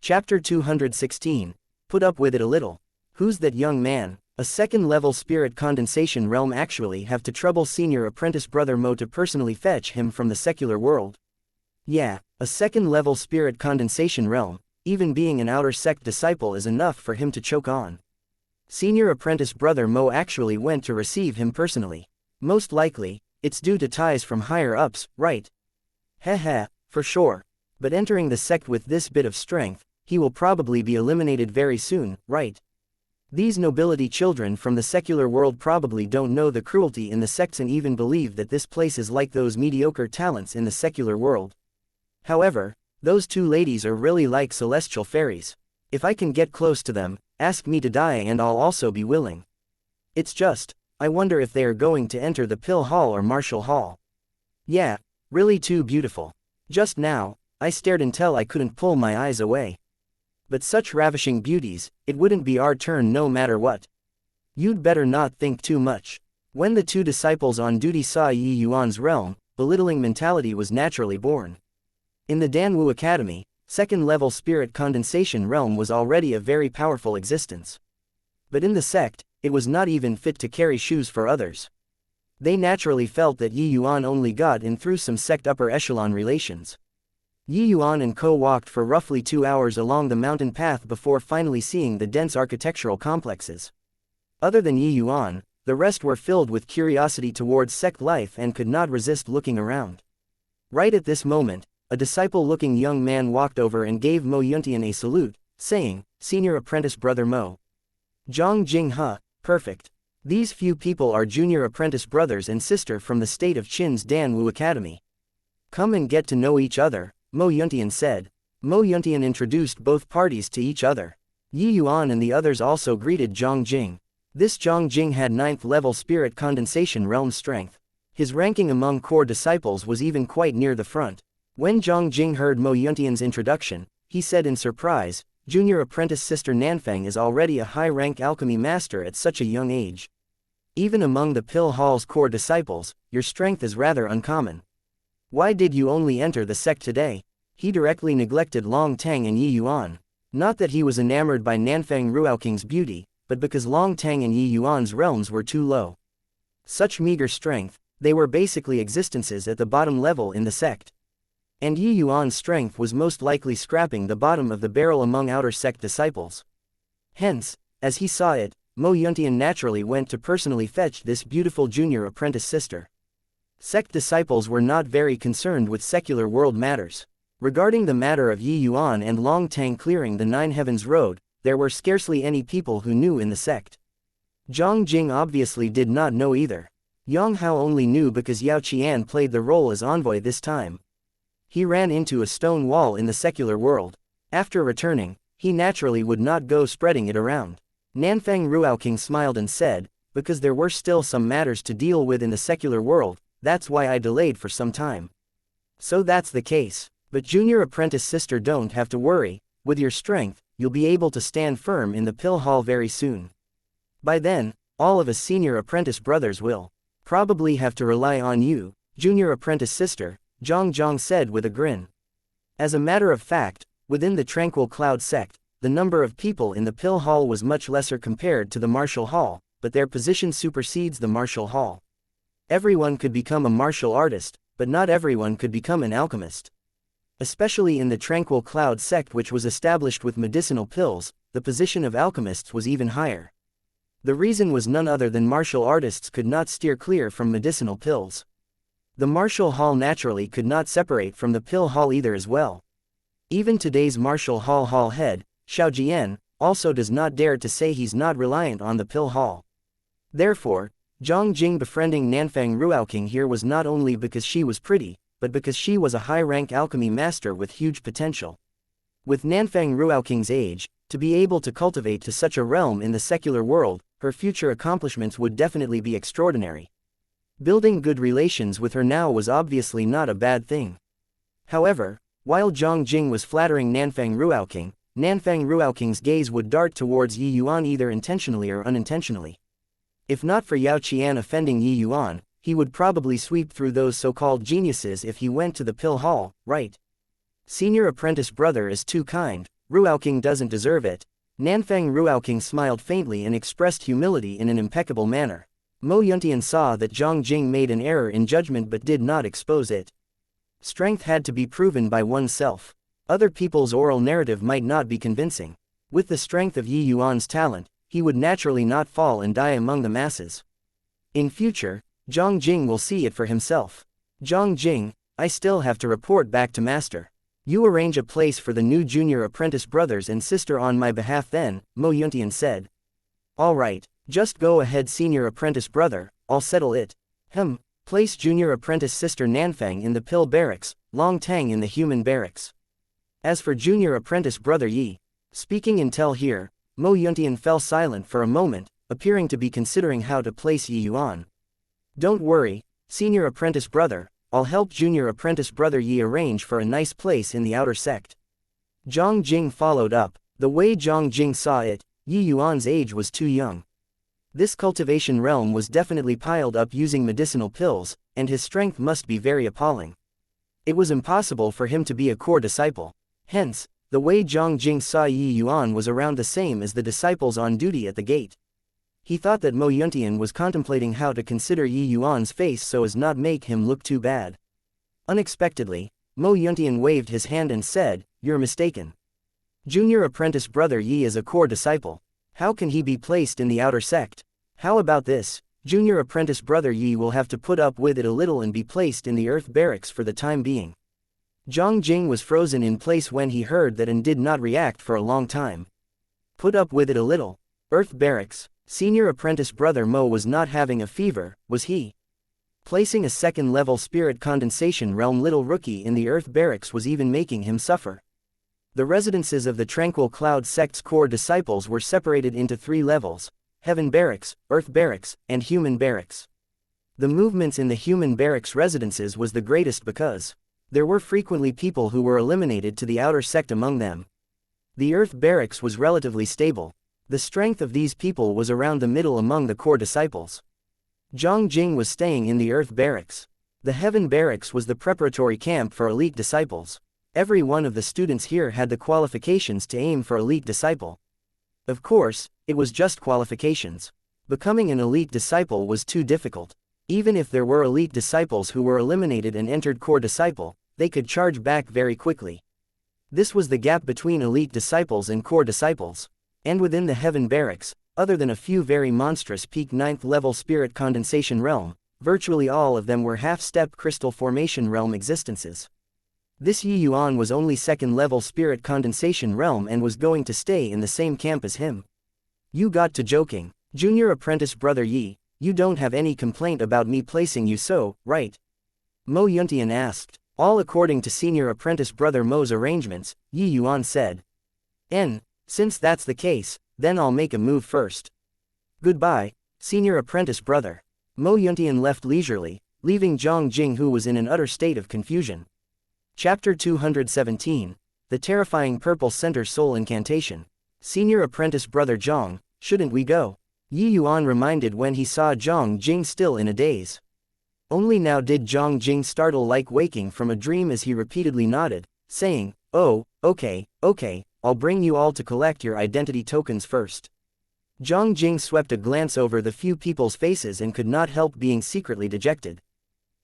Chapter 216. Put up with it a little. Who's that young man? A second-level spirit condensation realm actually have to trouble senior apprentice brother Mo to personally fetch him from the secular world. Yeah, a second-level spirit condensation realm, even being an outer sect disciple is enough for him to choke on. Senior apprentice brother Mo actually went to receive him personally. Most likely, it's due to ties from higher ups, right? Heh, for sure. But entering the sect with this bit of strength, he will probably be eliminated very soon, right? These nobility children from the secular world probably don't know the cruelty in the sects and even believe that this place is like those mediocre talents in the secular world. However, those two ladies are really like celestial fairies. If I can get close to them, ask me to die and I'll also be willing. It's just, I wonder if they are going to enter the Pill Hall or Martial Hall. Yeah, really too beautiful. Just now, I stared until I couldn't pull my eyes away. But such ravishing beauties, it wouldn't be our turn no matter what. You'd better not think too much. When the two disciples on duty saw Yi Yuan's realm, belittling mentality was naturally born. In the Danwu Academy, second-level spirit condensation realm was already a very powerful existence. But in the sect, it was not even fit to carry shoes for others. They naturally felt that Yi Yuan only got in through some sect upper echelon relations. Yi Yuan and Co walked for roughly 2 hours along the mountain path before finally seeing the dense architectural complexes. Other than Yi Yuan, the rest were filled with curiosity towards sect life and could not resist looking around. Right at this moment, a disciple-looking young man walked over and gave Mo Yuntian a salute, saying, "Senior apprentice brother Mo." Zhang Jing huh, perfect. These few people are junior apprentice brothers and sister from the state of Qin's Danwu Academy. Come and get to know each other, Mo Yuntian said. Mo Yuntian introduced both parties to each other. Yi Yuan and the others also greeted Zhang Jing. This Zhang Jing had 9th level spirit condensation realm strength. His ranking among core disciples was even quite near the front. When Zhang Jing heard Mo Yuntian's introduction, he said in surprise, "Junior apprentice sister Nanfeng is already a high-rank alchemy master at such a young age. Even among the Pill Hall's core disciples, your strength is rather uncommon. Why did you only enter the sect today?" He directly neglected Long Tang and Yi Yuan. Not that he was enamored by Nanfeng Ruoqing's beauty, but because Long Tang and Yi Yuan's realms were too low. Such meager strength, they were basically existences at the bottom level in the sect. And Yi Yuan's strength was most likely scraping the bottom of the barrel among outer sect disciples. Hence, as he saw it, Mo Yuntian naturally went to personally fetch this beautiful junior apprentice sister. Sect disciples were not very concerned with secular world matters. Regarding the matter of Yi Yuan and Long Tang clearing the Nine Heavens Road, there were scarcely any people who knew in the sect. Zhang Jing obviously did not know either. Yang Hao only knew because Yao Qian played the role as envoy this time. He ran into a stone wall in the secular world. After returning, he naturally would not go spreading it around. Nanfeng Ruoqing smiled and said, "Because there were still some matters to deal with in the secular world, that's why I delayed for some time." So that's the case. But junior apprentice sister, don't have to worry. With your strength, you'll be able to stand firm in the Pill Hall very soon. By then, all of us senior apprentice brothers will probably have to rely on you, junior apprentice sister, Zhang said with a grin. As a matter of fact, within the Tranquil Cloud sect, the number of people in the Pill Hall was much lesser compared to the Martial Hall, but their position supersedes the Martial Hall. Everyone could become a martial artist, but not everyone could become an alchemist. Especially in the Tranquil Cloud sect, which was established with medicinal pills, the position of alchemists was even higher. The reason was none other than martial artists could not steer clear from medicinal pills. The Martial Hall naturally could not separate from the Pill Hall either as well. Even today's Martial Hall head, Xiao Jian, also does not dare to say he's not reliant on the Pill Hall. Therefore, Zhang Jing befriending Nanfeng Ruoqing here was not only because she was pretty, but because she was a high-rank alchemy master with huge potential. With Nanfeng Ruoqing's age, to be able to cultivate to such a realm in the secular world, her future accomplishments would definitely be extraordinary. Building good relations with her now was obviously not a bad thing. However, while Zhang Jing was flattering Nanfeng Ruoqing's gaze would dart towards Yi Yuan either intentionally or unintentionally. If not for Yao Qian offending Yi Yuan, he would probably sweep through those so-called geniuses if he went to the Pill Hall, right? Senior apprentice brother is too kind, Ruaoking doesn't deserve it. Nanfang Ruaoking smiled faintly and expressed humility in an impeccable manner. Mo Yuntian saw that Zhang Jing made an error in judgment but did not expose it. Strength had to be proven by oneself. Other people's oral narrative might not be convincing. With the strength of Yi Yuan's talent, he would naturally not fall and die among the masses. In future, Zhang Jing will see it for himself. Zhang Jing, I still have to report back to Master. You arrange a place for the new junior apprentice brothers and sister on my behalf then, Mo Yuntian said. All right, just go ahead senior apprentice brother, I'll settle it. Place junior apprentice sister Nanfang in the pill barracks, Long Tang in the human barracks. As for junior apprentice brother Yi, speaking intel here, Mo Yuntian fell silent for a moment, appearing to be considering how to place Yi Yuan. Don't worry, senior apprentice brother, I'll help junior apprentice brother Yi arrange for a nice place in the outer sect. Zhang Jing followed up. The way Zhang Jing saw it, Yi Yuan's age was too young. This cultivation realm was definitely piled up using medicinal pills, and his strength must be very appalling. It was impossible for him to be a core disciple. Hence, the way Zhang Jing saw Yi Yuan was around the same as the disciples on duty at the gate. He thought that Mo Yuntian was contemplating how to consider Yi Yuan's face so as not make him look too bad. Unexpectedly, Mo Yuntian waved his hand and said, "You're mistaken. Junior apprentice brother Yi is a core disciple. How can he be placed in the outer sect? How about this? Junior apprentice brother Yi will have to put up with it a little and be placed in the earth barracks for the time being." Zhang Jing was frozen in place when he heard that and did not react for a long time. Put up with it a little? Earth barracks? Senior apprentice brother Mo was not having a fever, was he? Placing a second-level spirit condensation realm little rookie in the earth barracks was even making him suffer. The residences of the Tranquil Cloud sect's core disciples were separated into 3 levels: Heaven Barracks, Earth Barracks, and Human Barracks. The movements in the Human Barracks residences was the greatest because there were frequently people who were eliminated to the outer sect among them. The Earth Barracks was relatively stable. The strength of these people was around the middle among the core disciples. Zhang Jing was staying in the Earth Barracks. The Heaven Barracks was the preparatory camp for elite disciples. Every one of the students here had the qualifications to aim for elite disciple. Of course, it was just qualifications. Becoming an elite disciple was too difficult. Even if there were elite disciples who were eliminated and entered core disciple, they could charge back very quickly. This was the gap between elite disciples and core disciples. And within the Heaven Barracks, other than a few very monstrous peak 9th level spirit condensation realm, virtually all of them were half-step crystal formation realm existences. This Yi Yuan was only 2nd level spirit condensation realm and was going to stay in the same camp as him. You got to joking. Junior apprentice brother Yi, you don't have any complaint about me placing you so, right? Mo Yuntian asked. All according to senior apprentice brother Mo's arrangements, Yi Yuan said. Since that's the case, then I'll make a move first. Goodbye, senior apprentice brother. Mo Yuntian left leisurely, leaving Zhang Jing who was in an utter state of confusion. Chapter 217, The Terrifying Purple Center Soul Incantation. Senior apprentice brother Zhang, shouldn't we go? Yi Yuan reminded when he saw Zhang Jing still in a daze. Only now did Zhang Jing startle like waking from a dream as he repeatedly nodded, saying, "Oh, okay, I'll bring you all to collect your identity tokens first." Zhang Jing swept a glance over the few people's faces and could not help being secretly dejected.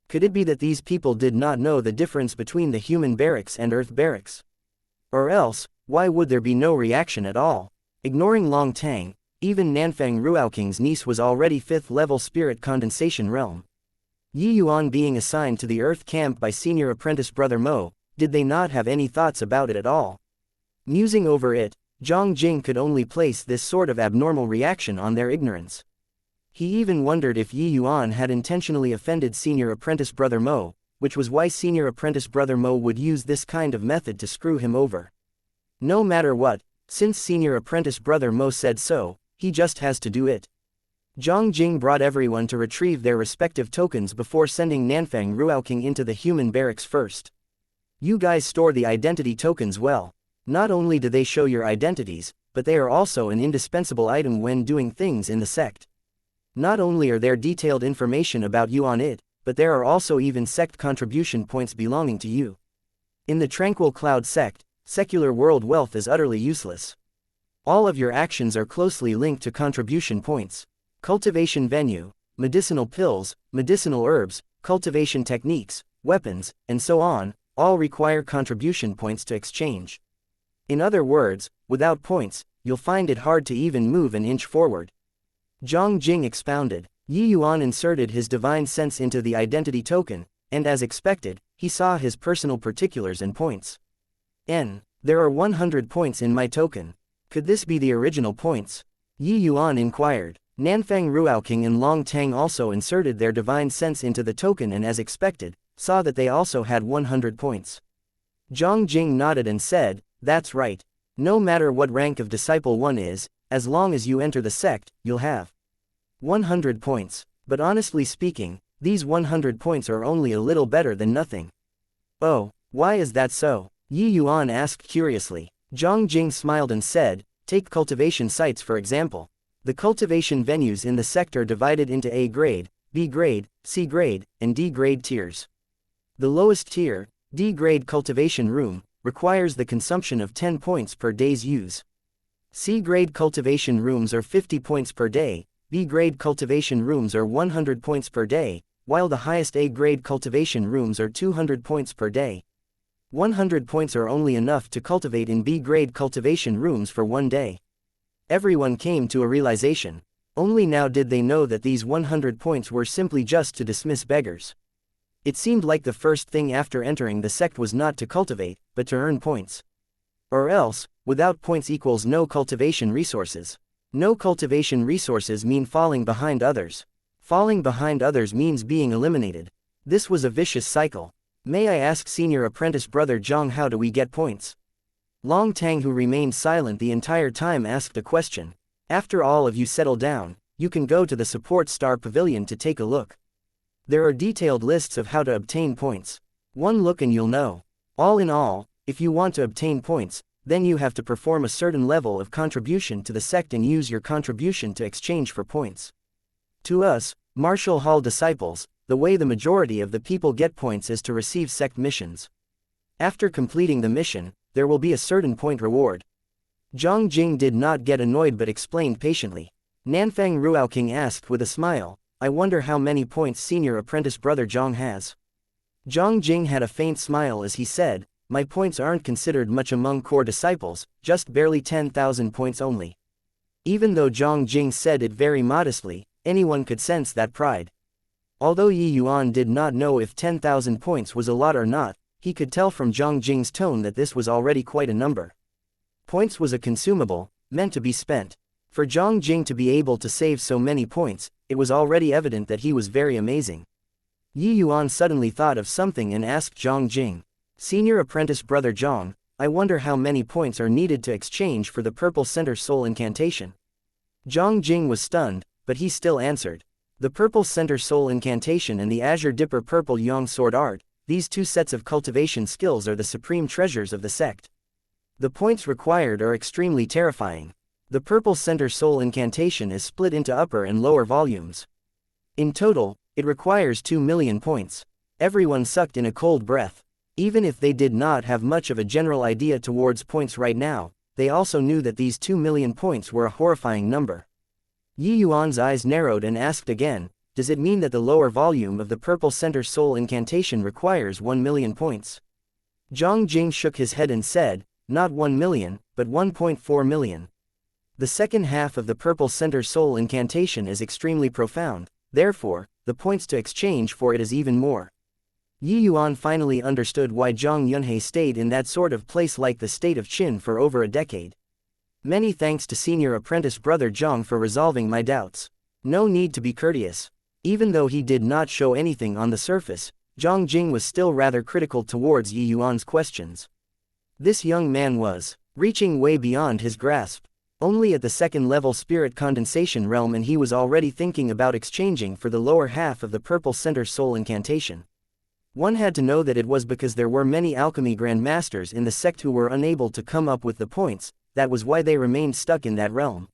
Could it be that these people did not know the difference between the Human Barracks and Earth Barracks? Or else, why would there be no reaction at all? Ignoring Long Tang, even Nanfang Ruaoking's niece was already 5th level spirit condensation realm. Yi Yuan being assigned to the Earth camp by senior apprentice brother Mo, did they not have any thoughts about it at all? Musing over it, Zhang Jing could only place this sort of abnormal reaction on their ignorance. He even wondered if Yi Yuan had intentionally offended senior apprentice brother Mo, which was why senior apprentice brother Mo would use this kind of method to screw him over. No matter what, since senior apprentice brother Mo said so, he just has to do it. Zhang Jing brought everyone to retrieve their respective tokens before sending Nanfang Ruaoking into the Human Barracks first. You guys store the identity tokens well. Not only do they show your identities, but they are also an indispensable item when doing things in the sect. Not only are there detailed information about you on it, but there are also even sect contribution points belonging to you. In the Tranquil Cloud sect, secular world wealth is utterly useless. All of your actions are closely linked to contribution points. Cultivation venue, medicinal pills, medicinal herbs, cultivation techniques, weapons, and so on, all require contribution points to exchange. In other words, without points, you'll find it hard to even move an inch forward. Zhang Jing expounded. Yuan inserted his divine sense into the identity token, and as expected, he saw his personal particulars and points. There are 100 points in my token. Could this be the original points? Yuan inquired. Nanfang Ruaoqing and Long Tang also inserted their divine sense into the token and as expected, saw that they also had 100 points. Zhang Jing nodded and said, "That's right. No matter what rank of disciple one is, as long as you enter the sect, you'll have 100 points. But honestly speaking, these 100 points are only a little better than nothing." "Oh, why is that so?" Yuan asked curiously. Zhang Jing smiled and said, "Take cultivation sites for example. The cultivation venues in the sect are divided into A grade, B grade, C grade, and D grade tiers. The lowest tier, D grade cultivation room, requires the consumption of 10 points per day's use. C grade cultivation rooms are 50 points per day, B grade cultivation rooms are 100 points per day, while the highest A grade cultivation rooms are 200 points per day. 100 points are only enough to cultivate in B grade cultivation rooms for one day." Everyone came to a realization. Only now did they know that these 100 points were simply just to dismiss beggars. It seemed like the first thing after entering the sect was not to cultivate, but to earn points. Or else, without points equals no cultivation resources. No cultivation resources mean falling behind others. Falling behind others means being eliminated. This was a vicious cycle. "May I ask senior apprentice brother Zhang, how do we get points?" Long Tang, who remained silent the entire time, asked a question. "After all of you settle down, you can go to the support star pavilion to take a look. There are detailed lists of how to obtain points. One look and you'll know. All in all, if you want to obtain points, then you have to perform a certain level of contribution to the sect and use your contribution to exchange for points. To us, Martial Hall disciples, the way the majority of the people get points is to receive sect missions. After completing the mission, there will be a certain point reward." Zhang Jing did not get annoyed but explained patiently. Nanfang Ruaoqing asked with a smile, "I wonder how many points senior apprentice brother Zhang has." Zhang Jing had a faint smile as he said, "My points aren't considered much among core disciples, just barely 10,000 points only." Even though Zhang Jing said it very modestly, anyone could sense that pride. Although Yuan did not know if 10,000 points was a lot or not, he could tell from Zhang Jing's tone that this was already quite a number. Points was a consumable, meant to be spent. For Zhang Jing to be able to save so many points, it was already evident that he was very amazing. Yuan suddenly thought of something and asked Zhang Jing, "Senior apprentice brother Zhang, I wonder how many points are needed to exchange for the purple center soul incantation." Zhang Jing was stunned, but he still answered, "The purple center soul incantation and the azure dipper purple yang sword art, these two sets of cultivation skills are the supreme treasures of the sect. The points required are extremely terrifying. The purple center soul incantation is split into upper and lower volumes. In total, it requires 2 million points." Everyone sucked in a cold breath. Even if they did not have much of a general idea towards points right now, they also knew that these 2 million points were a horrifying number. Yuan's eyes narrowed and asked again, "Does it mean that the lower volume of the purple center soul incantation requires 1 million points?" Zhang Jing shook his head and said, "Not 1 million, but 1.4 million. The second half of the purple center soul incantation is extremely profound, therefore, the points to exchange for it is even more." Yuan finally understood why Zhang Yunhei stayed in that sort of place like the state of Qin for over a decade. "Many thanks to senior apprentice brother Zhang for resolving my doubts. No need to be courteous." Even though he did not show anything on the surface, Zhang Jing was still rather critical towards Yuan's questions. This young man was reaching way beyond his grasp. Only at the second-level spirit condensation realm, and he was already thinking about exchanging for the lower half of the purple center soul incantation. One had to know that it was because there were many alchemy grandmasters in the sect who were unable to come up with the points, that was why they remained stuck in that realm.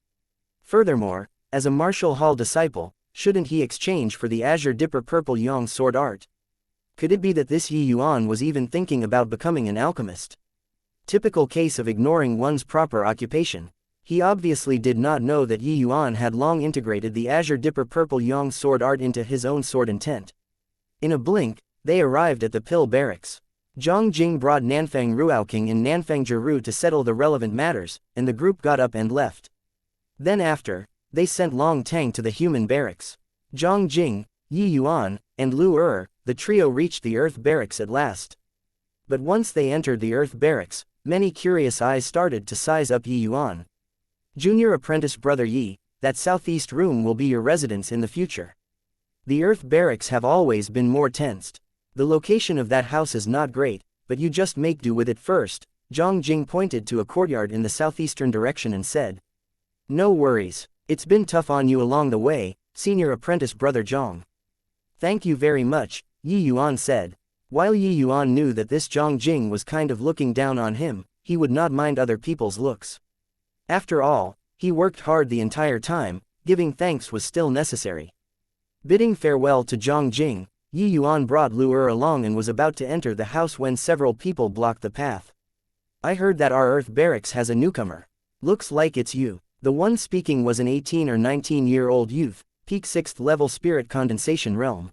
Furthermore, as a Martial Hall disciple, shouldn't he exchange for the azure dipper purple yang sword art? Could it be that this Yuan was even thinking about becoming an alchemist? Typical case of ignoring one's proper occupation. He obviously did not know that Yuan had long integrated the Azure Dipper Purple Yang sword art into his own sword intent. In a blink, they arrived at the Pill Barracks. Zhang Jing brought Nanfang Ruaoqing and Nanfang Jiru to settle the relevant matters, and the group got up and left. Then after, they sent Long Tang to the human barracks. Zhang Jing, Yuan, and Lu the trio reached the Earth Barracks at last. But once they entered the Earth Barracks, many curious eyes started to size up Yuan. Junior apprentice brother Yi, that southeast room will be your residence in the future. The Earth Barracks have always been more tensed. The location of that house is not great, but you just make do with it first. Zhang Jing pointed to a courtyard in the southeastern direction and said. No worries, it's been tough on you along the way, senior apprentice brother Zhang. Thank you very much, Yuan said. While Yuan knew that this Zhang Jing was kind of looking down on him, he would not mind other people's looks. After all, he worked hard the entire time, giving thanks was still necessary. Bidding farewell to Zhang Jing, Yuan brought Lu along and was about to enter the house when several people blocked the path. I heard that our Earth Barracks has a newcomer. Looks like it's you. The one speaking was an 18 or 19-year-old youth, peak 6th level spirit condensation realm.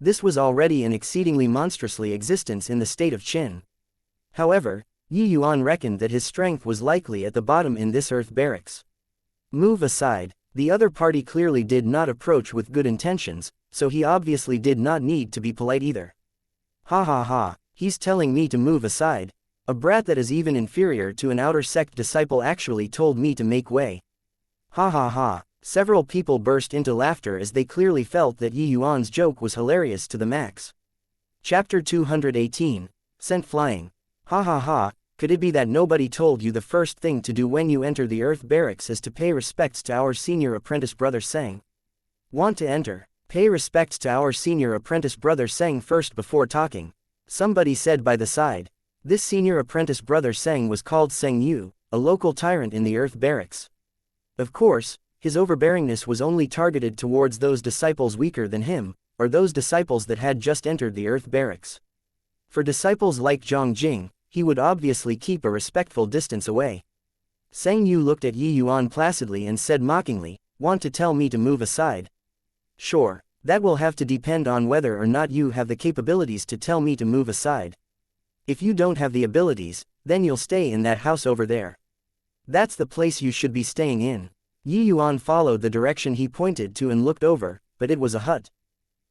This was already an exceedingly monstrously existence in the state of Qin. However, Yuan reckoned that his strength was likely at the bottom in this Earth Barracks. Move aside. The other party clearly did not approach with good intentions, so he obviously did not need to be polite either. Ha ha ha, he's telling me to move aside. A brat that is even inferior to an outer sect disciple actually told me to make way. Ha ha ha, several people burst into laughter as they clearly felt that Yuan's joke was hilarious to the max. Chapter 218, Sent Flying. Ha ha ha. Could it be that nobody told you the first thing to do when you enter the Earth Barracks is to pay respects to our senior apprentice brother Seng? Want to enter? Pay respects to our senior apprentice brother Seng first before talking. Somebody said by the side. This senior apprentice brother Seng was called Seng Yu, a local tyrant in the Earth Barracks. Of course, his overbearingness was only targeted towards those disciples weaker than him, or those disciples that had just entered the Earth Barracks. For disciples like Zhang Jing, he would obviously keep a respectful distance away. Seng Yu looked at Yuan placidly and said mockingly, want to tell me to move aside? Sure, that will have to depend on whether or not you have the capabilities to tell me to move aside. If you don't have the abilities, then you'll stay in that house over there. That's the place you should be staying in. Yuan followed the direction he pointed to and looked over, but it was a hut.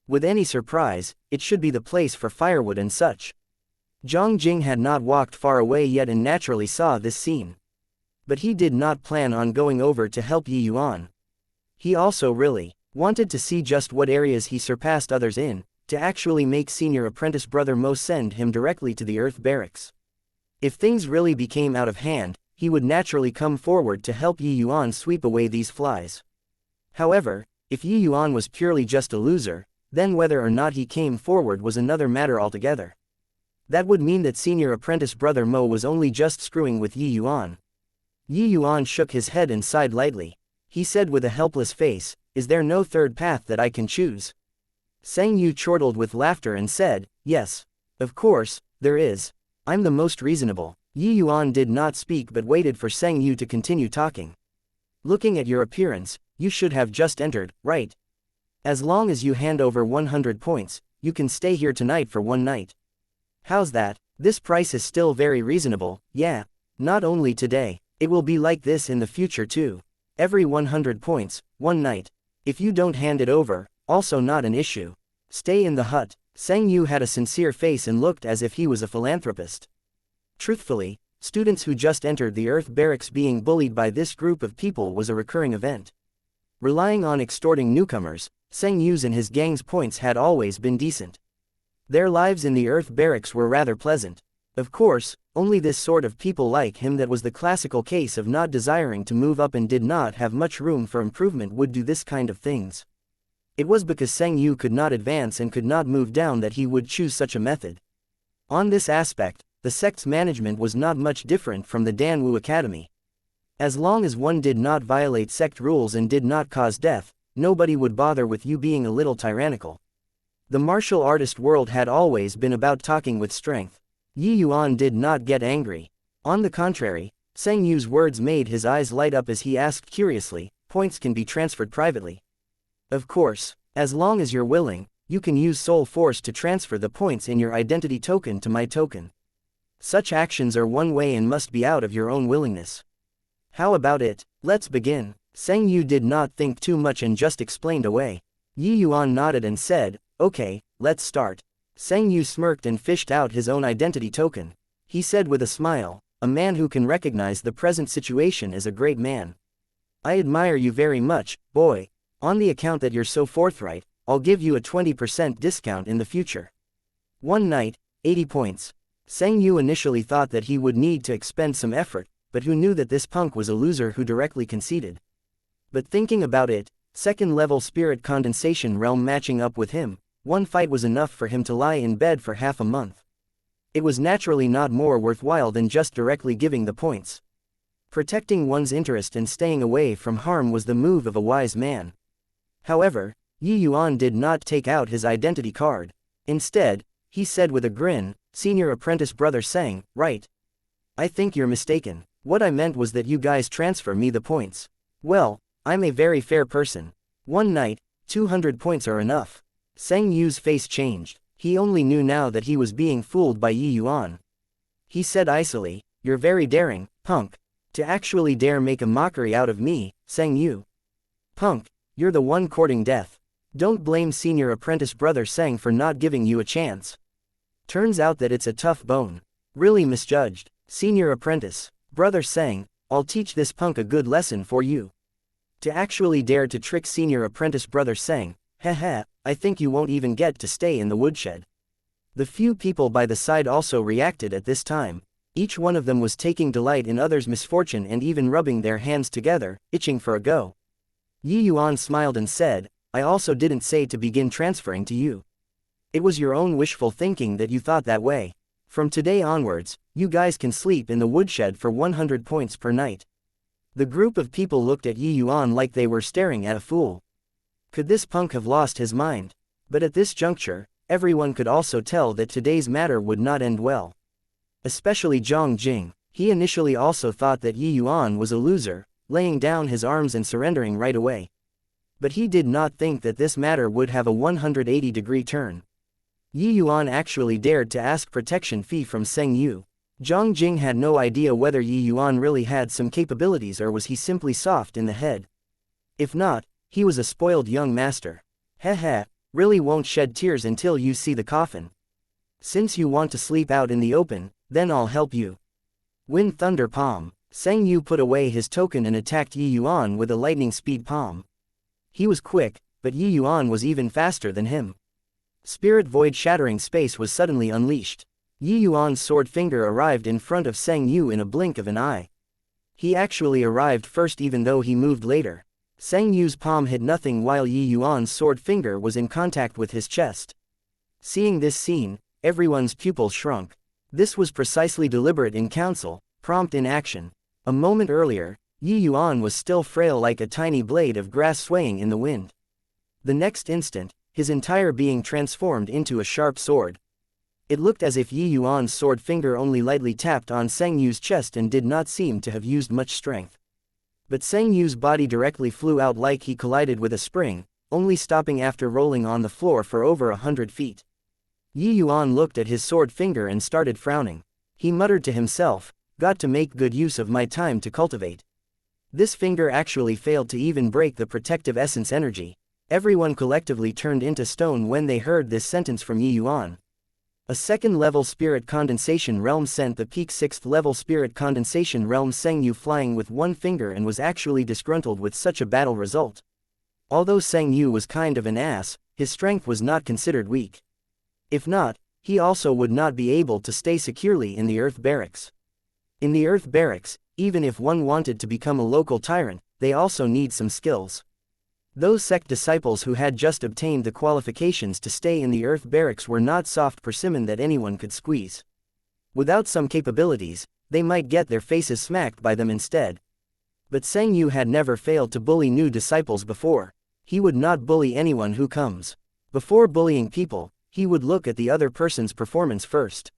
With any surprise, it should be the place for firewood and such. Zhang Jing had not walked far away yet and naturally saw this scene. But he did not plan on going over to help Yuan. He also really wanted to see just what areas he surpassed others in, to actually make senior apprentice brother Mo send him directly to the Earth Barracks. If things really became out of hand, he would naturally come forward to help Yuan sweep away these flies. However, if Yuan was purely just a loser, then whether or not he came forward was another matter altogether. That would mean that senior apprentice brother Mo was only just screwing with Yuan. Yuan shook his head and sighed lightly. He said with a helpless face, is there no third path that I can choose? Seng Yu chortled with laughter and said, yes. Of course, there is. I'm the most reasonable. Yuan did not speak but waited for Seng Yu to continue talking. Looking at your appearance, you should have just entered, right? As long as you hand over 100 points, you can stay here tonight for one night. How's that? This price is still very reasonable, yeah. Not only today, it will be like this in the future too. Every 100 points, one night. If you don't hand it over, also not an issue. Stay in the hut. Seng Yu had a sincere face and looked as if he was a philanthropist. Truthfully, students who just entered the Earth Barracks being bullied by this group of people was a recurring event. Relying on extorting newcomers, Seng Yu's and his gang's points had always been decent. Their lives in the Earth Barracks were rather pleasant. Of course, only this sort of people like him that was the classical case of not desiring to move up and did not have much room for improvement would do this kind of things. It was because Seng Yu could not advance and could not move down that he would choose such a method. On this aspect, the sect's management was not much different from the Danwu Academy. As long as one did not violate sect rules and did not cause death, nobody would bother with you being a little tyrannical. The martial artist world had always been about talking with strength. Yuan did not get angry. On the contrary, Seng Yu's words made his eyes light up as he asked curiously, points can be transferred privately. Of course, as long as you're willing, you can use soul force to transfer the points in your identity token to my token. Such actions are one way and must be out of your own willingness. How about it? Let's begin. Seng Yu did not think too much and just explained away. Yuan nodded and said, okay, let's start. Seng Yu smirked and fished out his own identity token. He said with a smile, a man who can recognize the present situation is a great man. I admire you very much, boy. On the account that you're so forthright, I'll give you a 20% discount in the future. One night, 80 points. Seng Yu initially thought that he would need to expend some effort, but who knew that this punk was a loser who directly conceded. But thinking about it, second-level spirit condensation realm matching up with him, one fight was enough for him to lie in bed for half a month. It was naturally not more worthwhile than just directly giving the points. Protecting one's interest and staying away from harm was the move of a wise man. However, Yuan did not take out his identity card. Instead, he said with a grin, Senior Apprentice Brother Seng, right? I think you're mistaken. What I meant was that you guys transfer me the points. Well, I'm a very fair person. One night, 200 points are enough. Seng Yu's face changed. He only knew now that he was being fooled by Yuan. He said icily, you're very daring, punk. To actually dare make a mockery out of me, Seng Yu. Punk, you're the one courting death. Don't blame Senior Apprentice Brother Seng for not giving you a chance. Turns out that it's a tough bone. Really misjudged. Senior Apprentice Brother Seng, I'll teach this punk a good lesson for you. To actually dare to trick Senior Apprentice Brother Seng, haha, I think you won't even get to stay in the woodshed. The few people by the side also reacted at this time. Each one of them was taking delight in others' misfortune and even rubbing their hands together, itching for a go. Yuan smiled and said, I also didn't say to begin transferring to you. It was your own wishful thinking that you thought that way. From today onwards, you guys can sleep in the woodshed for 100 points per night. The group of people looked at Yuan like they were staring at a fool. Could this punk have lost his mind? But at this juncture, everyone could also tell that today's matter would not end well. Especially Zhang Jing. He initially also thought that Yuan was a loser, laying down his arms and surrendering right away. But he did not think that this matter would have a 180-degree turn. Yuan actually dared to ask protection fee from Seng Yu. Zhang Jing had no idea whether Yuan really had some capabilities or was he simply soft in the head. If not, he was a spoiled young master. Heh, really won't shed tears until you see the coffin. Since you want to sleep out in the open, then I'll help you. Wind Thunder Palm. Seng Yu put away his token and attacked Yuan with a lightning speed palm. He was quick, but Yuan was even faster than him. Spirit Void Shattering Space was suddenly unleashed. Yuan's sword finger arrived in front of Seng Yu in a blink of an eye. He actually arrived first even though he moved later. Seng Yu's palm hit nothing while Yuan's sword finger was in contact with his chest. Seeing this scene, everyone's pupils shrunk. This was precisely deliberate in council, prompt in action. A moment earlier, Yuan was still frail like a tiny blade of grass swaying in the wind. The next instant, his entire being transformed into a sharp sword. It looked as if Yuan's sword finger only lightly tapped on Seng Yu's chest and did not seem to have used much strength. But Seng Yu's body directly flew out like he collided with a spring, only stopping after rolling on the floor for over 100 feet. Yuan looked at his sword finger and started frowning. He muttered to himself, got to make good use of my time to cultivate. This finger actually failed to even break the protective essence energy. Everyone collectively turned into stone when they heard this sentence from Yuan. A second-level spirit condensation realm sent the peak 6th-level spirit condensation realm Seng Yu flying with one finger and was actually disgruntled with such a battle result. Although Seng Yu was kind of an ass, his strength was not considered weak. If not, he also would not be able to stay securely in the Earth Barracks. In the Earth Barracks, even if one wanted to become a local tyrant, they also need some skills. Those sect disciples who had just obtained the qualifications to stay in the Earth Barracks were not soft persimmon that anyone could squeeze. Without some capabilities, they might get their faces smacked by them instead. But Seng Yu had never failed to bully new disciples before. He would not bully anyone who comes. Before bullying people, he would look at the other person's performance first.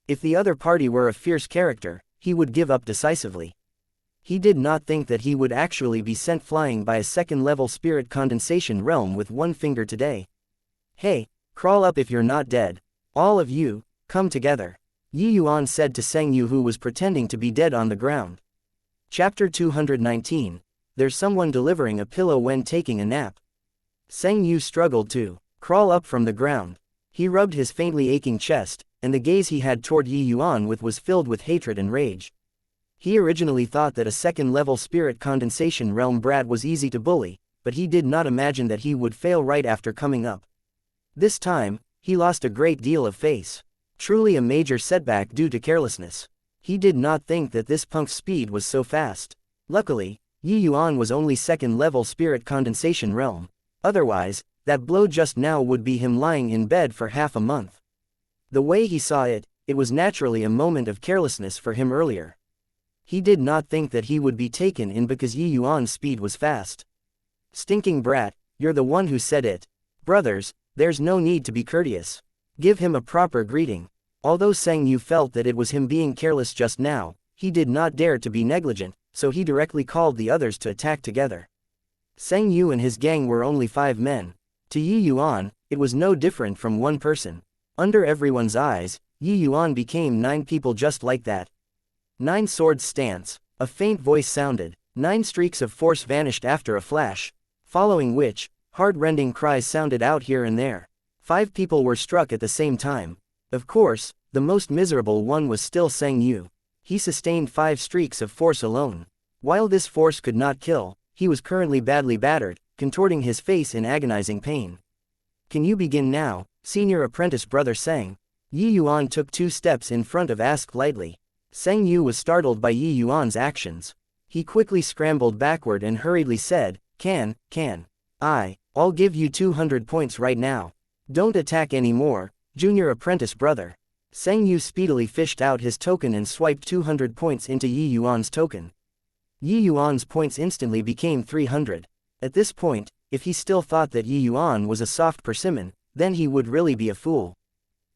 If the other party were a fierce character, he would give up decisively. He did not think that he would actually be sent flying by a second-level spirit condensation realm with one finger today. Hey, crawl up if you're not dead. All of you, come together. Yuan said to Seng Yu, who was pretending to be dead on the ground. Chapter 219. There's someone delivering a pillow when taking a nap. Seng Yu struggled to crawl up from the ground. He rubbed his faintly aching chest, and the gaze he had toward Yuan was filled with hatred and rage. He originally thought that a second-level spirit condensation realm brat was easy to bully, but he did not imagine that he would fail right after coming up. This time, he lost a great deal of face. Truly a major setback due to carelessness. He did not think that this punk's speed was so fast. Luckily, Yuan was only second-level spirit condensation realm. Otherwise, that blow just now would be him lying in bed for half a month. The way he saw it, it was naturally a moment of carelessness for him earlier. He did not think that he would be taken in because Yuan's speed was fast. Stinking brat, you're the one who said it. Brothers, there's no need to be courteous. Give him a proper greeting. Although Seng Yu felt that it was him being careless just now, he did not dare to be negligent, so he directly called the others to attack together. Seng Yu and his gang were only 5 men. To Yuan, it was no different from one person. Under everyone's eyes, Yuan became 9 people just like that. 9 swords stance. A faint voice sounded. 9 streaks of force vanished after a flash. Following which, heart-rending cries sounded out here and there. 5 people were struck at the same time. Of course, the most miserable one was still Seng Yu. He sustained 5 streaks of force alone. While this force could not kill, he was currently badly battered, contorting his face in agonizing pain. Can you begin now, senior apprentice brother Seng? Yuan took 2 steps in front of asked lightly. Seng Yu was startled by Yuan's actions. He quickly scrambled backward and hurriedly said, I'll give you 200 points right now. Don't attack anymore, junior apprentice brother. Seng Yu speedily fished out his token and swiped 200 points into Yuan's token. Yuan's points instantly became 300. At this point, if he still thought that Yuan was a soft persimmon, then he would really be a fool.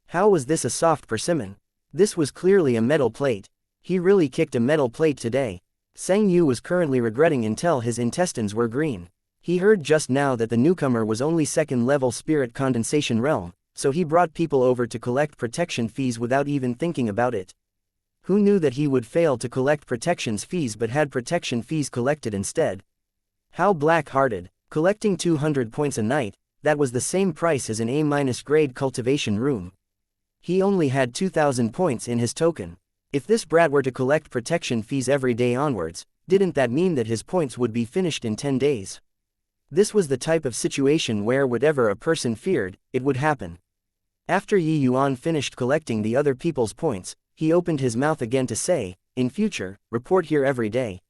How was this a soft persimmon? This was clearly a metal plate. He really kicked a metal plate today. Seng Yu was currently regretting until his intestines were green. He heard just now that the newcomer was only second-level spirit condensation realm, so he brought people over to collect protection fees without even thinking about it. Who knew that he would fail to collect protections fees but had protection fees collected instead? How black-hearted. Collecting 200 points a night, that was the same price as an A-grade cultivation room. He only had 2,000 points in his token. If this brat were to collect protection fees every day onwards, didn't that mean that his points would be finished in 10 days? This was the type of situation where whatever a person feared, it would happen. After Yuan finished collecting the other people's points, he opened his mouth again to say, in future, report here every day.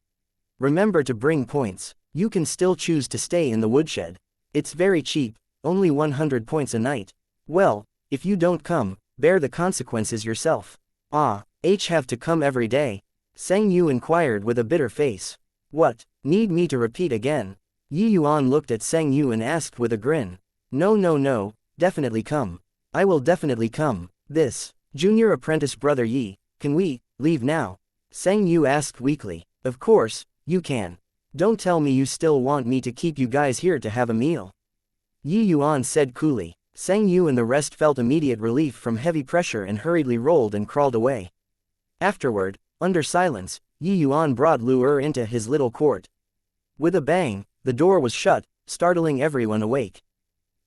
Remember to bring points. You can still choose to stay in the woodshed. It's very cheap, only 100 points a night. Well, if you don't come, bear the consequences yourself. Have to come every day? Seng Yu inquired with a bitter face. What, need me to repeat again? Yuan looked at Seng Yu and asked with a grin. No, definitely come. I will definitely come. This, junior apprentice brother Yi, can we leave now? Seng Yu asked weakly. Of course, you can. Don't tell me you still want me to keep you guys here to have a meal. Yuan said coolly. Seng Yu and the rest felt immediate relief from heavy pressure and hurriedly rolled and crawled away. Afterward, under silence, Yuan brought Lu into his little court. With a bang, the door was shut, startling everyone awake.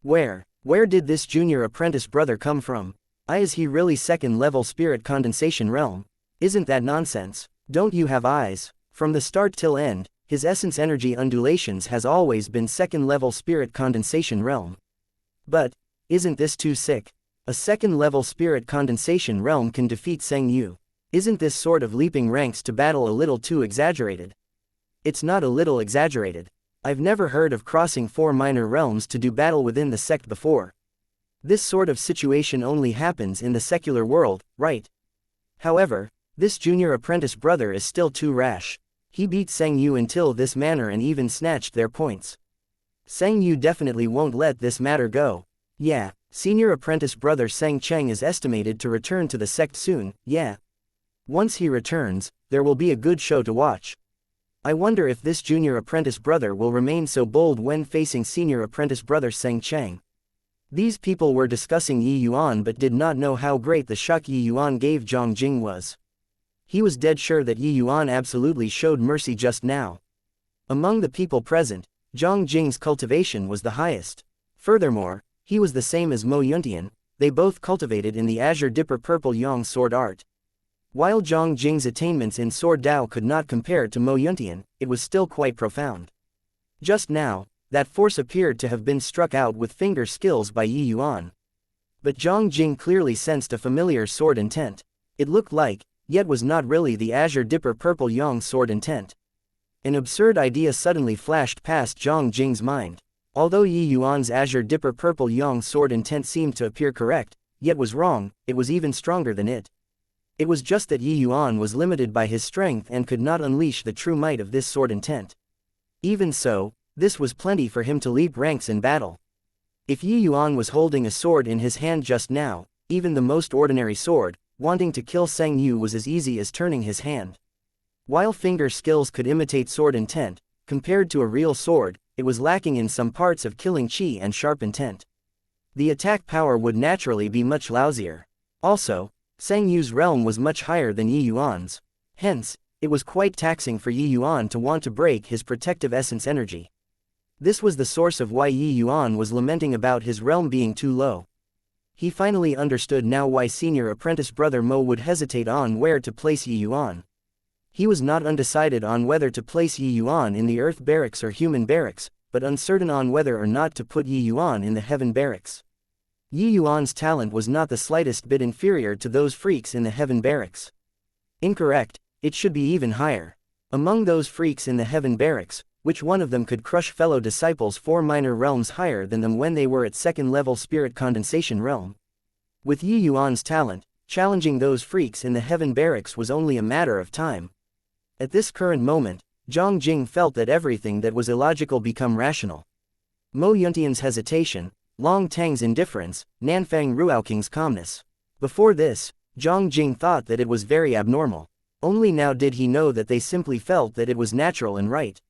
Where did this junior apprentice brother come from? Is he really second-level spirit condensation realm? Isn't that nonsense? Don't you have eyes? From the start till end, his essence energy undulations has always been second-level spirit condensation realm. But, isn't this too sick? A second-level spirit condensation realm can defeat Seng Yu. Isn't this sort of leaping ranks to battle a little too exaggerated? It's not a little exaggerated. I've never heard of crossing 4 minor realms to do battle within the sect before. This sort of situation only happens in the secular world, right? However, this junior apprentice brother is still too rash. He beat Seng Yu until this manner and even snatched their points. Seng Yu definitely won't let this matter go. Yeah, senior apprentice brother Seng Cheng is estimated to return to the sect soon, yeah. Once he returns, there will be a good show to watch. I wonder if this junior apprentice brother will remain so bold when facing senior apprentice brother Seng Cheng. These people were discussing Yi Yuan but did not know how great the shock Yi Yuan gave Zhang Jing was. He was dead sure that Yi Yuan absolutely showed mercy just now. Among the people present, Zhang Jing's cultivation was the highest. Furthermore, he was the same as Mo Yuntian, they both cultivated in the Azure Dipper Purple Yang sword art. While Zhang Jing's attainments in sword Dao could not compare to Mo Yuntian, it was still quite profound. Just now, that force appeared to have been struck out with finger skills by Yi Yuan. But Zhang Jing clearly sensed a familiar sword intent. It looked like, yet was not really the Azure Dipper Purple Yang sword intent. An absurd idea suddenly flashed past Zhang Jing's mind. Although Yi Yuan's Azure Dipper Purple Yang sword intent seemed to appear correct, yet was wrong, it was even stronger than it. It was just that Yi Yuan was limited by his strength and could not unleash the true might of this sword intent. Even so, this was plenty for him to leap ranks in battle. If Yi Yuan was holding a sword in his hand just now, even the most ordinary sword, wanting to kill Seng Yu was as easy as turning his hand. While finger skills could imitate sword intent, compared to a real sword, it was lacking in some parts of killing chi and sharp intent. The attack power would naturally be much lousier. Also, Seng Yu's realm was much higher than Yi Yuan's. Hence, it was quite taxing for Yi Yuan to want to break his protective essence energy. This was the source of why Yi Yuan was lamenting about his realm being too low. He finally understood now why senior apprentice brother Mo would hesitate on where to place Yi Yuan. He was not undecided on whether to place Yi Yuan in the earth barracks or human barracks, but uncertain on whether or not to put Yi Yuan in the heaven barracks. Yi Yuan's talent was not the slightest bit inferior to those freaks in the heaven barracks. Incorrect, it should be even higher. Among those freaks in the heaven barracks, which one of them could crush fellow disciples 4 minor realms higher than them when they were at second-level spirit condensation realm? With Yi Yuan's talent, challenging those freaks in the heaven barracks was only a matter of time. At this current moment, Zhang Jing felt that everything that was illogical become rational. Mo Yuntian's hesitation, Long Tang's indifference, Nanfang Ruaoking's calmness. Before this, Zhang Jing thought that it was very abnormal. Only now did he know that they simply felt that it was natural and right.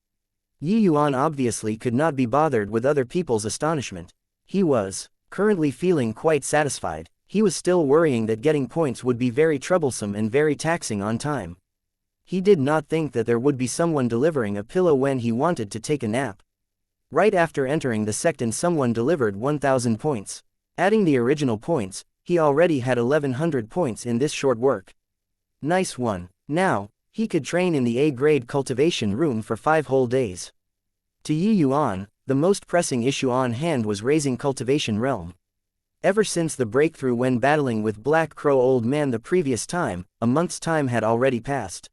Yi Yuan obviously could not be bothered with other people's astonishment. He was currently feeling quite satisfied. He was still worrying that getting points would be very troublesome and very taxing on time. He did not think that there would be someone delivering a pillow when he wanted to take a nap. Right after entering the sect and someone delivered 1000 points. Adding the original points, he already had 1100 points in this short work. Nice one. Now, he could train in the A-grade cultivation room for 5 whole days. To Yi Yuan, the most pressing issue on hand was raising cultivation realm. Ever since the breakthrough when battling with Black Crow Old Man the previous time, a month's time had already passed.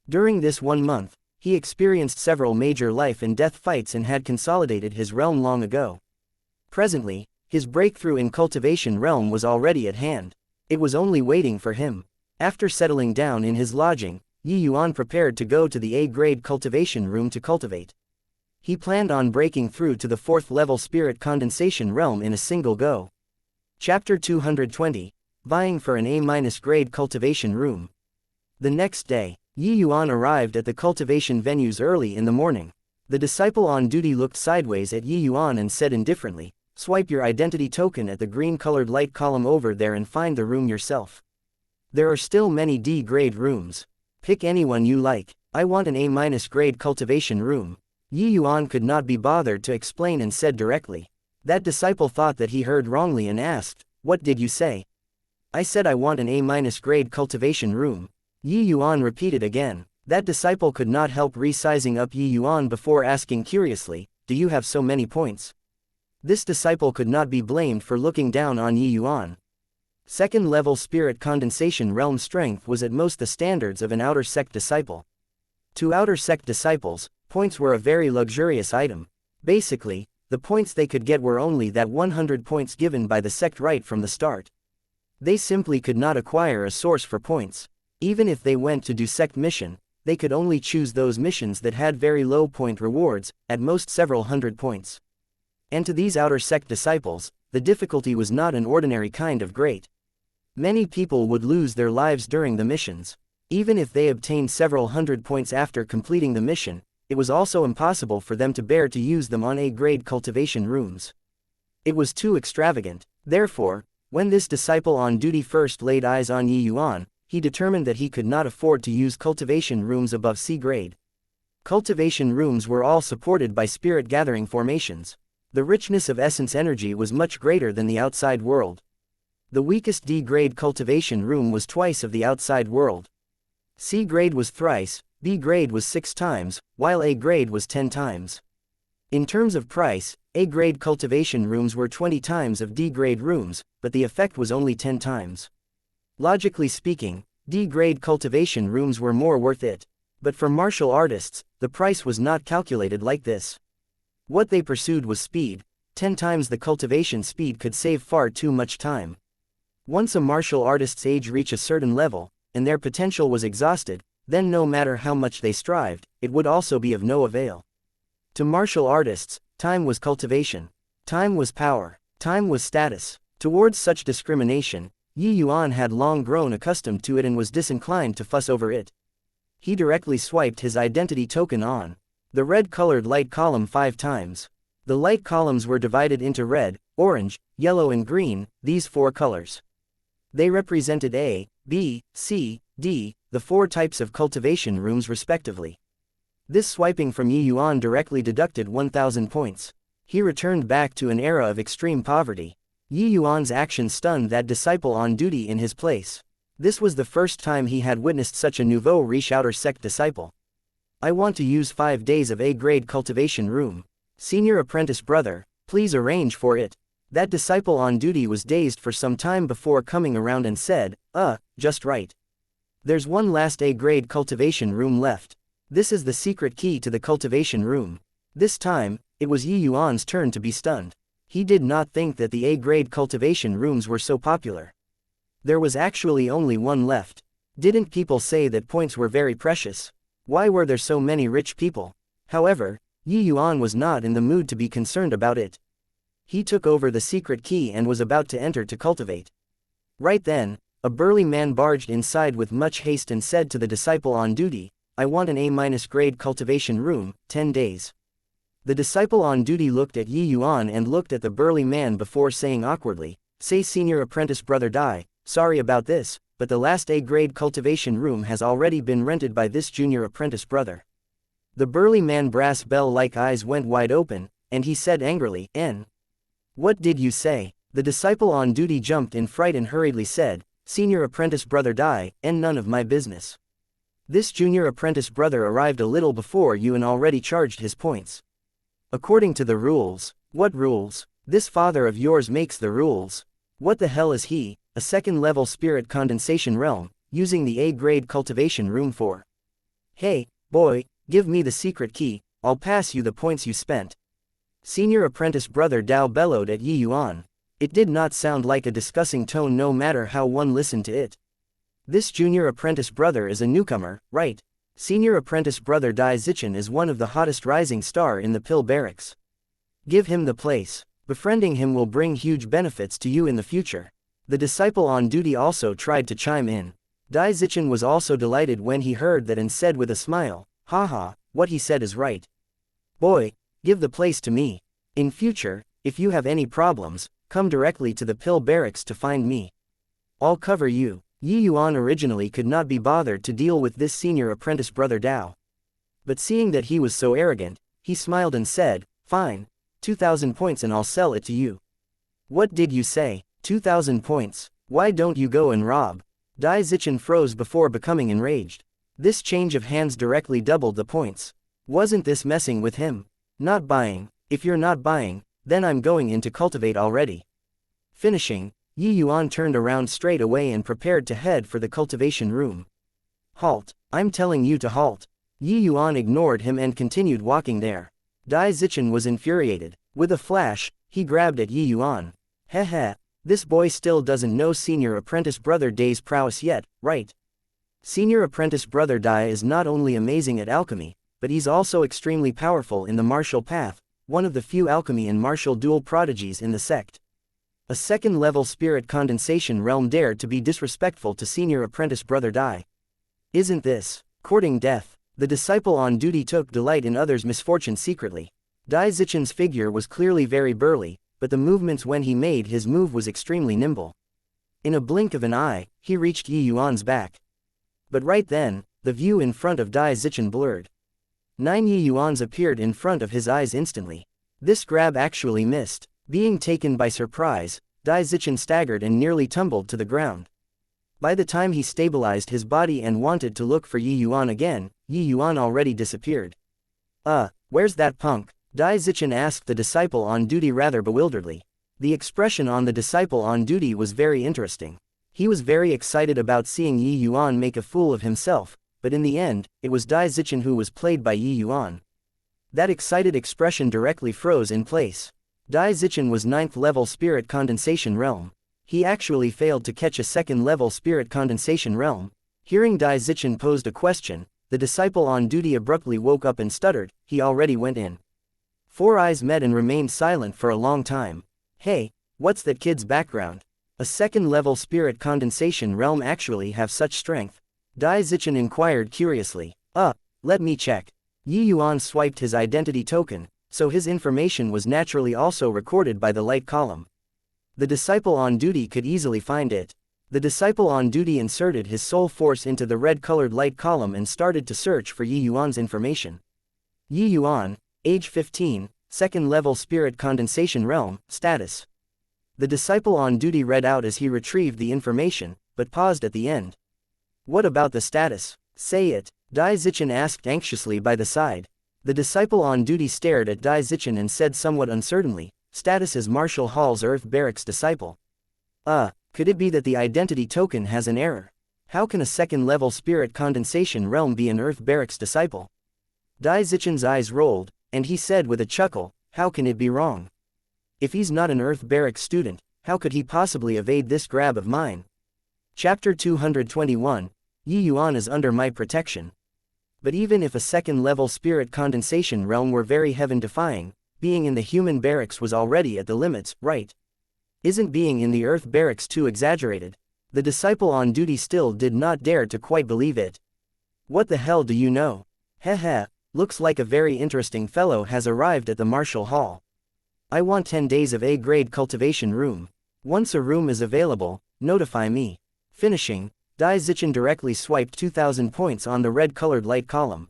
During this 1 month, he experienced several major life and death fights and had consolidated his realm long ago. Presently, his breakthrough in cultivation realm was already at hand. It was only waiting for him. After settling down in his lodging, Yi Yuan prepared to go to the A-grade cultivation room to cultivate. He planned on breaking through to the 4th level spirit condensation realm in a single go. Chapter 220, Vying for an A-grade cultivation room. The next day, Yi Yuan arrived at the cultivation venues early in the morning. The disciple on duty looked sideways at Yi Yuan and said indifferently, "Swipe your identity token at the green-colored light column over there and find the room yourself. There are still many D-grade rooms. Pick anyone you like. I want an A-grade cultivation room." Yi Yuan could not be bothered to explain and said directly. That disciple thought that he heard wrongly and asked, "What did you say?" "I said I want an A-grade cultivation room." Yi Yuan repeated again. That disciple could not help resizing up Yi Yuan before asking curiously, "Do you have so many points?" This disciple could not be blamed for looking down on Yi Yuan. Second-level spirit condensation realm strength was at most the standards of an outer sect disciple. To outer sect disciples, points were a very luxurious item. Basically, the points they could get were only that 100 points given by the sect right from the start. They simply could not acquire a source for points. Even if they went to do sect mission, they could only choose those missions that had very low point rewards, at most several hundred points. And to these outer sect disciples, the difficulty was not an ordinary kind of great. Many people would lose their lives during the missions. Even if they obtained several hundred points after completing the mission, it was also impossible for them to bear to use them on A-grade cultivation rooms. It was too extravagant. Therefore, when this disciple on duty first laid eyes on Yuan, he determined that he could not afford to use cultivation rooms above C grade. Cultivation rooms were all supported by spirit-gathering formations. The richness of essence energy was much greater than the outside world. The weakest D-grade cultivation room was twice of the outside world. C grade was thrice, B grade was 6 times, while A grade was 10 times. In terms of price, A-grade cultivation rooms were 20 times of D-grade rooms, but the effect was only 10 times. Logically speaking, D-grade cultivation rooms were more worth it. But for martial artists, the price was not calculated like this. What they pursued was speed. 10 times the cultivation speed could save far too much time. Once a martial artist's age reached a certain level, and their potential was exhausted, then no matter how much they strived, it would also be of no avail. To martial artists, time was cultivation. Time was power. Time was status. Towards such discrimination, Yuan had long grown accustomed to it and was disinclined to fuss over it. He directly swiped his identity token on the red-colored light column 5 times. The light columns were divided into red, orange, yellow and green, these 4 colors. They represented A, B, C, D, the 4 types of cultivation rooms respectively. This swiping from Yuan directly deducted 1,000 points. He returned back to an era of extreme poverty. Yuan's action stunned that disciple on duty in his place. This was the first time he had witnessed such a nouveau riche outer sect disciple. I want to use 5 days of A-grade cultivation room. Senior apprentice brother, please arrange for it. That disciple on duty was dazed for some time before coming around and said, just right. There's one last A-grade cultivation room left. This is the secret key to the cultivation room. This time, it was Yuan's turn to be stunned. He did not think that the A-grade cultivation rooms were so popular. There was actually only one left. Didn't people say that points were very precious? Why were there so many rich people? However, Yuan was not in the mood to be concerned about it. He took over the secret key and was about to enter to cultivate. Right then, a burly man barged inside with much haste and said to the disciple on duty, I want an A-grade cultivation room, 10 days. The disciple on duty looked at Yuan and looked at the burly man before saying awkwardly, say senior apprentice brother Dai, sorry about this, but the last A-grade cultivation room has already been rented by this junior apprentice brother. The burly man brass bell-like eyes went wide open, and he said angrily, N. What did you say? The disciple on duty jumped in fright and hurriedly said, senior apprentice brother Dai, N none of my business. This junior apprentice brother arrived a little before you and already charged his points. According to the rules. What rules? This father of yours makes the rules. What the hell is he, a second-level spirit condensation realm, using the A-grade cultivation room for? Hey, boy, give me the secret key, I'll pass you the points you spent. Senior apprentice brother Dao bellowed at Yuan. It did not sound like a discussing tone no matter how one listened to it. This junior apprentice brother is a newcomer, right? Senior apprentice brother Dai Zichen is one of the hottest rising star in the pill barracks. Give him the place. Befriending him will bring huge benefits to you in the future. The disciple on duty also tried to chime in. Dai Zichen was also delighted when he heard that and said with a smile, haha, what he said is right. Boy, give the place to me. In future, if you have any problems, come directly to the pill barracks to find me. I'll cover you. Yuan originally could not be bothered to deal with this senior apprentice brother Dao. But seeing that he was so arrogant, he smiled and said, fine, 2,000 points and I'll sell it to you. What did you say? 2,000 points. Why don't you go and rob? Dai Zichen froze before becoming enraged. This change of hands directly doubled the points. Wasn't this messing with him? Not buying. If you're not buying, then I'm going in to cultivate already. Finishing, Yuan turned around straight away and prepared to head for the cultivation room. Halt, I'm telling you to halt. Yuan ignored him and continued walking there. Dai Zichen was infuriated. With a flash, he grabbed at Yuan. Heh, this boy still doesn't know senior apprentice brother Dai's prowess yet, right? Senior apprentice brother Dai is not only amazing at alchemy, but he's also extremely powerful in the martial path, one of the few alchemy and martial dual prodigies in the sect. A second-level spirit condensation realm dared to be disrespectful to senior apprentice brother Dai. Isn't this courting death? The disciple on duty took delight in others' misfortune secretly. Dai Zichen's figure was clearly very burly, but the movements when he made his move was extremely nimble. In a blink of an eye, he reached Yi Yuan's back. But right then, the view in front of Dai Zichen blurred. 9 Yi Yuans appeared in front of his eyes instantly. This grab actually missed. Being taken by surprise, Dai Zichen staggered and nearly tumbled to the ground. By the time he stabilized his body and wanted to look for Yi Yuan again, Yi Yuan already disappeared. Where's that punk? Dai Zichen asked the disciple on duty rather bewilderedly. The expression on the disciple on duty was very interesting. He was very excited about seeing Yi Yuan make a fool of himself, but in the end, it was Dai Zichen who was played by Yi Yuan. That excited expression directly froze in place. Dai Zichen was 9th level spirit condensation realm. He actually failed to catch a 2nd level spirit condensation realm. Hearing Dai Zichen posed a question, the disciple on duty abruptly woke up and stuttered, he already went in. 4 eyes met and remained silent for a long time. Hey, what's that kid's background? A 2nd level spirit condensation realm actually have such strength? Dai Zichen inquired curiously. Let me check. Yi Yuan swiped his identity token, so his information was naturally also recorded by the light column. The disciple on duty could easily find it. The disciple on duty inserted his soul force into the red-colored light column and started to search for Yi Yuan's information. Yi Yuan, age 15, 2nd level spirit condensation realm, status. The disciple on duty read out as he retrieved the information, but paused at the end. What about the status? Say it, Dai Zichen asked anxiously by the side. The disciple on duty stared at Dai Zichen and said somewhat uncertainly, status as Marshall Hall's Earth Barracks disciple. Could it be that the identity token has an error? How can a 2nd level spirit condensation realm be an Earth Barracks disciple? Dai Zichen's eyes rolled, and he said with a chuckle, how can it be wrong? If he's not an Earth Barracks student, how could he possibly evade this grab of mine? Chapter 221, Yi Yuan is under my protection. But even if a 2nd level spirit condensation realm were very heaven-defying, being in the human barracks was already at the limits, right? Isn't being in the Earth Barracks too exaggerated? The disciple on duty still did not dare to quite believe it. What the hell do you know? Heh, looks like a very interesting fellow has arrived at the Marshall Hall. I want 10 days of A-grade cultivation room. Once a room is available, notify me. Finishing, Dai Zichen directly swiped 2,000 points on the red-colored light column.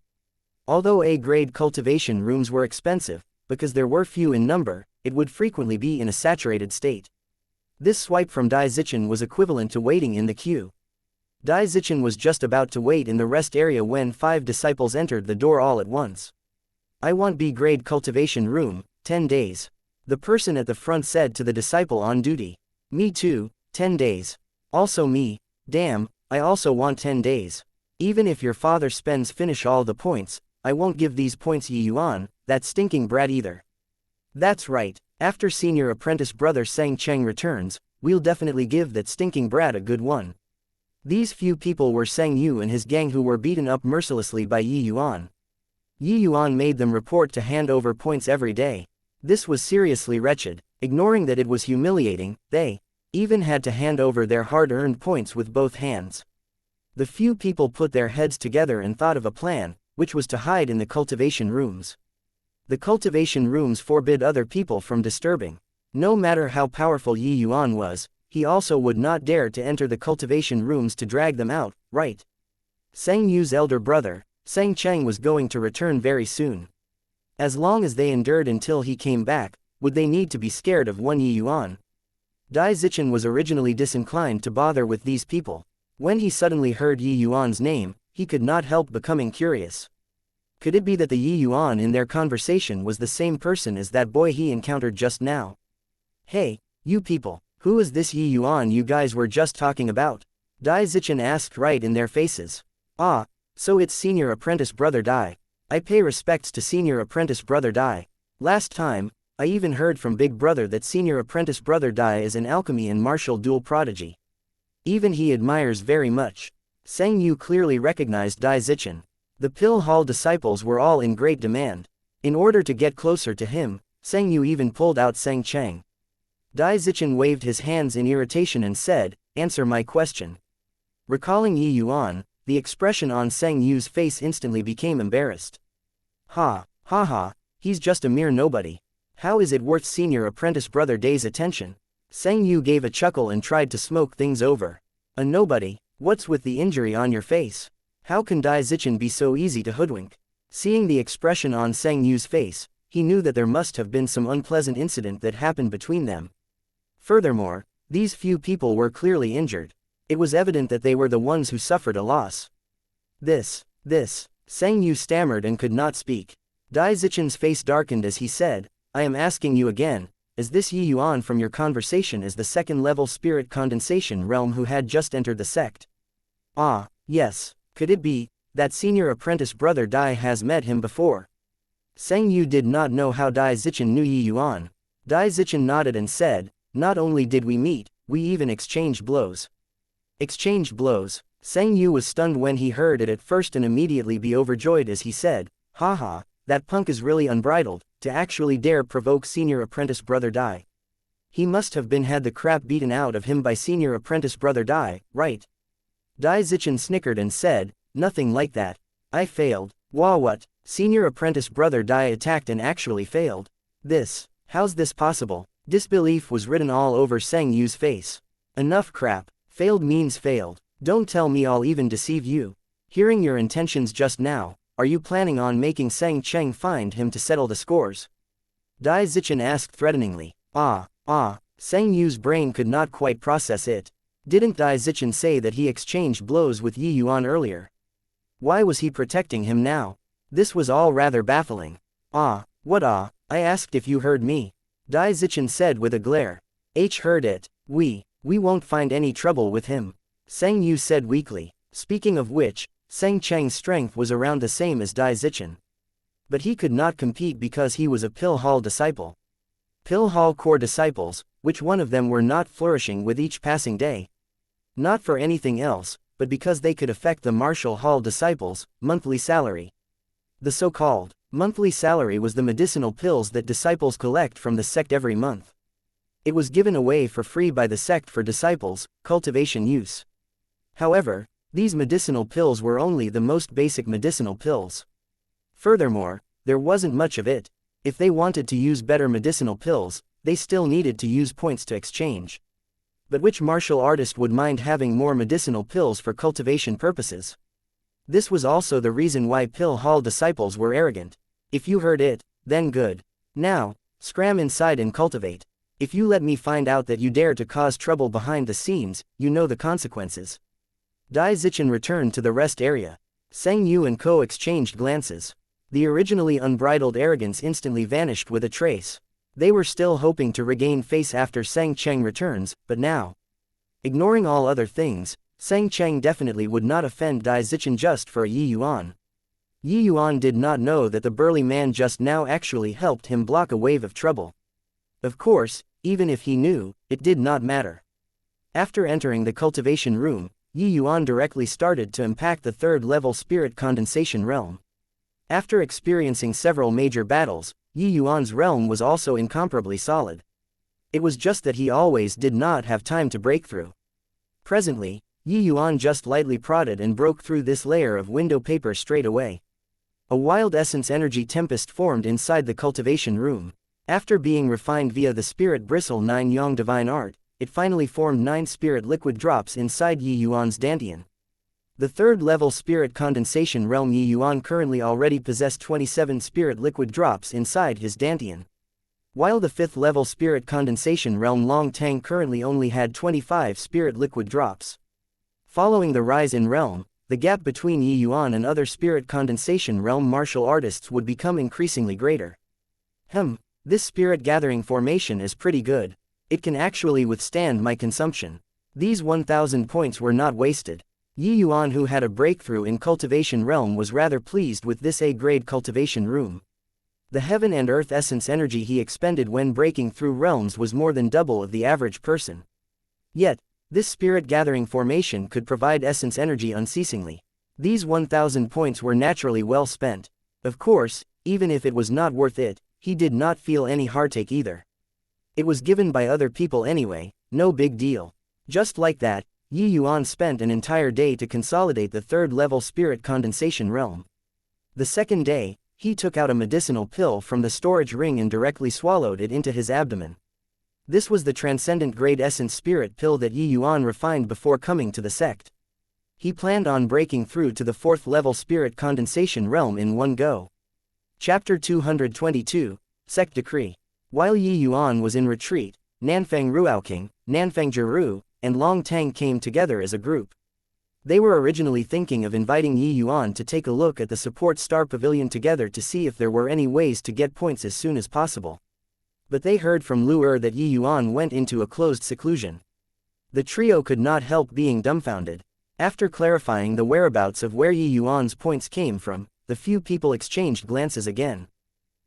Although A-grade cultivation rooms were expensive, because there were few in number, it would frequently be in a saturated state. This swipe from Dai Zichen was equivalent to waiting in the queue. Dai Zichen was just about to wait in the rest area when 5 disciples entered the door all at once. I want B-grade cultivation room, 10 days. The person at the front said to the disciple on duty. Me too, 10 days. Also me, damn, I also want 10 days. Even if your father finish all the points, I won't give these points Yi Yuan, that stinking brat either. That's right, after senior apprentice brother Xianxia returns, we'll definitely give that stinking brat a good one. These few people were Sang Yu and his gang who were beaten up mercilessly by Yi Yuan. Yi Yuan made them report to hand over points every day. This was seriously wretched. Ignoring that it was humiliating, they even had to hand over their hard-earned points with both hands. The few people put their heads together and thought of a plan, which was to hide in the cultivation rooms. The cultivation rooms forbid other people from disturbing. No matter how powerful Yi Yuan was, he also would not dare to enter the cultivation rooms to drag them out, right? Sang Yu's elder brother, Sang Cheng, was going to return very soon. As long as they endured until he came back, would they need to be scared of one Yi Yuan? Dai Zichen was originally disinclined to bother with these people. When he suddenly heard Yi Yuan's name, he could not help becoming curious. Could it be that the Yi Yuan in their conversation was the same person as that boy he encountered just now? Hey, you people, who is this Yi Yuan you guys were just talking about? Dai Zichen asked right in their faces. So it's senior apprentice brother Dai. I pay respects to senior apprentice brother Dai. Last time, I even heard from big brother that senior apprentice brother Dai is an alchemy and martial duel prodigy. Even he admires very much. Sang Yu clearly recognized Dai Zichen. The Pill Hall disciples were all in great demand. In order to get closer to him, Sang Yu even pulled out Sang Cheng. Dai Zichen waved his hands in irritation and said, "Answer my question." Recalling Yi Yuan, the expression on Seng Yu's face instantly became embarrassed. Ha, ha ha, he's just a mere nobody. How is it worth senior apprentice brother Dai's attention? Seng Yu gave a chuckle and tried to smoke things over. A nobody? What's with the injury on your face? How can Dai Zichen be so easy to hoodwink? Seeing the expression on Seng Yu's face, he knew that there must have been some unpleasant incident that happened between them. Furthermore, these few people were clearly injured. It was evident that they were the ones who suffered a loss. This, Seng Yu stammered and could not speak. Dai Zichen's face darkened as he said, I am asking you again, is this Yuan from your conversation is the second-level spirit condensation realm who had just entered the sect? Ah, yes, could it be that senior apprentice brother Dai has met him before? Seng Yu did not know how Dai Zichen knew Yuan. Dai Zichen nodded and said, not only did we meet, we even exchanged blows. Exchanged blows? Seng Yu was stunned when he heard it at first and immediately be overjoyed as he said, haha, that punk is really unbridled, to actually dare provoke senior apprentice brother Dai. He must have had the crap beaten out of him by senior apprentice brother Dai, right? Dai Zichen snickered and said, nothing like that. I failed. Wah what? Senior apprentice brother Dai attacked and actually failed. How's this possible? Disbelief was written all over Seng Yu's face. Enough crap. Failed means failed. Don't tell me I'll even deceive you. Hearing your intentions just now, are you planning on making Seng Cheng find him to settle the scores? Dai Zichen asked threateningly. Seng Yu's brain could not quite process it. Didn't Dai Zichen say that he exchanged blows with Yuan earlier? Why was he protecting him now? This was all rather baffling. What I asked if you heard me. Dai Zichen said with a glare. Heard it. We won't find any trouble with him. Seng Yu said weakly. Speaking of which, Seng Cheng's strength was around the same as Dai Zichen. But he could not compete because he was a Pill Hall disciple. Pill Hall core disciples, which one of them were not flourishing with each passing day? Not for anything else, but because they could affect the Martial Hall disciples' monthly salary. The so-called monthly salary was the medicinal pills that disciples collect from the sect every month. It was given away for free by the sect for disciples' cultivation use. However, these medicinal pills were only the most basic medicinal pills. Furthermore, there wasn't much of it. If they wanted to use better medicinal pills, they still needed to use points to exchange. But which martial artist would mind having more medicinal pills for cultivation purposes? This was also the reason why Pill Hall disciples were arrogant. If you heard it, then good. Now, scram inside and cultivate. If you let me find out that you dare to cause trouble behind the scenes, you know the consequences. Dai Zichen returned to the rest area. Seng Yu and Co exchanged glances. The originally unbridled arrogance instantly vanished with a trace. They were still hoping to regain face after Seng Cheng returns, but now, ignoring all other things, Seng Cheng definitely would not offend Dai Zichen just for a Yuan. Yuan did not know that the burly man just now actually helped him block a wave of trouble. Of course, even if he knew, it did not matter. After entering the cultivation room, Yuan directly started to impact the third-level spirit condensation realm. After experiencing several major battles, Yuan's realm was also incomparably solid. It was just that he always did not have time to break through. Presently, Yuan just lightly prodded and broke through this layer of window paper straight away. A wild essence energy tempest formed inside the cultivation room. After being refined via the spirit bristle 9 Yang divine art, it finally formed 9 spirit liquid drops inside Yuan's dantian. The third-level spirit condensation realm Yuan currently already possessed 27 spirit liquid drops inside his dantian. While the 5th-level spirit condensation realm Long Tang currently only had 25 spirit liquid drops. Following the rise in realm, the gap between Yuan and other spirit condensation realm martial artists would become increasingly greater. This spirit gathering formation is pretty good. It can actually withstand my consumption. These 1000 points were not wasted. Yuan, who had a breakthrough in cultivation realm, was rather pleased with this A-grade cultivation room. The heaven and earth essence energy he expended when breaking through realms was more than double of the average person. Yet, this spirit gathering formation could provide essence energy unceasingly. These 1000 points were naturally well spent. Of course, even if it was not worth it, he did not feel any heartache either. It was given by other people anyway, no big deal. Just like that, Yi Yuan spent an entire day to consolidate the third-level spirit condensation realm. The second day, he took out a medicinal pill from the storage ring and directly swallowed it into his abdomen. This was the transcendent grade essence spirit pill that Yi Yuan refined before coming to the sect. He planned on breaking through to the fourth-level spirit condensation realm in one go. Chapter 222, Sect Decree. While Yi Yuan was in retreat, Nanfang Ruaoking, Nanfang Jiru, and Long Tang came together as a group. They were originally thinking of inviting Yi Yuan to take a look at the support star pavilion together to see if there were any ways to get points as soon as possible. But they heard from Lu that Yi Yuan went into a closed seclusion. The trio could not help being dumbfounded. After clarifying the whereabouts of where Yi Yuan's points came from, the few people exchanged glances again.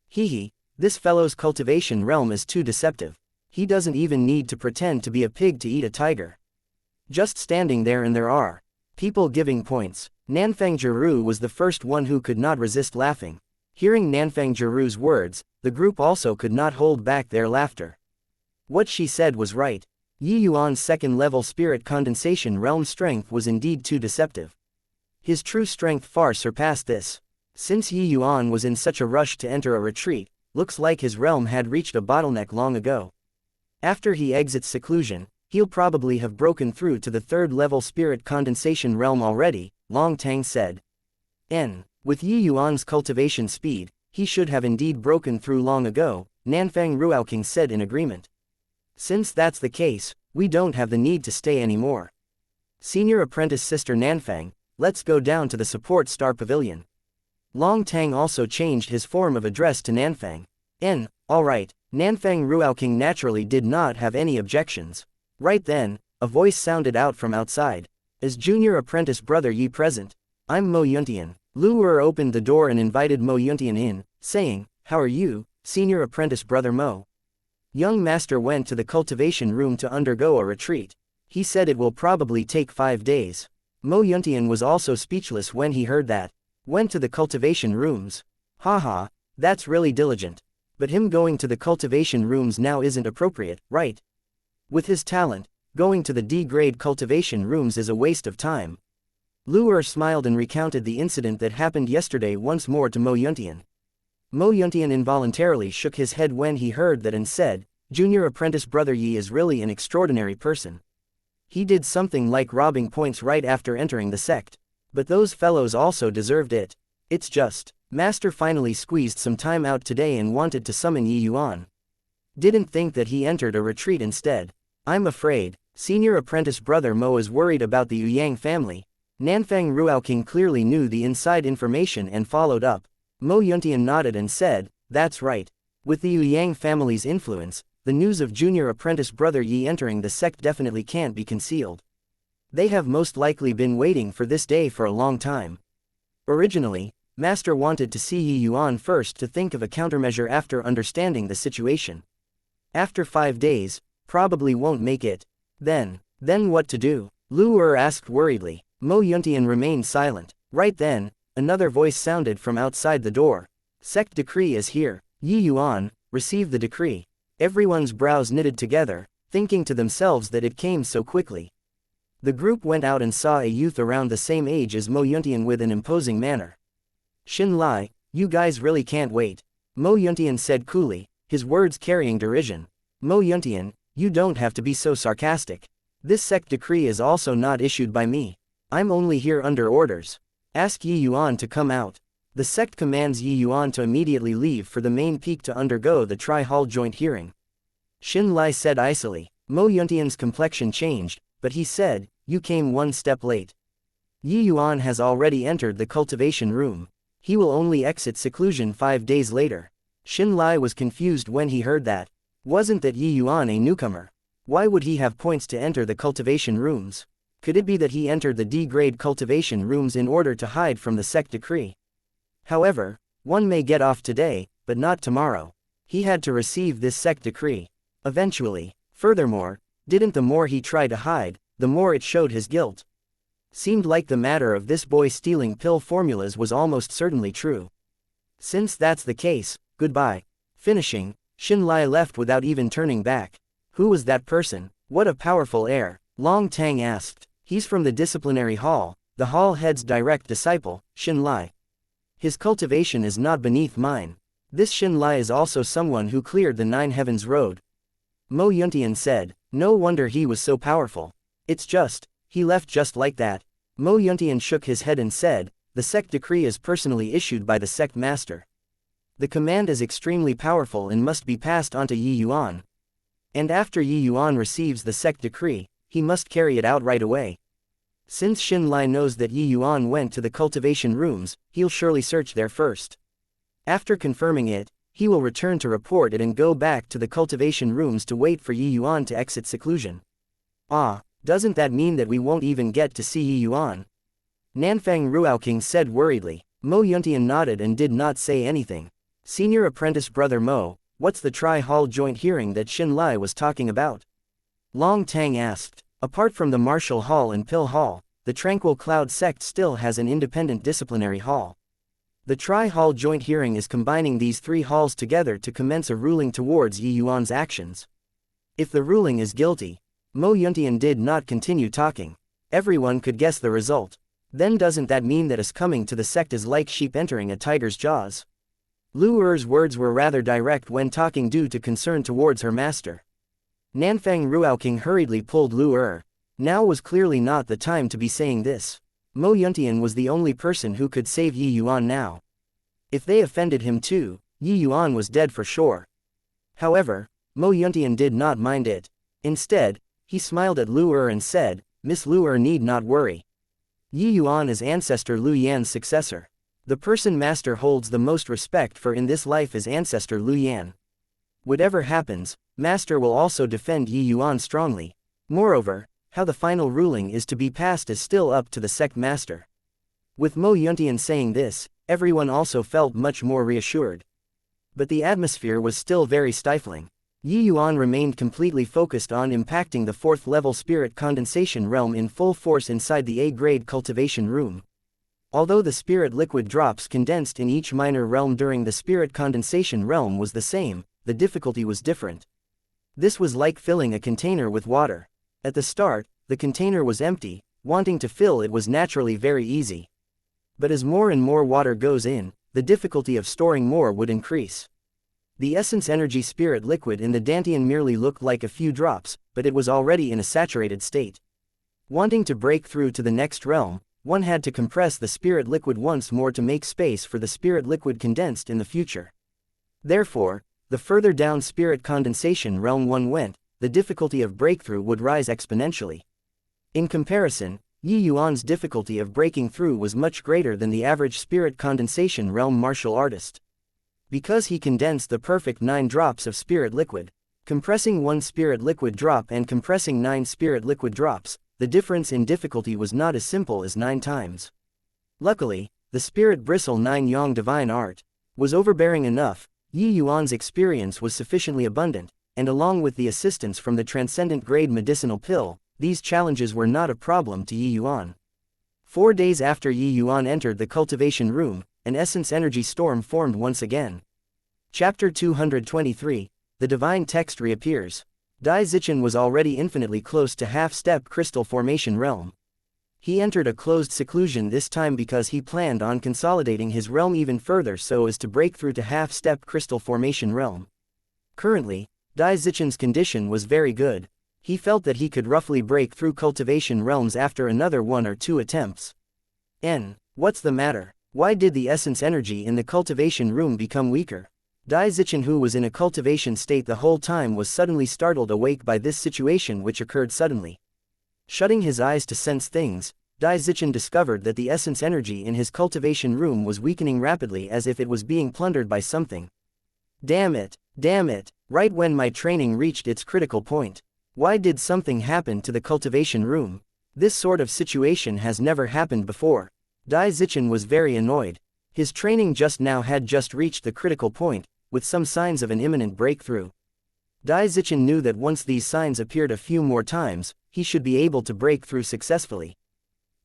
Hee, this fellow's cultivation realm is too deceptive. He doesn't even need to pretend to be a pig to eat a tiger. Just standing there and there are people giving points. Nanfang Jiru was the first one who could not resist laughing. Hearing Nanfang Jiru's words, the group also could not hold back their laughter. What she said was right. Yi Yuan's second-level spirit condensation realm strength was indeed too deceptive. His true strength far surpassed this. Since Yi Yuan was in such a rush to enter a retreat, looks like his realm had reached a bottleneck long ago. After he exits seclusion, he'll probably have broken through to the third-level spirit condensation realm already, Long Tang said. With Yi Yuan's cultivation speed, he should have indeed broken through long ago, Nanfang Ruaoking said in agreement. Since that's the case, we don't have the need to stay anymore. Senior apprentice Sister Nanfang, let's go down to the support star pavilion. Long Tang also changed his form of address to Nanfang. Alright, Nanfang Ruaoking naturally did not have any objections. Right then, a voice sounded out from outside. Is junior apprentice brother Yi present? I'm Mo Yuntian. Lu opened the door and invited Mo Yuntian in, saying, How are you, senior apprentice brother Mo? Young master went to the cultivation room to undergo a retreat. He said it will probably take 5 days. Mo Yuntian was also speechless when he heard that. Went to the cultivation rooms. Haha, that's really diligent. But him going to the cultivation rooms now isn't appropriate, right? With his talent, going to the D-grade cultivation rooms is a waste of time. Lu smiled and recounted the incident that happened yesterday once more to Mo Yuntian. Mo Yuntian involuntarily shook his head when he heard that and said, Junior apprentice brother Yi is really an extraordinary person. He did something like robbing points right after entering the sect. But those fellows also deserved it. It's just, Master finally squeezed some time out today and wanted to summon Yi Yuan. Didn't think that he entered a retreat instead. I'm afraid, senior apprentice brother Mo is worried about the Yang family. Nanfang Ruaoking clearly knew the inside information and followed up. Mo Yuntian nodded and said, That's right. With the Yang family's influence, the news of junior apprentice brother Yi entering the sect definitely can't be concealed. They have most likely been waiting for this day for a long time. Originally, Master wanted to see Yi Yuan first to think of a countermeasure after understanding the situation. After 5 days, probably won't make it. Then what to do? Lu asked worriedly. Mo Yuntian remained silent. Right then, another voice sounded from outside the door. Sect decree is here. Yi Yuan, receive the decree. Everyone's brows knitted together, thinking to themselves that it came so quickly. The group went out and saw a youth around the same age as Mo Yuntian with an imposing manner. Xin Lai, you guys really can't wait. Mo Yuntian said coolly, his words carrying derision. Mo Yuntian, you don't have to be so sarcastic. This sect decree is also not issued by me. I'm only here under orders. Ask Yi Yuan to come out. The sect commands Yi Yuan to immediately leave for the main peak to undergo the tri-hall joint hearing. Xin Lai said icily. Mo Yuntian's complexion changed, but he said, You came one step late. Yi Yuan has already entered the cultivation room. He will only exit seclusion 5 days later. Xin Lai was confused when he heard that. Wasn't that Yi Yuan a newcomer? Why would he have points to enter the cultivation rooms? Could it be that he entered the D-grade cultivation rooms in order to hide from the sect decree? However, one may get off today, but not tomorrow. He had to receive this sect decree. Eventually. Furthermore, didn't the more he tried to hide, the more it showed his guilt. Seemed like the matter of this boy stealing pill formulas was almost certainly true. Since that's the case, goodbye. Finishing, Xin Lai left without even turning back. Who was that person? What a powerful heir? Long Tang asked. He's from the disciplinary hall, the hall head's direct disciple, Xin Lai. His cultivation is not beneath mine. This Xin Lai is also someone who cleared the Nine Heavens Road. Mo Yuntian said, no wonder he was so powerful. It's just, he left just like that. Mo Yuntian shook his head and said, the sect decree is personally issued by the sect master. The command is extremely powerful and must be passed on to Yi Yuan. And after Yi Yuan receives the sect decree, he must carry it out right away. Since Xin Lai knows that Yi Yuan went to the cultivation rooms, he'll surely search there first. After confirming it, he will return to report it and go back to the cultivation rooms to wait for Yi Yuan to exit seclusion. Ah, doesn't that mean that we won't even get to see Yi Yuan? Nanfang Ruaoking said worriedly. Mo Yuntian nodded and did not say anything. Senior apprentice brother Mo, what's the tri-hall joint hearing that Xin Lai was talking about? Long Tang asked. Apart from the martial hall and pill hall, the Tranquil Cloud sect still has an independent disciplinary hall. The tri-hall joint hearing is combining these three halls together to commence a ruling towards Yi Yuan's actions. If the ruling is guilty, Mo Yuntian did not continue talking. Everyone could guess the result. Then doesn't that mean that us coming to the sect is like sheep entering a tiger's jaws? Lu Er's words were rather direct when talking due to concern towards her master. Nanfang Ruaoking hurriedly pulled Lu Er. Now was clearly not the time to be saying this. Mo Yuntian was the only person who could save Yi Yuan now. If they offended him too, Yi Yuan was dead for sure. However, Mo Yuntian did not mind it. Instead, he smiled at Lu Er and said, Miss Lu Er need not worry. Yi Yuan is ancestor Lu Yan's successor. The person master holds the most respect for in this life is ancestor Lu Yan. Whatever happens, master will also defend Yi Yuan strongly. Moreover, how the final ruling is to be passed is still up to the sect master. With Mo Yuntian saying this, everyone also felt much more reassured. But the atmosphere was still very stifling. Yi Yuan remained completely focused on impacting the 4th level spirit condensation realm in full force inside the A-grade cultivation room. Although the spirit liquid drops condensed in each minor realm during the spirit condensation realm was the same, the difficulty was different. This was like filling a container with water. At the start, the container was empty, wanting to fill it was naturally very easy. But as more and more water goes in, the difficulty of storing more would increase. The essence energy spirit liquid in the Dantian merely looked like a few drops, but it was already in a saturated state. Wanting to break through to the next realm, one had to compress the spirit liquid once more to make space for the spirit liquid condensed in the future. Therefore, the further down spirit condensation realm one went, the difficulty of breakthrough would rise exponentially. In comparison, Yi Yuan's difficulty of breaking through was much greater than the average spirit condensation realm martial artist. Because he condensed the perfect 9 drops of spirit liquid, compressing 1 spirit liquid drop and compressing 9 spirit liquid drops, the difference in difficulty was not as simple as 9 times. Luckily, the spirit bristle 9 Yang divine art was overbearing enough. Yi Yuan's experience was sufficiently abundant, and along with the assistance from the transcendent grade medicinal pill, these challenges were not a problem to Yi Yuan. 4 days after Yi Yuan entered the cultivation room, an essence energy storm formed once again. Chapter 223, The Divine Text reappears. Dai Zichen was already infinitely close to half-step crystal formation realm. He entered a closed seclusion this time because he planned on consolidating his realm even further so as to break through to half-step crystal formation realm. Currently, Dai Zichen's condition was very good. He felt that he could roughly break through cultivation realms after another 1 or 2 attempts. What's the matter? Why did the essence energy in the cultivation room become weaker? Dai Zichen, who was in a cultivation state the whole time, was suddenly startled awake by this situation which occurred suddenly. Shutting his eyes to sense things, Dai Zichen discovered that the essence energy in his cultivation room was weakening rapidly as if it was being plundered by something. Damn it! Damn it! Right when my training reached its critical point. Why did something happen to the cultivation room? This sort of situation has never happened before. Dai Zichen was very annoyed. His training just now had just reached the critical point, with some signs of an imminent breakthrough. Dai Zichen knew that once these signs appeared a few more times, he should be able to break through successfully.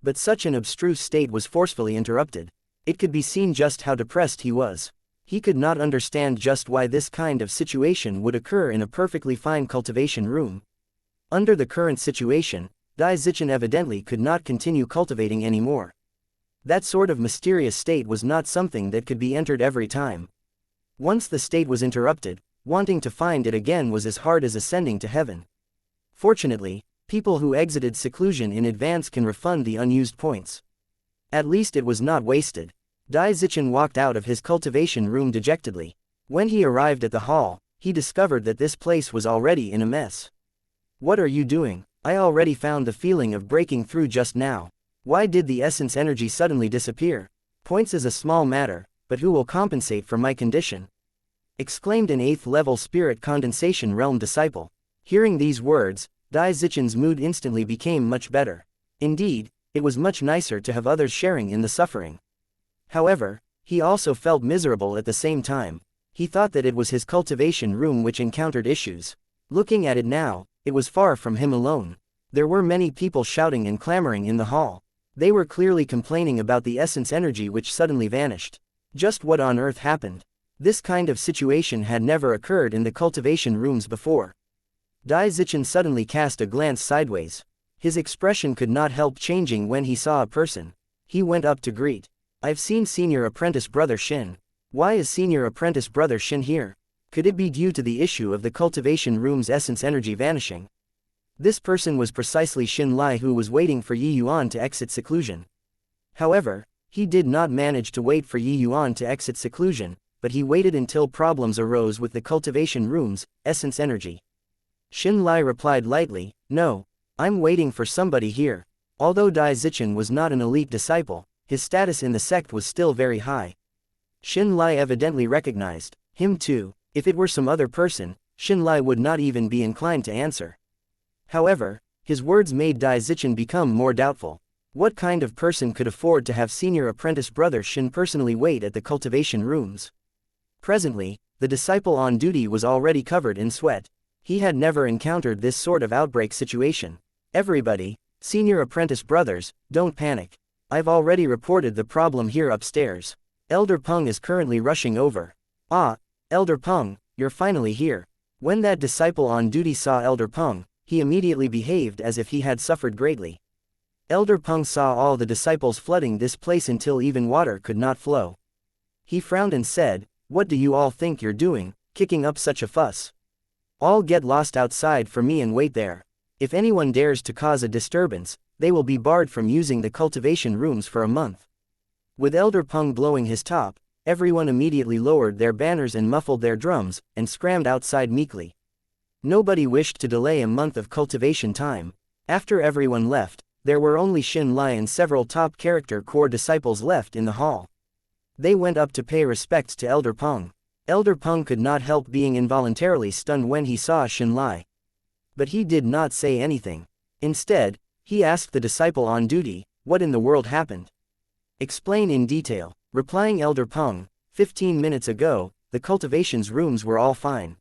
But such an abstruse state was forcefully interrupted. It could be seen just how depressed he was. He could not understand just why this kind of situation would occur in a perfectly fine cultivation room. Under the current situation, Dai Zichen evidently could not continue cultivating anymore. That sort of mysterious state was not something that could be entered every time. Once the state was interrupted, wanting to find it again was as hard as ascending to heaven. Fortunately, people who exited seclusion in advance can refund the unused points. At least it was not wasted. Dai Zichen walked out of his cultivation room dejectedly. When he arrived at the hall, he discovered that this place was already in a mess. What are you doing? I already found the feeling of breaking through just now. Why did the essence energy suddenly disappear? Points is a small matter, but who will compensate for my condition? Exclaimed an 8th level spirit condensation realm disciple. Hearing these words, Dai Zichen's mood instantly became much better. Indeed, it was much nicer to have others sharing in the suffering. However, he also felt miserable at the same time. He thought that it was his cultivation room which encountered issues. Looking at it now, it was far from him alone. There were many people shouting and clamoring in the hall. They were clearly complaining about the essence energy which suddenly vanished. Just what on earth happened? This kind of situation had never occurred in the cultivation rooms before. Dai Zichen suddenly cast a glance sideways. His expression could not help changing when he saw a person. He went up to greet. I've seen Senior Apprentice Brother Shin. Why is Senior Apprentice Brother Shin here? Could it be due to the issue of the cultivation room's essence energy vanishing? This person was precisely Xin Lai, who was waiting for Yi Yuan to exit seclusion. However, he did not manage to wait for Yi Yuan to exit seclusion, but he waited until problems arose with the cultivation room's essence energy. Xin Lai replied lightly, no, I'm waiting for somebody here. Although Dai Zichen was not an elite disciple, his status in the sect was still very high. Xin Lai evidently recognized him too. If it were some other person, Xin Lai would not even be inclined to answer. However, his words made Dai Zichen become more doubtful. What kind of person could afford to have Senior Apprentice Brother Shin personally wait at the cultivation rooms? Presently, the disciple on duty was already covered in sweat. He had never encountered this sort of outbreak situation. Everybody, Senior Apprentice brothers, don't panic. I've already reported the problem here upstairs. Elder Peng is currently rushing over. Ah, Elder Peng, you're finally here. When that disciple on duty saw Elder Peng, he immediately behaved as if he had suffered greatly. Elder Peng saw all the disciples flooding this place until even water could not flow. He frowned and said, what do you all think you're doing, kicking up such a fuss? All get lost outside for me and wait there. If anyone dares to cause a disturbance, they will be barred from using the cultivation rooms for a month. With Elder Peng blowing his top, everyone immediately lowered their banners and muffled their drums, and scrammed outside meekly. Nobody wished to delay a month of cultivation time. After everyone left, there were only Xin Lai and several top character core disciples left in the hall. They went up to pay respects to Elder Peng. Elder Peng could not help being involuntarily stunned when he saw Xin Lai. But he did not say anything. Instead, he asked the disciple on duty, what in the world happened? Explain in detail. Replying Elder Peng, 15 minutes ago, the cultivation's rooms were all fine.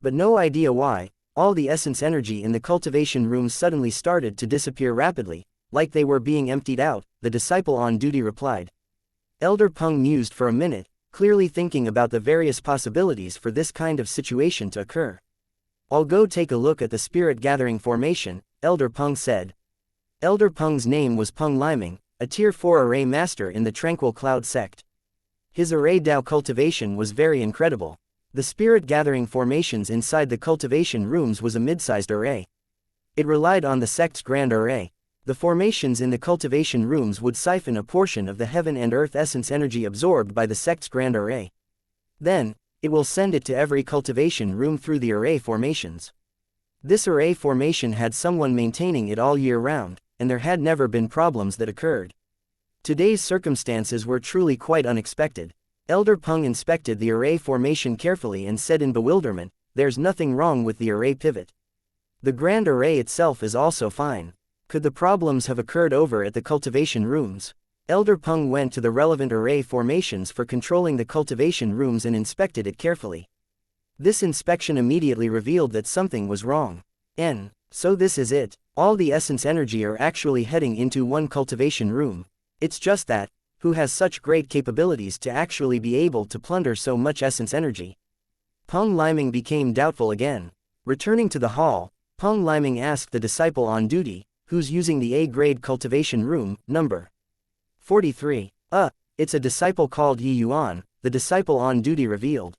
But no idea why, all the essence energy in the cultivation rooms suddenly started to disappear rapidly, like they were being emptied out, the disciple on duty replied. Elder Peng mused for a minute, clearly thinking about the various possibilities for this kind of situation to occur. I'll go take a look at the spirit gathering formation, Elder Peng said. Elder Peng's name was Peng Liming, a Tier 4 array master in the Tranquil Cloud sect. His array Dao cultivation was very incredible. The spirit gathering formations inside the cultivation rooms was a mid-sized array. It relied on the sect's grand array. The formations in the cultivation rooms would siphon a portion of the heaven and earth essence energy absorbed by the sect's grand array. Then, it will send it to every cultivation room through the array formations. This array formation had someone maintaining it all year round, and there had never been problems that occurred. Today's circumstances were truly quite unexpected. Elder Peng inspected the array formation carefully and said in bewilderment, there's nothing wrong with the array pivot. The grand array itself is also fine. Could the problems have occurred over at the cultivation rooms? Elder Peng went to the relevant array formations for controlling the cultivation rooms and inspected it carefully. This inspection immediately revealed that something was wrong. So this is it. All the essence energy are actually heading into one cultivation room. It's just that, who has such great capabilities to actually be able to plunder so much essence energy? Peng Liming became doubtful again. Returning to the hall, Peng Liming asked the disciple on duty, who's using the A-grade cultivation room, number 43. It's a disciple called Yuan, the disciple on duty revealed.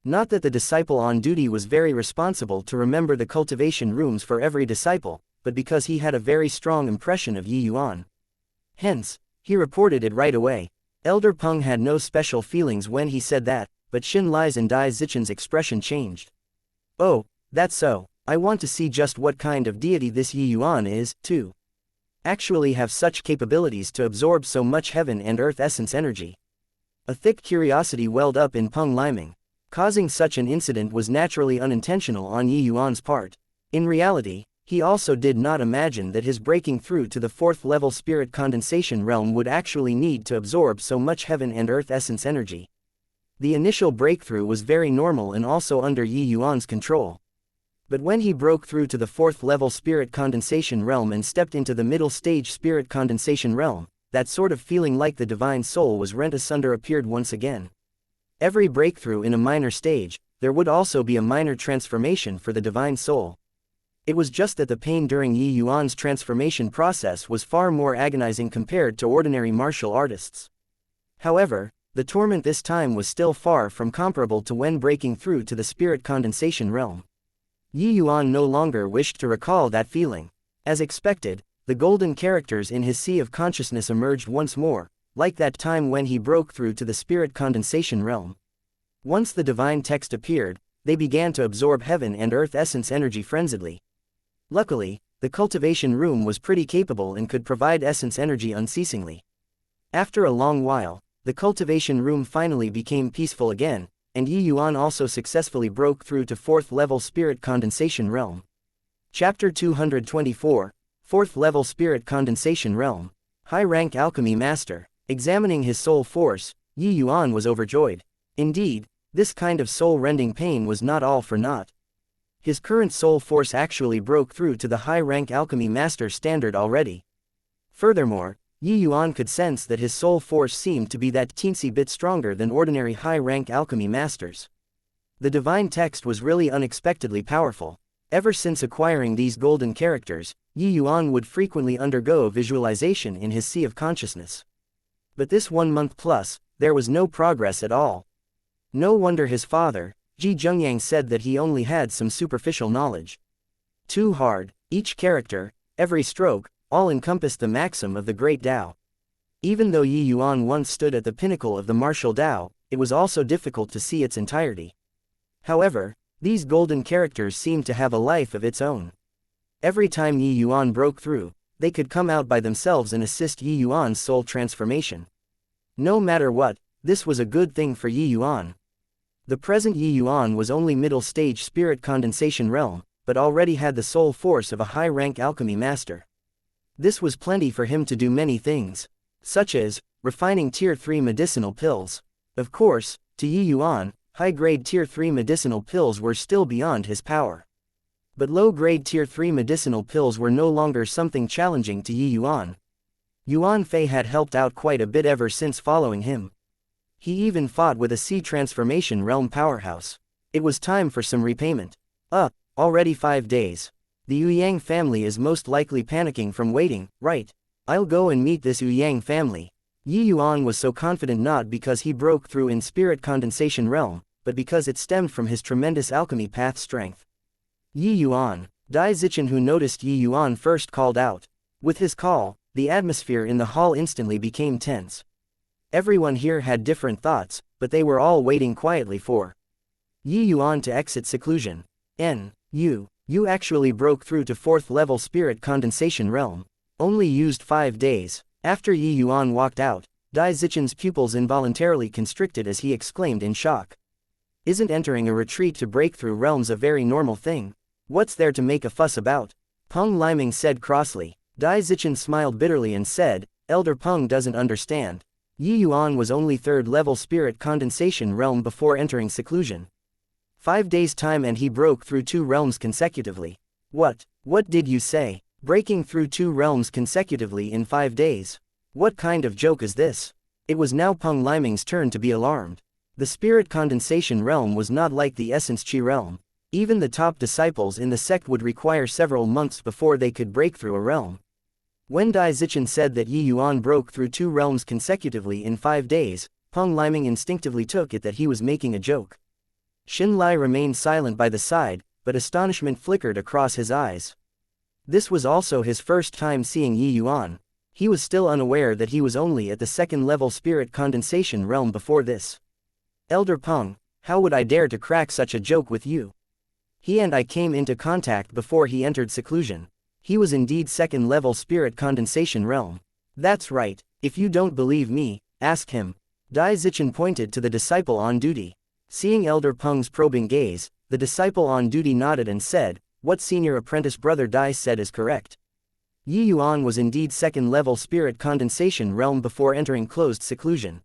Not that the disciple on duty was very responsible to remember the cultivation rooms for every disciple, but because he had a very strong impression of Yuan. Hence, he reported it right away. Elder Peng had no special feelings when he said that, but Xin Lai's and Dai Zichen's expression changed. Oh, that's so. I want to see just what kind of deity this Yuan is, too. Actually have such capabilities to absorb so much heaven and earth essence energy. A thick curiosity welled up in Peng Liming. Causing such an incident was naturally unintentional on Yuan's part. In reality, he also did not imagine that his breaking through to the 4th level spirit condensation realm would actually need to absorb so much heaven and earth essence energy. The initial breakthrough was very normal and also under Yuan's control. But when he broke through to the 4th level spirit condensation realm and stepped into the middle stage spirit condensation realm, that sort of feeling like the divine soul was rent asunder appeared once again. Every breakthrough in a minor stage, there would also be a minor transformation for the divine soul. It was just that the pain during Yuan's transformation process was far more agonizing compared to ordinary martial artists. However, the torment this time was still far from comparable to when breaking through to the spirit condensation realm. Yuan no longer wished to recall that feeling. As expected, the golden characters in his sea of consciousness emerged once more, like that time when he broke through to the spirit condensation realm. Once the divine text appeared, they began to absorb heaven and earth essence energy frenziedly. Luckily, the cultivation room was pretty capable and could provide essence energy unceasingly. After a long while, the cultivation room finally became peaceful again, and Yuan also successfully broke through to 4th level spirit condensation realm. Chapter 224, 4th level spirit condensation realm. High-rank alchemy master. Examining his soul force, Yuan was overjoyed. Indeed, this kind of soul-rending pain was not all for naught. His current soul force actually broke through to the high-rank alchemy master standard already. Furthermore, Yuan could sense that his soul force seemed to be that teensy bit stronger than ordinary high-rank alchemy masters. The divine text was really unexpectedly powerful. Ever since acquiring these golden characters, Yuan would frequently undergo visualization in his sea of consciousness. But this 1 month plus, there was no progress at all. No wonder his father, Ji Zhengyang, said that he only had some superficial knowledge. Too hard, each character, every stroke, all encompassed the maxim of the great Tao. Even though Yuan once stood at the pinnacle of the martial Tao, it was also difficult to see its entirety. However, these golden characters seemed to have a life of its own. Every time Yuan broke through, they could come out by themselves and assist Yuan's soul transformation. No matter what, this was a good thing for Yuan. The present Yuan was only middle stage spirit condensation realm, but already had the soul force of a high-rank alchemy master. This was plenty for him to do many things, such as refining Tier 3 medicinal pills. Of course, to Yuan, high-grade Tier 3 medicinal pills were still beyond his power. But low-grade Tier 3 medicinal pills were no longer something challenging to Yuan. Yuan Fei had helped out quite a bit ever since following him. He even fought with a sea transformation realm powerhouse. It was time for some repayment. Already 5 days. The Yang family is most likely panicking from waiting, right? I'll go and meet this Yang family. Yuan was so confident not because he broke through in spirit condensation realm, but because it stemmed from his tremendous alchemy path strength. Yuan. Dai Zichen, who noticed Yuan first, called out. With his call, the atmosphere in the hall instantly became tense. Everyone here had different thoughts, but they were all waiting quietly for Yuan to exit seclusion. You actually broke through to 4th level spirit condensation realm. Only used 5 days. After Yuan walked out, Dai Zichen's pupils involuntarily constricted as he exclaimed in shock. Isn't entering a retreat to break through realms a very normal thing? What's there to make a fuss about? Peng Liming said crossly. Dai Zichen smiled bitterly and said, Elder Peng doesn't understand. Yuan was only 3rd level spirit condensation realm before entering seclusion. 5 days time and he broke through 2 realms consecutively. What did you say? Breaking through 2 realms consecutively in 5 days? What kind of joke is this? It was now Peng Liming's turn to be alarmed. The spirit condensation realm was not like the essence chi realm. Even the top disciples in the sect would require several months before they could break through a realm. When Dai Zichen said that Yi Yuan broke through 2 realms consecutively in 5 days, Peng Liming instinctively took it that he was making a joke. Xin Lai remained silent by the side, but astonishment flickered across his eyes. This was also his first time seeing Yi Yuan. He was still unaware that he was only at the 2nd level spirit condensation realm before this. Elder Peng, how would I dare to crack such a joke with you? He and I came into contact before he entered seclusion. He was indeed 2nd level spirit condensation realm. That's right, if you don't believe me, ask him. Dai Zichen pointed to the disciple on duty. Seeing Elder Peng's probing gaze, the disciple on duty nodded and said, what senior apprentice brother Dai said is correct. Yi Yuan was indeed 2nd level spirit condensation realm before entering closed seclusion.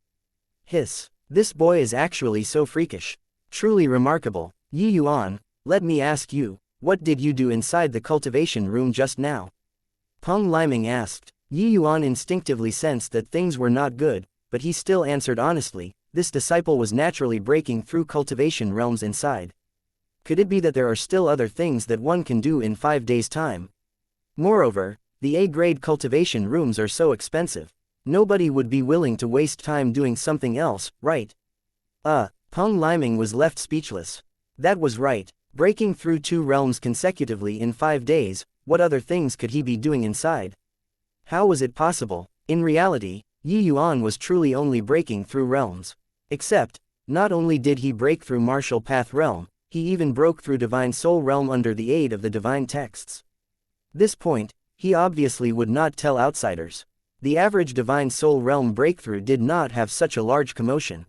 Hiss. This boy is actually so freakish. Truly remarkable. Yi Yuan, let me ask you, what did you do inside the cultivation room just now? Peng Liming asked. Yi Yuan instinctively sensed that things were not good, but he still answered honestly, this disciple was naturally breaking through cultivation realms inside. Could it be that there are still other things that one can do in 5 days' time? Moreover, the A-grade cultivation rooms are so expensive. Nobody would be willing to waste time doing something else, right? Peng Liming was left speechless. That was right, breaking through 2 realms consecutively in 5 days, what other things could he be doing inside? How was it possible? In reality, Yi Yuan was truly only breaking through realms. Except, not only did he break through Martial Path realm, he even broke through Divine Soul realm under the aid of the divine texts. This point, he obviously would not tell outsiders. The average Divine Soul realm breakthrough did not have such a large commotion.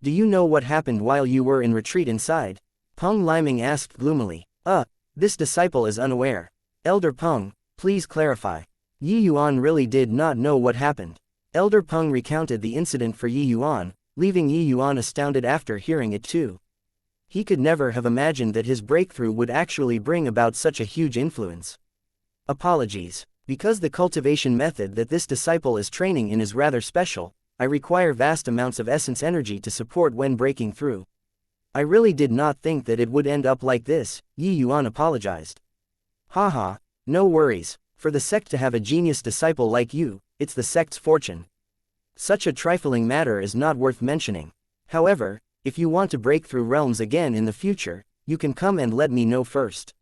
Do you know what happened while you were in retreat inside? Peng Liming asked gloomily. This disciple is unaware. Elder Peng, please clarify. Yi Yuan really did not know what happened. Elder Peng recounted the incident for Yi Yuan, leaving Yi Yuan astounded after hearing it too. He could never have imagined that his breakthrough would actually bring about such a huge influence. Apologies. Because the cultivation method that this disciple is training in is rather special, I require vast amounts of essence energy to support when breaking through. I really did not think that it would end up like this, Yi Yuan apologized. Haha, no worries, for the sect to have a genius disciple like you, it's the sect's fortune. Such a trifling matter is not worth mentioning. However, if you want to break through realms again in the future, you can come and let me know first.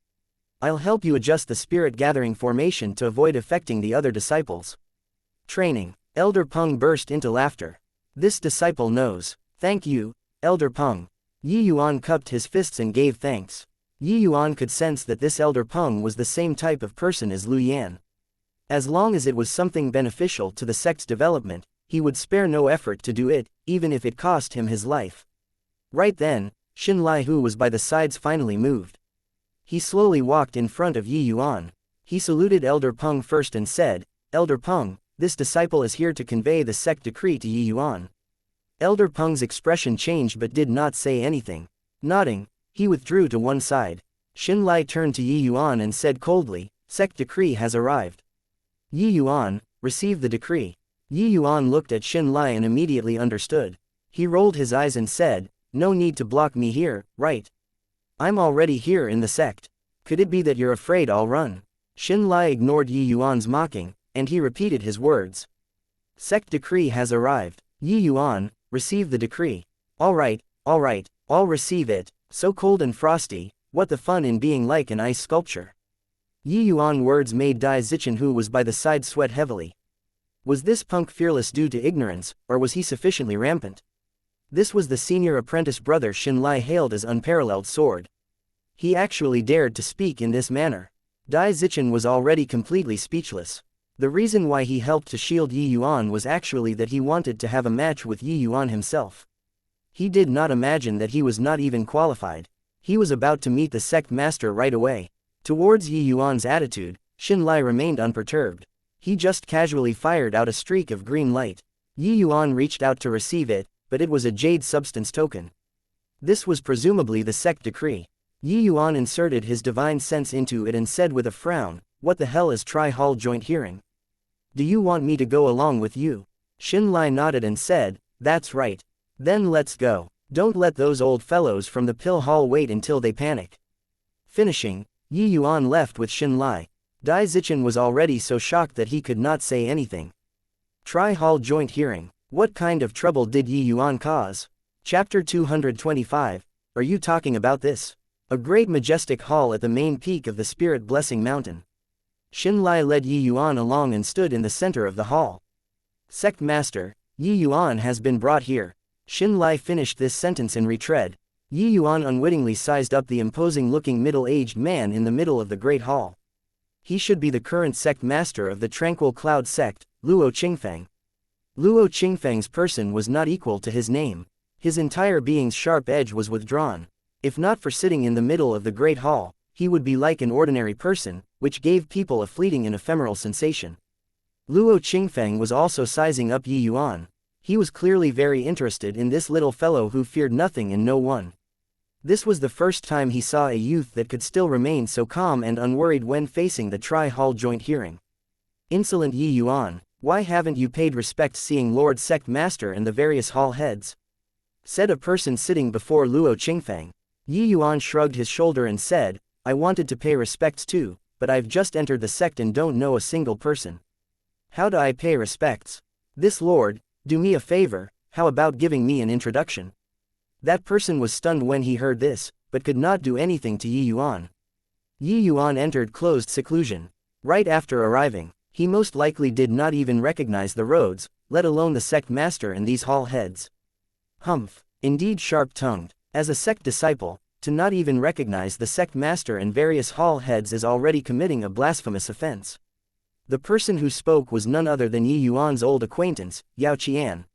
I'll help you adjust the spirit gathering formation to avoid affecting the other disciples. Training. Elder Peng burst into laughter. This disciple knows. Thank you, Elder Peng. Yi Yuan cupped his fists and gave thanks. Yi Yuan could sense that this Elder Peng was the same type of person as Lu Yan. As long as it was something beneficial to the sect's development, he would spare no effort to do it, even if it cost him his life. Right then, Xin Lai, who was by the sides, finally moved. He slowly walked in front of Yi Yuan. He saluted Elder Peng first and said, Elder Peng, this disciple is here to convey the sect decree to Yi Yuan. Elder Peng's expression changed but did not say anything. Nodding, he withdrew to one side. Xin Lai turned to Yi Yuan and said coldly, sect decree has arrived. Yi Yuan, receive the decree. Yi Yuan looked at Xin Lai and immediately understood. He rolled his eyes and said, no need to block me here, right? I'm already here in the sect. Could it be that you're afraid I'll run? Xin Lai ignored Yi Yuan's mocking, and he repeated his words. Sect decree has arrived. Yi Yuan, receive the decree. Alright, I'll receive it. So cold and frosty, what the fun in being like an ice sculpture. Yi Yuan words made Dai Zichen, who was by the side, sweat heavily. Was this punk fearless due to ignorance, or was he sufficiently rampant? This was the senior apprentice brother Xin Lai hailed as unparalleled sword. He actually dared to speak in this manner. Dai Zichen was already completely speechless. The reason why he helped to shield Yi Yuan was actually that he wanted to have a match with Yi Yuan himself. He did not imagine that he was not even qualified. He was about to meet the sect master right away. Towards Yi Yuan's attitude, Xin Lai remained unperturbed. He just casually fired out a streak of green light. Yi Yuan reached out to receive it, but it was a jade substance token. This was presumably the sect decree. Yi Yuan inserted his divine sense into it and said with a frown, what the hell is Tri-Hall joint hearing? Do you want me to go along with you? Xin Lai nodded and said, that's right. Then let's go. Don't let those old fellows from the pill hall wait until they panic. Finishing, Yi Yuan left with Xinlai. Dai Zichen was already so shocked that he could not say anything. Tri-Hall Joint Hearing. What kind of trouble did Yi Yuan cause? Chapter 225. Are you talking about this? A great majestic hall at the main peak of the Spirit Blessing Mountain. Xinlai led Yi Yuan along and stood in the center of the hall. Sect Master, Yi Yuan has been brought here. Xinlai finished this sentence in retread. Yi Yuan unwittingly sized up the imposing-looking middle-aged man in the middle of the great hall. He should be the current sect master of the Tranquil Cloud sect, Luo Qingfeng. Luo Qingfeng's person was not equal to his name. His entire being's sharp edge was withdrawn. If not for sitting in the middle of the great hall, he would be like an ordinary person, which gave people a fleeting and ephemeral sensation. Luo Qingfeng was also sizing up Yi Yuan. He was clearly very interested in this little fellow who feared nothing and no one. This was the first time he saw a youth that could still remain so calm and unworried when facing the Tri-Hall Joint Hearing. Insolent Yi Yuan, why haven't you paid respect seeing Lord Sect Master and the various hall heads? Said a person sitting before Luo Qingfeng. Yi Yuan shrugged his shoulder and said, I wanted to pay respects too, but I've just entered the sect and don't know a single person. How do I pay respects? This lord, do me a favor, how about giving me an introduction? That person was stunned when he heard this, but could not do anything to Yi Yuan. Yi Yuan entered closed seclusion. Right after arriving, he most likely did not even recognize the roads, let alone the sect master and these hall heads. Humph, indeed sharp-tongued. As a sect disciple, to not even recognize the sect master and various hall heads is already committing a blasphemous offense. The person who spoke was none other than Yi Yuan's old acquaintance, Yao Qian.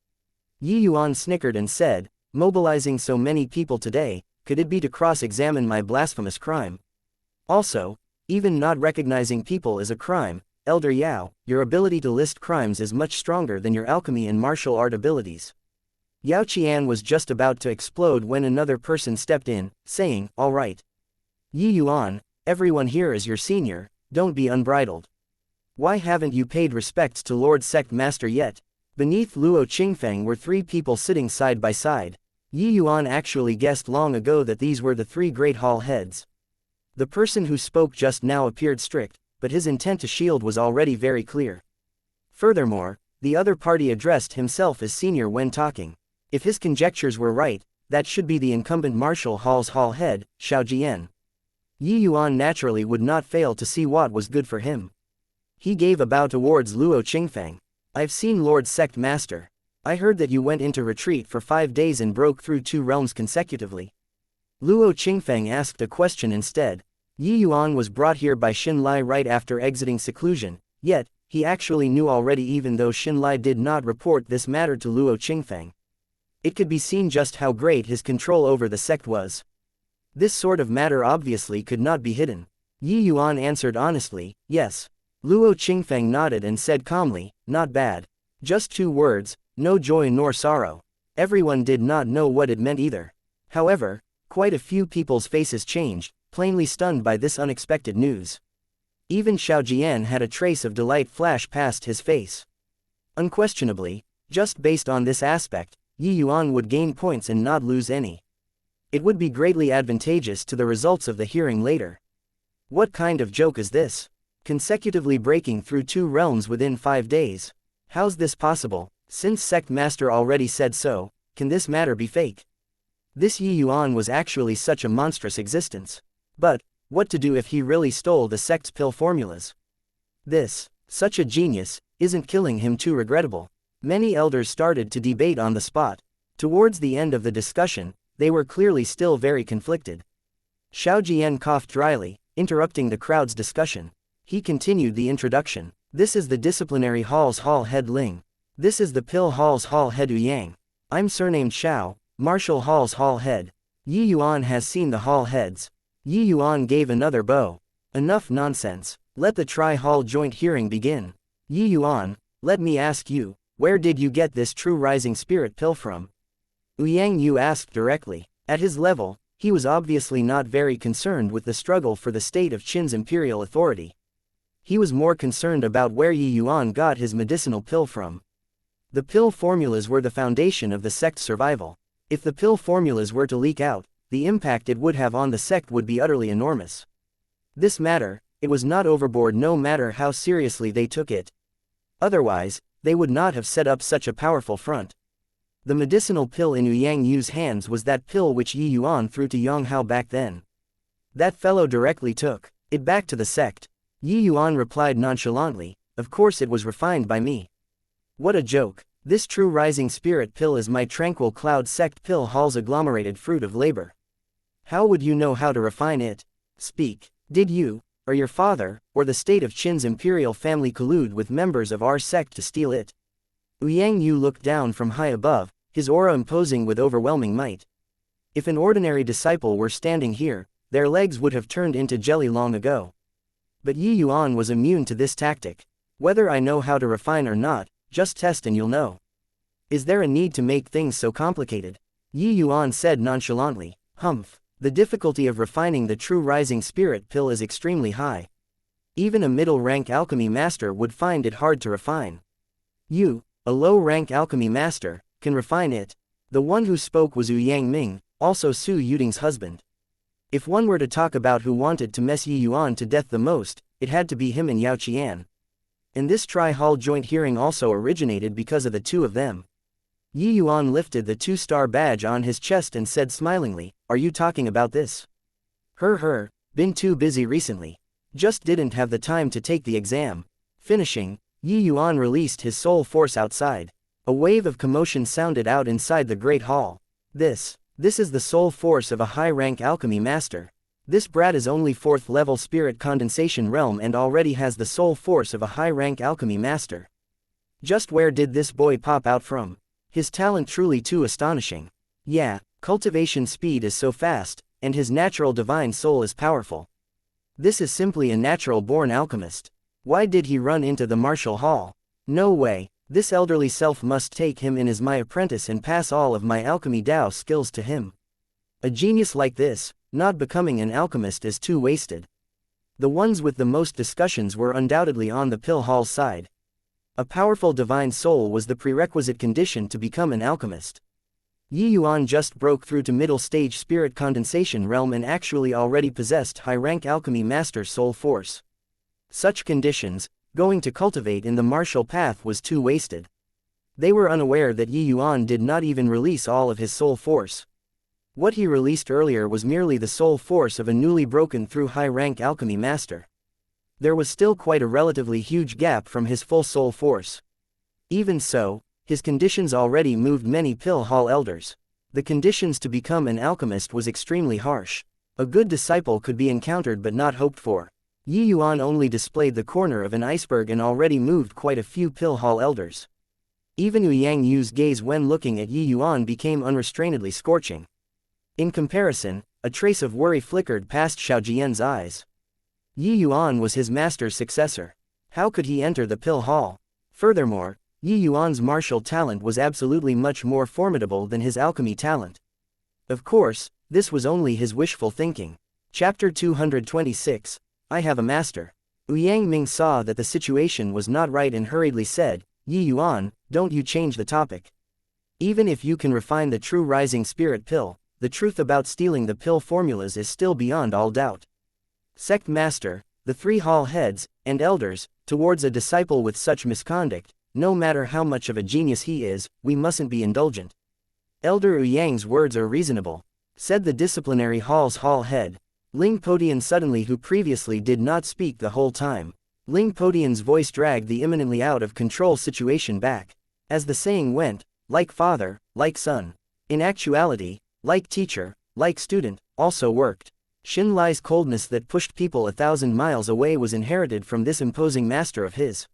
Yi Yuan snickered and said, mobilizing so many people today, could it be to cross-examine my blasphemous crime? Also, even not recognizing people is a crime. Elder Yao, your ability to list crimes is much stronger than your alchemy and martial art abilities. Yao Qian was just about to explode when another person stepped in, saying, all right. Yi Yuan, everyone here is your senior, don't be unbridled. Why haven't you paid respects to Lord Sect Master yet? Beneath Luo Qingfeng were three people sitting side by side. Yi Yuan actually guessed long ago that these were the three great hall heads. The person who spoke just now appeared strict, but his intent to shield was already very clear. Furthermore, the other party addressed himself as senior when talking. If his conjectures were right, that should be the incumbent Martial Hall's hall head, Xiao Jian. Yi Yuan naturally would not fail to see what was good for him. He gave a bow towards Luo Qingfeng. I've seen Lord Sect Master. I heard that you went into retreat for 5 days and broke through 2 realms consecutively. Luo Qingfeng asked a question instead. Yi Yuan was brought here by Xinlai right after exiting seclusion, yet, he actually knew already even though Xinlai did not report this matter to Luo Qingfeng. It could be seen just how great his control over the sect was. This sort of matter obviously could not be hidden. Yi Yuan answered honestly, yes. Luo Qingfeng nodded and said calmly, not bad. Just 2 words, no joy nor sorrow. Everyone did not know what it meant either. However, quite a few people's faces changed, plainly stunned by this unexpected news. Even Xiao Jian had a trace of delight flash past his face. Unquestionably, just based on this aspect, Yi Yuan would gain points and not lose any. It would be greatly advantageous to the results of the hearing later. What kind of joke is this? Consecutively breaking through 2 realms within 5 days. How's this possible? Since Sect Master already said so, can this matter be fake? This Yi Yuan was actually such a monstrous existence. But, what to do if he really stole the sect's pill formulas? This, such a genius, isn't killing him too regrettable? Many elders started to debate on the spot. Towards the end of the discussion, they were clearly still very conflicted. Xiao Jian coughed dryly, interrupting the crowd's discussion. He continued the introduction. This is the Disciplinary Hall's Hall Head Ling. This is the Pill Hall's Hall Head Yang. I'm surnamed Xiao, Martial Hall's Hall Head. Yi Yuan has seen the Hall Heads. Yi Yuan gave another bow. Enough nonsense. Let the Tri-Hall Joint Hearing begin. Yi Yuan, let me ask you, where did you get this true rising spirit pill from? Yang Yu asked directly. At his level, he was obviously not very concerned with the struggle for the state of Qin's imperial authority. He was more concerned about where Yi Yuan got his medicinal pill from. The pill formulas were the foundation of the sect's survival. If the pill formulas were to leak out, the impact it would have on the sect would be utterly enormous. This matter, it was not overboard no matter how seriously they took it. Otherwise, they would not have set up such a powerful front. The medicinal pill in Yang Yu's hands was that pill which Yi Yuan threw to Yang Hao back then. That fellow directly took it back to the sect. Yi Yuan replied nonchalantly, of course it was refined by me. What a joke. This true rising spirit pill is my tranquil cloud sect pill hall's agglomerated fruit of labor. How would you know how to refine it? Speak. Did you, or your father, or the state of Qin's imperial family collude with members of our sect to steal it? Yang Yu looked down from high above, his aura imposing with overwhelming might. If an ordinary disciple were standing here, their legs would have turned into jelly long ago. But Yi Yuan was immune to this tactic. Whether I know how to refine or not, just test and you'll know. Is there a need to make things so complicated? Yi Yuan said nonchalantly. Humph. The difficulty of refining the true rising spirit pill is extremely high. Even a middle-rank alchemy master would find it hard to refine. You, a low-rank alchemy master, can refine it. The one who spoke was Yang Ming, also Su Yuding's husband. If one were to talk about who wanted to mess Yi Yuan to death the most, it had to be him and Yao Qian. And this tri-hall joint hearing also originated because of the two of them. Yi Yuan lifted the 2-star badge on his chest and said smilingly, are you talking about this? Been too busy recently. Just didn't have the time to take the exam. Finishing, Yi Yuan released his soul force outside. A wave of commotion sounded out inside the great hall. This is the soul force of a high-rank alchemy master. This brat is only 4th level spirit condensation realm and already has the soul force of a high-rank alchemy master. Just where did this boy pop out from? His talent truly too astonishing. Yeah, cultivation speed is so fast, and his natural divine soul is powerful. This is simply a natural-born alchemist. Why did he run into the martial hall? No way, this elderly self must take him in as my apprentice and pass all of my alchemy Dao skills to him. A genius like this, not becoming an alchemist is too wasted. The ones with the most discussions were undoubtedly on the pill hall's side. A powerful divine soul was the prerequisite condition to become an alchemist. Yi Yuan just broke through to middle stage spirit condensation realm and actually already possessed high-rank alchemy master soul force. Such conditions, going to cultivate in the martial path was too wasted. They were unaware that Yi Yuan did not even release all of his soul force. What he released earlier was merely the soul force of a newly broken through high-rank alchemy master. There was still quite a relatively huge gap from his full soul force. Even so, his conditions already moved many pill hall elders. The conditions to become an alchemist was extremely harsh. A good disciple could be encountered but not hoped for. Yi Yuan only displayed the corner of an iceberg and already moved quite a few pill hall elders. Even Yang Yu's gaze when looking at Yi Yuan became unrestrainedly scorching. In comparison, a trace of worry flickered past Xiaojian's eyes. Yi Yuan was his master's successor. How could he enter the pill hall? Furthermore, Yi Yuan's martial talent was absolutely much more formidable than his alchemy talent. Of course, this was only his wishful thinking. Chapter 226, I have a master. Yang Ming saw that the situation was not right and hurriedly said, Yi Yuan, don't you change the topic. Even if you can refine the true rising spirit pill, the truth about stealing the pill formulas is still beyond all doubt. Sect master, the 3 hall heads, and elders, towards a disciple with such misconduct, no matter how much of a genius he is, we mustn't be indulgent. Elder Yang's words are reasonable, said the disciplinary hall's hall head. Ling Podian suddenly, who previously did not speak the whole time. Ling Podian's voice dragged the imminently out of control situation back. As the saying went, like father, like son. In actuality, like teacher, like student, also worked. Xin Lai's coldness that pushed people 1,000 miles away was inherited from this imposing master of his.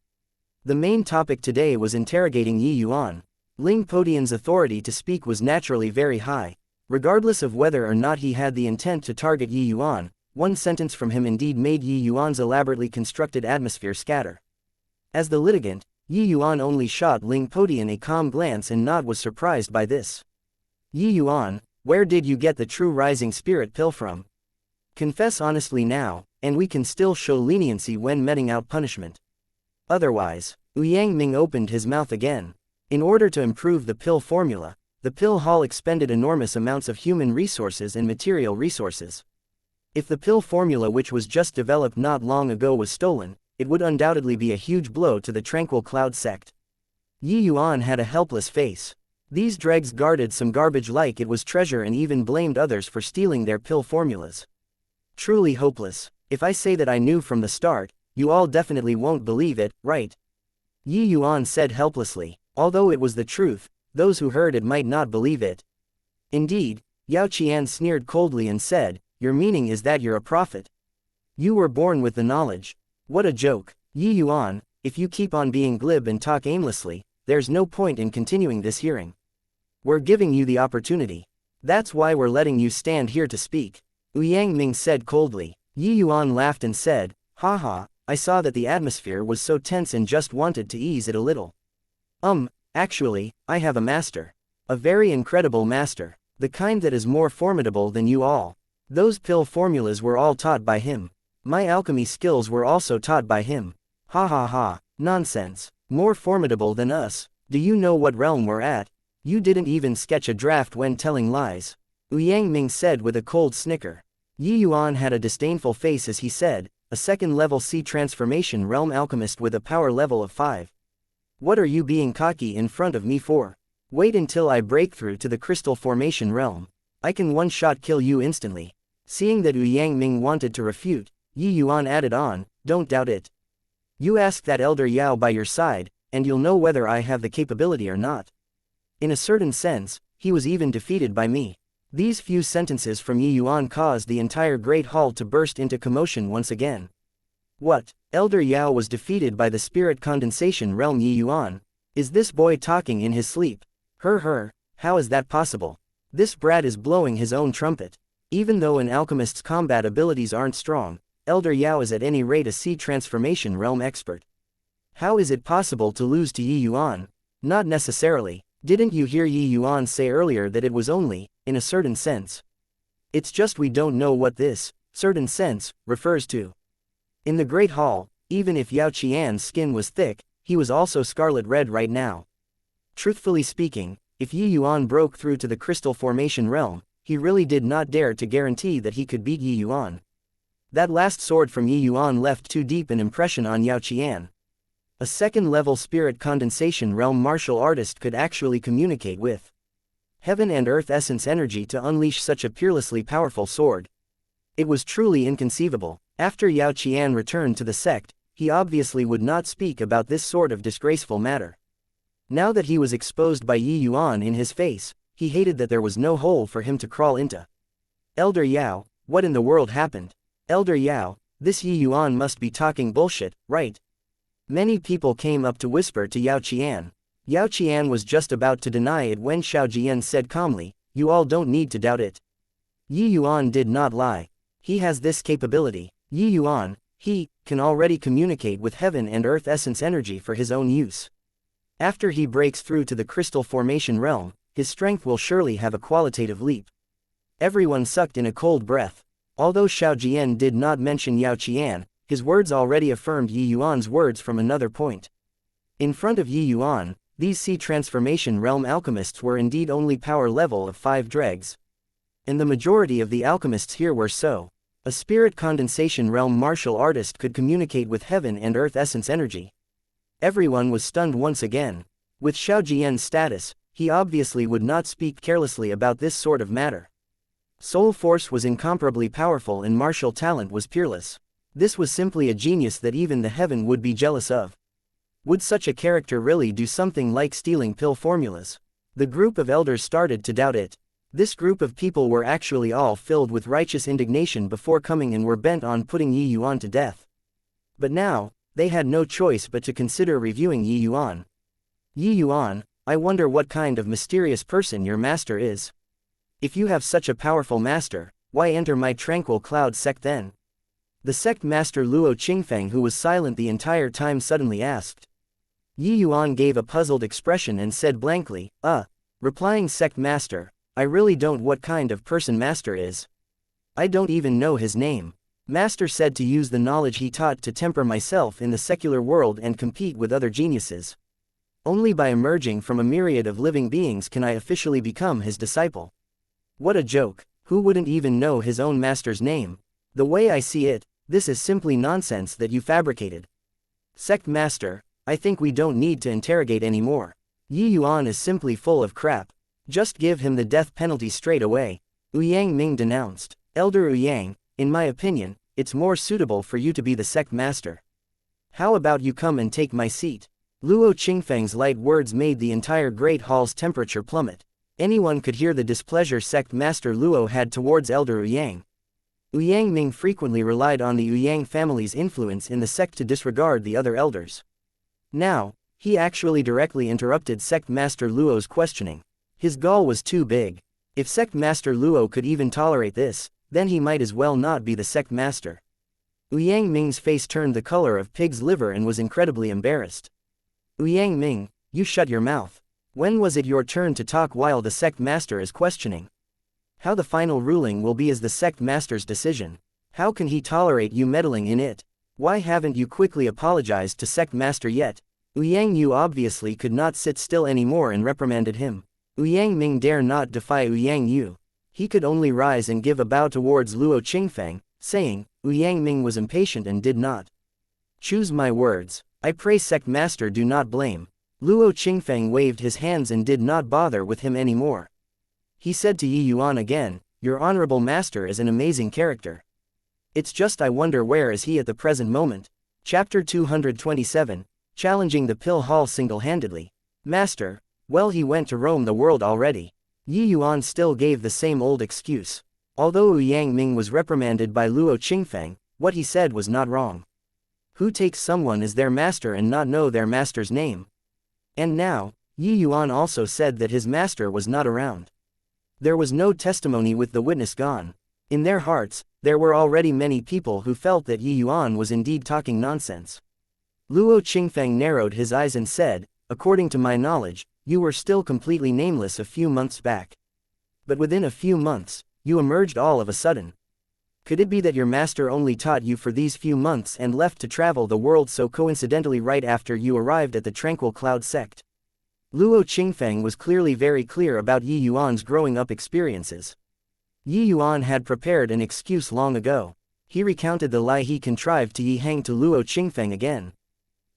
The main topic today was interrogating Yi Yuan. Ling Podian's authority to speak was naturally very high. Regardless of whether or not he had the intent to target Yi Yuan, one sentence from him indeed made Yi Yuan's elaborately constructed atmosphere scatter. As the litigant, Yi Yuan only shot Ling Podian a calm glance and nod was surprised by this. Yi Yuan, where did you get the true rising spirit pill from? Confess honestly now, and we can still show leniency when meting out punishment. Otherwise, Yang Ming opened his mouth again. In order to improve the pill formula, the pill hall expended enormous amounts of human resources and material resources. If the pill formula which was just developed not long ago was stolen, it would undoubtedly be a huge blow to the Tranquil Cloud sect. Yi Yuan had a helpless face. These dregs guarded some garbage like it was treasure and even blamed others for stealing their pill formulas. Truly hopeless. If I say that I knew from the start, you all definitely won't believe it, right? Yi Yuan said helplessly. Although it was the truth, those who heard it might not believe it. Indeed, Yao Qian sneered coldly and said, "Your meaning is that you're a prophet. You were born with the knowledge. What a joke. Yi Yuan, if you keep on being glib and talk aimlessly, there's no point in continuing this hearing. We're giving you the opportunity. That's why we're letting you stand here to speak." Yang Ming said coldly. Yi Yuan laughed and said, "Haha, I saw that the atmosphere was so tense and just wanted to ease it a little. Actually, I have a master. A very incredible master. The kind that is more formidable than you all. Those pill formulas were all taught by him. My alchemy skills were also taught by him. Ha ha ha, nonsense. More formidable than us. Do you know what realm we're at? You didn't even sketch a draft when telling lies." Yang Ming said with a cold snicker. Yi Yuan had a disdainful face as he said, "A second-level C transformation realm alchemist with a power level of 5. What are you being cocky in front of me for? Wait until I break through to the crystal formation realm. I can one-shot kill you instantly." Seeing that Yang Ming wanted to refute, Yi Yuan added on, "Don't doubt it. You ask that elder Yao by your side, and you'll know whether I have the capability or not. In a certain sense, he was even defeated by me." These few sentences from Yi Yuan caused the entire Great Hall to burst into commotion once again. What? Elder Yao was defeated by the spirit condensation realm Yi Yuan? Is this boy talking in his sleep? How is that possible? This brat is blowing his own trumpet. Even though an alchemist's combat abilities aren't strong, Elder Yao is at any rate a C transformation realm expert. How is it possible to lose to Yi Yuan? Not necessarily. Didn't you hear Yi Yuan say earlier that it was only, in a certain sense? It's just we don't know what this, certain sense, refers to. In the Great Hall, even if Yao Qian's skin was thick, he was also scarlet red right now. Truthfully speaking, if Yi Yuan broke through to the crystal formation realm, he really did not dare to guarantee that he could beat Yi Yuan. That last sword from Yi Yuan left too deep an impression on Yao Qian. A second-level spirit condensation realm martial artist could actually communicate with heaven and earth essence energy to unleash such a peerlessly powerful sword. It was truly inconceivable. After Yao Qian returned to the sect, he obviously would not speak about this sort of disgraceful matter. Now that he was exposed by Yi Yuan in his face, he hated that there was no hole for him to crawl into. "Elder Yao, what in the world happened? Elder Yao, this Yi Yuan must be talking bullshit, right?" Many people came up to whisper to Yao Qian. Yao Qian was just about to deny it when Xiao Jian said calmly, "You all don't need to doubt it. Yi Yuan did not lie. He has this capability. Yi Yuan, he can already communicate with heaven and earth essence energy for his own use. After he breaks through to the crystal formation realm, his strength will surely have a qualitative leap." Everyone sucked in a cold breath. Although Xiao Jian did not mention Yao Qian, his words already affirmed Yi Yuan's words from another point. In front of Yi Yuan, these C transformation realm alchemists were indeed only power level of 5 dregs. And the majority of the alchemists here were so. A spirit condensation realm martial artist could communicate with heaven and earth essence energy. Everyone was stunned once again. With Xiao Jian's status, he obviously would not speak carelessly about this sort of matter. Soul force was incomparably powerful and martial talent was peerless. This was simply a genius that even the heaven would be jealous of. Would such a character really do something like stealing pill formulas? The group of elders started to doubt it. This group of people were actually all filled with righteous indignation before coming and were bent on putting Yi Yuan to death. But now, they had no choice but to consider reviewing Yi Yuan. "Yi Yuan, I wonder what kind of mysterious person your master is. If you have such a powerful master, why enter my tranquil cloud sect then?" The sect master Luo Qingfeng, who was silent the entire time, suddenly asked. Yi Yuan gave a puzzled expression and said blankly, replying sect master, "I really don't what kind of person master is. I don't even know his name. Master said to use the knowledge he taught to temper myself in the secular world and compete with other geniuses." Only by emerging from a myriad of living beings can I officially become his disciple. What a joke, who wouldn't even know his own master's name? The way I see it, this is simply nonsense that you fabricated. Sect Master, I think we don't need to interrogate anymore. Yuan is simply full of crap. Just give him the death penalty straight away, Yang Ming denounced. Elder Yang, in my opinion, it's more suitable for you to be the sect master. How about you come and take my seat? Luo Qingfeng's light words made the entire Great Hall's temperature plummet. Anyone could hear the displeasure sect master Luo had towards Elder Yang. Yang Ming frequently relied on the Yang family's influence in the sect to disregard the other elders. Now, he actually directly interrupted sect master Luo's questioning. His gall was too big. If sect master Luo could even tolerate this, then he might as well not be the sect master. Yang Ming's face turned the color of pig's liver and was incredibly embarrassed. Yang Ming, you shut your mouth. When was it your turn to talk while the sect master is questioning? How the final ruling will be is the sect master's decision. How can he tolerate you meddling in it? Why haven't you quickly apologized to sect master yet? Yang Yu obviously could not sit still anymore and reprimanded him. Yang Ming dare not defy Yang Yu. He could only rise and give a bow towards Luo Qingfeng, saying, Yang Ming was impatient and did not. Choose my words. I pray sect master do not blame. Luo Qingfeng waved his hands and did not bother with him anymore. He said to Yuan again, your honorable master is an amazing character. It's just I wonder where is he at the present moment. Chapter 227, Challenging the Pill Hall single-handedly. Master, well, he went to roam the world already. Yuan still gave the same old excuse. Although Yang Ming was reprimanded by Luo Qingfeng, what he said was not wrong. Who takes someone as their master and not know their master's name? And now, Yuan also said that his master was not around. There was no testimony with the witness gone. In their hearts, there were already many people who felt that Yuan was indeed talking nonsense. Luo Qingfeng narrowed his eyes and said, according to my knowledge, you were still completely nameless a few months back. But within a few months, you emerged all of a sudden. Could it be that your master only taught you for these few months and left to travel the world so coincidentally right after you arrived at the Tranquil Cloud sect? Luo Qingfeng was clearly very clear about Yuan's growing up experiences. Yuan had prepared an excuse long ago. He recounted the lie he contrived to hang to Luo Qingfeng again.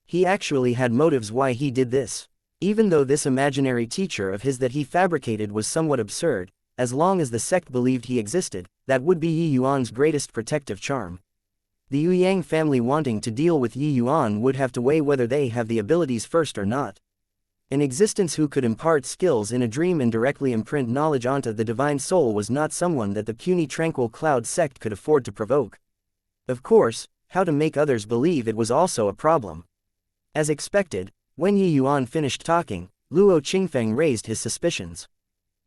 He actually had motives why he did this. Even though this imaginary teacher of his that he fabricated was somewhat absurd, as long as the sect believed he existed, that would be Yuan's greatest protective charm. The Yang family wanting to deal with Yuan would have to weigh whether they have the abilities first or not. An existence who could impart skills in a dream and directly imprint knowledge onto the divine soul was not someone that the puny Tranquil Cloud sect could afford to provoke. Of course, how to make others believe it was also a problem. As expected, when Yuan finished talking, Luo Qingfeng raised his suspicions.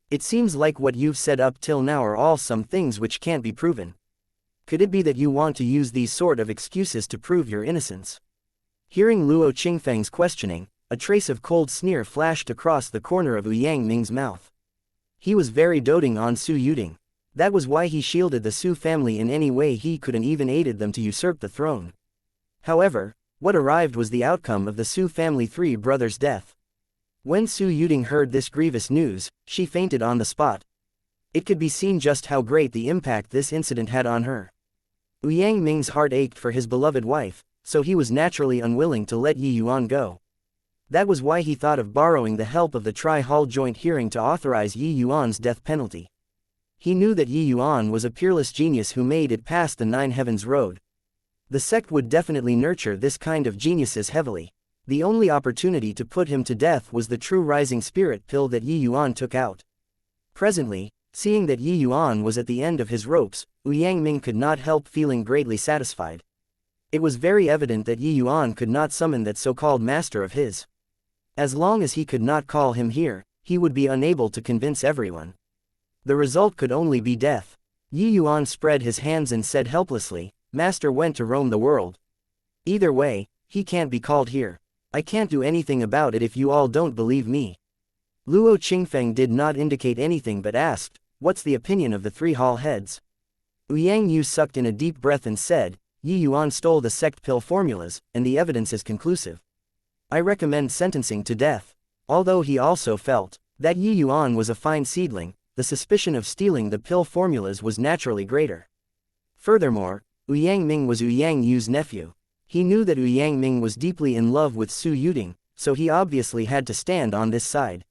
It seems like what you've said up till now are all some things which can't be proven. Could it be that you want to use these sort of excuses to prove your innocence? Hearing Luo Qingfeng's questioning, a trace of cold sneer flashed across the corner of Yang Ming's mouth. He was very doting on Su Yuding. That was why he shielded the Su family in any way he could and even aided them to usurp the throne. However, what arrived was the outcome of the Su family three brothers' death. When Su Yuding heard this grievous news, she fainted on the spot. It could be seen just how great the impact this incident had on her. Yang Ming's heart ached for his beloved wife, so he was naturally unwilling to let Yuan go. That was why he thought of borrowing the help of the Tri-Hall joint hearing to authorize Yuan's death penalty. He knew that Yuan was a peerless genius who made it past the Nine Heavens Road. The sect would definitely nurture this kind of geniuses heavily. The only opportunity to put him to death was the true rising spirit pill that Yuan took out. Presently, seeing that Yuan was at the end of his ropes, Yang Ming could not help feeling greatly satisfied. It was very evident that Yuan could not summon that so-called master of his. As long as he could not call him here, he would be unable to convince everyone. The result could only be death. Yuan spread his hands and said helplessly, Master went to roam the world. Either way, he can't be called here. I can't do anything about it if you all don't believe me. Luo Qingfeng did not indicate anything but asked, what's the opinion of the three hall heads? Yang Yu sucked in a deep breath and said, Yuan stole the sect pill formulas, and the evidence is conclusive. I recommend sentencing to death. Although he also felt that Yi Yuan was a fine seedling, the suspicion of stealing the pill formulas was naturally greater. Furthermore, Yang Ming was Yang Yu's nephew. He knew that Yang Ming was deeply in love with Su Yuding, so he obviously had to stand on this side.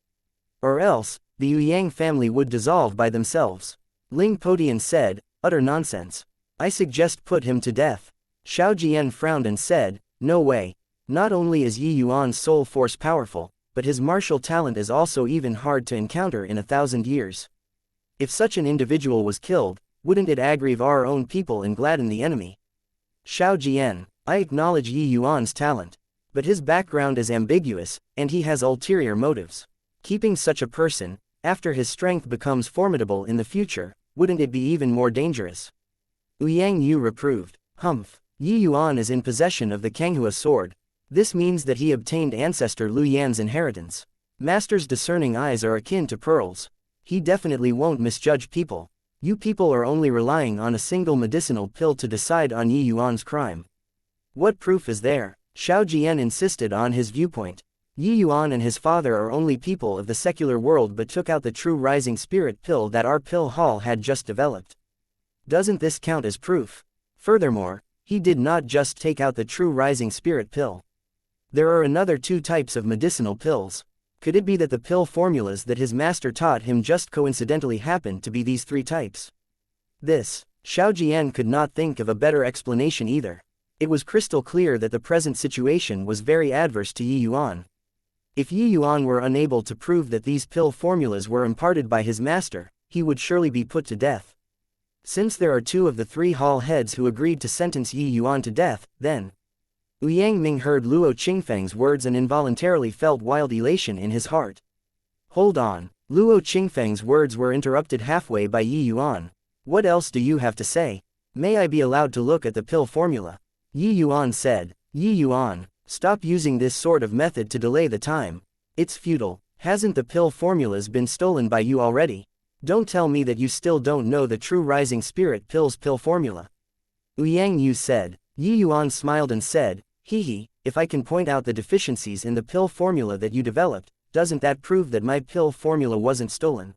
Or else, the Yang family would dissolve by themselves. Ling Podian said, "Utter nonsense. I suggest put him to death." Xiao Jian frowned and said, "No way. Not only is Yi Yuan's soul force powerful, but his martial talent is also even hard to encounter in 1,000 years. If such an individual was killed, wouldn't it aggrieve our own people and gladden the enemy?" Xiao Jian, I acknowledge Yi Yuan's talent. But his background is ambiguous, and he has ulterior motives. Keeping such a person, after his strength becomes formidable in the future, wouldn't it be even more dangerous? Yang Yu reproved. Humph. Yi Yuan is in possession of the Kanghua sword. This means that he obtained ancestor Lu Yan's inheritance. Master's discerning eyes are akin to pearls. He definitely won't misjudge people. You people are only relying on a single medicinal pill to decide on Yi Yuan's crime. What proof is there? Xiao Jian insisted on his viewpoint. Yi Yuan and his father are only people of the secular world but took out the true rising spirit pill that our pill hall had just developed. Doesn't this count as proof? Furthermore, he did not just take out the true rising spirit pill. There are another 2 types of medicinal pills. Could it be that the pill formulas that his master taught him just coincidentally happened to be these 3 types? This, Xiao Jian could not think of a better explanation either. It was crystal clear that the present situation was very adverse to Yi Yuan. If Yi Yuan were unable to prove that these pill formulas were imparted by his master, he would surely be put to death. Since there are 2 of the 3 hall heads who agreed to sentence Yi Yuan to death, then Yang Ming heard Luo Qingfeng's words and involuntarily felt wild elation in his heart. Hold on. Luo Qingfeng's words were interrupted halfway by Yi Yuan. What else do you have to say? May I be allowed to look at the pill formula? Yi Yuan said. Yi Yuan, stop using this sort of method to delay the time. It's futile. Hasn't the pill formulas been stolen by you already? Don't tell me that you still don't know the true rising spirit pill's pill formula. Yang Yu said. Yi Yuan smiled and said, "Hee, if I can point out the deficiencies in the pill formula that you developed, doesn't that prove that my pill formula wasn't stolen?"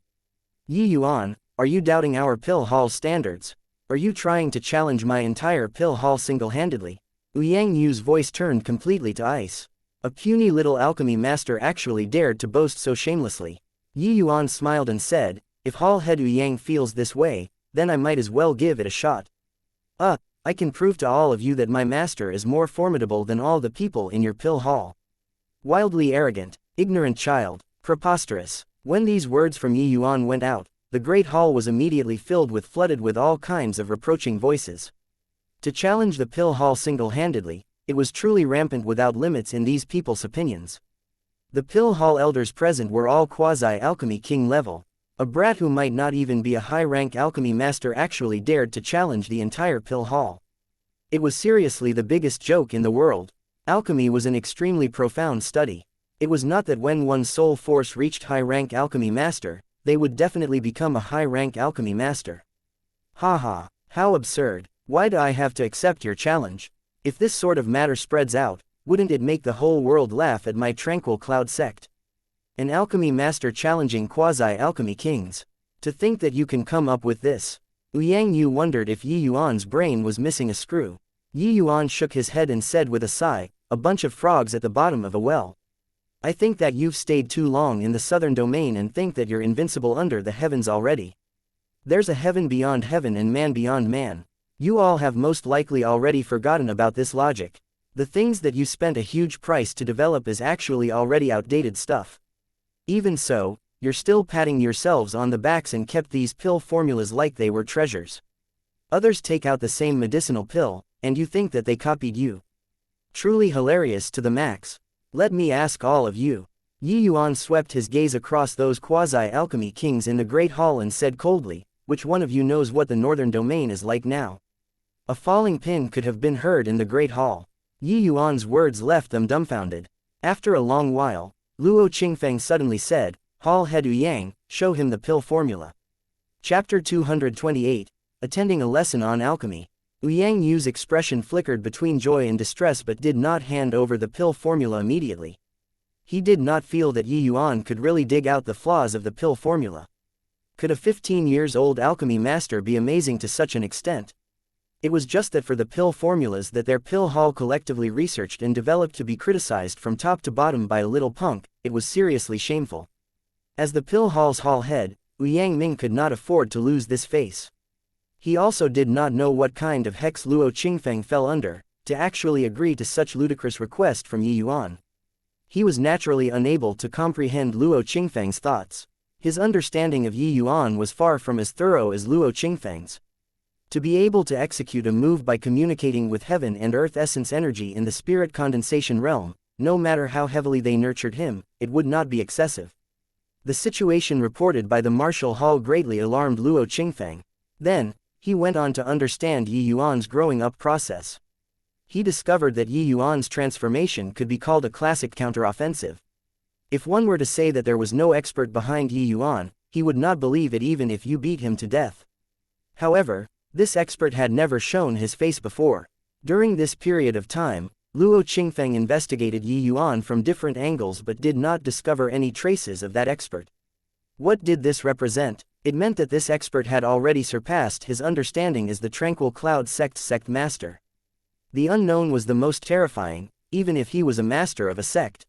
Yi Yuan, are you doubting our pill hall standards? Are you trying to challenge my entire pill hall single-handedly? Yang Yu's voice turned completely to ice. A puny little alchemy master actually dared to boast so shamelessly. Yi Yuan smiled and said, "If Hall Head Yang feels this way, then I might as well give it a shot. I can prove to all of you that my master is more formidable than all the people in your pill hall." Wildly arrogant, ignorant child, preposterous. When these words from Yi Yuan went out, the great hall was immediately flooded with all kinds of reproaching voices. To challenge the pill hall single-handedly, it was truly rampant without limits in these people's opinions. The pill hall elders present were all quasi-alchemy king level. A brat who might not even be a high-rank alchemy master actually dared to challenge the entire pill hall. It was seriously the biggest joke in the world. Alchemy was an extremely profound study. It was not that when one's soul force reached high-rank alchemy master, they would definitely become a high-rank alchemy master. Haha, how absurd. Why do I have to accept your challenge? If this sort of matter spreads out, wouldn't it make the whole world laugh at my tranquil cloud sect? An alchemy master challenging quasi-alchemy kings. To think that you can come up with this. Yang Yu wondered if Yi Yuan's brain was missing a screw. Yi Yuan shook his head and said with a sigh, "A bunch of frogs at the bottom of a well. I think that you've stayed too long in the southern domain and think that you're invincible under the heavens already. There's a heaven beyond heaven and man beyond man. You all have most likely already forgotten about this logic. The things that you spent a huge price to develop is actually already outdated stuff. Even so, you're still patting yourselves on the backs and kept these pill formulas like they were treasures. Others take out the same medicinal pill, and you think that they copied you. Truly hilarious to the max. Let me ask all of you." Yi Yuan swept his gaze across those quasi-alchemy kings in the Great Hall and said coldly, "Which one of you knows what the northern domain is like now?" A falling pin could have been heard in the Great Hall. Yi Yuan's words left them dumbfounded. After a long while, Luo Qingfeng suddenly said, "Hall Head Yang, show him the pill formula." Chapter 228, Attending a Lesson on Alchemy. Yang Yu's expression flickered between joy and distress but did not hand over the pill formula immediately. He did not feel that Yuan could really dig out the flaws of the pill formula. Could a 15-year-old alchemy master be amazing to such an extent? It was just that for the pill formulas that their pill hall collectively researched and developed to be criticized from top to bottom by a little punk, it was seriously shameful. As the pill hall's hall head, Yang Ming could not afford to lose this face. He also did not know what kind of hex Luo Qingfeng fell under, to actually agree to such ludicrous request from Yuan. He was naturally unable to comprehend Luo Qingfeng's thoughts. His understanding of Yuan was far from as thorough as Luo Qingfeng's. To be able to execute a move by communicating with heaven and earth essence energy in the spirit condensation realm, no matter how heavily they nurtured him, it would not be excessive. The situation reported by the martial hall greatly alarmed Luo Qingfeng. Then, he went on to understand Yuan's growing up process. He discovered that Yuan's transformation could be called a classic counteroffensive. If one were to say that there was no expert behind Yuan, he would not believe it even if you beat him to death. However, this expert had never shown his face before. During this period of time, Luo Qingfeng investigated Yuan from different angles but did not discover any traces of that expert. What did this represent? It meant that this expert had already surpassed his understanding as the Tranquil Cloud Sect's sect master. The unknown was the most terrifying, even if he was a master of a sect.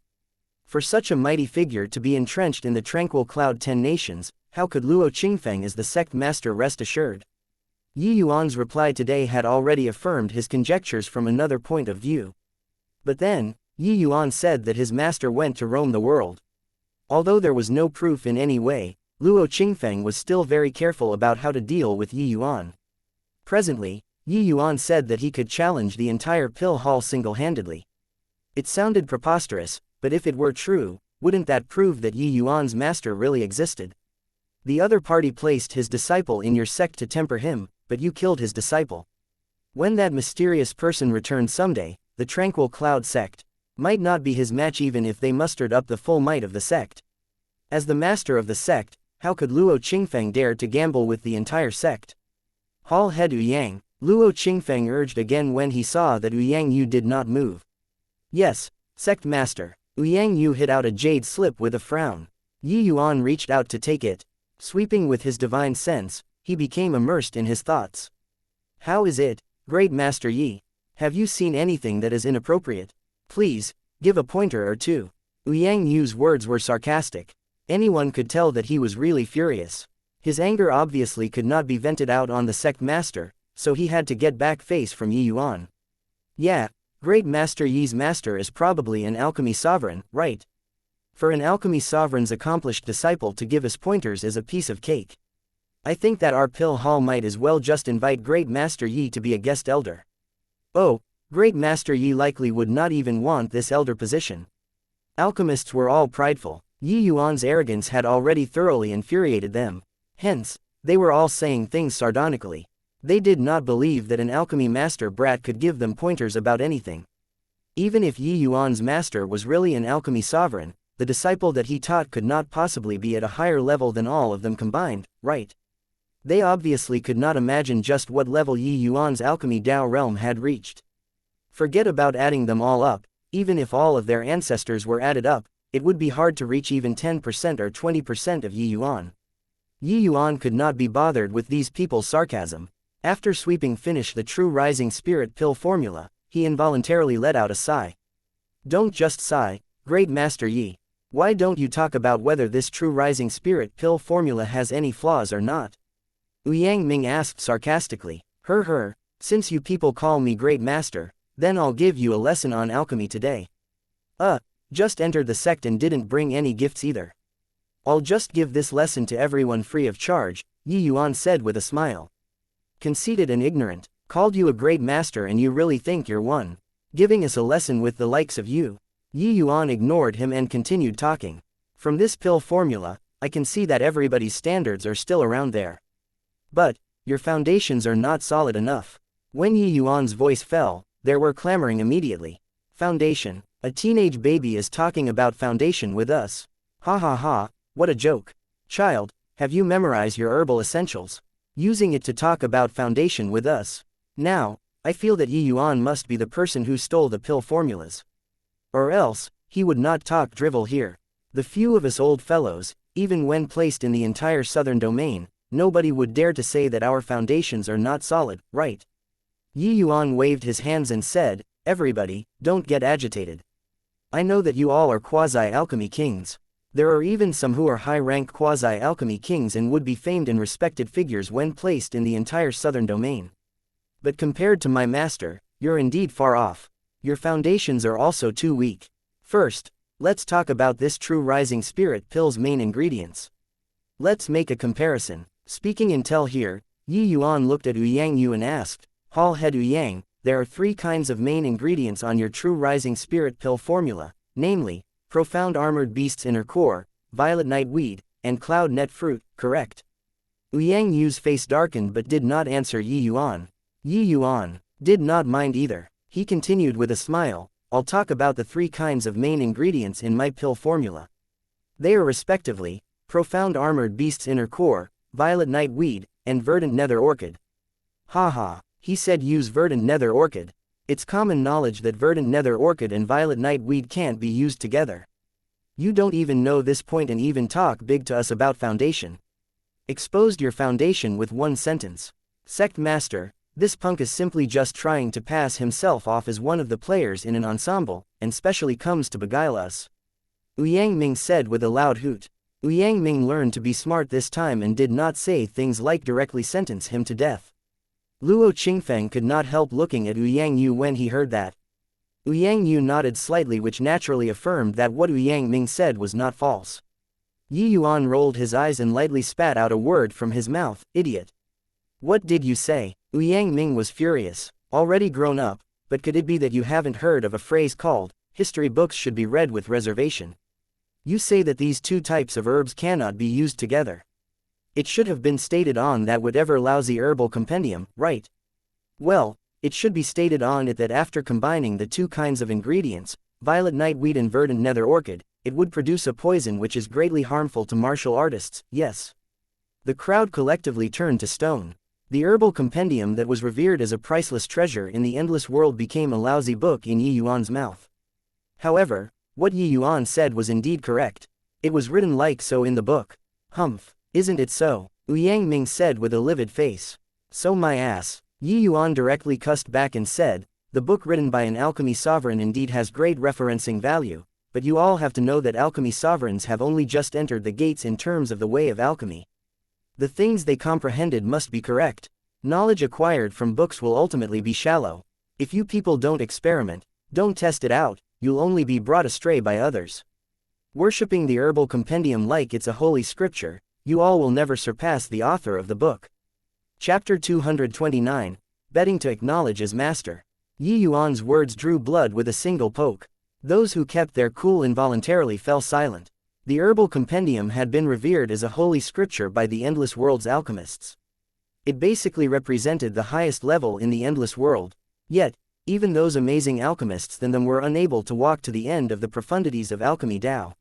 For such a mighty figure to be entrenched in the Tranquil Cloud 10 nations, how could Luo Qingfeng as the sect master rest assured? Yuan's reply today had already affirmed his conjectures from another point of view. But then, Yuan said that his master went to roam the world. Although there was no proof in any way, Luo Qingfeng was still very careful about how to deal with Yuan. Presently, Yuan said that he could challenge the entire pill hall single-handedly. It sounded preposterous, but if it were true, wouldn't that prove that Yuan's master really existed? The other party placed his disciple in your sect to temper him, but you killed his disciple. When that mysterious person returned someday, the Tranquil Cloud sect might not be his match even if they mustered up the full might of the sect. As the master of the sect, how could Luo Qingfeng dare to gamble with the entire sect? Hall head Yang, Luo Qingfeng urged again when he saw that Yang Yu did not move. Yes, sect master. Yang Yu hit out a jade slip with a frown. Yuan reached out to take it. Sweeping with his divine sense, he became immersed in his thoughts. How is it, Great Master Yi? Have you seen anything that is inappropriate? Please, give a pointer or two. Yang Yu's words were sarcastic. Anyone could tell that he was really furious. His anger obviously could not be vented out on the sect master, so he had to get back face from Yuan. Yeah, Great Master Yi's master is probably an alchemy sovereign, right? For an alchemy sovereign's accomplished disciple to give us pointers is a piece of cake. I think that our pill hall might as well just invite Great Master Yi to be a guest elder. Oh, Great Master Yi likely would not even want this elder position. Alchemists were all prideful. Yuan's arrogance had already thoroughly infuriated them. Hence, they were all saying things sardonically. They did not believe that an alchemy master brat could give them pointers about anything. Even if Yuan's master was really an alchemy sovereign, the disciple that he taught could not possibly be at a higher level than all of them combined, right? They obviously could not imagine just what level Yuan's alchemy Dao realm had reached. Forget about adding them all up, even if all of their ancestors were added up, it would be hard to reach even 10% or 20% of Yuan. Yuan could not be bothered with these people's sarcasm. After sweeping finish the true rising spirit pill formula, he involuntarily let out a sigh. Don't just sigh, Great Master Yi. Why don't you talk about whether this true rising spirit pill formula has any flaws or not? Yang Ming asked sarcastically. Since you people call me Great Master, then I'll give you a lesson on alchemy today. Just entered the sect and didn't bring any gifts either. I'll just give this lesson to everyone free of charge, Yuan said with a smile. Conceited and ignorant, called you a great master and you really think you're one. Giving us a lesson with the likes of you. Yuan ignored him and continued talking. From this pill formula, I can see that everybody's standards are still around there. But, your foundations are not solid enough. When Yuan's voice fell, there were clamoring immediately. Foundation, a teenage baby is talking about foundation with us. Ha ha ha, what a joke. Child, have you memorized your herbal essentials? Using it to talk about foundation with us. Now, I feel that Yi Yuan must be the person who stole the pill formulas. Or else, he would not talk drivel here. The few of us old fellows, even when placed in the entire southern domain, nobody would dare to say that our foundations are not solid, right? Yi Yuan waved his hands and said, "Everybody, don't get agitated. I know that you all are quasi-alchemy kings. There are even some who are high-rank quasi-alchemy kings and would be famed and respected figures when placed in the entire southern domain. But compared to my master, you're indeed far off. Your foundations are also too weak. First, let's talk about this true rising spirit pill's main ingredients. Let's make a comparison." Speaking in tell here, Yi Yuan looked at Yang Yu and asked, "Hall head Yang, there are 3 kinds of main ingredients on your true rising spirit pill formula, namely, profound armored beast's inner core, violet nightweed, and cloud net fruit, correct?" Yang Yu's face darkened but did not answer Yi Yuan. Yi Yuan did not mind either. He continued with a smile, "I'll talk about the 3 kinds of main ingredients in my pill formula. They are respectively, profound armored beast's inner core, violet nightweed, and verdant nether orchid." "Haha," he said, "use verdant nether orchid. It's common knowledge that verdant nether orchid and violet nightweed can't be used together. You don't even know this point and even talk big to us about foundation. Exposed your foundation with 1 sentence. Sect master, this punk is simply just trying to pass himself off as one of the players in an ensemble, and specially comes to beguile us." Yang Ming said with a loud hoot. Yang Ming learned to be smart this time and did not say things like directly sentence him to death. Luo Qingfeng could not help looking at Yang Yu when he heard that. Yang Yu nodded slightly, which naturally affirmed that what Yang Ming said was not false. Yi Yuan rolled his eyes and lightly spat out a word from his mouth, "Idiot. What did you say?" Yang Ming was furious. Already grown up, but could it be that you haven't heard of a phrase called, "History books should be read with reservation"? You say that these 2 types of herbs cannot be used together. It should have been stated on that whatever lousy herbal compendium, right? Well, it should be stated on it that after combining the 2 kinds of ingredients, violet nightweed and verdant nether orchid, it would produce a poison which is greatly harmful to martial artists, yes. The crowd collectively turned to stone. The herbal compendium that was revered as a priceless treasure in the endless world became a lousy book in Yi Yuan's mouth. However, what Yi Yuan said was indeed correct. It was written like so in the book. "Humph, isn't it so?" Yang Ming said with a livid face. "So my ass." Yi Yuan directly cussed back and said, "The book written by an alchemy sovereign indeed has great referencing value, but you all have to know that alchemy sovereigns have only just entered the gates in terms of the way of alchemy. The things they comprehended must be correct. Knowledge acquired from books will ultimately be shallow. If you people don't experiment, don't test it out, you'll only be brought astray by others. Worshipping the herbal compendium like it's a holy scripture, you all will never surpass the author of the book." Chapter 229, Betting to Acknowledge as Master. Yi Yuan's words drew blood with a single poke. Those who kept their cool involuntarily fell silent. The herbal compendium had been revered as a holy scripture by the endless world's alchemists. It basically represented the highest level in the endless world. Yet, even those amazing alchemists than them were unable to walk to the end of the profundities of alchemy Tao.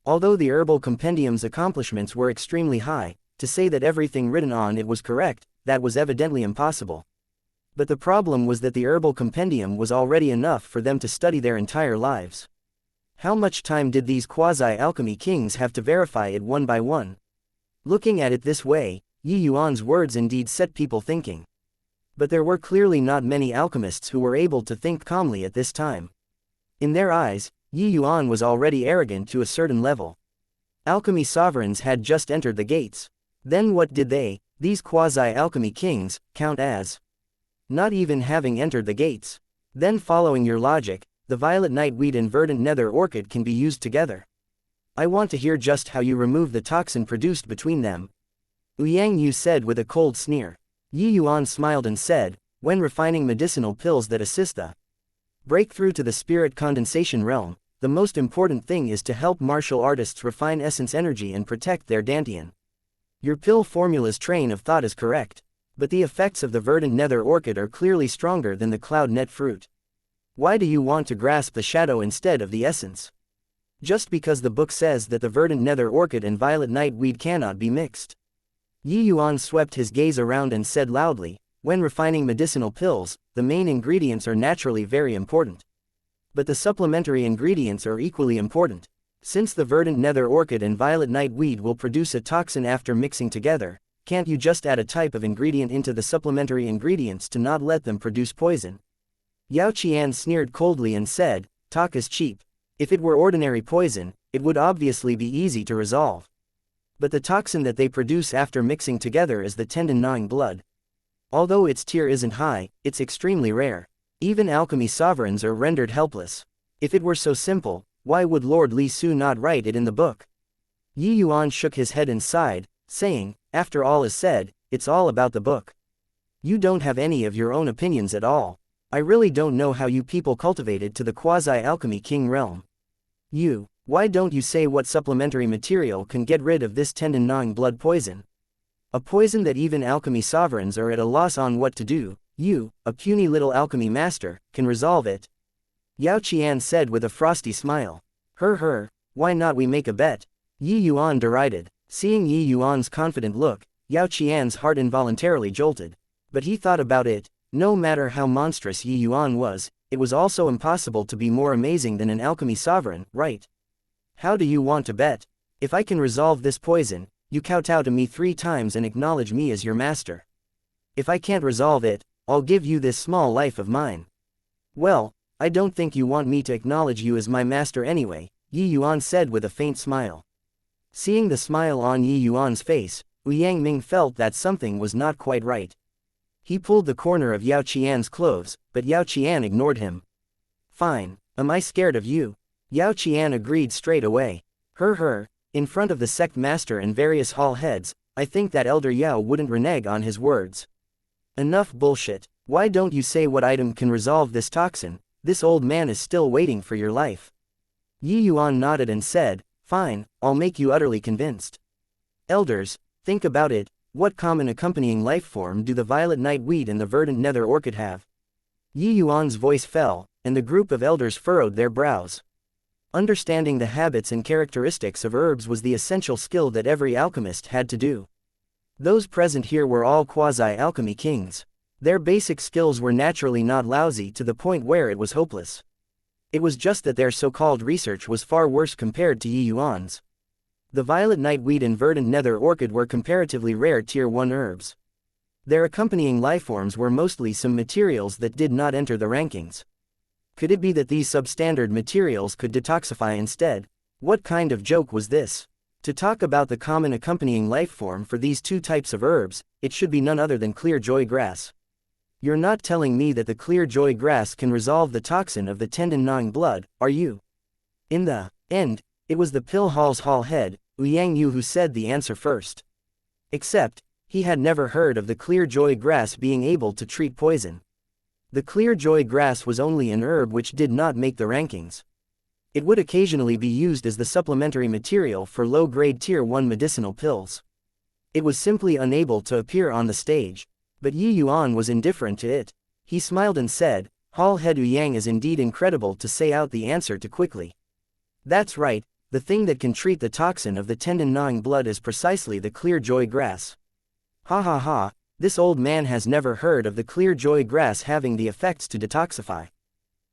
Although the herbal compendium's accomplishments were extremely high, to say that everything written on it was correct, that was evidently impossible. But the problem was that the herbal compendium was already enough for them to study their entire lives. How much time did these quasi-alchemy kings have to verify it one by one? Looking at it this way, Yi Yuan's words indeed set people thinking. But there were clearly not many alchemists who were able to think calmly at this time. In their eyes, Yi Yuan was already arrogant to a certain level. Alchemy sovereigns had just entered the gates. Then what did they, these quasi-alchemy kings, count as? Not even having entered the gates. Then following your logic, the violet nightweed and verdant nether orchid can be used together. I want to hear just how you remove the toxin produced between them. Yang Yu said with a cold sneer. Yi Yuan smiled and said, when refining medicinal pills that assist the breakthrough to the spirit condensation realm, the most important thing is to help martial artists refine essence energy and protect their dantian. Your pill formula's train of thought is correct, but the effects of the verdant nether orchid are clearly stronger than the cloud net fruit. Why do you want to grasp the shadow instead of the essence? Just because the book says that the verdant nether orchid and violet nightweed cannot be mixed. Yi Yuan swept his gaze around and said loudly, When refining medicinal pills, the main ingredients are naturally very important. But the supplementary ingredients are equally important. Since the verdant nether orchid and violet nightweed will produce a toxin after mixing together, can't you just add a type of ingredient into the supplementary ingredients to not let them produce poison? Yao Qian sneered coldly and said, "Talk is cheap. If it were ordinary poison, it would obviously be easy to resolve. But the toxin that they produce after mixing together is the tendon-gnawing blood. Although its tier isn't high, it's extremely rare. Even alchemy sovereigns are rendered helpless. If it were so simple, why would Lord Li Su not write it in the book?" Yi Yuan shook his head and sighed, saying, "After all is said, it's all about the book. You don't have any of your own opinions at all. I really don't know how you people cultivated to the quasi-alchemy king realm. Why don't you say what supplementary material can get rid of this tendon-gnawing blood poison? A poison that even alchemy sovereigns are at a loss on what to do. You, a puny little alchemy master, can resolve it." Yao Qian said with a frosty smile. Why not we make a bet?" Yi Yuan derided. Seeing Yi Yuan's confident look, Yao Qian's heart involuntarily jolted. But he thought about it. No matter how monstrous Yi Yuan was, it was also impossible to be more amazing than an alchemy sovereign, right? "How do you want to bet? If I can resolve this poison, you kowtow to me 3 times and acknowledge me as your master. If I can't resolve it, I'll give you this small life of mine." "Well, I don't think you want me to acknowledge you as my master anyway," Yi Yuan said with a faint smile. Seeing the smile on Yi Yuan's face, Yang Ming felt that something was not quite right. He pulled the corner of Yao Qian's clothes, but Yao Qian ignored him. "Fine, am I scared of you?" Yao Qian agreed straight away. In front of the sect master and various hall heads, I think that Elder Yao wouldn't renege on his words. "Enough bullshit. Why don't you say what item can resolve this toxin? This old man is still waiting for your life." Yi Yuan nodded and said, "Fine, I'll make you utterly convinced. Elders, think about it. What common accompanying life form do the violet nightweed and the verdant nether orchid have?" Yi Yuan's voice fell, and the group of elders furrowed their brows. Understanding the habits and characteristics of herbs was the essential skill that every alchemist had to do. Those present here were all quasi-alchemy kings. Their basic skills were naturally not lousy to the point where it was hopeless. It was just that their so-called research was far worse compared to Yi Yuan's. The violet nightweed and verdant nether orchid were comparatively rare tier 1 herbs. Their accompanying lifeforms were mostly some materials that did not enter the rankings. Could it be that these substandard materials could detoxify instead? What kind of joke was this? To talk about the common accompanying lifeform for these 2 types of herbs, it should be none other than clear joy grass. You're not telling me that the clear joy grass can resolve the toxin of the tendon-gnawing blood, are you? In the end, it was the pill hall's hall head, Yang Yu, who said the answer first. Except, he had never heard of the clear joy grass being able to treat poison. The clear joy grass was only an herb which did not make the rankings. It would occasionally be used as the supplementary material for low-grade tier 1 medicinal pills. It was simply unable to appear on the stage. But Yi Yuan was indifferent to it. He smiled and said, "Hall head Yang is indeed incredible to say out the answer too quickly. That's right, the thing that can treat the toxin of the tendon-gnawing blood is precisely the clear joy grass." Ha, this old man has never heard of the clear joy grass having the effects to detoxify.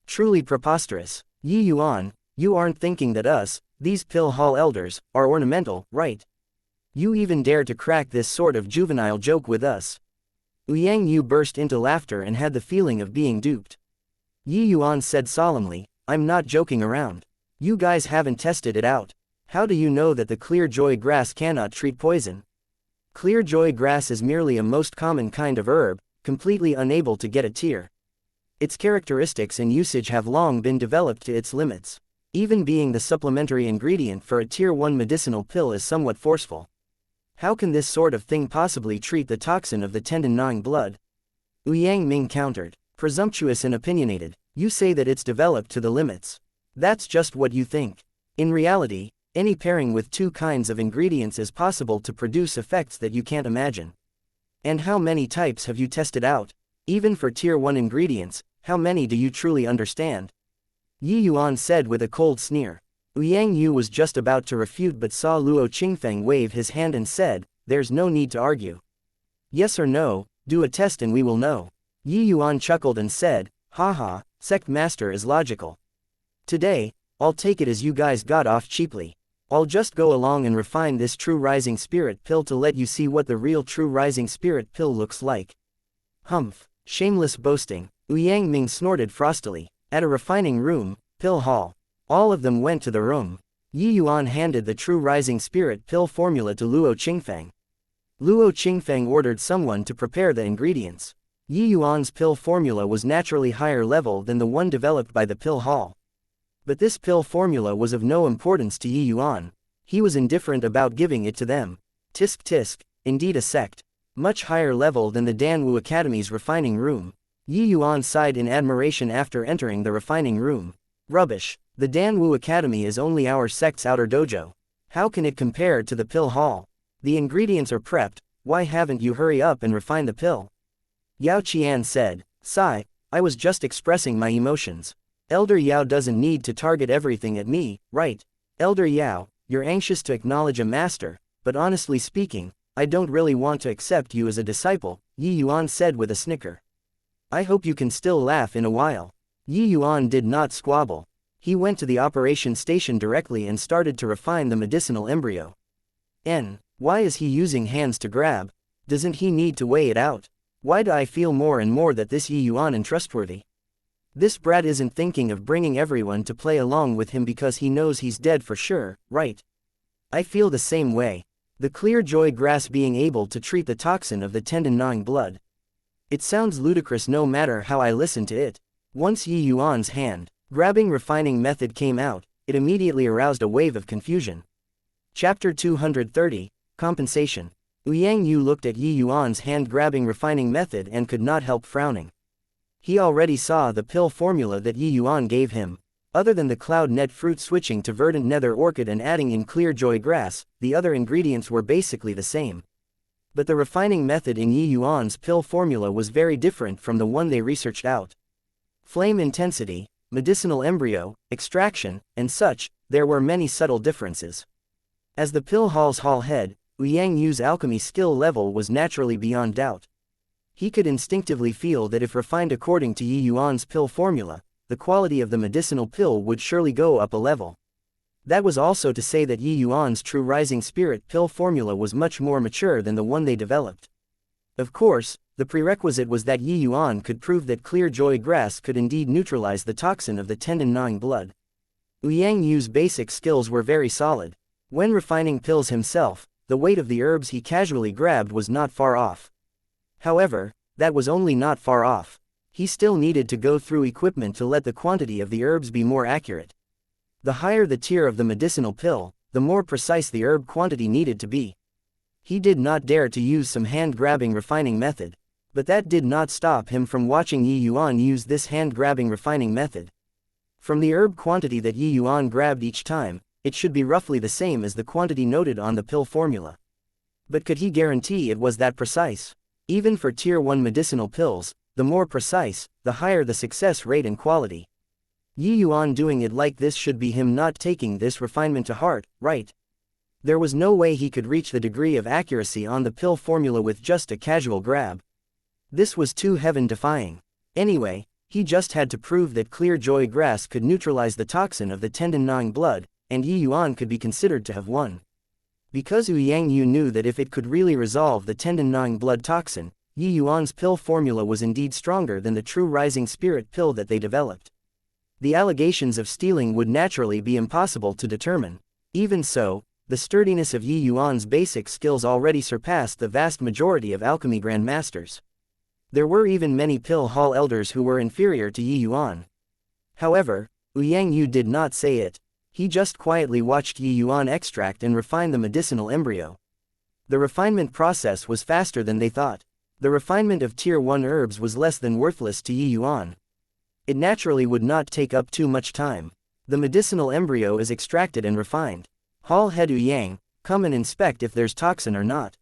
Truly preposterous. Yi Yuan, you aren't thinking that us, these pill hall elders, are ornamental, right? You even dare to crack this sort of juvenile joke with us. Yang Yu burst into laughter and had the feeling of being duped. Yi Yuan said solemnly, "I'm not joking around. You guys haven't tested it out. How do you know that the clear joy grass cannot treat poison? Clear joy grass is merely a most common kind of herb, completely unable to get a tier. Its characteristics and usage have long been developed to its limits. Even being the supplementary ingredient for a tier 1 medicinal pill is somewhat forceful. How can this sort of thing possibly treat the toxin of the tendon-gnawing blood?" Yang Ming countered. "Presumptuous and opinionated, you say that it's developed to the limits. That's just what you think. In reality, any pairing with 2 kinds of ingredients is possible to produce effects that you can't imagine. And how many types have you tested out? Even for tier 1 ingredients, how many do you truly understand?" Yi Yuan said with a cold sneer. Yang Yu was just about to refute but saw Luo Qingfeng wave his hand and said, "There's no need to argue. Yes or no, Do a test and we will know. Yi Yuan chuckled and said, haha, sect master is logical. Today, I'll take it as you guys got off cheaply. I'll just go along and refine this true rising spirit pill to let you see what the real true rising spirit pill looks like. Humph, shameless boasting, Yang Ming snorted frostily. At a refining room, pill hall. All of them went to the room. Yi Yuan handed the true rising spirit pill formula to Luo Qingfeng. Luo Qingfeng ordered someone to prepare the ingredients. Yi Yuan's pill formula was naturally higher level than the one developed by the pill hall. But this pill formula was of no importance to Yi Yuan. He was indifferent about giving it to them. Tisk tisk, indeed a sect. Much higher level than the Danwu Academy's refining room. Yi Yuan sighed in admiration after entering the refining room. Rubbish, the Danwu Academy is only our sect's outer dojo. How can it compare to the pill hall? The ingredients are prepped, why haven't you hurry up and refine the pill? Yao Qian said, sigh, I was just expressing my emotions. Elder Yao doesn't need to target everything at me, right? Elder Yao, you're anxious to acknowledge a master, but honestly speaking, I don't really want to accept you as a disciple, Yi Yuan said with a snicker. I hope you can still laugh in a while. Yi Yuan did not squabble. He went to the operation station directly and started to refine the medicinal embryo. Why is he using hands to grab? Doesn't he need to weigh it out? Why do I feel more and more that this Yi Yuan is trustworthy? This brat isn't thinking of bringing everyone to play along with him because he knows he's dead for sure, right? I feel the same way. The clear joy grass being able to treat the toxin of the tendon-gnawing blood. It sounds ludicrous no matter how I listen to it. Once Yi Yuan's hand-grabbing refining method came out, it immediately aroused a wave of confusion. Chapter 230, Compensation. Yang Yu looked at Yi Yuan's hand-grabbing refining method and could not help frowning. He already saw the pill formula that Yi Yuan gave him. Other than the cloud net fruit switching to verdant nether orchid and adding in clear joy grass, the other ingredients were basically the same. But the refining method in Yi Yuan's pill formula was very different from the one they researched out. Flame intensity, medicinal embryo, extraction, and such, there were many subtle differences. As the pill hall's hall head, Yang Yu's alchemy skill level was naturally beyond doubt. He could instinctively feel that if refined according to Yi Yuan's pill formula, the quality of the medicinal pill would surely go up a level. That was also to say that Yi Yuan's true rising spirit pill formula was much more mature than the one they developed. Of course, the prerequisite was that Yi Yuan could prove that clear joy grass could indeed neutralize the toxin of the tendon-gnawing blood. Yang Yu's basic skills were very solid. When refining pills himself, the weight of the herbs he casually grabbed was not far off. However, that was only not far off. He still needed to go through equipment to let the quantity of the herbs be more accurate. The higher the tier of the medicinal pill, the more precise the herb quantity needed to be. He did not dare to use some hand-grabbing refining method, but that did not stop him from watching Yi Yuan use this hand-grabbing refining method. From the herb quantity that Yi Yuan grabbed each time, it should be roughly the same as the quantity noted on the pill formula. But could he guarantee it was that precise? Even for Tier 1 medicinal pills, the more precise, the higher the success rate and quality. Yi Yuan doing it like this should be him not taking this refinement to heart, right? There was no way he could reach the degree of accuracy on the pill formula with just a casual grab. This was too heaven-defying. Anyway, he just had to prove that clear joy grass could neutralize the toxin of the tendon-gnawing blood, and Yi Yuan could be considered to have won. Because Yang Yu knew that if it could really resolve the tendon-gnawing blood toxin, Yi Yuan's pill formula was indeed stronger than the true rising spirit pill that they developed. The allegations of stealing would naturally be impossible to determine. Even so, the sturdiness of Yi Yuan's basic skills already surpassed the vast majority of alchemy grandmasters. There were even many pill hall elders who were inferior to Yi Yuan. However, Yang Yu did not say it. He just quietly watched Yi Yuan extract and refine the medicinal embryo. The refinement process was faster than they thought. The refinement of Tier 1 herbs was less than worthless to Yi Yuan. It naturally would not take up too much time. The medicinal embryo is extracted and refined. Hall head Yang, come and inspect if there's toxin or not.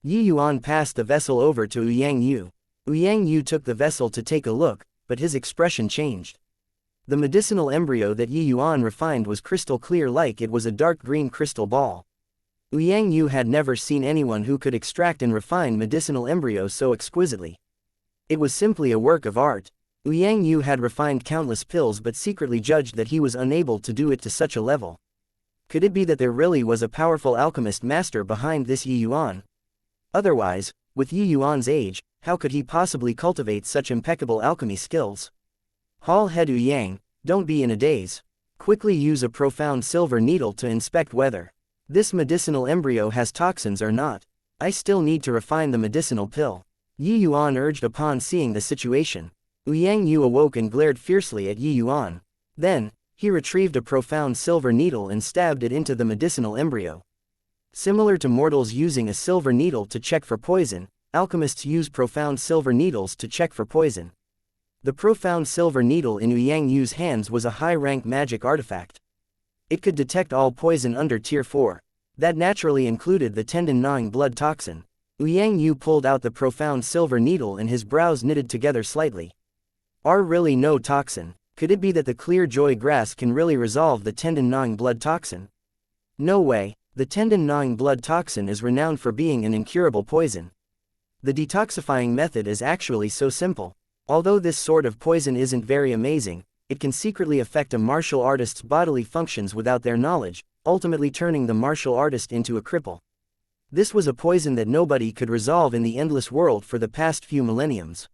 Yi Yuan passed the vessel over to Yang Yu. Yang Yu took the vessel to take a look, but his expression changed. The medicinal embryo that Yi Yuan refined was crystal clear, like it was a dark green crystal ball. Yang Yu had never seen anyone who could extract and refine medicinal embryos so exquisitely. It was simply a work of art. Yang Yu had refined countless pills but secretly judged that he was unable to do it to such a level. Could it be that there really was a powerful alchemist master behind this Yuan? Otherwise, with Yuan's age, how could he possibly cultivate such impeccable alchemy skills? Hall head Yang, don't be in a daze. Quickly use a profound silver needle to inspect whether this medicinal embryo has toxins or not. I still need to refine the medicinal pill. Yuan urged upon seeing the situation. Yang Yu awoke and glared fiercely at Yuan. Then, he retrieved a profound silver needle and stabbed it into the medicinal embryo. Similar to mortals using a silver needle to check for poison, alchemists use profound silver needles to check for poison. The profound silver needle in Yang Yu's hands was a high-rank magic artifact. It could detect all poison under Tier 4. That naturally included the tendon-gnawing blood toxin. Yang Yu pulled out the profound silver needle and his brows knitted together slightly. Are really no toxin? Could it be that the clear joy grass can really resolve the tendon-gnawing blood toxin? No way, the tendon-gnawing blood toxin is renowned for being an incurable poison. The detoxifying method is actually so simple. Although this sort of poison isn't very amazing, it can secretly affect a martial artist's bodily functions without their knowledge, ultimately turning the martial artist into a cripple. This was a poison that nobody could resolve in the endless world for the past few millenniums.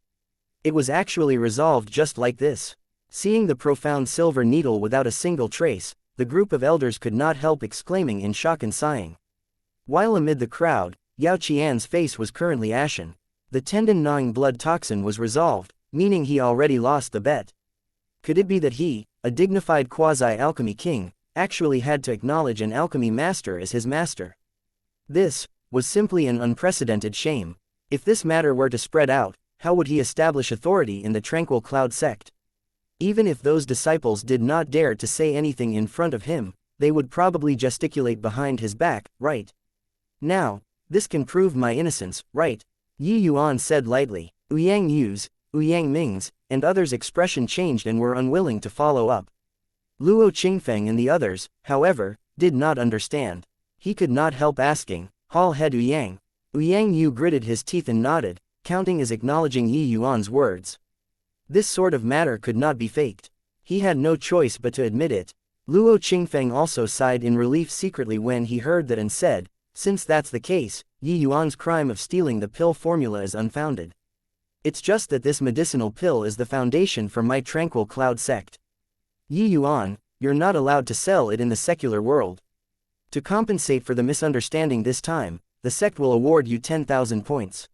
It was actually resolved just like this. Seeing the profound silver needle without a single trace, the group of elders could not help exclaiming in shock and sighing. While amid the crowd, Yao Qian's face was currently ashen. The tendon-gnawing blood toxin was resolved, meaning he already lost the bet. Could it be that he, a dignified quasi-alchemy king, actually had to acknowledge an alchemy master as his master? This was simply an unprecedented shame. If this matter were to spread out, how would he establish authority in the Tranquil Cloud sect? Even if those disciples did not dare to say anything in front of him, they would probably gesticulate behind his back, right? Now, this can prove my innocence, right? Yuan said lightly. Yang Yu's, Yang Ming's, and others' expression changed and were unwilling to follow up. Luo Qingfeng and the others, however, did not understand. He could not help asking, Hall head Yang. Yang Yu gritted his teeth and nodded, counting as acknowledging Yuan's words. This sort of matter could not be faked. He had no choice but to admit it. Luo Qingfeng also sighed in relief secretly when he heard that and said, since that's the case, Yuan's crime of stealing the pill formula is unfounded. It's just that this medicinal pill is the foundation for my Tranquil Cloud sect. Yuan, you're not allowed to sell it in the secular world. To compensate for the misunderstanding this time, the sect will award you 10,000 points.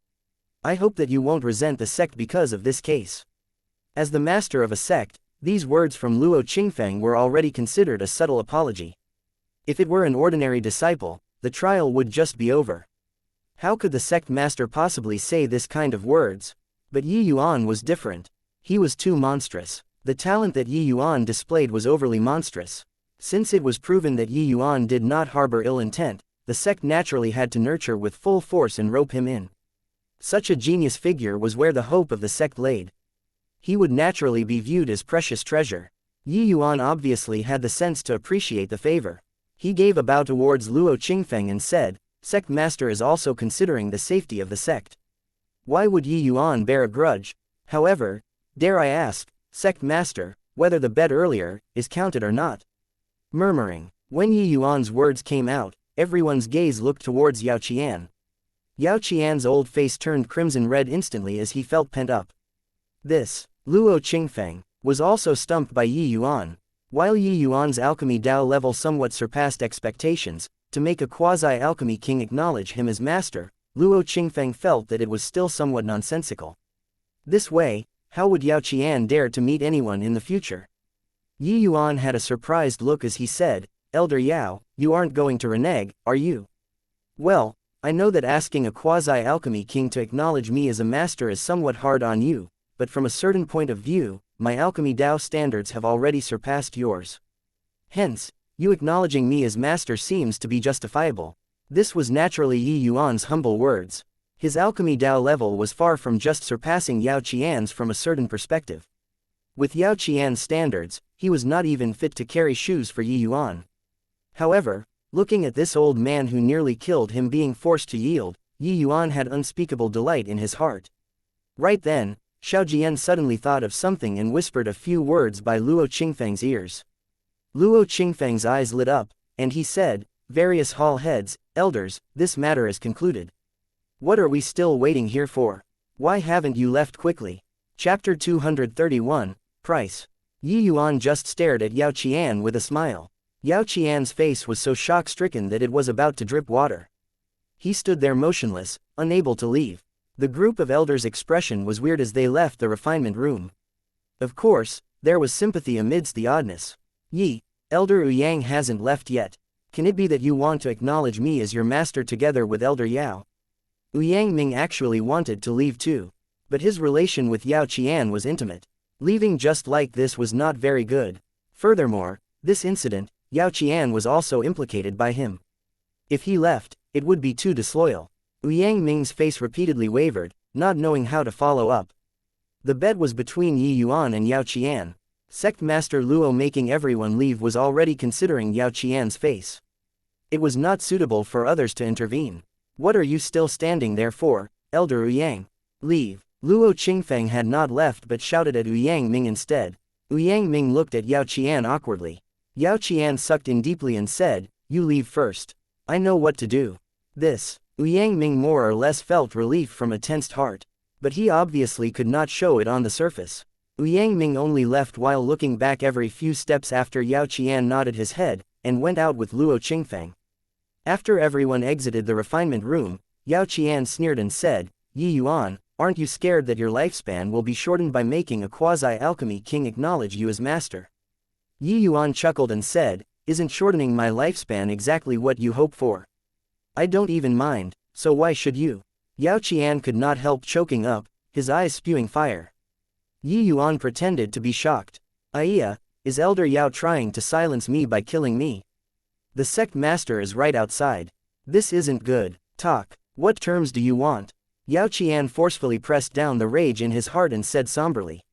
I hope that you won't resent the sect because of this case. As the master of a sect, these words from Luo Qingfeng were already considered a subtle apology. If it were an ordinary disciple, the trial would just be over. How could the sect master possibly say this kind of words? But Yuan was different. He was too monstrous. The talent that Yuan displayed was overly monstrous. Since it was proven that Yuan did not harbor ill intent, the sect naturally had to nurture with full force and rope him in. Such a genius figure was where the hope of the sect laid. He would naturally be viewed as precious treasure. Yuan obviously had the sense to appreciate the favor. He gave a bow towards Luo Qingfeng and said, Sect Master is also considering the safety of the sect. Why would Yuan bear a grudge? However, dare I ask, Sect Master, whether the bet earlier is counted or not? Murmuring. When Yuan's words came out, everyone's gaze looked towards Yao Qian. Yao Qian's old face turned crimson red instantly as he felt pent up. This, Luo Qingfeng, was also stumped by Yuan. While Yuan's alchemy Dao level somewhat surpassed expectations, to make a quasi-alchemy king acknowledge him as master, Luo Qingfeng felt that it was still somewhat nonsensical. This way, how would Yao Qian dare to meet anyone in the future? Yuan had a surprised look as he said, Elder Yao, you aren't going to renege, are you? Well, I know that asking a quasi-alchemy king to acknowledge me as a master is somewhat hard on you, but from a certain point of view, my alchemy Dao standards have already surpassed yours. Hence, you acknowledging me as master seems to be justifiable. This was naturally Yuan's humble words. His alchemy Dao level was far from just surpassing Yao Qian's from a certain perspective. With Yao Qian's standards, he was not even fit to carry shoes for Yuan. However, Looking at this old man who nearly killed him being forced to yield, Yi Yuan had unspeakable delight in his heart. Right then, Xiao Jian suddenly thought of something and whispered a few words by Luo Qingfeng's ears. Luo Qingfeng's eyes lit up, and he said, "Various hall heads, elders, this matter is concluded. What are we still waiting here for? Why haven't you left quickly?" Chapter 231, Price. Yi Yuan just stared at Yao Qian with a smile. Yao Qian's face was so shock-stricken that it was about to drip water. He stood there motionless, unable to leave. The group of elders' expression was weird as they left the refinement room. Of course, there was sympathy amidst the oddness. "Yi, Elder Yang hasn't left yet. Can it be that you want to acknowledge me as your master together with Elder Yao?" Yang Ming actually wanted to leave too. But his relation with Yao Qian was intimate. Leaving just like this was not very good. Furthermore, this incident, Yao Qian was also implicated by him. If he left, it would be too disloyal. Yang Ming's face repeatedly wavered, not knowing how to follow up. The bet was between Yi Yuan and Yao Qian. Sect Master Luo making everyone leave was already considering Yao Qian's face. It was not suitable for others to intervene. "What are you still standing there for, Elder Yang? Leave." Luo Qingfeng had not left but shouted at Yang Ming instead. Yang Ming looked at Yao Qian awkwardly. Yao Qian sucked in deeply and said, "You leave first. I know what to do." This. Yang Ming more or less felt relief from a tensed heart. But he obviously could not show it on the surface. Yang Ming only left while looking back every few steps after Yao Qian nodded his head, and went out with Luo Qingfeng. After everyone exited the refinement room, Yao Qian sneered and said, "Yi Yuan, aren't you scared that your lifespan will be shortened by making a quasi-alchemy king acknowledge you as master?" Yi Yuan chuckled and said, "Isn't shortening my lifespan exactly what you hope for? I don't even mind, so why should you?" Yao Qian could not help choking up, his eyes spewing fire. Yi Yuan pretended to be shocked. "Iya, is Elder Yao trying to silence me by killing me? The sect master is right outside. This isn't good. Talk. What terms do you want?" Yao Qian forcefully pressed down the rage in his heart and said somberly.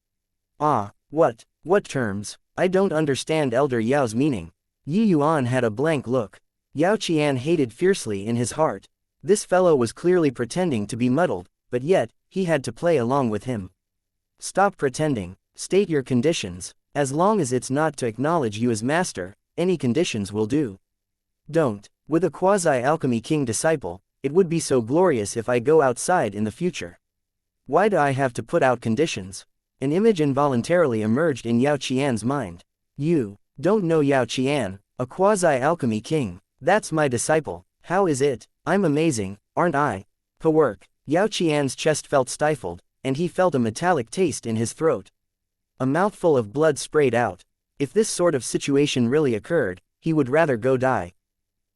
"Ah, what terms? I don't understand Elder Yao's meaning." Yi Yuan had a blank look. Yao Qian hated fiercely in his heart. This fellow was clearly pretending to be muddled, but yet, he had to play along with him. "Stop pretending, state your conditions. As long as it's not to acknowledge you as master, any conditions will do." "Don't. With a quasi-alchemy king disciple, it would be so glorious if I go outside in the future. Why do I have to put out conditions?" An image involuntarily emerged in Yao Qian's mind. "You don't know Yao Qian, a quasi-alchemy king. That's my disciple. How is it? I'm amazing, aren't I? Pawork." Yao Qian's chest felt stifled, and he felt a metallic taste in his throat. A mouthful of blood sprayed out. If this sort of situation really occurred, he would rather go die.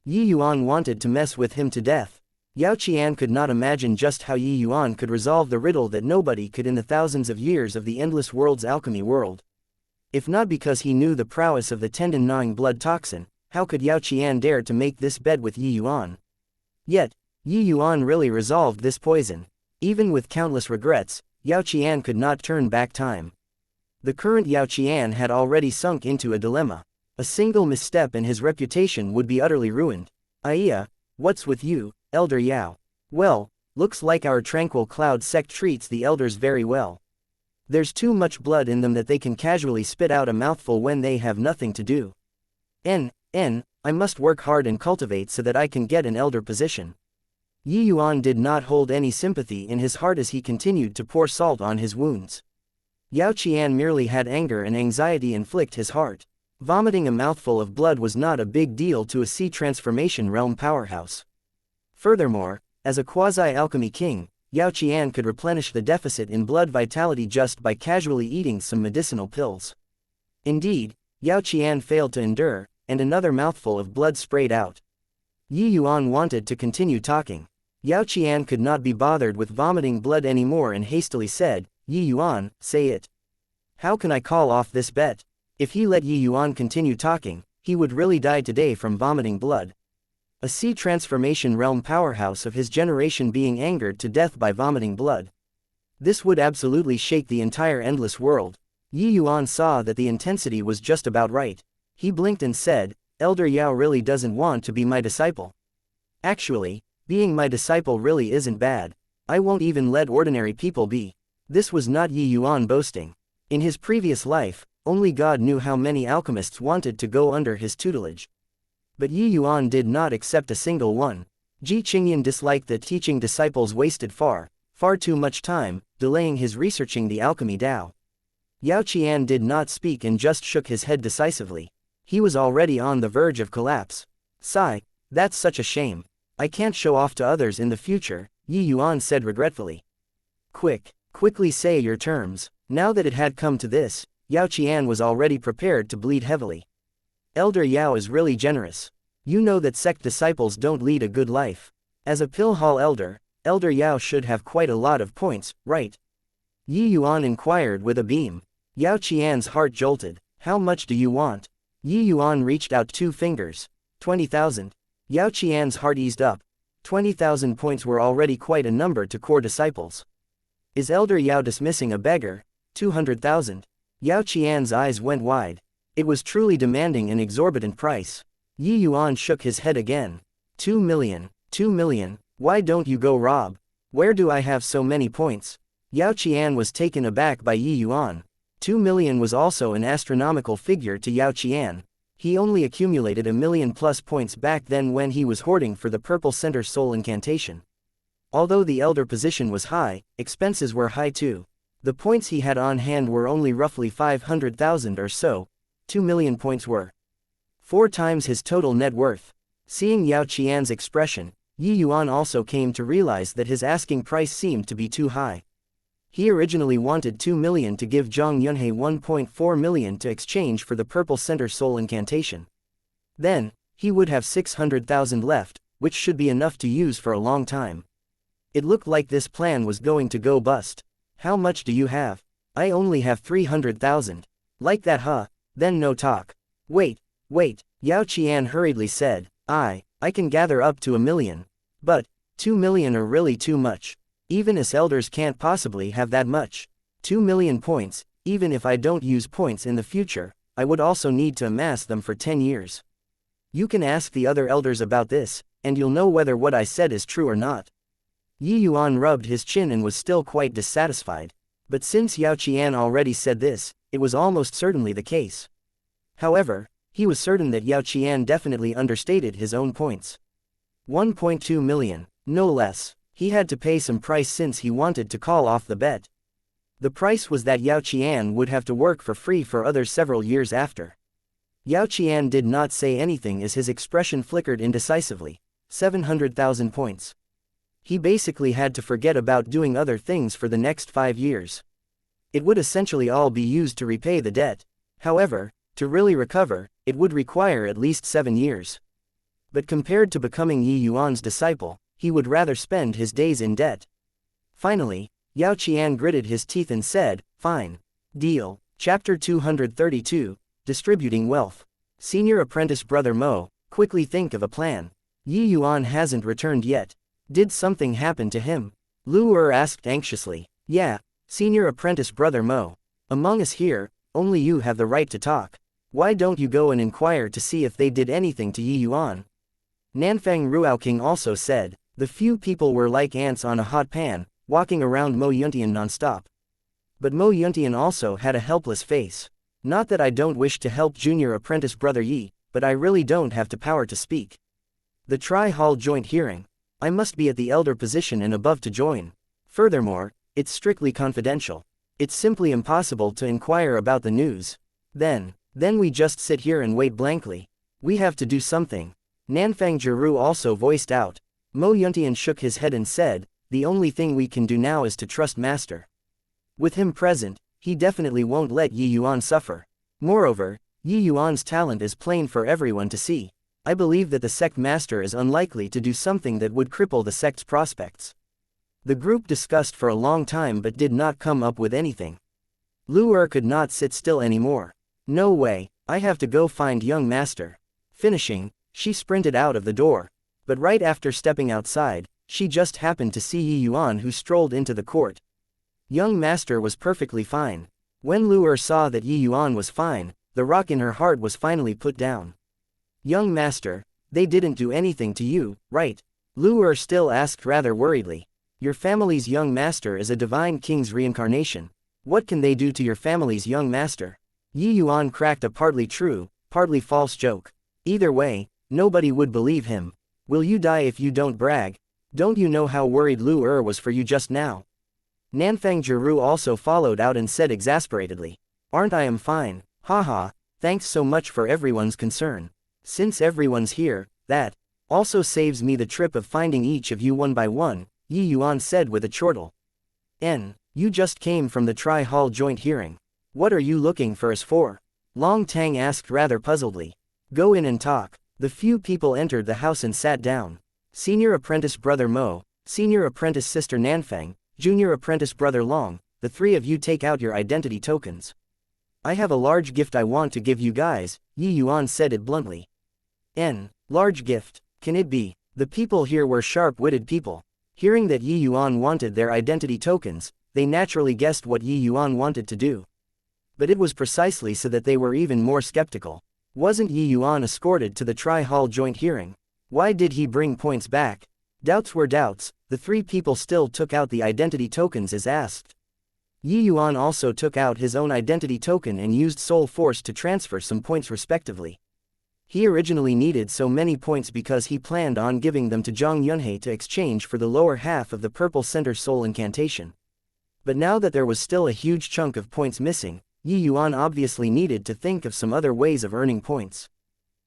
Yi Yuan wanted to mess with him to death. Yao Qian could not imagine just how Yi Yuan could resolve the riddle that nobody could in the thousands of years of the endless world's alchemy world. If not because he knew the prowess of the tendon-gnawing blood toxin, how could Yao Qian dare to make this bet with Yi Yuan? Yet, Yi Yuan really resolved this poison. Even with countless regrets, Yao Qian could not turn back time. The current Yao Qian had already sunk into a dilemma. A single misstep and his reputation would be utterly ruined. "Iya, what's with you, Elder Yao?" "Well, looks like our tranquil cloud sect treats the elders very well. There's too much blood in them that they can casually spit out a mouthful when they have nothing to do. I must work hard and cultivate so that I can get an elder position." Yi Yuan did not hold any sympathy in his heart as he continued to pour salt on his wounds. Yao Qian merely had anger and anxiety inflict his heart. Vomiting a mouthful of blood was not a big deal to a sea transformation realm powerhouse. Furthermore, as a quasi-alchemy king, Yao Qian could replenish the deficit in blood vitality just by casually eating some medicinal pills. Indeed, Yao Qian failed to endure, and another mouthful of blood sprayed out. Yi Yuan wanted to continue talking. Yao Qian could not be bothered with vomiting blood anymore and hastily said, "Yi Yuan, say it. How can I call off this bet?" If he let Yi Yuan continue talking, he would really die today from vomiting blood. A sea transformation realm powerhouse of his generation being angered to death by vomiting blood. This would absolutely shake the entire endless world. Yi Yuan saw that the intensity was just about right. He blinked and said, Elder Yao really doesn't want to be my disciple. Actually, being my disciple really isn't bad. I won't even let ordinary people be. This was not Yi Yuan boasting. In his previous life, only God knew how many alchemists wanted to go under his tutelage. But Yi Yuan did not accept a single one. Ji Qingyan disliked that teaching disciples wasted far too much time, delaying his researching the alchemy Tao. Yao Qian did not speak and just shook his head decisively. He was already on the verge of collapse. Sigh, that's such a shame. I can't show off to others in the future, Yi Yuan said regretfully. Quickly say your terms. Now that it had come to this, Yao Qian was already prepared to bleed heavily. Elder Yao is really generous. You know that sect disciples don't lead a good life. As a pill hall elder, Elder Yao should have quite a lot of points, right? Yi Yuan inquired with a beam. Yao Qian's heart jolted. How much do you want? Yi Yuan reached out 2 fingers. 20,000. Yao Qian's heart eased up. 20,000 points were already quite a number to core disciples. Is Elder Yao dismissing a beggar? 200,000. Yao Qian's eyes went wide. It was truly demanding an exorbitant price. Yi Yuan shook his head again. 2 million. 2 million. Why don't you go rob? Where do I have so many points? Yao Qian was taken aback by Yi Yuan. 2 million was also an astronomical figure to Yao Qian. He only accumulated 1,000,000 plus points back then when he was hoarding for the Purple Center Soul incantation. Although the elder position was high, expenses were high too. The points he had on hand were only roughly 500,000 or so. 2 million points were 4 times his total net worth. Seeing Yao Qian's expression, Yi Yuan also came to realize that his asking price seemed to be too high. He originally wanted 2 million to give Zhang Yunhe 1.4 million to exchange for the Purple Center Soul incantation. Then, he would have 600,000 left, which should be enough to use for a long time. It looked like this plan was going to go bust. How much do you have? I only have 300,000. Like that, huh? Then no talk. Wait, Yao Qian hurriedly said, I can gather up to 1 million. But, 2 million are really too much. Even us elders can't possibly have that much. 2 million points, even if I don't use points in the future, I would also need to amass them for 10 years. You can ask the other elders about this, and you'll know whether what I said is true or not. Yi Yuan rubbed his chin and was still quite dissatisfied. But since Yao Qian already said this, it was almost certainly the case. However, he was certain that Yao Qian definitely understated his own points. 1.2 million, no less. He had to pay some price since he wanted to call off the bet. The price was that Yao Qian would have to work for free for other several years after. Yao Qian did not say anything as his expression flickered indecisively. 700,000 points. He basically had to forget about doing other things for the next 5 years. It would essentially all be used to repay the debt. However, to really recover, it would require at least 7 years. But compared to becoming Yi Yuan's disciple, he would rather spend his days in debt. Finally, Yao Qian gritted his teeth and said, fine. Deal. Chapter 232, Distributing Wealth. Senior Apprentice Brother Mo, quickly think of a plan. Yi Yuan hasn't returned yet. Did something happen to him? Lu Er asked anxiously. Yeah, Senior Apprentice Brother Mo. Among us here, only you have the right to talk. Why don't you go and inquire to see if they did anything to Yi Yuan? Nanfang Ruaoking also said, the few people were like ants on a hot pan, walking around Mo Yuntian non-stop. But Mo Yuntian also had a helpless face. Not that I don't wish to help Junior Apprentice Brother Yi, but I really don't have the power to speak. The Tri-Hall joint hearing. I must be at the elder position and above to join. Furthermore, it's strictly confidential. It's simply impossible to inquire about the news. Then we just sit here and wait blankly. We have to do something. Nanfang Jiru also voiced out. Mo Yuntian shook his head and said, the only thing we can do now is to trust Master. With him present, he definitely won't let Yi Yuan suffer. Moreover, Yi Yuan's talent is plain for everyone to see. I believe that the sect master is unlikely to do something that would cripple the sect's prospects. The group discussed for a long time but did not come up with anything. Lu Er could not sit still anymore. No way, I have to go find young master. Finishing, she sprinted out of the door. But right after stepping outside, she just happened to see Yi Yuan, who strolled into the court. Young master was perfectly fine. When Lu Er saw that Yi Yuan was fine, the rock in her heart was finally put down. Young master, they didn't do anything to you, right? Lu Er still asked rather worriedly. Your family's young master is a divine king's reincarnation. What can they do to your family's young master? Yi Yuan cracked a partly true, partly false joke. Either way, nobody would believe him. Will you die if you don't brag? Don't you know how worried Lu Er was for you just now? Nanfang Jiru also followed out and said exasperatedly. Aren't I am fine, haha, thanks so much for everyone's concern. Since everyone's here, that also saves me the trip of finding each of you one by one, Yi Yuan said with a chortle. You just came from the Tri-Hall joint hearing. What are you looking for us for? Long Tang asked rather puzzledly. Go in and talk. The few people entered the house and sat down. Senior apprentice brother Mo, senior apprentice sister Nanfang, junior apprentice brother Long, the three of you take out your identity tokens. I have a large gift I want to give you guys, Yi Yuan said it bluntly. Large gift, can it be? The people here were sharp-witted people. Hearing that Yi Yuan wanted their identity tokens, they naturally guessed what Yi Yuan wanted to do. But it was precisely so that they were even more skeptical. Wasn't Yi Yuan escorted to the Tri-Hall joint hearing? Why did he bring points back? Doubts were doubts, the three people still took out the identity tokens as asked. Yi Yuan also took out his own identity token and used Soul Force to transfer some points respectively. He originally needed so many points because he planned on giving them to Zhang Yunhei to exchange for the lower half of the Purple Center Soul Incantation. But now that there was still a huge chunk of points missing, Yi Yuan obviously needed to think of some other ways of earning points.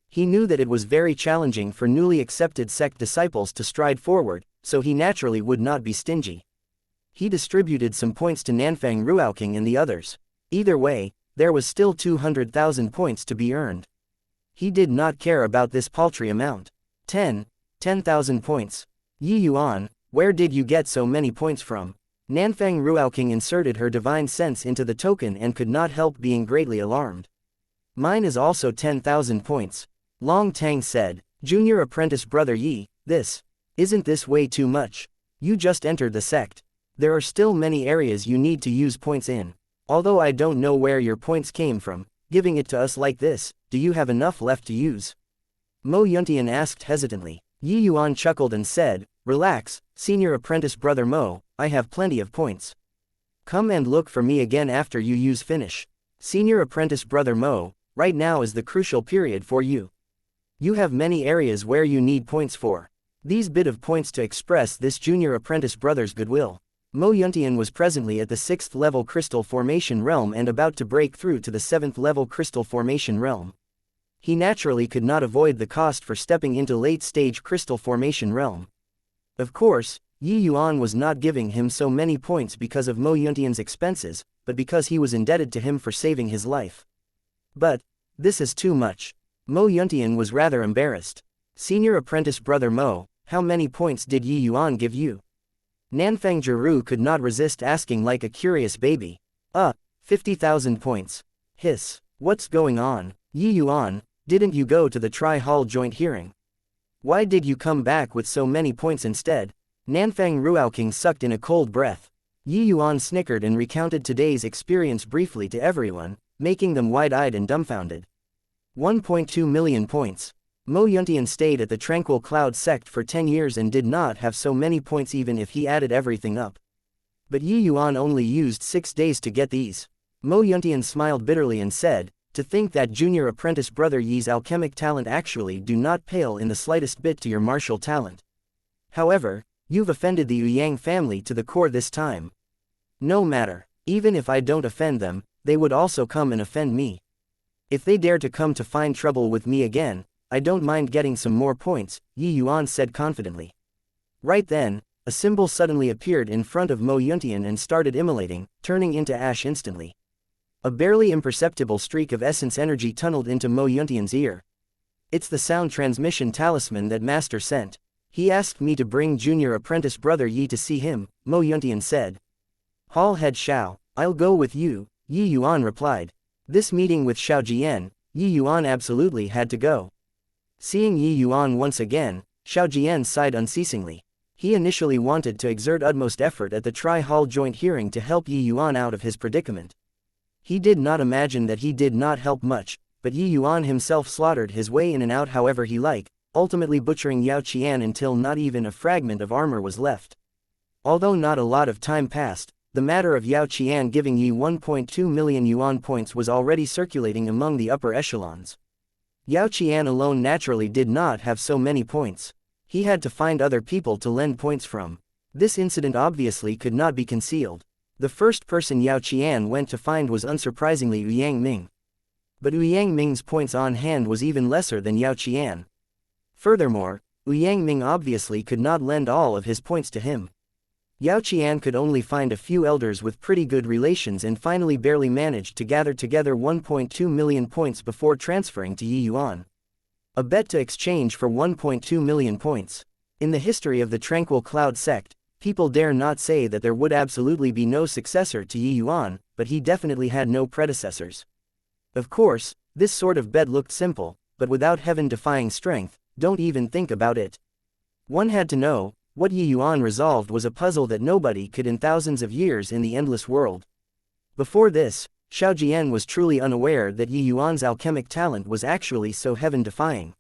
He knew that it was very challenging for newly accepted sect disciples to stride forward, so he naturally would not be stingy. He distributed some points to Nanfang Ruoking and the others. Either way, there was still 200,000 points to be earned. He did not care about this paltry amount. 10,000 points. Yi Yuan, where did you get so many points from? Nanfang Ruoking inserted her divine sense into the token and could not help being greatly alarmed. Mine is also 10,000 points. Long Tang said, Junior apprentice brother Yi, isn't this way too much? You just entered the sect. There are still many areas you need to use points in. Although I don't know where your points came from, giving it to us like this, do you have enough left to use? Mo Yuntian asked hesitantly. Yi Yuan chuckled and said, Relax, senior apprentice brother Mo, I have plenty of points. Come and look for me again after you use finish. Senior apprentice brother Mo, right now is the crucial period for you. You have many areas where you need points for. These bit of points to express this junior apprentice brother's goodwill. Mo Yuntian was presently at the 6th level crystal formation realm and about to break through to the 7th level crystal formation realm. He naturally could not avoid the cost for stepping into late-stage crystal formation realm. Of course, Yi Yuan was not giving him so many points because of Mo Yuntian's expenses, but because he was indebted to him for saving his life. But this is too much. Mo Yuntian was rather embarrassed. Senior apprentice brother Mo, how many points did Yi Yuan give you? Nanfang Jiru could not resist asking like a curious baby. 50,000 points. Hiss. What's going on? Yi Yuan, didn't you go to the Tri-Hall joint hearing? Why did you come back with so many points instead? Nanfang Ruoking sucked in a cold breath. Yi Yuan snickered and recounted today's experience briefly to everyone, making them wide-eyed and dumbfounded. 1.2 million points. Mo Yuntian stayed at the Tranquil Cloud sect for 10 years and did not have so many points even if he added everything up. But Yi Yuan only used 6 days to get these. Mo Yuntian smiled bitterly and said, to think that junior apprentice brother Yi's alchemic talent actually do not pale in the slightest bit to your martial talent. However, you've offended the Yang family to the core this time. No matter, even if I don't offend them, they would also come and offend me. If they dare to come to find trouble with me again, I don't mind getting some more points, Yi Yuan said confidently. Right then, a symbol suddenly appeared in front of Mo Yuntian and started immolating, turning into ash instantly. A barely imperceptible streak of essence energy tunneled into Mo Yuntian's ear. It's the sound transmission talisman that Master sent. He asked me to bring junior apprentice brother Yi to see him, Mo Yuntian said. Hall head Xiao, I'll go with you, Yi Yuan replied. This meeting with Xiao Jian, Yi Yuan absolutely had to go. Seeing Yi Yuan once again, Xiao Jian sighed unceasingly. He initially wanted to exert utmost effort at the Tri-Hall joint hearing to help Yi Yuan out of his predicament. He did not imagine that he did not help much, but Yi Yuan himself slaughtered his way in and out however he liked, ultimately butchering Yao Qian until not even a fragment of armor was left. Although not a lot of time passed, the matter of Yao Qian giving Yi 1.2 million yuan points was already circulating among the upper echelons. Yao Qian alone naturally did not have so many points. He had to find other people to lend points from. This incident obviously could not be concealed. The first person Yao Qian went to find was unsurprisingly Yang Ming. But Yang Ming's points on hand was even lesser than Yao Qian. Furthermore, Yang Ming obviously could not lend all of his points to him. Yao Qian could only find a few elders with pretty good relations and finally barely managed to gather together 1.2 million points before transferring to Yi Yuan. A bet to exchange for 1.2 million points. In the history of the Tranquil Cloud sect, people dare not say that there would absolutely be no successor to Yi Yuan, but he definitely had no predecessors. Of course, this sort of bet looked simple, but without heaven-defying strength, don't even think about it. One had to know, what Yi Yuan resolved was a puzzle that nobody could in thousands of years in the endless world. Before this, Xiao Jian was truly unaware that Yi Yuan's alchemic talent was actually so heaven-defying.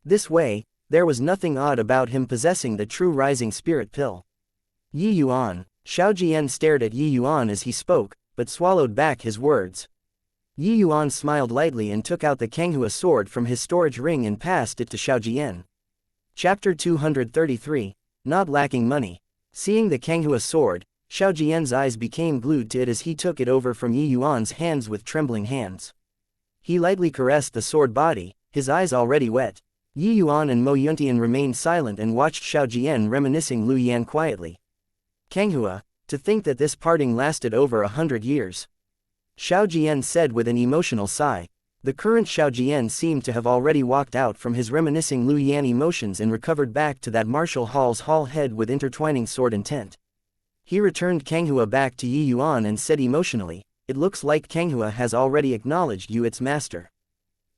This way, there was nothing odd about him possessing the true rising spirit pill. Yi Yuan. Xiao Jian stared at Yi Yuan as he spoke, but swallowed back his words. Yi Yuan smiled lightly and took out the Kenghua sword from his storage ring and passed it to Xiao Jian. Chapter 233. Not lacking money. Seeing the Kenghua sword, Xiao Jian's eyes became glued to it as he took it over from Yi Yuan's hands with trembling hands. He lightly caressed the sword body, his eyes already wet. Yi Yuan and Mo Yuntian remained silent and watched Xiao Jian reminiscing Lu Yan quietly. Kenghua, to think that this parting lasted over 100 years. Xiao Jian said with an emotional sigh. The current Xiao Jian seemed to have already walked out from his reminiscing Lu Yan emotions and recovered back to that martial hall's hall head with intertwining sword intent. He returned Kenghua back to Yi Yuan and said emotionally, "It looks like Kenghua has already acknowledged you its master.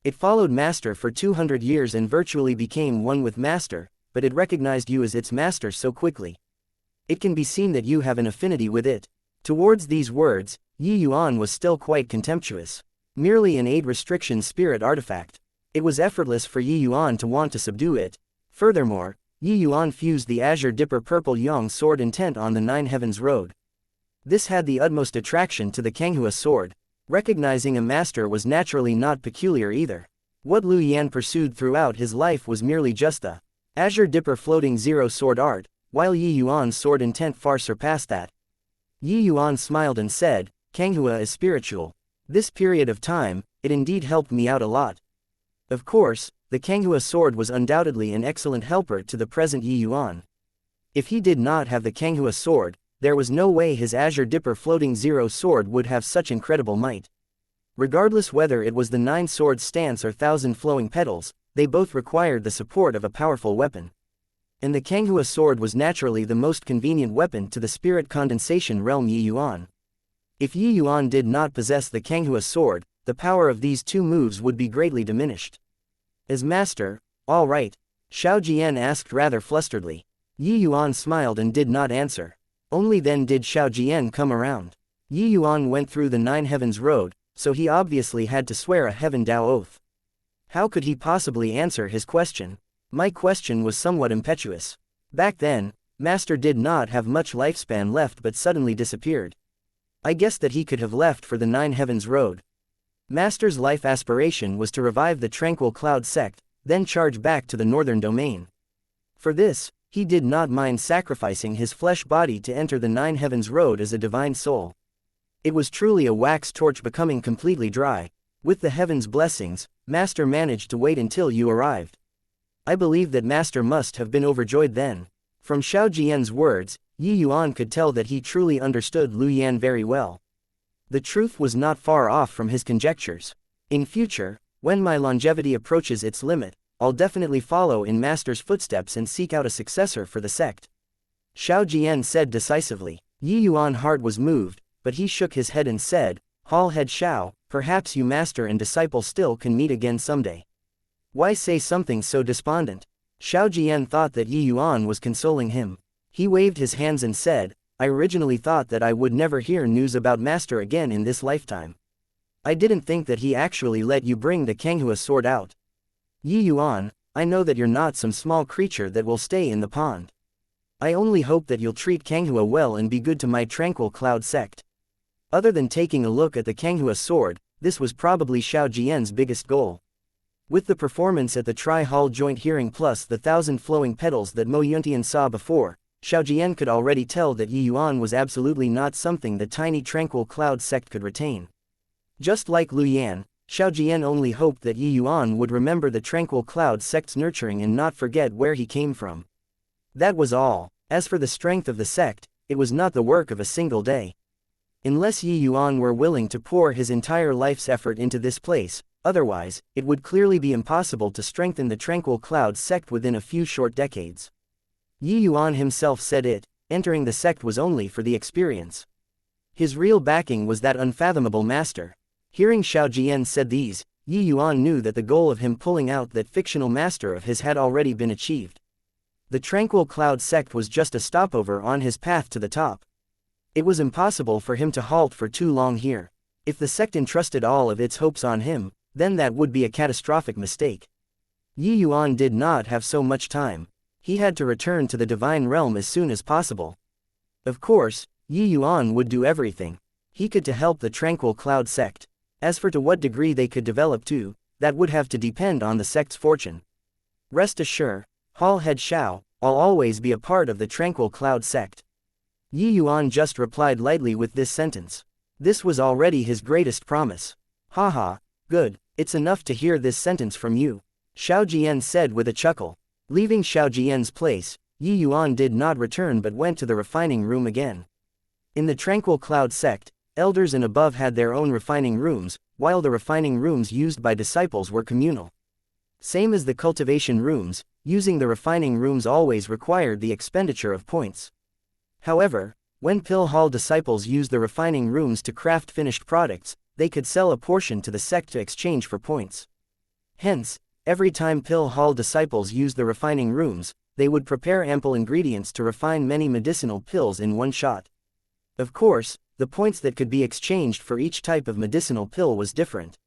It followed master for 200 years and virtually became one with master, but it recognized you as its master so quickly. It can be seen that you have an affinity with it." Towards these words, Yi Yuan was still quite contemptuous. Merely an aid restriction spirit artifact. It was effortless for Yi Yuan to want to subdue it. Furthermore, Yi Yuan fused the Azure Dipper Purple Yang sword intent on the Nine Heavens Road. This had the utmost attraction to the Kenghua sword. Recognizing a master was naturally not peculiar either. What Lu Yan pursued throughout his life was merely just the Azure Dipper Floating Zero sword art, while Yi Yuan's sword intent far surpassed that. Yi Yuan smiled and said, "Kenghua is spiritual. This period of time, it indeed helped me out a lot." Of course, the Kenghua sword was undoubtedly an excellent helper to the present Yi Yuan. If he did not have the Kenghua sword, there was no way his Azure Dipper Floating Zero sword would have such incredible might. Regardless whether it was the Nine Swords stance or Thousand Flowing Petals, they both required the support of a powerful weapon. And the Kenghua sword was naturally the most convenient weapon to the spirit condensation realm Yi Yuan. If Yi Yuan did not possess the Kenghua sword, the power of these two moves would be greatly diminished. As master, all right? Xiao Jian asked rather flusteredly. Yi Yuan smiled and did not answer. Only then did Xiao Jian come around. Yi Yuan went through the Nine Heavens Road, so he obviously had to swear a Heaven Dao oath. How could he possibly answer his question? My question was somewhat impetuous. Back then, master did not have much lifespan left but suddenly disappeared. I guessed that he could have left for the Nine Heavens Road. Master's life aspiration was to revive the Tranquil Cloud sect, then charge back to the Northern Domain. For this, he did not mind sacrificing his flesh body to enter the Nine Heavens Road as a divine soul. It was truly a wax torch becoming completely dry. With the heavens' blessings, master managed to wait until you arrived. I believe that master must have been overjoyed then. From Xiao Jian's words, Yi Yuan could tell that he truly understood Lu Yan very well. The truth was not far off from his conjectures. In future, when my longevity approaches its limit, I'll definitely follow in master's footsteps and seek out a successor for the sect. Xiao Jian said decisively. Yi Yuan's heart was moved, but he shook his head and said, "Hall head Xiao, perhaps you master and disciple still can meet again someday." Why say something so despondent? Xiao Jian thought that Yi Yuan was consoling him. He waved his hands and said, "I originally thought that I would never hear news about master again in this lifetime. I didn't think that he actually let you bring the Kanghua sword out. Yi Yuan, I know that you're not some small creature that will stay in the pond. I only hope that you'll treat Kanghua well and be good to my tranquil cloud sect. Other than taking a look at the Kanghua sword, this was probably Xiao Jian's biggest goal. With the performance at the Tri-Hall joint hearing plus the 1,000 flowing petals that Mo Yuntian saw before, Xiao Jian could already tell that Yi Yuan was absolutely not something the tiny tranquil cloud sect could retain. Just like Lu Yan, Xiao Jian only hoped that Yi Yuan would remember the tranquil cloud sect's nurturing and not forget where he came from. That was all. As for the strength of the sect, it was not the work of a single day. Unless Yi Yuan were willing to pour his entire life's effort into this place, otherwise, it would clearly be impossible to strengthen the Tranquil Cloud sect within a few short decades. Yi Yuan himself said it, entering the sect was only for the experience. His real backing was that unfathomable master. Hearing Xiao Jian said these, Yi Yuan knew that the goal of him pulling out that fictional master of his had already been achieved. The Tranquil Cloud sect was just a stopover on his path to the top. It was impossible for him to halt for too long here. If the sect entrusted all of its hopes on him, then that would be a catastrophic mistake. Yi Yuan did not have so much time. He had to return to the divine realm as soon as possible. Of course, Yi Yuan would do everything he could to help the Tranquil Cloud sect. As for to what degree they could develop to, that would have to depend on the sect's fortune. Rest assured, Hall Head Xiao, I'll always be a part of the Tranquil Cloud sect. Yi Yuan just replied lightly with this sentence. This was already his greatest promise. Haha, good, it's enough to hear this sentence from you, Xiao Jian said with a chuckle. Leaving Xiao Jian's place, Yi Yuan did not return but went to the refining room again. In the Tranquil Cloud sect, elders and above had their own refining rooms, while the refining rooms used by disciples were communal. Same as the cultivation rooms, using the refining rooms always required the expenditure of points. However, when Pill Hall disciples used the refining rooms to craft finished products, they could sell a portion to the sect to exchange for points. Hence, every time Pill Hall disciples used the refining rooms, they would prepare ample ingredients to refine many medicinal pills in one shot. Of course, the points that could be exchanged for each type of medicinal pill was different.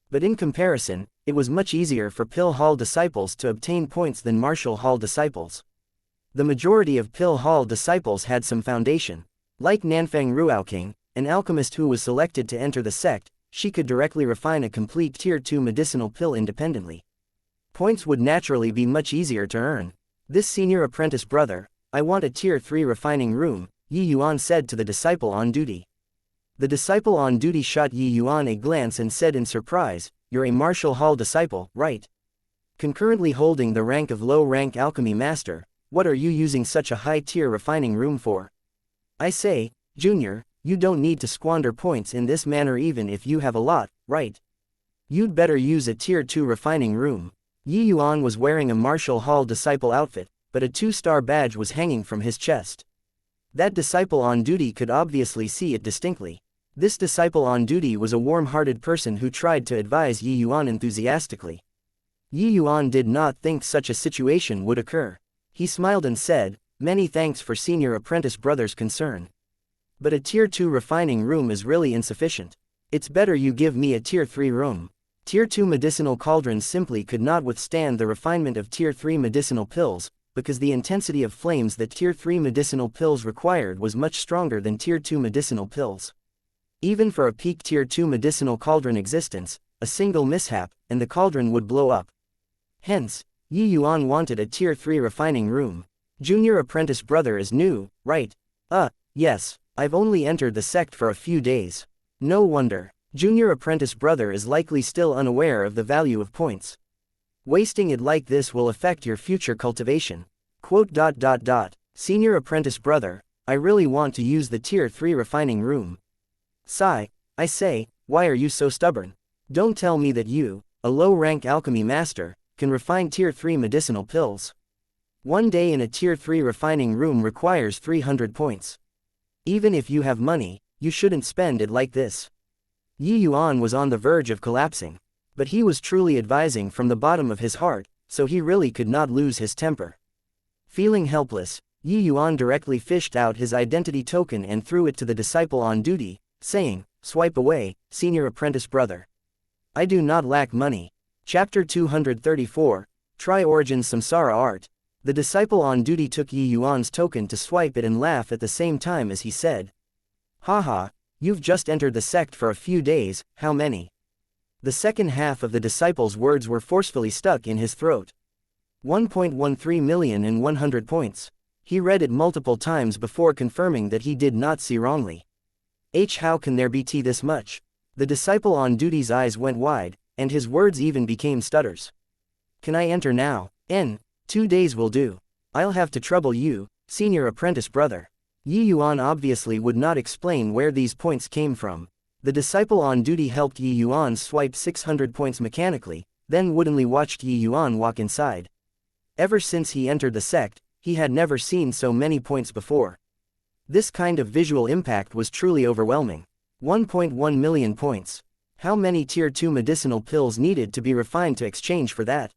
But in comparison, it was much easier for Pill Hall disciples to obtain points than Martial Hall disciples. The majority of Pill Hall disciples had some foundation. Like Nanfang Ruaoking, an alchemist who was selected to enter the sect, she could directly refine a complete Tier 2 medicinal pill independently. Points would naturally be much easier to earn. This senior apprentice brother, I want a Tier 3 refining room, Yi Yuan said to the disciple on duty. The disciple on duty shot Yi Yuan a glance and said in surprise, "You're a Martial Hall disciple, right? Concurrently holding the rank of low-rank alchemy master, what are you using such a high-tier refining room for? I say, Junior, you don't need to squander points in this manner even if you have a lot, right? You'd better use a Tier 2 refining room." Yi Yuan was wearing a Martial Hall disciple outfit, but a 2-star badge was hanging from his chest. That disciple on duty could obviously see it distinctly. This disciple on duty was a warm-hearted person who tried to advise Yi Yuan enthusiastically. Yi Yuan did not think such a situation would occur. He smiled and said, "Many thanks for senior apprentice brother's concern. But a Tier 2 refining room is really insufficient. It's better you give me a Tier 3 room." Tier 2 medicinal cauldrons simply could not withstand the refinement of Tier 3 medicinal pills, because the intensity of flames that Tier 3 medicinal pills required was much stronger than Tier 2 medicinal pills. Even for a peak Tier 2 medicinal cauldron existence, a single mishap, and the cauldron would blow up. Hence, Yi Yuan wanted a Tier 3 refining room. Junior apprentice brother is new, right? Yes, I've only entered the sect for a few days. No wonder. Junior apprentice brother is likely still unaware of the value of points. Wasting it like this will affect your future cultivation. Senior apprentice brother, I really want to use the Tier 3 refining room. Sigh, I say, why are you so stubborn? Don't tell me that you, a low-rank alchemy master, can refine Tier 3 medicinal pills. One day in a Tier 3 refining room requires 300 points. Even if you have money, you shouldn't spend it like this. Yi Yuan was on the verge of collapsing. But he was truly advising from the bottom of his heart, so he really could not lose his temper. Feeling helpless, Yi Yuan directly fished out his identity token and threw it to the disciple on duty, saying, Swipe away, senior apprentice brother. I do not lack money. Chapter 234, Try Origins Samsara Art. The disciple on duty took Yi Yuan's token to swipe it and laugh at the same time as he said. Haha, you've just entered the sect for a few days, how many? The second half of the disciple's words were forcefully stuck in his throat. 1.13 million and 100 points. He read it multiple times before confirming that he did not see wrongly. How can there be this much? The disciple on duty's eyes went wide, and his words even became stutters. Can I enter now? 2 days will do. I'll have to trouble you, senior apprentice brother. Yi Yuan obviously would not explain where these points came from. The disciple on duty helped Yi Yuan swipe 600 points mechanically, then woodenly watched Yi Yuan walk inside. Ever since he entered the sect, he had never seen so many points before. This kind of visual impact was truly overwhelming. 1.1 million points. How many Tier 2 medicinal pills needed to be refined to exchange for that?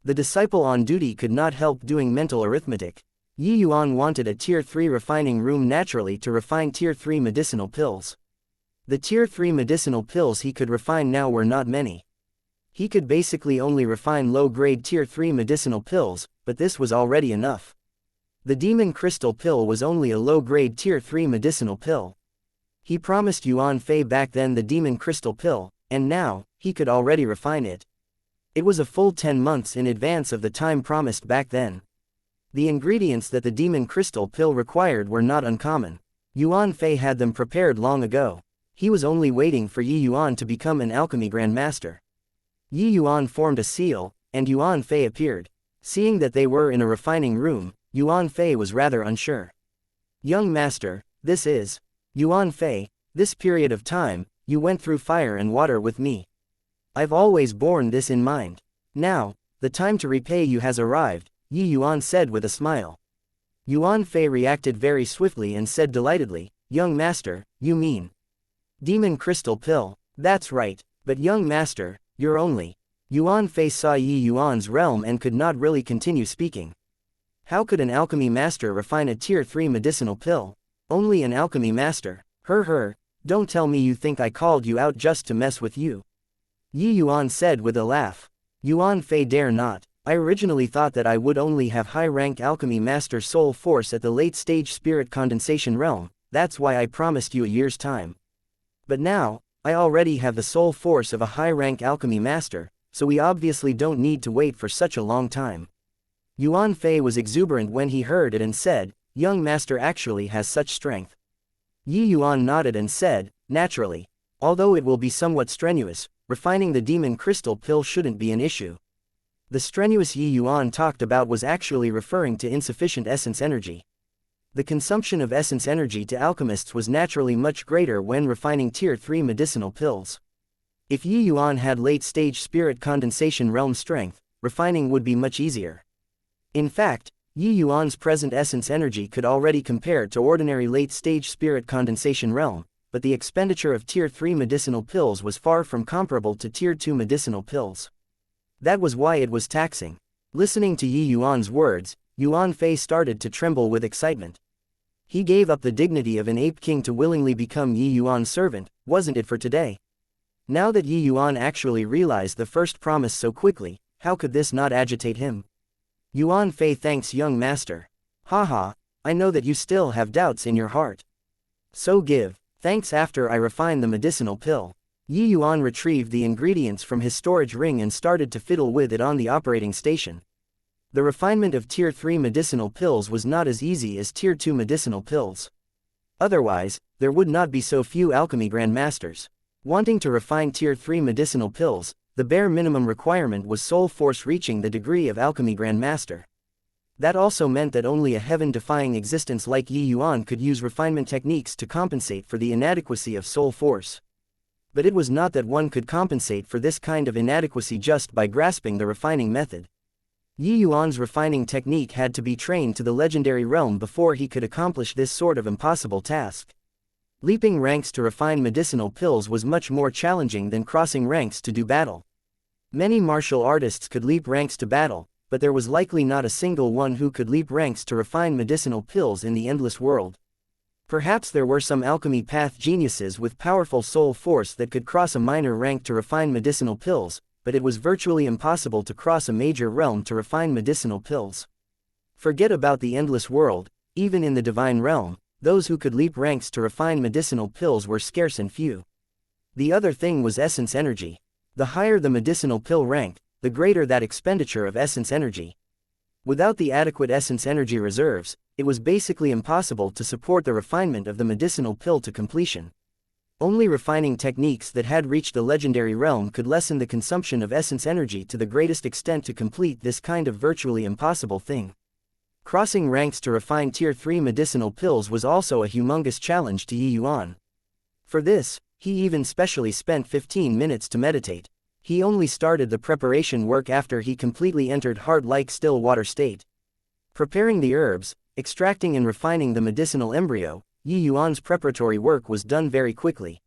The disciple on duty could not help doing mental arithmetic. Yi Yuan wanted a Tier 3 refining room naturally to refine Tier 3 medicinal pills. The Tier 3 medicinal pills he could refine now were not many. He could basically only refine low-grade Tier 3 medicinal pills, but this was already enough. The Demon Crystal pill was only a low-grade Tier 3 medicinal pill. He promised Yuan Fei back then the Demon Crystal pill, and now, he could already refine it. It was a full 10 months in advance of the time promised back then. The ingredients that the Demon Crystal pill required were not uncommon. Yuan Fei had them prepared long ago. He was only waiting for Yi Yuan to become an alchemy grandmaster. Yi Yuan formed a seal, and Yuan Fei appeared. Seeing that they were in a refining room, Yuan Fei was rather unsure. Young master, this is. Yuan Fei, this period of time, you went through fire and water with me. I've always borne this in mind. Now, the time to repay you has arrived, Yi Yuan said with a smile. Yuan Fei reacted very swiftly and said delightedly, young master, you mean? Demon Crystal pill, that's right, but young master, you're only. Yuan Fei saw Yi Yuan's realm and could not really continue speaking. How could an alchemy master refine a Tier 3 medicinal pill? Only an alchemy master. Don't tell me you think I called you out just to mess with you. Yi Yuan said with a laugh. Yuan Fei dare not. I originally thought that I would only have high-rank alchemy master soul force at the late-stage spirit condensation realm, that's why I promised you a year's time. But now, I already have the soul force of a high-rank alchemy master, so we obviously don't need to wait for such a long time. Yuan Fei was exuberant when he heard it and said, young master actually has such strength. Yi Yuan nodded and said, naturally. Although it will be somewhat strenuous, refining the Demon Crystal pill shouldn't be an issue. The strenuous Yi Yuan talked about was actually referring to insufficient essence energy. The consumption of essence energy to alchemists was naturally much greater when refining Tier 3 medicinal pills. If Yi Yuan had late-stage spirit condensation realm strength, refining would be much easier. In fact, Yi Yuan's present essence energy could already compare to ordinary late-stage spirit condensation realm, but the expenditure of Tier 3 medicinal pills was far from comparable to Tier 2 medicinal pills. That was why it was taxing. Listening to Yi Yuan's words, Yuan Fei started to tremble with excitement. He gave up the dignity of an ape king to willingly become Yi Yuan's servant, wasn't it for today? Now that Yi Yuan actually realized the first promise so quickly, how could this not agitate him? Yuan Fei thanks young master. Haha, I know that you still have doubts in your heart. So give thanks after I refine the medicinal pill. Yi Yuan retrieved the ingredients from his storage ring and started to fiddle with it on the operating station. The refinement of Tier 3 medicinal pills was not as easy as Tier 2 medicinal pills. Otherwise, there would not be so few alchemy grandmasters. Wanting to refine Tier 3 medicinal pills, the bare minimum requirement was soul force reaching the degree of alchemy grandmaster. That also meant that only a heaven-defying existence like Yi Yuan could use refinement techniques to compensate for the inadequacy of soul force. But it was not that one could compensate for this kind of inadequacy just by grasping the refining method. Yi Yuan's refining technique had to be trained to the legendary realm before he could accomplish this sort of impossible task. Leaping ranks to refine medicinal pills was much more challenging than crossing ranks to do battle. Many martial artists could leap ranks to battle, but there was likely not a single one who could leap ranks to refine medicinal pills in the endless world. Perhaps there were some alchemy path geniuses with powerful soul force that could cross a minor rank to refine medicinal pills, but it was virtually impossible to cross a major realm to refine medicinal pills. Forget about the endless world, even in the divine realm, those who could leap ranks to refine medicinal pills were scarce and few. The other thing was essence energy. The higher the medicinal pill rank, the greater that expenditure of essence energy. Without the adequate essence energy reserves, it was basically impossible to support the refinement of the medicinal pill to completion. Only refining techniques that had reached the legendary realm could lessen the consumption of essence energy to the greatest extent to complete this kind of virtually impossible thing. Crossing ranks to refine Tier 3 medicinal pills was also a humongous challenge to Yuan. For this, he even specially spent 15 minutes to meditate. He only started the preparation work after he completely entered heart-like still water state. Preparing the herbs, extracting and refining the medicinal embryo, Yuan's preparatory work was done very quickly.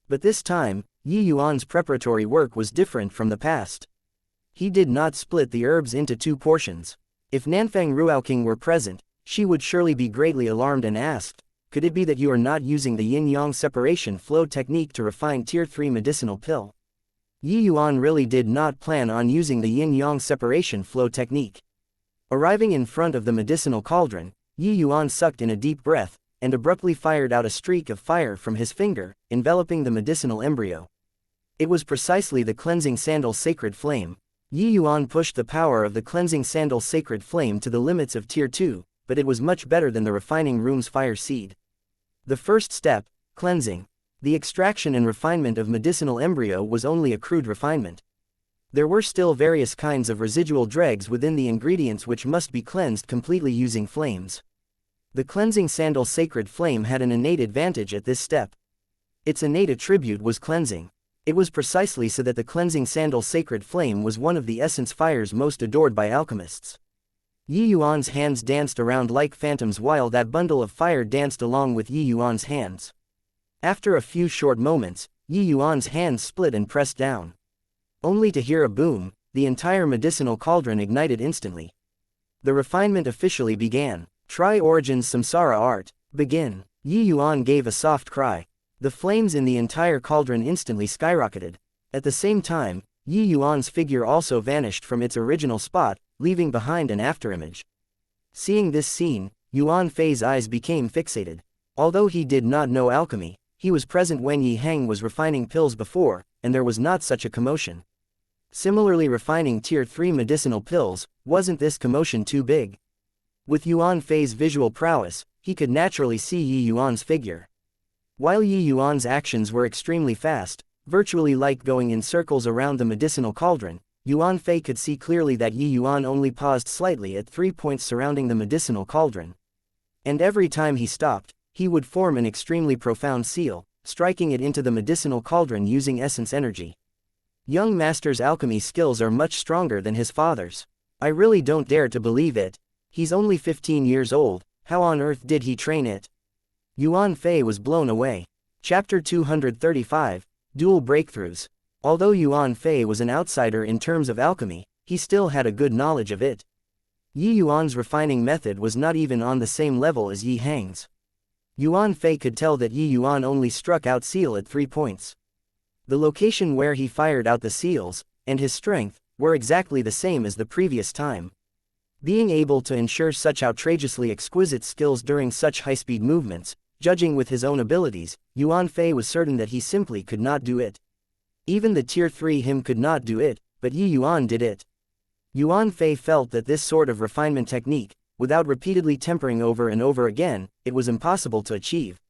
But this time, Yuan's preparatory work was different from the past. He did not split the herbs into two portions. If Nanfang Ruoking were present, she would surely be greatly alarmed and asked, "Could it be that you are not using the Yin-Yang Separation Flow technique to refine Tier 3 medicinal pill?" Yuan really did not plan on using the Yin-Yang Separation Flow technique. Arriving in front of the medicinal cauldron, Yuan sucked in a deep breath, and abruptly fired out a streak of fire from his finger, enveloping the medicinal embryo. It was precisely the cleansing sandal sacred flame. Yuan pushed the power of the cleansing sandal sacred flame to the limits of Tier 2, but it was much better than the refining room's fire seed. The first step, cleansing. The extraction and refinement of medicinal embryo was only a crude refinement. There were still various kinds of residual dregs within the ingredients which must be cleansed completely using flames. The cleansing sandal sacred flame had an innate advantage at this step. Its innate attribute was cleansing. It was precisely so that the cleansing sandal sacred flame was one of the essence fires most adored by alchemists. Yuan's hands danced around like phantoms while that bundle of fire danced along with Yuan's hands. After a few short moments, Yuan's hands split and pressed down. Only to hear a boom, the entire medicinal cauldron ignited instantly. The refinement officially began. Tri-Origins Samsara Art, begin. Yuan gave a soft cry. The flames in the entire cauldron instantly skyrocketed. At the same time, Yuan's figure also vanished from its original spot, leaving behind an afterimage. Seeing this scene, Yuan Fei's eyes became fixated. Although he did not know alchemy, he was present when Yi Heng was refining pills before, and there was not such a commotion. Similarly, refining Tier 3 medicinal pills, wasn't this commotion too big? With Yuan Fei's visual prowess, he could naturally see Yuan's figure. While Yuan's actions were extremely fast, virtually like going in circles around the medicinal cauldron, Yuan Fei could see clearly that Yuan only paused slightly at 3 points surrounding the medicinal cauldron. And every time he stopped, he would form an extremely profound seal, striking it into the medicinal cauldron using essence energy. Young master's alchemy skills are much stronger than his father's. I really don't dare to believe it. He's only 15 years old, how on earth did he train it? Yuan Fei was blown away. Chapter 235, Dual Breakthroughs. Although Yuan Fei was an outsider in terms of alchemy, he still had a good knowledge of it. Yuan's refining method was not even on the same level as Yi Heng's. Yuan Fei could tell that Yuan only struck out seal at 3 points. The location where he fired out the seals, and his strength, were exactly the same as the previous time. Being able to ensure such outrageously exquisite skills during such high-speed movements, judging with his own abilities, Yuan Fei was certain that he simply could not do it. Even the Tier 3 him could not do it, but Yuan did it. Yuan Fei felt that this sort of refinement technique, without repeatedly tempering over and over again, it was impossible to achieve.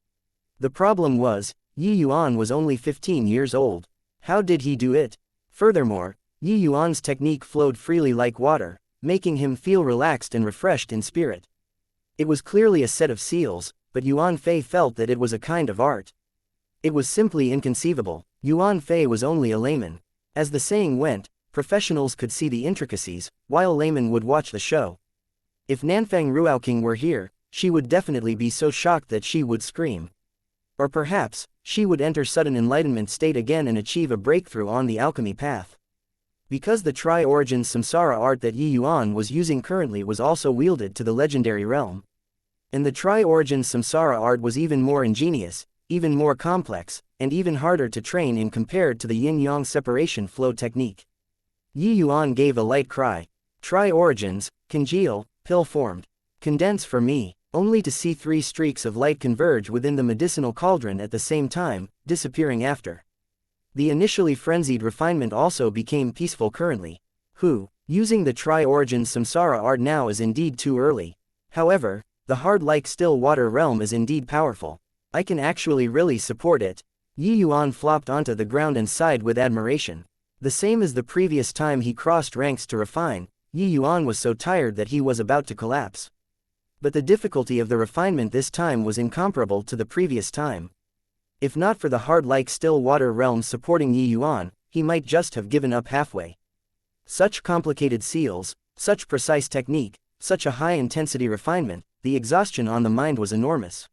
The problem was, Yuan was only 15 years old. How did he do it? Furthermore, Yuan's technique flowed freely like water, making him feel relaxed and refreshed in spirit. It was clearly a set of seals, but Yuan Fei felt that it was a kind of art. It was simply inconceivable. Yuan Fei was only a layman. As the saying went, professionals could see the intricacies, while laymen would watch the show. If Nanfang Ruoking were here, she would definitely be so shocked that she would scream. Or perhaps, she would enter sudden enlightenment state again and achieve a breakthrough on the alchemy path. Because the Tri-Origins Samsara art that Yuan was using currently was also wielded to the legendary realm. And the tri-origin samsara art was even more ingenious, even more complex, and even harder to train in compared to the Yin-Yang Separation Flow technique. Yi Yuan gave a light cry. Tri-origins, congeal, pill formed. Condense for me, only to see 3 streaks of light converge within the medicinal cauldron at the same time, disappearing after. The initially frenzied refinement also became peaceful currently. Using the tri-origins samsara art now is indeed too early. However, the hard like still water realm is indeed powerful. I can actually really support it. Yi Yuan flopped onto the ground and sighed with admiration. The same as the previous time he crossed ranks to refine, Yi Yuan was so tired that he was about to collapse. But the difficulty of the refinement this time was incomparable to the previous time. If not for the hard like still water realm supporting Yi Yuan, he might just have given up halfway. Such complicated seals, such precise technique, such a high-intensity refinement, the exhaustion on the mind was enormous.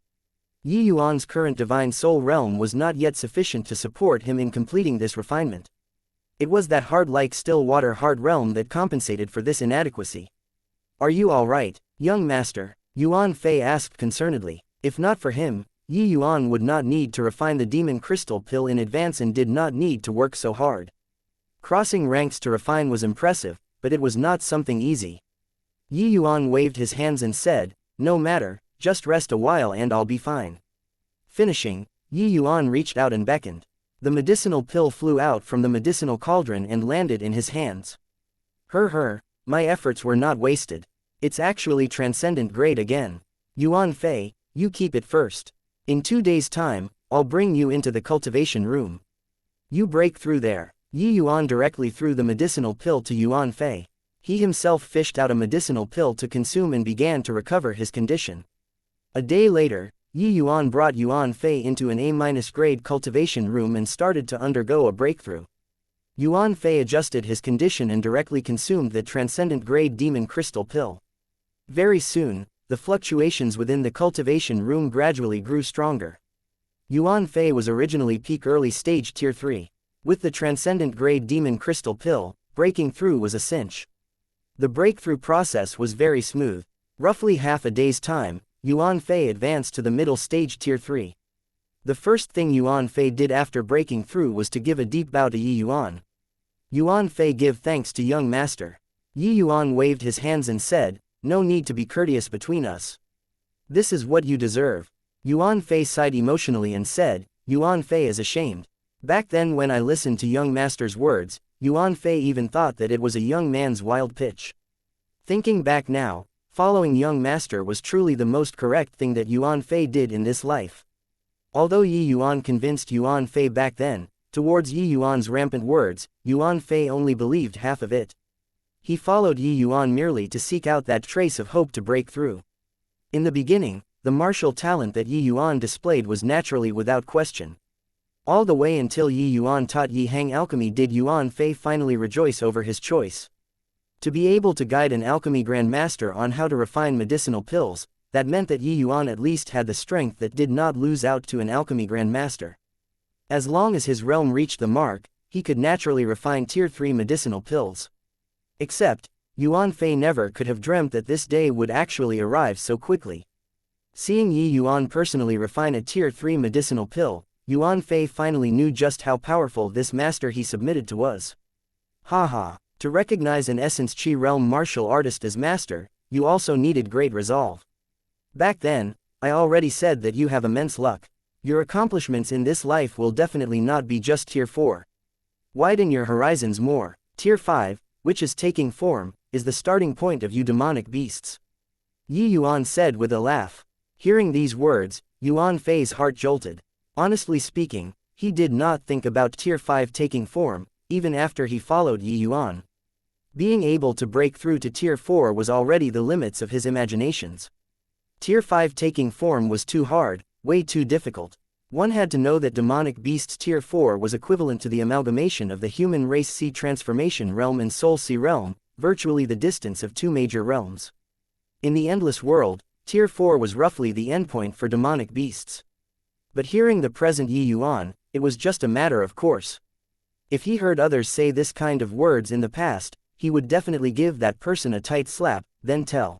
Yi Yuan's current divine soul realm was not yet sufficient to support him in completing this refinement. It was that hard like still water hard realm that compensated for this inadequacy. "Are you all right, young master?" Yuan Fei asked concernedly. If not for him, Yi Yuan would not need to refine the demon crystal pill in advance and did not need to work so hard. Crossing ranks to refine was impressive, but it was not something easy. Yi Yuan waved his hands and said, "No matter, just rest a while and I'll be fine." Finishing, Yi Yuan reached out and beckoned. The medicinal pill flew out from the medicinal cauldron and landed in his hands. My efforts were not wasted. It's actually transcendent grade again. Yuan Fei, you keep it first. In 2 days' time, I'll bring you into the cultivation room. You break through there. Yi Yuan directly threw the medicinal pill to Yuan Fei. He himself fished out a medicinal pill to consume and began to recover his condition. A day later, Yi Yuan brought Yuan Fei into an A-grade cultivation room and started to undergo a breakthrough. Yuan Fei adjusted his condition and directly consumed the transcendent grade demon crystal pill. Very soon, the fluctuations within the cultivation room gradually grew stronger. Yuan Fei was originally peak early stage tier 3. With the transcendent grade demon crystal pill, breaking through was a cinch. The breakthrough process was very smooth. Roughly half a day's time, Yuan Fei advanced to the middle stage tier 3. The first thing Yuan Fei did after breaking through was to give a deep bow to Yi Yuan. Yuan Fei give thanks to young master. Yi Yuan waved his hands and said, "No need to be courteous between us. This is what you deserve." Yuan Fei sighed emotionally and said, "Yuan Fei is ashamed. Back then when I listened to young master's words, Yuan Fei even thought that it was a young man's wild pitch. Thinking back now, following young master was truly the most correct thing that Yuan Fei did in this life." Although Yi Yuan convinced Yuan Fei back then, towards Yi Yuan's rampant words, Yuan Fei only believed half of it. He followed Yi Yuan merely to seek out that trace of hope to break through. In the beginning, the martial talent that Yi Yuan displayed was naturally without question. All the way until Yi Yuan taught Yi Hang alchemy did Yuan Fei finally rejoice over his choice. To be able to guide an alchemy grandmaster on how to refine medicinal pills, that meant that Yi Yuan at least had the strength that did not lose out to an alchemy grandmaster. As long as his realm reached the mark, he could naturally refine tier 3 medicinal pills. Except, Yuan Fei never could have dreamt that this day would actually arrive so quickly. Seeing Yi Yuan personally refine a tier 3 medicinal pill, Yuan Fei finally knew just how powerful this master he submitted to was. To recognize an essence chi realm martial artist as master, you also needed great resolve. Back then, I already said that you have immense luck. Your accomplishments in this life will definitely not be just tier 4. Widen your horizons more. Tier 5, which is taking form, is the starting point of you demonic beasts. Yi Yuan said with a laugh. Hearing these words, Yuan Fei's heart jolted. Honestly speaking, he did not think about tier 5 taking form, even after he followed Yi Yuan. Being able to break through to tier 4 was already the limits of his imaginations. Tier 5 taking form was too hard, way too difficult. One had to know that demonic beasts tier 4 was equivalent to the amalgamation of the human race C transformation realm and soul C realm, virtually the distance of 2 major realms. In the endless world, tier 4 was roughly the endpoint for demonic beasts. But hearing the present Yi Yuan, it was just a matter of course. If he heard others say this kind of words in the past, he would definitely give that person a tight slap, then tell.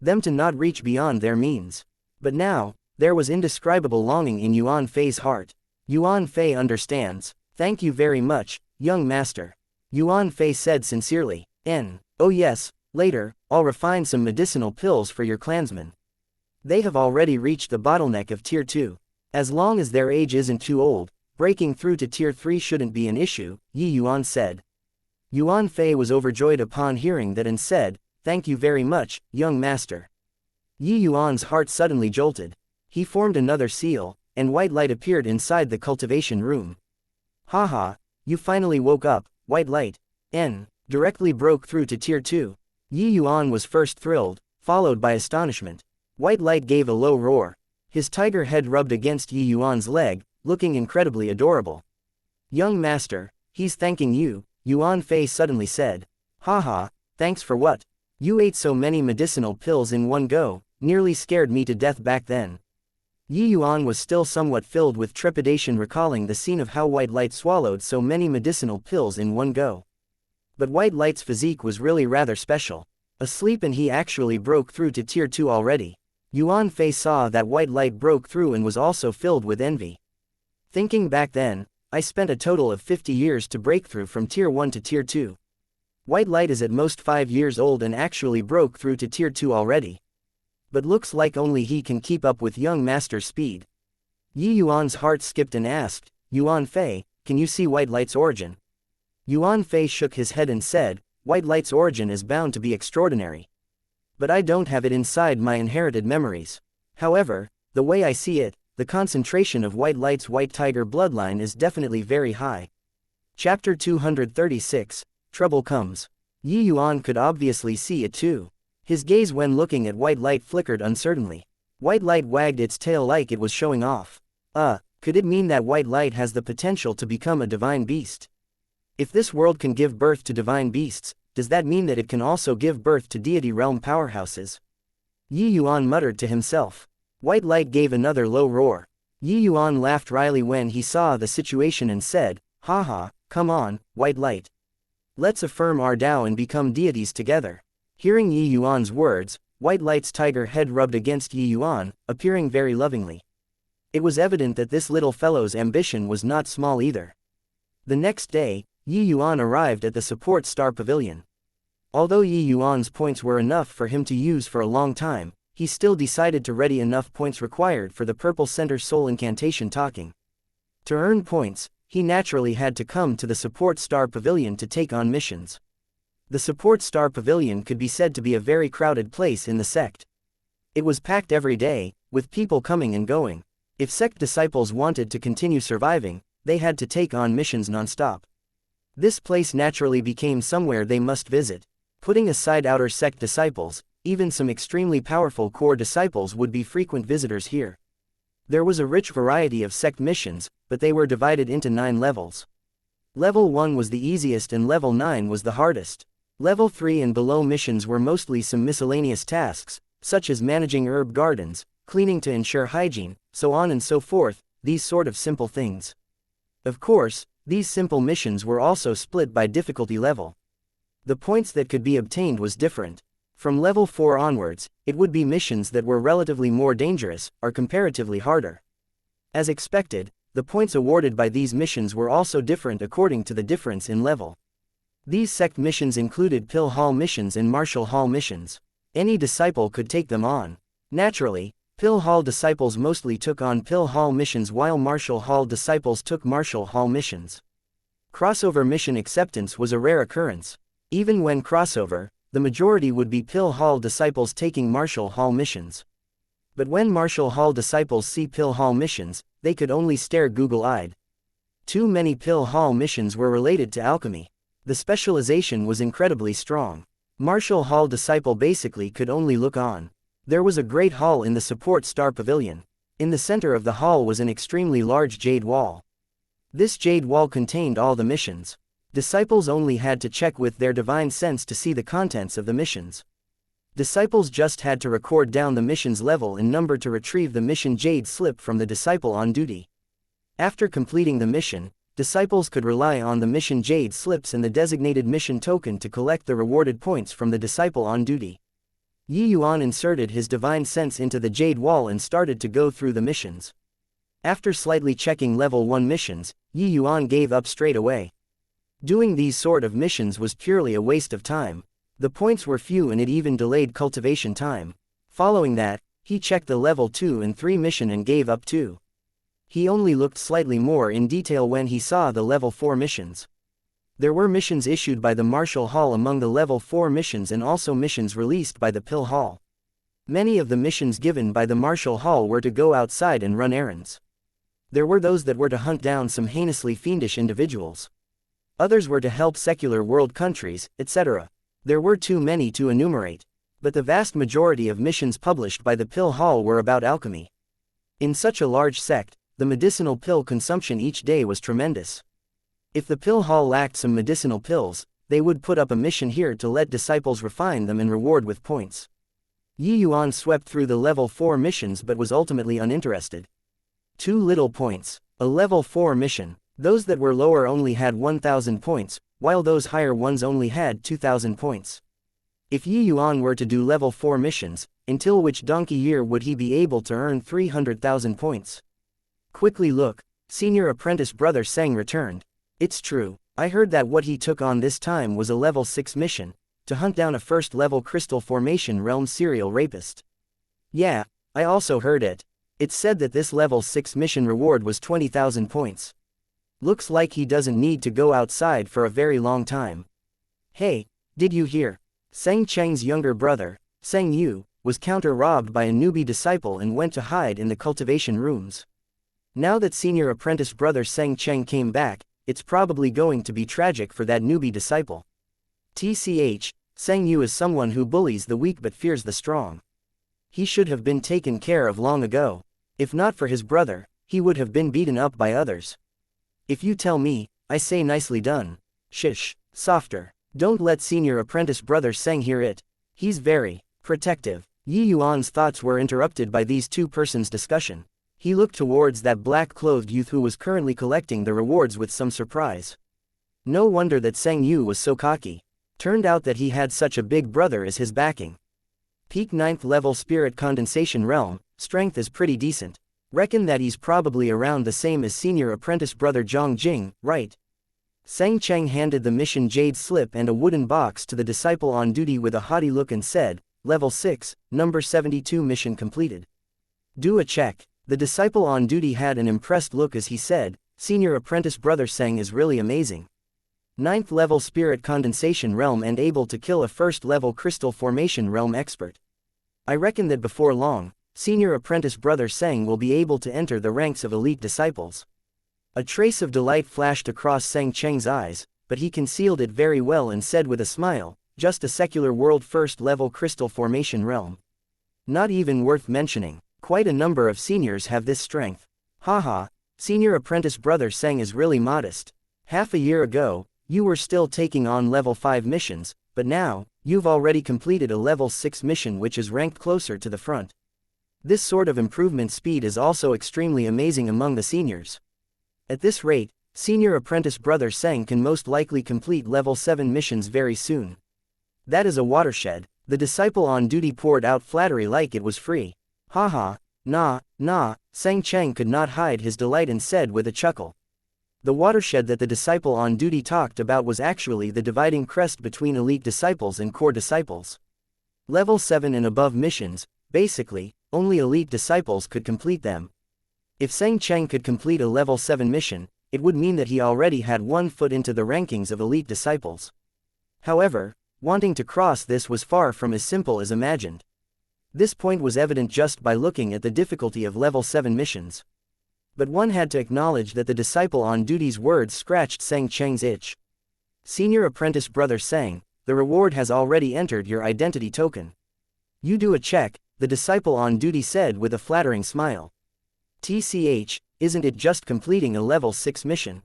them to not reach beyond their means. But now, there was indescribable longing in Yuan Fei's heart. Yuan Fei understands. Thank you very much, young master. Yuan Fei said sincerely. Oh yes, later, I'll refine some medicinal pills for your clansmen. They have already reached the bottleneck of Tier 2. As long as their age isn't too old, breaking through to Tier 3 shouldn't be an issue, Yi Yuan said. Yuan Fei was overjoyed upon hearing that and said, thank you very much, young master. Yi Yuan's heart suddenly jolted. He formed another seal, and white light appeared inside the cultivation room. Haha, you finally woke up, white light. Directly broke through to Tier 2. Yi Yuan was first thrilled, followed by astonishment. White light gave a low roar. His tiger head rubbed against Yi Yuan's leg, looking incredibly adorable. Young master, he's thanking you, Yuan Fei suddenly said. Haha, thanks for what? You ate so many medicinal pills in one go, nearly scared me to death back then. Yi Yuan was still somewhat filled with trepidation recalling the scene of how White Light swallowed so many medicinal pills in one go. But White Light's physique was really rather special. Asleep and he actually broke through to Tier 2 already. Yuan Fei saw that White Light broke through and was also filled with envy. Thinking back then, I spent a total of 50 years to break through from Tier 1 to Tier 2. White Light is at most 5 years old and actually broke through to Tier 2 already. But looks like only he can keep up with young master's speed. Yi Yuan's heart skipped and asked, Yuan Fei, can you see White Light's origin? Yuan Fei shook his head and said, White Light's origin is bound to be extraordinary. But I don't have it inside my inherited memories. However, the way I see it, the concentration of White Light's White Tiger bloodline is definitely very high. Chapter 236, Trouble Comes. Yi Yuan could obviously see it too. His gaze when looking at White Light flickered uncertainly. White Light wagged its tail like it was showing off. Could it mean that White Light has the potential to become a divine beast? If this world can give birth to divine beasts, does that mean that it can also give birth to deity realm powerhouses? Yi Yuan muttered to himself. White Light gave another low roar. Yi Yuan laughed wryly when he saw the situation and said, haha, come on, White Light. Let's affirm our Tao and become deities together. Hearing Yi Yuan's words, White Light's tiger head rubbed against Yi Yuan, appearing very lovingly. It was evident that this little fellow's ambition was not small either. The next day, Yi Yuan arrived at the support star pavilion. Although Yi Yuan's points were enough for him to use for a long time, he still decided to ready enough points required for the Purple Center Soul Incantation talking. To earn points, he naturally had to come to the support star pavilion to take on missions. The support star pavilion could be said to be a very crowded place in the sect. It was packed every day, with people coming and going. If sect disciples wanted to continue surviving, they had to take on missions non-stop. This place naturally became somewhere they must visit. Putting aside outer sect disciples, even some extremely powerful core disciples would be frequent visitors here. There was a rich variety of sect missions, but they were divided into 9 levels. Level 1 was the easiest and level 9 was the hardest. Level 3 and below missions were mostly some miscellaneous tasks, such as managing herb gardens, cleaning to ensure hygiene, so on and so forth, these sort of simple things. Of course, these simple missions were also split by difficulty level. The points that could be obtained was different. From level 4 onwards, it would be missions that were relatively more dangerous, or comparatively harder. As expected, the points awarded by these missions were also different according to the difference in level. These sect missions included Pill Hall missions and Martial Hall missions. Any disciple could take them on. Naturally, Pill Hall disciples mostly took on Pill Hall missions while Martial Hall disciples took Martial Hall missions. Crossover mission acceptance was a rare occurrence. Even when crossover, the majority would be Pill Hall disciples taking Martial Hall missions. But when Martial Hall disciples see Pill Hall missions, they could only stare goggle-eyed. Too many Pill Hall missions were related to alchemy. The specialization was incredibly strong. Martial Hall disciple basically could only look on. There was a great hall in the support star pavilion. In the center of the hall was an extremely large jade wall. This jade wall contained all the missions. Disciples only had to check with their divine sense to see the contents of the missions. Disciples just had to record down the mission's level and number to retrieve the mission jade slip from the disciple on duty. After completing the mission, disciples could rely on the mission jade slips and the designated mission token to collect the rewarded points from the disciple on duty. Yi Yuan inserted his divine sense into the jade wall and started to go through the missions. After slightly checking level 1 missions, Yi Yuan gave up straight away. Doing these sort of missions was purely a waste of time. The points were few and it even delayed cultivation time. Following that, he checked the level 2 and 3 mission and gave up too. He only looked slightly more in detail when he saw the level 4 missions. There were missions issued by the Martial Hall among the level 4 missions and also missions released by the Pill Hall. Many of the missions given by the Martial Hall were to go outside and run errands. There were those that were to hunt down some heinously fiendish individuals. Others were to help secular world countries, etc. There were too many to enumerate. But the vast majority of missions published by the Pill Hall were about alchemy. In such a large sect, the medicinal pill consumption each day was tremendous. If the Pill Hall lacked some medicinal pills, they would put up a mission here to let disciples refine them and reward with points. Yi Yuan swept through the level 4 missions but was ultimately uninterested. Too little points. A level 4 mission. Those that were lower only had 1,000 points, while those higher ones only had 2,000 points. If Yi Yuan were to do level 4 missions, until which donkey year would he be able to earn 300,000 points? Quickly look, senior apprentice brother Seng returned. It's true, I heard that what he took on this time was a level 6 mission, to hunt down a first level crystal formation realm serial rapist. Yeah, I also heard it. It's said that this level 6 mission reward was 20,000 points. Looks like he doesn't need to go outside for a very long time. Hey, did you hear? Seng Cheng's younger brother, Seng Yu, was counter-robbed by a newbie disciple and went to hide in the cultivation rooms. Now that senior apprentice brother Seng Cheng came back, it's probably going to be tragic for that newbie disciple. TCH, Seng Yu is someone who bullies the weak but fears the strong. He should have been taken care of long ago. If not for his brother, he would have been beaten up by others. If you tell me, I say nicely done. Shish, softer. Don't let senior apprentice brother Seng hear it. He's very protective. Yi Yuan's thoughts were interrupted by these two persons' discussion. He looked towards that black-clothed youth who was currently collecting the rewards with some surprise. No wonder that Seng Yu was so cocky. Turned out that he had such a big brother as his backing. Peak 9th level spirit condensation realm, strength is pretty decent. Reckon that he's probably around the same as senior apprentice brother Zhang Jing, right? Seng Cheng handed the mission jade slip and a wooden box to the disciple on duty with a haughty look and said, Level 6, number 72 mission completed. Do a check. The disciple on duty had an impressed look as he said, Senior apprentice brother Seng is really amazing. 9th level spirit condensation realm and able to kill a first level crystal formation realm expert. I reckon that before long, senior apprentice brother Seng will be able to enter the ranks of elite disciples. A trace of delight flashed across Seng Cheng's eyes, but he concealed it very well and said with a smile, just a secular world first level crystal formation realm. Not even worth mentioning. Quite a number of seniors have this strength. Haha, senior apprentice brother Seng is really modest. Half a year ago, you were still taking on level 5 missions, but now, you've already completed a level 6 mission which is ranked closer to the front. This sort of improvement speed is also extremely amazing among the seniors. At this rate, senior apprentice brother Seng can most likely complete level 7 missions very soon. That is a watershed. The disciple on duty poured out flattery like it was free. Haha, nah, Seng Cheng could not hide his delight and said with a chuckle. The watershed that the disciple on duty talked about was actually the dividing crest between elite disciples and core disciples. Level 7 and above missions, basically, only elite disciples could complete them. If Seng Cheng could complete a level 7 mission, it would mean that he already had one foot into the rankings of elite disciples. However, wanting to cross this was far from as simple as imagined. This point was evident just by looking at the difficulty of level 7 missions. But one had to acknowledge that the disciple on duty's words scratched Seng Cheng's itch. Senior apprentice brother Seng, the reward has already entered your identity token. You do a check, the disciple on duty said with a flattering smile. TCH, isn't it just completing a level 6 mission?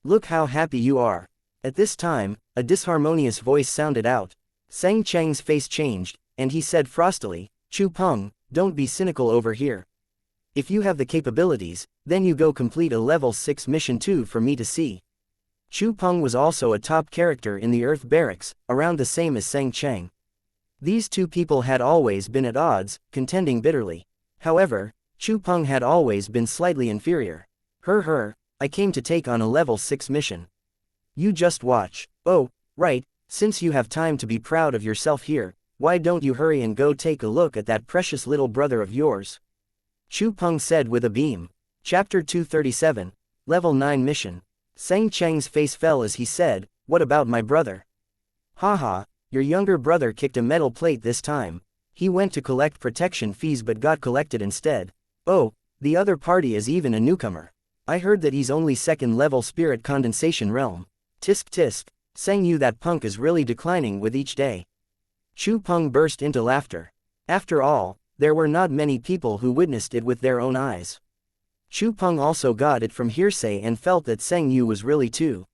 Look how happy you are. At this time, a disharmonious voice sounded out. Seng Cheng's face changed, and he said frostily, Chu Peng, don't be cynical over here. If you have the capabilities, then you go complete a level 6 mission too for me to see. Chu Peng was also a top character in the Earth Barracks, around the same as Seng Cheng. These two people had always been at odds, contending bitterly. However, Chu Peng had always been slightly inferior. I came to take on a level 6 mission. You just watch. Oh, right, since you have time to be proud of yourself here, why don't you hurry and go take a look at that precious little brother of yours? Chu Peng said with a beam. Chapter 237, Level 9 Mission. Seng Cheng's face fell as he said, what about my brother? Haha, your younger brother kicked a metal plate this time. He went to collect protection fees but got collected instead. Oh, the other party is even a newcomer. I heard that he's only second level spirit condensation realm. Tisk tisk, Seng Yu, that punk is really declining with each day. Chu Peng burst into laughter. After all, there were not many people who witnessed it with their own eyes. Chu Peng also got it from hearsay and felt that Seng Yu was really too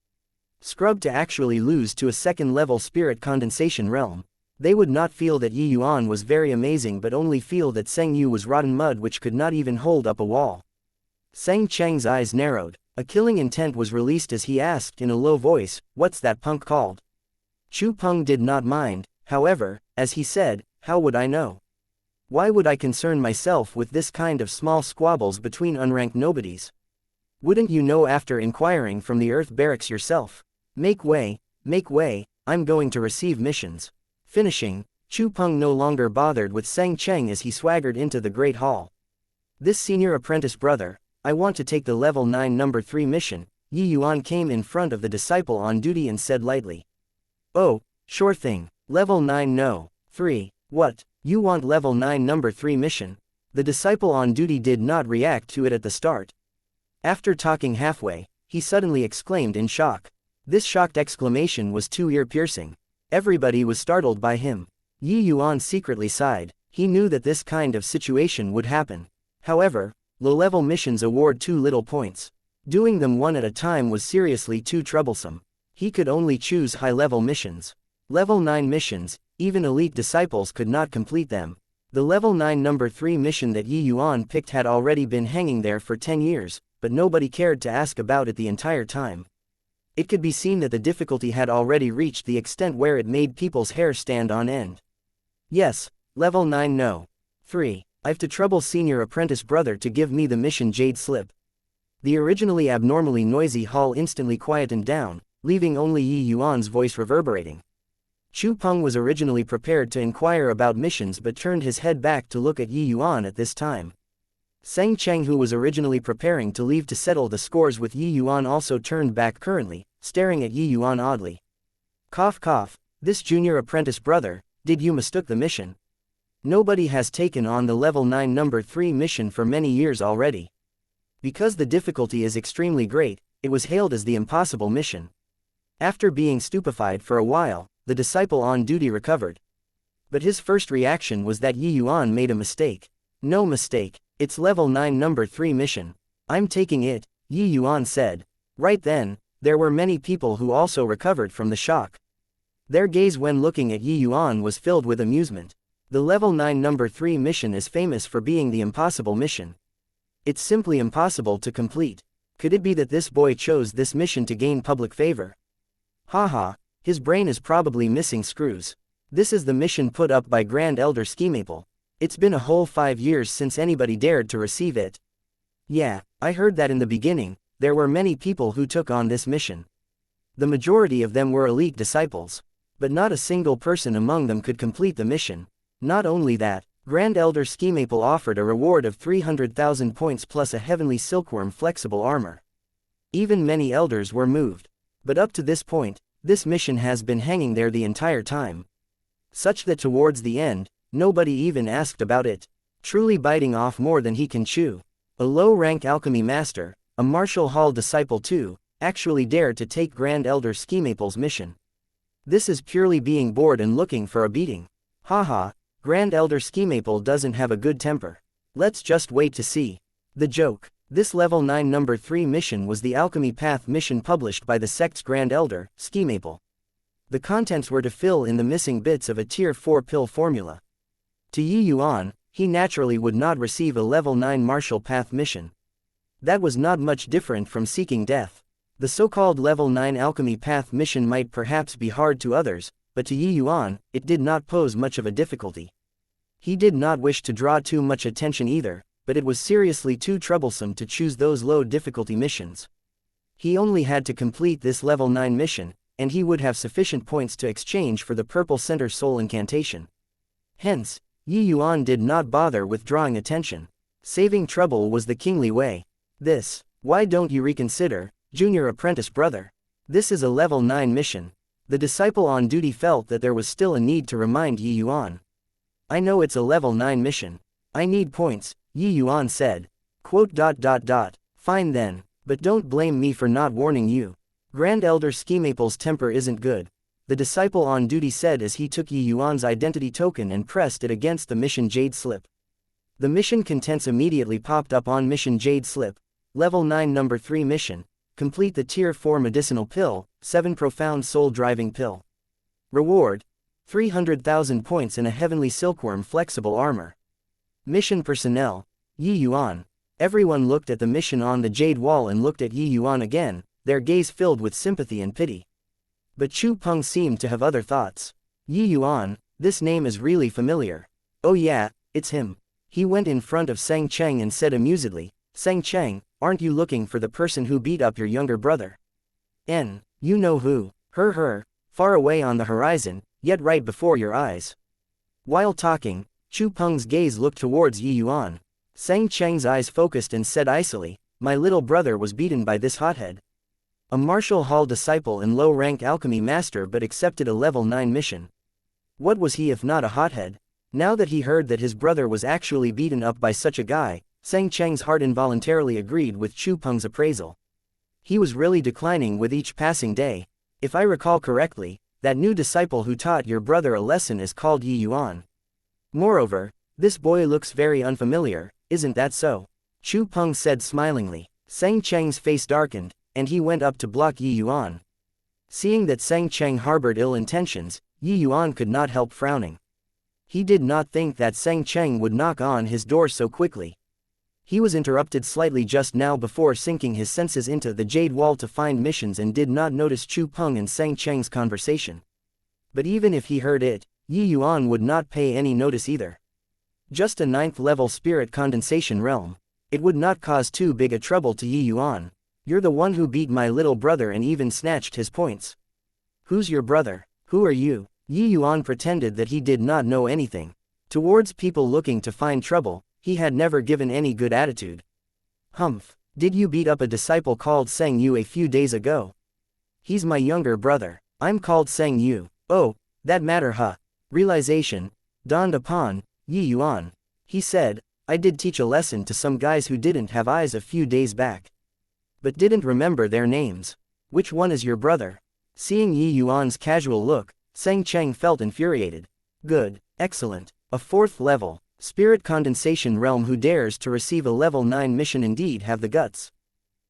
scrubbed to actually lose to a second level spirit condensation realm. They would not feel that Yuan was very amazing but only feel that Seng Yu was rotten mud which could not even hold up a wall. Seng Cheng's eyes narrowed. A killing intent was released as he asked in a low voice, what's that punk called? Chu Peng did not mind, however, as he said, how would I know? Why would I concern myself with this kind of small squabbles between unranked nobodies? Wouldn't you know after inquiring from the Earth Barracks yourself? Make way, I'm going to receive missions. Finishing, Chu Peng no longer bothered with Seng Cheng as he swaggered into the Great Hall. This senior apprentice brother, I want to take the level 9 number 3 mission. Yuan came in front of the disciple on duty and said lightly. Oh, sure thing, level 9 no. 3, what, you want level 9 number 3 mission? The disciple on duty did not react to it at the start. After talking halfway, he suddenly exclaimed in shock. This shocked exclamation was too ear-piercing. Everybody was startled by him. Yuan secretly sighed. He knew that this kind of situation would happen. However, low-level missions award too little points. Doing them one at a time was seriously too troublesome. He could only choose high-level missions. Level 9 missions, even elite disciples could not complete them. The level 9 number 3 mission that Yuan picked had already been hanging there for 10 years, but nobody cared to ask about it the entire time. It could be seen that the difficulty had already reached the extent where it made people's hair stand on end. Yes, level 9 no. 3. I've to trouble senior apprentice brother to give me the mission jade slip. The originally abnormally noisy hall instantly quietened down, leaving only Yuan's voice reverberating. Chu Peng was originally prepared to inquire about missions but turned his head back to look at Yuan at this time. Seng Cheng, who was originally preparing to leave to settle the scores with Yuan, also turned back currently, staring at Yuan oddly. Cough cough, this junior apprentice brother, did you mistook the mission? Nobody has taken on the level 9 number 3 mission for many years already. Because the difficulty is extremely great, it was hailed as the impossible mission. After being stupefied for a while, the disciple on duty recovered. But his first reaction was that Yuan made a mistake. No mistake, it's level 9 number 3 mission. I'm taking it, Yuan said. Right then, there were many people who also recovered from the shock. Their gaze when looking at Yuan was filled with amusement. The level 9 number 3 mission is famous for being the impossible mission. It's simply impossible to complete. Could it be that this boy chose this mission to gain public favor? Haha, his brain is probably missing screws. This is the mission put up by Grand Elder Schemaple. It's been a whole 5 years since anybody dared to receive it. Yeah, I heard that in the beginning, there were many people who took on this mission. The majority of them were elite disciples. But not a single person among them could complete the mission. Not only that, Grand Elder Schemaple offered a reward of 300,000 points plus a heavenly silkworm flexible armor. Even many elders were moved. But up to this point, this mission has been hanging there the entire time. Such that towards the end, nobody even asked about it. Truly biting off more than he can chew. A low-rank alchemy master, a Martial Hall disciple too, actually dared to take Grand Elder Schemaple's mission. This is purely being bored and looking for a beating. Haha, Grand Elder Schemaple doesn't have a good temper. Let's just wait to see. The joke. This level 9 number 3 mission was the Alchemy Path mission published by the sect's Grand Elder, Schemaple. The contents were to fill in the missing bits of a tier 4 pill formula. To Yuan, he naturally would not receive a level 9 martial path mission. That was not much different from seeking death. The so-called level 9 alchemy path mission might perhaps be hard to others, but to Yi Yuan, it did not pose much of a difficulty. He did not wish to draw too much attention either, but it was seriously too troublesome to choose those low difficulty missions. He only had to complete this level 9 mission, and he would have sufficient points to exchange for the purple center soul incantation. Hence, Yi Yuan did not bother with drawing attention. Saving trouble was the kingly way. This, why don't you reconsider, junior apprentice brother? This is a level 9 mission. The disciple on duty felt that there was still a need to remind Yi Yuan. I know it's a level 9 mission. I need points, Yi Yuan said. Fine then, but don't blame me for not warning you. Grand Elder Schemaple's temper isn't good, the disciple on duty said as he took Yi Yuan's identity token and pressed it against the mission jade slip. The mission contents immediately popped up on mission jade slip. Level 9 number 3 mission. Complete the tier 4 medicinal pill, 7 profound soul driving pill. Reward: 300,000 points and a heavenly silkworm flexible armor. Mission personnel: Yi Yuan. Everyone looked at the mission on the jade wall and looked at Yi Yuan again, their gaze filled with sympathy and pity. But Chu Peng seemed to have other thoughts. Yi Yuan, this name is really familiar. Oh yeah, it's him. He went in front of Sang Cheng and said amusedly, Sang Cheng, aren't you looking for the person who beat up your younger brother? You know who. Her, far away on the horizon, yet right before your eyes. While talking, Chu Peng's gaze looked towards Yi Yuan. Sang Cheng's eyes focused and said icily, my little brother was beaten by this hothead. A Martial Hall disciple and low-rank alchemy master but accepted a level 9 mission. What was he if not a hothead? Now that he heard that his brother was actually beaten up by such a guy, Sang Cheng's heart involuntarily agreed with Chu Peng's appraisal. He was really declining with each passing day. If I recall correctly, that new disciple who taught your brother a lesson is called Yi Yuan. Moreover, this boy looks very unfamiliar, isn't that so? Chu Peng said smilingly. Sang Cheng's face darkened, and he went up to block Yi Yuan. Seeing that Sang Cheng harbored ill intentions, Yi Yuan could not help frowning. He did not think that Sang Cheng would knock on his door so quickly. He was interrupted slightly just now before sinking his senses into the jade wall to find missions and did not notice Chu Peng and Sang Cheng's conversation. But even if he heard it, Yi Yuan would not pay any notice either. Just a 9th level spirit condensation realm. It would not cause too big a trouble to Yi Yuan. You're the one who beat my little brother and even snatched his points. Who's your brother? Who are you? Yi Yuan pretended that he did not know anything. Towards people looking to find trouble, he had never given any good attitude. Humph, did you beat up a disciple called Sang Yu a few days ago? He's my younger brother. I'm called Sang Yu. Oh, that matter huh? Realization dawned upon Yi Yuan. He said, I did teach a lesson to some guys who didn't have eyes a few days back. But didn't remember their names. Which one is your brother? Seeing Yi Yuan's casual look, Sang Cheng felt infuriated. Good, excellent, a 4th level, spirit condensation realm who dares to receive a level 9 mission indeed have the guts.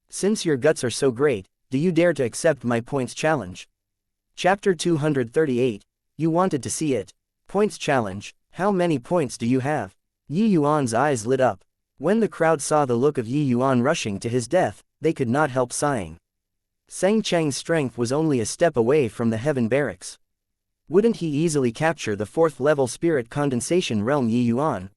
Since your guts are so great, do you dare to accept my points challenge? Chapter 238, you wanted to see it. Points challenge, how many points do you have? Yi Yuan's eyes lit up. When the crowd saw the look of Yi Yuan rushing to his death, they could not help sighing. Sang Cheng's strength was only a step away from the heaven barracks. Wouldn't he easily capture the 4th level spirit condensation realm Yi Yuan?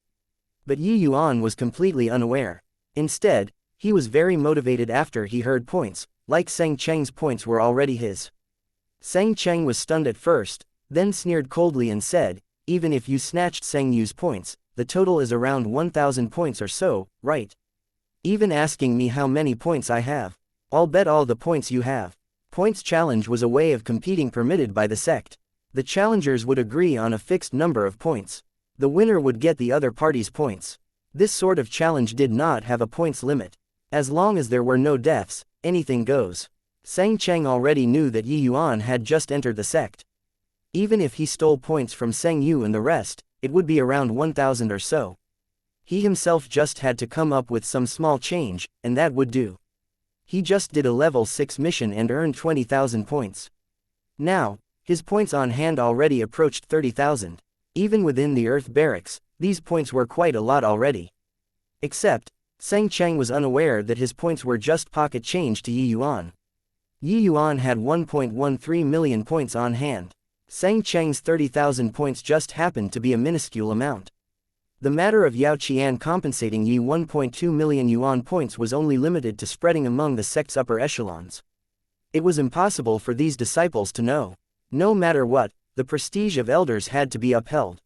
But Yi Yuan was completely unaware. Instead, he was very motivated after he heard points, like Sang Cheng's points were already his. Sang Cheng was stunned at first, then sneered coldly and said, even if you snatched Sang Yu's points, the total is around 1,000 points or so, right? Even asking me how many points I have. I'll bet all the points you have. Points challenge was a way of competing permitted by the sect. The challengers would agree on a fixed number of points. The winner would get the other party's points. This sort of challenge did not have a points limit. As long as there were no deaths, anything goes. Sang Cheng already knew that Yi Yuan had just entered the sect. Even if he stole points from Sang Yu and the rest, it would be around 1,000 or so. He himself just had to come up with some small change, and that would do. He just did a level 6 mission and earned 20,000 points. Now, his points on hand already approached 30,000. Even within the Earth Barracks, these points were quite a lot already. Except, Sang Cheng was unaware that his points were just pocket change to Yi Yuan. Yi Yuan had 1.13 million points on hand. Sang Cheng's 30,000 points just happened to be a minuscule amount. The matter of Yao Qian compensating Yi 1.2 million yuan points was only limited to spreading among the sect's upper echelons. It was impossible for these disciples to know. No matter what, the prestige of elders had to be upheld.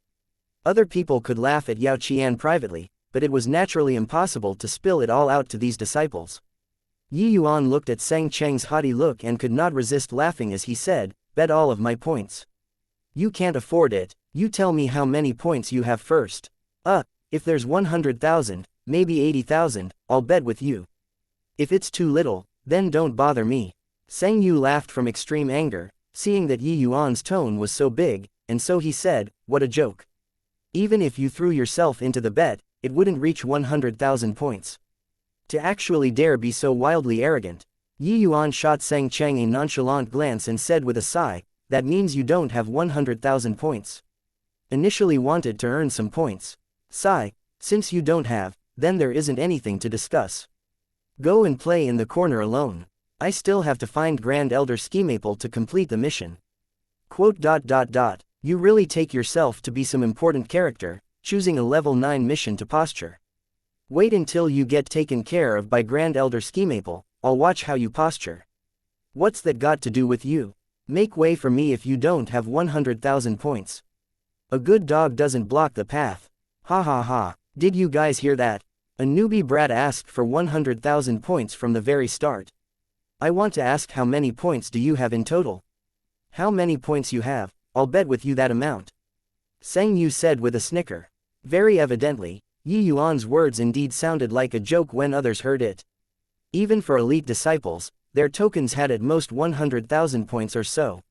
Other people could laugh at Yao Qian privately, but it was naturally impossible to spill it all out to these disciples. Yi Yuan looked at Sang Cheng's haughty look and could not resist laughing as he said, "Bet all of my points." "You can't afford it. You tell me how many points you have first." If there's 100,000, maybe 80,000, I'll bet with you. If it's too little, then don't bother me." Sang Yu laughed from extreme anger, seeing that Yi Yuan's tone was so big, and so he said, "What a joke. Even if you threw yourself into the bet, it wouldn't reach 100,000 points. To actually dare be so wildly arrogant." Yi Yuan shot Sang Cheng a nonchalant glance and said with a sigh, "That means you don't have 100,000 points. Initially wanted to earn some points. Sigh, since you don't have, then there isn't anything to discuss. Go and play in the corner alone. I still have to find Grand Elder Schemaple to complete the mission." You really take yourself to be some important character, choosing a level 9 mission to posture. Wait until you get taken care of by Grand Elder Schemaple, I'll watch how you posture. What's that got to do with you? Make way for me if you don't have 100,000 points. A good dog doesn't block the path. Ha ha ha, did you guys hear that? A newbie brat asked for 100,000 points from the very start. I want to ask, how many points do you have in total? How many points you have, I'll bet with you that amount. Sang Yu said with a snicker. Very evidently, Yi Yuan's words indeed sounded like a joke when others heard it. Even for elite disciples, their tokens had at most 100,000 points or so.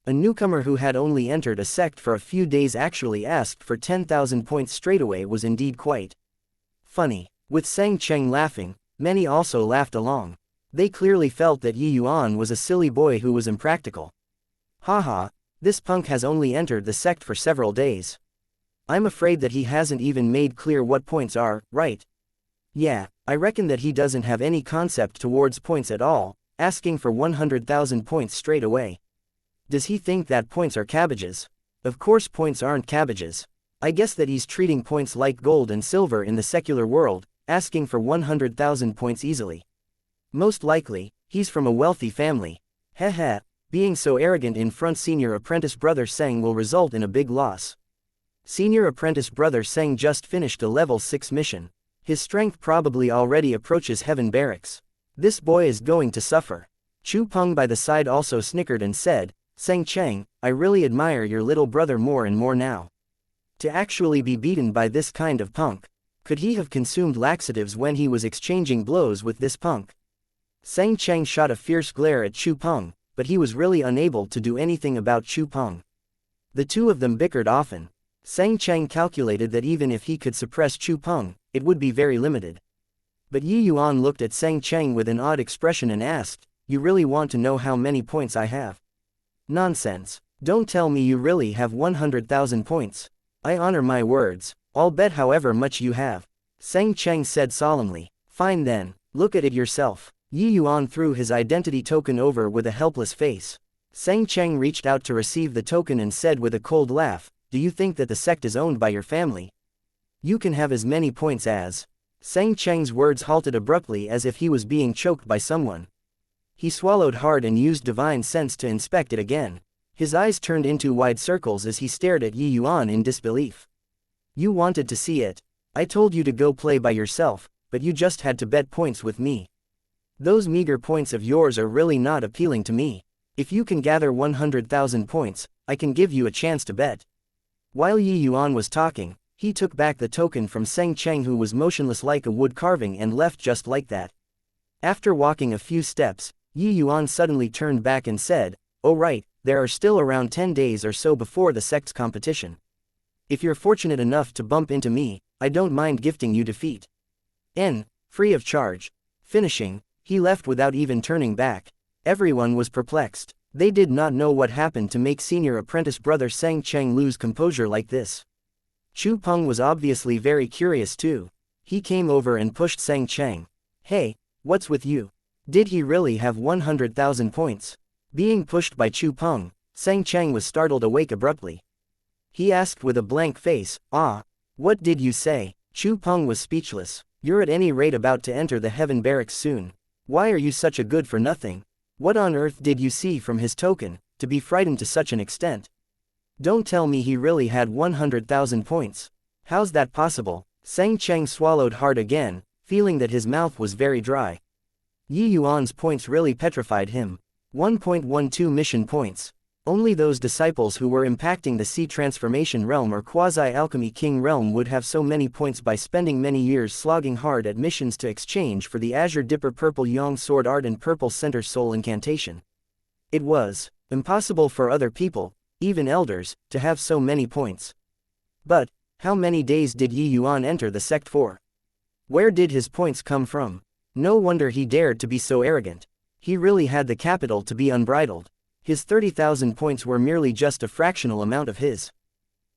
A newcomer who had only entered a sect for a few days actually asked for 10,000 points straightaway was indeed quite funny. With Sang Cheng laughing, many also laughed along. They clearly felt that Yi Yuan was a silly boy who was impractical. Haha, this punk has only entered the sect for several days. I'm afraid that he hasn't even made clear what points are, right? Yeah, I reckon that he doesn't have any concept towards points at all, asking for 100,000 points straight away. Does he think that points are cabbages? Of course points aren't cabbages. I guess that he's treating points like gold and silver in the secular world, asking for 100,000 points easily. Most likely, he's from a wealthy family. Heh. Being so arrogant in front Senior Apprentice Brother Seng will result in a big loss. Senior Apprentice Brother Seng just finished a level 6 mission. His strength probably already approaches Heaven Barracks. This boy is going to suffer. Chu Peng by the side also snickered and said, Sang Cheng, I really admire your little brother more and more now. To actually be beaten by this kind of punk. Could he have consumed laxatives when he was exchanging blows with this punk? Sang Cheng shot a fierce glare at Chu Peng, but he was really unable to do anything about Chu Peng. The two of them bickered often. Sang Cheng calculated that even if he could suppress Chu Peng, it would be very limited. But Yi Yuan looked at Sang Cheng with an odd expression and asked, You really want to know how many points I have? Nonsense. Don't tell me you really have 100,000 points. I honor my words. I'll bet however much you have. Sang Cheng said solemnly. Fine then, look at it yourself. Yi Yuan threw his identity token over with a helpless face. Sang Cheng reached out to receive the token and said with a cold laugh, Do you think that the sect is owned by your family? You can have as many points as. Sang Cheng's words halted abruptly as if he was being choked by someone. He swallowed hard and used divine sense to inspect it again. His eyes turned into wide circles as he stared at Yi Yuan in disbelief. You wanted to see it. I told you to go play by yourself, but you just had to bet points with me. Those meager points of yours are really not appealing to me. If you can gather 100,000 points, I can give you a chance to bet. While Yi Yuan was talking, he took back the token from Sang Cheng, who was motionless like a wood carving, and left just like that. After walking a few steps, Yi Yuan suddenly turned back and said, Oh right, there are still around 10 days or so before the sect's competition. If you're fortunate enough to bump into me, I don't mind gifting you defeat. Free of charge. Finishing, he left without even turning back. Everyone was perplexed. They did not know what happened to make Senior Apprentice Brother Sang Cheng lose composure like this. Chu Peng was obviously very curious too. He came over and pushed Sang Cheng. Hey, what's with you? Did he really have 100,000 points? Being pushed by Chu Peng, Sang Cheng was startled awake abruptly. He asked with a blank face, "Ah, what did you say?" Chu Peng was speechless. "You're at any rate about to enter the heaven barracks soon. Why are you such a good for nothing? What on earth did you see from his token, to be frightened to such an extent? Don't tell me he really had 100,000 points. How's that possible?" Sang Cheng swallowed hard again, feeling that his mouth was very dry. Yi Yuan's points really petrified him. 1.12 mission points. Only those disciples who were impacting the Sea Transformation Realm or quasi-Alchemy King Realm would have so many points by spending many years slogging hard at missions to exchange for the Azure Dipper Purple Yang Sword Art and Purple Center Soul Incantation. It was impossible for other people, even elders, to have so many points. But how many days did Yi Yuan enter the sect for? Where did his points come from? No wonder he dared to be so arrogant. He really had the capital to be unbridled. His 30,000 points were merely just a fractional amount of his.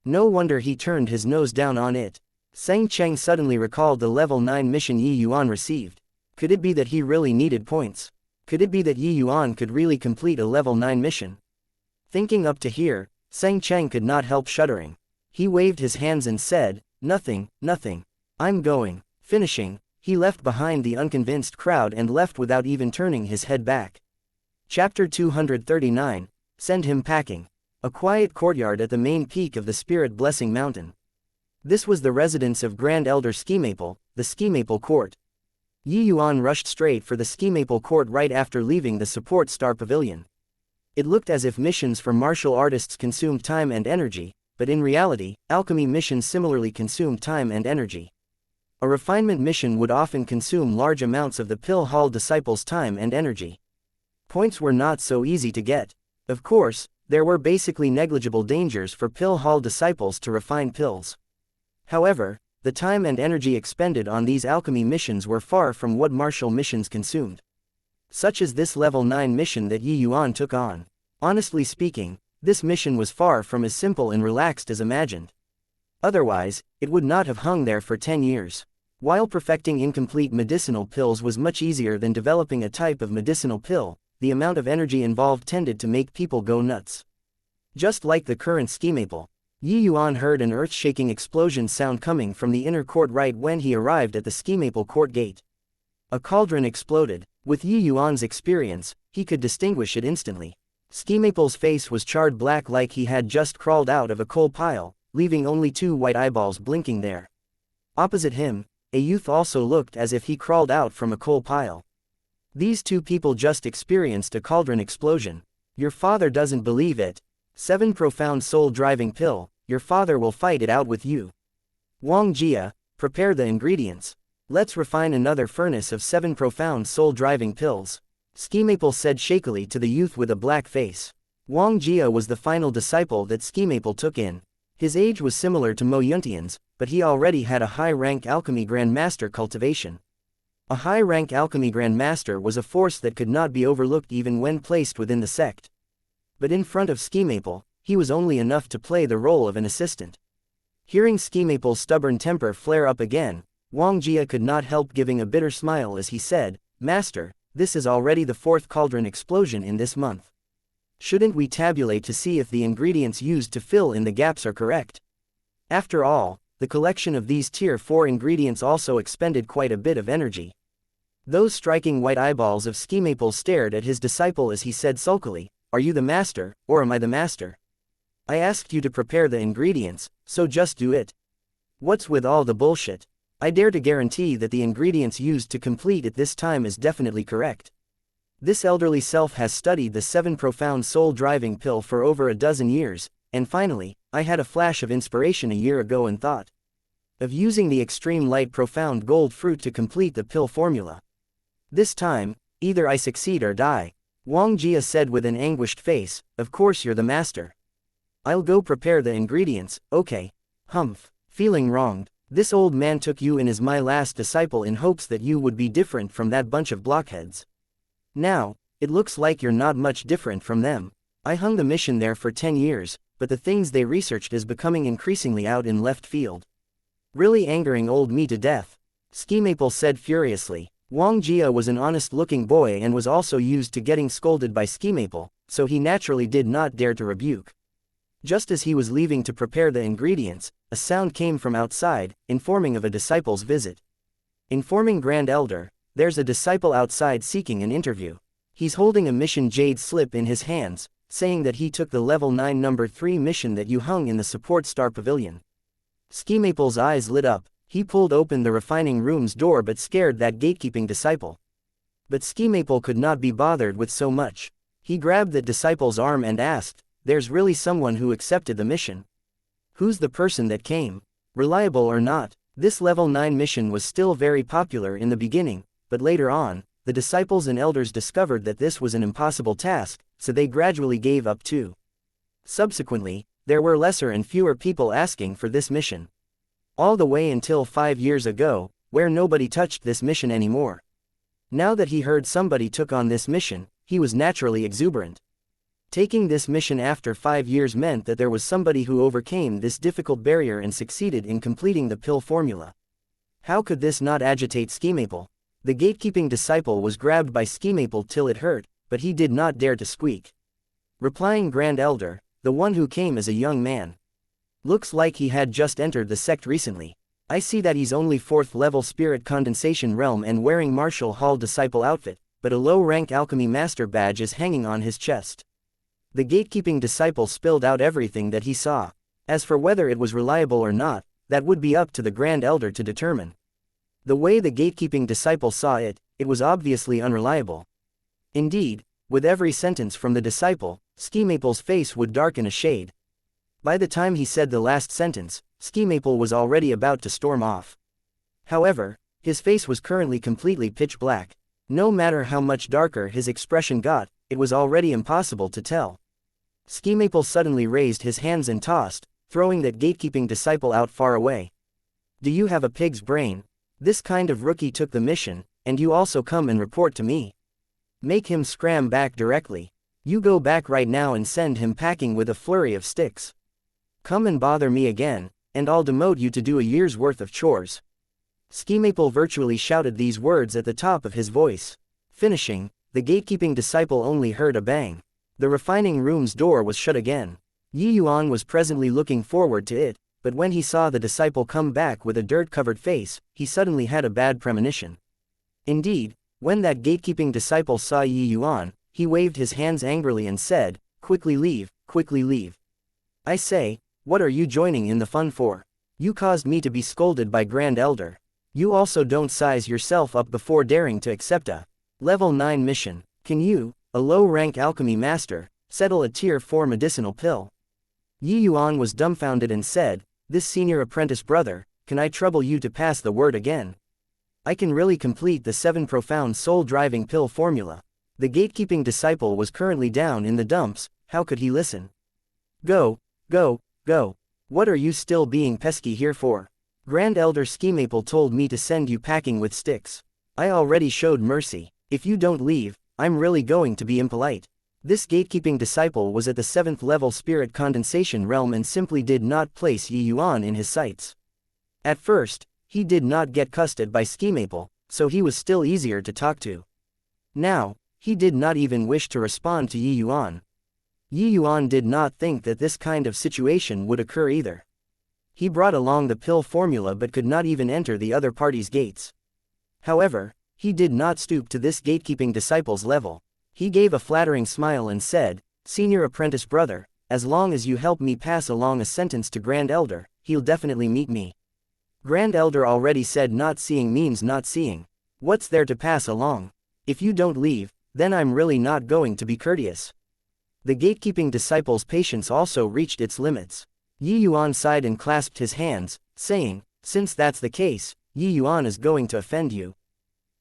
No wonder he turned his nose down on it. Sang Cheng suddenly recalled the level 9 mission Yi Yuan received. Could it be that he really needed points? Could it be that Yi Yuan could really complete a level 9 mission? Thinking up to here, Sang Cheng could not help shuddering. He waved his hands and said, "Nothing, nothing. I'm going." Finishing, he left behind the unconvinced crowd and left without even turning his head back. Chapter 239, Send Him Packing. A quiet courtyard at the main peak of the Spirit Blessing Mountain. This was the residence of Grand Elder Ski Maple, the Ski Maple Court. Yi Yuan rushed straight for the Ski Maple Court right after leaving the Support Star Pavilion. It looked as if missions for martial artists consumed time and energy, but in reality, alchemy missions similarly consumed time and energy. A refinement mission would often consume large amounts of the Pill Hall disciples' time and energy. Points were not so easy to get. Of course, there were basically negligible dangers for Pill Hall disciples to refine pills. However, the time and energy expended on these alchemy missions were far from what martial missions consumed. Such as this level 9 mission that Yi Yuan took on. Honestly speaking, this mission was far from as simple and relaxed as imagined. Otherwise, it would not have hung there for 10 years. While perfecting incomplete medicinal pills was much easier than developing a type of medicinal pill, the amount of energy involved tended to make people go nuts. Just like the current Ski Maple, Yi Yuan heard an earth-shaking explosion sound coming from the inner court right when he arrived at the Ski Maple court gate. A cauldron exploded. With Yi Yuan's experience, he could distinguish it instantly. Ski Maple's face was charred black like he had just crawled out of a coal pile, leaving only 2 white eyeballs blinking there. Opposite him, a youth also looked as if he crawled out from a coal pile. These 2 people just experienced a cauldron explosion. Your father doesn't believe it. 7 profound soul-driving pill, your father will fight it out with you. Wuxia, prepare the ingredients. Let's refine another furnace of 7 profound soul-driving pills. Ski Maple said shakily to the youth with a black face. Wuxia was the final disciple that Ski Maple took in. His age was similar to Mo Yuntian's, but he already had a high-rank alchemy grandmaster cultivation. A high-rank alchemy grandmaster was a force that could not be overlooked even when placed within the sect. But in front of Ski Maple, he was only enough to play the role of an assistant. Hearing Ski Maple's stubborn temper flare up again, Wuxia could not help giving a bitter smile as he said, "Master, this is already the 4th cauldron explosion in this month. Shouldn't we tabulate to see if the ingredients used to fill in the gaps are correct? After all, the collection of these tier 4 ingredients also expended quite a bit of energy." Those striking white eyeballs of Ski Maple stared at his disciple as he said sulkily, "Are you the master, or am I the master? I asked you to prepare the ingredients, so just do it. What's with all the bullshit? I dare to guarantee that the ingredients used to complete it this time is definitely correct. This elderly self has studied the 7 profound soul-driving pill for over a dozen years, and finally, I had a flash of inspiration a year ago and thought of using the extreme light profound gold fruit to complete the pill formula. This time, either I succeed or die." Wuxia said with an anguished face, "Of course you're the master. I'll go prepare the ingredients, okay." Humph. Feeling wronged, this old man took you in as my last disciple in hopes that you would be different from that bunch of blockheads. Now, it looks like you're not much different from them. I hung the mission there for 10 years, but the things they researched is becoming increasingly out in left field. Really angering old me to death." Ski Maple said furiously. Wuxia was an honest-looking boy and was also used to getting scolded by Ski Maple, so he naturally did not dare to rebuke. Just as he was leaving to prepare the ingredients, a sound came from outside, informing of a disciple's visit. Informing Grand Elder, there's a disciple outside seeking an interview. He's holding a mission jade slip in his hands, saying that he took the level 9 number 3 mission that you hung in the support star pavilion. Ski Maple's eyes lit up. He pulled open the refining room's door but scared that gatekeeping disciple. But Ski Maple could not be bothered with so much. He grabbed the disciple's arm and asked, "There's really someone who accepted the mission? Who's the person that came? Reliable or not?" This level 9 mission was still very popular in the beginning, but later on, the disciples and elders discovered that this was an impossible task, so they gradually gave up too. Subsequently, there were lesser and fewer people asking for this mission. All the way until 5 years ago, where nobody touched this mission anymore. Now that he heard somebody took on this mission, he was naturally exuberant. Taking this mission after 5 years meant that there was somebody who overcame this difficult barrier and succeeded in completing the pill formula. How could this not agitate Ski Maple? The gatekeeping disciple was grabbed by Ski Maple till it hurt, but he did not dare to squeak. Replying Grand Elder, the one who came is a young man. Looks like he had just entered the sect recently. I see that he's only 4th level spirit condensation realm and wearing Martial Hall disciple outfit, but a low-rank alchemy master badge is hanging on his chest. The gatekeeping disciple spilled out everything that he saw. As for whether it was reliable or not, that would be up to the Grand Elder to determine. The way the gatekeeping disciple saw it, it was obviously unreliable. Indeed, with every sentence from the disciple, Ski Maple's face would darken a shade. By the time he said the last sentence, Ski Maple was already about to storm off. However, his face was currently completely pitch black. No matter how much darker his expression got, it was already impossible to tell. Ski Maple suddenly raised his hands and tossed, throwing that gatekeeping disciple out far away. "Do you have a pig's brain? This kind of rookie took the mission, and you also come and report to me? Make him scram back directly. You go back right now and send him packing with a flurry of sticks. Come and bother me again, and I'll demote you to do a year's worth of chores." Ski Maple virtually shouted these words at the top of his voice. Finishing, the gatekeeping disciple only heard a bang. The refining room's door was shut again. Yuan was presently looking forward to it, but when he saw the disciple come back with a dirt-covered face, he suddenly had a bad premonition. Indeed, when that gatekeeping disciple saw Yuan, he waved his hands angrily and said, quickly leave, quickly leave. I say, what are you joining in the fun for? You caused me to be scolded by Grand Elder. You also don't size yourself up before daring to accept a level 9 mission. Can you, a low-rank alchemy master, settle a tier 4 medicinal pill? Yuan was dumbfounded and said, this senior apprentice brother, can I trouble you to pass the word again? I can really complete the 7 profound soul-driving pill formula. The gatekeeping disciple was currently down in the dumps. How could he listen? Go, go, go. What are you still being pesky here for? Grand Elder Ski Maple told me to send you packing with sticks. I already showed mercy. If you don't leave, I'm really going to be impolite. This gatekeeping disciple was at the 7th level spirit condensation realm and simply did not place Yuan in his sights. At first, he did not get cussed by Ski Maple, so he was still easier to talk to. Now, he did not even wish to respond to Yuan. Yuan did not think that this kind of situation would occur either. He brought along the pill formula but could not even enter the other party's gates. However, he did not stoop to this gatekeeping disciple's level. He gave a flattering smile and said, Senior apprentice brother, as long as you help me pass along a sentence to Grand Elder, he'll definitely meet me. Grand Elder already said not seeing means not seeing. What's there to pass along? If you don't leave, then I'm really not going to be courteous. The gatekeeping disciple's patience also reached its limits. Yuan sighed and clasped his hands, saying, since that's the case, Yuan is going to offend you.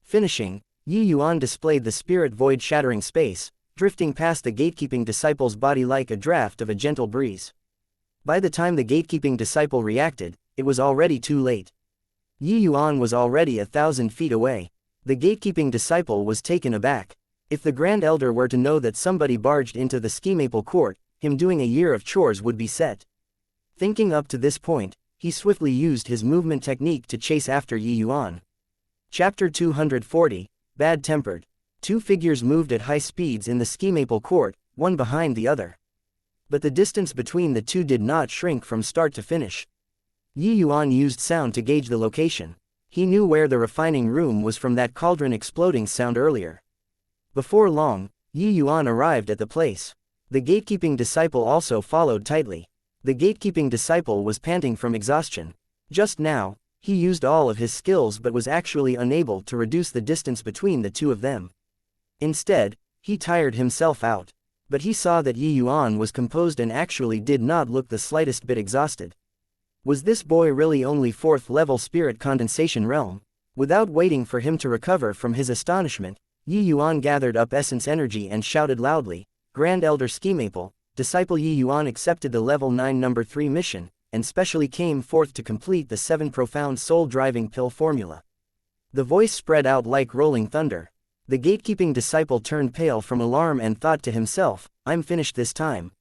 Finishing, Yuan displayed the spirit void shattering space, drifting past the gatekeeping disciple's body like a draft of a gentle breeze. By the time the gatekeeping disciple reacted, it was already too late. Yuan was already 1,000 feet away. The gatekeeping disciple was taken aback. If the Grand Elder were to know that somebody barged into the Ski Maple court, him doing a year of chores would be set. Thinking up to this point, he swiftly used his movement technique to chase after Yuan. Chapter 240, Bad-Tempered. Two figures moved at high speeds in the Ski Maple court, one behind the other. But the distance between the two did not shrink from start to finish. Yuan used sound to gauge the location. He knew where the refining room was from that cauldron exploding sound earlier. Before long, Yuan arrived at the place. The gatekeeping disciple also followed tightly. The gatekeeping disciple was panting from exhaustion. Just now, he used all of his skills but was actually unable to reduce the distance between the two of them. Instead, he tired himself out. But he saw that Yuan was composed and actually did not look the slightest bit exhausted. Was this boy really only 4th level spirit condensation realm? Without waiting for him to recover from his astonishment, Yuan gathered up essence energy and shouted loudly, "Grand Elder Ski Maple, Disciple Yuan accepted the level 9 number 3 mission, and specially came forth to complete the 7 profound soul-driving pill formula." The voice spread out like rolling thunder. The gatekeeping disciple turned pale from alarm and thought to himself, "I'm finished this time."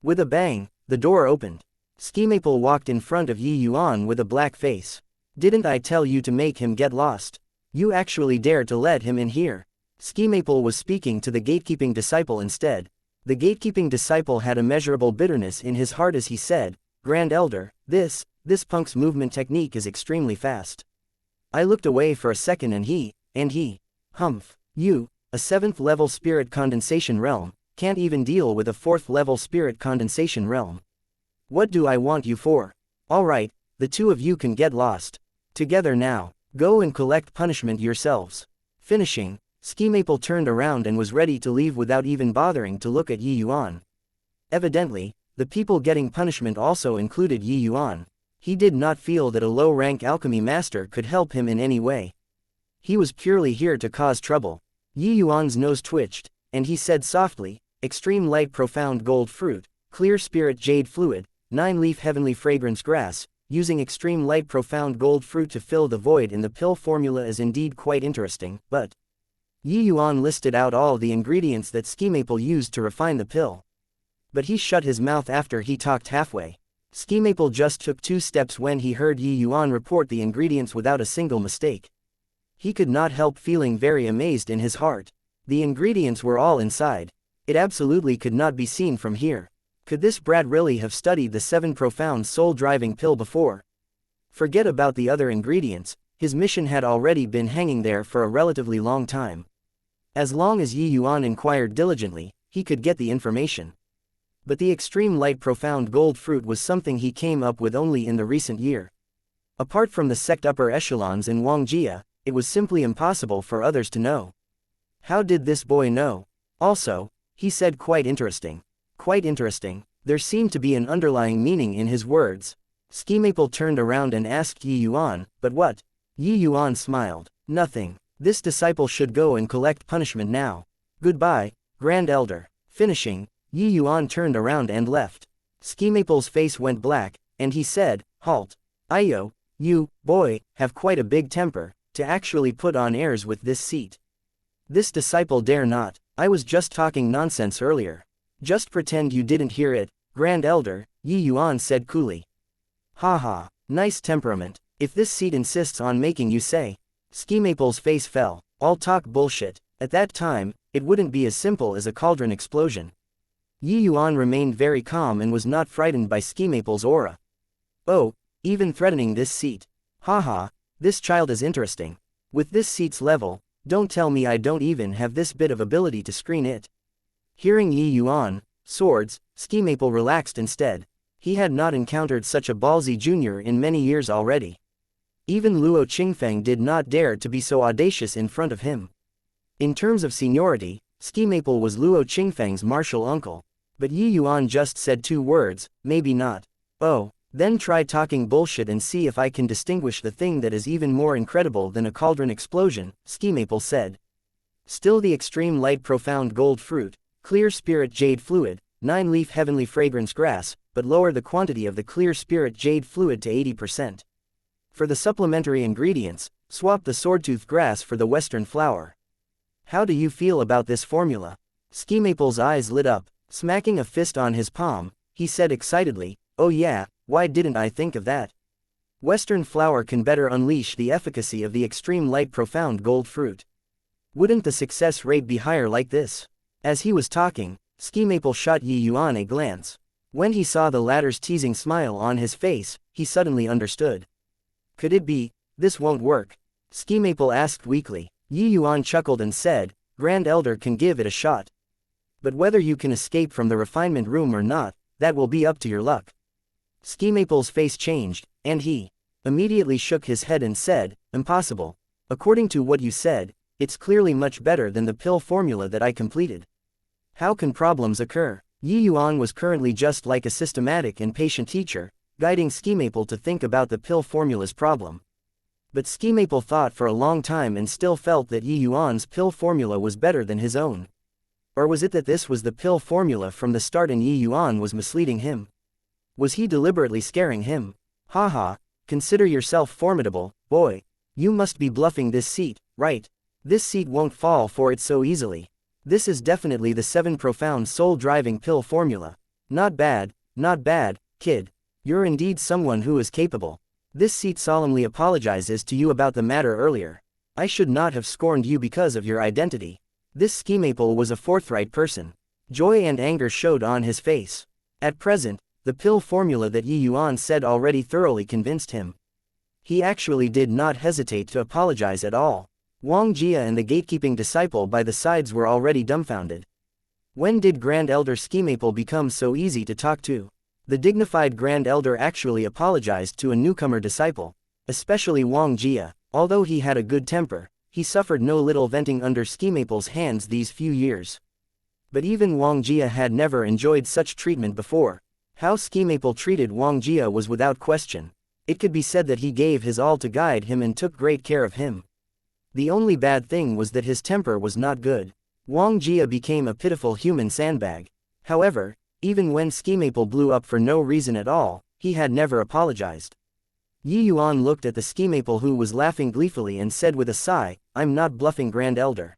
With a bang, the door opened. Ski Maple walked in front of Yuan with a black face. "Didn't I tell you to make him get lost? You actually dared to let him in here." Ski Maple was speaking to the gatekeeping disciple instead. The gatekeeping disciple had immeasurable bitterness in his heart as he said, "Grand Elder, this punk's movement technique is extremely fast. I looked away for a second and he, humph, you, a 7th level spirit condensation realm, can't even deal with a 4th level spirit condensation realm. What do I want you for? Alright, the two of you can get lost. Together now, go and collect punishment yourselves." Finishing, Ski Maple turned around and was ready to leave without even bothering to look at Yuan. Evidently, the people getting punishment also included Yuan. He did not feel that a low-rank alchemy master could help him in any way. He was purely here to cause trouble. Yuan's nose twitched, and he said softly, "Extreme light profound gold fruit, clear spirit jade fluid, 9-leaf heavenly fragrance grass, using extreme light profound gold fruit to fill the void in the pill formula is indeed quite interesting, but..." Yuan listed out all the ingredients that Ski Maple used to refine the pill. But he shut his mouth after he talked halfway. Ski Maple just took 2 steps when he heard Yuan report the ingredients without a single mistake. He could not help feeling very amazed in his heart. The ingredients were all inside. It absolutely could not be seen from here. Could this brat really have studied the 7 profound soul-driving pill before? Forget about the other ingredients, his mission had already been hanging there for a relatively long time. As long as Yuan inquired diligently, he could get the information. But the extreme light profound gold fruit was something he came up with only in the recent year. Apart from the sect upper echelons in wuxia, it was simply impossible for others to know. How did this boy know? Also, he said quite interesting. Quite interesting. There seemed to be an underlying meaning in his words. Ski Maple turned around and asked Yuan, "But what?" Yuan smiled. "Nothing. This disciple should go and collect punishment now. Goodbye, Grand Elder." Finishing, Yuan turned around and left. Ski Maple's face went black, and he said, "Halt. Ayo, you, boy, have quite a big temper, to actually put on airs with this seat. This disciple dare not. I was just talking nonsense earlier. Just pretend you didn't hear it, Grand Elder," Yuan said coolly. "Ha, nice temperament. If this seat insists on making you say..." Ski Maple's face fell. "All talk bullshit. At that time, it wouldn't be as simple as a cauldron explosion." Yuan remained very calm and was not frightened by Ski Maple's aura. "Oh, even threatening this seat. Haha, this child is interesting. With this seat's level, don't tell me I don't even have this bit of ability to screen it." Hearing Yuan, swords, Ski Maple relaxed instead. He had not encountered such a ballsy junior in many years already. Even Luo Qingfeng did not dare to be so audacious in front of him. In terms of seniority, Ski Maple was Luo Qingfeng's martial uncle. But Yuan just said 2 words, "Maybe not." "Oh, then try talking bullshit and see if I can distinguish the thing that is even more incredible than a cauldron explosion," Ski Maple said. Still the extreme light profound gold fruit, clear spirit jade fluid, 9-leaf heavenly fragrance grass, but lower the quantity of the clear spirit jade fluid to 80%. For the supplementary ingredients, swap the swordtooth grass for the western flower. How do you feel about this formula? Ski Maple's eyes lit up. Smacking a fist on his palm, he said excitedly, "Oh yeah, why didn't I think of that? Western flower can better unleash the efficacy of the extreme light profound gold fruit. Wouldn't the success rate be higher like this?" As he was talking, Ski Maple shot Yi Yuan a glance. When he saw the latter's teasing smile on his face, he suddenly understood. Could it be, this won't work? Ski Maple asked weakly. Yi Yuan chuckled and said, Grand Elder can give it a shot. But whether you can escape from the refinement room or not, that will be up to your luck. Ski Maple's face changed, and he immediately shook his head and said, Impossible. According to what you said, it's clearly much better than the pill formula that I completed. How can problems occur? Yi Yuan was currently just like a systematic and patient teacher, guiding Ski Maple to think about the pill formula's problem. But Ski Maple thought for a long time and still felt that Yi Yuan's pill formula was better than his own. Or was it that this was the pill formula from the start and Yi Yuan was misleading him? Was he deliberately scaring him? Haha, consider yourself formidable, boy. You must be bluffing this seat, right? This seat won't fall for it so easily. This is definitely the 7 profound soul-driving pill formula. Not bad, kid. You're indeed someone who is capable. This seat solemnly apologizes to you about the matter earlier. I should not have scorned you because of your identity. This Ski Maple was a forthright person. Joy and anger showed on his face. At present, the pill formula that Yi Yuan said already thoroughly convinced him. He actually did not hesitate to apologize at all. Wuxia and the gatekeeping disciple by the sides were already dumbfounded. When did Grand Elder Ski Maple become so easy to talk to? The dignified Grand Elder actually apologized to a newcomer disciple, especially Wuxia. Although he had a good temper, he suffered no little venting under Ski Maple's hands these few years. But even Wuxia had never enjoyed such treatment before. How Ski Maple treated Wuxia was without question. It could be said that he gave his all to guide him and took great care of him. The only bad thing was that his temper was not good. Wuxia became a pitiful human sandbag. However, even when Ski Maple blew up for no reason at all, he had never apologized. Yi Yuan looked at the Ski Maple who was laughing gleefully and said with a sigh, I'm not bluffing, Grand Elder.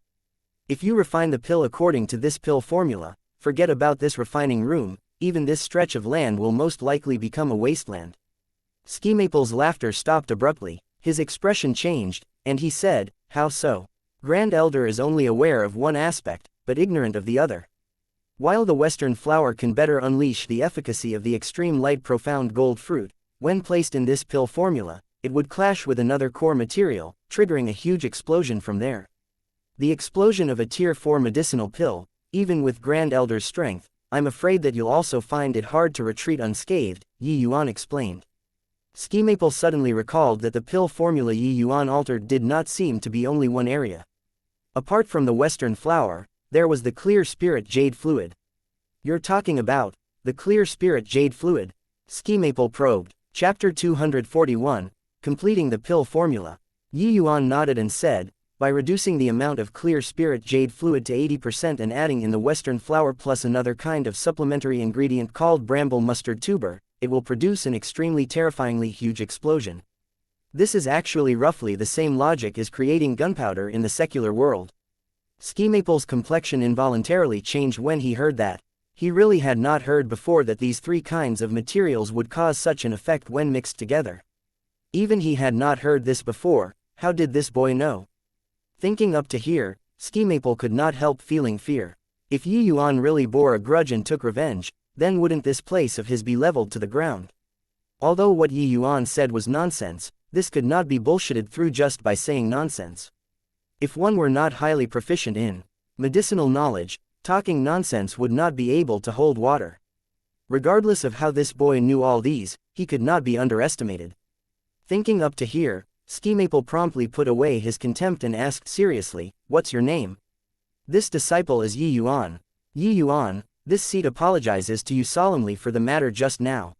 If you refine the pill according to this pill formula, forget about this refining room, even this stretch of land will most likely become a wasteland. Ski Maple's laughter stopped abruptly, his expression changed, and he said, How so? Grand Elder is only aware of one aspect, but ignorant of the other. While the Western flower can better unleash the efficacy of the extreme light profound gold fruit, when placed in this pill formula, it would clash with another core material, triggering a huge explosion from there. The explosion of a Tier 4 medicinal pill, even with Grand Elder's strength, I'm afraid that you'll also find it hard to retreat unscathed, Yi Yuan explained. Ski Maple suddenly recalled that the pill formula Yi Yuan altered did not seem to be only one area. Apart from the Western flower, there was the clear spirit jade fluid. You're talking about the clear spirit jade fluid? Ski Maple probed. Chapter 241, Completing the Pill Formula. Yi Yuan nodded and said, by reducing the amount of clear spirit jade fluid to 80% and adding in the Western flower plus another kind of supplementary ingredient called bramble mustard tuber, it will produce an extremely terrifyingly huge explosion. This is actually roughly the same logic as creating gunpowder in the secular world. Ski Maple's complexion involuntarily changed when he heard that. He really had not heard before that these 3 kinds of materials would cause such an effect when mixed together. Even he had not heard this before. How did this boy know? Thinking up to here, Ski Maple could not help feeling fear. If Yi Yuan really bore a grudge and took revenge, then wouldn't this place of his be leveled to the ground? Although what Yi Yuan said was nonsense, this could not be bullshitted through just by saying nonsense. If one were not highly proficient in medicinal knowledge, talking nonsense would not be able to hold water. Regardless of how this boy knew all these, he could not be underestimated. Thinking up to here, Ski Maple promptly put away his contempt and asked seriously, What's your name? This disciple is Yi Yuan. Yi Yuan, this seat apologizes to you solemnly for the matter just now.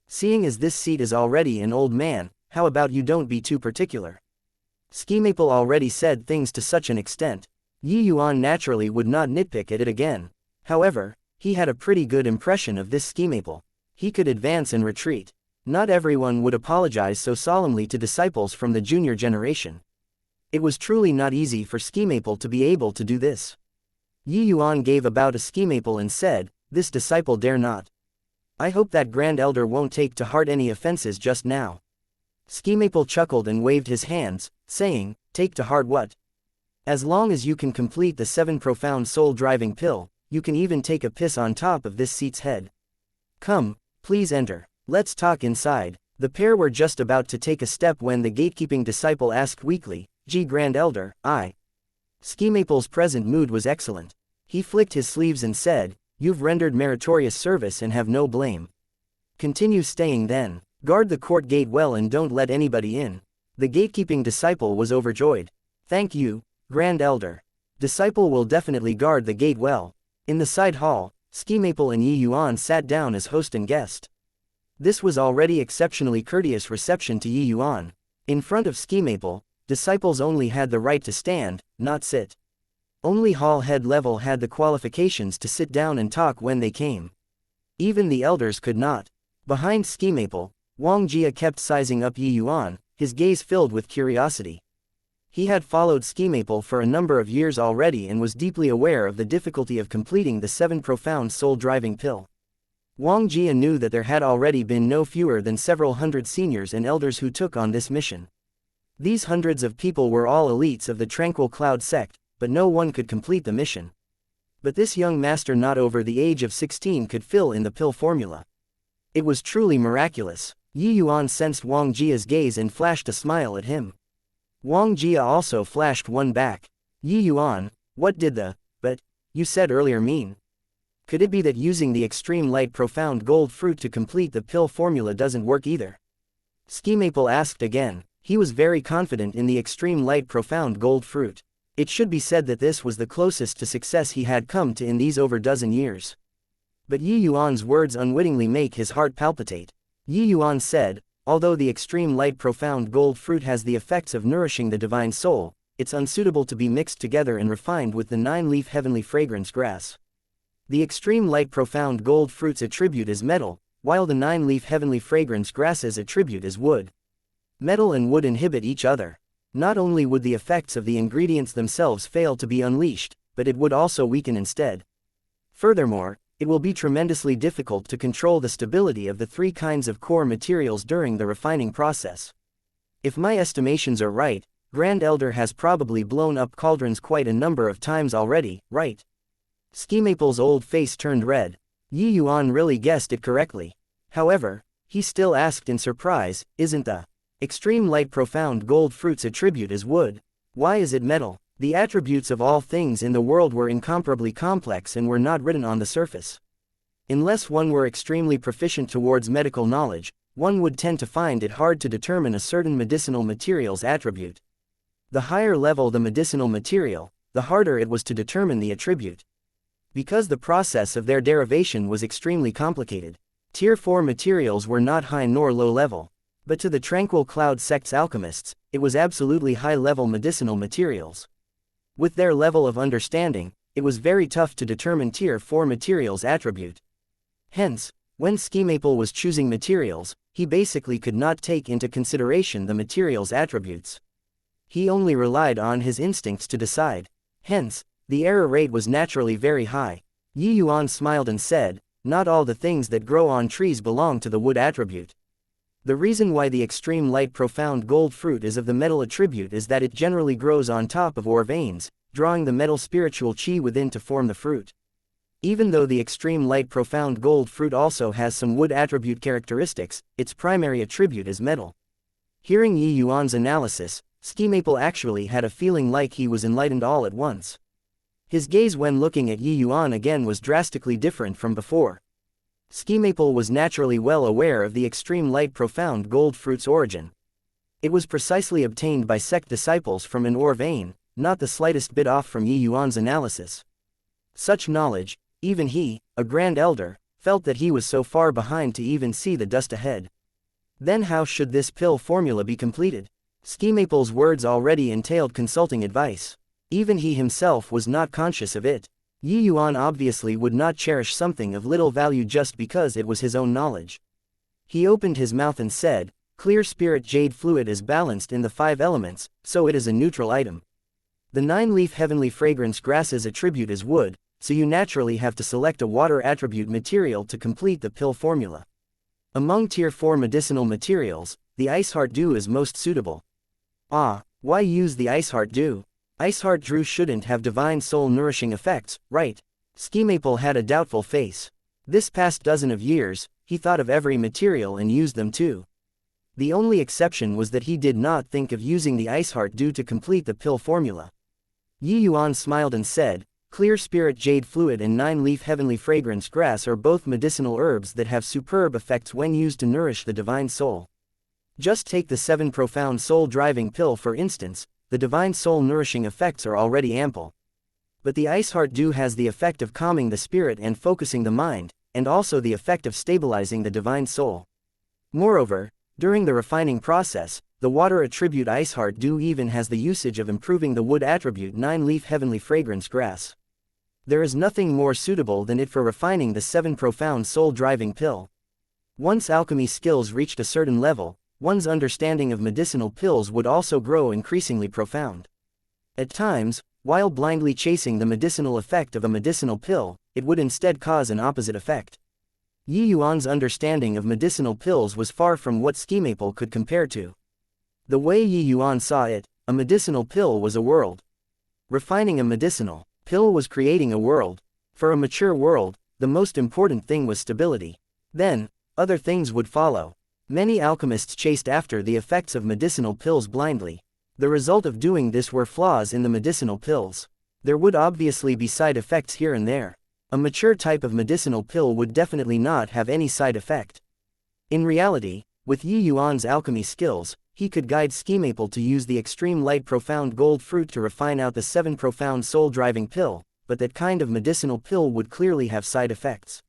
Seeing as this seat is already an old man, how about you don't be too particular? Ski Maple already said things to such an extent. Yi Yuan naturally would not nitpick at it again. However, he had a pretty good impression of this Ski Maple. He could advance and retreat. Not everyone would apologize so solemnly to disciples from the junior generation. It was truly not easy for Ski Maple to be able to do this. Yi Yuan gave a bow to Ski Maple and said, This disciple dare not. I hope that Grand Elder won't take to heart any offenses just now. Ski Maple chuckled and waved his hands, saying, Take to heart what? As long as you can complete the 7 profound soul-driving pill, You can even take a piss on top of this seat's head. Come, please enter. Let's talk inside. The pair were just about to take a step when the gatekeeping disciple asked weakly, Grand Elder, Skimaple's present mood was excellent. He flicked his sleeves and said, you've rendered meritorious service and have no blame. Continue staying then. Guard the court gate well and don't let anybody in. The gatekeeping disciple was overjoyed. Thank you, Grand Elder. Disciple will definitely guard the gate well. In the side hall, Skimaple and Yuan sat down as host and guest. This was already exceptionally courteous reception to Yuan. In front of Skimaple, disciples only had the right to stand, not sit. Only hall head level had the qualifications to sit down and talk when they came. Even the elders could not. Behind Skimaple, Wuxia kept sizing up Yuan, his gaze filled with curiosity. He had followed Skimaple for a number of years already and was deeply aware of the difficulty of completing the 7 profound soul-driving pill. Wuxia knew that there had already been no fewer than several hundred seniors and elders who took on this mission. These hundreds of people were all elites of the Tranquil Cloud sect, but no one could complete the mission. But this young master not over the age of 16 could fill in the pill formula. It was truly miraculous. Yuan sensed Wuxia's gaze and flashed a smile at him. Wuxia also flashed one back. Yuan, what did the, but, you said earlier mean? Could it be that using the extreme light profound gold fruit to complete the pill formula doesn't work either? Skimaple asked again. He was very confident in the extreme light profound gold fruit. It should be said that this was the closest to success he had come to in these over dozen years. But Yuan's words unwittingly make his heart palpitate. Yuan said, although the extreme light profound gold fruit has the effects of nourishing the divine soul, it's unsuitable to be mixed together and refined with the 9-leaf heavenly fragrance grass. The extreme light profound gold fruit's attribute is metal, while the 9-leaf heavenly fragrance grass's attribute is wood. Metal and wood inhibit each other. Not only would the effects of the ingredients themselves fail to be unleashed, but it would also weaken instead. Furthermore, it will be tremendously difficult to control the stability of the 3 kinds of core materials during the refining process. If my estimations are right, Grand Elder has probably blown up cauldrons quite a number of times already, right? Skimaple's old face turned red. Yuan really guessed it correctly. However, he still asked in surprise, isn't the extreme light profound gold fruit's attribute is wood? Why is it metal? The attributes of all things in the world were incomparably complex and were not written on the surface. Unless one were extremely proficient towards medical knowledge, one would tend to find it hard to determine a certain medicinal material's attribute. The higher level the medicinal material, the harder it was to determine the attribute. Because the process of their derivation was extremely complicated, Tier 4 materials were not high nor low level. But to the Tranquil Cloud sect's alchemists, it was absolutely high-level medicinal materials. With their level of understanding, it was very tough to determine Tier 4 materials' attribute. Hence, when Skimaple was choosing materials, he basically could not take into consideration the materials' attributes. He only relied on his instincts to decide. Hence, the error rate was naturally very high. Yuan smiled and said, not all the things that grow on trees belong to the wood attribute. The reason why the extreme light profound gold fruit is of the metal attribute is that it generally grows on top of ore veins, drawing the metal spiritual chi within to form the fruit. Even though the extreme light profound gold fruit also has some wood attribute characteristics, its primary attribute is metal. Hearing Yuan's analysis, Skimaple actually had a feeling like he was enlightened all at once. His gaze when looking at Yuan again was drastically different from before. Skimaple was naturally well aware of the extreme light profound gold fruit's origin. It was precisely obtained by sect disciples from an ore vein, not the slightest bit off from Yuan's analysis. Such knowledge, even he, a Grand Elder, felt that he was so far behind to even see the dust ahead. Then how should this pill formula be completed? Skimaple's words already entailed consulting advice. Even he himself was not conscious of it. Yuan obviously would not cherish something of little value just because it was his own knowledge. He opened his mouth and said, clear spirit jade fluid is balanced in the 5 elements, so it is a neutral item. The 9-leaf heavenly fragrance grass's attribute is wood, so you naturally have to select a water attribute material to complete the pill formula. Among Tier 4 medicinal materials, the ice heart dew is most suitable. Why use the ice heart dew? Ice heart dew shouldn't have divine soul nourishing effects, right? Ski Maple had a doubtful face. This past dozen of years, he thought of every material and used them too. The only exception was that he did not think of using the ice heart dew to complete the pill formula. Yuan smiled and said, clear spirit jade fluid and 9-leaf heavenly fragrance grass are both medicinal herbs that have superb effects when used to nourish the divine soul. Just take the 7 profound soul-driving pill for instance, the divine soul nourishing effects are already ample. But the ice heart dew has the effect of calming the spirit and focusing the mind, and also the effect of stabilizing the divine soul. Moreover, during the refining process, the water attribute ice heart dew even has the usage of improving the wood attribute 9-leaf heavenly fragrance grass. There is nothing more suitable than it for refining the 7 profound soul-driving pill. Once alchemy skills reached a certain level, one's understanding of medicinal pills would also grow increasingly profound. At times, while blindly chasing the medicinal effect of a medicinal pill, it would instead cause an opposite effect. Yuan's understanding of medicinal pills was far from what Ski Maple could compare to. The way Yuan saw it, a medicinal pill was a world. Refining a medicinal pill was creating a world. For a mature world, the most important thing was stability. Then, other things would follow. Many alchemists chased after the effects of medicinal pills blindly. The result of doing this were flaws in the medicinal pills. There would obviously be side effects here and there. A mature type of medicinal pill would definitely not have any side effect. In reality, with Yuan's alchemy skills, he could guide Ski Maple to use the extreme light profound gold fruit to refine out the 7 profound soul-driving pill, but that kind of medicinal pill would clearly have side effects.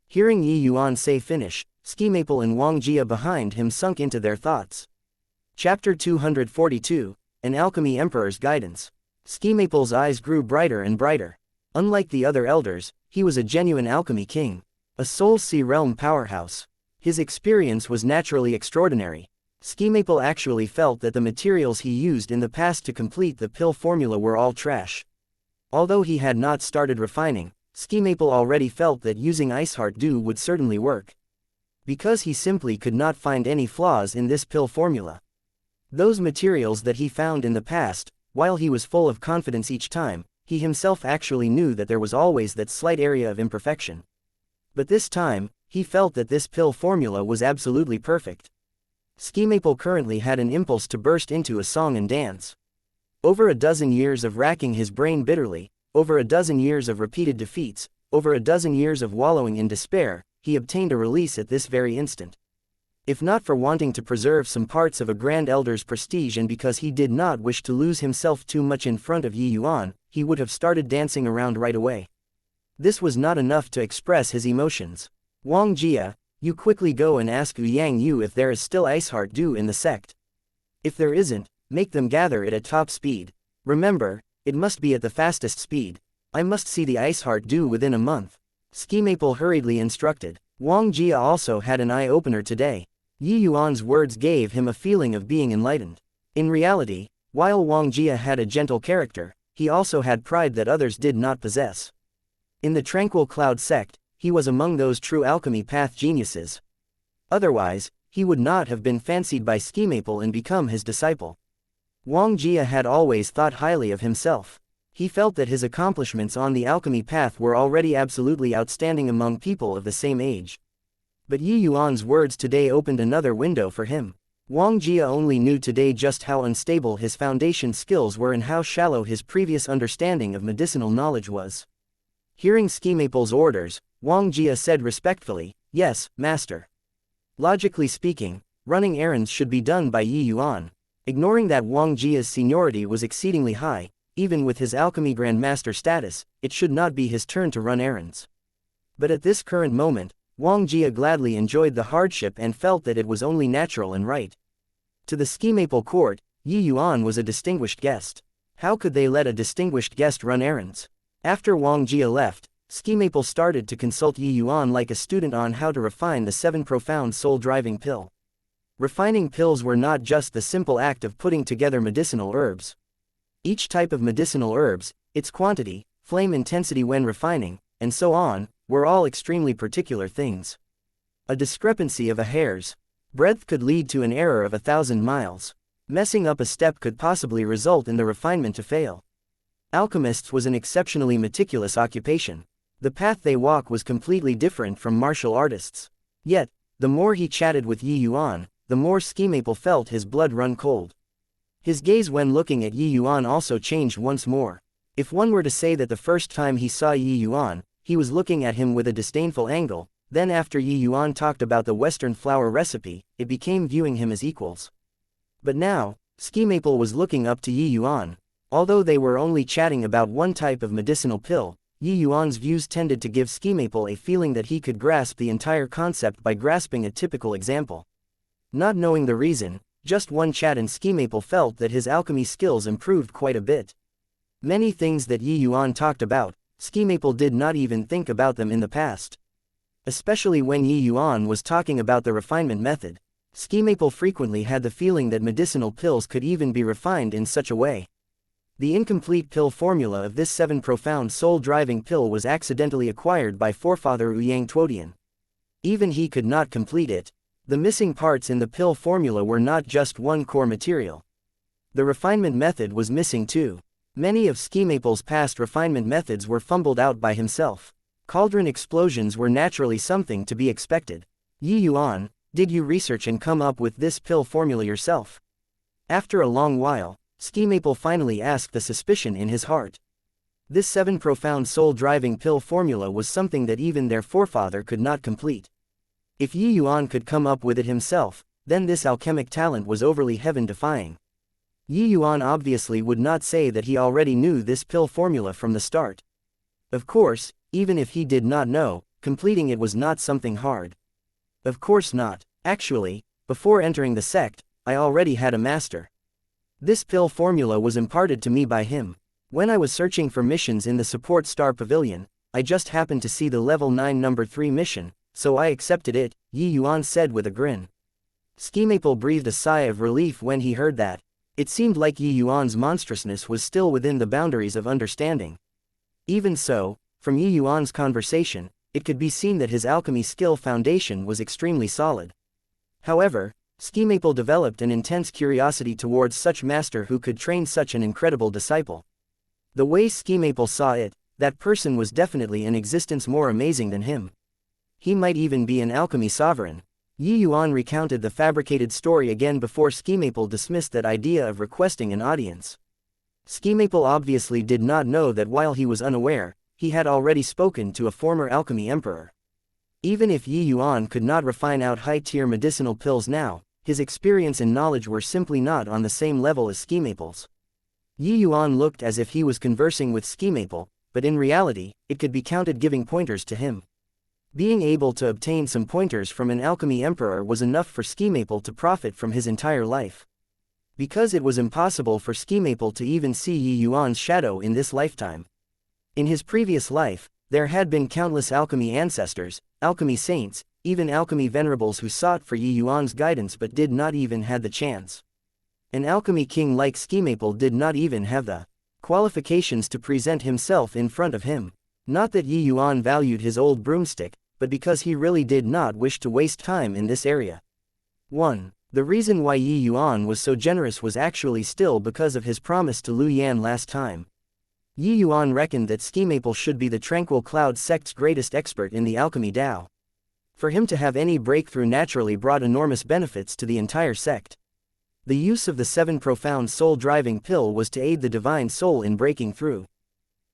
Hearing Yuan say finish, Ski Maple and wuxia behind him sunk into their thoughts. Chapter 242, An Alchemy Emperor's Guidance. Ski Maple's eyes grew brighter and brighter. Unlike the other elders, he was a genuine alchemy king. A soul sea realm powerhouse. His experience was naturally extraordinary. Ski Maple actually felt that the materials he used in the past to complete the pill formula were all trash. Although he had not started refining, Ski Maple already felt that using ice heart dew would certainly work. Because he simply could not find any flaws in this pill formula. Those materials that he found in the past, while he was full of confidence each time, he himself actually knew that there was always that slight area of imperfection. But this time, he felt that this pill formula was absolutely perfect. Ski Maple currently had an impulse to burst into a song and dance. Over a dozen years of racking his brain bitterly, over a dozen years of repeated defeats, over a dozen years of wallowing in despair, he obtained a release at this very instant. If not for wanting to preserve some parts of a Grand Elder's prestige and because he did not wish to lose himself too much in front of Yuan, he would have started dancing around right away. This was not enough to express his emotions. wuxia, you quickly go and ask Yang Yu if there is still ice heart dew in the sect. If there isn't, make them gather it at top speed. Remember, it must be at the fastest speed. I must see the ice heart dew within a month. Ski Maple hurriedly instructed. wuxia also had an eye-opener today. Yuan's words gave him a feeling of being enlightened. In reality, while wuxia had a gentle character, he also had pride that others did not possess. In the Tranquil Cloud sect, he was among those true alchemy path geniuses. Otherwise, he would not have been fancied by Ski Maple and become his disciple. wuxia had always thought highly of himself. He felt that his accomplishments on the alchemy path were already absolutely outstanding among people of the same age. But Yuan's words today opened another window for him. wuxia only knew today just how unstable his foundation skills were and how shallow his previous understanding of medicinal knowledge was. Hearing Ski Maple's orders, wuxia said respectfully, "Yes, master." Logically speaking, running errands should be done by Yuan. Ignoring that wuxia's seniority was exceedingly high, even with his alchemy grandmaster status, it should not be his turn to run errands. But at this current moment, wuxia gladly enjoyed the hardship and felt that it was only natural and right. To the Ski Maple court, Yuan was a distinguished guest. How could they let a distinguished guest run errands? After wuxia left, Ski Maple started to consult Yuan like a student on how to refine the 7 profound soul-driving pill. Refining pills were not just the simple act of putting together medicinal herbs. Each type of medicinal herbs, its quantity, flame intensity when refining, and so on, were all extremely particular things. A discrepancy of a hair's breadth could lead to an error of 1,000 miles. Messing up a step could possibly result in the refinement to fail. Alchemists was an exceptionally meticulous occupation. The path they walk was completely different from martial artists. Yet, the more he chatted with Yuan, the more Skimaple felt his blood run cold. His gaze when looking at Yuan also changed once more. If one were to say that the first time he saw Yuan, he was looking at him with a disdainful angle, then after Yuan talked about the Western flower recipe, it became viewing him as equals. But now, Skimaple was looking up to Yuan. Although they were only chatting about one type of medicinal pill, Yuan's views tended to give Skimaple a feeling that he could grasp the entire concept by grasping a typical example. Not knowing the reason, just one chat and Skimaple felt that his alchemy skills improved quite a bit. Many things that Yuan talked about, Skimaple did not even think about them in the past. Especially when Yuan was talking about the refinement method, Skimaple frequently had the feeling that medicinal pills could even be refined in such a way. The incomplete pill formula of this 7 profound soul-driving pill was accidentally acquired by forefather Yang Tuodian. Even he could not complete it. The missing parts in the pill formula were not just one core material. The refinement method was missing too. Many of Skimaple's past refinement methods were fumbled out by himself. Cauldron explosions were naturally something to be expected. Yuan, did you research and come up with this pill formula yourself? After a long while, Skimaple finally asked the suspicion in his heart. This 7 profound soul-driving pill formula was something that even their forefather could not complete. If Yuan could come up with it himself, then this alchemic talent was overly heaven-defying. Yuan obviously would not say that he already knew this pill formula from the start. Of course, even if he did not know, completing it was not something hard. Of course not. Actually, before entering the sect, I already had a master. This pill formula was imparted to me by him. When I was searching for missions in the support star pavilion, I just happened to see the level 9 number 3 mission, so I accepted it, Yuan said with a grin. Skimaple breathed a sigh of relief when he heard that. It seemed like Yuan's monstrousness was still within the boundaries of understanding. Even so, from Yuan's conversation, it could be seen that his alchemy skill foundation was extremely solid. However, Skimaple developed an intense curiosity towards such master who could train such an incredible disciple. The way Skimaple saw it, that person was definitely an existence more amazing than him. He might even be an alchemy sovereign. Yuan recounted the fabricated story again before Skimaple dismissed that idea of requesting an audience. Skimaple obviously did not know that while he was unaware, he had already spoken to a former alchemy emperor. Even if Yuan could not refine out high-tier medicinal pills now, his experience and knowledge were simply not on the same level as Skimaple's. Yuan looked as if he was conversing with Skimaple, but in reality, it could be counted giving pointers to him. Being able to obtain some pointers from an alchemy emperor was enough for Skimaple to profit from his entire life. Because it was impossible for Skimaple to even see Yuan's shadow in this lifetime. In his previous life, there had been countless alchemy ancestors, alchemy saints, even alchemy venerables who sought for Yuan's guidance but did not even have the chance. An alchemy king like Skimaple did not even have the qualifications to present himself in front of him. Not that Yuan valued his old broomstick, but because he really did not wish to waste time in this area. 1. The reason why Yuan was so generous was actually still because of his promise to Lu Yan last time. Yuan reckoned that Skimaple should be the Tranquil Cloud sect's greatest expert in the alchemy Dao. For him to have any breakthrough naturally brought enormous benefits to the entire sect. The use of the 7 profound soul-driving pill was to aid the divine soul in breaking through.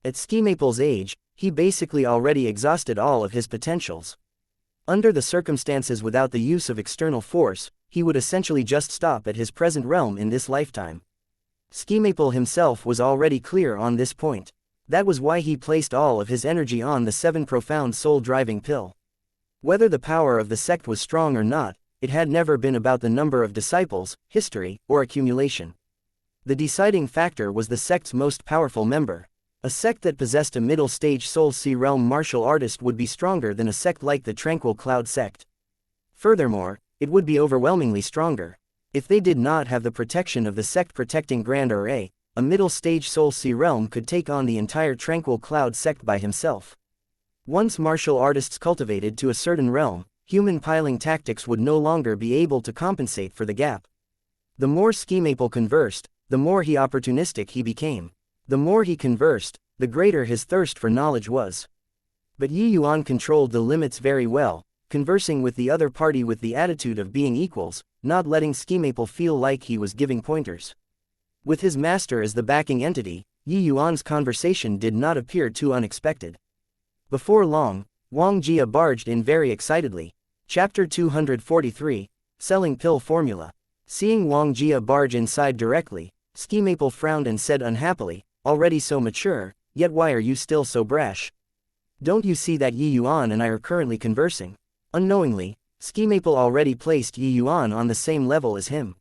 At Skimaple's age, he basically already exhausted all of his potentials. Under the circumstances without the use of external force, he would essentially just stop at his present realm in this lifetime. Skimaple himself was already clear on this point. That was why he placed all of his energy on the 7 profound soul-driving pill. Whether the power of the sect was strong or not, it had never been about the number of disciples, history, or accumulation. The deciding factor was the sect's most powerful member. A sect that possessed a middle-stage Soul Sea Realm martial artist would be stronger than a sect like the Tranquil Cloud sect. Furthermore, it would be overwhelmingly stronger. If they did not have the protection of the sect protecting Grand Array, a middle-stage Soul Sea Realm could take on the entire Tranquil Cloud sect by himself. Once martial artists cultivated to a certain realm, human piling tactics would no longer be able to compensate for the gap. The more Skimaple conversed, the more opportunistic he became. The more he conversed, the greater his thirst for knowledge was. But Yi Yuan controlled the limits very well, conversing with the other party with the attitude of being equals, not letting Skimaple feel like he was giving pointers. With his master as the backing entity, Yi Yuan's conversation did not appear too unexpected. Before long, Wang Jia barged in very excitedly. Chapter 243, Selling Pill Formula. Seeing Wang Jia barge inside directly, Skimaple frowned and said unhappily, already so mature, yet why are you still so brash? Don't you see that Yi Yuan and I are currently conversing? Unknowingly, Skimaple already placed Yi Yuan on the same level as him.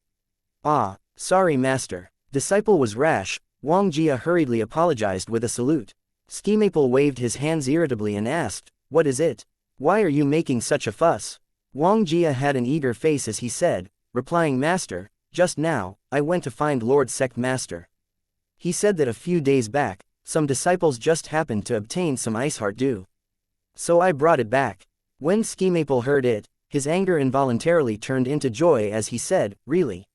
Ah, sorry master. Disciple was rash. Wang Jia hurriedly apologized with a salute. Skimaple waved his hands irritably and asked, what is it? Why are you making such a fuss? Wang Jia had an eager face as he said, replying, Master, just now, I went to find Lord Sect Master. He said that a few days back, some disciples just happened to obtain some ice heart dew. So I brought it back. When Skimaple heard it, his anger involuntarily turned into joy as he said, really?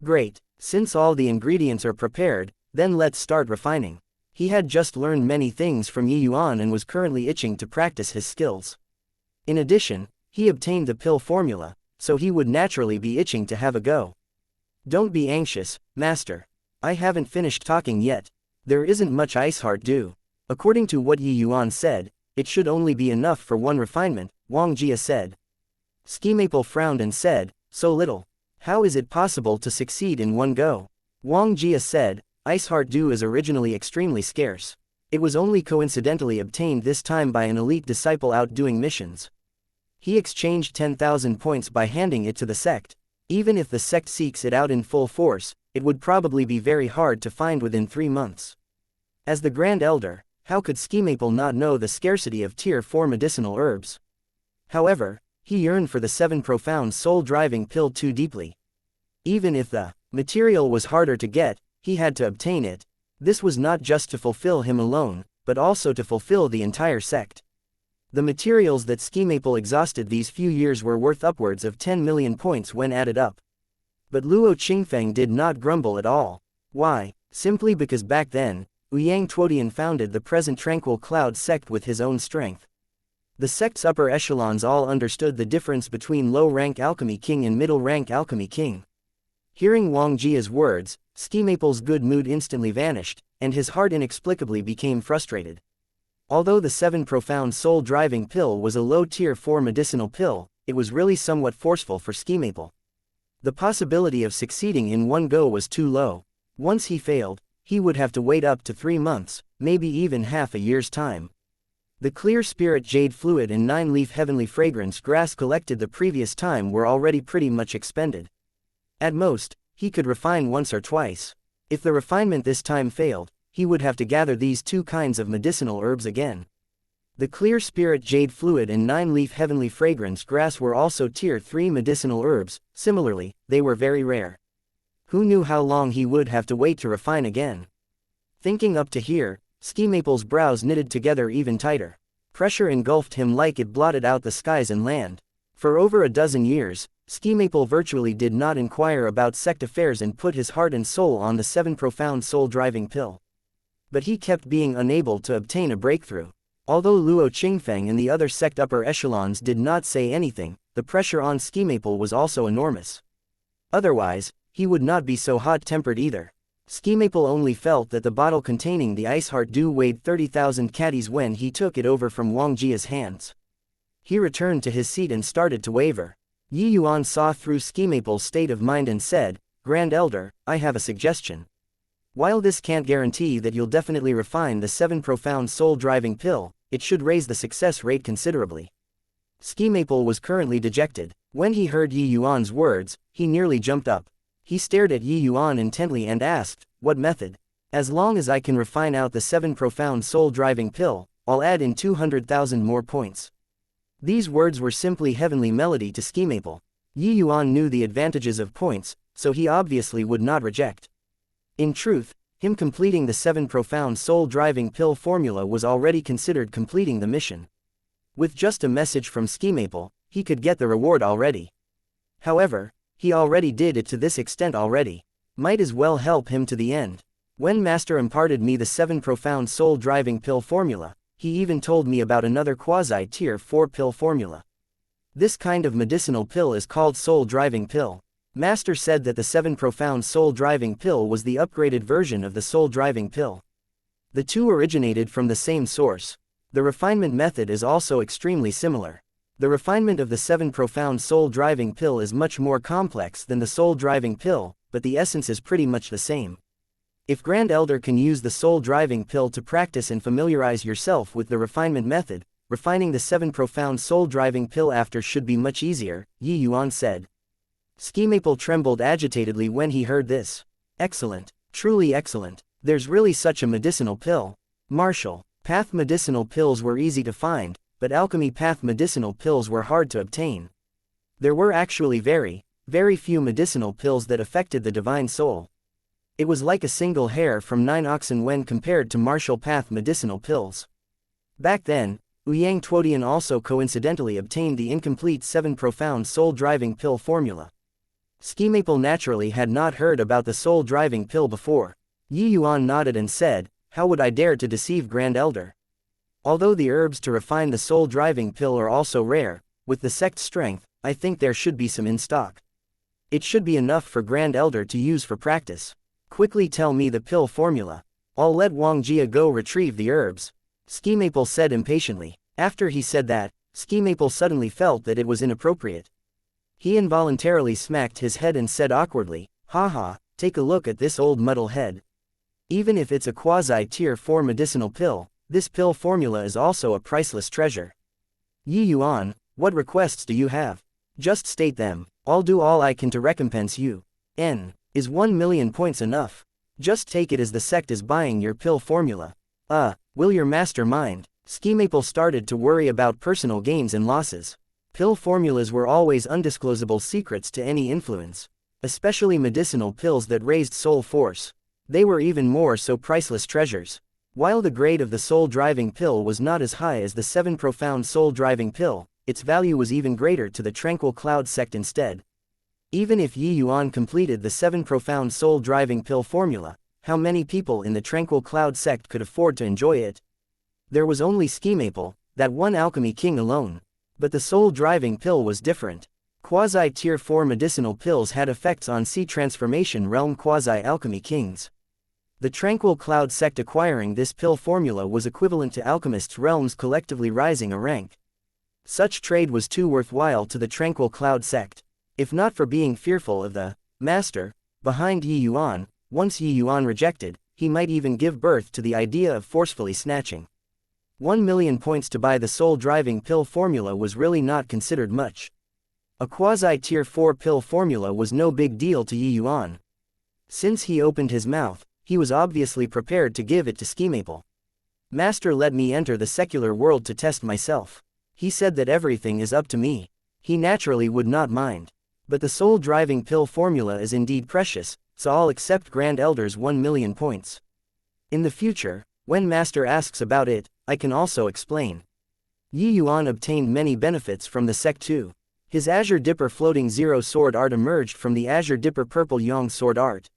Great, since all the ingredients are prepared, then let's start refining. He had just learned many things from Yi Yuan and was currently itching to practice his skills. In addition, he obtained the pill formula, so he would naturally be itching to have a go. Don't be anxious, master. I haven't finished talking yet. There isn't much ice heart dew. According to what Yi Yuan said, it should only be enough for one refinement, Wang Jia said. Skimaple frowned and said, so little. How is it possible to succeed in one go? Wang Jia said, ice heart dew is originally extremely scarce. It was only coincidentally obtained this time by an elite disciple out doing missions. He exchanged 10,000 points by handing it to the sect. Even if the sect seeks it out in full force, it would probably be very hard to find within 3 months. As the Grand Elder, how could Skimaple not know the scarcity of Tier 4 medicinal herbs? However, he yearned for the 7 profound soul-driving pill too deeply. Even if the material was harder to get, he had to obtain it. This was not just to fulfill him alone, but also to fulfill the entire sect. The materials that Skimaple exhausted these few years were worth upwards of 10 million points when added up. But Luo Qingfeng did not grumble at all. Why? Simply because back then, Ouyang Tuodian founded the present Tranquil Cloud sect with his own strength. The sect's upper echelons all understood the difference between low-rank Alchemy King and middle-rank Alchemy King. Hearing Wang Jia's words, Skimaple's good mood instantly vanished, and his heart inexplicably became frustrated. Although the 7 profound soul-driving pill was a low-tier 4 medicinal pill, it was really somewhat forceful for Skimaple. The possibility of succeeding in one go was too low. Once he failed, he would have to wait up to 3 months, maybe even half a year's time. The clear spirit jade fluid and 9-leaf heavenly fragrance grass collected the previous time were already pretty much expended. At most, he could refine once or twice. If the refinement this time failed, he would have to gather these 2 kinds of medicinal herbs again. The clear spirit jade fluid and 9-leaf heavenly fragrance grass were also tier 3 medicinal herbs. Similarly, they were very rare. Who knew how long he would have to wait to refine again? Thinking up to here, Skimaple's brows knitted together even tighter. Pressure engulfed him like it blotted out the skies and land. For over a dozen years, Skimaple virtually did not inquire about sect affairs and put his heart and soul on the 7 profound soul-driving pill. But he kept being unable to obtain a breakthrough. Although Luo Qingfeng and the other sect upper echelons did not say anything, the pressure on Skimaple was also enormous. Otherwise, he would not be so hot-tempered either. Skimaple only felt that the bottle containing the ice heart dew weighed 30,000 caddies when he took it over from Wang Jia's hands. He returned to his seat and started to waver. Yi Yuan saw through Skimaple's state of mind and said, Grand Elder, I have a suggestion. While this can't guarantee that you'll definitely refine the 7 profound soul-driving pill, it should raise the success rate considerably. Skimaple was currently dejected. When he heard Yi Yuan's words, he nearly jumped up. He stared at Yi Yuan intently and asked, what method? As long as I can refine out the 7 profound soul-driving pill, I'll add in 200,000 more points. These words were simply heavenly melody to Skimaple. Yi Yuan knew the advantages of points, so he obviously would not reject. In truth, him completing the 7 profound soul-driving pill formula was already considered completing the mission. With just a message from Skimaple, he could get the reward already. However, he already did it to this extent already. Might as well help him to the end. When Master imparted me the 7 profound soul-driving pill formula, he even told me about another quasi-tier 4 pill formula. This kind of medicinal pill is called soul-driving pill. Master said that the 7 profound soul-driving pill was the upgraded version of the soul-driving pill. The two originated from the same source. The refinement method is also extremely similar. The refinement of the 7 profound soul-driving pill is much more complex than the soul-driving pill, but the essence is pretty much the same. If Grand Elder can use the soul-driving pill to practice and familiarize yourself with the refinement method, refining the 7 profound soul-driving pill after should be much easier, Yuan said. Skimaple trembled agitatedly when he heard this. Excellent, truly excellent. There's really such a medicinal pill. Martial path medicinal pills were easy to find, but alchemy path medicinal pills were hard to obtain. There were actually very few medicinal pills that affected the divine soul. It was like a single hair from 9 oxen when compared to martial path medicinal pills. Back then, Yang Tuodian also coincidentally obtained the incomplete 7 profound soul-driving pill formula. Skimaple naturally had not heard about the soul-driving pill before. Yuan nodded and said, "How would I dare to deceive Grand Elder? Although the herbs to refine the soul-driving pill are also rare, with the sect's strength, I think there should be some in stock. It should be enough for Grand Elder to use for practice. Quickly tell me the pill formula. I'll let Wang Jia go retrieve the herbs," Skimaple said impatiently. After he said that, Skimaple suddenly felt that it was inappropriate. He involuntarily smacked his head and said awkwardly, "Haha, take a look at this old muddle head. Even if it's a quasi-tier 4 medicinal pill, this pill formula is also a priceless treasure. Yuan, what requests do you have? Just state them. I'll do all I can to recompense you. Is 1 million points enough? Just take it as the sect is buying your pill formula. Will your master mind?" Skimaple started to worry about personal gains and losses. Pill formulas were always undisclosable secrets to any influence. Especially medicinal pills that raised soul force. They were even more so priceless treasures. While the grade of the soul-driving pill was not as high as the 7 profound soul-driving pill, its value was even greater to the Tranquil Cloud sect instead. Even if Yuan completed the 7 profound soul-driving pill formula, how many people in the Tranquil Cloud sect could afford to enjoy it? There was only Skimaple, that one Alchemy King alone. But the soul-driving pill was different. Quasi-tier 4 medicinal pills had effects on Sea Transformation Realm Quasi-Alchemy Kings. The Tranquil Cloud sect acquiring this pill formula was equivalent to alchemists' realms collectively rising a rank. Such trade was too worthwhile to the Tranquil Cloud sect. If not for being fearful of the master behind Yuan, once Yuan rejected, he might even give birth to the idea of forcefully snatching. 1 million points to buy the soul-driving pill formula was really not considered much. A quasi-tier 4 pill formula was no big deal to Yuan. Since he opened his mouth, he was obviously prepared to give it to Skimaple. "Master let me enter the secular world to test myself. He said that everything is up to me. He naturally would not mind. But the soul-driving pill formula is indeed precious, so I'll accept Grand Elder's 1 million points. In the future, when Master asks about it, I can also explain." Yuan obtained many benefits from the sect too. His Azure Dipper Floating Zero Sword Art emerged from the Azure Dipper Purple Yang Sword Art.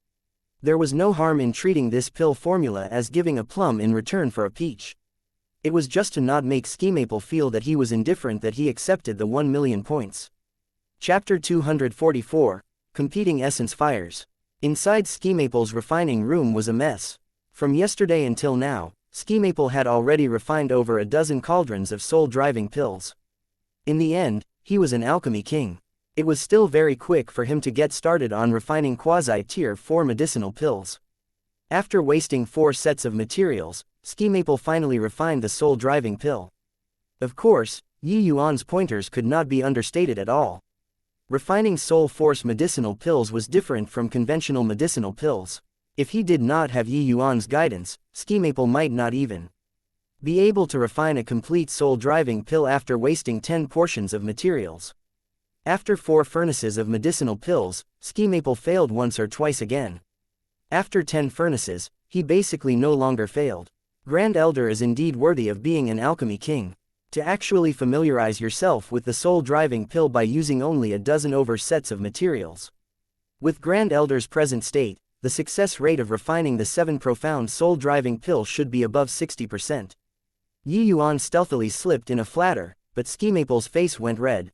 There was no harm in treating this pill formula as giving a plum in return for a peach. It was just to not make Skimaple feel that he was indifferent that he accepted the 1 million points. Chapter 244, Competing Essence Fires. Inside Skimaple's refining room was a mess. From yesterday until now, Skimaple had already refined over a dozen cauldrons of soul-driving pills. In the end, he was an Alchemy King. It was still very quick for him to get started on refining quasi-tier 4 medicinal pills. After wasting 4 sets of materials, Skimaple finally refined the soul-driving pill. Of course, Yuan's pointers could not be understated at all. Refining soul force medicinal pills was different from conventional medicinal pills. If he did not have Yuan's guidance, Skimaple might not even be able to refine a complete soul-driving pill after wasting 10 portions of materials. After 4 furnaces of medicinal pills, Skimaple failed once or twice again. After 10 furnaces, he basically no longer failed. Grand Elder is indeed worthy of being an Alchemy King. To actually familiarize yourself with the soul-driving pill by using only a dozen over sets of materials. With Grand Elder's present state, the success rate of refining the 7 profound soul-driving pill should be above 60%. Yi Yuan stealthily slipped in a flatter, but Ski Maple's face went red.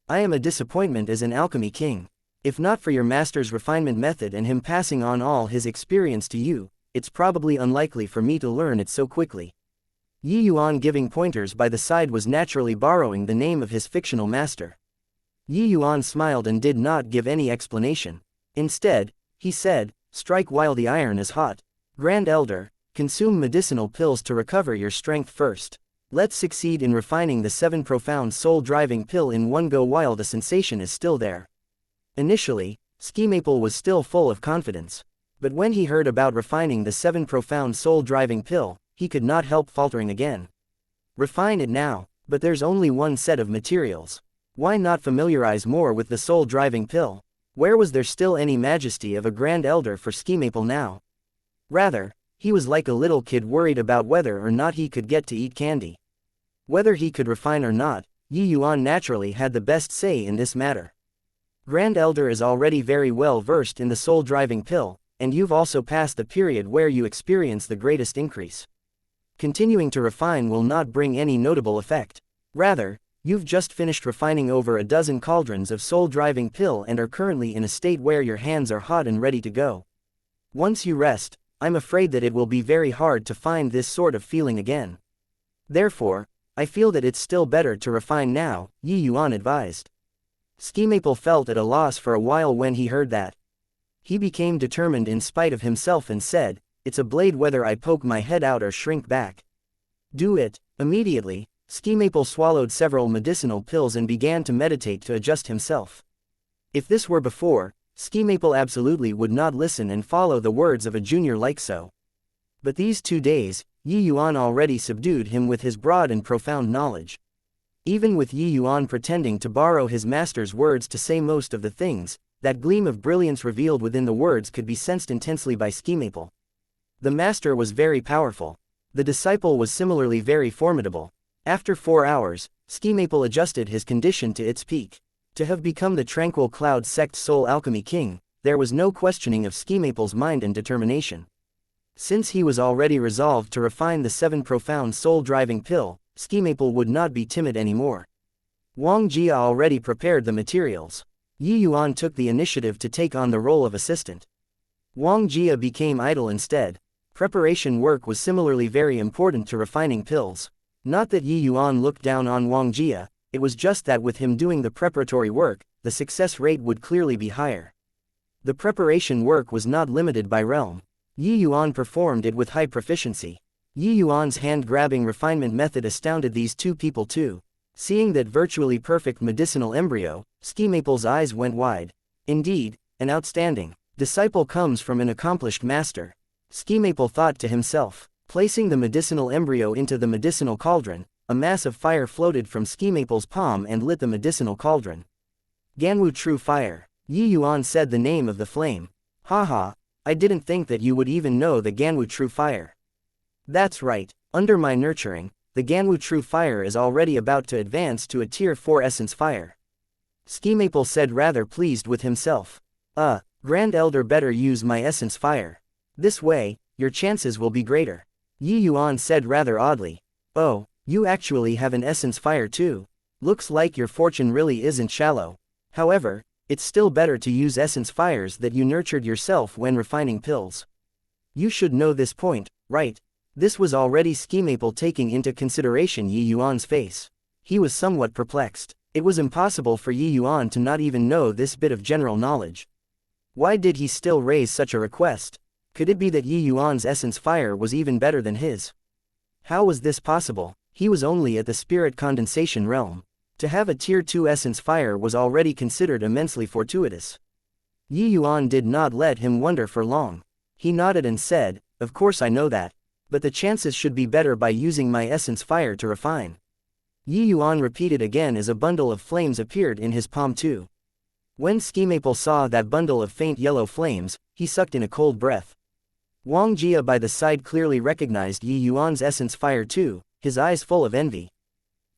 I am a disappointment as an alchemy king. If not for your master's refinement method and him passing on all his experience to you, it's probably unlikely for me to learn it so quickly. Yi Yuan giving pointers by the side was naturally borrowing the name of his fictional master. Yi Yuan smiled and did not give any explanation. Instead, he said, strike while the iron is hot. Grand Elder, consume medicinal pills to recover your strength first. Let's succeed in refining the 7 profound soul-driving pill in one go while the sensation is still there. Initially, Ski Maple was still full of confidence. But when he heard about refining the 7 profound soul-driving pill, he could not help faltering again. Refine it now, but there's only one set of materials. Why not familiarize more with the soul-driving pill? Where was there still any majesty of a Grand Elder for Ski Maple now? Rather, he was like a little kid worried about whether or not he could get to eat candy. Whether he could refine or not, Yi Yuan naturally had the best say in this matter. Grand Elder is already very well versed in the soul-driving pill, and you've also passed the period where you experience the greatest increase. Continuing to refine will not bring any notable effect. Rather, you've just finished refining over a dozen cauldrons of soul-driving pill and are currently in a state where your hands are hot and ready to go. Once you rest, I'm afraid that it will be very hard to find this sort of feeling again. Therefore, I feel that it's still better to refine now, Yi Yuan advised. Ski Maple felt at a loss for a while when he heard that. He became determined in spite of himself and said, it's a blade whether I poke my head out or shrink back. Do it. Immediately, Ski Maple swallowed several medicinal pills and began to meditate to adjust himself. If this were before, Ski Maple absolutely would not listen and follow the words of a junior like so. But these 2 days, Yi Yuan already subdued him with his broad and profound knowledge. Even with Yi Yuan pretending to borrow his master's words to say most of the things, that gleam of brilliance revealed within the words could be sensed intensely by Ski Maple. The master was very powerful. The disciple was similarly very formidable. After 4 hours, Ski Maple adjusted his condition to its peak. To have become the tranquil cloud sect soul alchemy king, there was no questioning of Ski Maple's mind and determination. Since he was already resolved to refine the 7 profound soul-driving pill, Ski Maple would not be timid anymore. Wuxia already prepared the materials. Yi Yuan took the initiative to take on the role of assistant. Wuxia became idle instead. Preparation work was similarly very important to refining pills. Not that Yi Yuan looked down on Wuxia, it was just that with him doing the preparatory work, the success rate would clearly be higher. The preparation work was not limited by realm. Yi Yuan performed it with high proficiency. Yi Yuan's hand-grabbing refinement method astounded these 2 people too. Seeing that virtually perfect medicinal embryo, Ski Maple's eyes went wide. Indeed, an outstanding disciple comes from an accomplished master. Ski Maple thought to himself. Placing the medicinal embryo into the medicinal cauldron, a mass of fire floated from Ski Maple's palm and lit the medicinal cauldron. Ganwu True Fire. Yi Yuan said the name of the flame. Haha, I didn't think that you would even know the Ganwu True Fire. That's right, under my nurturing, the Ganwu True Fire is already about to advance to a Tier 4 Essence Fire. Ski Maple said rather pleased with himself. Grand Elder better use my Essence Fire. This way, your chances will be greater. Yi Yuan said rather oddly. Oh, you actually have an Essence Fire too. Looks like your fortune really isn't shallow. However, it's still better to use Essence Fires that you nurtured yourself when refining pills. You should know this point, right? This was already Ski Maple taking into consideration Yi Yuan's face. He was somewhat perplexed. It was impossible for Yi Yuan to not even know this bit of general knowledge. Why did he still raise such a request? Could it be that Yi Yuan's Essence Fire was even better than his? How was this possible? He was only at the spirit condensation realm. To have a Tier 2 Essence Fire was already considered immensely fortuitous. Yi Yuan did not let him wonder for long. He nodded and said, of course I know that. But the chances should be better by using my Essence Fire to refine. Yi Yuan repeated again as a bundle of flames appeared in his palm too. When Ski Maple saw that bundle of faint yellow flames, he sucked in a cold breath. Wuxia by the side clearly recognized Yi Yuan's Essence Fire too, his eyes full of envy.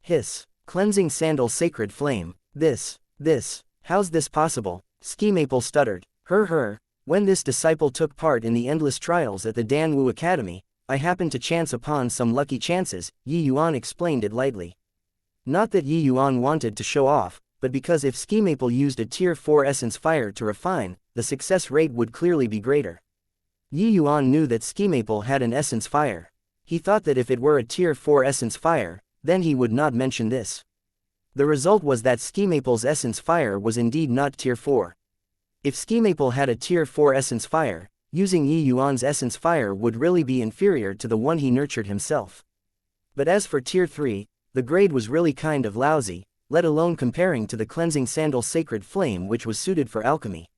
Hiss. Cleansing sandal sacred flame. This, how's this possible? Ski Maple stuttered. When this disciple took part in the endless trials at the Danwu Academy, I happened to chance upon some lucky chances, Yi Yuan explained it lightly. Not that Yi Yuan wanted to show off, but because if ski maple used a tier 4 essence fire to refine, the success rate would clearly be greater. Yi Yuan knew that ski maple had an essence fire. He thought that if it were a tier 4 essence fire, then he would not mention this. The result was that ski maple's essence fire was indeed not tier 4. If ski maple had a tier 4 essence fire, using Yi Yuan's essence fire would really be inferior to the one he nurtured himself. But as for tier 3, the grade was really kind of lousy, let alone comparing to the cleansing sandal sacred flame which was suited for alchemy.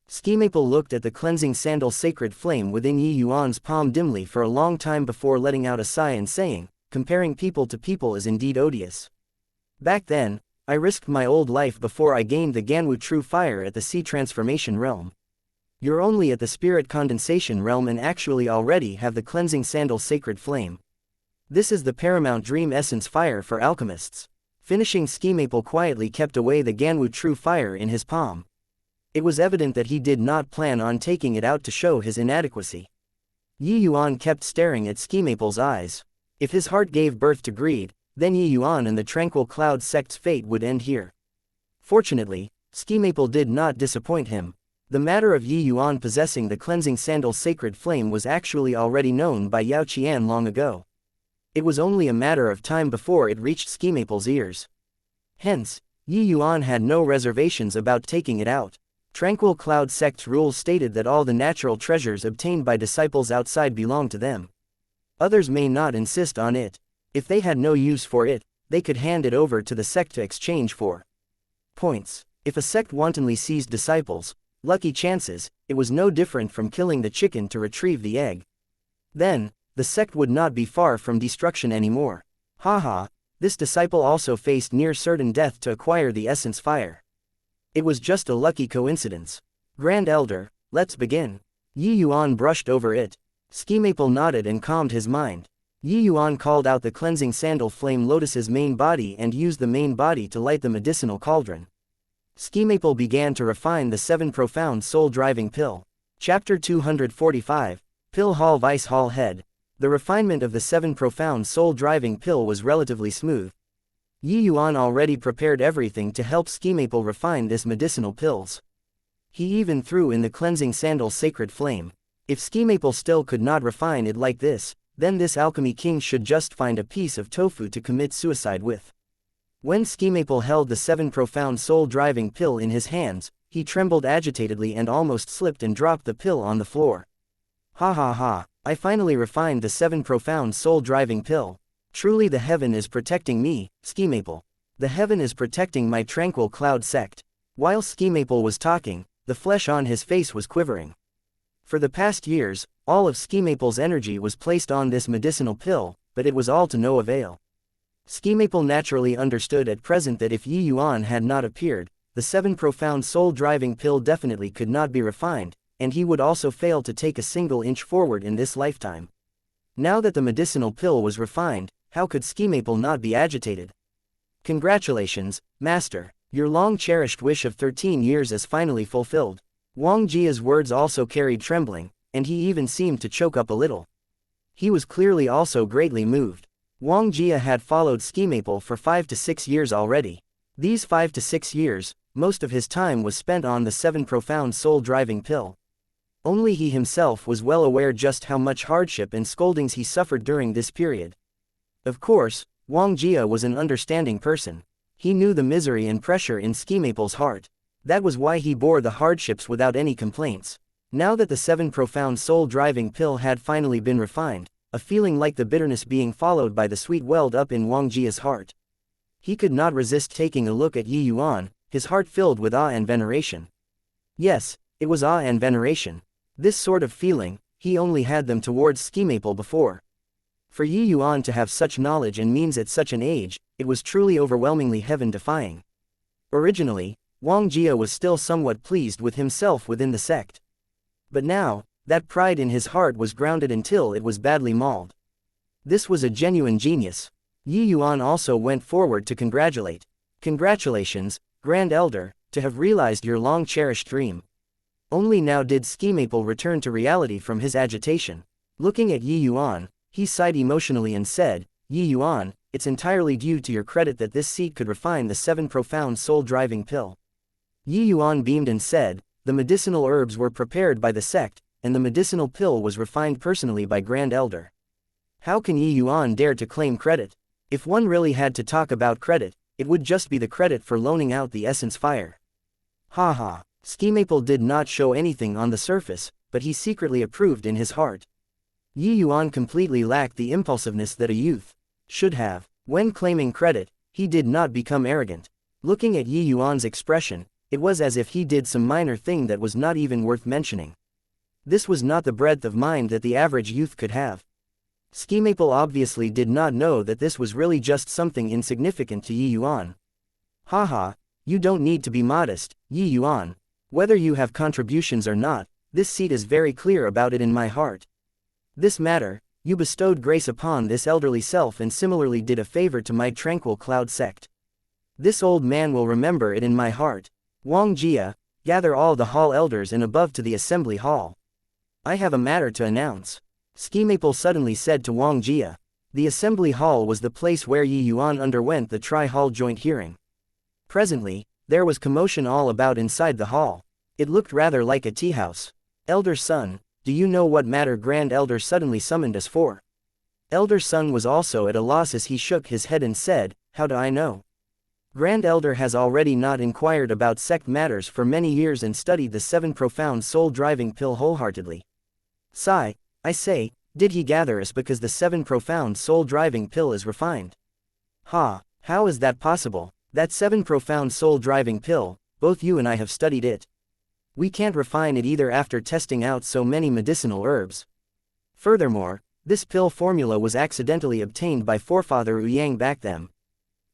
Ski maple looked at the cleansing sandal sacred flame within Yi Yuan's palm dimly for a long time before letting out a sigh and saying, comparing people to people is indeed odious. Back then, I risked my old life before I gained the Ganwu true fire at the sea transformation realm. You're only at the spirit condensation realm and actually already have the cleansing sandal sacred flame. This is the paramount dream essence fire for alchemists. Finishing, ski maple quietly kept away the Ganwu true fire in his palm. It was evident that he did not plan on taking it out to show his inadequacy. Yi Yuan kept staring at ski maple's eyes. If his heart gave birth to greed, then Yi Yuan and the Tranquil Cloud sect's fate would end here. Fortunately, ski maple did not disappoint him. The matter of Yi Yuan possessing the cleansing sandal sacred flame was actually already known by Yao Qian long ago. It was only a matter of time before it reached ski maple's ears. Hence, Yi Yuan had no reservations about taking it out. Tranquil Cloud sect's rules stated that all the natural treasures obtained by disciples outside belong to them. Others may not insist on it. If they had no use for it, they could hand it over to the sect to exchange for points. If a sect wantonly seized disciples, lucky chances, it was no different from killing the chicken to retrieve the egg. Then, the sect would not be far from destruction anymore. Haha, this disciple also faced near certain death to acquire the essence fire. It was just a lucky coincidence. Grand Elder, let's begin. Yi Yuan brushed over it. Ski maple nodded and calmed his mind. Yi Yuan called out the cleansing sandal flame lotus's main body and used the main body to light the medicinal cauldron. Ski maple began to refine the 7 profound soul-driving pill. Chapter 245, Pill Hall Vice Hall Head. The refinement of the 7 profound soul-driving pill was relatively smooth. Yi Yuan already prepared everything to help ski maple refine this medicinal pills. He even threw in the cleansing sandal sacred flame. If ski maple still could not refine it like this, then this Alchemy King should just find a piece of tofu to commit suicide with. When ski maple held the 7 profound soul-driving pill in his hands, he trembled agitatedly and almost slipped and dropped the pill on the floor. Ha ha ha, I finally refined the 7 profound soul-driving pill. Truly the heaven is protecting me, ski maple. The heaven is protecting my Tranquil Cloud sect. While ski maple was talking, the flesh on his face was quivering. For the past years, all of ski maple's energy was placed on this medicinal pill, but it was all to no avail. Ski maple naturally understood at present that if Yi Yuan had not appeared, the 7 profound soul-driving pill definitely could not be refined, and he would also fail to take a single inch forward in this lifetime. Now that the medicinal pill was refined, how could ski maple not be agitated? Congratulations, Master, your long-cherished wish of 13 years is finally fulfilled. Wang Jia's words also carried trembling, and he even seemed to choke up a little. He was clearly also greatly moved. Wang Jia had followed ski maple for 5 to 6 years already. These 5 to 6 years, most of his time was spent on the 7 profound soul-driving pill. Only he himself was well aware just how much hardship and scoldings he suffered during this period. Of course, Wang Jia was an understanding person. He knew the misery and pressure in ski maple's heart. That was why he bore the hardships without any complaints. Now that the 7 profound soul-driving pill had finally been refined, a feeling like the bitterness being followed by the sweet welled up in Wang Jia's heart. He could not resist taking a look at Yi Yuan, his heart filled with awe and veneration. Yes, it was awe and veneration. This sort of feeling, he only had them towards ski maple before. For Yi Yuan to have such knowledge and means at such an age, it was truly overwhelmingly heaven-defying. Originally, Wang Jia was still somewhat pleased with himself within the sect. But now, that pride in his heart was grounded until it was badly mauled. This was a genuine genius. Yi Yuan also went forward to congratulate. Congratulations, Grand Elder, to have realized your long-cherished dream. Only now did ski maple return to reality from his agitation. Looking at Yi Yuan, he sighed emotionally and said, Yi Yuan, it's entirely due to your credit that this seat could refine the 7 profound soul-driving pill. Yi Yuan beamed and said, the medicinal herbs were prepared by the sect, and the medicinal pill was refined personally by Grand Elder. How can Yi Yuan dare to claim credit? If one really had to talk about credit, it would just be the credit for loaning out the essence fire. Haha, Skimaple did not show anything on the surface, but he secretly approved in his heart. Yi Yuan completely lacked the impulsiveness that a youth should have. When claiming credit, he did not become arrogant. Looking at Yi Yuan's expression, it was as if he did some minor thing that was not even worth mentioning. This was not the breadth of mind that the average youth could have. Skimaple obviously did not know that this was really just something insignificant to Yi Yuan. Haha, you don't need to be modest, Yi Yuan. Whether you have contributions or not, this seat is very clear about it in my heart. This matter, you bestowed grace upon this elderly self and similarly did a favor to my tranquil cloud sect. This old man will remember it in my heart. Wuxia, gather all the hall elders and above to the assembly hall. I have a matter to announce. Skimaple suddenly said to Wuxia. The assembly hall was the place where Yi Yuan underwent the tri-hall joint hearing. Presently, there was commotion all about inside the hall. It looked rather like a tea house. Elder Son, do you know what matter Grand Elder suddenly summoned us for? Elder Son was also at a loss as he shook his head and said, how do I know? Grand Elder has already not inquired about sect matters for many years and studied the 7 profound soul-driving pill wholeheartedly. Sigh, I say, did he gather us because the 7 profound soul-driving pill is refined? Ha, how is that possible? That 7 profound soul-driving pill, both you and I have studied it. We can't refine it either after testing out so many medicinal herbs. Furthermore, this pill formula was accidentally obtained by Forefather Yang back then.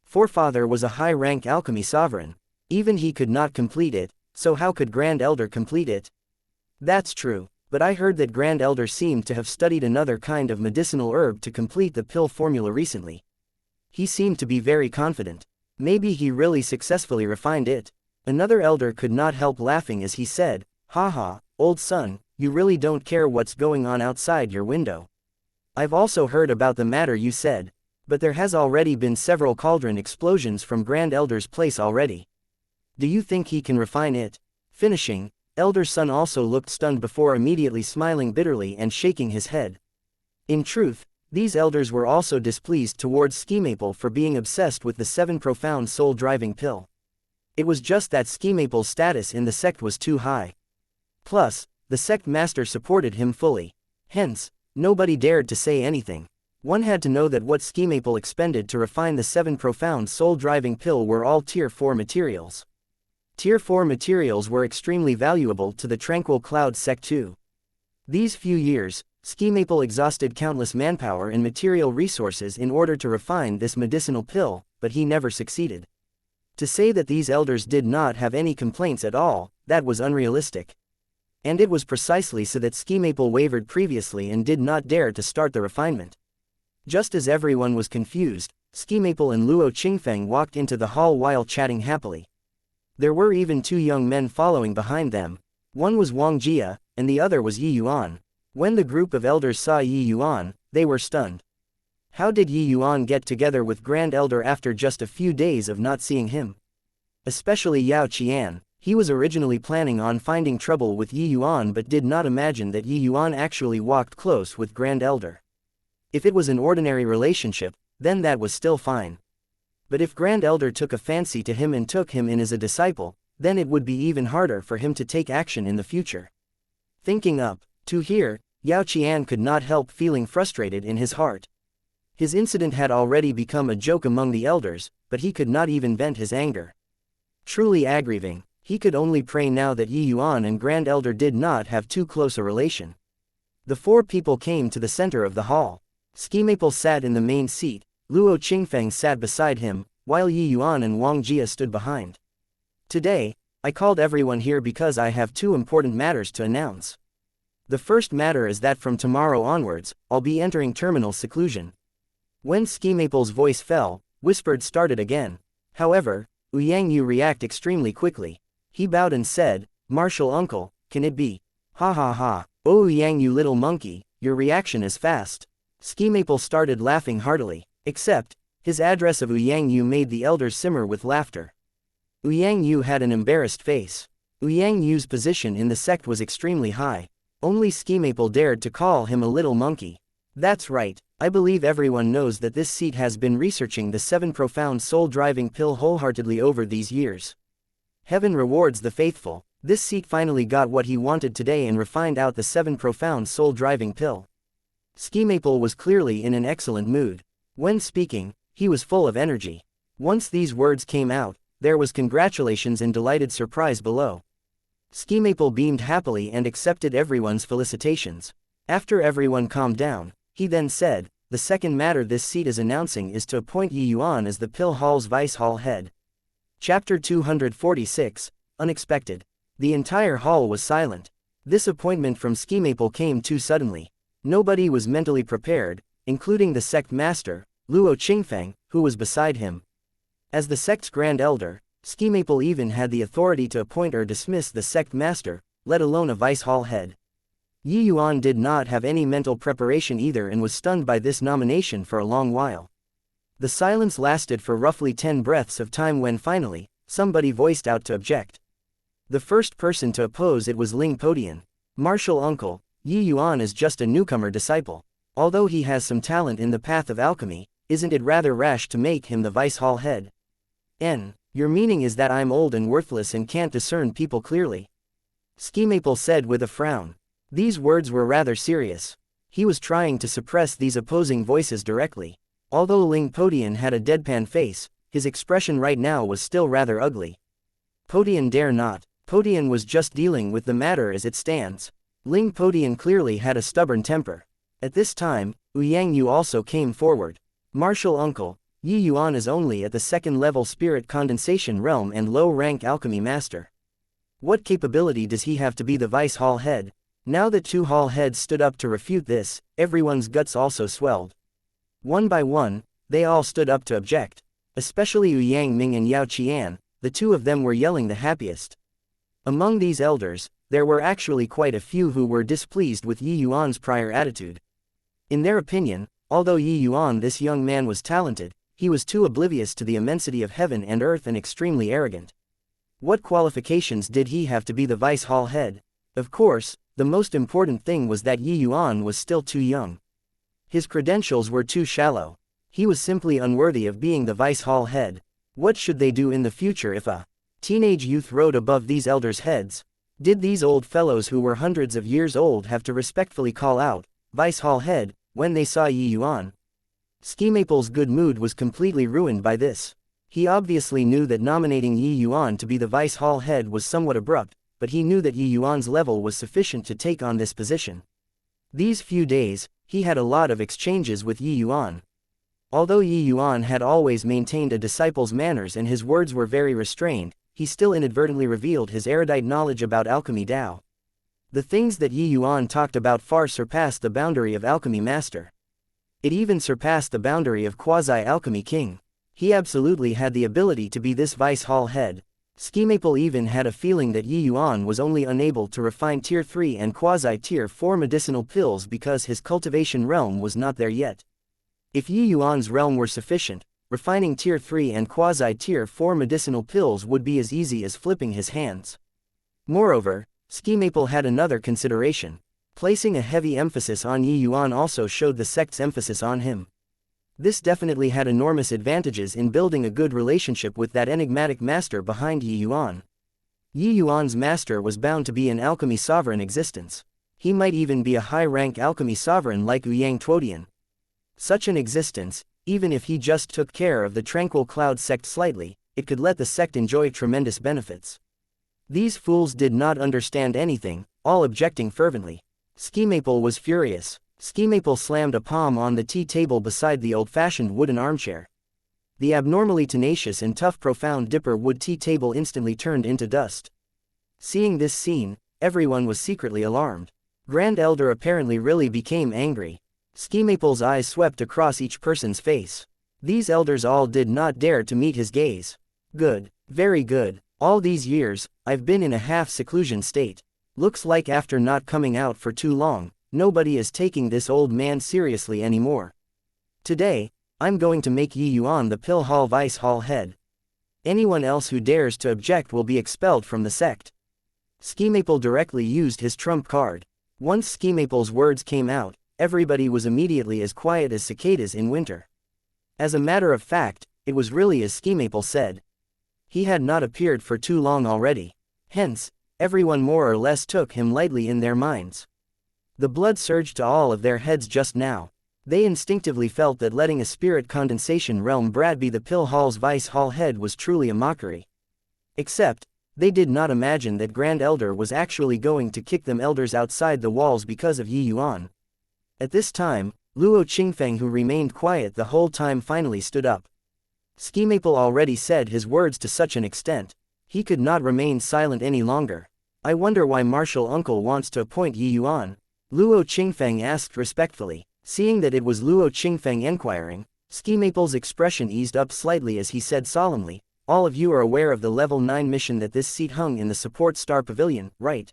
Forefather was a high-rank alchemy sovereign. Even he could not complete it, so how could Grand Elder complete it? That's true, but I heard that Grand Elder seemed to have studied another kind of medicinal herb to complete the pill formula recently. He seemed to be very confident. Maybe he really successfully refined it. Another elder could not help laughing as he said, haha, old son, you really don't care what's going on outside your window. I've also heard about the matter you said. But there has already been several cauldron explosions from Grand Elder's place already. Do you think he can refine it? Finishing, Elder Son also looked stunned before immediately smiling bitterly and shaking his head. In truth, these elders were also displeased towards Skimaple for being obsessed with the 7 profound soul-driving pill. It was just that Skimaple's status in the sect was too high. Plus, the sect master supported him fully. Hence, nobody dared to say anything. One had to know that what Skimaple expended to refine the 7 profound soul-driving pill were all Tier 4 materials. Tier 4 materials were extremely valuable to the Tranquil Cloud sect too. These few years, Skimaple exhausted countless manpower and material resources in order to refine this medicinal pill, but he never succeeded. To say that these elders did not have any complaints at all, that was unrealistic. And it was precisely so that Skimaple wavered previously and did not dare to start the refinement. Just as everyone was confused, Skimaple and Luo Qingfeng walked into the hall while chatting happily. There were even 2 young men following behind them. One was Wuxia, and the other was Yi Yuan. When the group of elders saw Yi Yuan, they were stunned. How did Yi Yuan get together with Grand Elder after just a few days of not seeing him? Especially Yao Qian, he was originally planning on finding trouble with Yi Yuan but did not imagine that Yi Yuan actually walked close with Grand Elder. If it was an ordinary relationship, then that was still fine. But if Grand Elder took a fancy to him and took him in as a disciple, then it would be even harder for him to take action in the future. Thinking up, to here, Yao Qian could not help feeling frustrated in his heart. His incident had already become a joke among the elders, but he could not even vent his anger. Truly aggravating, he could only pray now that Yi Yuan and Grand Elder did not have too close a relation. The 4 people came to the center of the hall. Skimaple sat in the main seat, Luo Qingfeng sat beside him, while Yi Yuan and Wuxia stood behind. Today, I called everyone here because I have 2 important matters to announce. The first matter is that from tomorrow onwards, I'll be entering terminal seclusion. When Skimaple's voice fell, Whispered started again. However, Yang Yu reacted extremely quickly. He bowed and said, "Martial uncle, can it be? Ha ha ha, oh Yang Yu little monkey, your reaction is fast. Ski Maple started laughing heartily, except, his address of Yang Yu made the elders simmer with laughter. Yang Yu had an embarrassed face. Yang Yu's position in the sect was extremely high. Only Ski Maple dared to call him a little monkey. That's right, I believe everyone knows that this seat has been researching the 7 profound soul-driving pill wholeheartedly over these years. Heaven rewards the faithful. This seat finally got what he wanted today and refined out the 7 profound soul-driving pill. Ski Maple was clearly in an excellent mood. When speaking, he was full of energy. Once these words came out, there was congratulations and delighted surprise below. Ski Maple beamed happily and accepted everyone's felicitations. After everyone calmed down, he then said, "The second matter this seat is announcing is to appoint Yuan as the Pill Hall's Vice Hall head." Chapter 246, Unexpected. The entire hall was silent. This appointment from Ski Maple came too suddenly. Nobody was mentally prepared, including the sect master, Luo Qingfeng, who was beside him. As the sect's grand elder, Ski Maple even had the authority to appoint or dismiss the sect master, let alone a vice hall head. Yuan did not have any mental preparation either and was stunned by this nomination for a long while. The silence lasted for roughly 10 breaths of time when finally, somebody voiced out to object. The first person to oppose it was Ling Podian. "Martial uncle, Yuan is just a newcomer disciple. Although he has some talent in the path of alchemy, isn't it rather rash to make him the vice hall head? Your meaning is that I'm old and worthless and can't discern people clearly?" Ski Maple said with a frown. These words were rather serious. He was trying to suppress these opposing voices directly. Although Ling Podian had a deadpan face, his expression right now was still rather ugly. Podian dare not. Podian was just dealing with the matter as it stands. Ling Podian clearly had a stubborn temper. At this time, Yang Yu also came forward. "Martial uncle, Yuan is only at the 2nd level spirit condensation realm and low-rank alchemy master. What capability does he have to be the vice hall head?" Now that 2 hall heads stood up to refute this, everyone's guts also swelled. One by one, they all stood up to object. Especially Yang Ming and Yao Qian, the 2 of them were yelling the happiest. Among these elders, there were actually quite a few who were displeased with Yuan's prior attitude. In their opinion, although Yuan, this young man, was talented, he was too oblivious to the immensity of heaven and earth and extremely arrogant. What qualifications did he have to be the vice hall head? Of course, the most important thing was that Yuan was still too young. His credentials were too shallow. He was simply unworthy of being the vice hall head. What should they do in the future if a teenage youth rode above these elders' heads? Did these old fellows who were hundreds of years old have to respectfully call out, "Vice hall head," when they saw Yuan? Ski Maple's good mood was completely ruined by this. He obviously knew that nominating Yuan to be the vice hall head was somewhat abrupt, but he knew that Yuan's level was sufficient to take on this position. These few days, he had a lot of exchanges with Yuan. Although Yuan had always maintained a disciple's manners and his words were very restrained, he still inadvertently revealed his erudite knowledge about alchemy Tao. The things that Yuan talked about far surpassed the boundary of alchemy master. It even surpassed the boundary of quasi-alchemy king. He absolutely had the ability to be this vice hall head. Ski Maple even had a feeling that Yuan was only unable to refine tier 3 and quasi-tier 4 medicinal pills because his cultivation realm was not there yet. If Yuan's realm were sufficient, refining tier 3 and quasi-tier 4 medicinal pills would be as easy as flipping his hands. Moreover, Ski Maple had another consideration. Placing a heavy emphasis on Yuan also showed the sect's emphasis on him. This definitely had enormous advantages in building a good relationship with that enigmatic master behind Yuan. Yuan's master was bound to be an alchemy sovereign existence. He might even be a high-rank alchemy sovereign like Yang Tuodian. Such an existence, even if he just took care of the Tranquil Cloud sect slightly, it could let the sect enjoy tremendous benefits. These fools did not understand anything, all objecting fervently. Ski Maple was furious. Ski Maple slammed a palm on the tea table beside the old-fashioned wooden armchair. The abnormally tenacious and tough profound dipper wood tea table instantly turned into dust. Seeing this scene, everyone was secretly alarmed. Grand Elder apparently really became angry. Ski Maple's eyes swept across each person's face. These elders all did not dare to meet his gaze. Good, very good. All these years, I've been in a half-seclusion state. Looks like after not coming out for too long, Nobody is taking this old man seriously anymore. Today, I'm going to make Yi Yuan the Pill Hall Vice Hall head. Anyone else who dares to object will be expelled from the sect. Skimaple directly used his trump card. Once Skimaple's words came out, everybody was immediately as quiet as cicadas in winter. As a matter of fact, it was really as Skimaple said. He had not appeared for too long already. Hence, everyone more or less took him lightly in their minds. The blood surged to all of their heads just now. They instinctively felt that letting a spirit condensation realm brat be the Pill Hall's Vice Hall head was truly a mockery. Except, they did not imagine that Grand Elder was actually going to kick them elders outside the walls because of Yi Yuan. At this time, Luo Qingfeng, who remained quiet the whole time, finally stood up. Skimaple already said his words to such an extent. He could not remain silent any longer. I wonder why Martial Uncle wants to appoint Yi Yuan? Luo Qingfeng asked respectfully. Seeing that it was Luo Qingfeng inquiring, Skimaple's expression eased up slightly as he said solemnly, all of you are aware of the level 9 mission that this seat hung in the support star pavilion, right?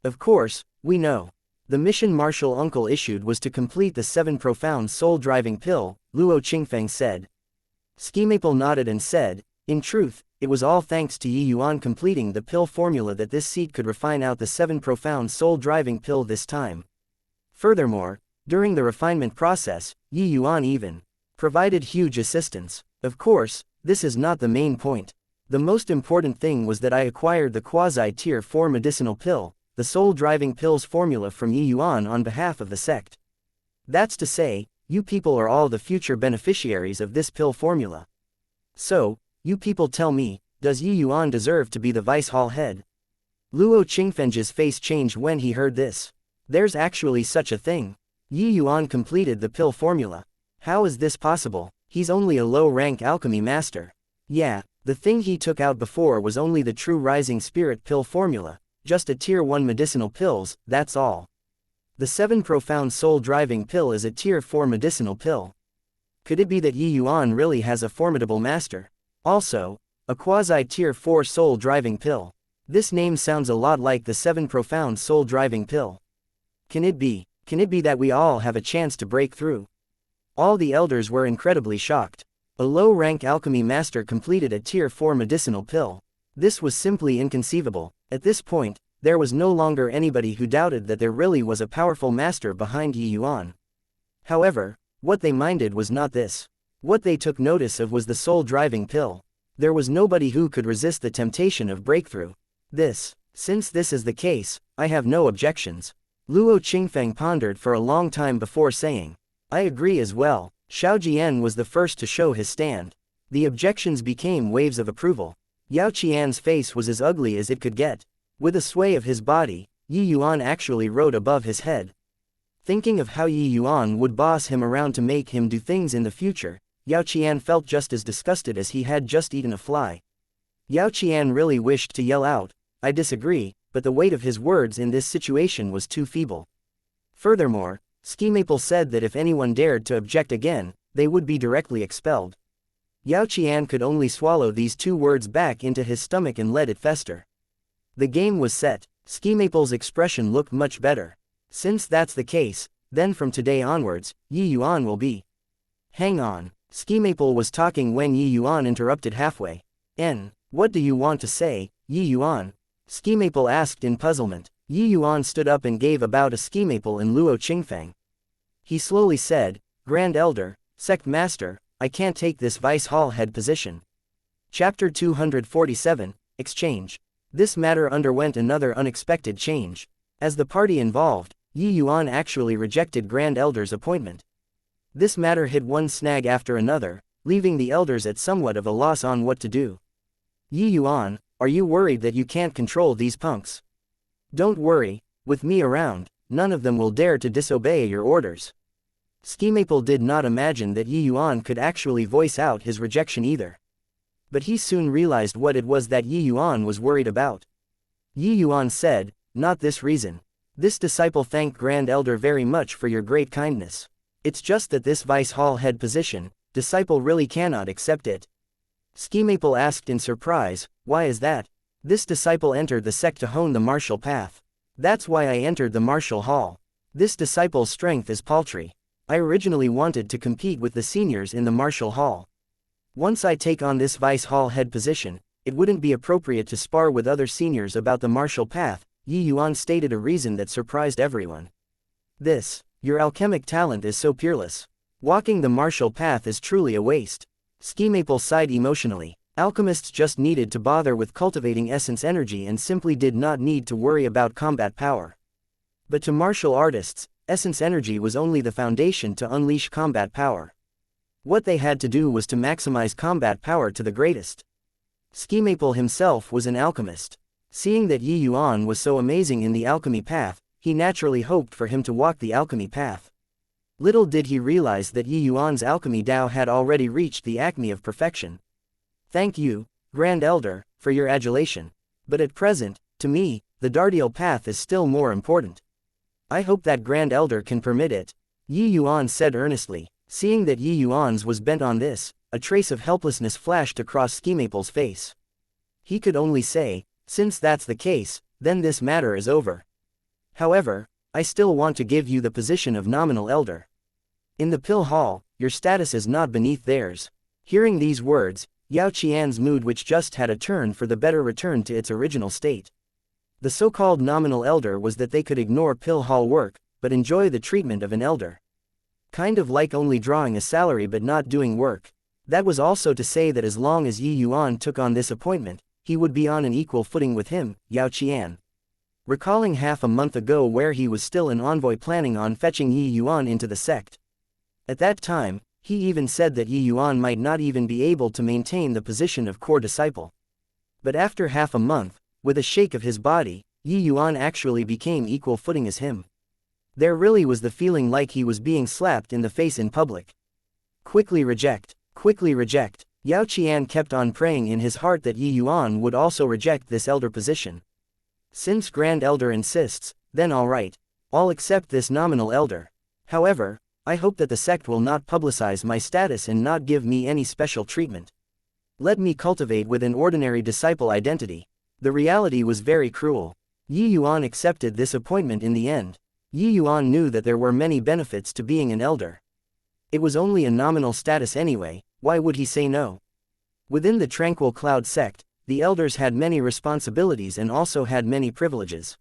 Of course, we know. The mission Martial Uncle issued was to complete the 7 profound soul-driving pill, Luo Qingfeng said. Skimaple nodded and said, in truth, it was all thanks to Yi Yuan completing the pill formula that this seat could refine out the 7 profound soul-driving pill this time. Furthermore, during the refinement process, Yi Yuan even provided huge assistance. Of course, this is not the main point. The most important thing was that I acquired the quasi-tier 4 medicinal pill, the soul-driving pills formula from Yi Yuan on behalf of the sect. That's to say, you people are all the future beneficiaries of this pill formula. So, you people tell me, does Yi Yuan deserve to be the Vice Hall head? Luo Qingfeng's face changed when he heard this. There's actually such a thing. Yi Yuan completed the pill formula. How is this possible? He's only a low-rank alchemy master. Yeah, the thing he took out before was only the true rising spirit pill formula, just a tier 1 medicinal pills, that's all. The 7 profound soul-driving pill is a tier 4 medicinal pill. Could it be that Yi Yuan really has a formidable master? Also, a quasi-tier 4 soul-driving pill. This name sounds a lot like the 7 profound soul-driving pill. Can it be that we all have a chance to break through? All the elders were incredibly shocked. A low-rank alchemy master completed a tier 4 medicinal pill. This was simply inconceivable. At this point, there was no longer anybody who doubted that there really was a powerful master behind Yi Yuan. However, what they minded was not this. What they took notice of was the soul-driving pill. There was nobody who could resist the temptation of breakthrough. Since this is the case, I have no objections. Luo Qingfeng pondered for a long time before saying, I agree as well. Xiao Jian was the first to show his stand. The objections became waves of approval. Yao Qian's face was as ugly as it could get. With a sway of his body, Yi Yuan actually rode above his head. Thinking of how Yi Yuan would boss him around to make him do things in the future, Yao Qian felt just as disgusted as he had just eaten a fly. Yao Qian really wished to yell out, I disagree, but the weight of his words in this situation was too feeble. Furthermore, Skimaple said that if anyone dared to object again, they would be directly expelled. Yao Qian could only swallow these 2 words back into his stomach and let it fester. The game was set. Skimaple's expression looked much better. Since that's the case, then from today onwards, Yi Yuan will be. Hang on. Skimaple was talking when Yi Yuan interrupted halfway. What do you want to say, Yi Yuan? Skimaple asked in puzzlement. Yi Yuan stood up and gave about a Skimaple and Luo Qingfeng. He slowly said, Grand Elder, Sect Master, I can't take this Vice Hall head position. Chapter 247, Exchange. This matter underwent another unexpected change. As the party involved, Yi Yuan actually rejected Grand Elder's appointment. This matter hit one snag after another, leaving the elders at somewhat of a loss on what to do. Yi Yuan, are you worried that you can't control these punks? Don't worry, with me around, none of them will dare to disobey your orders. Skimaple did not imagine that Yi Yuan could actually voice out his rejection either. But he soon realized what it was that Yi Yuan was worried about. Yi Yuan said, not this reason. This disciple thanked Grand Elder very much for your great kindness. It's just that this Vice Hall head position, disciple really cannot accept it. Skimaple asked in surprise, why is that? This disciple entered the sect to hone the martial path. That's why I entered the martial hall. This disciple's strength is paltry. I originally wanted to compete with the seniors in the martial hall. Once I take on this vice hall head position, it wouldn't be appropriate to spar with other seniors about the martial path, Yuan stated, a reason that surprised everyone. Your alchemic talent is so peerless. Walking the martial path is truly a waste. Ski Maple sighed emotionally. Alchemists just needed to bother with cultivating essence energy and simply did not need to worry about combat power. But to martial artists, essence energy was only the foundation to unleash combat power. What they had to do was to maximize combat power to the greatest. Ski Maple himself was an alchemist. Seeing that Yuan was so amazing in the alchemy path, he naturally hoped for him to walk the alchemy path. Little did he realize that Yuan's alchemy Tao had already reached the acme of perfection. Thank you, Grand Elder, for your adulation. But at present, to me, the Dardial path is still more important. I hope that Grand Elder can permit it, Yuan said earnestly. Seeing that Yuan's was bent on this, a trace of helplessness flashed across Ski Maple's face. He could only say, since that's the case, then this matter is over. However, I still want to give you the position of nominal elder. In the Pill Hall, your status is not beneath theirs. Hearing these words, Yao Qian's mood, which just had a turn for the better, returned to its original state. The so-called nominal elder was that they could ignore Pill Hall work, but enjoy the treatment of an elder. Kind of like only drawing a salary but not doing work. That was also to say that as long as Yuan took on this appointment, he would be on an equal footing with him, Yao Qian. Recalling half a month ago where he was still an envoy planning on fetching Yuan into the sect. At that time, he even said that Yuan might not even be able to maintain the position of core disciple. But after half a month, with a shake of his body, Yuan actually became equal footing as him. There really was the feeling like he was being slapped in the face in public. Quickly reject, quickly reject. Yao Qian kept on praying in his heart that Yuan would also reject this elder position. Since Grand Elder insists, then alright. I'll accept this nominal elder. However, I hope that the sect will not publicize my status and not give me any special treatment. Let me cultivate with an ordinary disciple identity. The reality was very cruel. Yuan accepted this appointment in the end. Yuan knew that there were many benefits to being an elder. It was only a nominal status anyway, why would he say no? Within the Tranquil Cloud sect, the elders had many responsibilities and also had many privileges.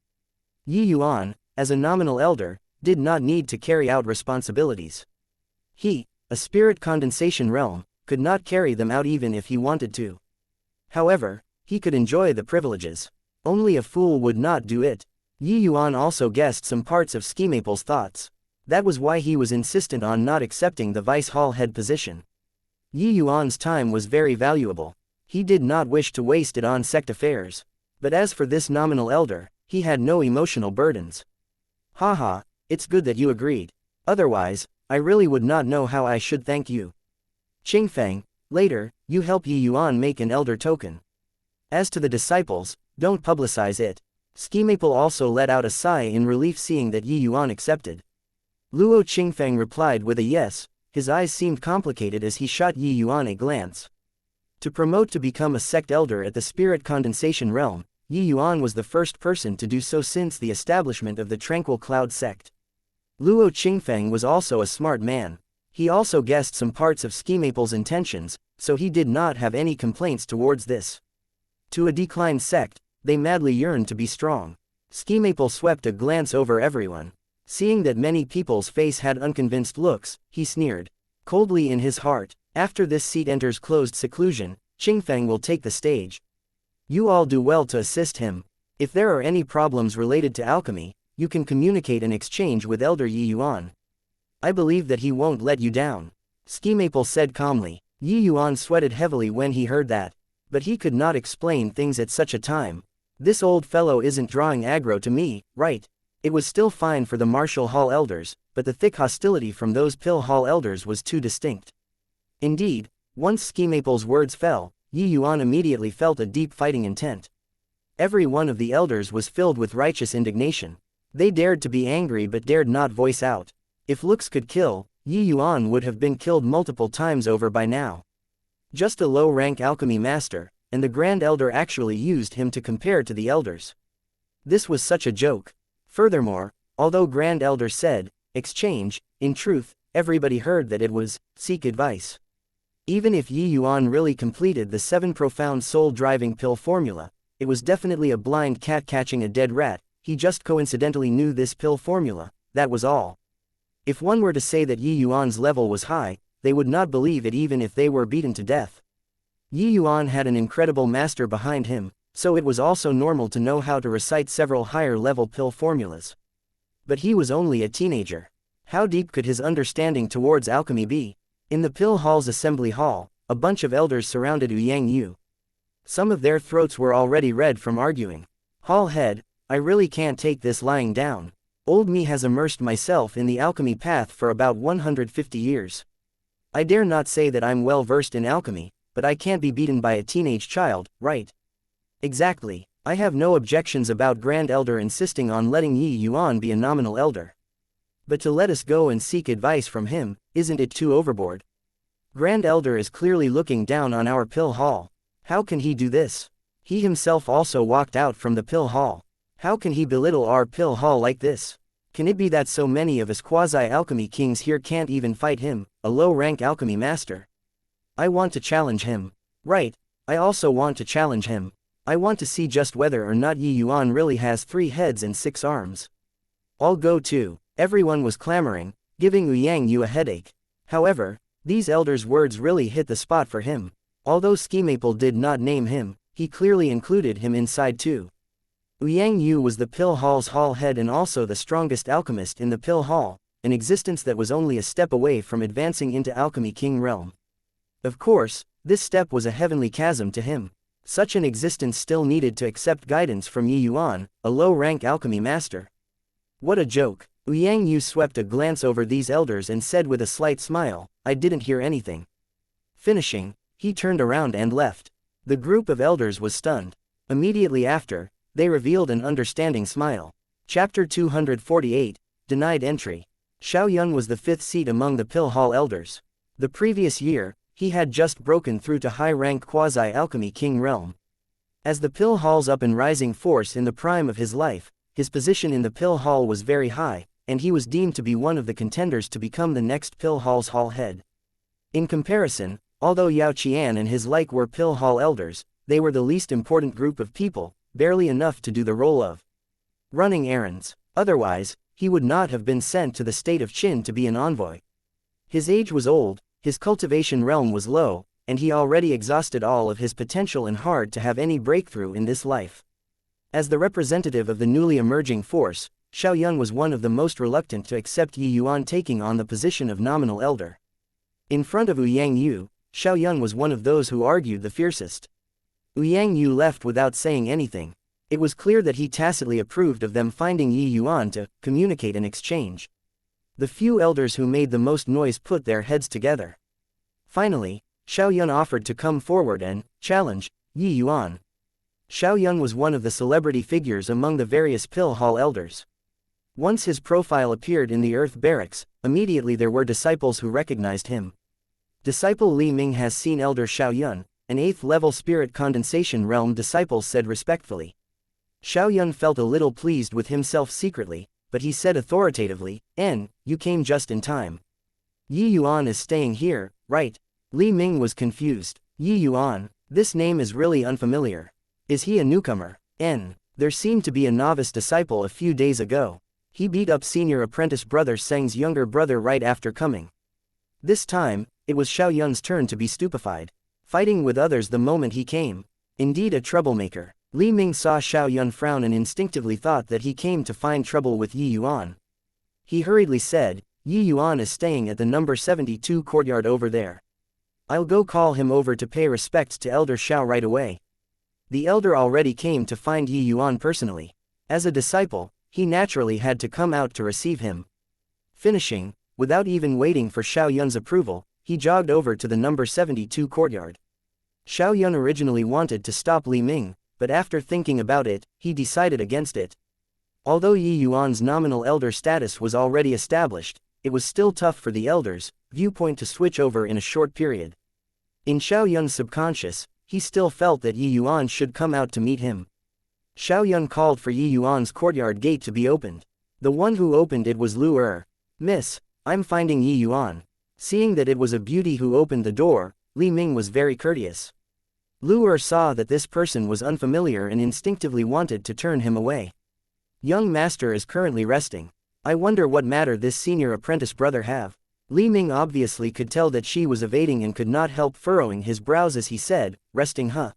Yuan, as a nominal elder, did not need to carry out responsibilities. He, a spirit condensation realm, could not carry them out even if he wanted to. However, he could enjoy the privileges. Only a fool would not do it. Yuan also guessed some parts of Ski Maple's thoughts. That was why he was insistent on not accepting the vice hall head position. Yuan's time was very valuable. He did not wish to waste it on sect affairs. But as for this nominal elder, he had no emotional burdens. Haha, it's good that you agreed. Otherwise, I really would not know how I should thank you. Qingfeng, later, you help Yuan make an elder token. As to the disciples, don't publicize it. Ski Maple also let out a sigh in relief seeing that Yuan accepted. Luo Qingfeng replied with a yes. His eyes seemed complicated as he shot Yuan a glance. To promote to become a sect elder at the spirit condensation realm, Yuan was the first person to do so since the establishment of the Tranquil Cloud sect. Luo Qingfeng was also a smart man. He also guessed some parts of Ski Maple's intentions, so he did not have any complaints towards this. To a declined sect, they madly yearned to be strong. Ski Maple swept a glance over everyone. Seeing that many people's face had unconvinced looks, he sneered coldly in his heart. After this seat enters closed seclusion, Qingfeng will take the stage. You all do well to assist him. If there are any problems related to alchemy, you can communicate and exchange with Elder Yuan. I believe that he won't let you down. Ski Maple said calmly. Yuan sweated heavily when he heard that. But he could not explain things at such a time. This old fellow isn't drawing aggro to me, right? It was still fine for the Martial Hall elders, but the thick hostility from those Pill Hall elders was too distinct. Indeed, once Ski Maple's words fell, Yuan immediately felt a deep fighting intent. Every one of the elders was filled with righteous indignation. They dared to be angry but dared not voice out. If looks could kill, Yuan would have been killed multiple times over by now. Just a low-rank alchemy master, and the Grand Elder actually used him to compare to the elders. This was such a joke. Furthermore, Although Grand Elder said, exchange, in truth, everybody heard that it was, seek advice. Even if Yi Yuan really completed the 7 profound soul-driving pill formula, it was definitely a blind cat catching a dead rat. He just coincidentally knew this pill formula, that was all. If one were to say that Yi Yuan's level was high, they would not believe it even if they were beaten to death. Yi Yuan had an incredible master behind him, so it was also normal to know how to recite several higher-level pill formulas. But he was only a teenager. How deep could his understanding towards alchemy be? In the pill hall's assembly hall, a bunch of elders surrounded Yang Yu. Some of their throats were already red from arguing. Hall head, I really can't take this lying down. Old me has immersed myself in the alchemy path for about 150 years. I dare not say that I'm well versed in alchemy, but I can't be beaten by a teenage child, right? Exactly. I have no objections about Grand Elder insisting on letting Yi Yuan be a nominal elder. But to let us go and seek advice from him, isn't it too overboard? Grand Elder is clearly looking down on our pill hall. How can he do this? He himself also walked out from the pill hall. How can he belittle our pill hall like this? Can it be that so many of us quasi-alchemy kings here can't even fight him, a low-rank alchemy master? I want to challenge him. Right, I also want to challenge him. I want to see just whether or not Yi Yuan really has 3 heads and 6 arms. I'll go too. Everyone was clamoring, giving Yang Yu a headache. However, these elders' words really hit the spot for him. Although Skimaple did not name him, he clearly included him inside too. Yang Yu was the pill hall's hall head and also the strongest alchemist in the pill hall, an existence that was only a step away from advancing into Alchemy King realm. Of course, this step was a heavenly chasm to him. Such an existence still needed to accept guidance from Yi Yuan, a low-rank alchemy master. What a joke. Yang Yu swept a glance over these elders and said with a slight smile, I didn't hear anything. Finishing, he turned around and left. The group of elders was stunned. Immediately after, they revealed an understanding smile. Chapter 248, Denied Entry. Xiaoyun was the 5th seat among the Pill Hall elders. The previous year, he had just broken through to high-rank quasi-alchemy king realm. As the Pill Hall's up-and-rising force in the prime of his life, his position in the Pill Hall was very high, and he was deemed to be one of the contenders to become the next Pill Hall's hall head. In comparison, although Yao Qian and his like were Pill Hall elders, they were the least important group of people, barely enough to do the role of running errands. Otherwise, he would not have been sent to the state of Qin to be an envoy. His age was old, his cultivation realm was low, and he already exhausted all of his potential and hard to have any breakthrough in this life. As the representative of the newly emerging force, Xiaoyun was one of the most reluctant to accept Yi Yuan taking on the position of nominal elder. In front of Yang Yu, Xiaoyun was one of those who argued the fiercest. Yang Yu left without saying anything. It was clear that he tacitly approved of them finding Yi Yuan to communicate and exchange. The few elders who made the most noise put their heads together. Finally, Xiaoyun offered to come forward and challenge Yi Yuan. Xiaoyun was one of the celebrity figures among the various Pill Hall elders. Once his profile appeared in the Earth Barracks, immediately there were disciples who recognized him. Disciple Li Ming has seen Elder Xiaoyun, an 8th-level spirit condensation realm disciple said respectfully. Xiaoyun felt a little pleased with himself secretly, but he said authoritatively, you came just in time. Yi Yuan is staying here, right? Li Ming was confused. Yi Yuan, this name is really unfamiliar. Is he a newcomer? There seemed to be a novice disciple a few days ago. He beat up senior apprentice brother Seng's younger brother right after coming. This time, it was Xiaoyun's turn to be stupefied. Fighting with others the moment he came. Indeed a troublemaker. Li Ming saw Xiaoyun frown and instinctively thought that he came to find trouble with Yi Yuan. He hurriedly said, Yi Yuan is staying at the number 72 courtyard over there. I'll go call him over to pay respects to Elder Xiao right away. The elder already came to find Yi Yuan personally. As a disciple, he naturally had to come out to receive him. Finishing, without even waiting for Xiaoyun's approval, he jogged over to the number 72 courtyard. Xiaoyun originally wanted to stop Li Ming, but after thinking about it, he decided against it. Although Yi Yuan's nominal elder status was already established, it was still tough for the elder's viewpoint to switch over in a short period. In Xiaoyun's subconscious, he still felt that Yi Yuan should come out to meet him. Xiaoyun called for Yi Yuan's courtyard gate to be opened. The one who opened it was Lu Er. Miss, I'm finding Yi Yuan. Seeing that it was a beauty who opened the door, Li Ming was very courteous. Lu Er saw that this person was unfamiliar and instinctively wanted to turn him away. Young master is currently resting. I wonder what matter this senior apprentice brother have. Li Ming obviously could tell that she was evading and could not help furrowing his brows as he said, resting huh?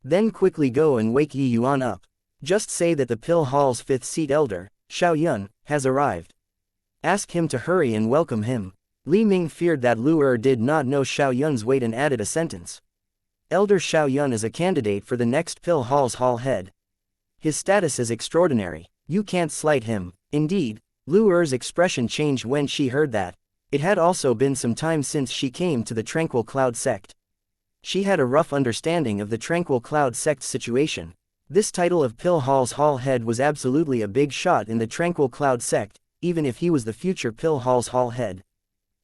Then quickly go and wake Yi Yuan up. Just say that the Pill Hall's 5th seat elder, Xiao Yun, has arrived. Ask him to hurry and welcome him. Li Ming feared that Lu Er did not know Xiao Yun's weight and added a sentence. Elder Xiao Yun is a candidate for the next Pill Hall's hall head. His status is extraordinary. You can't slight him. Indeed, Lu Er's expression changed when she heard that. It had also been some time since she came to the Tranquil Cloud sect. She had a rough understanding of the Tranquil Cloud sect's situation. This title of Pill Hall's hall head was absolutely a big shot in the Tranquil Cloud sect, even if he was the future Pill Hall's hall head.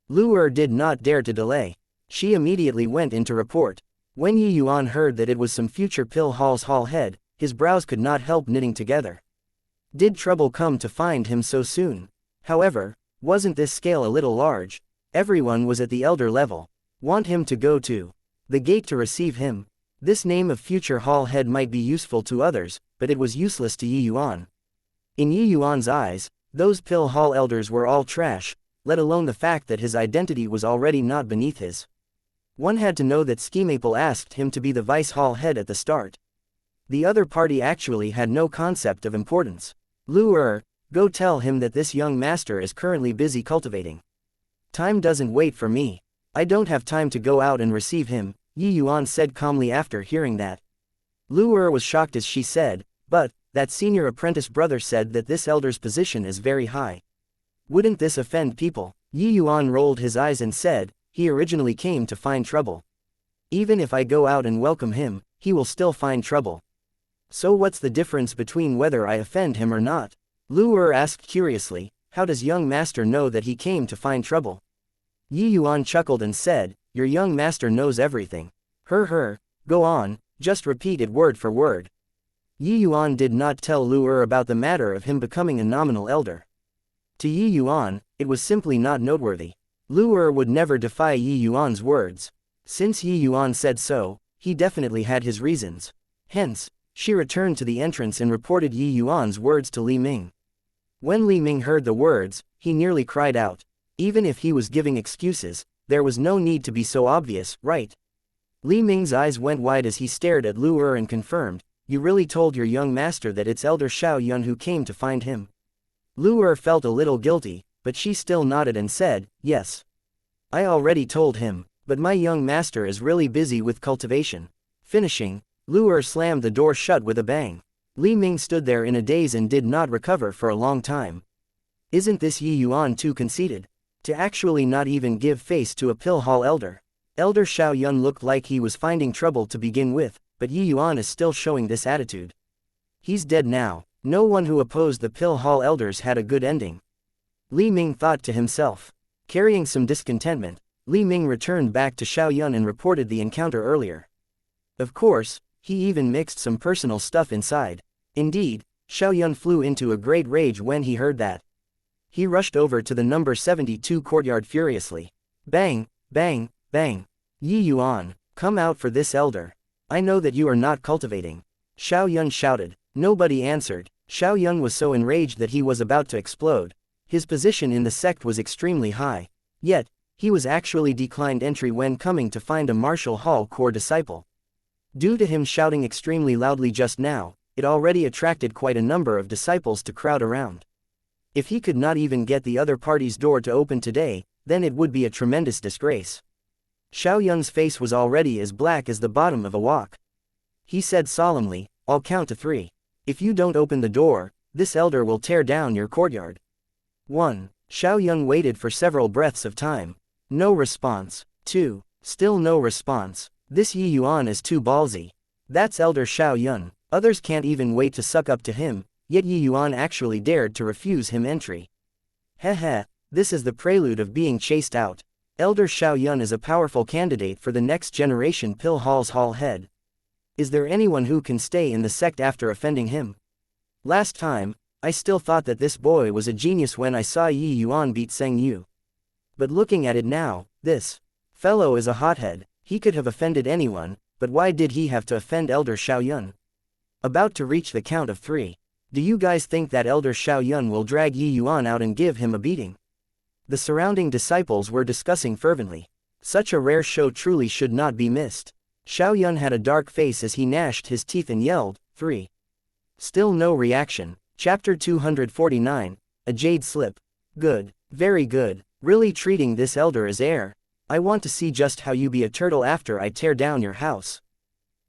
Lu Er did not dare to delay. She immediately went in to report. When Yi Yuan heard that it was some future Pill Hall's hall head, his brows could not help knitting together. Did trouble come to find him so soon? However, wasn't this scale a little large? Everyone was at the elder level. Want him to go to the gate to receive him. This name of future hall head might be useful to others, but it was useless to Yi Yuan. In Yi Yuan's eyes, those Pill Hall elders were all trash, let alone the fact that his identity was already not beneath his. One had to know that Ski Maple asked him to be the vice hall head at the start. The other party actually had no concept of importance. Lu Er, go tell him that this young master is currently busy cultivating. Time doesn't wait for me. I don't have time to go out and receive him, Yi Yuan said calmly after hearing that. Lu Er was shocked as she said, but, that senior apprentice brother said that this elder's position is very high. Wouldn't this offend people? Yi Yuan rolled his eyes and said, he originally came to find trouble. Even if I go out and welcome him, he will still find trouble. So what's the difference between whether I offend him or not? Lu Er asked curiously, how does young master know that he came to find trouble? Yi Yuan chuckled and said, your young master knows everything. Go on, just repeat it word for word. Yi Yuan did not tell Lu Er about the matter of him becoming a nominal elder. To Yi Yuan, it was simply not noteworthy. Lu Er would never defy Yi Yuan's words. Since Yi Yuan said so, he definitely had his reasons. Hence, she returned to the entrance and reported Yi Yuan's words to Li Ming. When Li Ming heard the words, he nearly cried out. Even if he was giving excuses, there was no need to be so obvious, right? Li Ming's eyes went wide as he stared at Lu Er and confirmed, you really told your young master that it's Elder Xiao Yun who came to find him? Lu Er felt a little guilty, but she still nodded and said, yes. I already told him, but my young master is really busy with cultivation. Finishing, Lu Er slammed the door shut with a bang. Li Ming stood there in a daze and did not recover for a long time. Isn't this Yi Yuan too conceited? To actually not even give face to a Pill Hall elder. Elder Xiao Yun looked like he was finding trouble to begin with, but Yi Yuan is still showing this attitude. He's dead now. No one who opposed the Pill Hall elders had a good ending. Li Ming thought to himself. Carrying some discontentment, Li Ming returned back to Xiao Yun and reported the encounter earlier. Of course, he even mixed some personal stuff inside. Indeed, Xiao Yun flew into a great rage when he heard that. He rushed over to the number 72 courtyard furiously. Bang, bang, bang. Yi Yuan, come out for this elder. I know that you are not cultivating. Xiao Yun shouted. Nobody answered. Xiao Yun was so enraged that he was about to explode. His position in the sect was extremely high. Yet, he was actually declined entry when coming to find a Martial Hall core disciple. Due to him shouting extremely loudly just now, it already attracted quite a number of disciples to crowd around. If he could not even get the other party's door to open today, then it would be a tremendous disgrace. Xiao Yun's face was already as black as the bottom of a wok. He said solemnly, I'll count to 3. If you don't open the door, this elder will tear down your courtyard. 1. Xiao Yun waited for several breaths of time. No response. 2. Still no response. This Yi Yuan is too ballsy. That's Elder Xiao Yun. Others can't even wait to suck up to him, yet Yi Yuan actually dared to refuse him entry. Heh, this is the prelude of being chased out. Elder Xiao Yun is a powerful candidate for the next generation Pill Hall's hall head. Is there anyone who can stay in the sect after offending him? Last time, I still thought that this boy was a genius when I saw Yi Yuan beat Zheng Yu. But looking at it now, this fellow is a hothead. He could have offended anyone, but why did he have to offend Elder Xiaoyun? About to reach the count of 3. Do you guys think that Elder Xiaoyun will drag Yi Yuan out and give him a beating? The surrounding disciples were discussing fervently. Such a rare show truly should not be missed. Xiaoyun had a dark face as he gnashed his teeth and yelled, 3. Still no reaction. Chapter 249, A Jade Slip. Good. Very good. Really treating this elder as heir. I want to see just how you be a turtle after I tear down your house.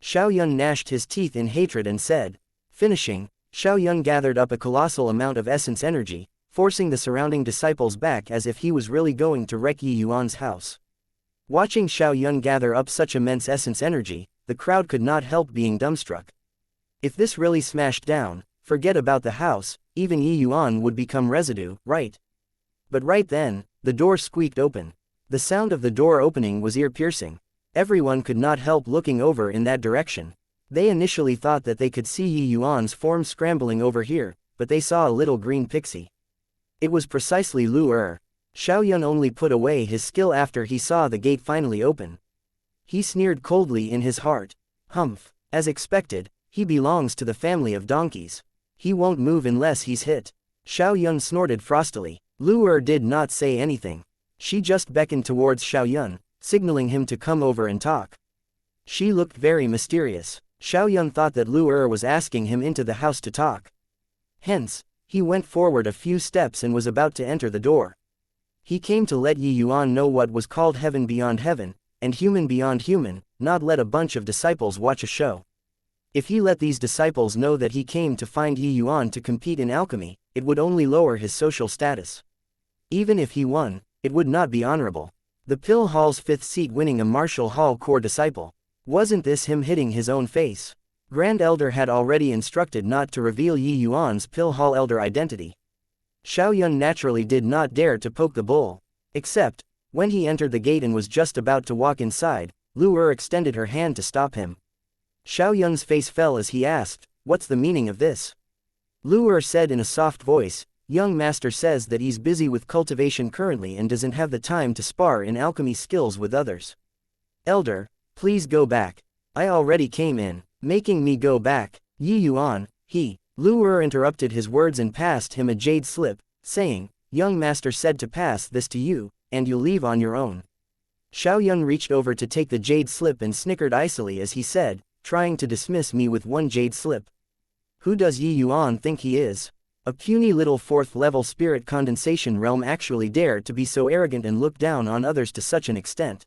Xiaoyun gnashed his teeth in hatred and said. Finishing, Xiaoyun gathered up a colossal amount of essence energy, forcing the surrounding disciples back as if he was really going to wreck Yi Yuan's house. Watching Xiaoyun gather up such immense essence energy, the crowd could not help being dumbstruck. If this really smashed down, forget about the house, even Yi Yuan would become residue, right? But right then, the door squeaked open. The sound of the door opening was ear-piercing. Everyone could not help looking over in that direction. They initially thought that they could see Yi Yuan's form scrambling over here, but they saw a little green pixie. It was precisely Lu Er. Xiaoyun only put away his skill after he saw the gate finally open. He sneered coldly in his heart. Humph. As expected, he belongs to the family of donkeys. He won't move unless he's hit. Xiaoyun snorted frostily. Lu Er did not say anything. She just beckoned towards Xiaoyun, signaling him to come over and talk. She looked very mysterious. Xiaoyun thought that Lu Er was asking him into the house to talk. Hence, he went forward a few steps and was about to enter the door. He came to let Yi Yuan know what was called heaven beyond heaven, and human beyond human, not let a bunch of disciples watch a show. If he let these disciples know that he came to find Yi Yuan to compete in alchemy, it would only lower his social status. Even if he won, it would not be honorable. The Pill Hall's 5th seat winning a Martial Hall core disciple. Wasn't this him hitting his own face? Grand Elder had already instructed not to reveal Yi Yuan's Pill Hall Elder identity. Xiaoyun naturally did not dare to poke the bull. Except, when he entered the gate and was just about to walk inside, Lu Er extended her hand to stop him. Xiaoyun's face fell as he asked, "What's the meaning of this?" Lu Er said in a soft voice, "Young master says that he's busy with cultivation currently and doesn't have the time to spar in alchemy skills with others. Elder, please go back. I already came in, making me go back." Yi Yuan, Lu Er interrupted his words and passed him a jade slip, saying, "Young master said to pass this to you, and you'll leave on your own." Xiaoyun reached over to take the jade slip and snickered icily as he said, "Trying to dismiss me with one jade slip. Who does Yi Yuan think he is? A puny little 4th level spirit condensation realm actually dared to be so arrogant and look down on others to such an extent?"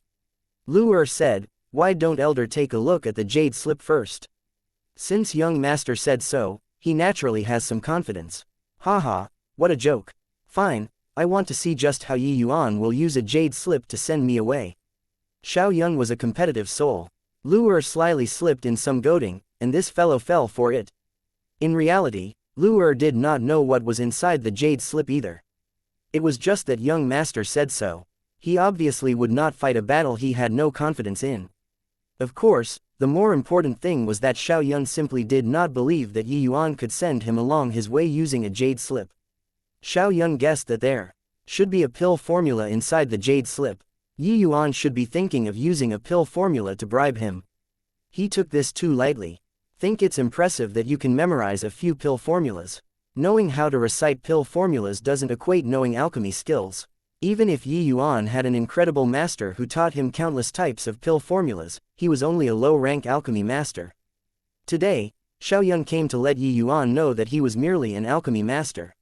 Lu Er said, "Why don't Elder take a look at the jade slip first? Since young master said so, he naturally has some confidence." Haha, what a joke. Fine, I want to see just how Yi Yuan will use a jade slip to send me away. Xiaoyun was a competitive soul. Lu Er slyly slipped in some goading, and this fellow fell for it. In reality, Lu Er did not know what was inside the jade slip either. It was just that young master said so. He obviously would not fight a battle he had no confidence in. Of course, the more important thing was that Xiaoyun simply did not believe that Yi Yuan could send him along his way using a jade slip. Xiaoyun guessed that there should be a pill formula inside the jade slip. Yi Yuan should be thinking of using a pill formula to bribe him. He took this too lightly. Think it's impressive that you can memorize a few pill formulas. Knowing how to recite pill formulas doesn't equate knowing alchemy skills. Even if Yi Yuan had an incredible master who taught him countless types of pill formulas, he was only a low-rank alchemy master. Today, Xiaoyun came to let Yi Yuan know that he was merely an alchemy master.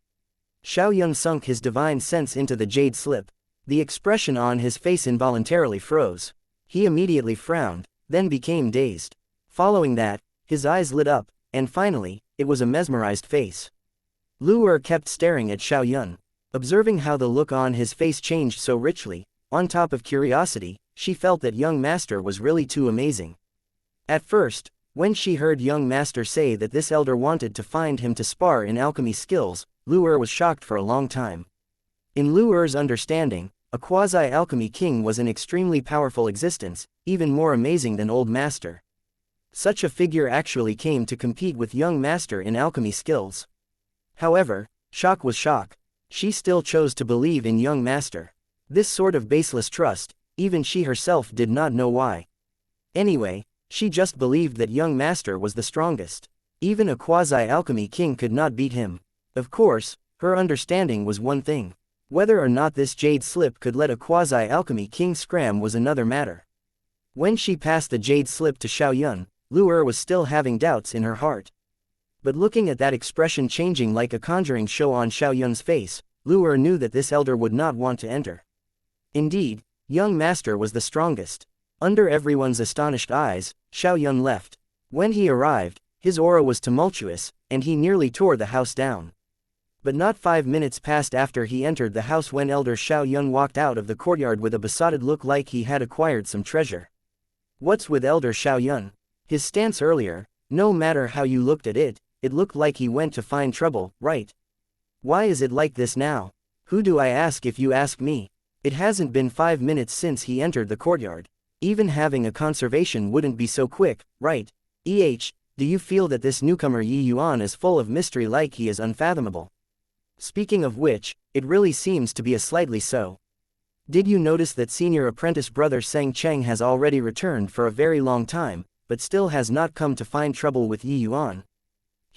Xiaoyun sunk his divine sense into the jade slip. The expression on his face involuntarily froze. He immediately frowned, then became dazed. Following that, his eyes lit up, and finally, it was a mesmerized face. Lu Er kept staring at Xiaoyun. Observing how the look on his face changed so richly, on top of curiosity, she felt that young master was really too amazing. At first, when she heard young master say that this elder wanted to find him to spar in alchemy skills, Lu Er was shocked for a long time. In Lu Er's understanding, a quasi-alchemy king was an extremely powerful existence, even more amazing than old master. Such a figure actually came to compete with young master in alchemy skills. However, shock was shock. She still chose to believe in young master. This sort of baseless trust, even she herself did not know why. Anyway, she just believed that young master was the strongest. Even a quasi-alchemy king could not beat him. Of course, her understanding was one thing. Whether or not this jade slip could let a quasi-alchemy king scram was another matter. When she passed the jade slip to Xiaoyun, Lu Er was still having doubts in her heart. But looking at that expression changing like a conjuring show on Xiaoyun's face, Lu Er knew that this elder would not want to enter. Indeed, young master was the strongest. Under everyone's astonished eyes, Xiaoyun left. When he arrived, his aura was tumultuous, and he nearly tore the house down. But not 5 minutes passed after he entered the house when Elder Xiaoyun walked out of the courtyard with a besotted look like he had acquired some treasure. What's with Elder Xiaoyun? His stance earlier, no matter how you looked at it, it looked like he went to find trouble, right? Why is it like this now? Who do I ask if you ask me? It hasn't been 5 minutes since he entered the courtyard. Even having a conservation wouldn't be so quick, right? Do you feel that this newcomer Yuan is full of mystery like he is unfathomable? Speaking of which, it really seems to be a slightly so. Did you notice that senior apprentice brother Seng Cheng has already returned for a very long time, but still has not come to find trouble with Yuan?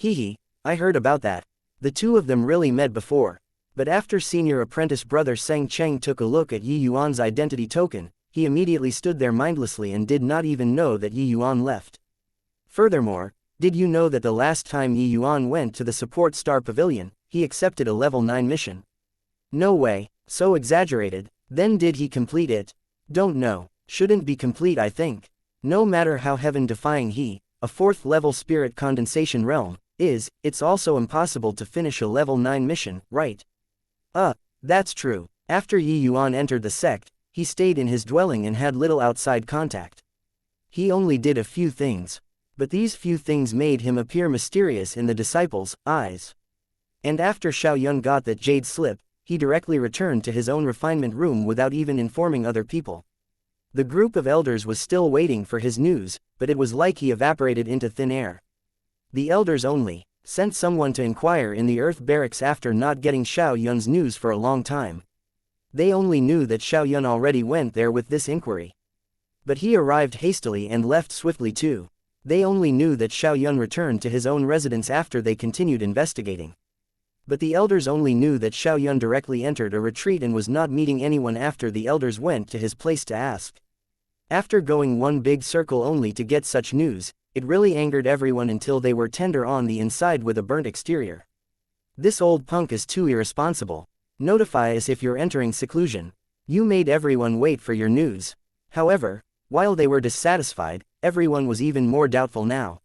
Hehe, I heard about that. The two of them really met before. But after senior apprentice brother Seng Cheng took a look at Yuan's identity token, he immediately stood there mindlessly and did not even know that Yuan left. Furthermore, did you know that the last time Yuan went to the support star pavilion, he accepted a level 9 mission? No way, so exaggerated. Then did he complete it? Don't know. Shouldn't be complete, I think. No matter how heaven-defying he, a 4th level spirit condensation realm, it's also impossible to finish a level 9 mission, right? That's true. After Yuan entered the sect, he stayed in his dwelling and had little outside contact. He only did a few things. But these few things made him appear mysterious in the disciples' eyes. And after Xiaoyun got that jade slip, he directly returned to his own refinement room without even informing other people. The group of elders was still waiting for his news, but it was like he evaporated into thin air. The elders only sent someone to inquire in the earth barracks after not getting Xiaoyun's news for a long time. They only knew that Xiaoyun already went there with this inquiry. But he arrived hastily and left swiftly too. They only knew that Xiaoyun returned to his own residence after they continued investigating. But the elders only knew that Xiaoyun directly entered a retreat and was not meeting anyone after the elders went to his place to ask. After going one big circle only to get such news, it really angered everyone until they were tender on the inside with a burnt exterior. This old punk is too irresponsible. Notify us if you're entering seclusion. You made everyone wait for your news. However, while they were dissatisfied, everyone was even more doubtful now.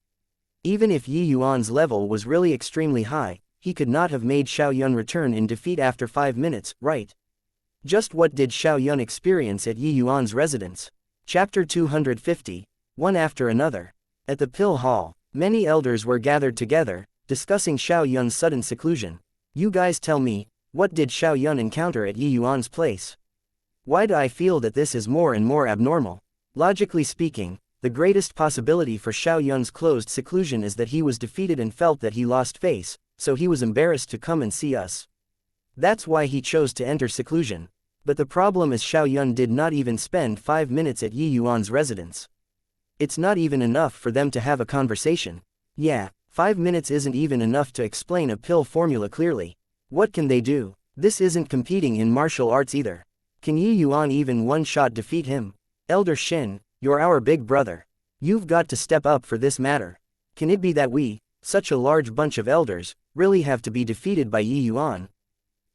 Even if Yuan's level was really extremely high, he could not have made Xiaoyun return in defeat after 5 minutes, right? Just what did Xiaoyun experience at Yuan's residence? Chapter 250, one after another. At the pill hall, many elders were gathered together, discussing Xiaoyun's sudden seclusion. You guys tell me, what did Xiaoyun encounter at Yuan's place? Why do I feel that this is more and more abnormal? Logically speaking, the greatest possibility for Xiaoyun's closed seclusion is that he was defeated and felt that he lost face, so he was embarrassed to come and see us. That's why he chose to enter seclusion. But the problem is Xiaoyun did not even spend 5 minutes at Yuan's residence. It's not even enough for them to have a conversation. Yeah, 5 minutes isn't even enough to explain a pill formula clearly. What can they do? This isn't competing in martial arts either. Can Yuan even one-shot defeat him? Elder Shin, you're our big brother. You've got to step up for this matter. Can it be that we, such a large bunch of elders, really have to be defeated by Yuan?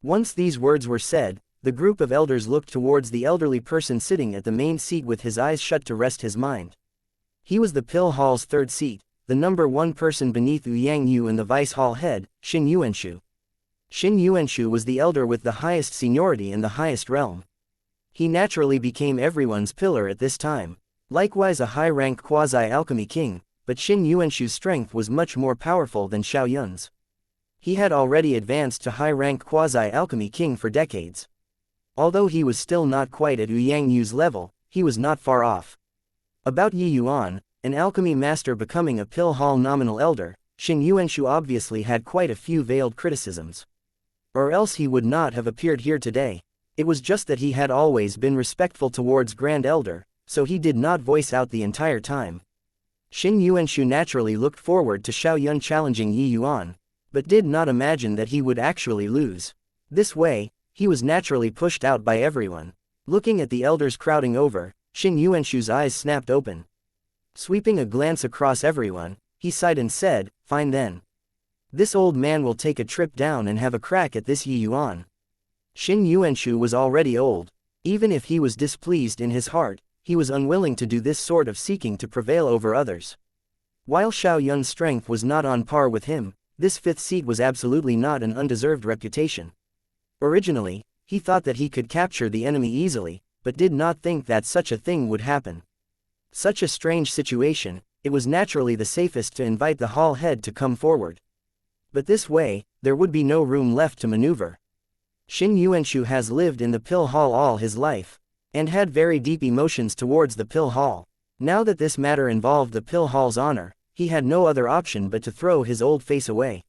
Once these words were said, the group of elders looked towards the elderly person sitting at the main seat with his eyes shut to rest his mind. He was the pill hall's third seat, the number 1 person beneath Yang Yu and the vice hall head, Xin Yuanshu. Xin Yuanshu was the elder with the highest seniority in the highest realm. He naturally became everyone's pillar at this time. Likewise a high-rank quasi-alchemy king, but Xin Yuanshu's strength was much more powerful than Xiaoyun's. He had already advanced to high-rank quasi-alchemy king for decades. Although he was still not quite at Yang Yu's level, he was not far off. About Yuan, an alchemy master becoming a pill hall nominal elder, Xin Yuanshu obviously had quite a few veiled criticisms. Or else he would not have appeared here today. It was just that he had always been respectful towards Grand Elder, so he did not voice out the entire time. Xin Yuanshu naturally looked forward to Xiao Yun challenging Yi Yuan, but did not imagine that he would actually lose. This way, he was naturally pushed out by everyone. Looking at the elders crowding over, Xin Yuanshu's eyes snapped open. Sweeping a glance across everyone, he sighed and said, "Fine then. This old man will take a trip down and have a crack at this Yi Yuan." Xin Yuanshu was already old. Even if he was displeased in his heart, he was unwilling to do this sort of seeking to prevail over others. While Xiao Yun's strength was not on par with him, this fifth seat was absolutely not an undeserved reputation. Originally, he thought that he could capture the enemy easily, but did not think that such a thing would happen. Such a strange situation, it was naturally the safest to invite the hall head to come forward. But this way, there would be no room left to maneuver. Xin Yuanshu has lived in the pill hall all his life, and had very deep emotions towards the pill hall. Now that this matter involved the pill hall's honor, he had no other option but to throw his old face away.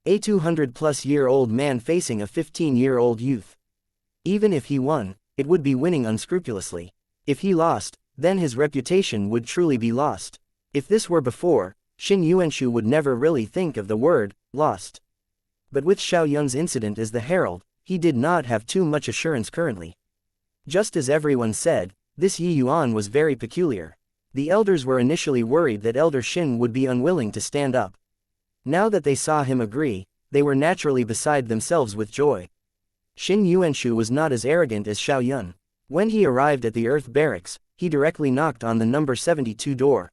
A 200-plus-year-old man facing a 15-year-old youth. Even if he won, it would be winning unscrupulously. If he lost, then his reputation would truly be lost. If this were before, Xin Yuanshu would never really think of the word lost. But with Xiao Yun's incident as the herald, he did not have too much assurance currently. Just as everyone said, this Yi Yuan was very peculiar. The elders were initially worried that Elder Xin would be unwilling to stand up. Now that they saw him agree, they were naturally beside themselves with joy. Xin Yuanshu was not as arrogant as Xiao Yun. When he arrived at the Earth Barracks, he directly knocked on the number 72 door.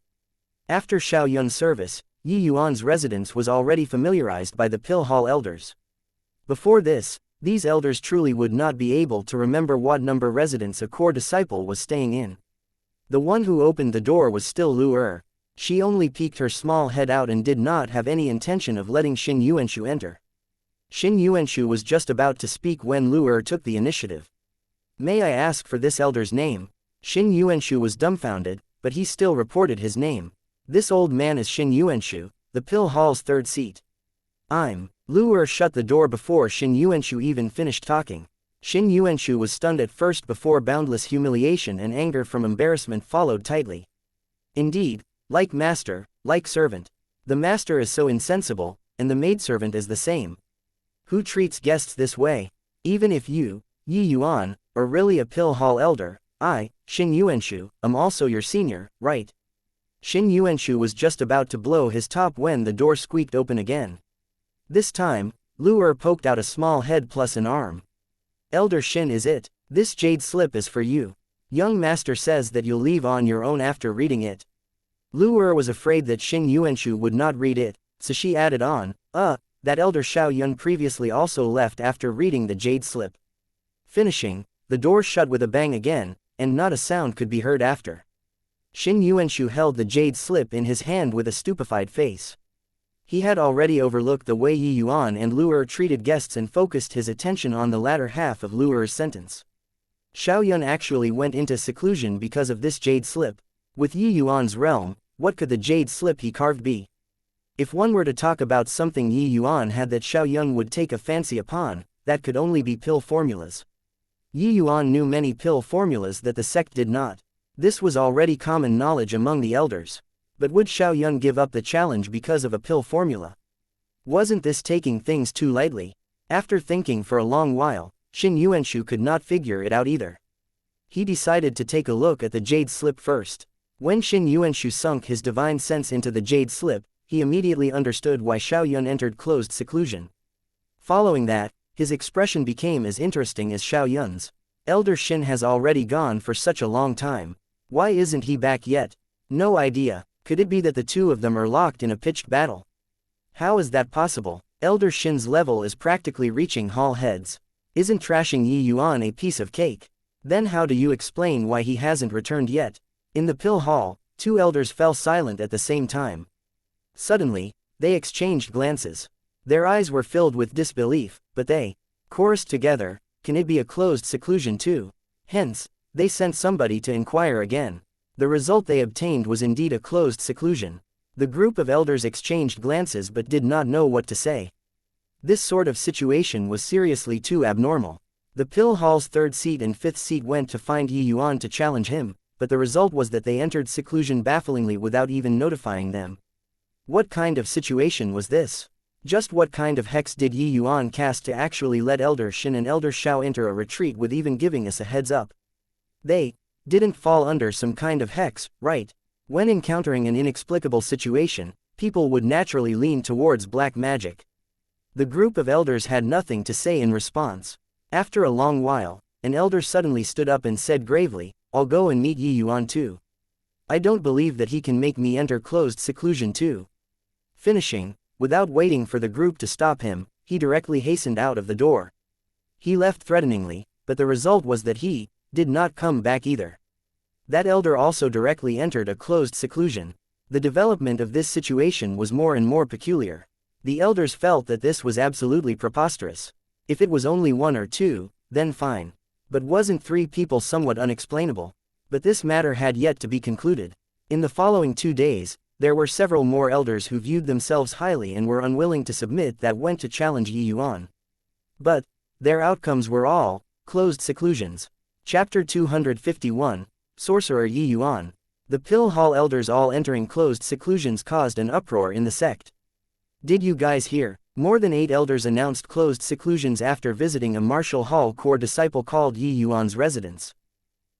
After Xiao Yun's service, Yi Yuan's residence was already familiarized by the Pill Hall elders. Before this, these elders truly would not be able to remember what number residence a core disciple was staying in. The one who opened the door was still Lu Er. She only peeked her small head out and did not have any intention of letting Xin Yuanshu enter. Xin Yuanshu was just about to speak when Lu Er took the initiative. "May I ask for this elder's name?" Xin Yuanshu was dumbfounded, but he still reported his name. "This old man is Xin Yuanshu, the Pill Hall's third seat." Lu Er shut the door before Xin Yuanshu even finished talking. Xin Yuanshu was stunned at first before boundless humiliation and anger from embarrassment followed tightly. Indeed, like master, like servant. The master is so insensible, and the maidservant is the same. Who treats guests this way? Even if you, Yi Yuan, are really a Pill Hall elder, I, Xin Yuanshu, am also your senior, right? Xin Yuanshu was just about to blow his top when the door squeaked open again. This time, Lu Er poked out a small head plus an arm. "Elder Xin, is it? This jade slip is for you. Young master says that you'll leave on your own after reading it." Lu Er was afraid that Xin Yuanshu would not read it, so she added on, that Elder Xiao Yun previously also left after reading the jade slip. Finishing, the door shut with a bang again, and not a sound could be heard after. Xin Yuanshu held the jade slip in his hand with a stupefied face. He had already overlooked the way Yi Yuan and Lu Er treated guests and focused his attention on the latter half of Lu Er's sentence. Xiao Yun actually went into seclusion because of this jade slip. With Yi Yuan's realm, what could the jade slip he carved be? If one were to talk about something Yi Yuan had that Xiao Yun would take a fancy upon, that could only be pill formulas. Yi Yuan knew many pill formulas that the sect did not. This was already common knowledge among the elders. But would Xiao Yun give up the challenge because of a pill formula? Wasn't this taking things too lightly? After thinking for a long while, Xin Yuanshu could not figure it out either. He decided to take a look at the jade slip first. When Xin Yuanshu sunk his divine sense into the jade slip, he immediately understood why Xiao Yun entered closed seclusion. Following that, his expression became as interesting as Xiao Yun's. Elder Xin has already gone for such a long time. Why isn't he back yet? No idea. Could it be that the two of them are locked in a pitched battle? How is that possible? Elder Xin's level is practically reaching hall heads. Isn't trashing Yi Yuan a piece of cake? Then how do you explain why he hasn't returned yet? In the pill hall, two elders fell silent at the same time. Suddenly, they exchanged glances. Their eyes were filled with disbelief, but they chorused together, "Can it be a closed seclusion too?" Hence, they sent somebody to inquire again. The result they obtained was indeed a closed seclusion. The group of elders exchanged glances but did not know what to say. This sort of situation was seriously too abnormal. The Pill Hall's third seat and fifth seat went to find Yuan to challenge him, but the result was that they entered seclusion bafflingly without even notifying them. What kind of situation was this? Just what kind of hex did Yuan cast to actually let Elder Shin and Elder Shao enter a retreat with even giving us a heads up? They didn't fall under some kind of hex, right? When encountering an inexplicable situation, people would naturally lean towards black magic. The group of elders had nothing to say in response. After a long while, an elder suddenly stood up and said gravely, "I'll go and meet Yuan too. I don't believe that he can make me enter closed seclusion too." Finishing, without waiting for the group to stop him, he directly hastened out of the door. He left threateningly, but the result was that he did not come back either. That elder also directly entered a closed seclusion. The development of this situation was more and more peculiar. The elders felt that this was absolutely preposterous. If it was only one or two, then fine. But wasn't three people somewhat unexplainable? But this matter had yet to be concluded. In the following 2 days, there were several more elders who viewed themselves highly and were unwilling to submit that went to challenge Yuan. But their outcomes were all closed seclusions. Chapter 251, Sorcerer Yuan. The Pill Hall elders all entering closed seclusions caused an uproar in the sect. Did you guys hear? More than 8 elders announced closed seclusions after visiting a martial hall core disciple called Yuan's residence.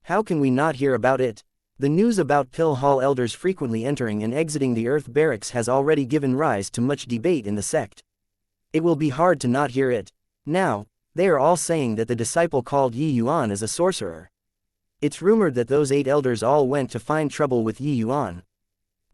How can we not hear about it? The news about Pill Hall elders frequently entering and exiting the Earth Barracks has already given rise to much debate in the sect. It will be hard to not hear it. Now, they are all saying that the disciple called Yuan is a sorcerer. It's rumored that those 8 elders all went to find trouble with Yuan.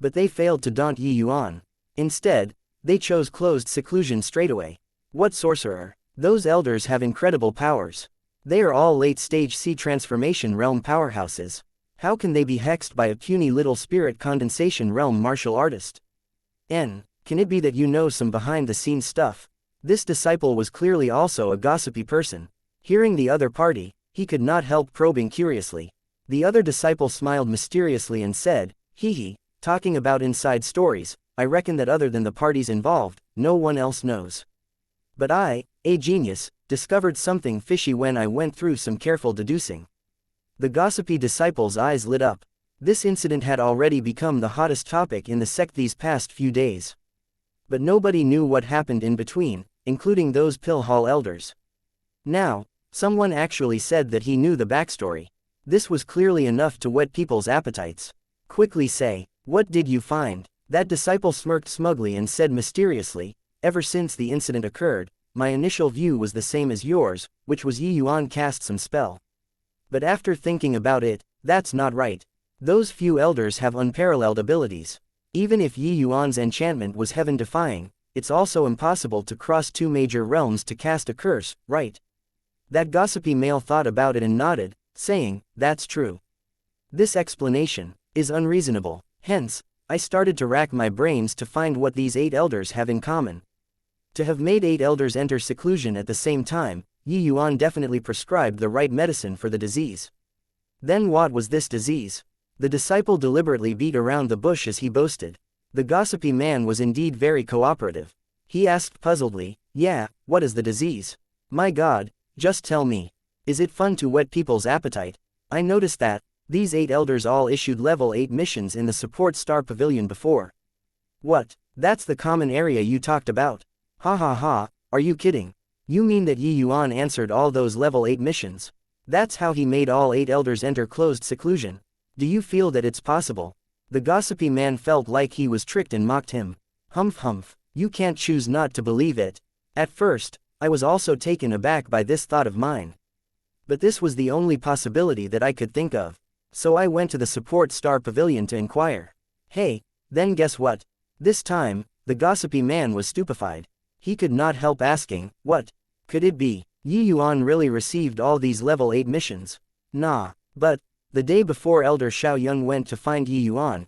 But they failed to daunt Yuan. Instead, they chose closed seclusion straightaway. What sorcerer? Those elders have incredible powers. They are all late-stage sea transformation realm powerhouses. How can they be hexed by a puny little spirit condensation realm martial artist? Can it be that you know some behind-the-scenes stuff? This disciple was clearly also a gossipy person. Hearing the other party, he could not help probing curiously. The other disciple smiled mysteriously and said, "Hee, talking about inside stories, I reckon that other than the parties involved, no one else knows. But I, a genius, discovered something fishy when I went through some careful deducing." The gossipy disciple's eyes lit up. This incident had already become the hottest topic in the sect these past few days. But nobody knew what happened in between, including those Pill Hall elders. Now, someone actually said that he knew the backstory. This was clearly enough to whet people's appetites. Quickly say, what did you find? That disciple smirked smugly and said mysteriously, "Ever since the incident occurred, my initial view was the same as yours, which was Yuan cast some spell. But after thinking about it, that's not right. Those few elders have unparalleled abilities. Even if Yuan's enchantment was heaven-defying, it's also impossible to cross 2 major realms to cast a curse, right?" That gossipy male thought about it and nodded, saying, "That's true. This explanation is unreasonable. Hence, I started to rack my brains to find what these 8 elders have in common. To have made 8 elders enter seclusion at the same time, Yuan definitely prescribed the right medicine for the disease. Then what was this disease?" The disciple deliberately beat around the bush as he boasted. The gossipy man was indeed very cooperative. He asked puzzledly, "Yeah, what is the disease? My God, just tell me. Is it fun to whet people's appetite? I noticed that these 8 elders all issued level 8 missions in the support star pavilion before." "What? That's the common area you talked about? Ha ha ha, are you kidding? You mean that Yuan answered all those level 8 missions? That's how he made all 8 elders enter closed seclusion? Do you feel that it's possible?" The gossipy man felt like he was tricked and mocked him. Humph humph, you can't choose not to believe it. At first, I was also taken aback by this thought of mine. But this was the only possibility that I could think of. So I went to the support star pavilion to inquire. Hey, then guess what? This time, the gossipy man was stupefied. He could not help asking, what could it be? Yuan really received all these level 8 missions? Nah, but the day before Elder Xiaoyang went to find Yuan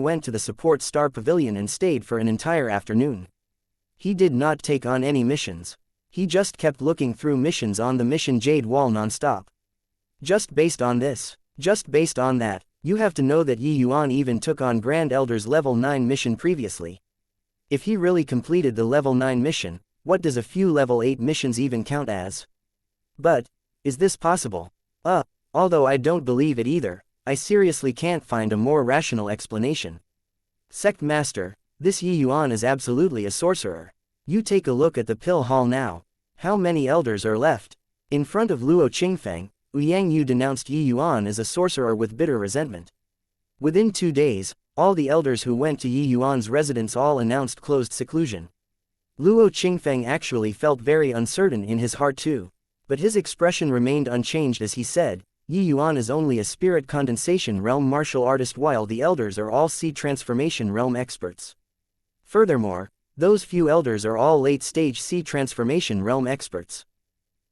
went to the support star pavilion and stayed for an entire afternoon. He did not take on any missions. He just kept looking through missions on the mission Jade Wall non-stop. Just based on that, You have to know that Yi Yuan even took on Grand Elder's level 9 mission previously. If he really completed the level 9 mission, what does a few level 8 missions even count as? But, is this possible? Although I don't believe it either, I seriously can't find a more rational explanation. Sect Master, this Yi Yuan is absolutely a sorcerer. You take a look at the pill hall now. How many elders are left? In front of Luo Qingfeng, Yang Yu denounced Yi Yuan as a sorcerer with bitter resentment. Within 2 days, all the elders who went to Yi Yuan's residence all announced closed seclusion. Luo Qingfeng actually felt very uncertain in his heart too. But his expression remained unchanged as he said, Yi Yuan is only a spirit condensation realm martial artist while the elders are all seed transformation realm experts. Furthermore, those few elders are all late-stage seed transformation realm experts.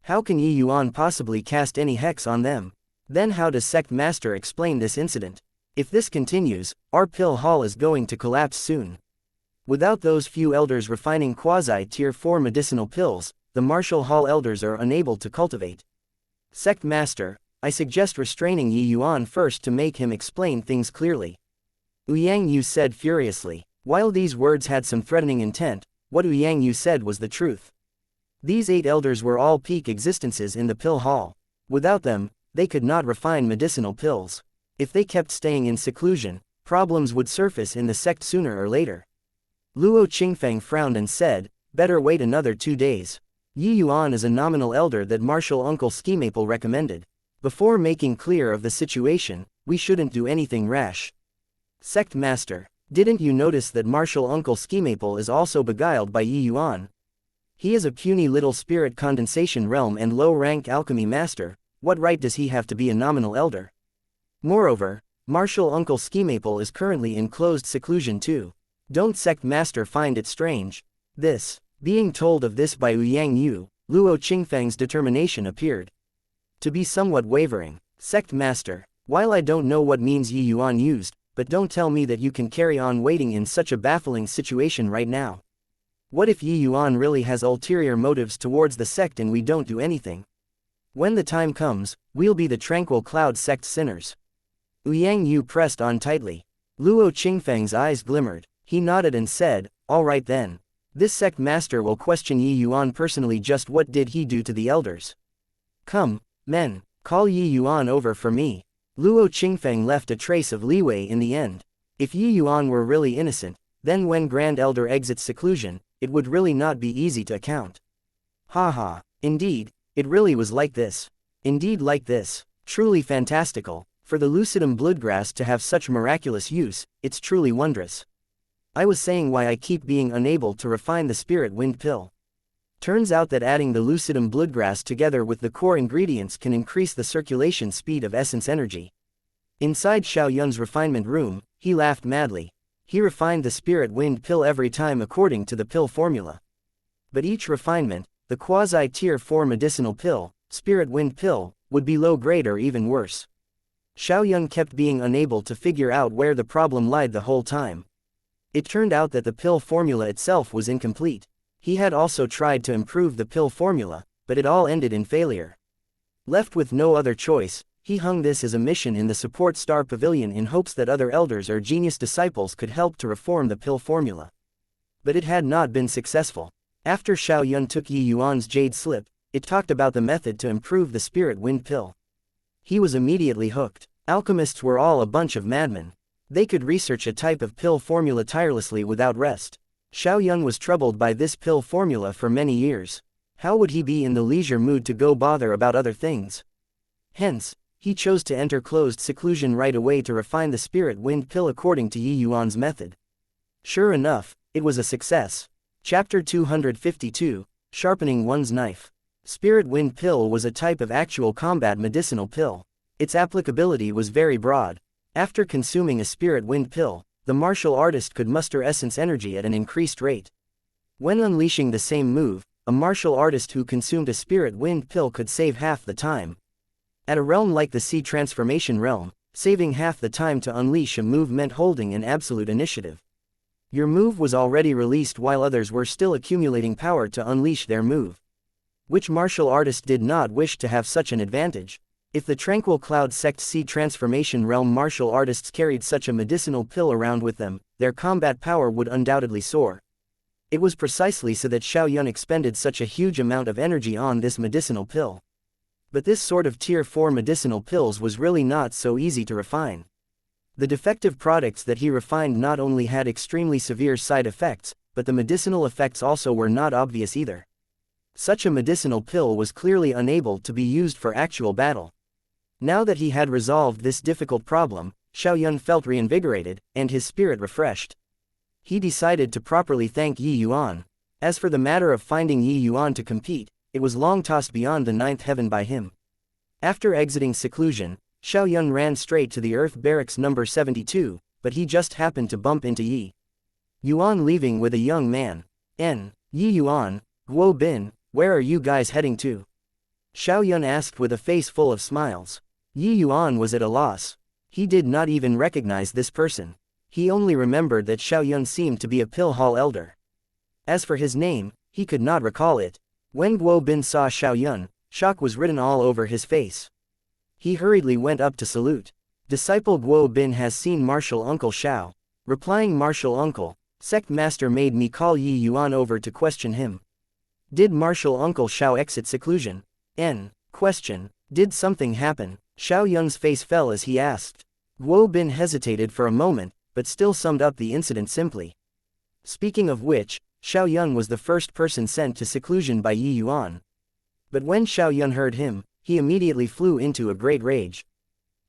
How can Yi Yuan possibly cast any hex on them? Then how does Sect Master explain this incident? If this continues, our pill hall is going to collapse soon. Without those few elders refining quasi-tier 4 medicinal pills, the martial hall elders are unable to cultivate. Sect Master, I suggest restraining Yi Yuan first to make him explain things clearly. Yang Yu said furiously. While these words had some threatening intent, what Yang Yu said was the truth. These 8 elders were all peak existences in the pill hall. Without them, they could not refine medicinal pills. If they kept staying in seclusion, problems would surface in the sect sooner or later. Luo Qingfeng frowned and said, better wait another 2 days. Yi Yuan is a nominal elder that Martial Uncle Skimaple recommended. Before making clear of the situation, we shouldn't do anything rash. Sect Master, didn't you notice that Martial Uncle Skimaple is also beguiled by Yi Yuan? He is a puny little spirit condensation realm and low-rank alchemy master. What right does he have to be a nominal elder? Moreover, Martial Uncle Skimaple is currently in closed seclusion too. Don't Sect Master find it strange? Being told of this by Yang Yu, Luo Qingfeng's determination appeared to be somewhat wavering. Sect Master, while I don't know what means Yi Yuan used, but don't tell me that you can carry on waiting in such a baffling situation right now. What if Yi Yuan really has ulterior motives towards the sect and we don't do anything? When the time comes, we'll be the tranquil cloud sect sinners. Yang Yu pressed on tightly. Luo Qingfeng's eyes glimmered. He nodded and said, all right then. This sect master will question Yi Yuan personally. Just what did he do to the elders? Come, men, call Yi Yuan over for me. Luo Qingfeng left a trace of leeway in the end. If Yi Yuan were really innocent, then when Grand Elder exits seclusion, it would really not be easy to account. Haha, indeed, it really was like this. Indeed like this. Truly fantastical. For the lucidum bloodgrass to have such miraculous use, it's truly wondrous. I was saying why I keep being unable to refine the spirit wind pill. Turns out that adding the lucidum bloodgrass together with the core ingredients can increase the circulation speed of essence energy. Inside Xiao Yun's refinement room, he laughed madly. He refined the spirit wind pill every time according to the pill formula. But each refinement, the quasi-tier 4 medicinal pill, spirit wind pill, would be low grade or even worse. Xiao Yun kept being unable to figure out where the problem lied the whole time. It turned out that the pill formula itself was incomplete. He had also tried to improve the pill formula, but it all ended in failure. Left with no other choice, he hung this as a mission in the support star pavilion in hopes that other elders or genius disciples could help to reform the pill formula. But it had not been successful. After Xiao Yun took Yi Yuan's jade slip, it talked about the method to improve the spirit wind pill. He was immediately hooked. Alchemists were all a bunch of madmen. They could research a type of pill formula tirelessly without rest. Xiao Yun was troubled by this pill formula for many years. How would he be in the leisure mood to go bother about other things? Hence, he chose to enter closed seclusion right away to refine the spirit wind pill according to Yi Yuan's method. Sure enough, it was a success. Chapter 252, Sharpening One's Knife. Spirit wind pill was a type of actual combat medicinal pill. Its applicability was very broad. After consuming a spirit wind pill, the martial artist could muster essence energy at an increased rate. When unleashing the same move, a martial artist who consumed a spirit wind pill could save half the time. At a realm like the Sea Transformation realm, saving half the time to unleash a move meant holding an absolute initiative. Your move was already released while others were still accumulating power to unleash their move. Which martial artist did not wish to have such an advantage? If the Tranquil Cloud Sect Sea Transformation Realm martial artists carried such a medicinal pill around with them, their combat power would undoubtedly soar. It was precisely so that Xiao Yun expended such a huge amount of energy on this medicinal pill. But this sort of Tier 4 medicinal pills was really not so easy to refine. The defective products that he refined not only had extremely severe side effects, but the medicinal effects also were not obvious either. Such a medicinal pill was clearly unable to be used for actual battle. Now that he had resolved this difficult problem, Xiao Yun felt reinvigorated, and his spirit refreshed. He decided to properly thank Yi Yuan. As for the matter of finding Yi Yuan to compete, it was long tossed beyond the ninth heaven by him. After exiting seclusion, Xiao Yun ran straight to the Earth Barracks number 72, but he just happened to bump into Yi Yuan leaving with a young man. Yi Yuan, Guo Bin, where are you guys heading to? Xiao Yun asked with a face full of smiles. Yi Yuan was at a loss. He did not even recognize this person. He only remembered that Xiao Yun seemed to be a pill hall elder. As for his name, he could not recall it. When Guo Bin saw Xiao Yun, shock was written all over his face. He hurriedly went up to salute. Disciple Guo Bin has seen Martial Uncle Xiao. Replying Martial Uncle, Sect Master made me call Yi Yuan over to question him. Did Martial Uncle Xiao exit seclusion? Question. Did something happen? Xiao Yun's face fell as he asked. Guo Bin hesitated for a moment, but still summed up the incident simply. Speaking of which, Xiao Yun was the first person sent to seclusion by Yi Yuan. But when Xiao Yun heard him, he immediately flew into a great rage.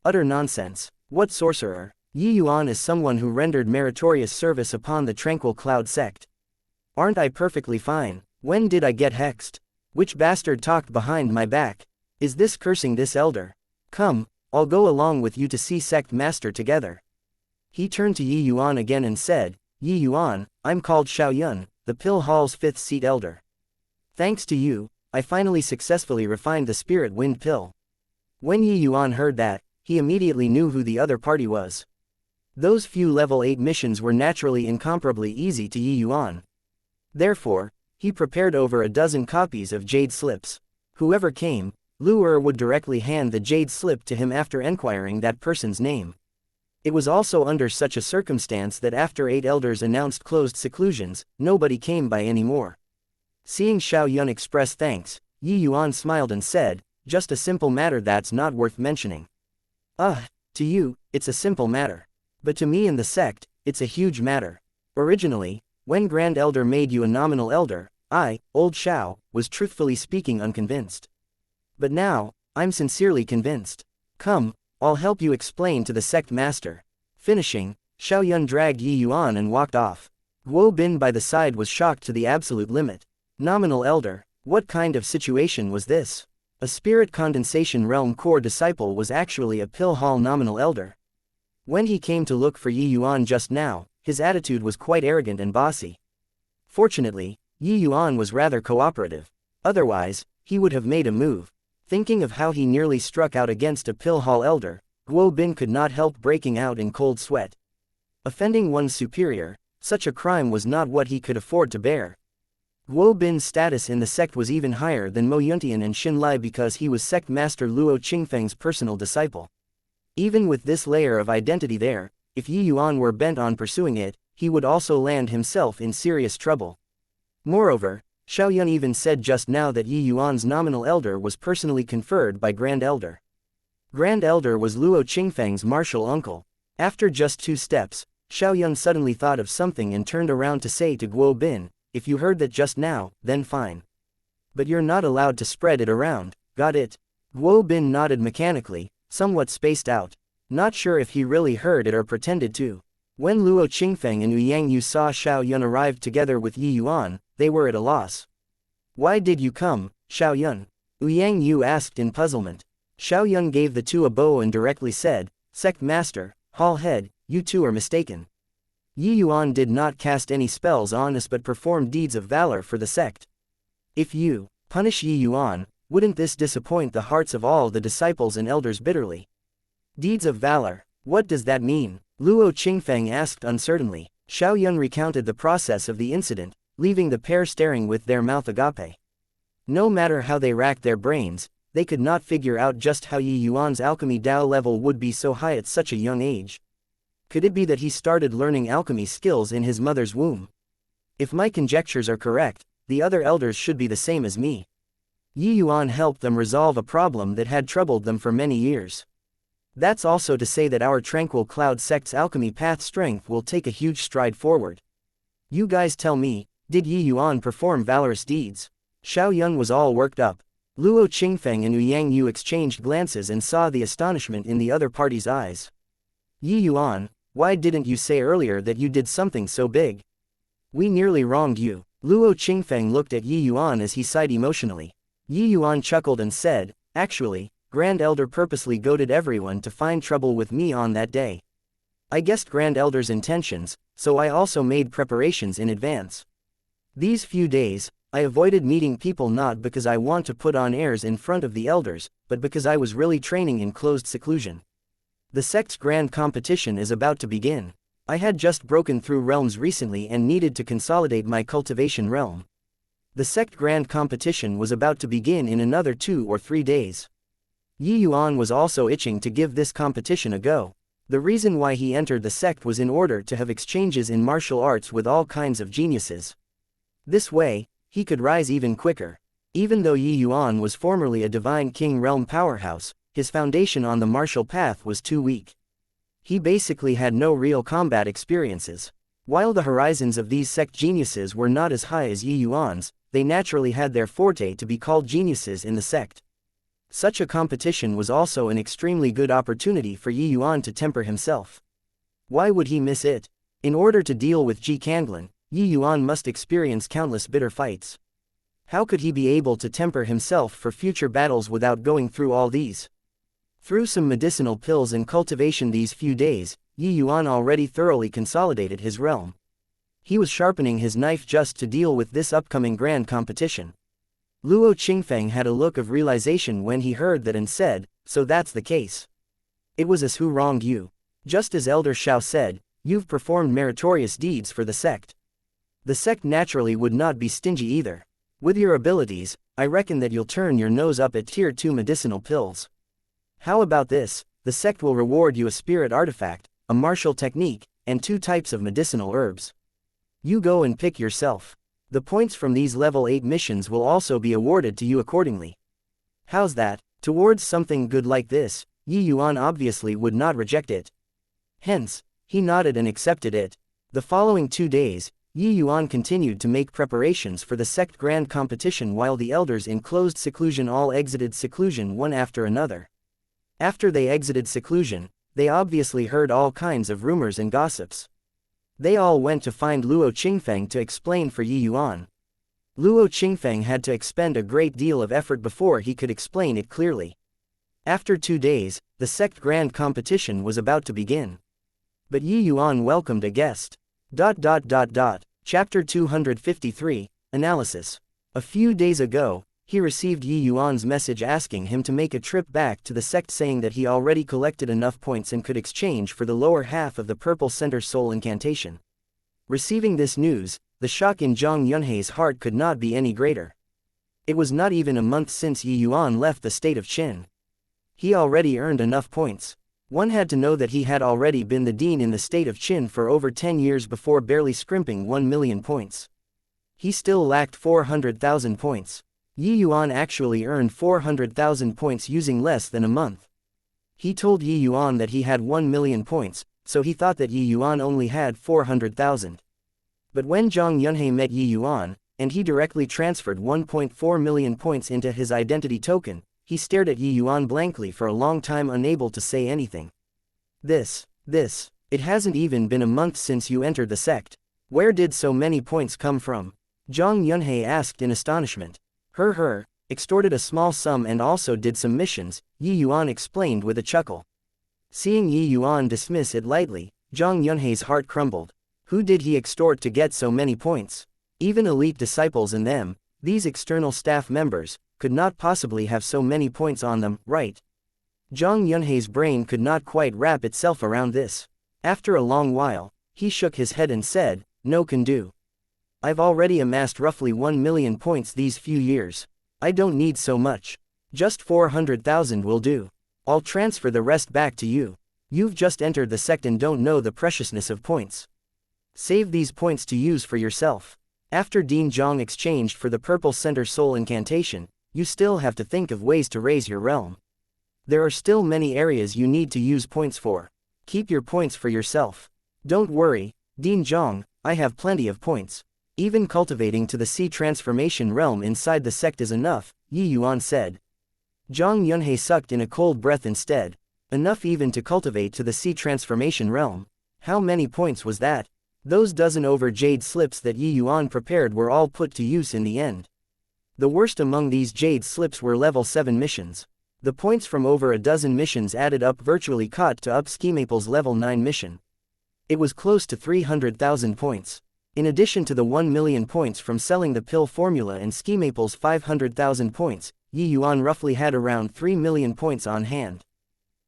Utter nonsense. What sorcerer? Yi Yuan is someone who rendered meritorious service upon the Tranquil Cloud Sect. Aren't I perfectly fine? When did I get hexed? Which bastard talked behind my back? Is this cursing this elder? Come, I'll go along with you to see Sect Master together. He turned to Yi Yuan again and said, Yi Yuan, I'm called Xiao Yun, the Pill Hall's 5th seat elder. Thanks to you, I finally successfully refined the Spirit Wind Pill. When Yi Yuan heard that, he immediately knew who the other party was. Those few level 8 missions were naturally incomparably easy to Yi Yuan. Therefore, he prepared over a dozen copies of Jade Slips. Whoever came, Lu would directly hand the Jade Slip to him after enquiring that person's name. It was also under such a circumstance that after 8 elders announced closed seclusions, nobody came by anymore. Seeing Xiao Yun express thanks, Yi Yuan smiled and said, just a simple matter that's not worth mentioning. To you, it's a simple matter. But to me and the sect, it's a huge matter. Originally, when Grand Elder made you a nominal elder, I, Old Xiao, was truthfully speaking unconvinced. But now, I'm sincerely convinced. Come, I'll help you explain to the sect master. Finishing, Xiao Yun dragged Yi Yuan and walked off. Guo Bin by the side was shocked to the absolute limit. Nominal elder, what kind of situation was this? A spirit condensation realm core disciple was actually a pill hall nominal elder. When he came to look for Yi Yuan just now, his attitude was quite arrogant and bossy. Fortunately, Yi Yuan was rather cooperative. Otherwise, he would have made a move. Thinking of how he nearly struck out against a pill hall elder, Guo Bin could not help breaking out in cold sweat. Offending one's superior, such a crime was not what he could afford to bear. Guo Bin's status in the sect was even higher than Mo Yuntian and Xin Lai because he was sect master Luo Qingfeng's personal disciple. Even with this layer of identity there, if Yi Yuan were bent on pursuing it, he would also land himself in serious trouble. Moreover, Xiao Yun even said just now that Yi Yuan's nominal elder was personally conferred by Grand Elder. Grand Elder was Luo Qingfeng's martial uncle. After just 2 steps, Xiao Yun suddenly thought of something and turned around to say to Guo Bin, if you heard that just now, then fine. But you're not allowed to spread it around, got it? Guo Bin nodded mechanically, somewhat spaced out. Not sure if he really heard it or pretended to. When Luo Qingfeng and Yang Yu saw Xiao Yun arrive together with Yi Yuan, they were at a loss. Why did you come, Xiao Yun? Yang Yu asked in puzzlement. Xiao Yun gave the two a bow and directly said, Sect Master, Hall Head, you two are mistaken. Yi Yuan did not cast any spells on us but performed deeds of valor for the sect. If you punish Yi Yuan, wouldn't this disappoint the hearts of all the disciples and elders bitterly? Deeds of valor, what does that mean? Luo Qingfeng asked uncertainly. Xiao Yun recounted the process of the incident, leaving the pair staring with their mouth agape. No matter how they racked their brains, they could not figure out just how Yi Yuan's alchemy Dao level would be so high at such a young age. Could it be that he started learning alchemy skills in his mother's womb? If my conjectures are correct, the other elders should be the same as me. Yi Yuan helped them resolve a problem that had troubled them for many years. That's also to say that our Tranquil Cloud sect's alchemy path strength will take a huge stride forward. You guys tell me, did Yi Yuan perform valorous deeds? Xiao Yun was all worked up. Luo Qingfeng and Yang Yu exchanged glances and saw the astonishment in the other party's eyes. Yi Yuan, why didn't you say earlier that you did something so big? We nearly wronged you. Luo Qingfeng looked at Yi Yuan as he sighed emotionally. Yi Yuan chuckled and said, actually, Grand Elder purposely goaded everyone to find trouble with me on that day. I guessed Grand Elder's intentions, so I also made preparations in advance. These few days, I avoided meeting people not because I want to put on airs in front of the elders, but because I was really training in closed seclusion. The sect's grand competition is about to begin. I had just broken through realms recently and needed to consolidate my cultivation realm. The sect grand competition was about to begin in another 2 or 3 days. Yi Yuan was also itching to give this competition a go. The reason why he entered the sect was in order to have exchanges in martial arts with all kinds of geniuses. This way, he could rise even quicker. Even though Yi Yuan was formerly a Divine King realm powerhouse, his foundation on the martial path was too weak. He basically had no real combat experiences. While the horizons of these sect geniuses were not as high as Yi Yuan's, they naturally had their forte to be called geniuses in the sect. Such a competition was also an extremely good opportunity for Yi Yuan to temper himself. Why would he miss it? In order to deal with Ji Kanglin, Yi Yuan must experience countless bitter fights. How could he be able to temper himself for future battles without going through all these? Through some medicinal pills and cultivation these few days, Yi Yuan already thoroughly consolidated his realm. He was sharpening his knife just to deal with this upcoming grand competition. Luo Qingfeng had a look of realization when he heard that and said, so that's the case. It was us who wronged you. Just as Elder Xiao said, you've performed meritorious deeds for the sect. The sect naturally would not be stingy either. With your abilities, I reckon that you'll turn your nose up at tier 2 medicinal pills. How about this? The sect will reward you a spirit artifact, a martial technique, and 2 types of medicinal herbs. You go and pick yourself. The points from these level 8 missions will also be awarded to you accordingly. How's that? Towards something good like this, Yi Yuan obviously would not reject it. Hence, he nodded and accepted it. The following 2 days, Yi Yuan continued to make preparations for the sect grand competition while the elders in closed seclusion all exited seclusion one after another. After they exited seclusion, they obviously heard all kinds of rumors and gossips. They all went to find Luo Qingfeng to explain for Yi Yuan. Luo Qingfeng had to expend a great deal of effort before he could explain it clearly. After 2 days, the sect grand competition was about to begin. But Yi Yuan welcomed a guest. Chapter 253, Analysis. A few days ago, he received Yi Yuan's message asking him to make a trip back to the sect saying that he already collected enough points and could exchange for the lower half of the Purple Center Soul incantation. Receiving this news, the shock in Zhang Yunhei's heart could not be any greater. It was not even a month since Yi Yuan left the state of Qin. He already earned enough points. One had to know that he had already been the dean in the state of Qin for over 10 years before barely scrimping 1 million points. He still lacked 400,000 points. Yi Yuan actually earned 400,000 points using less than a month. He told Yi Yuan that he had 1 million points, so he thought that Yi Yuan only had 400,000. But when Zhang Yunhei met Yi Yuan, and he directly transferred 1.4 million points into his identity token, he stared at Yi Yuan blankly for a long time unable to say anything. It hasn't even been a month since you entered the sect. Where did so many points come from? Zhang Yunhei asked in astonishment. Extorted a small sum and also did some missions, Yi Yuan explained with a chuckle. Seeing Yi Yuan dismiss it lightly, Zhang Yunhei's heart crumbled. Who did he extort to get so many points? Even elite disciples and them, these external staff members, could not possibly have so many points on them, right? Zhang Yunhei's brain could not quite wrap itself around this. After a long while, he shook his head and said, no can do. I've already amassed roughly 1 million points these few years. I don't need so much. Just 400,000 will do. I'll transfer the rest back to you. You've just entered the sect and don't know the preciousness of points. Save these points to use for yourself. After Dean Zhang exchanged for the purple center soul incantation, you still have to think of ways to raise your realm. There are still many areas you need to use points for. Keep your points for yourself. Don't worry, Dean Zhang, I have plenty of points. Even cultivating to the sea transformation realm inside the sect is enough, Yi Yuan said. Zhang Yunhei sucked in a cold breath instead. Enough even to cultivate to the sea transformation realm. How many points was that? Those dozen over jade slips that Yi Yuan prepared were all put to use in the end. The worst among these jade slips were level 7 missions. The points from over a dozen missions added up virtually caught to up Schemaple's level 9 mission. It was close to 300,000 points. In addition to the 1 million points from selling the pill formula and Schemaple's 500,000 points, Yi Yuan roughly had around 3 million points on hand.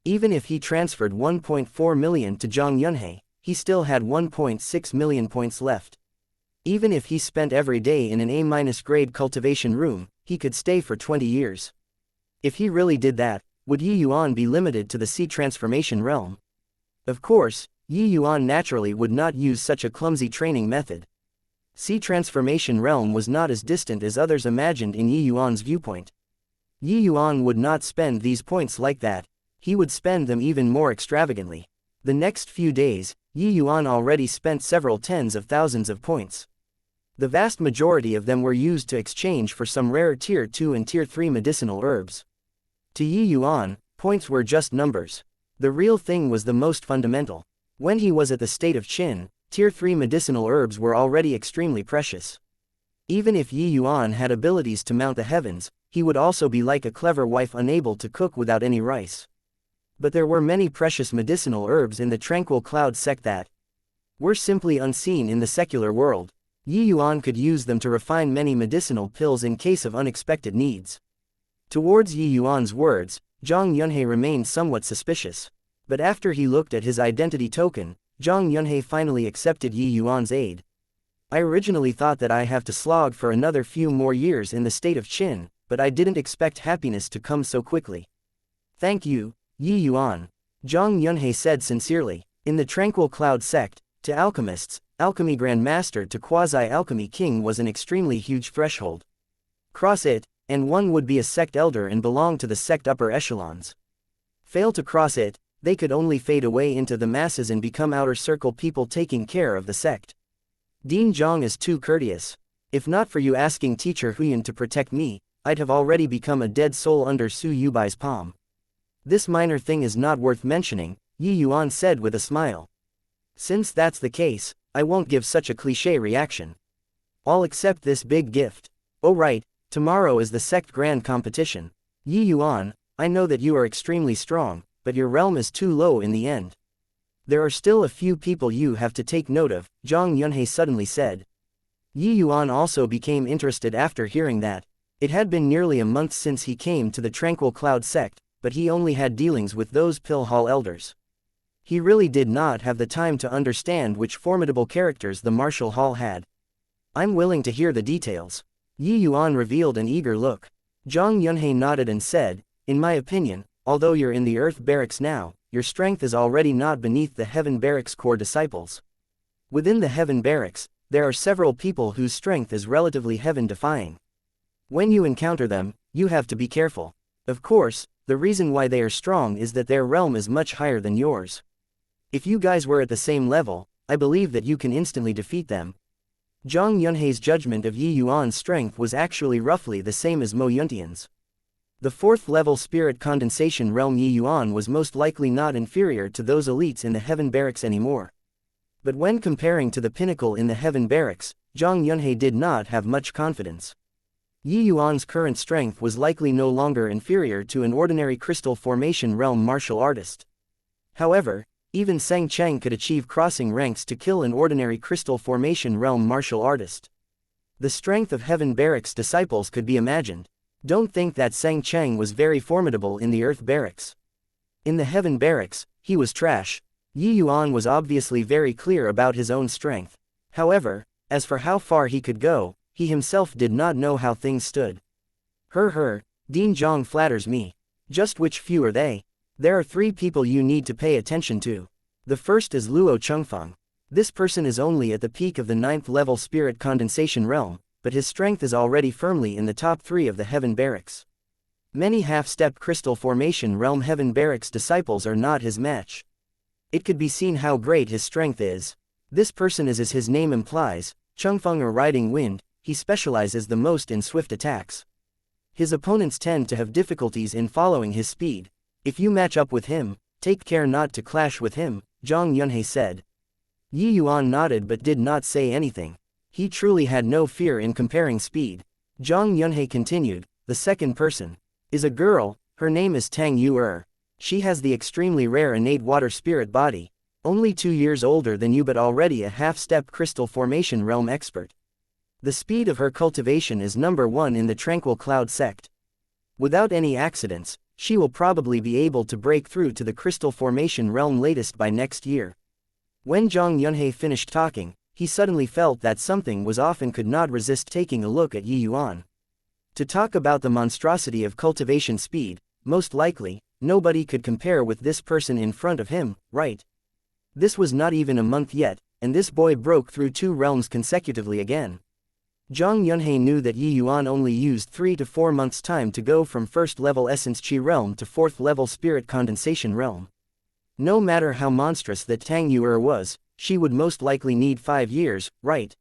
Even if he transferred 1.4 million to Zhang Yunhei, he still had 1.6 million points left. Even if he spent every day in an A- grade cultivation room, he could stay for 20 years. If he really did that, would Yi Yuan be limited to the sea transformation realm? Of course, Yi Yuan naturally would not use such a clumsy training method. Sea transformation realm was not as distant as others imagined in Yi Yuan's viewpoint. Yi Yuan would not spend these points like that. He would spend them even more extravagantly. The next few days, Yi Yuan already spent several tens of thousands of points. The vast majority of them were used to exchange for some rare Tier 2 and Tier 3 medicinal herbs. To Yi Yuan, points were just numbers. The real thing was the most fundamental. When he was at the state of Qin, Tier 3 medicinal herbs were already extremely precious. Even if Yi Yuan had abilities to mount the heavens, he would also be like a clever wife unable to cook without any rice. But there were many precious medicinal herbs in the Tranquil Cloud sect that were simply unseen in the secular world. Yi Yuan could use them to refine many medicinal pills in case of unexpected needs. Towards Yi Yuan's words, Zhang Yunhei remained somewhat suspicious. But after he looked at his identity token, Zhang Yunhei finally accepted Yi Yuan's aid. I originally thought that I have to slog for another few more years in the state of Qin, but I didn't expect happiness to come so quickly. Thank you, Yi Yuan. Zhang Yunhei said sincerely. In the Tranquil Cloud sect, to alchemists, Alchemy Grandmaster to Quasi-Alchemy King was an extremely huge threshold. Cross it, and one would be a sect elder and belong to the sect upper echelons. Fail to cross it, they could only fade away into the masses and become outer circle people taking care of the sect. Dean Zhang is too courteous. If not for you asking teacher Huyan to protect me, I'd have already become a dead soul under Su Yubai's palm. This minor thing is not worth mentioning, Yi Yuan said with a smile. Since that's the case, I won't give such a cliché reaction. I'll accept this big gift. Oh right, tomorrow is the sect grand competition. Yi Yuan, I know that you are extremely strong, but your realm is too low in the end. There are still a few people you have to take note of, Zhang Yunhei suddenly said. Yi Yuan also became interested after hearing that. It had been nearly a month since he came to the Tranquil Cloud sect, but he only had dealings with those Pill Hall elders. He really did not have the time to understand which formidable characters the Martial Hall had. I'm willing to hear the details. Yi Yuan revealed an eager look. Zhang Yunhei nodded and said, in my opinion, although you're in the Earth Barracks now, your strength is already not beneath the Heaven Barracks core disciples. Within the Heaven Barracks, there are several people whose strength is relatively heaven-defying. When you encounter them, you have to be careful. Of course, the reason why they are strong is that their realm is much higher than yours. If you guys were at the same level, I believe that you can instantly defeat them. Zhang Yunhei's judgment of Yi Yuan's strength was actually roughly the same as Mo Yuntian's. The 4th level spirit condensation realm Yi Yuan was most likely not inferior to those elites in the Heaven Barracks anymore. But when comparing to the pinnacle in the Heaven Barracks, Zhang Yunhei did not have much confidence. Yi Yuan's current strength was likely no longer inferior to an ordinary crystal formation realm martial artist. However, even Seng Cheng could achieve crossing ranks to kill an ordinary crystal formation realm martial artist. The strength of Heaven Barracks disciples could be imagined. Don't think that Seng Cheng was very formidable in the Earth Barracks. In the Heaven Barracks, he was trash. Yi Yuan was obviously very clear about his own strength. However, as for how far he could go, he himself did not know how things stood. Dean Zhang flatters me. Just which few are they? There are 3 people you need to pay attention to. The first is Luo Chengfeng. This person is only at the peak of the 9th level spirit condensation realm, but his strength is already firmly in the top 3 of the Heaven Barracks. Many half-step crystal formation realm Heaven Barracks disciples are not his match. It could be seen how great his strength is. This person is, as his name implies, Chengfeng or riding wind. He specializes the most in swift attacks. His opponents tend to have difficulties in following his speed. If you match up with him, take care not to clash with him, Zhang Yunhe said. Yi Yuan nodded but did not say anything. He truly had no fear in comparing speed. Zhang Yunhe continued, the second person is a girl, her name is Tang Yu. She has the extremely rare innate water spirit body, only 2 years older than you but already a half-step crystal formation realm expert. The speed of her cultivation is number 1 in the Tranquil Cloud sect. Without any accidents, she will probably be able to break through to the crystal formation realm latest by next year. When Zhang Yunhe finished talking, he suddenly felt that something was off and could not resist taking a look at Yi Yuan. To talk about the monstrosity of cultivation speed, most likely, nobody could compare with this person in front of him, right? This was not even a month yet, and this boy broke through 2 realms consecutively again. Zhang Yunhe knew that Yi Yuan only used 3 to 4 months' time to go from 1st level Essence Chi realm to 4th level Spirit Condensation realm. No matter how monstrous that Tang Yu was, she would most likely need 5 years, right?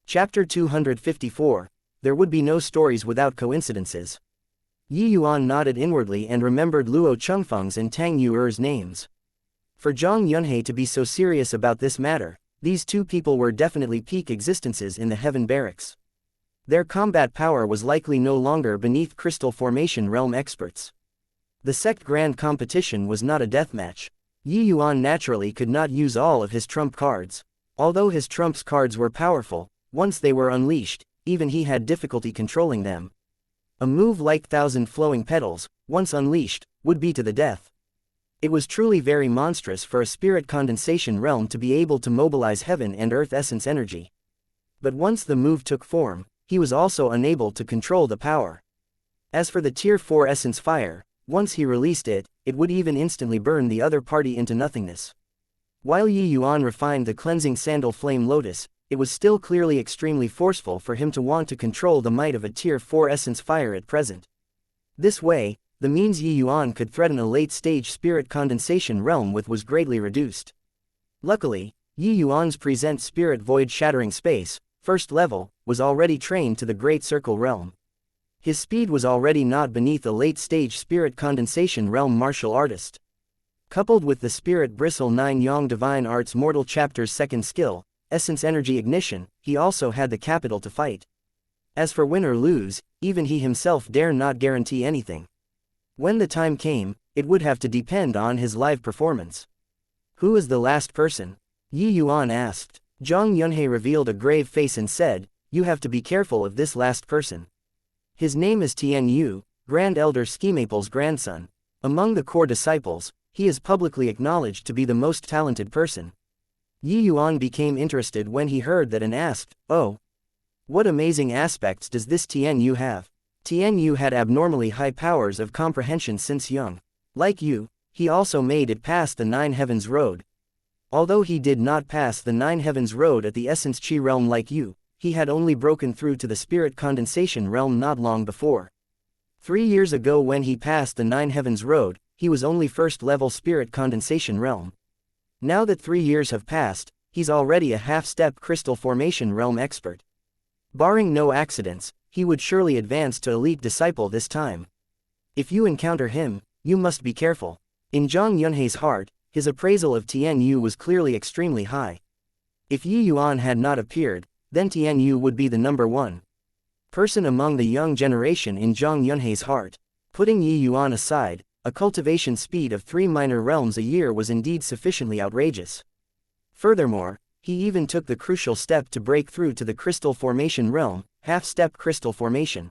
Chapter 254. There would be no stories without coincidences. Yi Yuan nodded inwardly and remembered Luo Chengfeng's and Tang Yu's names. For Zhang Yunhe to be so serious about this matter, these 2 people were definitely peak existences in the Heaven Barracks. Their combat power was likely no longer beneath crystal formation realm experts. The sect grand competition was not a deathmatch. Yi Yuan naturally could not use all of his trump cards. Although his trumps cards were powerful, once they were unleashed, even he had difficulty controlling them. A move like 1,000 flowing petals, once unleashed, would be to the death. It was truly very monstrous for a spirit condensation realm to be able to mobilize heaven and earth essence energy. But once the move took form, he was also unable to control the power. As for the Tier 4 essence fire, once he released it, it would even instantly burn the other party into nothingness. While Yi Yuan refined the cleansing sandal flame lotus, it was still clearly extremely forceful for him to want to control the might of a Tier 4 essence fire at present. This way, the means Yi Yuan could threaten a late-stage spirit condensation realm with was greatly reduced. Luckily, Yi Yuan's present spirit void shattering space, 1st level, was already trained to the Great Circle realm. His speed was already not beneath a late-stage spirit condensation realm martial artist. Coupled with the Spirit Bristle 9 Yang Divine Arts Mortal Chapter's 2nd skill, Essence Energy Ignition, he also had the capital to fight. As for win or lose, even he himself dare not guarantee anything. When the time came, it would have to depend on his live performance. Who is the last person? Yi Yuan asked. Zhang Yunhe revealed a grave face and said, you have to be careful of this last person. His name is Tian Yu, Grand Elder Schemaple's grandson. Among the core disciples, he is publicly acknowledged to be the most talented person. Yi Yuan became interested when he heard that and asked, oh, what amazing aspects does this Tian Yu have? Tian Yu had abnormally high powers of comprehension since young. Like you, he also made it past the 9 Heavens Road. Although he did not pass the 9 Heavens Road at the Essence Chi realm like you, he had only broken through to the Spirit Condensation realm not long before. 3 years ago when he passed the 9 Heavens Road, he was only 1st level Spirit Condensation realm. Now that 3 years have passed, he's already a half-step crystal formation realm expert. Barring no accidents, he would surely advance to elite disciple this time. If you encounter him, you must be careful. In Zhang Yunhe's heart, his appraisal of Tian Yu was clearly extremely high. If Yi Yuan had not appeared, then Tian Yu would be the number 1 person among the young generation in Zhang Yunhe's heart. Putting Yi Yuan aside, a cultivation speed of 3 minor realms a year was indeed sufficiently outrageous. Furthermore, he even took the crucial step to break through to the crystal formation realm, half-step crystal formation.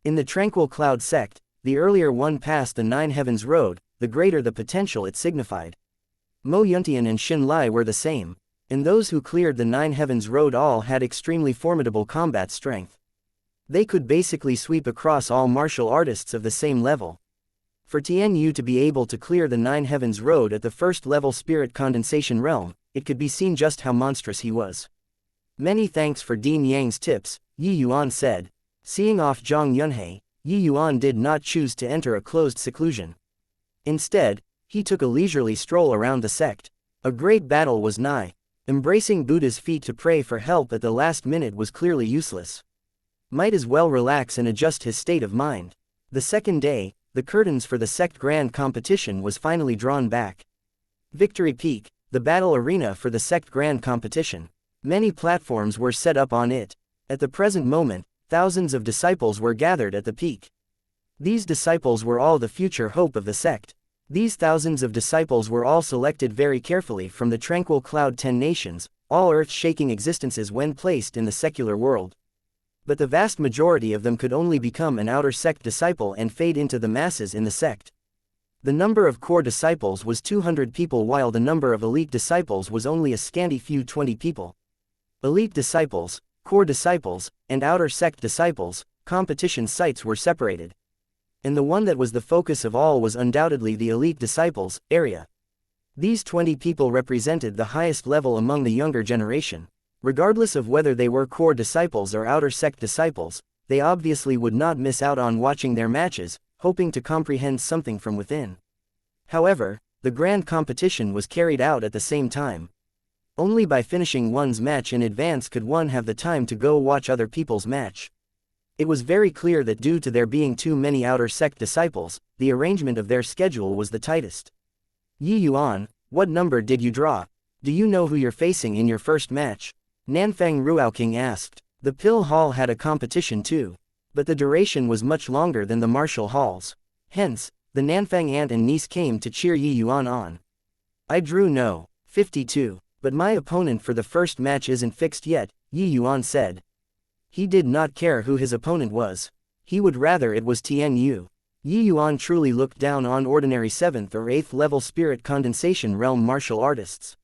In the Tranquil Cloud sect, the earlier one passed the 9 Heavens Road, the greater the potential it signified. Mo Yuntian and Xin Lai were the same, and those who cleared the 9 Heavens Road all had extremely formidable combat strength. They could basically sweep across all martial artists of the same level. For Tian Yu to be able to clear the Nine Heavens Road at the first level spirit condensation realm, it could be seen just how monstrous he was. Many thanks for Dean Yang's tips, Yi Yuan said. Seeing off Zhang Yunhei, Yi Yuan did not choose to enter a closed seclusion. Instead, he took a leisurely stroll around the sect. A great battle was nigh. Embracing Buddha's feet to pray for help at the last minute was clearly useless. Might as well relax and adjust his state of mind. The second day, the curtains for the sect grand competition was finally drawn back. Victory Peak, the battle arena for the sect grand competition. Many platforms were set up on it. At the present moment, thousands of disciples were gathered at the peak. These disciples were all the future hope of the sect. These thousands of disciples were all selected very carefully from the tranquil cloud 10 nations, all earth-shaking existences when placed in the secular world. But the vast majority of them could only become an outer sect disciple and fade into the masses in the sect. The number of core disciples was 200 people while the number of elite disciples was only a scanty few 20 people. Elite disciples, core disciples, and outer sect disciples, competition sites were separated. And the one that was the focus of all was undoubtedly the elite disciples area. These 20 people represented the highest level among the younger generation. Regardless of whether they were core disciples or outer sect disciples, they obviously would not miss out on watching their matches, hoping to comprehend something from within. However, the grand competition was carried out at the same time. Only by finishing one's match in advance could one have the time to go watch other people's match. It was very clear that due to there being too many outer sect disciples, the arrangement of their schedule was the tightest. Yi Yuan, what number did you draw? Do you know who you're facing in your first match? Nanfang Ruoking asked. The pill hall had a competition too. But the duration was much longer than the martial halls. Hence, the Nanfang aunt and niece came to cheer Yi Yuan on. I drew no. 52. But my opponent for the first match isn't fixed yet, Yi Yuan said. He did not care who his opponent was. He would rather it was Tian Yu. Yi Yuan truly looked down on ordinary 7th or 8th level spirit condensation realm martial artists.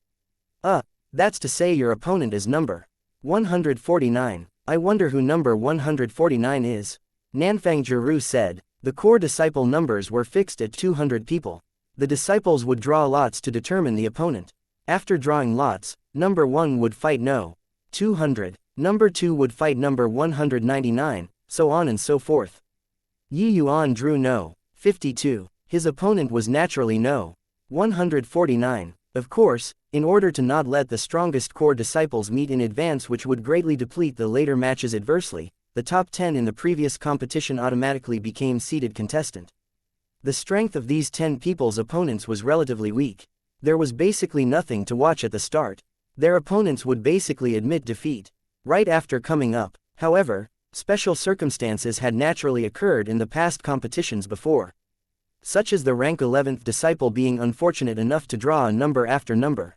That's to say your opponent is number 149. I wonder who number 149 is. Nanfang Jiru said. The core disciple numbers were fixed at 200 people. The disciples would draw lots to determine the opponent. After drawing lots, number 1 would fight no. 200. Number 2 would fight number 199, so on and so forth. Yi Yuan drew no. 52. His opponent was naturally no. 149. Of course, in order to not let the strongest core disciples meet in advance, which would greatly deplete the later matches adversely, the top 10 in the previous competition automatically became seeded contestant. The strength of these 10 people's opponents was relatively weak. There was basically nothing to watch at the start. Their opponents would basically admit defeat right after coming up. However, special circumstances had naturally occurred in the past competitions before, such as the rank 11th disciple being unfortunate enough to draw a number after number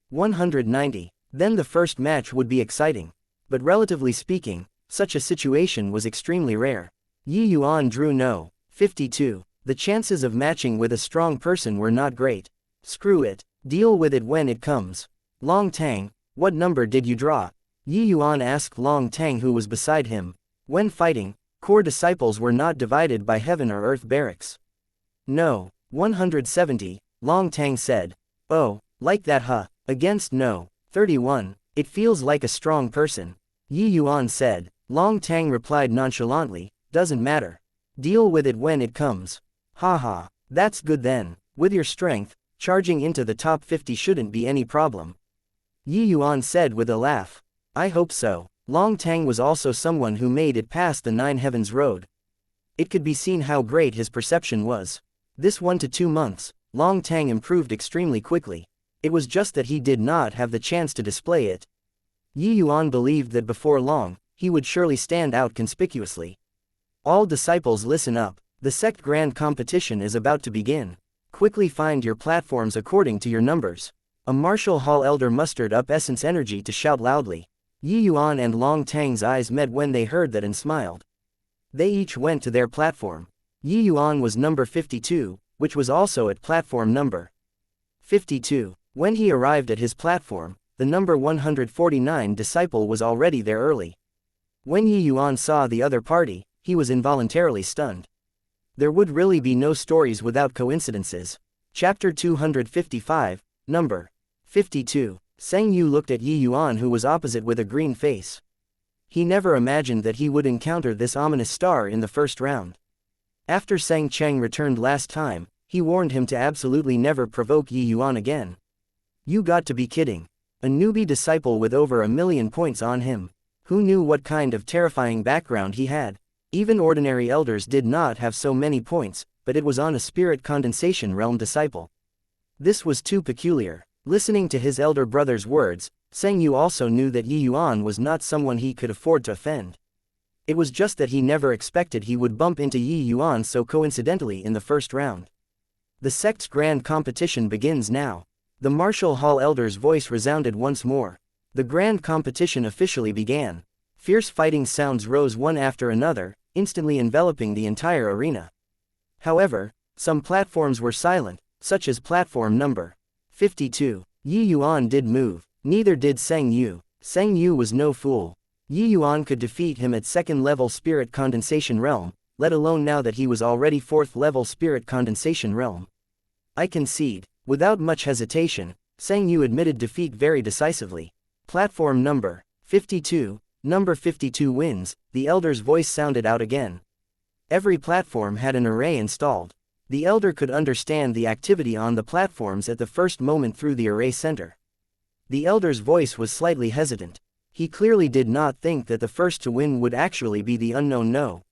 190. Then the first match would be exciting. But relatively speaking, such a situation was extremely rare. Yi Yuan drew no. 52. The chances of matching with a strong person were not great. Screw it. Deal with it when it comes. Long Tang, what number did you draw? Yi Yuan asked Long Tang, who was beside him. When fighting, core disciples were not divided by heaven or earth barracks. No. 170, Long Tang said. Oh, like that huh? Against no. 31, it feels like a strong person. Yi Yuan said. Long Tang replied nonchalantly, doesn't matter. Deal with it when it comes. Haha, that's good then. With your strength, charging into the top 50 shouldn't be any problem. Yi Yuan said with a laugh. I hope so. Long Tang was also someone who made it past the Nine Heavens Road. It could be seen how great his perception was. This 1 to 2 months, Long Tang improved extremely quickly. It was just that he did not have the chance to display it. Yi Yuan believed that before long, he would surely stand out conspicuously. All disciples listen up. The sect grand competition is about to begin. Quickly find your platforms according to your numbers. A martial hall elder mustered up essence energy to shout loudly. Yi Yuan and Long Tang's eyes met when they heard that and smiled. They each went to their platform. Yi Yuan was number 52, which was also at platform number 52. When he arrived at his platform, the number 149 disciple was already there early. When Yi Yuan saw the other party, he was involuntarily stunned. There would really be no stories without coincidences. Chapter 255, Number 52. Zheng Yu looked at Yi Yuan, who was opposite with a green face. He never imagined that he would encounter this ominous star in the first round. After Sang Cheng returned last time, he warned him to absolutely never provoke Yi Yuan again. You got to be kidding. A newbie disciple with over 1,000,000 points on him. Who knew what kind of terrifying background he had? Even ordinary elders did not have so many points, but it was on a spirit condensation realm disciple. This was too peculiar. Listening to his elder brother's words, Zheng Yu also knew that Yi Yuan was not someone he could afford to offend. It was just that he never expected he would bump into Yi Yuan so coincidentally in the first round. The sect's grand competition begins now. The Martial Hall elder's voice resounded once more. The grand competition officially began. Fierce fighting sounds rose one after another, instantly enveloping the entire arena. However, some platforms were silent, such as platform number 52. Yi Yuan did move, neither did Zheng Yu. Zheng Yu was no fool. Yi Yuan could defeat him at second-level spirit condensation realm, let alone now that he was already fourth-level spirit condensation realm. I concede. Without much hesitation, Zheng Yu admitted defeat very decisively. Platform number 52. Number 52 wins, the elder's voice sounded out again. Every platform had an array installed. The elder could understand the activity on the platforms at the first moment through the array center. The elder's voice was slightly hesitant. He clearly did not think that the first to win would actually be the unknown No.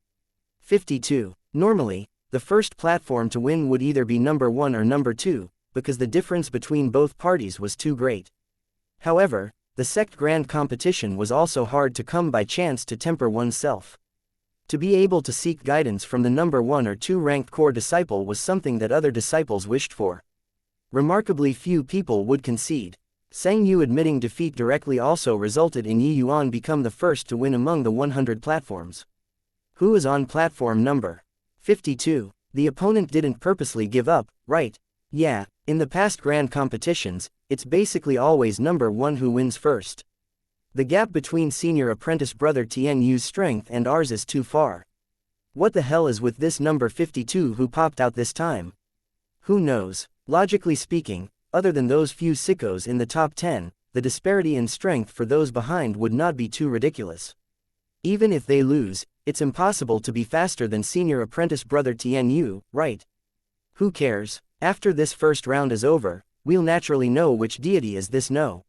52. Normally, the first platform to win would either be number 1 or number 2, because the difference between both parties was too great. However, the sect grand competition was also hard to come by chance to temper oneself. To be able to seek guidance from the number 1 or 2 ranked core disciple was something that other disciples wished for. Remarkably few people would concede. Zheng Yu admitting defeat directly also resulted in Yi Yuan become the first to win among the 100 platforms. Who is on platform number 52? The opponent didn't purposely give up, right? Yeah, in the past grand competitions, it's basically always number 1 who wins first. The gap between senior apprentice brother Tian Yu's strength and ours is too far. What the hell is with this number 52 who popped out this time? Who knows? Logically speaking, other than those few sickos in the top 10, the disparity in strength for those behind would not be too ridiculous. Even if they lose, it's impossible to be faster than senior apprentice brother Tian Yu, right? Who cares? After this first round is over, we'll naturally know which deity is this No.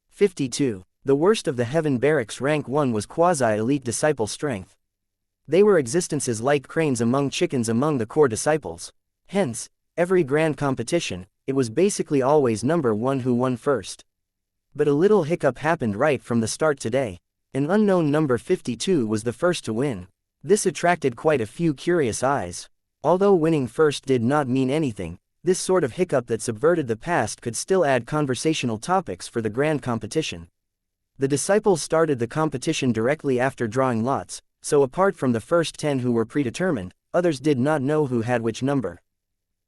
52. The worst of the Heaven Barracks rank 1 was quasi-elite disciple strength. They were existences like cranes among chickens among the core disciples. Hence, every grand competition, it was basically always number 1 who won first. But a little hiccup happened right from the start today. An unknown number 52 was the first to win. This attracted quite a few curious eyes. Although winning first did not mean anything, this sort of hiccup that subverted the past could still add conversational topics for the grand competition. The disciples started the competition directly after drawing lots, so apart from the first 10 who were predetermined, others did not know who had which number.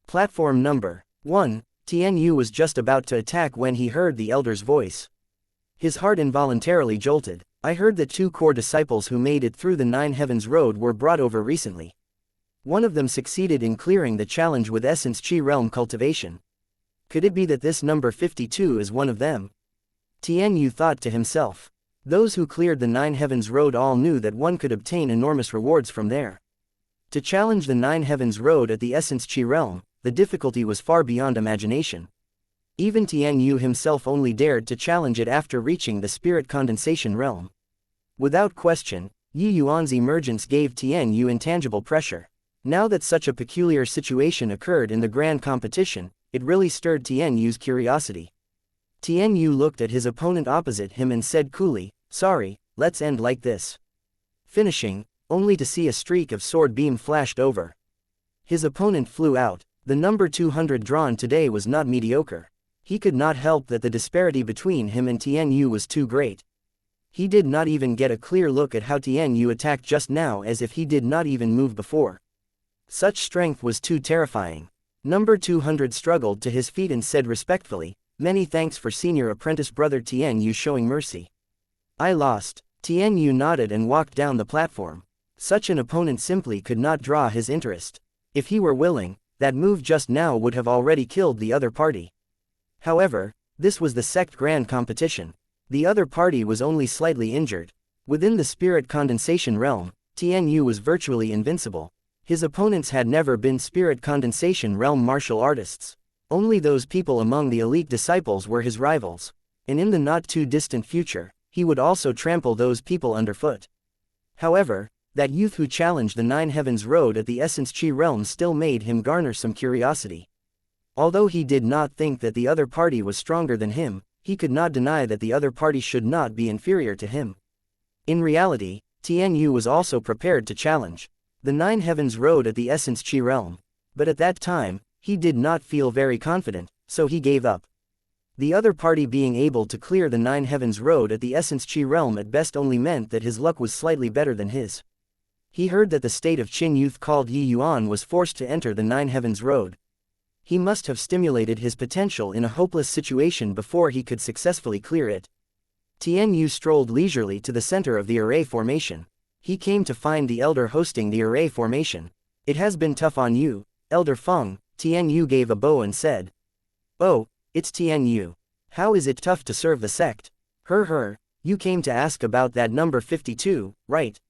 Platform number 1. Tian Yu was just about to attack when he heard the elder's voice. His heart involuntarily jolted. I heard that 2 core disciples who made it through the 9 Heavens Road were brought over recently. One of them succeeded in clearing the challenge with Essence Chi Realm cultivation. Could it be that this number 52 is one of them? Tian Yu thought to himself. Those who cleared the 9 Heavens Road all knew that one could obtain enormous rewards from there. To challenge the 9 Heavens Road at the Essence Chi Realm, the difficulty was far beyond imagination. Even Tian Yu himself only dared to challenge it after reaching the spirit condensation realm. Without question, Yi Yuan's emergence gave Tian Yu intangible pressure. Now that such a peculiar situation occurred in the grand competition, it really stirred Tian Yu's curiosity. Tian Yu looked at his opponent opposite him and said coolly, "Sorry, let's end like this." Finishing, only to see a streak of sword beam flashed over. His opponent flew out. The number 200 drawn today was not mediocre. He could not help that the disparity between him and Tian Yu was too great. He did not even get a clear look at how Tian Yu attacked just now, as if he did not even move before. Such strength was too terrifying. Number 200 struggled to his feet and said respectfully, "Many thanks for senior apprentice brother Tian Yu showing mercy. I lost." Tian Yu nodded and walked down the platform. Such an opponent simply could not draw his interest. If he were willing, that move just now would have already killed the other party. However, this was the sect grand competition. The other party was only slightly injured. Within the spirit condensation realm, Tian Yu was virtually invincible. His opponents had never been spirit condensation realm martial artists. Only those people among the elite disciples were his rivals. And in the not-too-distant future, he would also trample those people underfoot. However, that youth who challenged the Nine Heavens Road at the Essence Chi realm still made him garner some curiosity. Although he did not think that the other party was stronger than him, he could not deny that the other party should not be inferior to him. In reality, Tian Yu was also prepared to challenge the Nine Heavens Road at the Essence Chi realm. But at that time, he did not feel very confident, so he gave up. The other party being able to clear the Nine Heavens Road at the Essence Chi realm at best only meant that his luck was slightly better than his. He heard that the state of Qin youth called Yuan was forced to enter the Nine Heavens Road. He must have stimulated his potential in a hopeless situation before he could successfully clear it. Tian Yu strolled leisurely to the center of the array formation. He came to find the elder hosting the array formation. "It has been tough on you, Elder Feng," Tian Yu gave a bow and said. "Oh, it's Tian Yu. How is it tough to serve the sect?" You came to ask about that number 52, right?"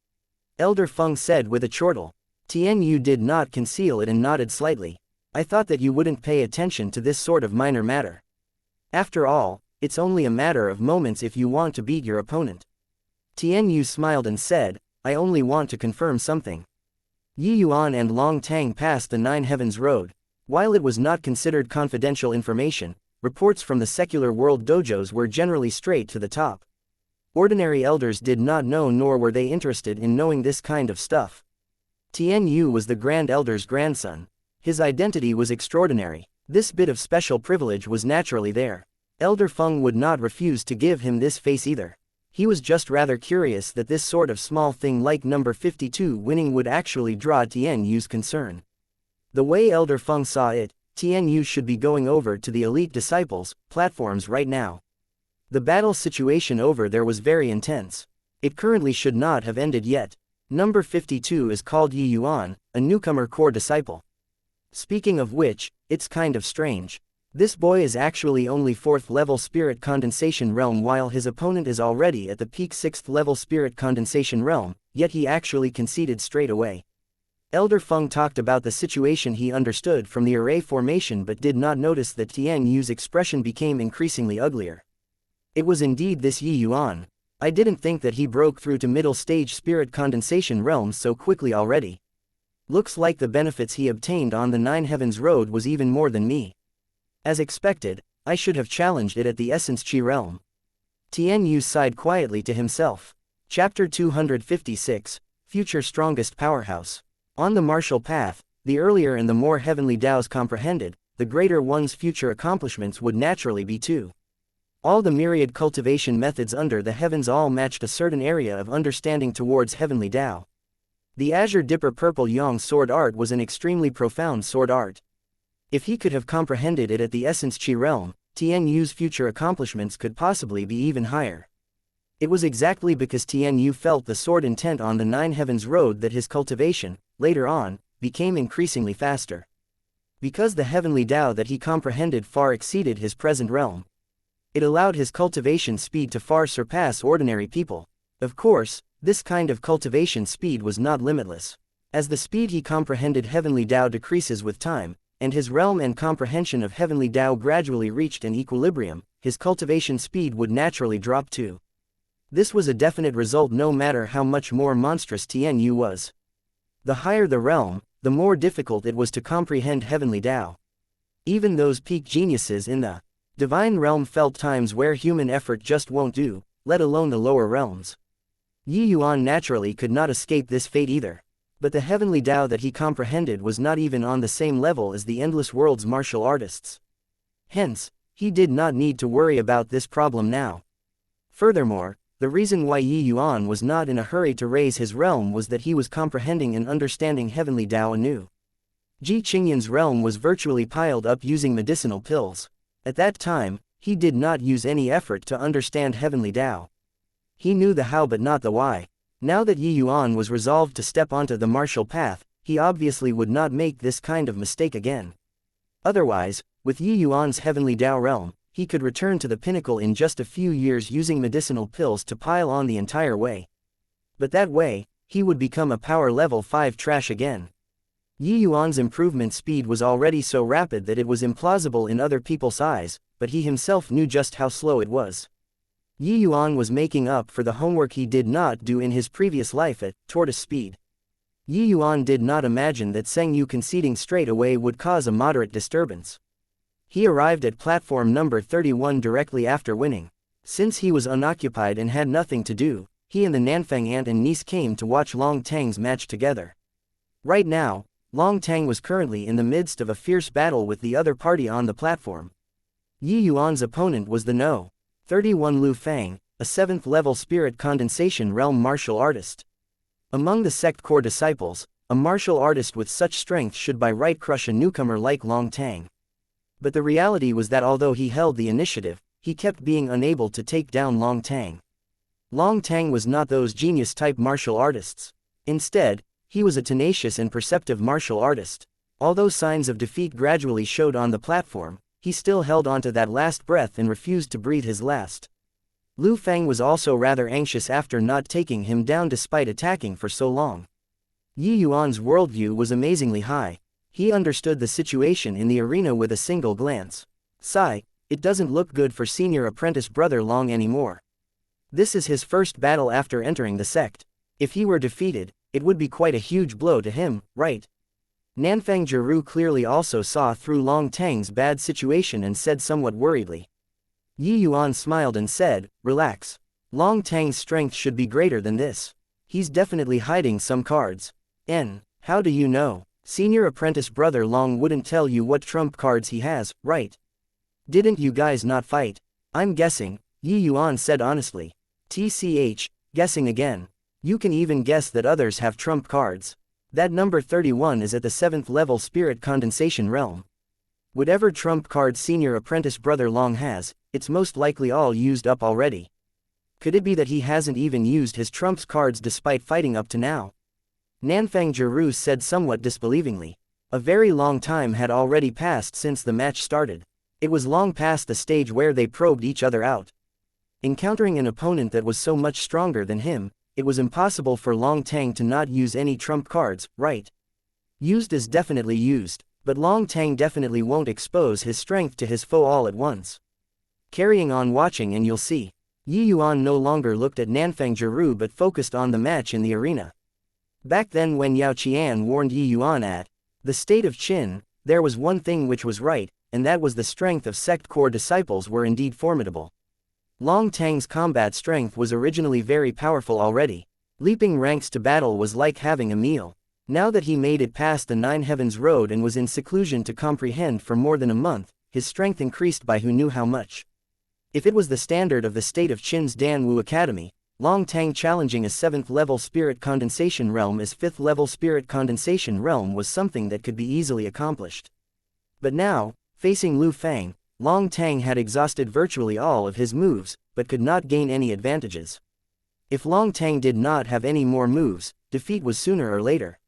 Elder Feng said with a chortle. Tian Yu did not conceal it and nodded slightly. "I thought that you wouldn't pay attention to this sort of minor matter. After all, it's only a matter of moments if you want to beat your opponent." Tian Yu smiled and said, "I only want to confirm something." Yuan and Long Tang passed the Nine Heavens Road. While it was not considered confidential information, reports from the secular world dojos were generally straight to the top. Ordinary elders did not know, nor were they interested in knowing this kind of stuff. Tian Yu was the Grand Elder's grandson. His identity was extraordinary. This bit of special privilege was naturally there. Elder Feng would not refuse to give him this face either. He was just rather curious that this sort of small thing like number 52 winning would actually draw Tian Yu's concern. The way Elder Feng saw it, Tian Yu should be going over to the elite disciples' platforms right now. The battle situation over there was very intense. It currently should not have ended yet. Number 52 is called Yuan, a newcomer core disciple. Speaking of which, it's kind of strange. This boy is actually only 4th level spirit condensation realm while his opponent is already at the peak 6th level spirit condensation realm, yet he actually conceded straight away. Elder Feng talked about the situation he understood from the array formation but did not notice that Tian Yu's expression became increasingly uglier. It was indeed this Yuan. I didn't think that he broke through to middle stage spirit condensation realm so quickly already. Looks like the benefits he obtained on the Nine Heavens Road was even more than me. As expected, I should have challenged it at the Essence Chi realm. Tian Yu sighed quietly to himself. Chapter 256, Future Strongest Powerhouse. On the martial path, the earlier and the more heavenly Tao's comprehended, the greater one's future accomplishments would naturally be too. All the myriad cultivation methods under the heavens all matched a certain area of understanding towards heavenly Tao. The Azure Dipper Purple Yang sword art was an extremely profound sword art. If he could have comprehended it at the Essence Chi realm, Tian Yu's future accomplishments could possibly be even higher. It was exactly because Tian Yu felt the sword intent on the Nine Heavens Road that his cultivation, later on, became increasingly faster. Because the heavenly Tao that he comprehended far exceeded his present realm. It allowed his cultivation speed to far surpass ordinary people. Of course, this kind of cultivation speed was not limitless. As the speed he comprehended heavenly Tao decreases with time, and his realm and comprehension of heavenly Tao gradually reached an equilibrium, his cultivation speed would naturally drop too. This was a definite result no matter how much more monstrous Tian Yu was. The higher the realm, the more difficult it was to comprehend heavenly Tao. Even those peak geniuses in the divine realm felt times where human effort just won't do, let alone the lower realms. Yuan naturally could not escape this fate either. But the heavenly Tao that he comprehended was not even on the same level as the endless world's martial artists. Hence, he did not need to worry about this problem now. Furthermore, the reason why Yuan was not in a hurry to raise his realm was that he was comprehending and understanding heavenly Tao anew. Ji Qingyan's realm was virtually piled up using medicinal pills. At that time, he did not use any effort to understand heavenly Tao. He knew the how but not the why. Now that Yi Yuan was resolved to step onto the martial path, he obviously would not make this kind of mistake again. Otherwise, with Yi Yuan's heavenly Dao realm, he could return to the pinnacle in just a few years using medicinal pills to pile on the entire way. But that way, he would become a power level 5 trash again. Yi Yuan's improvement speed was already so rapid that it was implausible in other people's eyes, but he himself knew just how slow it was. Yi Yuan was making up for the homework he did not do in his previous life at tortoise speed. Yi Yuan did not imagine that Zheng Yu conceding straight away would cause a moderate disturbance. He arrived at platform number 31 directly after winning. Since he was unoccupied and had nothing to do, he and the Nanfang aunt and niece came to watch Long Tang's match together. Right now, Long Tang was currently in the midst of a fierce battle with the other party on the platform. Yi Yuan's opponent was the No. 31 Lu Fang, a 7th level spirit condensation realm martial artist. Among the sect core disciples, a martial artist with such strength should by right crush a newcomer like Long Tang. But the reality was that although he held the initiative, he kept being unable to take down Long Tang. Long Tang was not those genius-type martial artists. Instead, he was a tenacious and perceptive martial artist. Although signs of defeat gradually showed on the platform, he still held onto that last breath and refused to breathe his last. Lu Fang was also rather anxious after not taking him down despite attacking for so long. Yi Yuan's worldview was amazingly high. He understood the situation in the arena with a single glance. Sigh, it doesn't look good for senior apprentice brother Long anymore. This is his first battle after entering the sect. If he were defeated, it would be quite a huge blow to him, right? Nanfang Jiru clearly also saw through Long Tang's bad situation and said somewhat worriedly. Yi Yuan smiled and said, "Relax. Long Tang's strength should be greater than this. He's definitely hiding some cards." How do you know? Senior apprentice brother Long wouldn't tell you what trump cards he has, right? Didn't you guys not fight? I'm guessing, Yi Yuan said honestly. TCH, guessing again. You can even guess that others have trump cards. That number 31 is at the 7th level spirit condensation realm. Whatever trump card senior apprentice brother Long has, it's most likely all used up already. Could it be that he hasn't even used his trumps cards despite fighting up to now? Nanfang Jiru said somewhat disbelievingly. A very long time had already passed since the match started. It was long past the stage where they probed each other out. Encountering an opponent that was so much stronger than him, it was impossible for Long Tang to not use any trump cards, right? Used is definitely used, but Long Tang definitely won't expose his strength to his foe all at once. Carrying on watching and you'll see. Yi Yuan no longer looked at Nanfang Jiru but focused on the match in the arena. Back then when Yao Qian warned Yi Yuan at the state of Qin, there was one thing which was right, and that was the strength of sect core disciples were indeed formidable. Long Tang's combat strength was originally very powerful already. Leaping ranks to battle was like having a meal. Now that he made it past the Nine Heavens Road and was in seclusion to comprehend for more than a month, his strength increased by who knew how much. If it was the standard of the state of Qin's Danwu Academy, Long Tang challenging a 7th level spirit condensation realm as 5th level spirit condensation realm was something that could be easily accomplished. But now, facing Lu Fang, Long Tang had exhausted virtually all of his moves, but could not gain any advantages. If Long Tang did not have any more moves, defeat was sooner or later.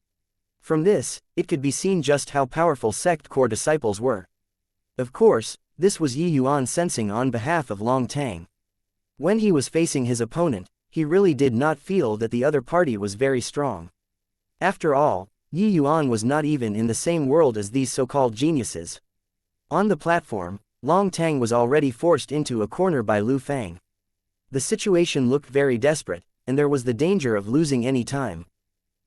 From this, it could be seen just how powerful sect core disciples were. Of course, this was Yi Yuan sensing on behalf of Long Tang. When he was facing his opponent, he really did not feel that the other party was very strong. After all, Yi Yuan was not even in the same world as these so-called geniuses. On the platform, Long Tang was already forced into a corner by Lu Fang. The situation looked very desperate, and there was the danger of losing any time.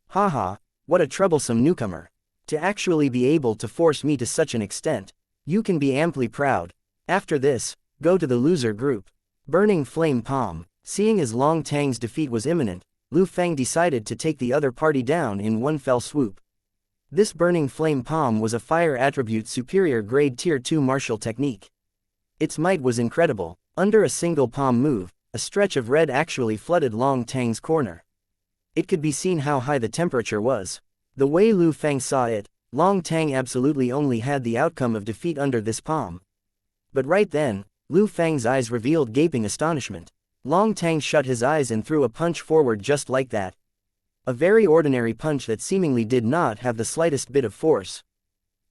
Haha, what a troublesome newcomer. To actually be able to force me to such an extent. You can be amply proud. After this, go to the loser group. Burning Flame Palm. Seeing as Long Tang's defeat was imminent, Lu Fang decided to take the other party down in one fell swoop. This Burning Flame Palm was a fire attribute superior grade tier 2 martial technique. Its might was incredible. Under a single palm move, a stretch of red actually flooded Long Tang's corner. It could be seen how high the temperature was. The way Lu Fang saw it, Long Tang absolutely only had the outcome of defeat under this palm. But right then, Lu Fang's eyes revealed gaping astonishment. Long Tang shut his eyes and threw a punch forward just like that. A very ordinary punch that seemingly did not have the slightest bit of force.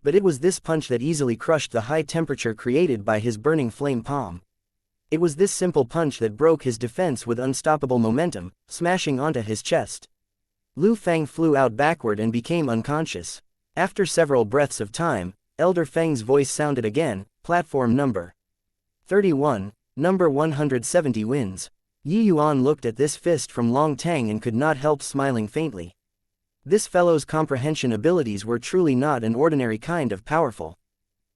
But it was this punch that easily crushed the high temperature created by his burning flame palm. It was this simple punch that broke his defense with unstoppable momentum, smashing onto his chest. Lu Feng flew out backward and became unconscious. After several breaths of time, Elder Feng's voice sounded again, platform number 31, number 170 wins. Yi Yuan looked at this fist from Long Tang and could not help smiling faintly. This fellow's comprehension abilities were truly not an ordinary kind of powerful.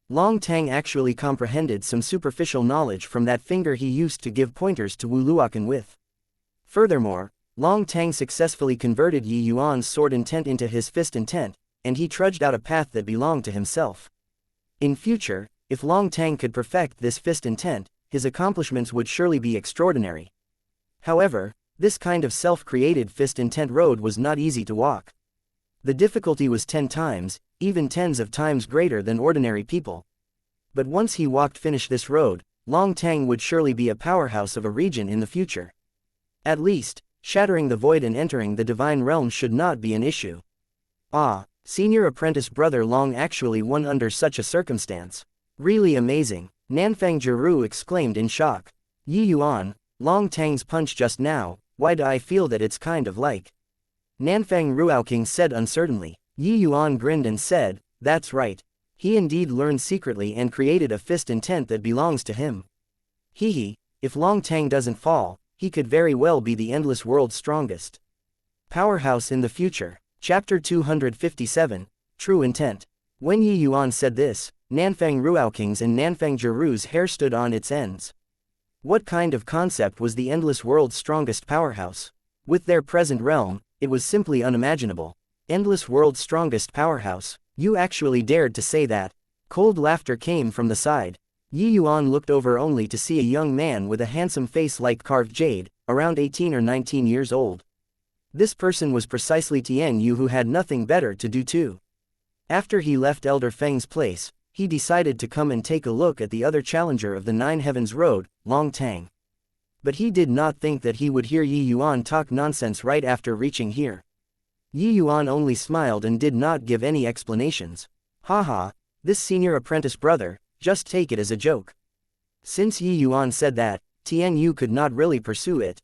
Long Tang actually comprehended some superficial knowledge from that finger he used to give pointers to Wu Luokan with. Furthermore, Long Tang successfully converted Yi Yuan's sword intent into his fist intent, and he trudged out a path that belonged to himself. In future, if Long Tang could perfect this fist intent, his accomplishments would surely be extraordinary. However, this kind of self-created fist intent road was not easy to walk. The difficulty was 10 times, even tens of times greater than ordinary people. But once he finished this road, Long Tang would surely be a powerhouse of a region in the future. At least, shattering the void and entering the divine realm should not be an issue. Ah, senior apprentice brother Long actually won under such a circumstance. Really amazing, Nanfang Jiru exclaimed in shock. Yi Yuan, Long Tang's punch just now, why do I feel that it's kind of like? Nanfang Ruoking said uncertainly. Yi Yuan grinned and said, that's right. He indeed learned secretly and created a fist intent that belongs to him. Hehe, if Long Tang doesn't fall, he could very well be the endless world's strongest powerhouse in the future. Chapter 257, True Intent. When Yi Yuan said this, Nanfang Ruouking's and Nanfang Jiru's hair stood on its ends. What kind of concept was the endless world's strongest powerhouse? With their present realm, it was simply unimaginable. Endless world's strongest powerhouse. You actually dared to say that? Cold laughter came from the side. Yi Yuan looked over only to see a young man with a handsome face like carved jade, around 18 or 19 years old. This person was precisely Tian Yu, who had nothing better to do too. After he left Elder Feng's place, he decided to come and take a look at the other challenger of the Nine Heavens Road, Long Tang. But he did not think that he would hear Yi Yuan talk nonsense right after reaching here. Yi Yuan only smiled and did not give any explanations. Haha, this senior apprentice brother, just take it as a joke. Since Yi Yuan said that, Tian Yu could not really pursue it.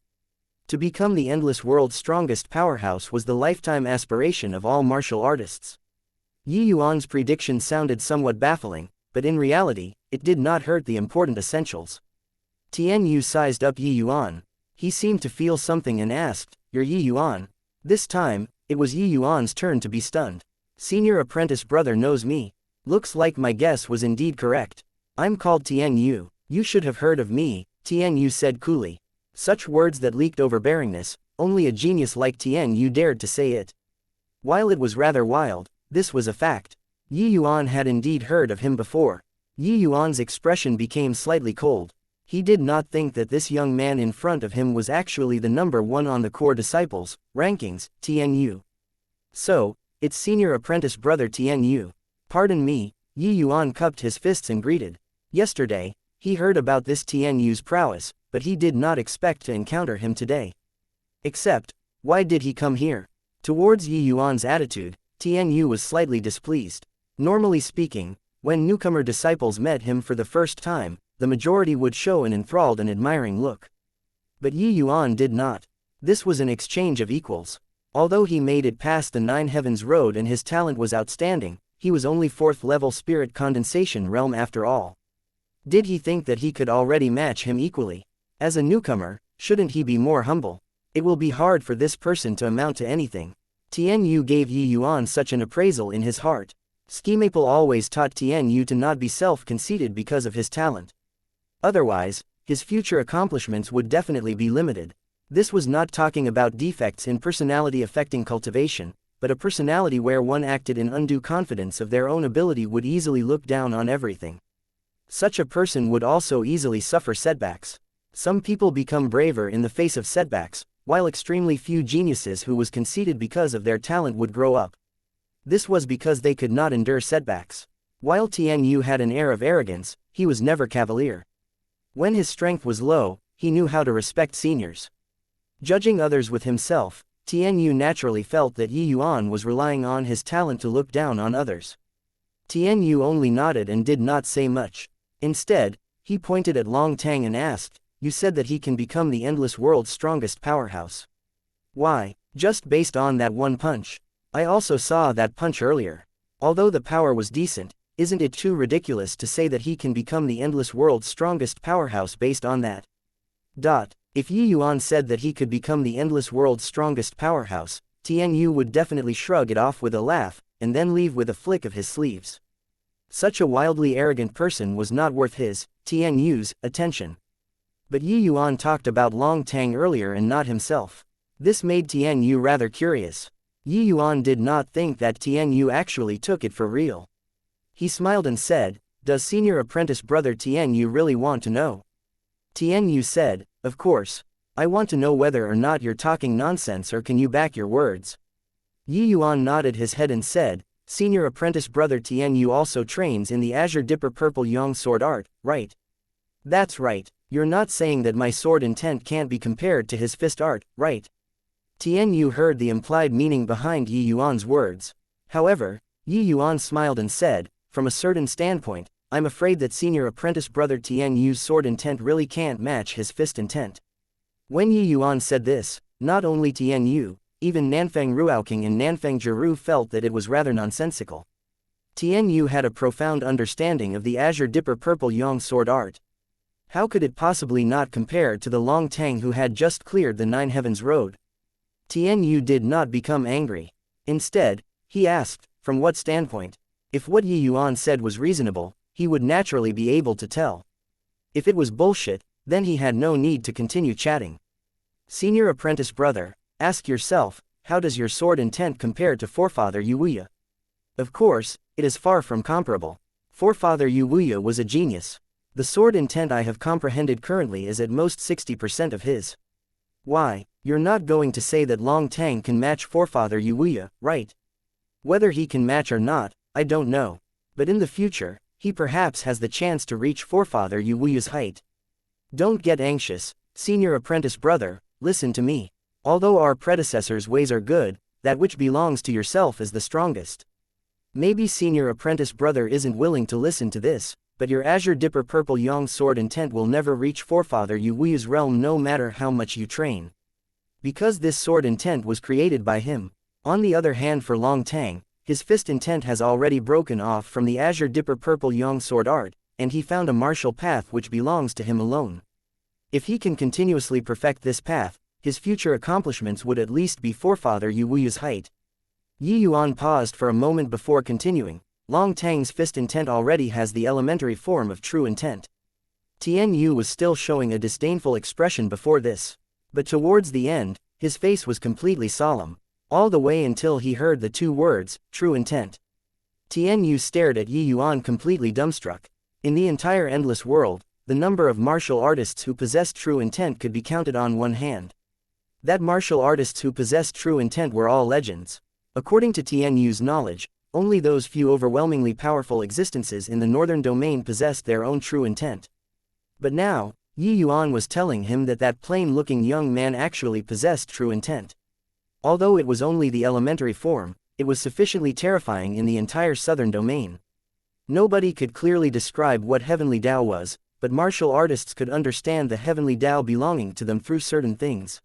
To become the endless world's strongest powerhouse was the lifetime aspiration of all martial artists. Yi Yuan's prediction sounded somewhat baffling, but in reality, it did not hurt the important essentials. Tian Yu sized up Yi Yuan. He seemed to feel something and asked, "You're Yi Yuan?" This time, it was Yi Yuan's turn to be stunned. Senior apprentice brother knows me. Looks like my guess was indeed correct. I'm called Tian Yu. You should have heard of me, Tian Yu said coolly. Such words that leaked overbearingness, only a genius like Tian Yu dared to say it. While it was rather wild, this was a fact. Yi Yuan had indeed heard of him before. Yi Yuan's expression became slightly cold. He did not think that this young man in front of him was actually the number one on the core disciples rankings, Tian Yu. So, it's senior apprentice brother Tian Yu. Pardon me, Yi Yuan cupped his fists and greeted. Yesterday, he heard about this Tian Yu's prowess, but he did not expect to encounter him today. Except, why did he come here? Towards Yi Yuan's attitude, Tian Yu was slightly displeased. Normally speaking, when newcomer disciples met him for the first time, the majority would show an enthralled and admiring look. But Yi Yuan did not. This was an exchange of equals. Although he made it past the Nine Heavens Road and his talent was outstanding, he was only 4th level spirit condensation realm after all. Did he think that he could already match him equally? As a newcomer, shouldn't he be more humble? It will be hard for this person to amount to anything. Tian Yu gave Yi Yuan such an appraisal in his heart. Ski Maple always taught Tian Yu to not be self-conceited because of his talent. Otherwise, his future accomplishments would definitely be limited. This was not talking about defects in personality affecting cultivation, but a personality where one acted in undue confidence of their own ability would easily look down on everything. Such a person would also easily suffer setbacks. Some people become braver in the face of setbacks, while extremely few geniuses who was conceited because of their talent would grow up. This was because they could not endure setbacks. While Tian Yu had an air of arrogance, he was never cavalier. When his strength was low, he knew how to respect seniors. Judging others with himself, Tian Yu naturally felt that Yi Yuan was relying on his talent to look down on others. Tian Yu only nodded and did not say much. Instead, he pointed at Long Tang and asked, "You said that he can become the endless world's strongest powerhouse. Why, just based on that one punch? I also saw that punch earlier. Although the power was decent, isn't it too ridiculous to say that he can become the endless world's strongest powerhouse based on that?" If Yi Yuan said that he could become the endless world's strongest powerhouse, Tian Yu would definitely shrug it off with a laugh, and then leave with a flick of his sleeves. Such a wildly arrogant person was not worth his, Tian Yu's, attention. But Yi Yuan talked about Long Tang earlier and not himself. This made Tian Yu rather curious. Yi Yuan did not think that Tian Yu actually took it for real. He smiled and said, "Does senior apprentice brother Tian Yu really want to know?" Tian Yu said, "Of course. I want to know whether or not you're talking nonsense or can you back your words." Yi Yuan nodded his head and said, "Senior apprentice brother Tian Yu also trains in the Azure Dipper Purple Yang sword art, right?" "That's right. You're not saying that my sword intent can't be compared to his fist art, right?" Tian Yu heard the implied meaning behind Yi Yuan's words. However, Yi Yuan smiled and said, "From a certain standpoint, I'm afraid that senior apprentice brother Tian Yu's sword intent really can't match his fist intent." When Yi Yuan said this, not only Tian Yu, even Nanfeng Ruoking and Nanfeng Jiru felt that it was rather nonsensical. Tian Yu had a profound understanding of the Azure Dipper Purple Yang sword art. How could it possibly not compare to the Long Tang who had just cleared the Nine Heavens Road? Tian Yu did not become angry. Instead, he asked, from what standpoint? If what Yi Yuan said was reasonable, he would naturally be able to tell. If it was bullshit, then he had no need to continue chatting. Senior apprentice brother, ask yourself, how does your sword intent compare to forefather Yuya? Of course, it is far from comparable. Forefather Yuya was a genius. The sword intent I have comprehended currently is at most 60% of his. Why, you're not going to say that Long Tang can match forefather Yuya, right? Whether he can match or not, I don't know. But in the future, he perhaps has the chance to reach forefather Yuya's height. Don't get anxious, senior apprentice brother, listen to me. Although our predecessors' ways are good, that which belongs to yourself is the strongest. Maybe senior apprentice brother isn't willing to listen to this, but your Azure Dipper Purple Yang sword intent will never reach forefather Yuya's realm no matter how much you train. Because this sword intent was created by him. On the other hand, for Long Tang, his fist intent has already broken off from the Azure Dipper Purple Yang sword art, and he found a martial path which belongs to him alone. If he can continuously perfect this path, his future accomplishments would at least be forefather Yuya's height. Yi Yuan paused for a moment before continuing. Long Tang's fist intent already has the elementary form of true intent. Tian Yu was still showing a disdainful expression before this. But towards the end, his face was completely solemn. All the way until he heard the two words, true intent. Tian Yu stared at Yi Yuan completely dumbstruck. In the entire endless world, the number of martial artists who possessed true intent could be counted on one hand. That martial artists who possessed true intent were all legends. According to Tian Yu's knowledge, only those few overwhelmingly powerful existences in the northern domain possessed their own true intent. But now, Yi Yuan was telling him that that plain-looking young man actually possessed true intent. Although it was only the elementary form, it was sufficiently terrifying in the entire southern domain. Nobody could clearly describe what heavenly Tao was, but martial artists could understand the heavenly Tao belonging to them through certain things.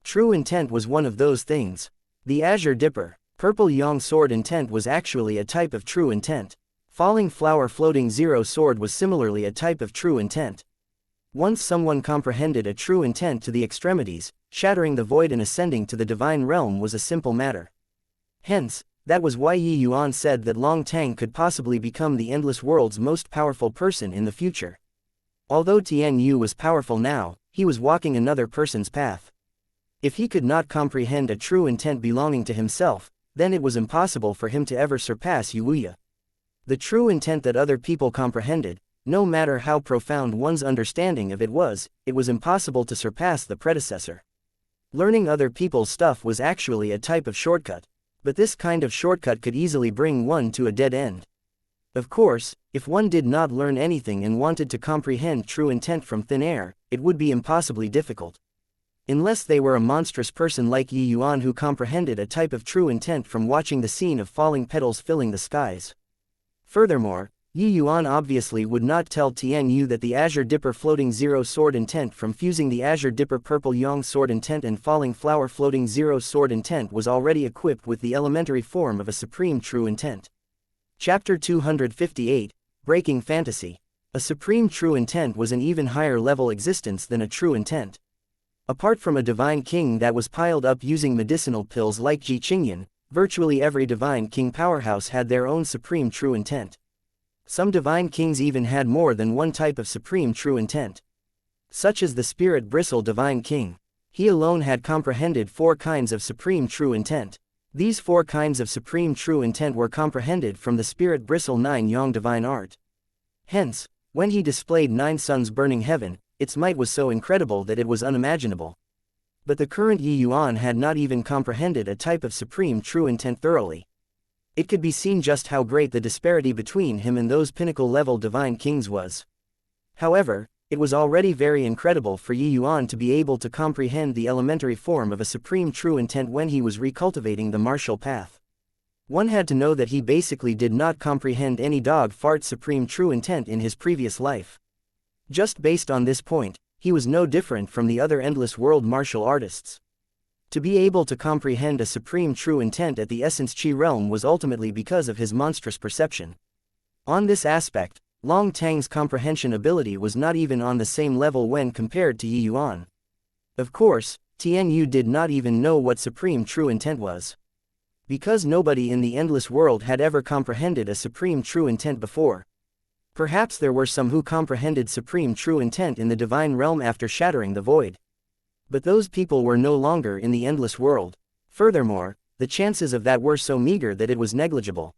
True intent was one of those things. The Azure Dipper Purple Yang sword intent was actually a type of true intent. Falling Flower Floating Zero sword was similarly a type of true intent. Once someone comprehended a true intent to the extremities, shattering the void and ascending to the divine realm was a simple matter. Hence, that was why Yi Yuan said that Long Tang could possibly become the endless world's most powerful person in the future. Although Tian Yu was powerful now, he was walking another person's path. If he could not comprehend a true intent belonging to himself, then it was impossible for him to ever surpass Yuya. The true intent that other people comprehended, no matter how profound one's understanding of it was impossible to surpass the predecessor. Learning other people's stuff was actually a type of shortcut, but this kind of shortcut could easily bring one to a dead end. Of course, if one did not learn anything and wanted to comprehend true intent from thin air, it would be impossibly difficult. Unless they were a monstrous person like Yuan who comprehended a type of true intent from watching the scene of falling petals filling the skies. Furthermore, Yuan obviously would not tell Tianyu that the Azure Dipper floating zero sword intent from fusing the Azure Dipper purple yang sword intent and falling flower floating zero sword intent was already equipped with the elementary form of a supreme true intent. Chapter 258, Breaking Fantasy. A supreme true intent was an even higher level existence than a true intent. Apart from a divine king that was piled up using medicinal pills like Ji Qingyan, virtually every divine king powerhouse had their own supreme true intent. Some divine kings even had more than one type of supreme true intent. Such as the Spirit Bristle Divine King. He alone had comprehended 4 kinds of supreme true intent. These 4 kinds of supreme true intent were comprehended from the Spirit Bristle 9 Yang divine art. Hence, when he displayed 9 suns burning heaven, its might was so incredible that it was unimaginable. But the current Yuan had not even comprehended a type of supreme true intent thoroughly. It could be seen just how great the disparity between him and those pinnacle-level divine kings was. However, it was already very incredible for Yuan to be able to comprehend the elementary form of a supreme true intent when he was recultivating the martial path. One had to know that he basically did not comprehend any dog fart supreme true intent in his previous life. Just based on this point, he was no different from the other endless world martial artists. To be able to comprehend a supreme true intent at the essence chi realm was ultimately because of his monstrous perception. On this aspect, Long Tang's comprehension ability was not even on the same level when compared to Yuan. Of course, Tianyu did not even know what supreme true intent was. Because nobody in the endless world had ever comprehended a supreme true intent before. Perhaps there were some who comprehended supreme true intent in the divine realm after shattering the void. But those people were no longer in the endless world. Furthermore, the chances of that were so meager that it was negligible.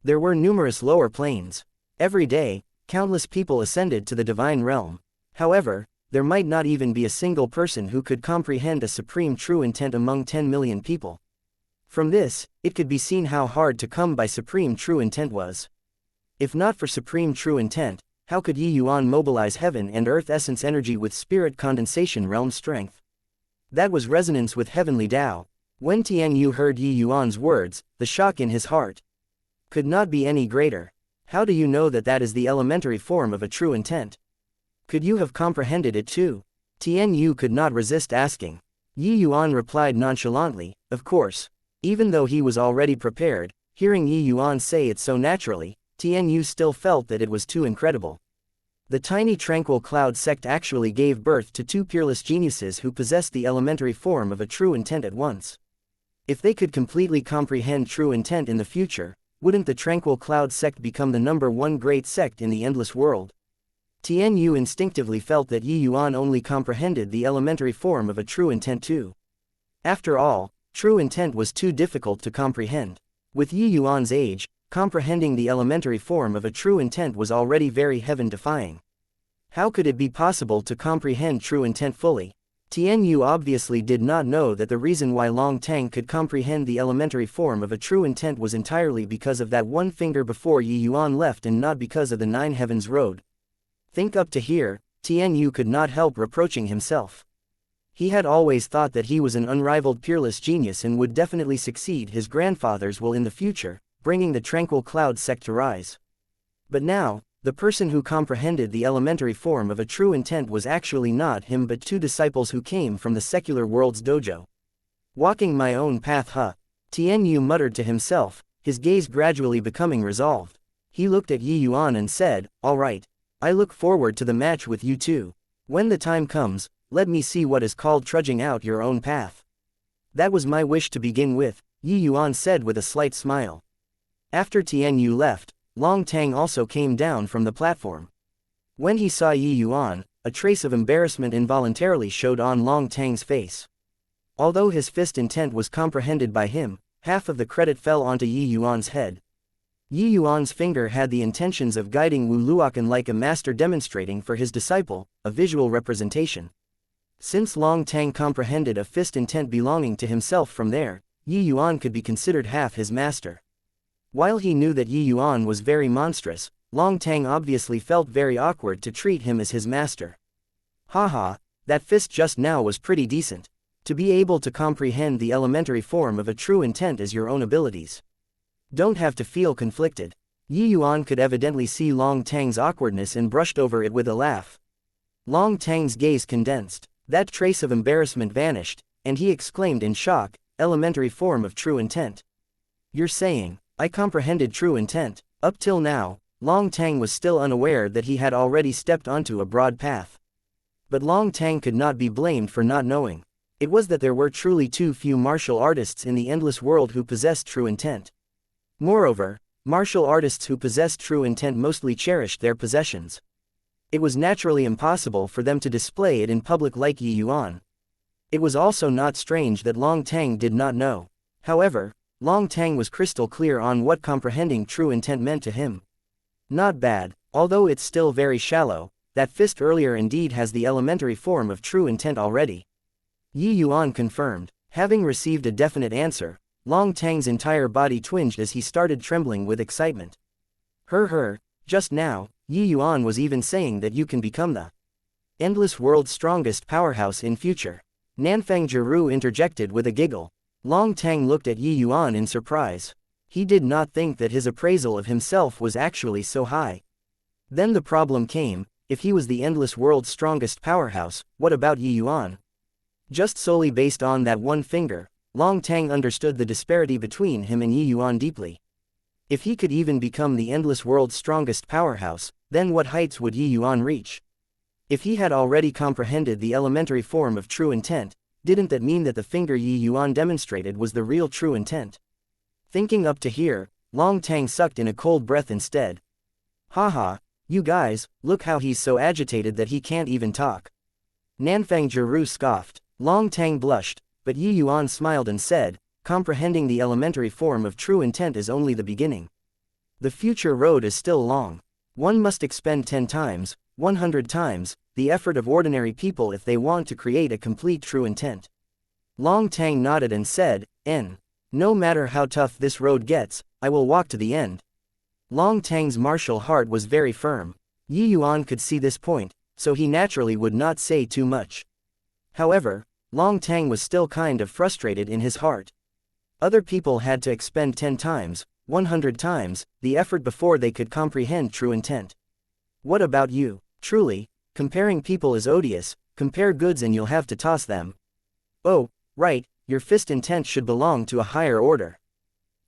There were numerous lower planes. Every day, countless people ascended to the divine realm. However, there might not even be a single person who could comprehend a supreme true intent among 10 million people. From this, it could be seen how hard to come by supreme true intent was. If not for supreme true intent, how could Yuan mobilize heaven and earth essence energy with spirit condensation realm strength? That was resonance with heavenly Tao. When Tianyu heard Yuan's words, the shock in his heart could not be any greater. How do you know that that is the elementary form of a true intent? Could you have comprehended it too? Tianyu could not resist asking. Yuan replied nonchalantly, of course. Even though he was already prepared, hearing Yuan say it so naturally, Tianyu still felt that it was too incredible. The tiny tranquil cloud sect actually gave birth to 2 peerless geniuses who possessed the elementary form of a true intent at once. If they could completely comprehend true intent in the future, wouldn't the tranquil cloud sect become the #1 great sect in the endless world? Tianyu instinctively felt that Yuan only comprehended the elementary form of a true intent too. After all, true intent was too difficult to comprehend. With Yuan's age, comprehending the elementary form of a true intent was already very heaven-defying. How could it be possible to comprehend true intent fully? Tianyu obviously did not know that the reason why Long Tang could comprehend the elementary form of a true intent was entirely because of that one finger before Yuan left and not because of the 9 heavens road. Think up to here, Tianyu could not help reproaching himself. He had always thought that he was an unrivaled peerless genius and would definitely succeed his grandfathers will in the future, bringing the tranquil cloud sect to rise. But now, the person who comprehended the elementary form of a true intent was actually not him but 2 disciples who came from the secular world's dojo. Walking my own path Tianyu muttered to himself, his gaze gradually becoming resolved. He looked at Yuan and said, all right. I look forward to the match with you too. When the time comes, let me see what is called trudging out your own path. That was my wish to begin with, Yuan said with a slight smile. After Tianyu left, Long Tang also came down from the platform. When he saw Yuan, a trace of embarrassment involuntarily showed on Long Tang's face. Although his fist intent was comprehended by him, half of the credit fell onto Yuan's head. Yuan's finger had the intentions of guiding Wu Luokan like a master demonstrating for his disciple, a visual representation. Since Long Tang comprehended a fist intent belonging to himself from there, Yuan could be considered half his master. While he knew that Yi Yuan was very monstrous, Long Tang obviously felt very awkward to treat him as his master. Haha, that fist just now was pretty decent. To be able to comprehend the elementary form of a true intent as your own abilities. Don't have to feel conflicted. Yi Yuan could evidently see Long Tang's awkwardness and brushed over it with a laugh. Long Tang's gaze condensed. That trace of embarrassment vanished, and he exclaimed in shock, elementary form of true intent. You're saying, I comprehended true intent. Up till now, Long Tang was still unaware that he had already stepped onto a broad path. But Long Tang could not be blamed for not knowing. It was that there were truly too few martial artists in the endless world who possessed true intent. Moreover, martial artists who possessed true intent mostly cherished their possessions. It was naturally impossible for them to display it in public like Yi Yuan. It was also not strange that Long Tang did not know. However, Long Tang was crystal clear on what comprehending true intent meant to him. Not bad, although it's still very shallow. That fist earlier indeed has the elementary form of true intent already. Yi Yuan confirmed. Having received a definite answer, Long Tang's entire body twinged as he started trembling with excitement. Just now, Yi Yuan was even saying that you can become the endless world's strongest powerhouse in future. Nanfang Jiru interjected with a giggle. Long Tang looked at Yi Yuan in surprise. He did not think that his appraisal of himself was actually so high. Then the problem came. If he was the endless world's strongest powerhouse, what about Yi Yuan? Just solely based on that one finger, Long Tang understood the disparity between him and Yi Yuan deeply. If he could even become the endless world's strongest powerhouse, then what heights would Yi Yuan reach? If he had already comprehended the elementary form of true intent, didn't that mean that the finger Yi Yuan demonstrated was the real true intent? Thinking up to here, Long Tang sucked in a cold breath instead. Haha, you guys, look how he's so agitated that he can't even talk. Nanfang Jiru scoffed. Long Tang blushed, but Yi Yuan smiled and said, comprehending the elementary form of true intent is only the beginning. The future road is still long. One must expend 10 times, 100 times, the effort of ordinary people if they want to create a complete true intent. Long Tang nodded and said, no matter how tough this road gets, I will walk to the end. Long Tang's martial heart was very firm. Yi Yuan could see this point, so he naturally would not say too much. However, Long Tang was still kind of frustrated in his heart. Other people had to expend 10 times, 100 times, the effort before they could comprehend true intent. What about you? Truly, comparing people is odious. Compare goods and you'll have to toss them. Oh, right, your fist intent should belong to a higher order.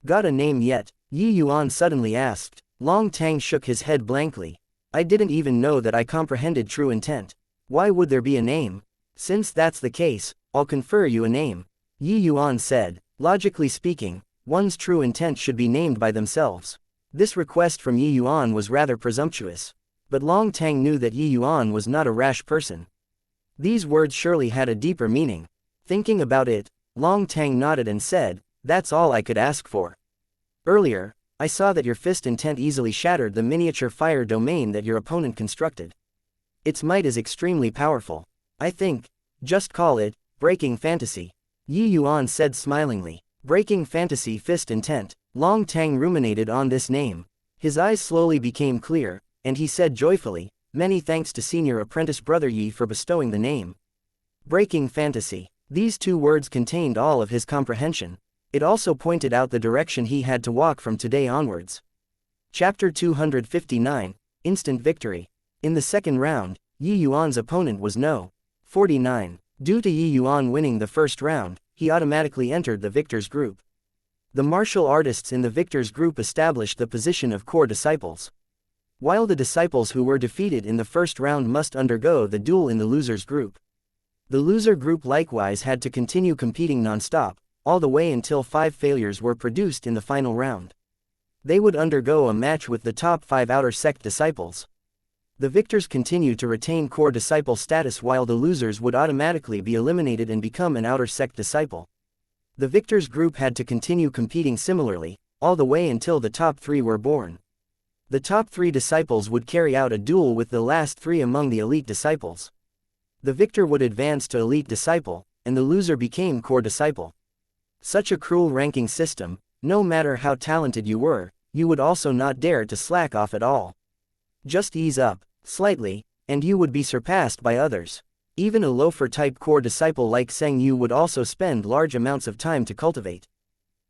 Got a name yet? Yi Yuan suddenly asked. Long Tang shook his head blankly. I didn't even know that I comprehended true intent. Why would there be a name? Since that's the case, I'll confer you a name. Yi Yuan said. Logically speaking, one's true intent should be named by themselves. This request from Yi Yuan was rather presumptuous. But Long Tang knew that Yi Yuan was not a rash person. These words surely had a deeper meaning. Thinking about it, Long Tang nodded and said, that's all I could ask for. Earlier, I saw that your fist intent easily shattered the miniature fire domain that your opponent constructed. Its might is extremely powerful. I think, just call it, breaking fantasy. Yi Yuan said smilingly. Breaking fantasy fist intent. Long Tang ruminated on this name. His eyes slowly became clear, and he said joyfully, many thanks to senior apprentice brother Yi for bestowing the name. Breaking fantasy. These two words contained all of his comprehension. It also pointed out the direction he had to walk from today onwards. Chapter 259, Instant Victory. In the second round, Yi Yuan's opponent was No. 49. Due to Yi Yuan winning the first round, he automatically entered the victors group. The martial artists in the victors group established the position of core disciples. While the disciples who were defeated in the first round must undergo the duel in the losers group. The loser group likewise had to continue competing non-stop, all the way until 5 failures were produced in the final round. They would undergo a match with the top 5 outer sect disciples. The victors continued to retain core disciple status while the losers would automatically be eliminated and become an outer sect disciple. The victors group had to continue competing similarly, all the way until the top 3 were born. The top 3 disciples would carry out a duel with the last 3 among the elite disciples. The victor would advance to elite disciple, and the loser became core disciple. Such a cruel ranking system No matter how talented you were, you would also not dare to slack off at all. Just ease up, slightly, and you would be surpassed by others. Even a loafer-type core disciple like Zheng Yu would also spend large amounts of time to cultivate.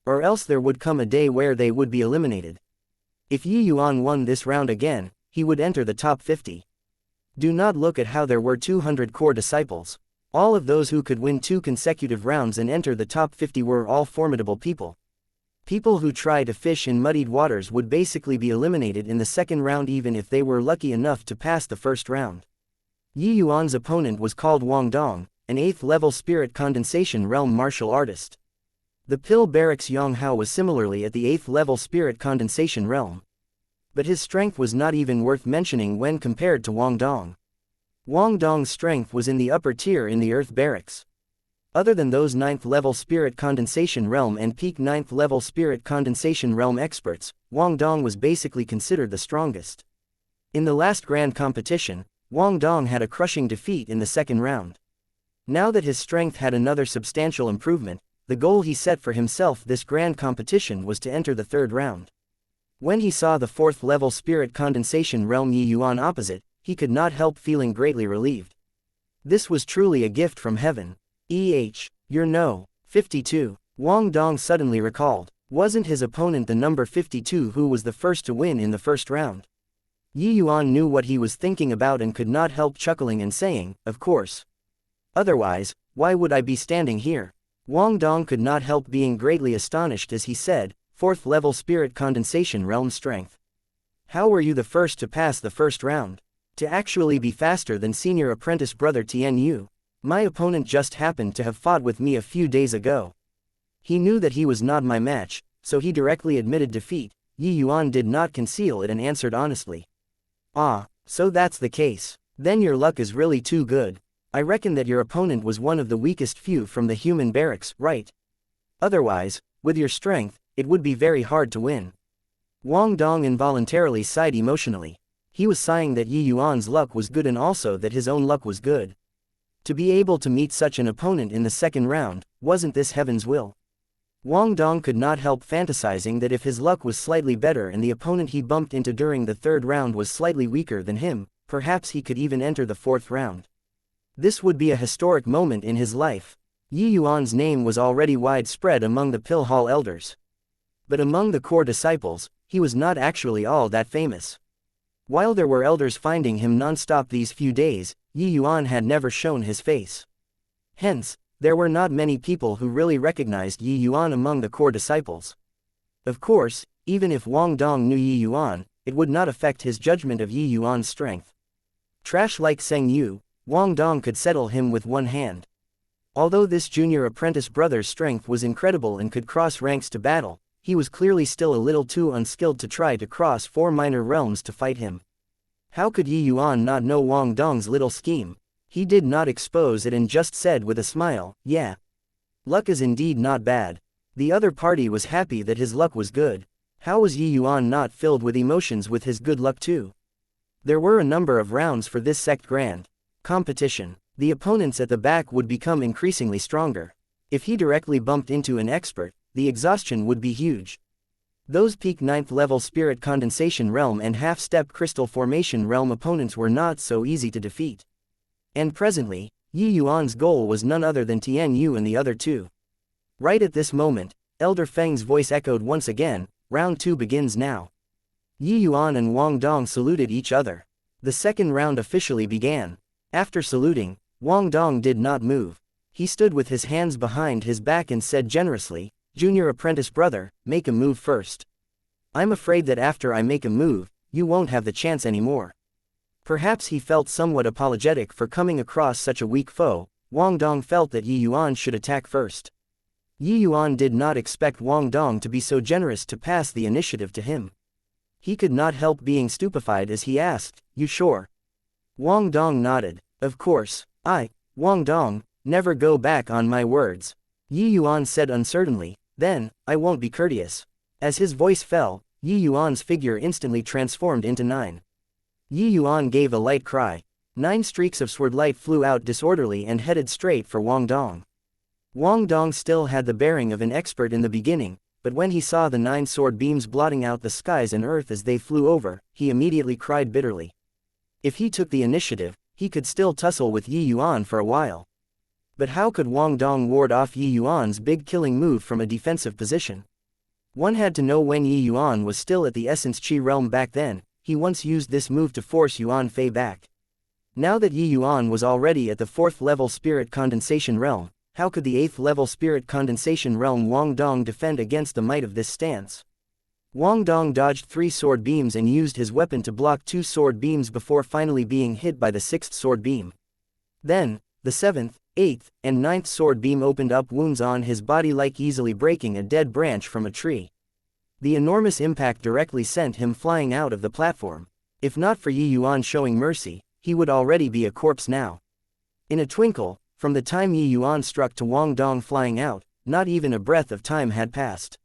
Or else there would come a day where they would be eliminated. If Yi Yuan won this round again, he would enter the top 50. Do not look at how there were 200 core disciples. All of those who could win 2 consecutive rounds and enter the top 50 were all formidable people. People who try to fish in muddied waters would basically be eliminated in the second round even if they were lucky enough to pass the first round. Yi Yuan's opponent was called Wang Dong, an 8th-level spirit condensation realm martial artist. The pill barracks Xianxia was similarly at the 8th-level spirit condensation realm. But his strength was not even worth mentioning when compared to Wang Dong. Wang Dong's strength was in the upper tier in the earth barracks. Other than those 9th-level spirit condensation realm and peak 9th-level spirit condensation realm experts, Wang Dong was basically considered the strongest. In the last grand competition, Wang Dong had a crushing defeat in the second round. Now that his strength had another substantial improvement, the goal he set for himself this grand competition was to enter the third round. When he saw the 4th-level spirit condensation realm Yi Yuan opposite, he could not help feeling greatly relieved. This was truly a gift from heaven. You're no. 52. Wang Dong suddenly recalled. Wasn't his opponent the number 52 who was the first to win in the first round? Yi Yuan knew what he was thinking about and could not help chuckling and saying, of course. Otherwise, why would I be standing here? Wang Dong could not help being greatly astonished as he said, 4th-level spirit condensation realm strength. How were you the first to pass the first round? To actually be faster than senior apprentice brother Tian Yu. My opponent just happened to have fought with me a few days ago. He knew that he was not my match, so he directly admitted defeat. Yi Yuan did not conceal it and answered honestly. Ah, so that's the case. Then your luck is really too good. I reckon that your opponent was one of the weakest few from the human barracks, right? Otherwise, with your strength, it would be very hard to win. Wang Dong involuntarily sighed emotionally. He was sighing that Yi Yuan's luck was good and also that his own luck was good. To be able to meet such an opponent in the second round, wasn't this heaven's will? Wang Dong could not help fantasizing that if his luck was slightly better and the opponent he bumped into during the third round was slightly weaker than him, perhaps he could even enter the fourth round. This would be a historic moment in his life. Yi Yuan's name was already widespread among the Pill Hall elders. But among the core disciples, he was not actually all that famous. While there were elders finding him non-stop these few days, Yi Yuan had never shown his face. Hence, there were not many people who really recognized Yi Yuan among the core disciples. Of course, even if Wang Dong knew Yi Yuan, it would not affect his judgment of Yi Yuan's strength. Trash like Zheng Yu, Wang Dong could settle him with one hand. Although this junior apprentice brother's strength was incredible and could cross ranks to battle, he was clearly still a little too unskilled to try to cross 4 minor realms to fight him. How could Yi Yuan not know Wang Dong's little scheme? He did not expose it and just said with a smile, yeah. Luck is indeed not bad. The other party was happy that his luck was good. How was Yi Yuan not filled with emotions with his good luck too? There were a number of rounds for this sect grand competition. The opponents at the back would become increasingly stronger. If he directly bumped into an expert, the exhaustion would be huge. Those peak 9th level spirit condensation realm and half-step crystal formation realm opponents were not so easy to defeat. And presently, Yi Yuan's goal was none other than Tian Yu and the other two. Right at this moment, Elder Feng's voice echoed once again, round 2 begins now. Yi Yuan and Wang Dong saluted each other. The second round officially began. After saluting, Wang Dong did not move. He stood with his hands behind his back and said generously, "Junior apprentice brother, make a move first. I'm afraid that after I make a move, you won't have the chance anymore." Perhaps he felt somewhat apologetic for coming across such a weak foe. Wang Dong felt that Yi Yuan should attack first. Yi Yuan did not expect Wang Dong to be so generous to pass the initiative to him. He could not help being stupefied as he asked, "You sure?" Wang Dong nodded. "Of course, Wang Dong, never go back on my words." Yi Yuan said uncertainly, "Then, I won't be courteous." As his voice fell, Yi Yuan's figure instantly transformed into 9. Yi Yuan gave a light cry. 9 streaks of sword light flew out disorderly and headed straight for Wang Dong. Wang Dong still had the bearing of an expert in the beginning, but when he saw the 9 sword beams blotting out the skies and earth as they flew over, he immediately cried bitterly. If he took the initiative, he could still tussle with Yi Yuan for a while. But how could Wang Dong ward off Yi Yuan's big killing move from a defensive position? One had to know when Yi Yuan was still at the Essence Qi realm back then. He once used this move to force Yuan Fei back. Now that Yi Yuan was already at the 4th level Spirit Condensation realm, how could the 8th level Spirit Condensation realm Wang Dong defend against the might of this stance? Wang Dong dodged 3 sword beams and used his weapon to block 2 sword beams before finally being hit by the 6th sword beam. Then, the 7th, 8th, and 9th sword beam opened up wounds on his body like easily breaking a dead branch from a tree. The enormous impact directly sent him flying out of the platform. If not for Yi Yuan showing mercy, he would already be a corpse now. In a twinkle, from the time Yi Yuan struck to Wang Dong flying out, not even a breath of time had passed.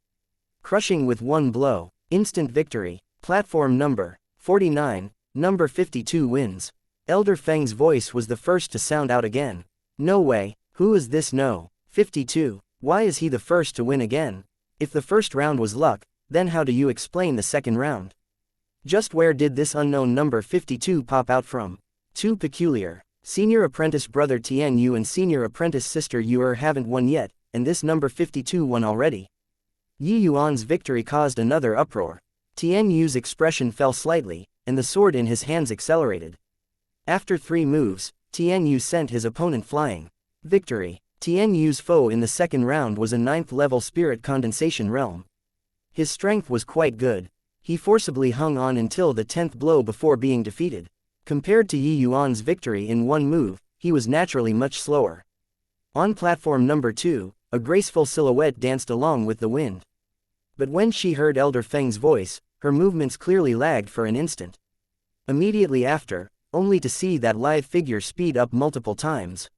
Crushing with one blow, instant victory. Platform number 49, number 52 wins. Elder Feng's voice was the first to sound out again. No way, who is this no? 52, why is he the first to win again? If the first round was luck, then how do you explain the second round? Just where did this unknown number 52 pop out from? Too peculiar. Senior apprentice brother Tian Yu and senior apprentice sister Yu haven't won yet, and this number 52 won already. Yi Yuan's victory caused another uproar. Tian Yu's expression fell slightly, and the sword in his hands accelerated. After 3 moves, Tian Yu sent his opponent flying. Victory. Tian Yu's foe in the second round was a 9th level Spirit Condensation realm. His strength was quite good. He forcibly hung on until the 10th blow before being defeated. Compared to Yi Yuan's victory in 1 move, he was naturally much slower. On platform number 2, a graceful silhouette danced along with the wind. But when she heard Elder Feng's voice, her movements clearly lagged for an instant. Immediately after, only to see that lithe figure speed up multiple times.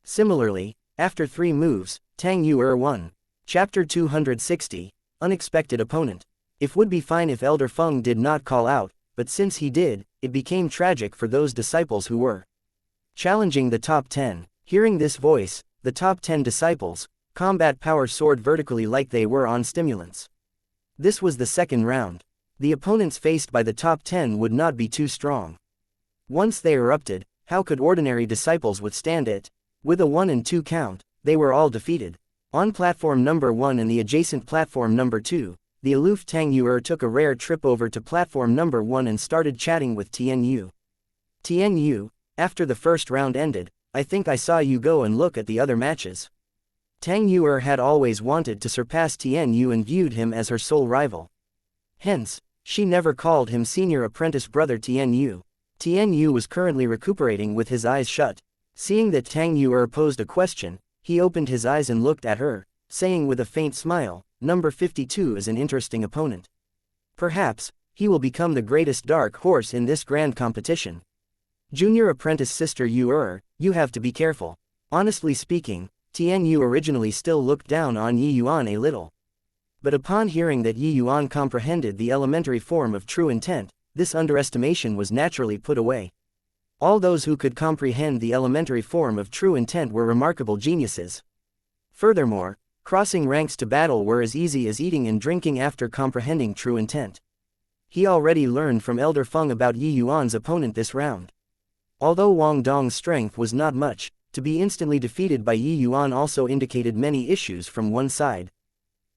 Similarly, after 3 moves, Tang Yu won. Chapter 260, Unexpected Opponent. It would be fine if Elder Feng did not call out, but since he did, it became tragic for those disciples who were challenging the top 10. Hearing this voice, the top 10 disciples, combat power soared vertically like they were on stimulants. This was the second round. The opponents faced by the top 10 would not be too strong. Once they erupted, how could ordinary disciples withstand it? With a 1 and 2 count, they were all defeated. On platform number 1 and the adjacent platform number 2, the aloof Tang Yu took a rare trip over to platform number 1 and started chatting with Tian Yu. Tian Yu, after the first round ended, I think I saw you go and look at the other matches. Tang Yu had always wanted to surpass Tian Yu and viewed him as her sole rival. Hence, she never called him senior apprentice brother Tian Yu. Tian Yu was currently recuperating with his eyes shut. Seeing that Tang Yu posed a question, he opened his eyes and looked at her, saying with a faint smile, number 52 is an interesting opponent. Perhaps, he will become the greatest dark horse in this grand competition. Junior apprentice sister Yu, you have to be careful. Honestly speaking, Tian Yu originally still looked down on Yi Yuan a little. But upon hearing that Yi Yuan comprehended the elementary form of true intent, this underestimation was naturally put away. All those who could comprehend the elementary form of true intent were remarkable geniuses. Furthermore, crossing ranks to battle were as easy as eating and drinking after comprehending true intent. He already learned from Elder Feng about Yi Yuan's opponent this round. Although Wang Dong's strength was not much, to be instantly defeated by Yi Yuan also indicated many issues from one side.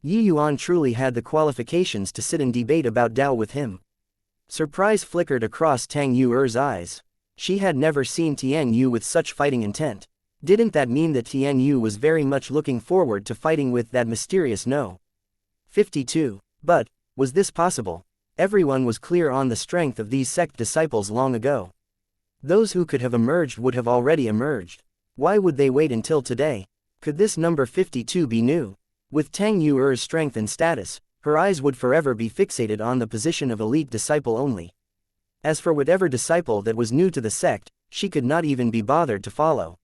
Yi Yuan truly had the qualifications to sit and debate about Dao with him. Surprise flickered across Tang Yu's eyes. She had never seen Tian Yu with such fighting intent. Didn't that mean that Tian Yu was very much looking forward to fighting with that mysterious no? 52. But, was this possible? Everyone was clear on the strength of these sect disciples long ago. Those who could have emerged would have already emerged. Why would they wait until today? Could this number 52 be new? With Tang Yu's strength and status, her eyes would forever be fixated on the position of elite disciple only. As for whatever disciple that was new to the sect, she could not even be bothered to follow.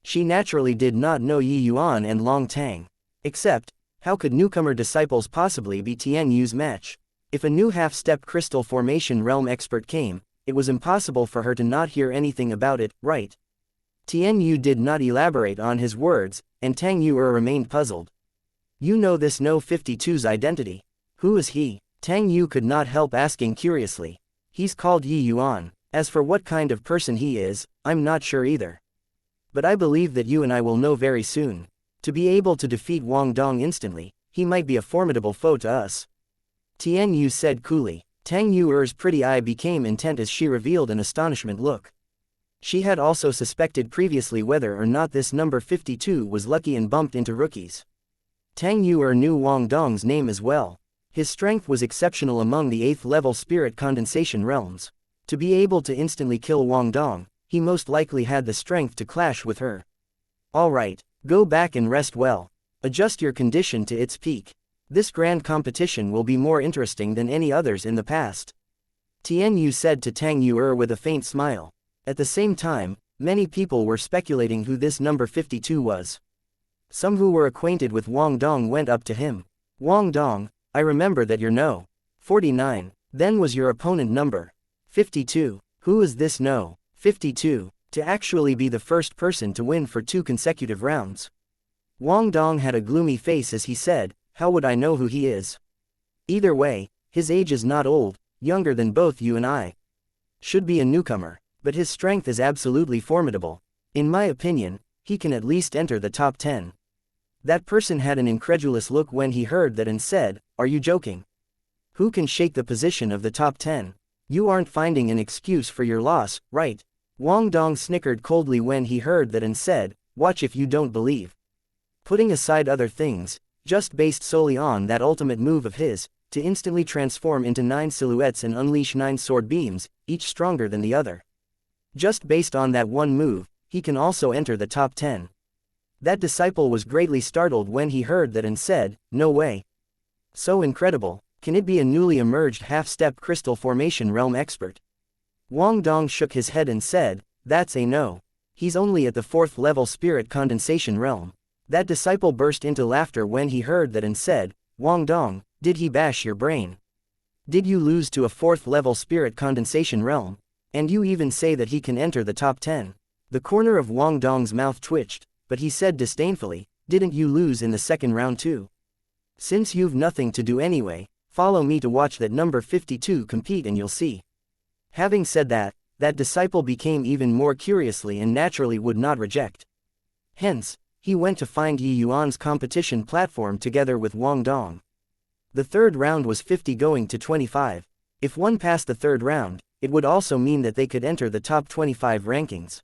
She naturally did not know Yi Yuan and Long Tang. Except, how could newcomer disciples possibly be Tian Yu's match? If a new half-step crystal formation realm expert came, it was impossible for her to not hear anything about it, right? Tian Yu did not elaborate on his words, and Tang Yu remained puzzled. You know this No 52's identity. Who is he? Tang Yu could not help asking curiously. He's called Yi Yuan. As for what kind of person he is, I'm not sure either. But I believe that you and I will know very soon. To be able to defeat Wang Dong instantly, he might be a formidable foe to us. Tian Yu said coolly. Tang Yu's pretty eye became intent as she revealed an astonishment look. She had also suspected previously whether or not this number 52 was lucky and bumped into rookies. Tang Yu knew Wang Dong's name as well. His strength was exceptional among the 8th level spirit condensation realms. To be able to instantly kill Wang Dong, he most likely had the strength to clash with her. Alright, go back and rest well. Adjust your condition to its peak. This grand competition will be more interesting than any others in the past. Tian Yu said to Tang Yu with a faint smile. At the same time, many people were speculating who this number 52 was. Some who were acquainted with Wang Dong went up to him. Wang Dong, I remember that your No. 49, then was your opponent number 52. Who is this No. 52, to actually be the first person to win for 2 consecutive rounds? Wang Dong had a gloomy face as he said, how would I know who he is? Either way, his age is not old, younger than both you and I. Should be a newcomer, but his strength is absolutely formidable. In my opinion, he can at least enter the top 10. That person had an incredulous look when he heard that and said, are you joking? Who can shake the position of the top 10? You aren't finding an excuse for your loss, right? Wang Dong snickered coldly when he heard that and said, watch if you don't believe. Putting aside other things, just based solely on that ultimate move of his, to instantly transform into 9 silhouettes and unleash 9 sword beams, each stronger than the other. Just based on that one move, he can also enter the top 10. That disciple was greatly startled when he heard that and said, no way. So incredible, can it be a newly emerged half-step crystal formation realm expert? Wang Dong shook his head and said, that's a no. He's only at the 4th level spirit condensation realm. That disciple burst into laughter when he heard that and said, Wang Dong, did he bash your brain? Did you lose to a 4th level spirit condensation realm? And you even say that he can enter the top 10. The corner of Wang Dong's mouth twitched, but he said disdainfully, didn't you lose in the 2nd round too? Since you've nothing to do anyway, follow me to watch that number 52 compete and you'll see. Having said that, that disciple became even more curiously and naturally would not reject. Hence, he went to find Yi Yuan's competition platform together with Wang Dong. The 3rd round was 50 going to 25. If one passed the 3rd round, it would also mean that they could enter the top 25 rankings.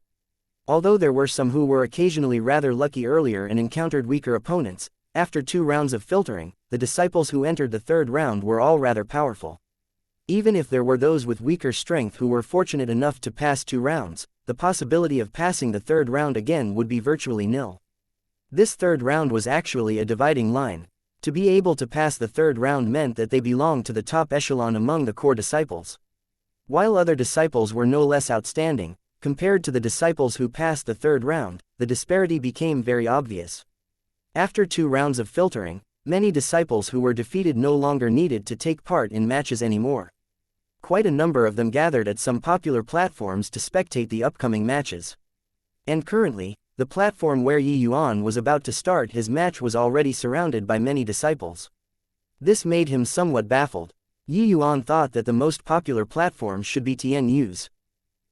Although there were some who were occasionally rather lucky earlier and encountered weaker opponents, after 2 rounds of filtering, the disciples who entered the 3rd round were all rather powerful. Even if there were those with weaker strength who were fortunate enough to pass 2 rounds, the possibility of passing the 3rd round again would be virtually nil. This 3rd round was actually a dividing line. To be able to pass the 3rd round meant that they belonged to the top echelon among the core disciples. While other disciples were no less outstanding, compared to the disciples who passed the 3rd round, the disparity became very obvious. After 2 rounds of filtering, many disciples who were defeated no longer needed to take part in matches anymore. Quite a number of them gathered at some popular platforms to spectate the upcoming matches. And currently, the platform where Yi Yuan was about to start his match was already surrounded by many disciples. This made him somewhat baffled. Yi Yuan thought that the most popular platform should be Tian Yu's.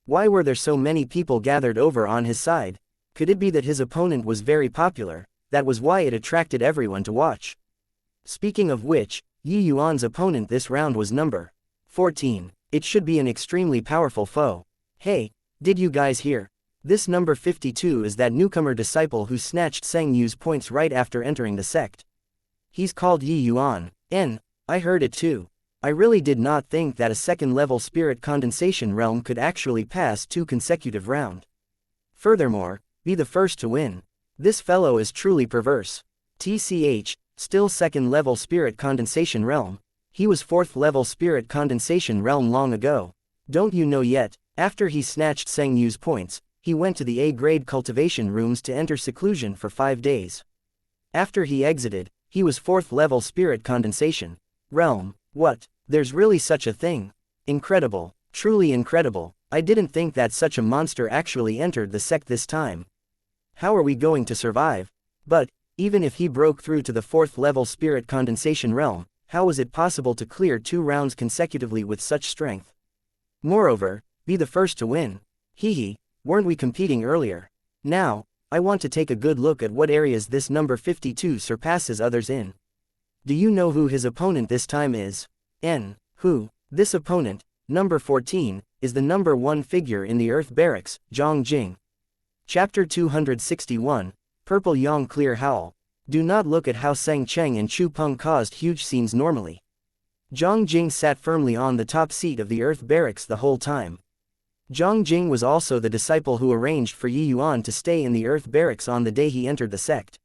Why were there so many people gathered over on his side? Could it be that his opponent was very popular, that was why it attracted everyone to watch? Speaking of which, Yi Yuan's opponent this round was number 14. It should be an extremely powerful foe. Hey, did you guys hear? This number 52 is that newcomer disciple who snatched Zheng Yu's points right after entering the sect. He's called Yi Yuan. I heard it too. I really did not think that a 2nd level spirit condensation realm could actually pass 2 consecutive rounds. Furthermore, be the first to win. This fellow is truly perverse. TCH, still 2nd level spirit condensation realm. He was 4th level spirit condensation realm long ago. Don't you know yet? After he snatched Zheng Yu's points, he went to the A-grade cultivation rooms to enter seclusion for 5 days. After he exited, he was 4th level spirit condensation realm. What? There's really such a thing? Incredible. Truly incredible. I didn't think that such a monster actually entered the sect this time. How are we going to survive? But, Even if he broke through to the 4th level spirit condensation realm, how was it possible to clear 2 rounds consecutively with such strength? Moreover, be the first to win. Weren't we competing earlier? Now, I want to take a good look at what areas this number 52 surpasses others in. Do you know who his opponent this time is? Who? This opponent, number 14, is the number 1 figure in the Earth Barracks, Zhang Jing. Chapter 261, Purple Yang Clear Howl. Do not look at how Seng Cheng and Chu Peng caused huge scenes normally. Zhang Jing sat firmly on the top seat of the Earth Barracks the whole time. Zhang Jing was also the disciple who arranged for Yi Yuan to stay in the Earth Barracks on the day he entered the sect.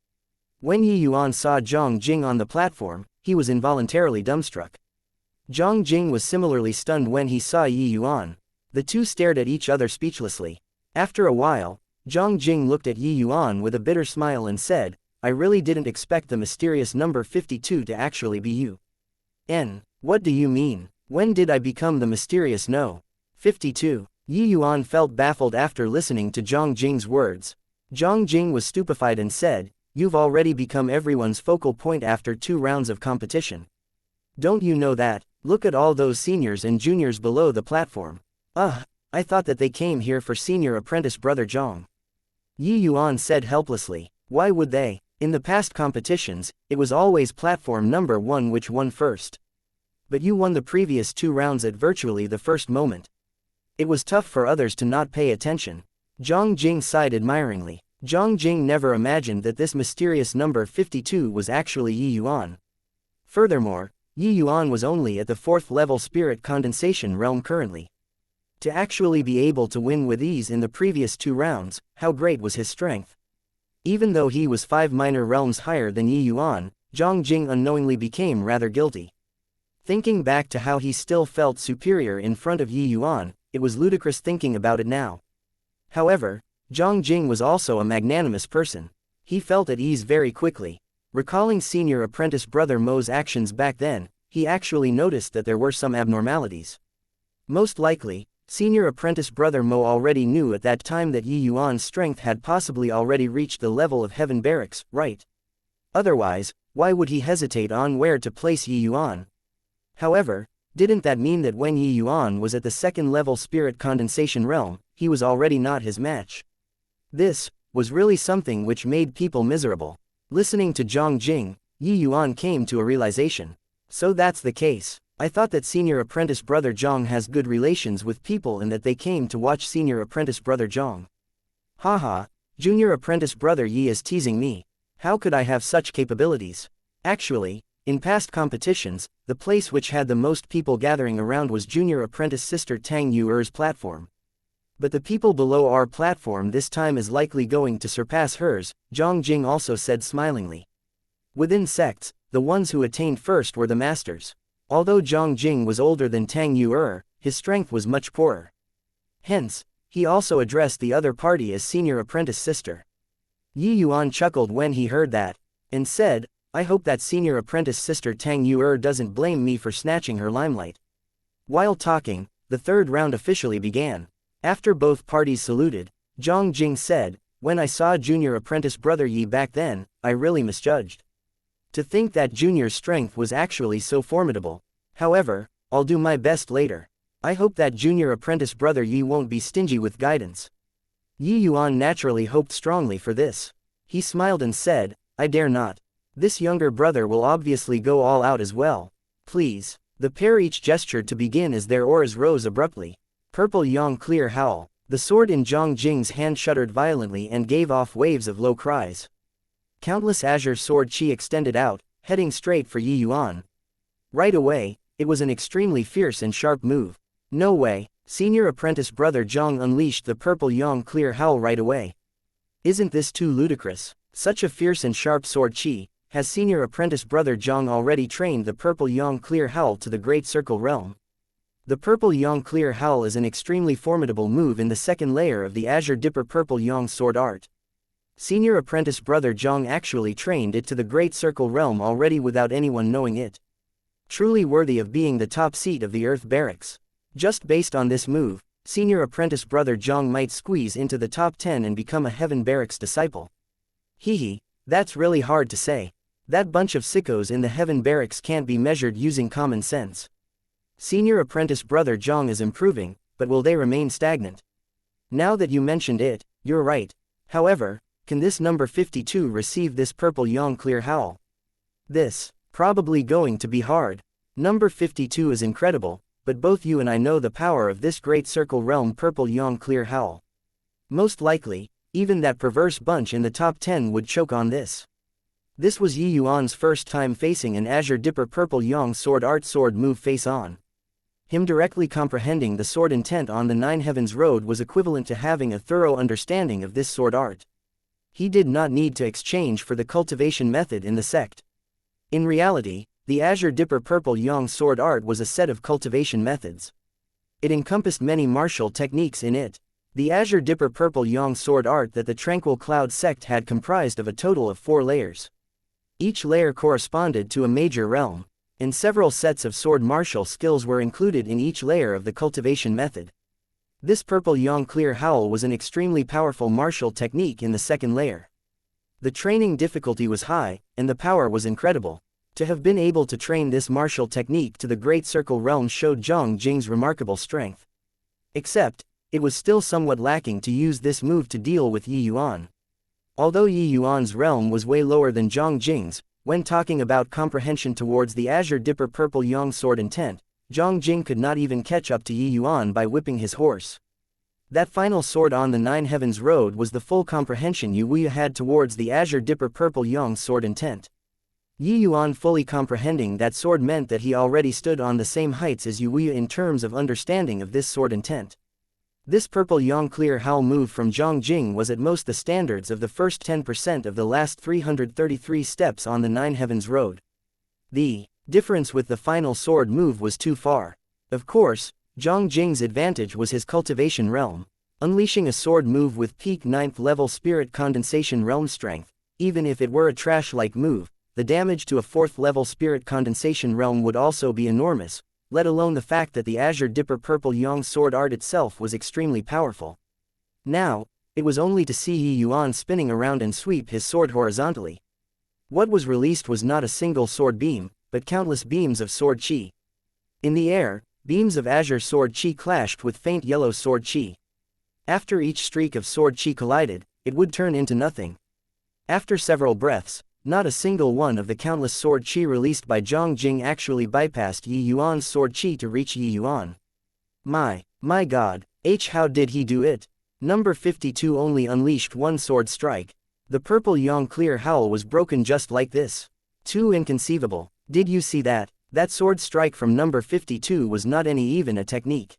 When Yi Yuan saw Zhang Jing on the platform, he was involuntarily dumbstruck. Zhang Jing was similarly stunned when he saw Yi Yuan. The two stared at each other speechlessly. After a while, Zhang Jing looked at Yi Yuan with a bitter smile and said, "I really didn't expect the mysterious number 52 to actually be you." What do you mean? When did I become the mysterious no? 52. Yi Yuan felt baffled after listening to Zhang Jing's words. Zhang Jing was stupefied and said, "You've already become everyone's focal point after 2 rounds of competition. Don't you know that? Look at all those seniors and juniors below the platform." I thought that they came here for senior apprentice brother Zhang." Yi Yuan said helplessly. Why would they? In the past competitions, it was always platform number 1 which won first. But you won the previous 2 rounds at virtually the first moment. It was tough for others to not pay attention. Zhang Jing sighed admiringly. Zhang Jing never imagined that this mysterious number 52 was actually Yi Yuan. Furthermore, Yi Yuan was only at the 4th level spirit condensation realm currently. To actually be able to win with ease in the previous 2 rounds, how great was his strength? Even though he was 5 minor realms higher than Yi Yuan, Zhang Jing unknowingly became rather guilty. Thinking back to how he still felt superior in front of Yi Yuan, it was ludicrous thinking about it now. However, Zhang Jing was also a magnanimous person. He felt at ease very quickly. Recalling senior apprentice brother Mo's actions back then, he actually noticed that there were some abnormalities. Most likely, senior apprentice brother Mo already knew at that time that Yi Yuan's strength had possibly already reached the level of Heaven Barracks, right? Otherwise, why would he hesitate on where to place Yi Yuan? However, didn't that mean that when Yi Yuan was at the 2nd level spirit condensation realm, he was already not his match? This was really something which made people miserable. Listening to Zhang Jing, Yi Yuan came to a realization. So that's the case. I thought that senior apprentice brother Zhang has good relations with people and that they came to watch senior apprentice brother Zhang. Haha, junior apprentice brother Yi is teasing me. How could I have such capabilities? Actually, in past competitions, the place which had the most people gathering around was junior apprentice sister Tang Yuer's platform. But the people below our platform this time is likely going to surpass hers, Zhang Jing also said smilingly. Within sects, the ones who attained first were the masters. Although Zhang Jing was older than Tang Yuer, his strength was much poorer. Hence, he also addressed the other party as senior apprentice sister. Yi Yuan chuckled when he heard that, and said, "I hope that senior apprentice sister Tang Yuer doesn't blame me for snatching her limelight." While talking, the 3rd round officially began. After both parties saluted, Zhang Jing said, "When I saw junior apprentice brother Yi back then, I really misjudged. To think that junior's strength was actually so formidable. However, I'll do my best later. I hope that junior apprentice brother Yi won't be stingy with guidance." Yi Yuan naturally hoped strongly for this. He smiled and said, "I dare not. This younger brother will obviously go all out as well. Please." The pair each gestured to begin as their oars rose abruptly. Purple Yang Clear Howl. The sword in Zhang Jing's hand shuddered violently and gave off waves of low cries. Countless azure sword chi extended out, heading straight for Yi Yuan. Right away, it was an extremely fierce and sharp move. No way, senior apprentice brother Zhang unleashed the purple Yang Clear Howl right away. Isn't this too ludicrous? Such a fierce and sharp sword chi. Has senior apprentice brother Zhang already trained the purple Yang Clear Howl to the Great Circle realm? The purple Yang Clear Howl is an extremely formidable move in the 2nd layer of the Azure Dipper purple Yang sword art. Senior apprentice brother Zhang actually trained it to the Great Circle realm already without anyone knowing it. Truly worthy of being the top seat of the Earth Barracks. Just based on this move, senior apprentice brother Zhang might squeeze into the top 10 and become a Heaven Barracks disciple. That's really hard to say. That bunch of sickos in the heaven barracks can't be measured using common sense. Senior apprentice brother Zhang is improving, but will they remain stagnant? Now that you mentioned it, you're right. However, can this number 52 receive this purple yang clear howl? This, probably going to be hard. Number 52 is incredible, but both you and I know the power of this great circle realm purple yang clear howl. Most likely, even that perverse bunch in the top 10 would choke on this. This was Yi Yuan's first time facing an Azure Dipper purple yang sword art sword move face on. Him directly comprehending the sword intent on the Nine Heavens Road was equivalent to having a thorough understanding of this sword art. He did not need to exchange for the cultivation method in the sect. In reality, the Azure Dipper purple yang sword art was a set of cultivation methods. It encompassed many martial techniques in it. The Azure Dipper purple yang sword art that the Tranquil Cloud sect had comprised of a total of 4 layers. Each layer corresponded to a major realm, and several sets of sword martial skills were included in each layer of the cultivation method. This purple yang clear howl was an extremely powerful martial technique in the second layer. The training difficulty was high, and the power was incredible. To have been able to train this martial technique to the Great Circle realm showed Zhang Jing's remarkable strength. Except, it was still somewhat lacking to use this move to deal with Yi Yuan. Although Yi Yuan's realm was way lower than Zhang Jing's, when talking about comprehension towards the Azure Dipper purple yang sword intent, Zhang Jing could not even catch up to Yi Yuan by whipping his horse. That final sword on the Nine Heavens Road was the full comprehension Yi had towards the Azure Dipper purple yang sword intent. Yi Yuan fully comprehending that sword meant that he already stood on the same heights as Yi in terms of understanding of this sword intent. This purple yang clear howl move from Zhang Jing was at most the standards of the first 10% of the last 333 steps on the Nine Heavens Road. The difference with the final sword move was too far. Of course, Zhang Jing's advantage was his cultivation realm. Unleashing a sword move with peak 9th level spirit condensation realm strength, even if it were a trash-like move, the damage to a 4th level spirit condensation realm would also be enormous, let alone the fact that the Azure Dipper purple yang sword art itself was extremely powerful. Now, it was only to see Yi Yuan spinning around and sweep his sword horizontally. What was released was not a single sword beam, but countless beams of sword chi. In the air, beams of azure sword chi clashed with faint yellow sword chi. After each streak of sword chi collided, it would turn into nothing. After several breaths, not a single one of the countless sword chi released by Zhang Jing actually bypassed Yi Yuan's sword chi to reach Yi Yuan. My god, how did he do it? Number 52 only unleashed one sword strike. The purple yang clear howl was broken just like this. Too inconceivable. Did you see that? That sword strike from number 52 was not even a technique.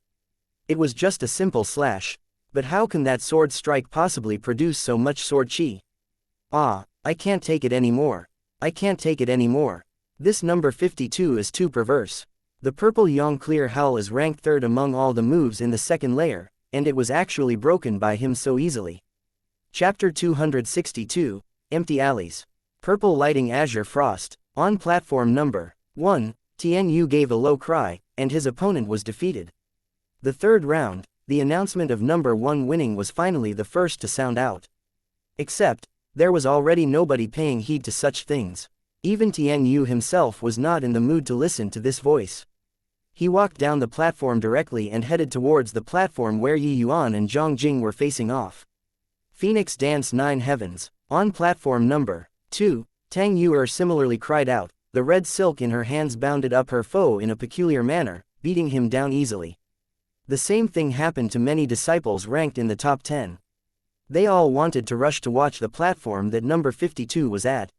It was just a simple slash. But how can that sword strike possibly produce so much sword chi? I can't take it anymore. I can't take it anymore. This number 52 is too perverse. The purple yang clear howl is ranked 3rd among all the moves in the second layer, and it was actually broken by him so easily. Chapter 262, Empty Alleys. Purple Lighting Azure Frost. On platform number 1, Tian Yu gave a low cry, and his opponent was defeated. The third round, the announcement of number 1 winning was finally the first to sound out. Except, there was already nobody paying heed to such things. Even Tian Yu himself was not in the mood to listen to this voice. He walked down the platform directly and headed towards the platform where Yi Yuan and Zhang Jing were facing off. Phoenix Dance 9 Heavens. On platform number 2, Tang Yuer similarly cried out, the red silk in her hands bounded up her foe in a peculiar manner, beating him down easily. The same thing happened to many disciples ranked in the top 10. They all wanted to rush to watch the platform that number 52 was at.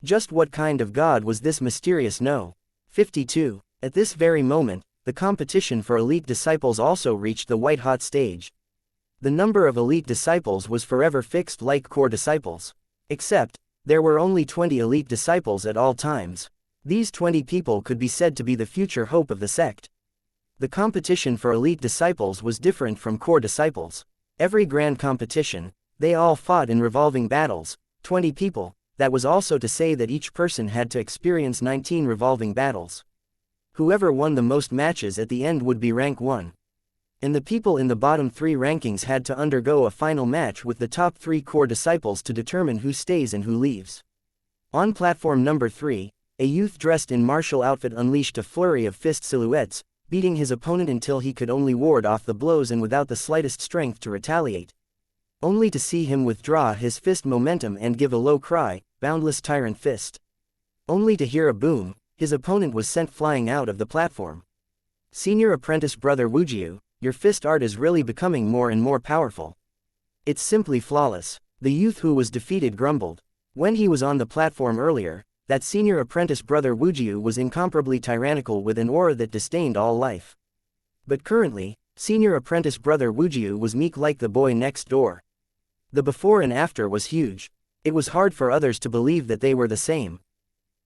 Just what kind of god was this mysterious 52? At this very moment, the competition for elite disciples also reached the white-hot stage. The number of elite disciples was forever fixed like core disciples. Except, there were only 20 elite disciples at all times. These 20 people could be said to be the future hope of the sect. The competition for elite disciples was different from core disciples. Every grand competition, they all fought in revolving battles, 20 people, that was also to say that each person had to experience 19 revolving battles. Whoever won the most matches at the end would be rank 1. and the people in the bottom 3 rankings had to undergo a final match with the top 3 core disciples to determine who stays and who leaves. On platform number 3, a youth dressed in martial outfit unleashed a flurry of fist silhouettes, beating his opponent until he could only ward off the blows and without the slightest strength to retaliate. Only to see him withdraw his fist momentum and give a low cry, "Boundless Tyrant Fist." Only to hear a boom, his opponent was sent flying out of the platform. Senior apprentice brother Wujiu, your fist art is really becoming more and more powerful. It's simply flawless. The youth who was defeated grumbled. When he was on the platform earlier, that senior apprentice brother Wujiu was incomparably tyrannical with an aura that disdained all life. But currently, senior apprentice brother Wujiu was meek like the boy next door. The before and after was huge. It was hard for others to believe that they were the same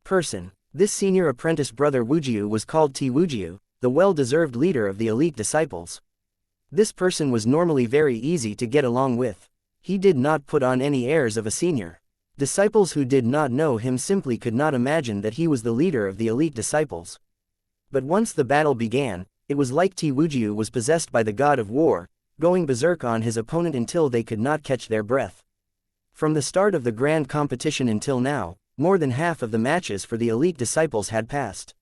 person. This senior apprentice brother Wujiu was called T. Wujiu, the well-deserved leader of the elite disciples. This person was normally very easy to get along with. He did not put on any airs of a senior. Disciples who did not know him simply could not imagine that he was the leader of the elite disciples. But once the battle began, it was like T. Wujiu was possessed by the god of war, going berserk on his opponent until they could not catch their breath. From the start of the grand competition until now, more than half of the matches for the elite disciples had passed.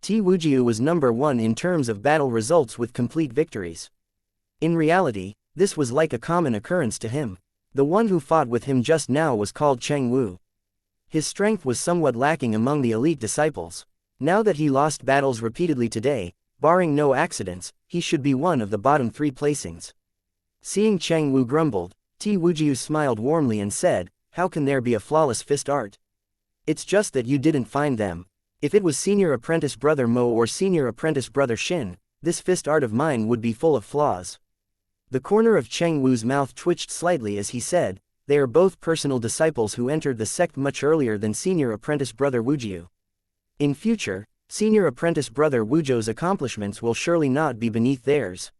T. Wujiu was number 1 in terms of battle results with complete victories. In reality, this was like a common occurrence to him. The one who fought with him just now was called Cheng Wu. His strength was somewhat lacking among the elite disciples. Now that he lost battles repeatedly today, barring no accidents, he should be one of the bottom 3 placings. Seeing Cheng Wu grumbled, T. Wujiu smiled warmly and said, "How can there be a flawless fist art? It's just that you didn't find them. If it was senior apprentice brother Mo or senior apprentice brother Shin, this fist art of mine would be full of flaws." The corner of Cheng Wu's mouth twitched slightly as he said, "They are both personal disciples who entered the sect much earlier than senior apprentice brother Wujiu. In future, senior apprentice brother Wujiu's accomplishments will surely not be beneath theirs.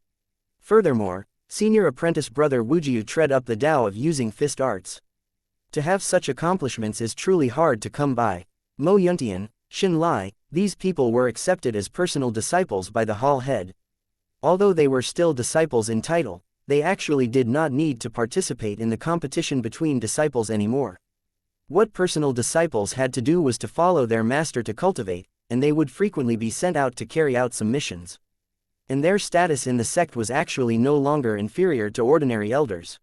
Furthermore, senior apprentice brother Wujiu tread up the Tao of using fist arts. To have such accomplishments is truly hard to come by." Mo Yuntian, Shin Lai, these people were accepted as personal disciples by the hall head. Although they were still disciples in title, they actually did not need to participate in the competition between disciples anymore. What personal disciples had to do was to follow their master to cultivate, and they would frequently be sent out to carry out some missions. And their status in the sect was actually no longer inferior to ordinary elders.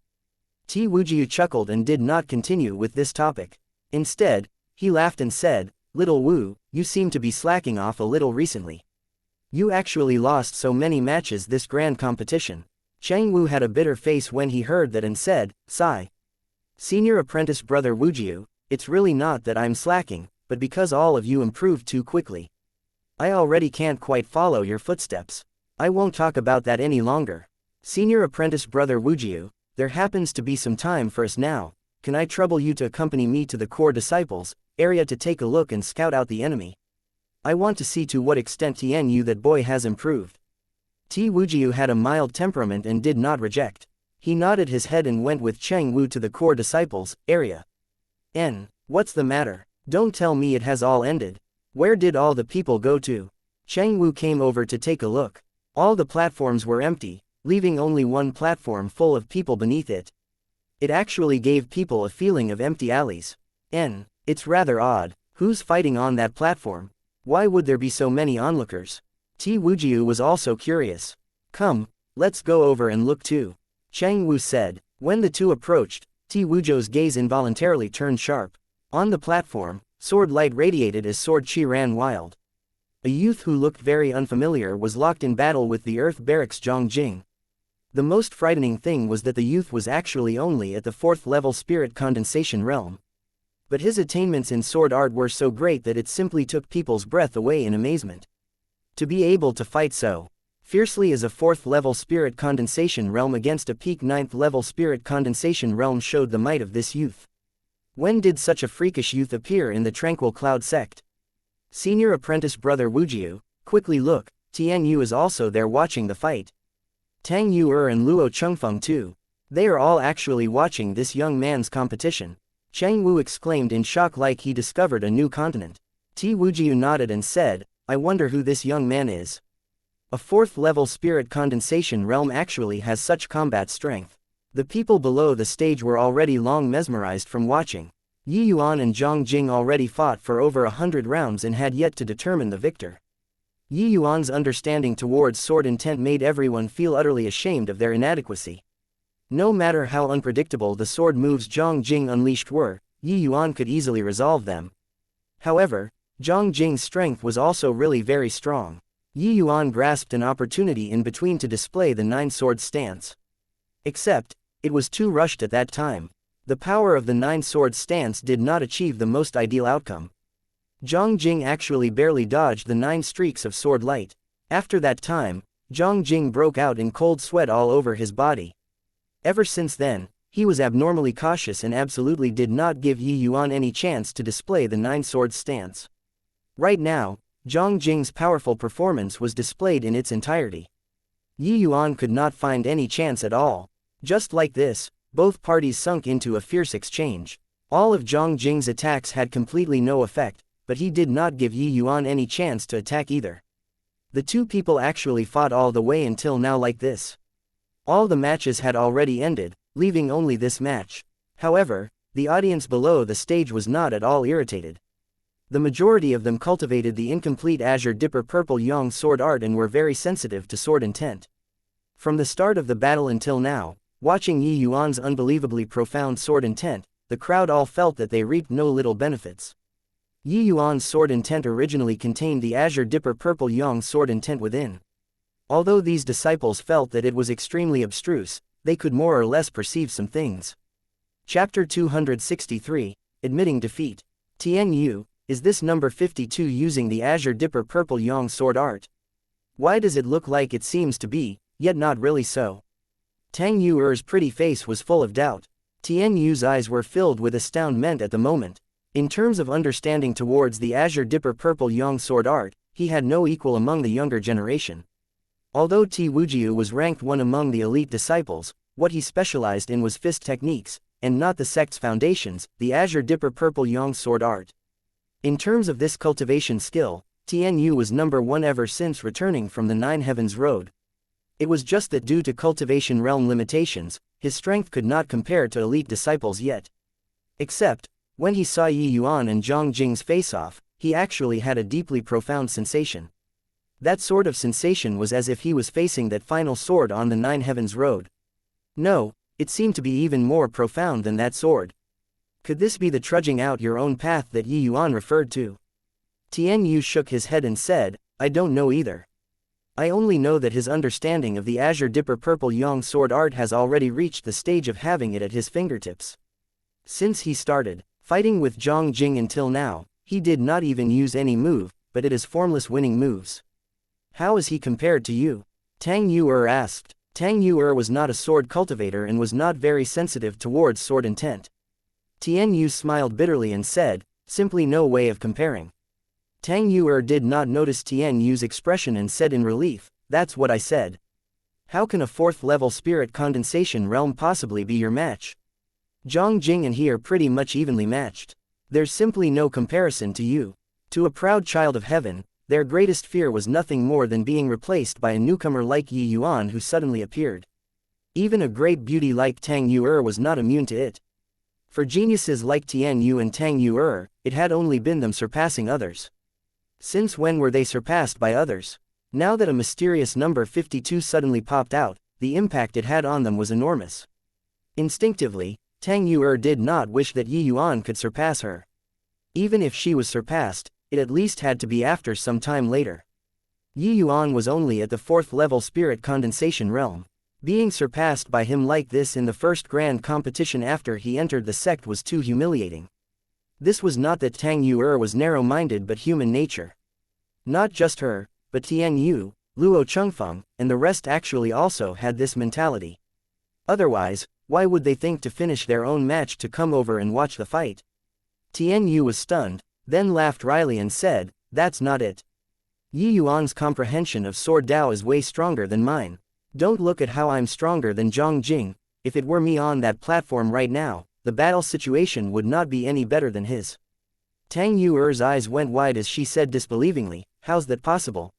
T. Wujiu chuckled and did not continue with this topic. Instead, he laughed and said, "Little Wu, you seem to be slacking off a little recently. You actually lost so many matches this grand competition." Cheng Wu had a bitter face when he heard that and said, "Sigh. Senior apprentice brother Wujiu, it's really not that I'm slacking, but because all of you improved too quickly. I already can't quite follow your footsteps. I won't talk about that any longer. Senior apprentice brother Wujiu, there happens to be some time for us now. Can I trouble you to accompany me to the core disciples area to take a look and scout out the enemy? I want to see to what extent Tianyu that boy has improved." T. Wujiu had a mild temperament and did not reject. He nodded his head and went with Cheng Wu to the core disciples area. What's the matter? Don't tell me it has all ended. Where did all the people go to?" Cheng Wu came over to take a look. All the platforms were empty, leaving only one platform full of people beneath it. It actually gave people a feeling of empty alleys. It's rather odd. Who's fighting on that platform? Why would there be so many onlookers? T. Wujiu was also curious. "Come, let's go over and look too," Cheng Wu said. When the two approached, T. Wujiu's gaze involuntarily turned sharp. On the platform, sword light radiated as sword chi ran wild. A youth who looked very unfamiliar was locked in battle with the Earth Barracks Zhongjing. The most frightening thing was that the youth was actually only at the 4th level spirit condensation realm. But his attainments in sword art were so great that it simply took people's breath away in amazement. To be able to fight so fiercely as a 4th level spirit condensation realm against a peak 9th level spirit condensation realm showed the might of this youth. When did such a freakish youth appear in the Tranquil Cloud sect? Senior apprentice brother Wujiu, quickly look, Tian Yu is also there watching the fight. Tang Yu and Luo Chengfeng too. They are all actually watching this young man's competition. Cheng Wu exclaimed in shock like he discovered a new continent. T. Wujiu nodded and said, "I wonder who this young man is." A 4th level spirit condensation realm actually has such combat strength. The people below the stage were already long mesmerized from watching. Yuan and Zhang Jing already fought for over 100 rounds and had yet to determine the victor. Yuan's understanding towards sword intent made everyone feel utterly ashamed of their inadequacy. No matter how unpredictable the sword moves Zhang Jing unleashed were, Yuan could easily resolve them. However, Zhang Jing's strength was also really very strong. Yuan grasped an opportunity in between to display the 9-sword stance. Except, it was too rushed at that time. The power of the 9-sword stance did not achieve the most ideal outcome. Zhang Jing actually barely dodged the 9 streaks of sword light. After that time, Zhang Jing broke out in cold sweat all over his body. Ever since then, he was abnormally cautious and absolutely did not give Yuan any chance to display the 9-sword stance. Right now, Zhang Jing's powerful performance was displayed in its entirety. Yuan could not find any chance at all. Just like this, both parties sunk into a fierce exchange. All of Zhang Jing's attacks had completely no effect, but he did not give Yuan any chance to attack either. The two people actually fought all the way until now like this. All the matches had already ended, leaving only this match. However, the audience below the stage was not at all irritated. The majority of them cultivated the incomplete Azure Dipper Purple Yang sword art and were very sensitive to sword intent. From the start of the battle until now, watching Yuan's unbelievably profound sword intent, the crowd all felt that they reaped no little benefits. Yuan's sword intent originally contained the Azure Dipper Purple Yang sword intent within. Although these disciples felt that it was extremely abstruse, they could more or less perceive some things. Chapter 263, Admitting Defeat. Tian Yu, is this number 52 using the Azure Dipper Purple Yang sword art? Why does it look like it seems to be, yet not really so? Tang Yuer's pretty face was full of doubt. Tian Yu's eyes were filled with astoundment at the moment. In terms of understanding towards the Azure Dipper Purple Yang sword art, he had no equal among the younger generation. Although Ti Wujiu was ranked one among the elite disciples, what he specialized in was fist techniques, and not the sect's foundations, the Azure Dipper Purple Yang sword art. In terms of this cultivation skill, Tian Yu was number 1 ever since returning from the Nine Heavens Road. It was just that due to cultivation realm limitations, his strength could not compare to elite disciples yet. Except, when he saw Yuan and Zhang Jing's face-off, he actually had a deeply profound sensation. That sort of sensation was as if he was facing that final sword on the Nine Heavens Road. No, it seemed to be even more profound than that sword. Could this be the trudging out your own path that Yuan referred to? Tian Yu shook his head and said, I don't know either. I only know that his understanding of the Azure Dipper Purple Yang sword art has already reached the stage of having it at his fingertips. Since he started fighting with Zhang Jing until now, he did not even use any move, but it is formless winning moves. How is he compared to you? Tang Yuer asked. Tang Yuer was not a sword cultivator and was not very sensitive towards sword intent. Tian Yu smiled bitterly and said, simply no way of comparing. Tang Yuer did not notice Tian Yu's expression and said in relief, that's what I said. How can a 4th level spirit condensation realm possibly be your match? Zhang Jing and he are pretty much evenly matched. There's simply no comparison to you. To a proud child of heaven, their greatest fear was nothing more than being replaced by a newcomer like Yuan who suddenly appeared. Even a great beauty like Tang Yuer was not immune to it. For geniuses like Tian Yu and Tang Yuer, it had only been them surpassing others. Since when were they surpassed by others? Now that a mysterious number 52 suddenly popped out, the impact it had on them was enormous. Instinctively, Tang Yuer did not wish that Yuan could surpass her. Even if she was surpassed, it at least had to be after some time later. Yuan was only at the 4th level spirit condensation realm. Being surpassed by him like this in the first grand competition after he entered the sect was too humiliating. This was not that Tang Yuer was narrow-minded but human nature. Not just her, but Tian Yu, Luo Chengfeng, and the rest actually also had this mentality. Otherwise, why would they think to finish their own match to come over and watch the fight? Tian Yu was stunned, then laughed wryly and said, that's not it. Yuan's comprehension of sword Dao is way stronger than mine. Don't look at how I'm stronger than Zhang Jing. If it were me on that platform right now, the battle situation would not be any better than his. Tang Yuer's eyes went wide as she said disbelievingly, how's that possible?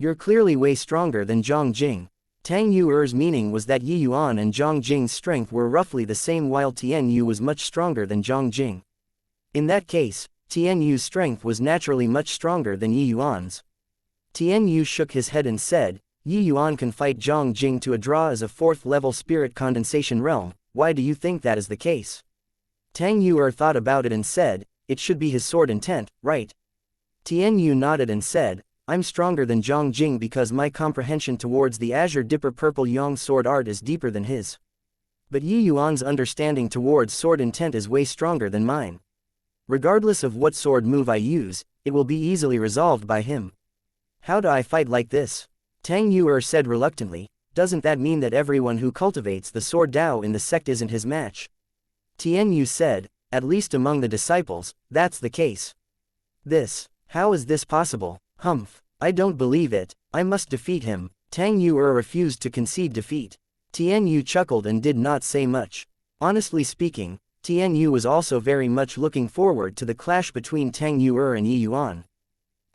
You're clearly way stronger than Zhang Jing. Tang Yuer's meaning was that Yi Yuan and Zhang Jing's strength were roughly the same while Tian Yu was much stronger than Zhang Jing. In that case, Tian Yu's strength was naturally much stronger than Yi Yuan's. Tian Yu shook his head and said, Yi Yuan can fight Zhang Jing to a draw as a 4th level spirit condensation realm. Why do you think that is the case? Tang Yuer thought about it and said, it should be his sword intent, right? Tian Yu nodded and said, I'm stronger than Zhang Jing because my comprehension towards the Azure Dipper Purple Yang sword art is deeper than his. But Yi Yuan's understanding towards sword intent is way stronger than mine. Regardless of what sword move I use, it will be easily resolved by him. How do I fight like this? Tang Yuer said reluctantly, doesn't that mean that everyone who cultivates the sword Dao in the sect isn't his match? Tian Yu said, at least among the disciples, that's the case. How is this possible? Humph, I don't believe it, I must defeat him. Tang Yuer refused to concede defeat. Tian Yu chuckled and did not say much. Honestly speaking, Tian Yu was also very much looking forward to the clash between Tang Yuer and Yi Yuan.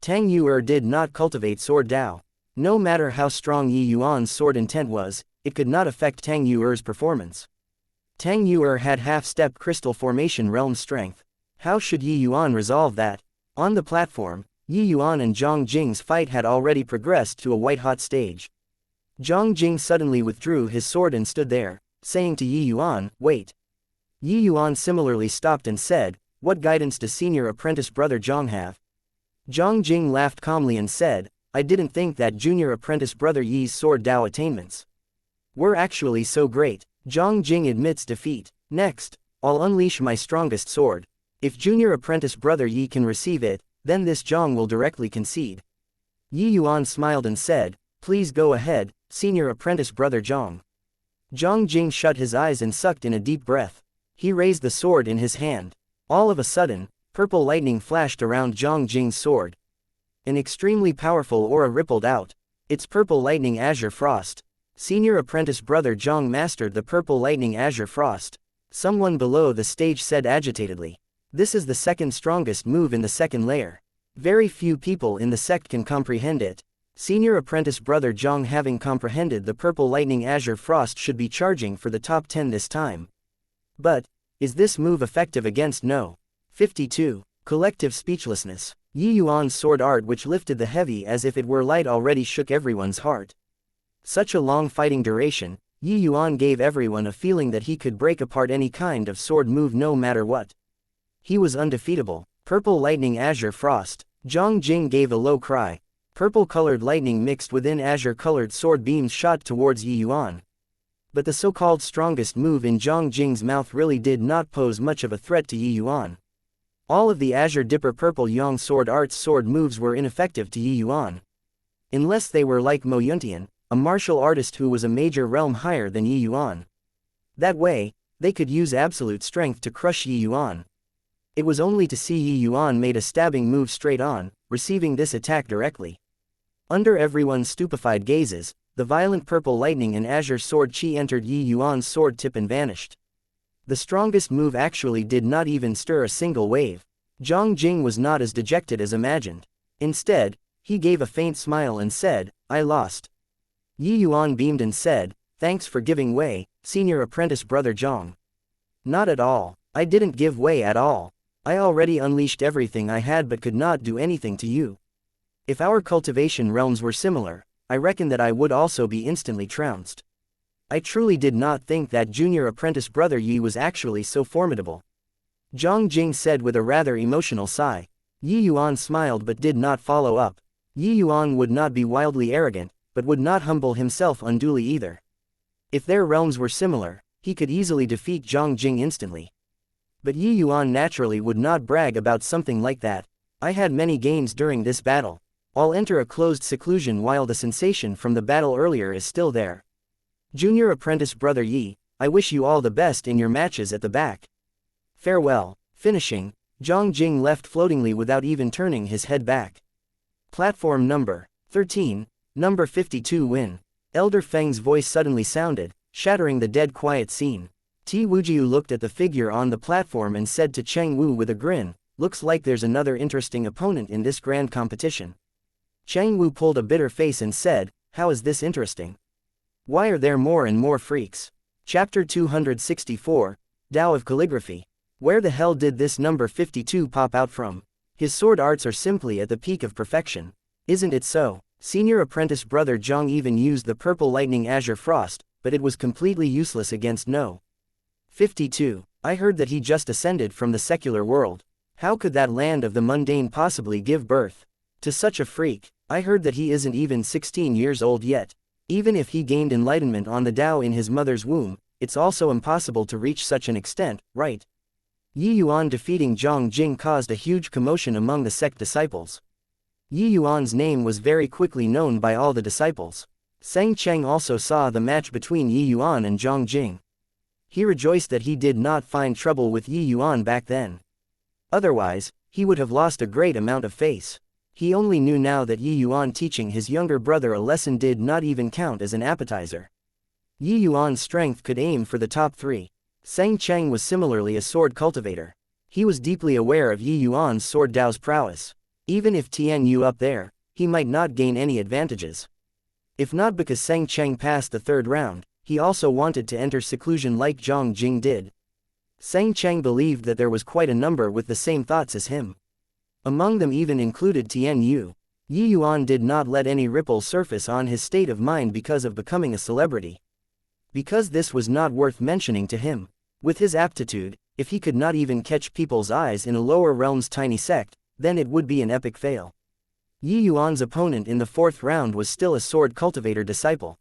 Tang Yuer did not cultivate sword Dao. No matter how strong Yi Yuan's sword intent was, it could not affect Tang Yuer's performance. Tang Yuer had half-step crystal formation realm strength. How should Yi Yuan resolve that? On the platform, Yi Yuan and Zhang Jing's fight had already progressed to a white-hot stage. Zhang Jing suddenly withdrew his sword and stood there, saying to Yi Yuan, wait. Yi Yuan similarly stopped and said, what guidance does senior apprentice brother Zhang have? Zhang Jing laughed calmly and said, I didn't think that junior apprentice brother Yi's sword Dao attainments were actually so great. Zhang Jing admits defeat. Next, I'll unleash my strongest sword. If junior apprentice brother Yi can receive it, then this Zhang will directly concede. Yi Yuan smiled and said, please go ahead, senior apprentice brother Zhang. Zhang Jing shut his eyes and sucked in a deep breath. He raised the sword in his hand. All of a sudden, purple lightning flashed around Zhang Jing's sword. An extremely powerful aura rippled out. It's purple lightning azure frost. Senior apprentice brother Zhang mastered the purple lightning azure frost. Someone below the stage said agitatedly. This is the second strongest move in the second layer. Very few people in the sect can comprehend it. Senior apprentice brother Zhang having comprehended the purple lightning azure frost should be charging for the top 10 this time. But, is this move effective against No. 52. Collective speechlessness. Yi Yuan's sword art which lifted the heavy as if it were light already shook everyone's heart. Such a long fighting duration, Yi Yuan gave everyone a feeling that he could break apart any kind of sword move no matter what. He was undefeatable. Purple lightning azure frost. Zhang Jing gave a low cry. Purple-colored lightning mixed within azure-colored sword beams shot towards Yi Yuan. But the so-called strongest move in Zhang Jing's mouth really did not pose much of a threat to Yi Yuan. All of the Azure Dipper Purple Yang sword art's sword moves were ineffective to Yi Yuan. Unless they were like Mo Yuntian, a martial artist who was a major realm higher than Yi Yuan. That way, they could use absolute strength to crush Yi Yuan. It was only to see Yi Yuan made a stabbing move straight on, receiving this attack directly. Under everyone's stupefied gazes, the violent purple lightning and azure sword chi entered Yi Yuan's sword tip and vanished. The strongest move actually did not even stir a single wave. Zhang Jing was not as dejected as imagined. Instead, he gave a faint smile and said, I lost. Yi Yuan beamed and said, thanks for giving way, senior apprentice brother Zhang. Not at all, I didn't give way at all. I already unleashed everything I had but could not do anything to you. If our cultivation realms were similar, I reckon that I would also be instantly trounced. I truly did not think that junior apprentice brother Yi was actually so formidable. Zhang Jing said with a rather emotional sigh. Yi Yuan smiled but did not follow up. Yi Yuan would not be wildly arrogant, but would not humble himself unduly either. If their realms were similar, he could easily defeat Zhang Jing instantly. But Yi Yuan naturally would not brag about something like that. I had many gains during this battle. I'll enter a closed seclusion while the sensation from the battle earlier is still there. Junior apprentice brother Yi, I wish you all the best in your matches at the back. Farewell. Finishing, Zhang Jing left floatingly without even turning his head back. Platform number 13, number 52 win. Elder Feng's voice suddenly sounded, shattering the dead quiet scene. Ti Wujiu looked at the figure on the platform and said to Cheng Wu with a grin, looks like there's another interesting opponent in this grand competition. Chang Wu pulled a bitter face and said, "How is this interesting? Why are there more and more freaks?" Chapter 264, Tao of Calligraphy. Where the hell did this number 52 pop out from? His sword arts are simply at the peak of perfection. Isn't it so? Senior apprentice brother Zhang even used the purple lightning azure frost, but it was completely useless against No. 52. I heard that he just ascended from the secular world. How could that land of the mundane possibly give birth to such a freak? I heard that he isn't even 16 years old yet. Even if he gained enlightenment on the Tao in his mother's womb, it's also impossible to reach such an extent, right? Yi Yuan defeating Zhang Jing caused a huge commotion among the sect disciples. Yi Yuan's name was very quickly known by all the disciples. Sang Cheng also saw the match between Yi Yuan and Zhang Jing. He rejoiced that he did not find trouble with Yi Yuan back then. Otherwise, he would have lost a great amount of face. He only knew now that Yi Yuan teaching his younger brother a lesson did not even count as an appetizer. Yi Yuan's strength could aim for the top 3. Sang Cheng was similarly a sword cultivator. He was deeply aware of Yi Yuan's sword Dao's prowess. Even if Tian Yu up there, he might not gain any advantages. If not because Sang Cheng passed the 3rd round, he also wanted to enter seclusion like Zhang Jing did. Sang Cheng believed that there was quite a number with the same thoughts as him. Among them even included Tian Yu. Yi Yuan did not let any ripple surface on his state of mind because of becoming a celebrity. Because this was not worth mentioning to him. With his aptitude, if he could not even catch people's eyes in a lower realm's tiny sect, then it would be an epic fail. Yi Yuan's opponent in the 4th round was still a sword cultivator disciple.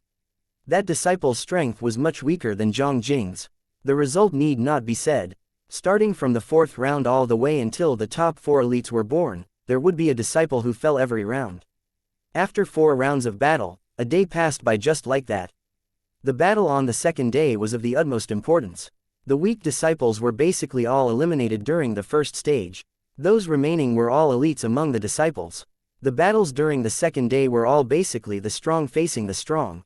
That disciple's strength was much weaker than Zhang Jing's. The result need not be said. Starting from the 4th round all the way until the top 4 elites were born, there would be a disciple who fell every round. After 4 rounds of battle, a day passed by just like that. The battle on the 2nd day was of the utmost importance. The weak disciples were basically all eliminated during the 1st stage. Those remaining were all elites among the disciples. The battles during the 2nd day were all basically the strong facing the strong.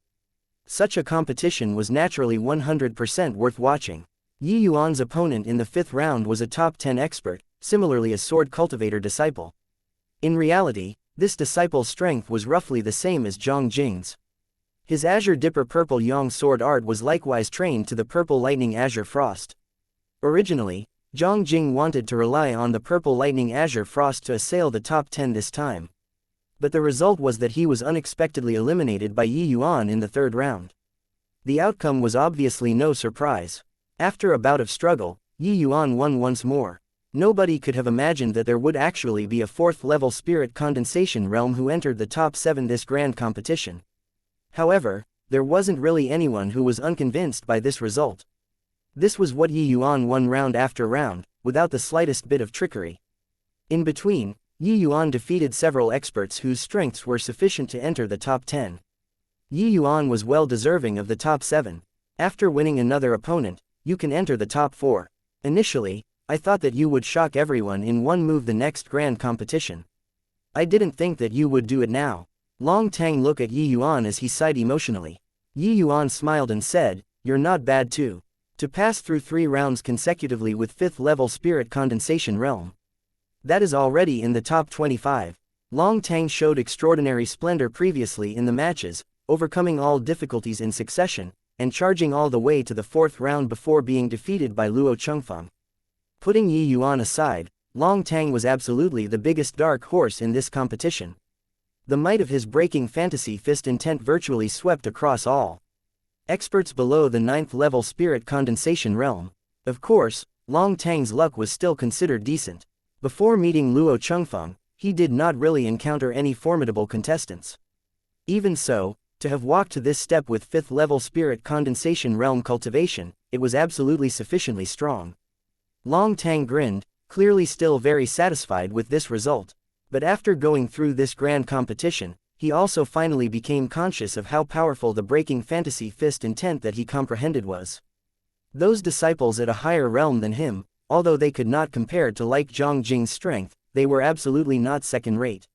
Such a competition was naturally 100% worth watching. Yi Yuan's opponent in the 5th round was a top 10 expert, similarly a sword cultivator disciple. In reality, this disciple's strength was roughly the same as Zhang Jing's. His Azure Dipper Purple Yang sword art was likewise trained to the Purple Lightning Azure Frost. Originally, Zhang Jing wanted to rely on the Purple Lightning Azure Frost to assail the top 10 this time. But the result was that he was unexpectedly eliminated by Yi Yuan in the 3rd round. The outcome was obviously no surprise. After a bout of struggle, Yi Yuan won once more. Nobody could have imagined that there would actually be a 4th-level spirit condensation realm who entered the top 7 this grand competition. However, there wasn't really anyone who was unconvinced by this result. This was what Yi Yuan won round after round, without the slightest bit of trickery. In between, Yi Yuan defeated several experts whose strengths were sufficient to enter the top 10. Yi Yuan was well deserving of the top 7. After winning another opponent, you can enter the top 4. Initially, I thought that you would shock everyone in one move the next grand competition. I didn't think that you would do it now. Long Tang looked at Yi Yuan as he sighed emotionally. Yi Yuan smiled and said, "You're not bad too. To pass through 3 rounds consecutively with 5th-level spirit condensation realm. That is already in the top 25. Long Tang showed extraordinary splendor previously in the matches, overcoming all difficulties in succession, and charging all the way to the 4th round before being defeated by Luo Chengfeng. Putting Yi Yuan aside, Long Tang was absolutely the biggest dark horse in this competition. The might of his breaking fantasy fist intent virtually swept across all experts below the 9th-level spirit condensation realm. Of course, Long Tang's luck was still considered decent. Before meeting Luo Chengfeng, he did not really encounter any formidable contestants. Even so, to have walked to this step with 5th-level spirit condensation realm cultivation, it was absolutely sufficiently strong. Long Tang grinned, clearly still very satisfied with this result. But after going through this grand competition, he also finally became conscious of how powerful the breaking fantasy fist intent that he comprehended was. Those disciples at a higher realm than him, although they could not compare to like Zhang Jing's strength, they were absolutely not second-rate.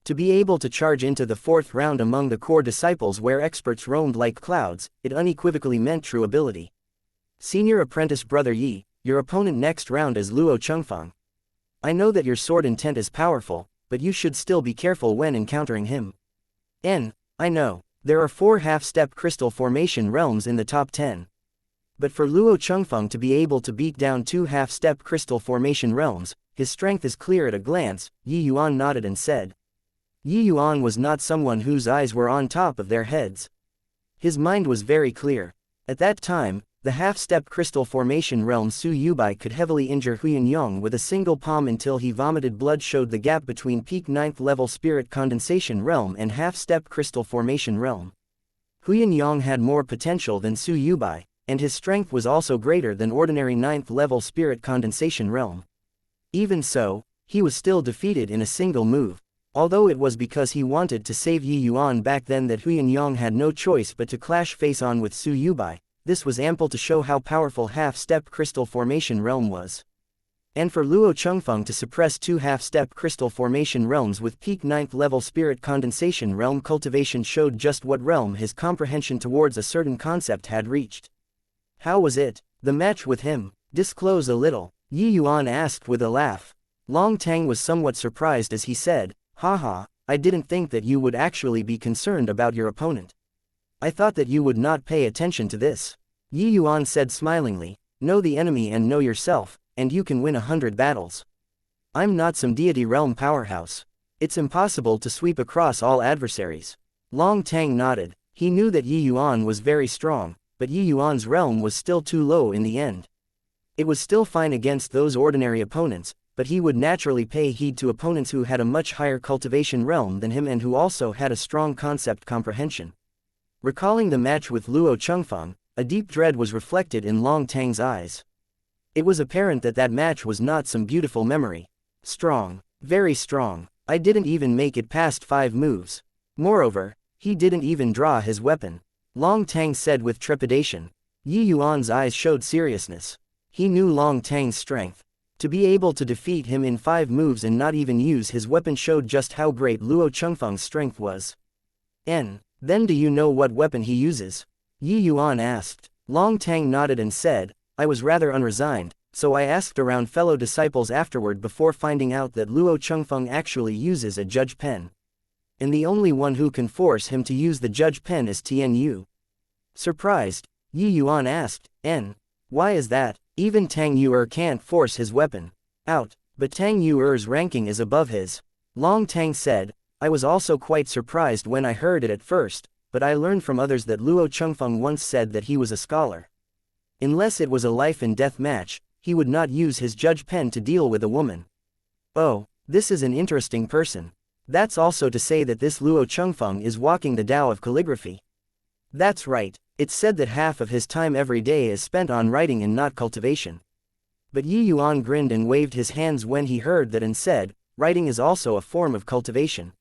To be able to charge into the 4th round among the core disciples where experts roamed like clouds, it unequivocally meant true ability. Senior apprentice brother Yi, your opponent next round is Luo Chengfeng. I know that your sword intent is powerful, but you should still be careful when encountering him. I know. There are 4 half-step crystal formation realms in the top 10. But for Luo Chengfeng to be able to beat down 2 half-step crystal formation realms, his strength is clear at a glance. Yi Yuan nodded and said. Yi Yuan was not someone whose eyes were on top of their heads. His mind was very clear. At that time, the half-step crystal formation realm Su Yubai could heavily injure Huinyang with a single palm until he vomited blood showed the gap between peak 9th level spirit condensation realm and half-step crystal formation realm. Huinyang had more potential than Su Yubai, and his strength was also greater than ordinary 9th level spirit condensation realm. Even so, he was still defeated in a single move. Although it was because he wanted to save Yi Yuan back then that Huinyang had no choice but to clash face-on with Su Yubai, this was ample to show how powerful half-step crystal formation realm was. And for Luo Chengfeng to suppress 2 half-step crystal formation realms with peak 9th level spirit condensation realm cultivation showed just what realm his comprehension towards a certain concept had reached. How was it? The match with him? Disclose a little, Yi Yuan asked with a laugh. Long Tang was somewhat surprised as he said, Haha, I didn't think that you would actually be concerned about your opponent. I thought that you would not pay attention to this. Yi Yuan said smilingly, know the enemy and know yourself, and you can win 100 battles. I'm not some deity realm powerhouse. It's impossible to sweep across all adversaries. Long Tang nodded. He knew that Yi Yuan was very strong, but Yi Yuan's realm was still too low in the end. It was still fine against those ordinary opponents, but he would naturally pay heed to opponents who had a much higher cultivation realm than him and who also had a strong concept comprehension. Recalling the match with Luo Chengfeng, a deep dread was reflected in Long Tang's eyes. It was apparent that that match was not some beautiful memory. Strong. Very strong. I didn't even make it past 5 moves. Moreover, he didn't even draw his weapon. Long Tang said with trepidation. Yi Yuan's eyes showed seriousness. He knew Long Tang's strength. To be able to defeat him in 5 moves and not even use his weapon showed just how great Luo Chengfeng's strength was. Then do you know what weapon he uses? Yi Yuan asked. Long Tang nodded and said, I was rather unresigned, so I asked around fellow disciples afterward before finding out that Luo Chengfeng actually uses a judge pen. And the only one who can force him to use the judge pen is Tian Yu. Surprised, Yi Yuan asked, why is that? Even Tang Yu'er can't force his weapon out, but Tang Yu'er's ranking is above his. Long Tang said, I was also quite surprised when I heard it at first, but I learned from others that Luo Chengfeng once said that he was a scholar. Unless it was a life-and-death match, he would not use his judge pen to deal with a woman. Oh, this is an interesting person. That's also to say that this Luo Chengfeng is walking the Tao of calligraphy. That's right, it's said that half of his time every day is spent on writing and not cultivation. But Yi Yuan grinned and waved his hands when he heard that and said, writing is also a form of cultivation.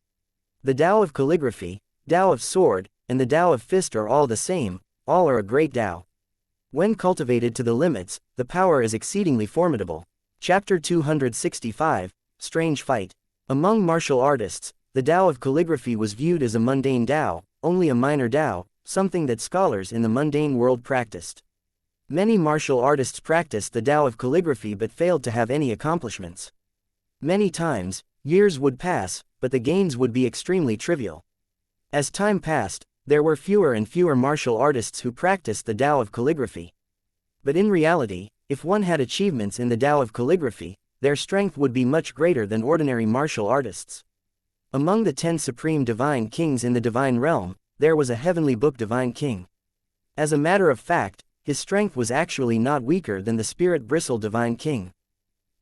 The Tao of calligraphy, Tao of sword, and the Tao of fist are all the same, all are a great Tao. When cultivated to the limits, the power is exceedingly formidable. Chapter 265, Strange Fight. Among martial artists, the Tao of calligraphy was viewed as a mundane Tao, only a minor Tao, something that scholars in the mundane world practiced. Many martial artists practiced the Tao of calligraphy but failed to have any accomplishments. Many times, years would pass, but the gains would be extremely trivial. As time passed, there were fewer and fewer martial artists who practiced the Tao of calligraphy. But in reality, if one had achievements in the Tao of calligraphy, their strength would be much greater than ordinary martial artists. Among the 10 supreme divine kings in the divine realm, there was a heavenly book divine king. As a matter of fact, his strength was actually not weaker than the spirit bristle divine king.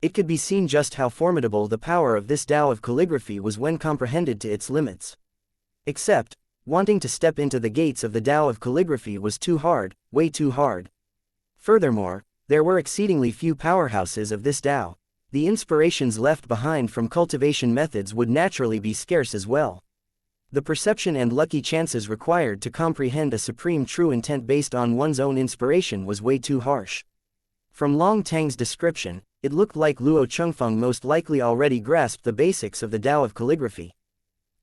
It could be seen just how formidable the power of this Tao of calligraphy was when comprehended to its limits. Except, wanting to step into the gates of the Tao of calligraphy was too hard, way too hard. Furthermore, there were exceedingly few powerhouses of this Tao. The inspirations left behind from cultivation methods would naturally be scarce as well. The perception and lucky chances required to comprehend a supreme true intent based on one's own inspiration was way too harsh. From Long Tang's description, it looked like Luo Chengfeng most likely already grasped the basics of the Tao of calligraphy.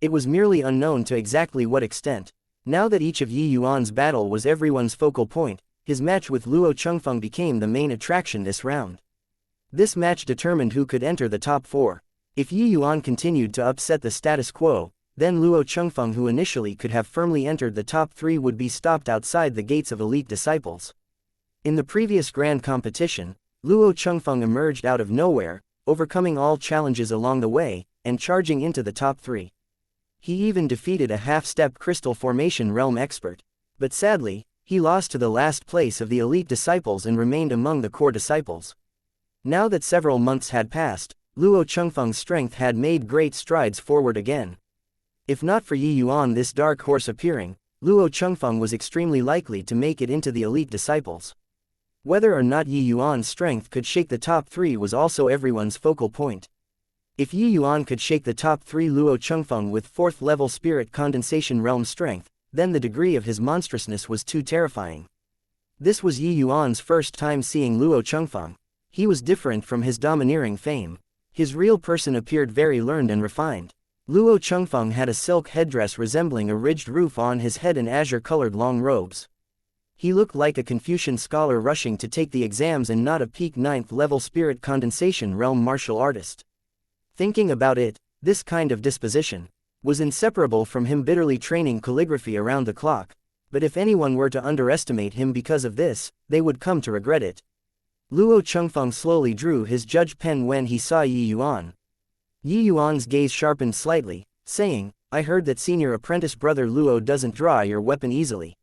It was merely unknown to exactly what extent. Now that each of Yi Yuan's battle was everyone's focal point, his match with Luo Chengfeng became the main attraction this round. This match determined who could enter the top 4. If Yi Yuan continued to upset the status quo, then Luo Chengfeng, who initially could have firmly entered the top 3, would be stopped outside the gates of elite disciples. In the previous grand competition, Luo Chengfeng emerged out of nowhere, overcoming all challenges along the way, and charging into the top 3. He even defeated a half-step crystal formation realm expert. But sadly, he lost to the last place of the elite disciples and remained among the core disciples. Now that several months had passed, Luo Chengfeng's strength had made great strides forward again. If not for Yi Yuan, this dark horse appearing, Luo Chengfeng was extremely likely to make it into the elite disciples. Whether or not Yi Yuan's strength could shake the top 3 was also everyone's focal point. If Yi Yuan could shake the top 3 Luo Chengfeng with 4th level spirit condensation realm strength, then the degree of his monstrousness was too terrifying. This was Yi Yuan's first time seeing Luo Chengfeng. He was different from his domineering fame. His real person appeared very learned and refined. Luo Chengfeng had a silk headdress resembling a ridged roof on his head and azure-colored long robes. He looked like a Confucian scholar rushing to take the exams and not a peak 9th level spirit condensation realm martial artist. Thinking about it, this kind of disposition was inseparable from him bitterly training calligraphy around the clock, but if anyone were to underestimate him because of this, they would come to regret it. Luo Chengfeng slowly drew his judge pen when he saw Yi Yuan. Yi Yuan's gaze sharpened slightly, saying, "I heard that senior apprentice brother Luo doesn't draw your weapon easily."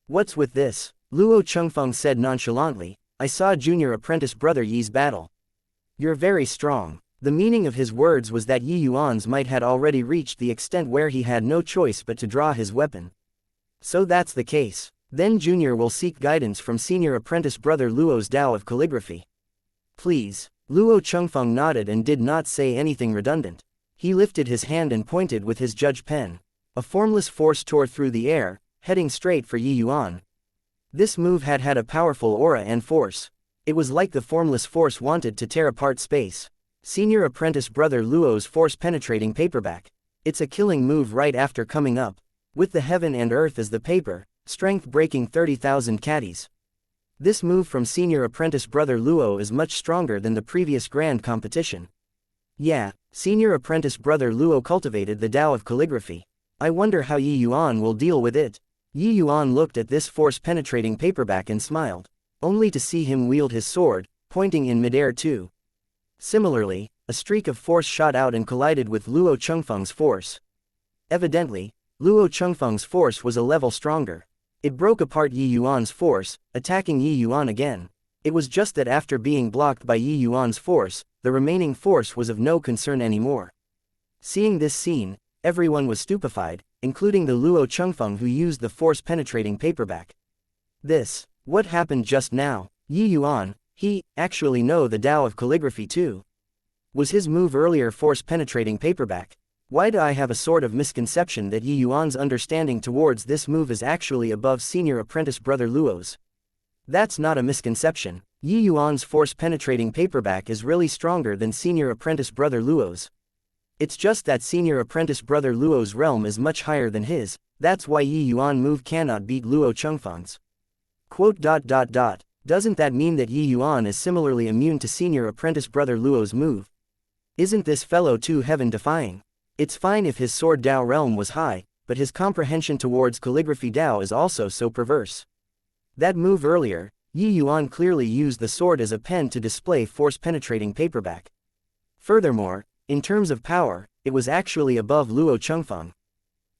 "What's with this?" Luo Chengfeng said nonchalantly. "I saw junior apprentice brother Yi's battle. You're very strong." The meaning of his words was that Yi Yuan's might had already reached the extent where he had no choice but to draw his weapon. "So that's the case. Then junior will seek guidance from senior apprentice brother Luo's Tao of calligraphy. Please." Luo Chengfeng nodded and did not say anything redundant. He lifted his hand and pointed with his judge pen. A formless force tore through the air, heading straight for Yi Yuan. This move had a powerful aura and force. It was like the formless force wanted to tear apart space. Senior apprentice brother Luo's force-penetrating paperback. It's a killing move right after coming up. With the heaven and earth as the paper, strength breaking 30,000 caddies. This move from senior apprentice brother Luo is much stronger than the previous grand competition. Yeah, senior apprentice brother Luo cultivated the Tao of calligraphy. I wonder how Yi Yuan will deal with it. Yi Yuan looked at this force-penetrating paperback and smiled, only to see him wield his sword, pointing in midair too. Similarly, a streak of force shot out and collided with Luo Chengfeng's force. Evidently, Luo Chengfeng's force was a level stronger. It broke apart Yi Yuan's force, attacking Yi Yuan again. It was just that after being blocked by Yi Yuan's force, the remaining force was of no concern anymore. Seeing this scene, everyone was stupefied, including the Luo Chengfeng who used the force-penetrating paperback. What happened just now? Yi Yuan, he actually know the Tao of calligraphy too. Was his move earlier force-penetrating paperback? Why do I have a sort of misconception that Yi Yuan's understanding towards this move is actually above senior apprentice brother Luo's? That's not a misconception. Yi Yuan's force-penetrating paperback is really stronger than senior apprentice brother Luo's. It's just that senior apprentice brother Luo's realm is much higher than his, that's why Yi Yuan move cannot beat Luo Chengfeng's. Doesn't that mean that Yi Yuan is similarly immune to senior apprentice brother Luo's move? Isn't this fellow too heaven-defying? It's fine if his sword Tao realm was high, but his comprehension towards calligraphy Tao is also so perverse. That move earlier, Yi Yuan clearly used the sword as a pen to display force-penetrating paperback. Furthermore, in terms of power, it was actually above Luo Chengfeng.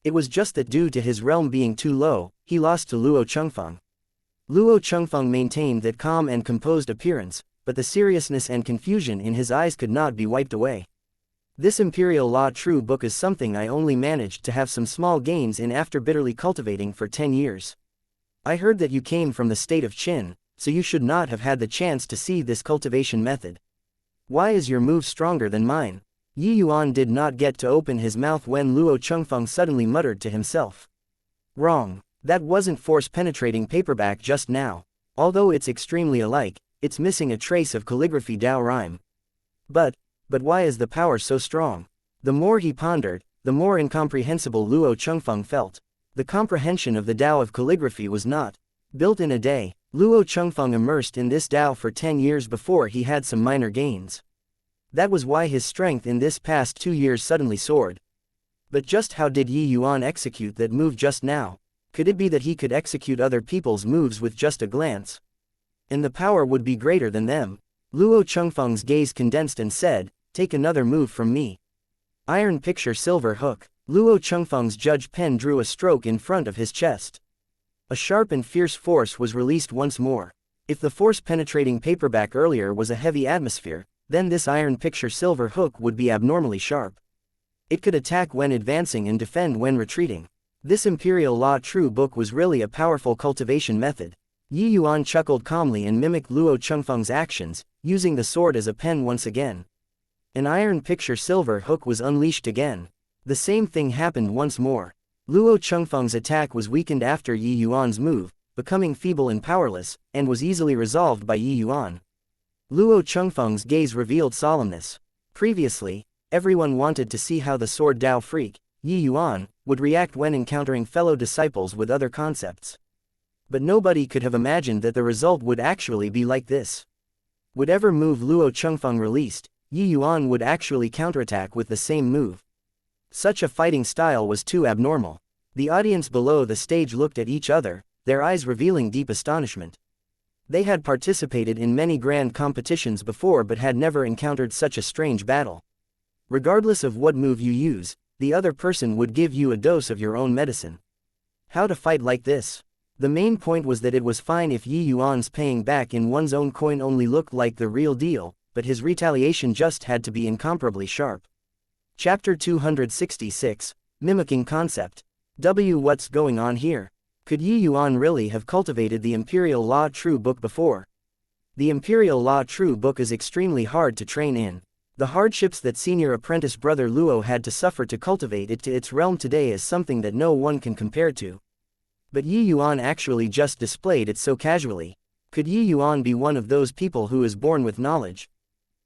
It was just that due to his realm being too low, he lost to Luo Chengfeng. Luo Chengfeng maintained that calm and composed appearance, but the seriousness and confusion in his eyes could not be wiped away. This Imperial Law True book is something I only managed to have some small gains in after bitterly cultivating for 10 years. I heard that you came from the state of Qin, so you should not have had the chance to see this cultivation method. Why is your move stronger than mine? Yi Yuan did not get to open his mouth when Luo Chengfeng suddenly muttered to himself. Wrong. That wasn't force-penetrating paperback just now. Although it's extremely alike, it's missing a trace of calligraphy Tao rhyme. But why is the power so strong? The more he pondered, the more incomprehensible Luo Chengfeng felt. The comprehension of the Tao of calligraphy was not built in a day. Luo Chengfeng immersed in this Tao for 10 years before he had some minor gains. That was why his strength in this past 2 years suddenly soared. But just how did Yuan execute that move just now? Could it be that he could execute other people's moves with just a glance? And the power would be greater than them. Luo Chengfeng's gaze condensed and said, "Take another move from me." Iron picture silver hook. Luo Chengfeng's judge pen drew a stroke in front of his chest. A sharp and fierce force was released once more. If the force-penetrating paperback earlier was a heavy atmosphere, then this iron picture silver hook would be abnormally sharp. It could attack when advancing and defend when retreating. This Imperial Law True book was really a powerful cultivation method. Yuan chuckled calmly and mimicked Luo Chengfeng's actions, using the sword as a pen once again. An iron picture silver hook was unleashed again. The same thing happened once more. Luo Chengfeng's attack was weakened after Yuan's move, becoming feeble and powerless, and was easily resolved by Yuan. Luo Chengfeng's gaze revealed solemnness. Previously, everyone wanted to see how the sword Dao freak, Yuan, would react when encountering fellow disciples with other concepts. But nobody could have imagined that the result would actually be like this. Whatever move Luo Chengfeng released, Yuan would actually counterattack with the same move. Such a fighting style was too abnormal. The audience below the stage looked at each other, their eyes revealing deep astonishment. They had participated in many grand competitions before but had never encountered such a strange battle. Regardless of what move you use, the other person would give you a dose of your own medicine. How to fight like this? The main point was that it was fine if Yuan's paying back in one's own coin only looked like the real deal, but his retaliation just had to be incomparably sharp. Chapter 266, Mimicking Concept. What's going on here? Could Yuan really have cultivated the Imperial Law True book before? The Imperial Law True book is extremely hard to train in. The hardships that senior apprentice brother Luo had to suffer to cultivate it to its realm today is something that no one can compare to. But Yuan actually just displayed it so casually. Could Yuan be one of those people who is born with knowledge?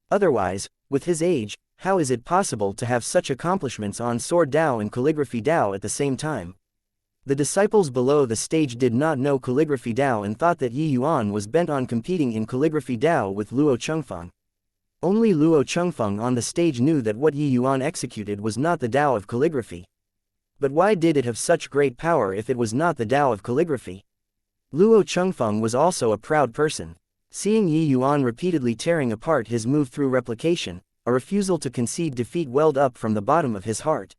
Otherwise, with his age, how is it possible to have such accomplishments on Sword Dao and Calligraphy Dao at the same time? The disciples below the stage did not know Calligraphy Dao and thought that Yuan was bent on competing in Calligraphy Dao with Luo Chengfeng. Only Luo Chengfeng on the stage knew that what Yuan executed was not the Dao of calligraphy. But why did it have such great power if it was not the Dao of calligraphy? Luo Chengfeng was also a proud person. Seeing Yuan repeatedly tearing apart his move through replication, a refusal to concede defeat welled up from the bottom of his heart.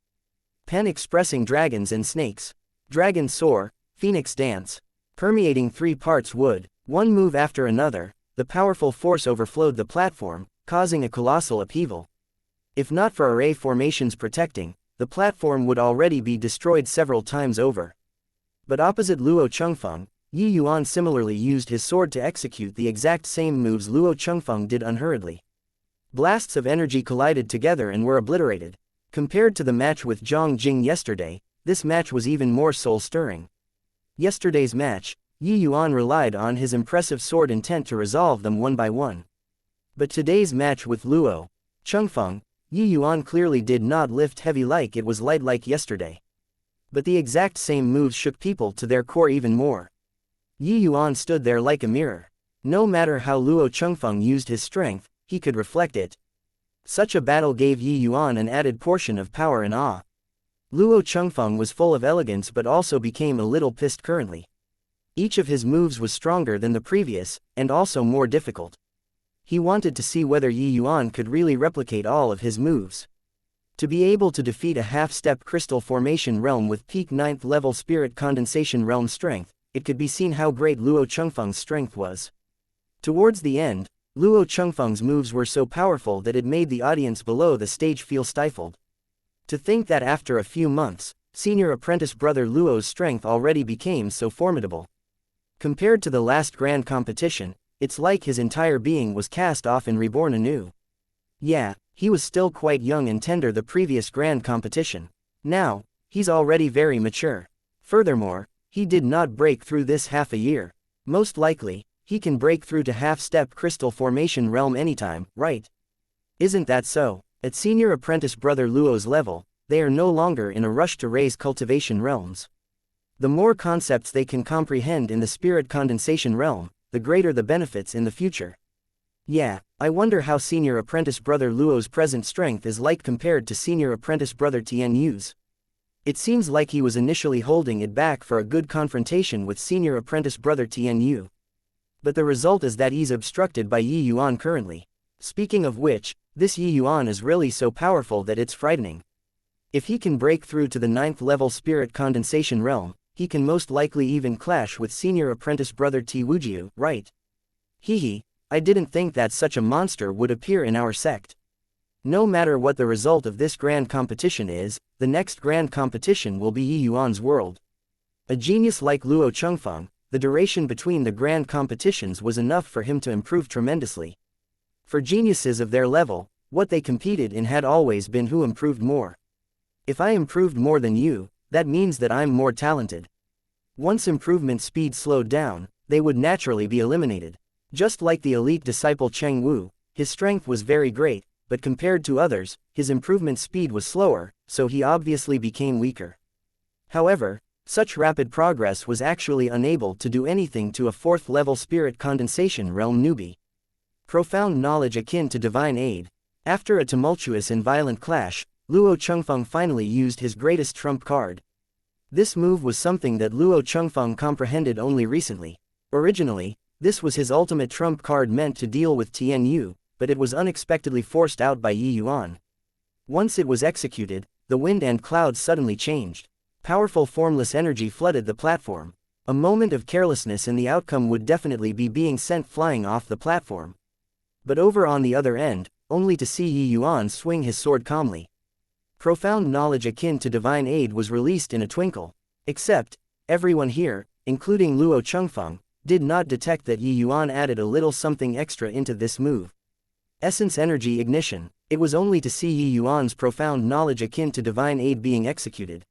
Pen expressing dragons and snakes. Dragon soar, phoenix dance. Permeating 3 parts wood, one move after another, the powerful force overflowed the platform, causing a colossal upheaval. If not for array formations protecting, the platform would already be destroyed several times over. But opposite Luo Chengfeng, Yuan similarly used his sword to execute the exact same moves Luo Chengfeng did unhurriedly. Blasts of energy collided together and were obliterated. Compared to the match with Zhang Jing yesterday, this match was even more soul-stirring. Yesterday's match, Yuan relied on his impressive sword intent to resolve them one by one. But today's match with Luo Chengfeng, Yuan clearly did not lift heavy like it was light like yesterday. But the exact same moves shook people to their core even more. Yuan stood there like a mirror. No matter how Luo Chengfeng used his strength, he could reflect it. Such a battle gave Yuan an added portion of power and awe. Luo Chengfeng was full of elegance but also became a little pissed currently. Each of his moves was stronger than the previous, and also more difficult. He wanted to see whether Yuan could really replicate all of his moves. To be able to defeat a half-step crystal formation realm with peak 9th level spirit condensation realm strength, it could be seen how great Luo Chengfeng's strength was. Towards the end, Luo Chengfeng's moves were so powerful that it made the audience below the stage feel stifled. To think that after a few months, senior apprentice brother Luo's strength already became so formidable. Compared to the last grand competition, it's like his entire being was cast off and reborn anew. Yeah, he was still quite young and tender the previous grand competition. Now, he's already very mature. Furthermore, he did not break through this half a year. Most likely, he can break through to half-step crystal formation realm anytime, right? Isn't that so? At senior apprentice brother Luo's level, they are no longer in a rush to raise cultivation realms. The more concepts they can comprehend in the spirit condensation realm, the greater the benefits in the future. Yeah, I wonder how senior apprentice brother Luo's present strength is like compared to senior apprentice brother Tian Yu's. It seems like he was initially holding it back for a good confrontation with senior apprentice brother Tian Yu. But the result is that he's obstructed by Yi Yuan currently. Speaking of which, this Yi Yuan is really so powerful that it's frightening. If he can break through to the 9th level spirit condensation realm, he can most likely even clash with senior apprentice brother Ti Wujiu, right? Hehe, I didn't think that such a monster would appear in our sect. No matter what the result of this grand competition is, the next grand competition will be Yi Yuan's world. A genius like Luo Chengfeng, the duration between the grand competitions was enough for him to improve tremendously. For geniuses of their level, what they competed in had always been who improved more. If I improved more than you, that means that I'm more talented. Once improvement speed slowed down, they would naturally be eliminated. Just like the elite disciple Cheng Wu, his strength was very great, but compared to others, his improvement speed was slower, so he obviously became weaker. However, such rapid progress was actually unable to do anything to a 4th level spirit condensation realm newbie. Profound knowledge akin to divine aid. After a tumultuous and violent clash, Luo Chengfeng finally used his greatest trump card. This move was something that Luo Chengfeng comprehended only recently. Originally, this was his ultimate trump card meant to deal with Tian Yu, but it was unexpectedly forced out by Yi Yuan. Once it was executed, the wind and clouds suddenly changed. Powerful formless energy flooded the platform. A moment of carelessness and the outcome would definitely be being sent flying off the platform. But over on the other end, only to see Yi Yuan swing his sword calmly. Profound knowledge akin to divine aid was released in a twinkle. Except, everyone here, including Luo Chengfeng, did not detect that Yi Yuan added a little something extra into this move. Essence energy ignition. It was only to see Yi Yuan's profound knowledge akin to divine aid being executed.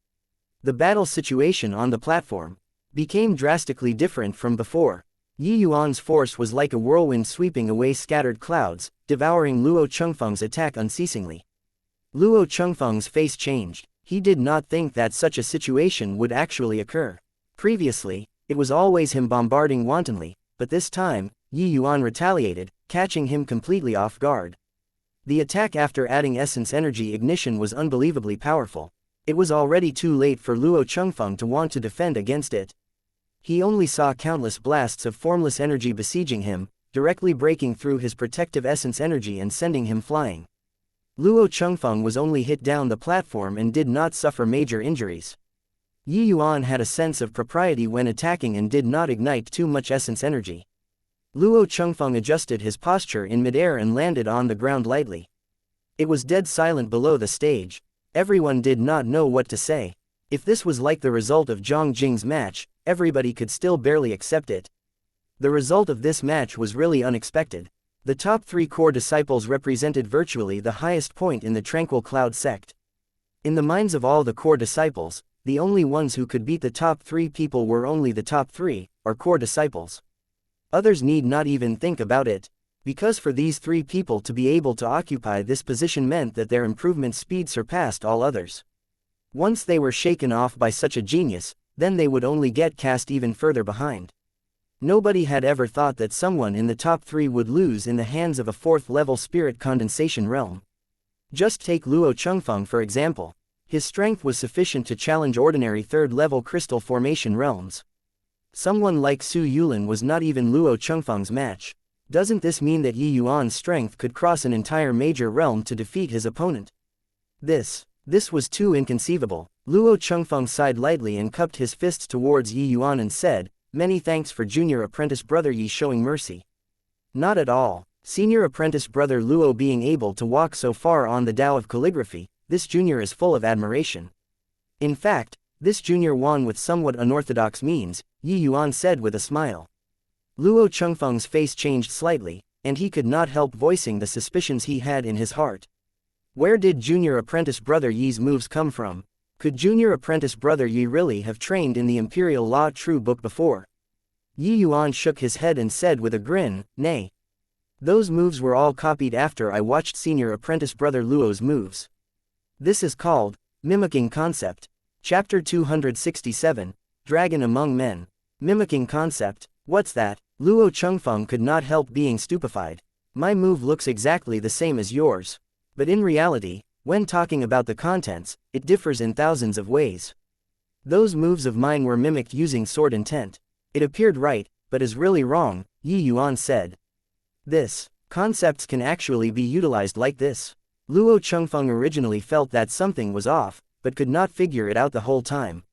The battle situation on the platform became drastically different from before. Yi Yuan's force was like a whirlwind sweeping away scattered clouds, devouring Luo Chengfeng's attack unceasingly. Luo Chengfeng's face changed. He did not think that such a situation would actually occur. Previously, it was always him bombarding wantonly, but this time, Yi Yuan retaliated, catching him completely off guard. The attack after adding essence energy ignition was unbelievably powerful. It was already too late for Luo Chengfeng to want to defend against it. He only saw countless blasts of formless energy besieging him, directly breaking through his protective essence energy and sending him flying. Luo Chengfeng was only hit down the platform and did not suffer major injuries. Yi Yuan had a sense of propriety when attacking and did not ignite too much essence energy. Luo Chengfeng adjusted his posture in midair and landed on the ground lightly. It was dead silent below the stage. Everyone did not know what to say. If this was like the result of Zhang Jing's match, everybody could still barely accept it. The result of this match was really unexpected. The top 3 core disciples represented virtually the highest point in the Tranquil Cloud sect. In the minds of all the core disciples, the only ones who could beat the top 3 people were only the top 3, or core disciples. Others need not even think about it, because for these 3 people to be able to occupy this position meant that their improvement speed surpassed all others. Once they were shaken off by such a genius, then they would only get cast even further behind. Nobody had ever thought that someone in the top 3 would lose in the hands of a 4th level spirit condensation realm. Just take Luo Chengfeng for example. His strength was sufficient to challenge ordinary 3rd level crystal formation realms. Someone like Su Yulin was not even Luo Chengfeng's match. Doesn't this mean that Yi Yuan's strength could cross an entire major realm to defeat his opponent? This was too inconceivable. Luo Chengfeng sighed lightly and cupped his fists towards Yi Yuan and said, "Many thanks for junior apprentice brother Yi showing mercy." Not at all. Senior apprentice brother Luo being able to walk so far on the Tao of calligraphy, this junior is full of admiration. In fact, this junior won with somewhat unorthodox means, Yi Yuan said with a smile. Luo Chengfeng's face changed slightly, and he could not help voicing the suspicions he had in his heart. Where did junior apprentice brother Yi's moves come from? Could junior apprentice brother Yi really have trained in the Imperial Law True Book before? Yi Yuan shook his head and said with a grin, "Nay. Those moves were all copied after I watched senior apprentice brother Luo's moves. This is called mimicking concept." Chapter 267, Dragon Among Men. Mimicking concept, what's that? Luo Chengfeng could not help being stupefied. My move looks exactly the same as yours. But in reality, when talking about the contents, it differs in thousands of ways. Those moves of mine were mimicked using sword intent. It appeared right, but is really wrong, Yuan said. This concepts can actually be utilized like this. Luo Chengfeng originally felt that something was off, but could not figure it out the whole time.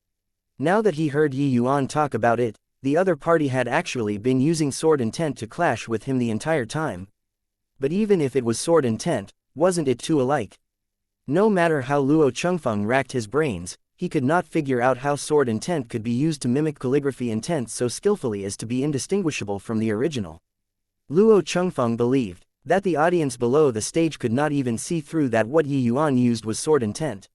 Now that he heard Yuan talk about it, the other party had actually been using sword intent to clash with him the entire time. But even if it was sword intent, wasn't it too alike? No matter how Luo Chengfeng racked his brains, he could not figure out how sword intent could be used to mimic calligraphy intent so skillfully as to be indistinguishable from the original. Luo Chengfeng believed that the audience below the stage could not even see through that what Yuan used was sword intent.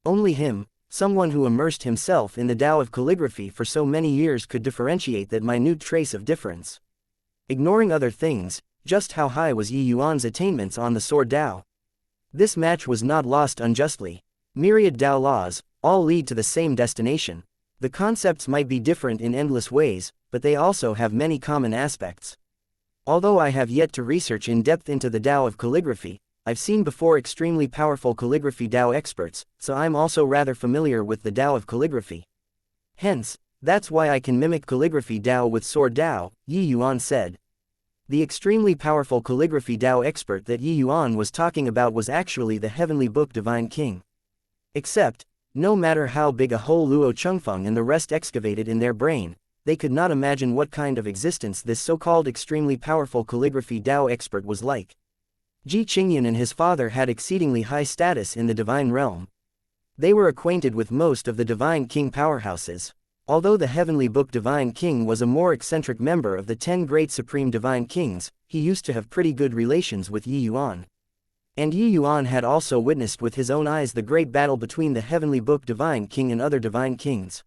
Only him, someone who immersed himself in the Tao of calligraphy for so many years, could differentiate that minute trace of difference. Ignoring other things, just how high was Yuan's attainments on the sword Tao? This match was not lost unjustly. Myriad Tao laws, all lead to the same destination. The concepts might be different in endless ways, but they also have many common aspects. Although I have yet to research in depth into the Tao of calligraphy, I've seen before extremely powerful calligraphy Tao experts, so I'm also rather familiar with the Tao of calligraphy. Hence, that's why I can mimic calligraphy Tao with sword Tao, Yuan said. The extremely powerful calligraphy Tao expert that Yuan was talking about was actually the heavenly book Divine King. Except, no matter how big a hole Luo Chengfeng and the rest excavated in their brain, they could not imagine what kind of existence this so-called extremely powerful calligraphy Tao expert was like. Ji Qingyan and his father had exceedingly high status in the divine realm. They were acquainted with most of the Divine King powerhouses. Although the heavenly book Divine King was a more eccentric member of the 10 great supreme Divine Kings, he used to have pretty good relations with Yuan. And Yuan had also witnessed with his own eyes the great battle between the heavenly book Divine King and other Divine Kings.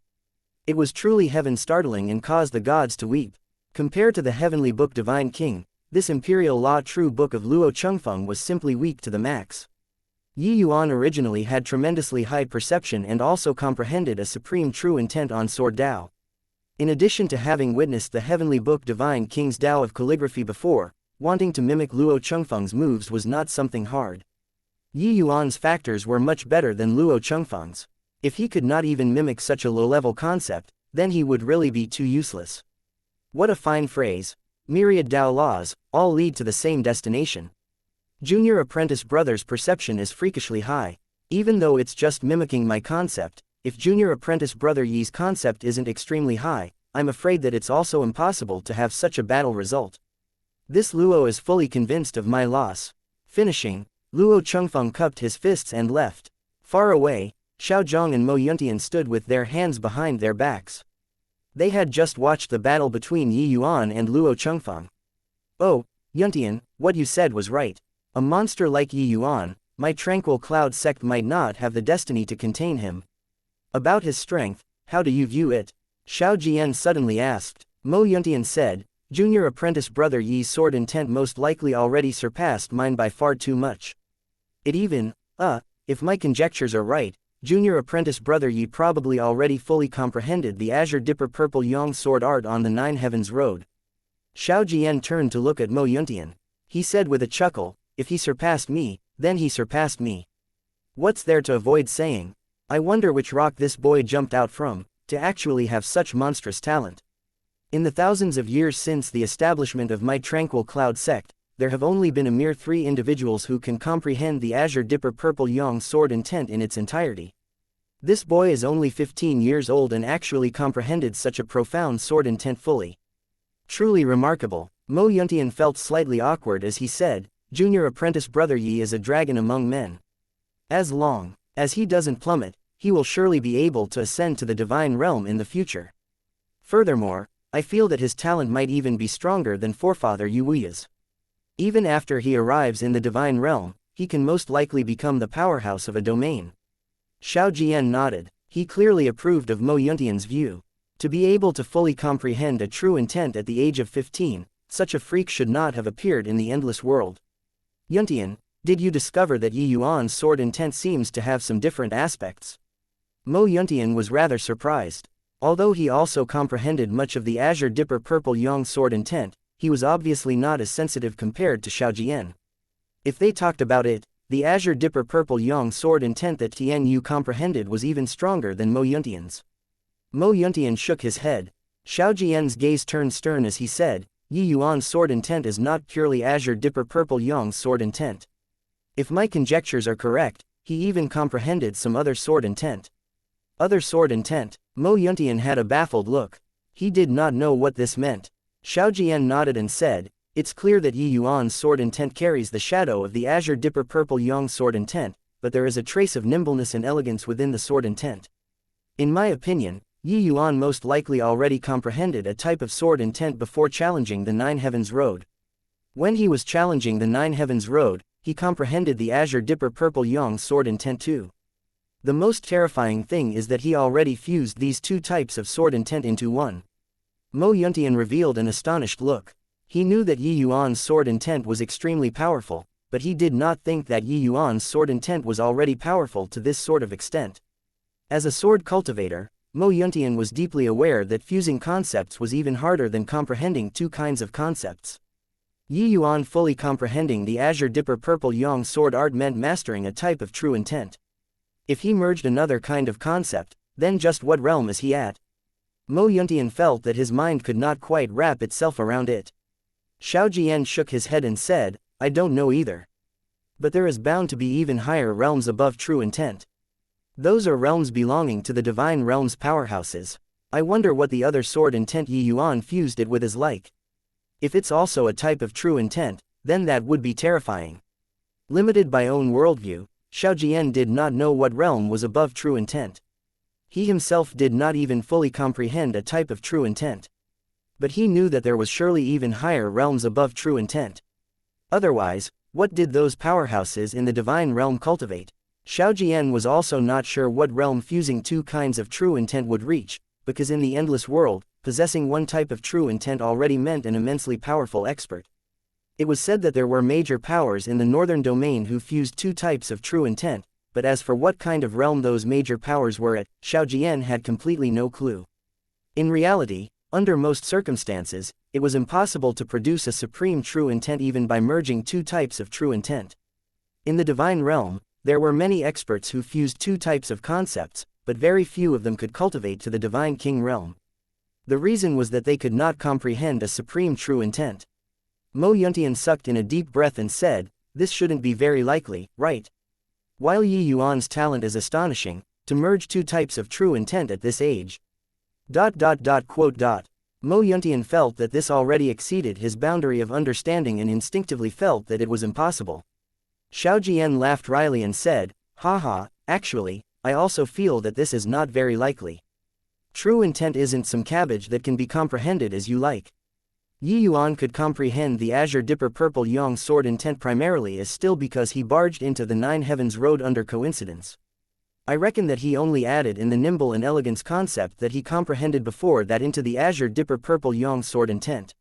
It was truly heaven-startling and caused the gods to weep. Compared to the heavenly book Divine King, this imperial law true book of Luo Chengfeng was simply weak to the max. Yuan originally had tremendously high perception and also comprehended a supreme true intent on sword Tao. In addition to having witnessed the heavenly book Divine King's Tao of calligraphy before, wanting to mimic Luo Chengfeng's moves was not something hard. Yuan's factors were much better than Luo Chengfeng's. If he could not even mimic such a low-level concept, then he would really be too useless. What a fine phrase. Myriad Tao laws, all lead to the same destination. Junior apprentice brother's perception is freakishly high. Even though it's just mimicking my concept, if junior apprentice brother Yi's concept isn't extremely high, I'm afraid that it's also impossible to have such a battle result. This Luo is fully convinced of my loss. Finishing, Luo Chengfeng cupped his fists and left. Far away, Xiaozhong and Mo Yuntian stood with their hands behind their backs. They had just watched the battle between Yuan and Luo Chengfeng. Oh, Yuntian, what you said was right. A monster like Yuan, my tranquil cloud sect might not have the destiny to contain him. About his strength, how do you view it? Xiao Jian suddenly asked. Mo Yuntian said, junior apprentice brother Yi's sword intent most likely already surpassed mine by far too much. It even, if my conjectures are right, junior apprentice brother Yi probably already fully comprehended the Azure Dipper Purple Yang sword art on the Nine Heavens Road. Xiao Jian turned to look at Mo Yuntian. He said with a chuckle, if he surpassed me, then he surpassed me. What's there to avoid saying? I wonder which rock this boy jumped out from, to actually have such monstrous talent. In the thousands of years since the establishment of my tranquil cloud sect, there have only been a mere 3 individuals who can comprehend the Azure Dipper Purple Yang sword intent in its entirety. This boy is only 15 years old and actually comprehended such a profound sword intent fully. Truly remarkable. Mo Yuntian felt slightly awkward as he said, junior apprentice brother Yi is a dragon among men. As long as he doesn't plummet, he will surely be able to ascend to the divine realm in the future. Furthermore, I feel that his talent might even be stronger than forefather Yuya's. Even after he arrives in the divine realm, he can most likely become the powerhouse of a domain. Xiao Jian nodded. He clearly approved of Mo Yuntian's view. To be able to fully comprehend a true intent at the age of 15, such a freak should not have appeared in the endless world. Yuntian, did you discover that Yuan's sword intent seems to have some different aspects? Mo Yuntian was rather surprised. Although he also comprehended much of the Azure Dipper Purple Yang sword intent, he was obviously not as sensitive compared to Xiaojian. If they talked about it, the Azure Dipper Purple Yang sword intent that Tian Yu comprehended was even stronger than Mo Yuntian's. Mo Yuntian shook his head. Xiaojian's gaze turned stern as he said, Yi Yuan's sword intent is not purely Azure Dipper Purple Yang's sword intent. If my conjectures are correct, he even comprehended some other sword intent. Other sword intent? Mo Yuntian had a baffled look. He did not know what this meant. Xiaojian nodded and said, it's clear that Yi Yuan's sword intent carries the shadow of the Azure Dipper Purple Yang sword intent, but there is a trace of nimbleness and elegance within the sword intent. In my opinion, Yi Yuan most likely already comprehended a type of sword intent before challenging the Nine Heavens Road. When he was challenging the Nine Heavens Road, he comprehended the Azure Dipper Purple Yang sword intent too. The most terrifying thing is that he already fused these two types of sword intent into one. Mo Yuntian revealed an astonished look. He knew that Yi Yuan's sword intent was extremely powerful, but he did not think that Yi Yuan's sword intent was already powerful to this sort of extent. As a sword cultivator, Mo Yuntian was deeply aware that fusing concepts was even harder than comprehending two kinds of concepts. Yi Yuan fully comprehending the Azure Dipper Purple Yang sword art meant mastering a type of true intent. If he merged another kind of concept, then just what realm is he at? Mo Yuntian felt that his mind could not quite wrap itself around it. Xiaojian shook his head and said, I don't know either. But there is bound to be even higher realms above true intent. Those are realms belonging to the divine realms powerhouses. I wonder what the other sword intent Yi Yuan fused it with is like. If it's also a type of true intent, then that would be terrifying. Limited by own worldview, Xiaojian did not know what realm was above true intent. He himself did not even fully comprehend a type of true intent. But he knew that there was surely even higher realms above true intent. Otherwise, what did those powerhouses in the divine realm cultivate? Xiaojian was also not sure what realm fusing two kinds of true intent would reach, because in the endless world, possessing one type of true intent already meant an immensely powerful expert. It was said that there were major powers in the northern domain who fused two types of true intent, but as for what kind of realm those major powers were at, Xiaojian had completely no clue. In reality, under most circumstances, it was impossible to produce a supreme true intent even by merging two types of true intent. In the divine realm, there were many experts who fused two types of concepts, but very few of them could cultivate to the divine king realm. The reason was that they could not comprehend a supreme true intent. Mo Yuntian sucked in a deep breath and said, this shouldn't be very likely, right? While Yi Yuan's talent is astonishing, to merge two types of true intent at this age. Mo Yuntian felt that this already exceeded his boundary of understanding and instinctively felt that it was impossible. Xiaojian laughed wryly and said, haha, actually, I also feel that this is not very likely. True intent isn't some cabbage that can be comprehended as you like. Yi Yuan could comprehend the Azure Dipper Purple Yang sword intent primarily as still because he barged into the Nine Heavens Road under coincidence. I reckon that he only added in the nimble and elegance concept that he comprehended before that into the Azure Dipper Purple Yang sword intent.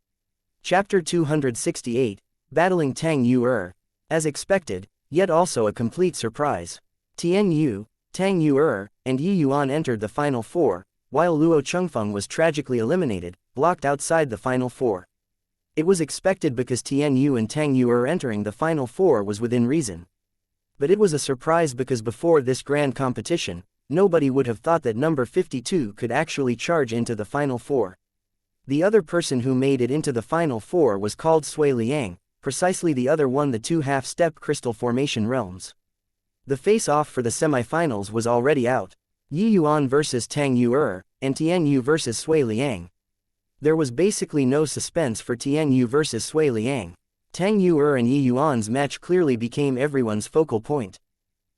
Chapter 268, Battling Tang Yu. As expected, yet also a complete surprise. Tian Yu, Tang Yu, and Yi Yuan entered the Final Four, while Luo Chengfeng was tragically eliminated, blocked outside the Final Four. It was expected because Tian Yu and Tang Yu entering the Final Four was within reason. But it was a surprise because before this grand competition, nobody would have thought that number 52 could actually charge into the Final Four. The other person who made it into the Final Four was called Sui Liang, precisely the other one the two half-step crystal formation realms. The face-off for the semi-finals was already out. Yi Yuan versus Tang Yu, and Tian Yu versus Sui Liang. There was basically no suspense for Tian Yu versus Sui Liang. Tang Yu and Yi Yuan's match clearly became everyone's focal point.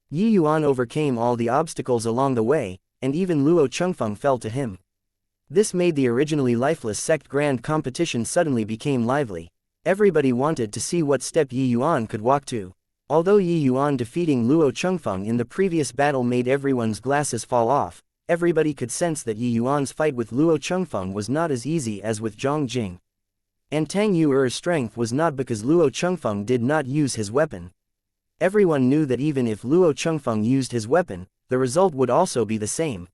Yi Yuan overcame all the obstacles along the way, and even Luo Chengfeng fell to him. This made the originally lifeless sect grand competition suddenly became lively. Everybody wanted to see what step Yi Yuan could walk to. Although Yi Yuan defeating Luo Chengfeng in the previous battle made everyone's glasses fall off, everybody could sense that Yi Yuan's fight with Luo Chengfeng was not as easy as with Zhang Jing. And Tang Yu's strength was not because Luo Chengfeng did not use his weapon. Everyone knew that even if Luo Chengfeng used his weapon, the result would also be the same.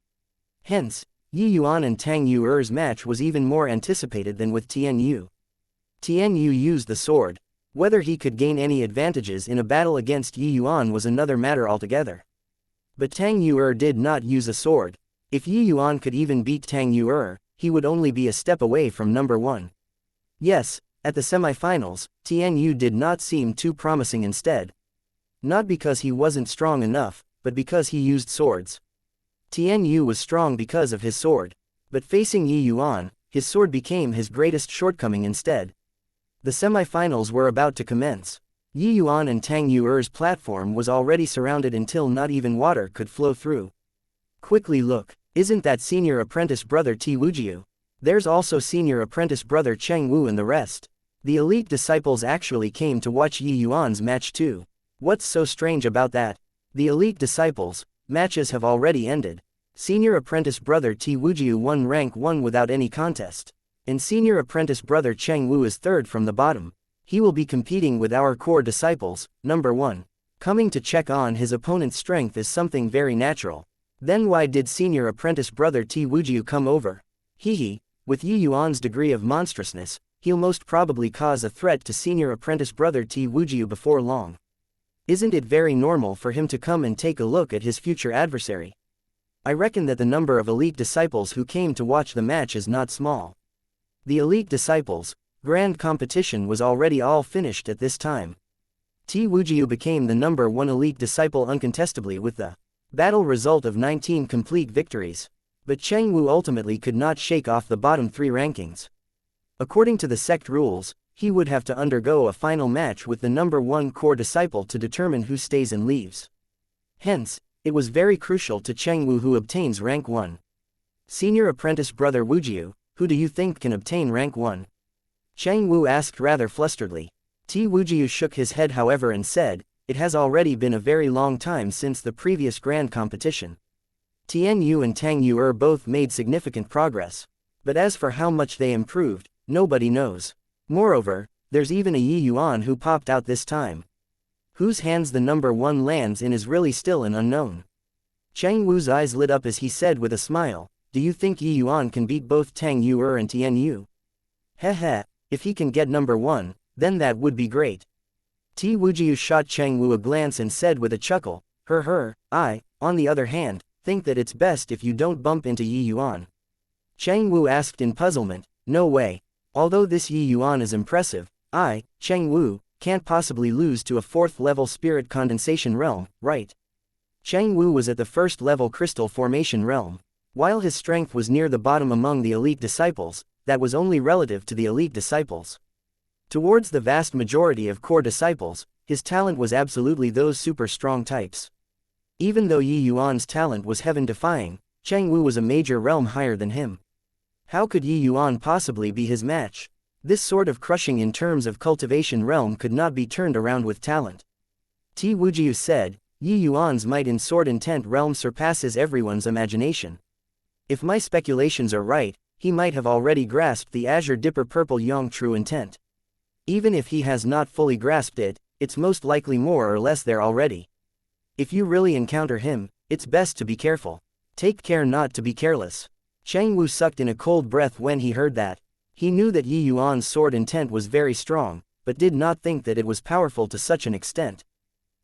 Hence, Yi Yuan and Tang Yu's match was even more anticipated than with Tian Yu. Tian Yu used the sword. Whether he could gain any advantages in a battle against Yi Yuan was another matter altogether. But Tang Yu'er did not use a sword. If Yi Yuan could even beat Tang Yu'er, he would only be a step away from number 1. Yes, at the semifinals, Tian Yu did not seem too promising instead. Not because he wasn't strong enough, but because he used swords. Tian Yu was strong because of his sword. But facing Yi Yuan, his sword became his greatest shortcoming instead. The semifinals were about to commence. Yi Yuan and Tang Yu'er's platform was already surrounded until not even water could flow through. Quickly look, isn't that senior apprentice brother Ti Wujiu? There's also senior apprentice brother Cheng Wu and the rest. The elite disciples actually came to watch Yi Yuan's match too. What's so strange about that? The elite disciples' matches have already ended. Senior apprentice brother Ti Wujiu won rank 1 without any contest. And senior apprentice brother Cheng Wu is third from the bottom. He will be competing with our core disciples, number 1. Coming to check on his opponent's strength is something very natural. Then why did senior apprentice brother Ti Wujiu come over? With Yi Yuan's degree of monstrousness, he'll most probably cause a threat to senior apprentice brother Ti Wujiu before long. Isn't it very normal for him to come and take a look at his future adversary? I reckon that the number of elite disciples who came to watch the match is not small. The elite disciples' grand competition was already all finished at this time. Ti Wujiu became the number 1 elite disciple uncontestably with the battle result of 19 complete victories. But Cheng Wu ultimately could not shake off the bottom 3 rankings. According to the sect rules, he would have to undergo a final match with the number 1 core disciple to determine who stays and leaves. Hence, it was very crucial to Cheng Wu who obtains rank 1. Senior apprentice brother Wujiu, who do you think can obtain rank 1? Cheng Wu asked rather flusteredly. Ti Wujiu shook his head however and said, it has already been a very long time since the previous grand competition. Tian Yu and Tang Yu'er both made significant progress. But as for how much they improved, nobody knows. Moreover, there's even a Yi Yuan who popped out this time. Whose hands the number 1 lands in is really still an unknown. Cheng Wu's eyes lit up as he said with a smile, do you think Yi Yuan can beat both Tang Yu'er and Tian Yu? Heh, if he can get number 1, then that would be great. Ti Wujiu shot Cheng Wu a glance and said with a chuckle, I, on the other hand, think that it's best if you don't bump into Yi Yuan. Cheng Wu asked in puzzlement, no way. Although this Yi Yuan is impressive, I, Cheng Wu, can't possibly lose to a 4th level spirit condensation realm, right? Cheng Wu was at the 1st level crystal formation realm. While his strength was near the bottom among the elite disciples, that was only relative to the elite disciples. Towards the vast majority of core disciples, his talent was absolutely those super strong types. Even though Yi Yuan's talent was heaven-defying, Cheng Wu was a major realm higher than him. How could Yi Yuan possibly be his match? This sort of crushing in terms of cultivation realm could not be turned around with talent. Ti Wujiu said, Yi Yuan's might in sword intent realm surpasses everyone's imagination. If my speculations are right, he might have already grasped the Azure Dipper Purple Yang true intent. Even if he has not fully grasped it, it's most likely more or less there already. If you really encounter him, it's best to be careful. Take care not to be careless. Cheng Wu sucked in a cold breath when he heard that. He knew that Yi Yuan's sword intent was very strong, but did not think that it was powerful to such an extent.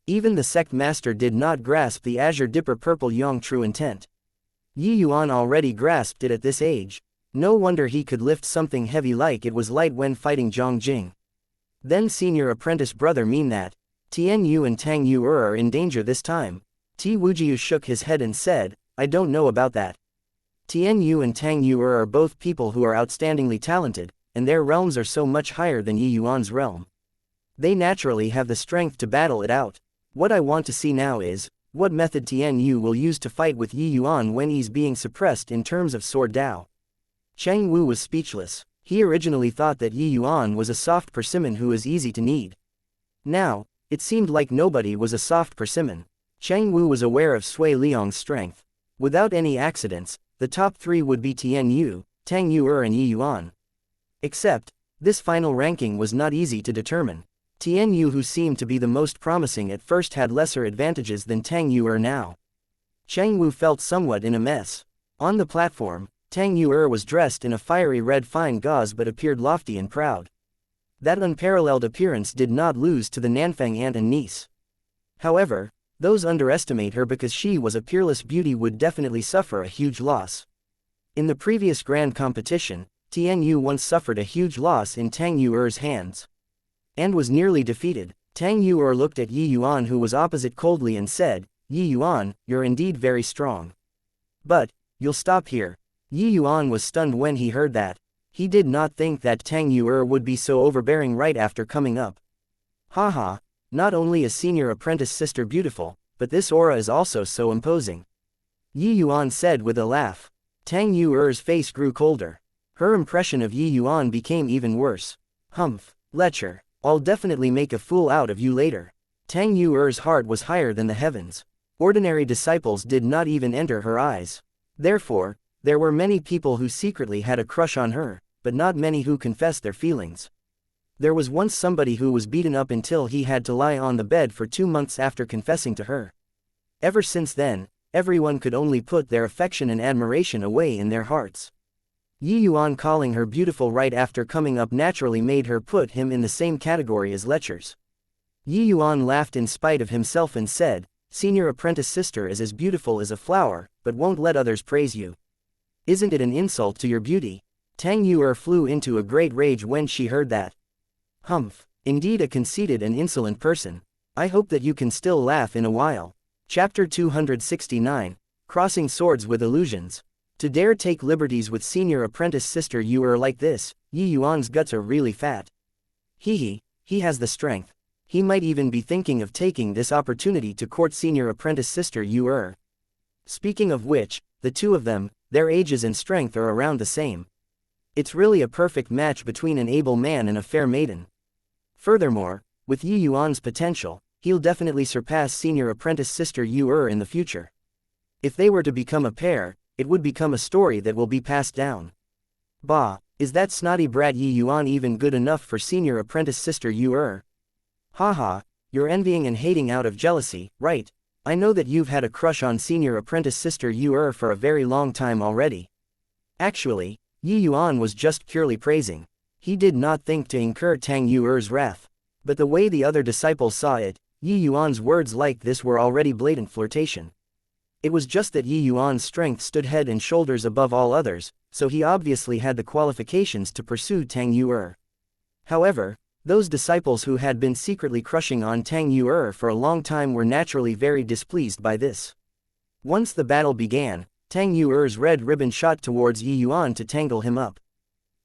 Even the sect master did not grasp the Azure Dipper Purple Yang true intent. Yi Yuan already grasped it at this age. No wonder he could lift something heavy like it was light when fighting Zhang Jing. Then senior apprentice brother mean that Tian Yu and Tang Yu'er are in danger this time. Ti Wujiu shook his head and said, I don't know about that. Tian Yu and Tang Yu'er are both people who are outstandingly talented, and their realms are so much higher than Yi Yuan's realm. They naturally have the strength to battle it out. What I want to see now is, what method Tian Yu will use to fight with Yi Yuan when he's being suppressed in terms of sword Dao. Cheng Wu was speechless. He originally thought that Yi Yuan was a soft persimmon who is easy to knead. Now, it seemed like nobody was a soft persimmon. Cheng Wu was aware of Sui Liang's strength. Without any accidents, the top 3 would be Tian Yu, Tang Yu'er and Yi Yuan. Except, this final ranking was not easy to determine. Tian Yu, who seemed to be the most promising at first, had lesser advantages than Tang Yu'er now. Cheng Wu felt somewhat in a mess. On the platform, Tang Yu'er was dressed in a fiery red fine gauze but appeared lofty and proud. That unparalleled appearance did not lose to the Nanfang aunt and niece. However, those underestimate her because she was a peerless beauty would definitely suffer a huge loss. In the previous grand competition, Tian Yu once suffered a huge loss in Tang Yuer's hands and was nearly defeated. Tang Yuer looked at Yi Yuan, who was opposite, coldly and said, "Yi Yuan, you're indeed very strong. But, you'll stop here." Yi Yuan was stunned when he heard that. He did not think that Tang Yuer would be so overbearing right after coming up. Haha, not only is senior apprentice sister beautiful, but this aura is also so imposing. Yi Yuan said with a laugh. Tang Yuer's face grew colder. Her impression of Yi Yuan became even worse. Humph, lecher, I'll definitely make a fool out of you later. Tang Yuer's heart was higher than the heavens. Ordinary disciples did not even enter her eyes. Therefore, there were many people who secretly had a crush on her, but not many who confessed their feelings. There was once somebody who was beaten up until he had to lie on the bed for 2 months after confessing to her. Ever since then, everyone could only put their affection and admiration away in their hearts. Yi Yuan calling her beautiful right after coming up naturally made her put him in the same category as lechers. Yi Yuan laughed in spite of himself and said, "Senior apprentice sister is as beautiful as a flower, but won't let others praise you. Isn't it an insult to your beauty?" Tang Yuer flew into a great rage when she heard that. Humph, indeed a conceited and insolent person. I hope that you can still laugh in a while. Chapter 269, Crossing Swords with Illusions. To dare take liberties with senior apprentice sister Yuer like this, Yi Yuan's guts are really fat. He has the strength. He might even be thinking of taking this opportunity to court senior apprentice sister Yuer. Speaking of which, the two of them, their ages and strength are around the same. It's really a perfect match between an able man and a fair maiden. Furthermore, with Yi Yuan's potential, he'll definitely surpass senior apprentice sister Yuer in the future. If they were to become a pair, it would become a story that will be passed down. Bah, is that snotty brat Yi Yuan even good enough for senior apprentice sister Yuer? Haha, you're envying and hating out of jealousy, right? I know that you've had a crush on senior apprentice sister Yuer for a very long time already. Actually, Yi Yuan was just purely praising. He did not think to incur Tang Yuer's wrath. But the way the other disciples saw it, Yi Yuan's words like this were already blatant flirtation. It was just that Yi Yuan's strength stood head and shoulders above all others, so he obviously had the qualifications to pursue Tang Yuer. However, those disciples who had been secretly crushing on Tang Yuer for a long time were naturally very displeased by this. Once the battle began, Tang Yuer's red ribbon shot towards Yi Yuan to tangle him up.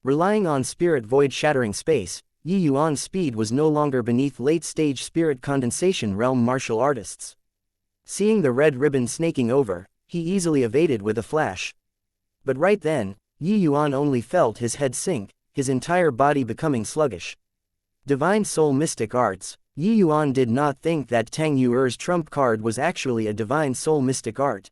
Relying on spirit void shattering space, Yi Yuan's speed was no longer beneath late-stage spirit condensation realm martial artists. Seeing the red ribbon snaking over, he easily evaded with a flash. But right then, Yi Yuan only felt his head sink, his entire body becoming sluggish. Divine Soul Mystic Arts. Yi Yuan did not think that Tang Yuer's trump card was actually a Divine Soul Mystic Art.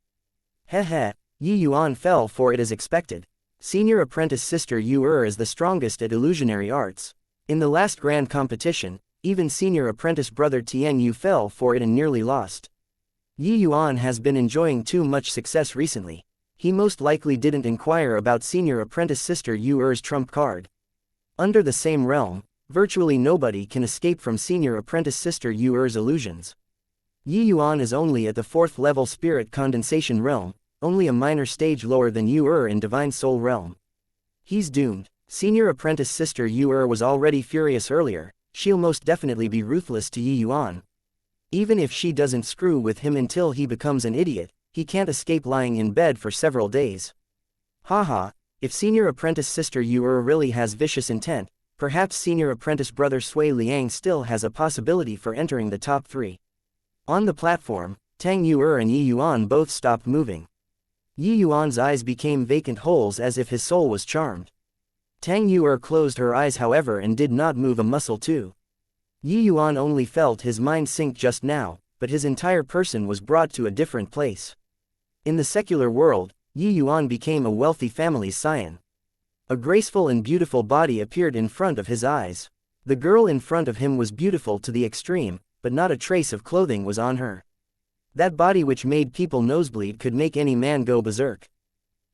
Heh, Yi Yuan fell for it as expected. Senior apprentice sister Yuer is the strongest at illusionary arts. In the last grand competition, even senior apprentice brother Tian Yu fell for it and nearly lost. Yi Yuan has been enjoying too much success recently. He most likely didn't inquire about senior apprentice sister Yuer's trump card. Under the same realm, virtually nobody can escape from senior apprentice sister Yuer's illusions. Yi Yuan is only at the 4th level spirit condensation realm, only a minor stage lower than Yuer in divine soul realm. He's doomed. Senior apprentice sister Yuer was already furious earlier. She'll most definitely be ruthless to Yi Yuan. Even if she doesn't screw with him until he becomes an idiot, he can't escape lying in bed for several days. Haha, if senior apprentice sister Yuer really has vicious intent, perhaps senior apprentice brother Sui Liang still has a possibility for entering the top 3. On the platform, Tang Yuer and Yi Yuan both stopped moving. Yi Yuan's eyes became vacant holes as if his soul was charmed. Tang Yuer closed her eyes however and did not move a muscle too. Yi Yuan only felt his mind sink just now, but his entire person was brought to a different place. In the secular world, Yi Yuan became a wealthy family's scion. A graceful and beautiful body appeared in front of his eyes. The girl in front of him was beautiful to the extreme, but not a trace of clothing was on her. That body which made people nosebleed could make any man go berserk.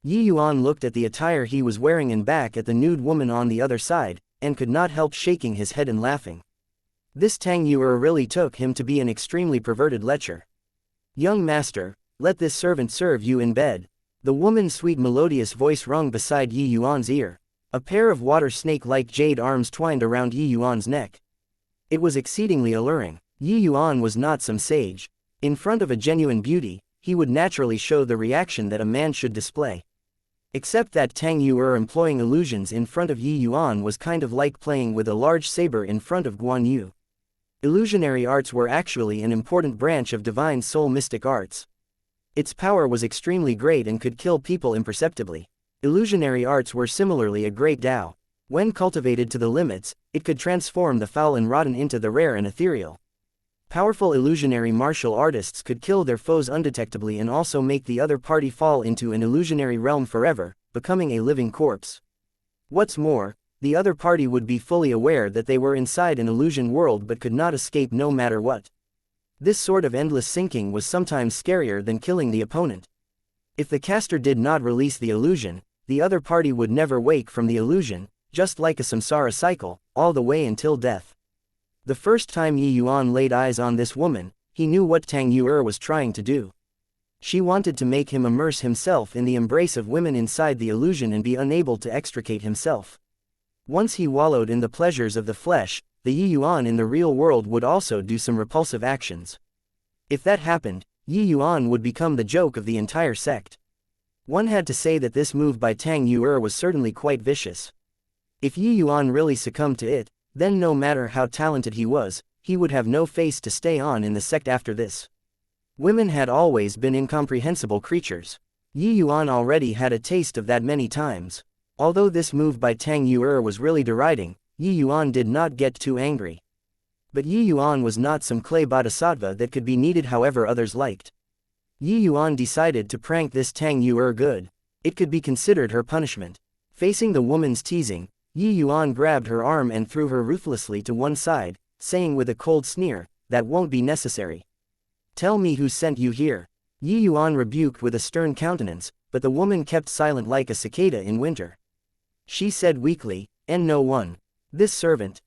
Yi Yuan looked at the attire he was wearing and back at the nude woman on the other side, and could not help shaking his head and laughing. This Tang Yuer really took him to be an extremely perverted lecher. "Young master, let this servant serve you in bed." The woman's sweet melodious voice rung beside Yi Yuan's ear. A pair of water snake-like jade arms twined around Yi Yuan's neck. It was exceedingly alluring. Yi Yuan was not some sage. In front of a genuine beauty, he would naturally show the reaction that a man should display. Except that Tang Yuer employing illusions in front of Yi Yuan was kind of like playing with a large saber in front of Guan Yu. Illusionary arts were actually an important branch of divine soul mystic arts. Its power was extremely great and could kill people imperceptibly. Illusionary arts were similarly a great Tao. When cultivated to the limits, it could transform the foul and rotten into the rare and ethereal. Powerful illusionary martial artists could kill their foes undetectably and also make the other party fall into an illusionary realm forever, becoming a living corpse. What's more, the other party would be fully aware that they were inside an illusion world but could not escape no matter what. This sort of endless sinking was sometimes scarier than killing the opponent. If the caster did not release the illusion, the other party would never wake from the illusion, just like a samsara cycle, all the way until death. The first time Yi Yuan laid eyes on this woman, he knew what Tang Yuer was trying to do. She wanted to make him immerse himself in the embrace of women inside the illusion and be unable to extricate himself. Once he wallowed in the pleasures of the flesh, the Yi Yuan in the real world would also do some repulsive actions. If that happened, Yi Yuan would become the joke of the entire sect. One had to say that this move by Tang Yuer was certainly quite vicious. If Yi Yuan really succumbed to it, then no matter how talented he was, he would have no face to stay on in the sect after this. Women had always been incomprehensible creatures. Yi Yuan already had a taste of that many times. Although this move by Tang Yuer was really deriding, Yi Yuan did not get too angry. But Yi Yuan was not some clay bodhisattva that could be kneaded however others liked. Yi Yuan decided to prank this Tang Yuer good. It could be considered her punishment. Facing the woman's teasing, Yi Yuan grabbed her arm and threw her ruthlessly to one side, saying with a cold sneer, "That won't be necessary. Tell me who sent you here." Yi Yuan rebuked with a stern countenance, but the woman kept silent like a cicada in winter. She said weakly, "And no one. This servant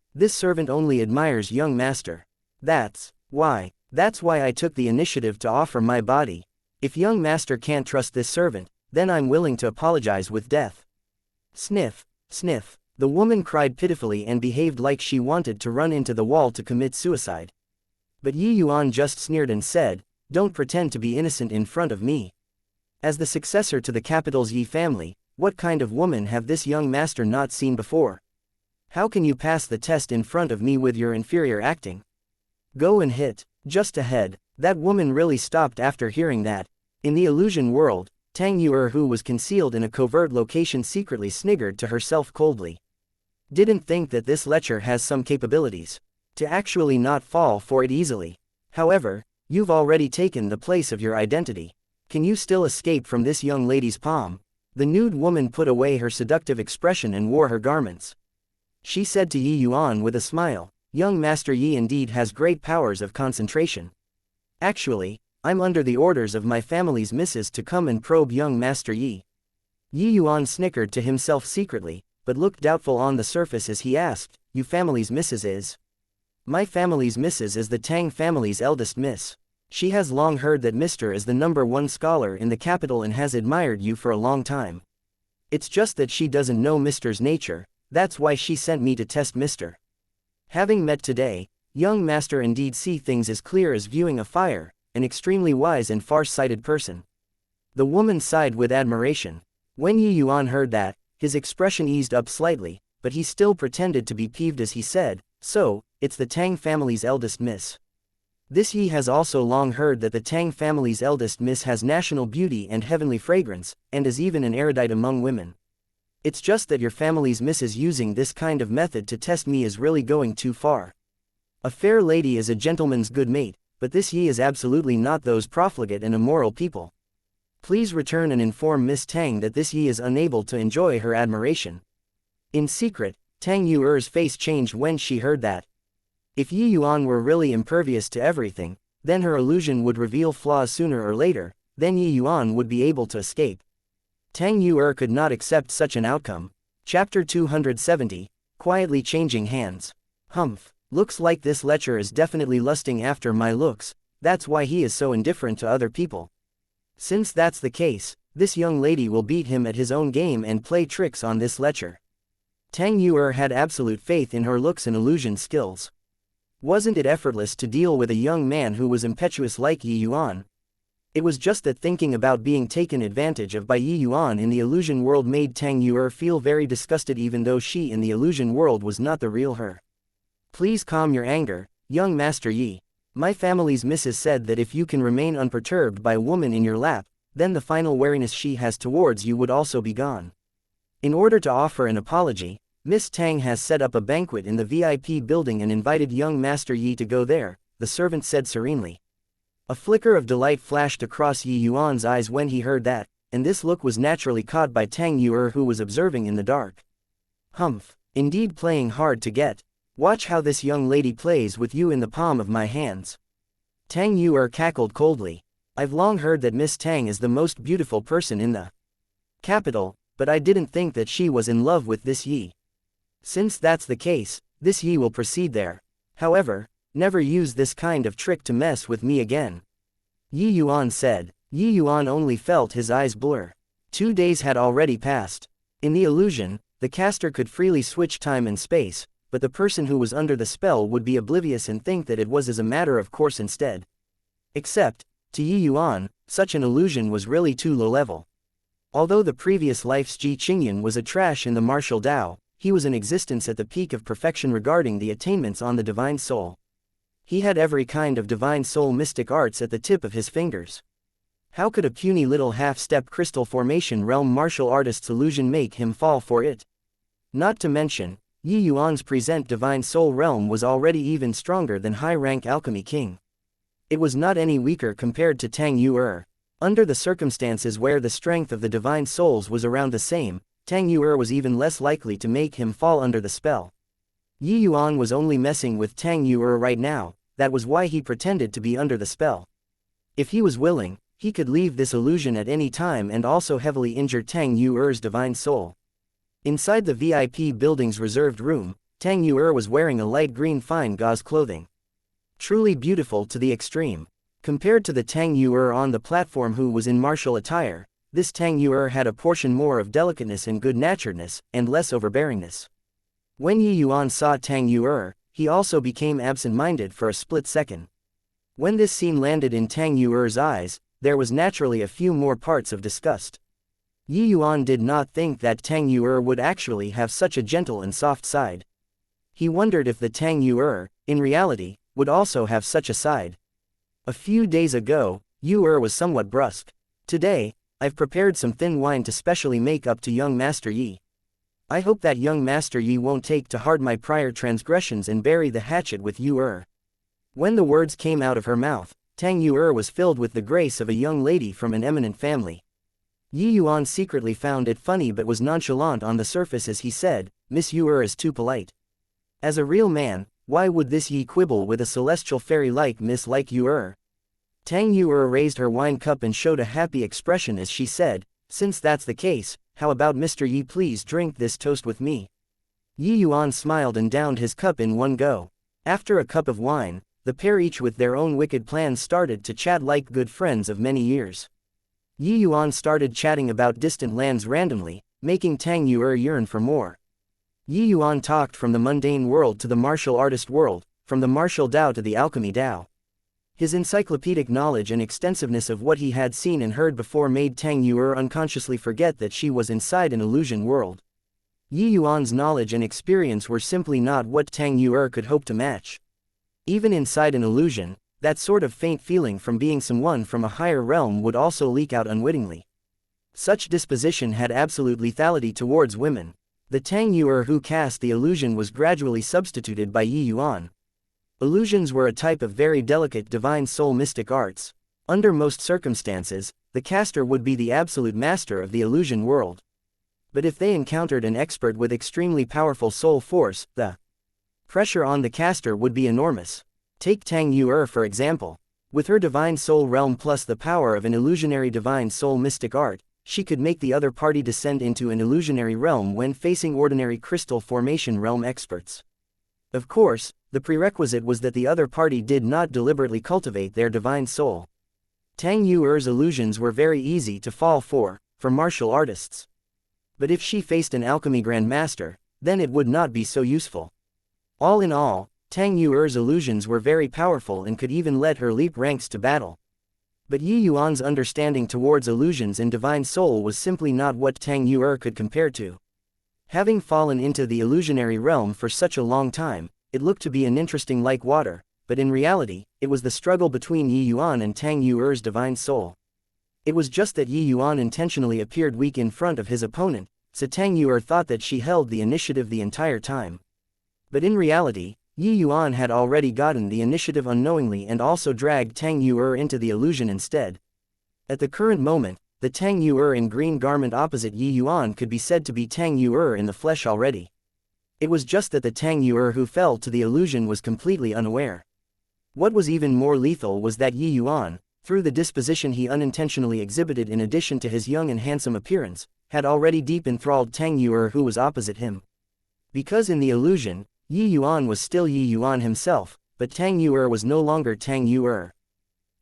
only admires young master. That's why I took the initiative to offer my body. If young master can't trust this servant, then I'm willing to apologize with death." Sniff, sniff. The woman cried pitifully and behaved like she wanted to run into the wall to commit suicide. But Yi Yuan just sneered and said, "Don't pretend to be innocent in front of me. As the successor to the capital's Yi family, what kind of woman have this young master not seen before? How can you pass the test in front of me with your inferior acting? Go and hit." Just ahead, that woman really stopped after hearing that. In the illusion world, Tang Yuer, who was concealed in a covert location, secretly sniggered to herself coldly. Didn't think that this lecher has some capabilities to actually not fall for it easily. However, you've already taken the place of your identity. Can you still escape from this young lady's palm? The nude woman put away her seductive expression and wore her garments. She said to Yi Yuan with a smile, "Young Master Yi indeed has great powers of concentration. Actually, I'm under the orders of my family's missus to come and probe young Master Yi." Yi Yuan snickered to himself secretly, but looked doubtful on the surface as he asked, "You family's missus is?" "My family's missus is the Tang family's eldest miss. She has long heard that Mr. is the #1 scholar in the capital and has admired you for a long time. It's just that she doesn't know Mr.'s nature, that's why she sent me to test Mr. Having met today, young master indeed see things as clear as viewing a fire, an extremely wise and far-sighted person." The woman sighed with admiration. When Yi Yuan heard that, his expression eased up slightly, but he still pretended to be peeved as he said, "So, it's the Tang family's eldest miss." This Yi has also long heard that the Tang family's eldest miss has national beauty and heavenly fragrance, and is even an erudite among women. It's just that your family's missus using this kind of method to test me is really going too far. A fair lady is a gentleman's good mate, but this Yi is absolutely not those profligate and immoral people. Please return and inform Miss Tang that this Yi is unable to enjoy her admiration. In secret, Tang Yuer's face changed when she heard that. If Yi Yuan were really impervious to everything, then her illusion would reveal flaws sooner or later, then Yi Yuan would be able to escape. Tang Yuer could not accept such an outcome. Chapter 270, quietly changing hands. Humph, looks like this lecher is definitely lusting after my looks, that's why he is so indifferent to other people. Since that's the case, this young lady will beat him at his own game and play tricks on this lecher. Tang Yuer had absolute faith in her looks and illusion skills. Wasn't it effortless to deal with a young man who was impetuous like Yi Yuan? It was just that thinking about being taken advantage of by Yi Yuan in the illusion world made Tang Yuer feel very disgusted, even though she in the illusion world was not the real her. Please calm your anger, young Master Yi. My family's missus said that if you can remain unperturbed by a woman in your lap, then the final wariness she has towards you would also be gone. In order to offer an apology, Miss Tang has set up a banquet in the VIP building and invited young Master Yi to go there, the servant said serenely. A flicker of delight flashed across Yi Yuan's eyes when he heard that, and this look was naturally caught by Tang Yuer, who was observing in the dark. Humph, indeed playing hard to get. Watch how this young lady plays with you in the palm of my hands. Tang Yuer cackled coldly. I've long heard that Miss Tang is the most beautiful person in the capital, but I didn't think that she was in love with this Yi. Since that's the case, this Yi will proceed there. However, never use this kind of trick to mess with me again. Yi Yuan said. Yi Yuan only felt his eyes blur. 2 days had already passed. In the illusion, the caster could freely switch time and space, but the person who was under the spell would be oblivious and think that it was as a matter of course instead. Except, to Yi Yuan, such an illusion was really too low level. Although the previous life's Ji Qingyan was a trash in the martial Tao, he was in existence at the peak of perfection regarding the attainments on the divine soul. He had every kind of divine soul mystic arts at the tip of his fingers. How could a puny little half-step crystal formation realm martial artist's illusion make him fall for it? Not to mention, Yi Yuan's present divine soul realm was already even stronger than high-rank Alchemy King. It was not any weaker compared to Tang Yuer. Under the circumstances where the strength of the divine souls was around the same, Tang Yuer was even less likely to make him fall under the spell. Yi Yuan was only messing with Tang Yuer right now, that was why he pretended to be under the spell. If he was willing, he could leave this illusion at any time and also heavily injure Tang Yuer's divine soul. Inside the VIP building's reserved room, Tang Yuer was wearing a light green fine gauze clothing. Truly beautiful to the extreme. Compared to the Tang Yuer on the platform who was in martial attire, this Tang Yuer had a portion more of delicateness and good-naturedness, and less overbearingness. When Yi Yuan saw Tang Yuer, he also became absent-minded for a split second. When this scene landed in Tang Yuer's eyes, there was naturally a few more parts of disgust. Yi Yuan did not think that Tang Yuer would actually have such a gentle and soft side. He wondered if the Tang Yuer, in reality, would also have such a side. A few days ago, Yuer was somewhat brusque. Today, I've prepared some thin wine to specially make up to young Master Yi. I hope that young Master Yi won't take to heart my prior transgressions and bury the hatchet with Yuer. When the words came out of her mouth, Tang Yuer was filled with the grace of a young lady from an eminent family. Yi Yuan secretly found it funny but was nonchalant on the surface as he said, Miss Yuer is too polite. As a real man, why would this Yi quibble with a celestial fairy like Miss like Yuer? Tang Yuer raised her wine cup and showed a happy expression as she said, since that's the case, how about Mr. Yi please drink this toast with me? Yi Yuan smiled and downed his cup in one go. After a cup of wine, the pair each with their own wicked plans started to chat like good friends of many years. Yi Yuan started chatting about distant lands randomly, making Tang Yuer yearn for more. Yi Yuan talked from the mundane world to the martial artist world, from the martial Tao to the alchemy Tao. His encyclopedic knowledge and extensiveness of what he had seen and heard before made Tang Yuer unconsciously forget that she was inside an illusion world. Yi Yuan's knowledge and experience were simply not what Tang Yuer could hope to match. Even inside an illusion, that sort of faint feeling from being someone from a higher realm would also leak out unwittingly. Such disposition had absolute lethality towards women. The Tang Yuer who cast the illusion was gradually substituted by Yi Yuan. Illusions were a type of very delicate divine soul mystic arts. Under most circumstances, the caster would be the absolute master of the illusion world. But if they encountered an expert with extremely powerful soul force, the pressure on the caster would be enormous. Take Tang Yuer for example. With her divine soul realm plus the power of an illusionary divine soul mystic art, she could make the other party descend into an illusionary realm when facing ordinary crystal formation realm experts. Of course, the prerequisite was that the other party did not deliberately cultivate their divine soul. Tang Yuer's illusions were very easy to fall for martial artists. But if she faced an alchemy grandmaster, then it would not be so useful. All in all, Tang Yuer's illusions were very powerful and could even let her leap ranks to battle. But Yi Yuan's understanding towards illusions and divine soul was simply not what Tang Yuer could compare to. Having fallen into the illusionary realm for such a long time, it looked to be an interesting like water, but in reality, it was the struggle between Yi Yuan and Tang Yuer's divine soul. It was just that Yi Yuan intentionally appeared weak in front of his opponent, so Tang Yuer thought that she held the initiative the entire time. But in reality, Yi Yuan had already gotten the initiative unknowingly and also dragged Tang Yuer into the illusion instead. At the current moment, the Tang Yuer in green garment opposite Yi Yuan could be said to be Tang Yuer in the flesh already. It was just that the Tang Yuer who fell to the illusion was completely unaware. What was even more lethal was that Yi Yuan, through the disposition he unintentionally exhibited in addition to his young and handsome appearance, had already deep enthralled Tang Yuer who was opposite him. Because in the illusion, Yi Yuan was still Yi Yuan himself, but Tang Yuer was no longer Tang Yuer.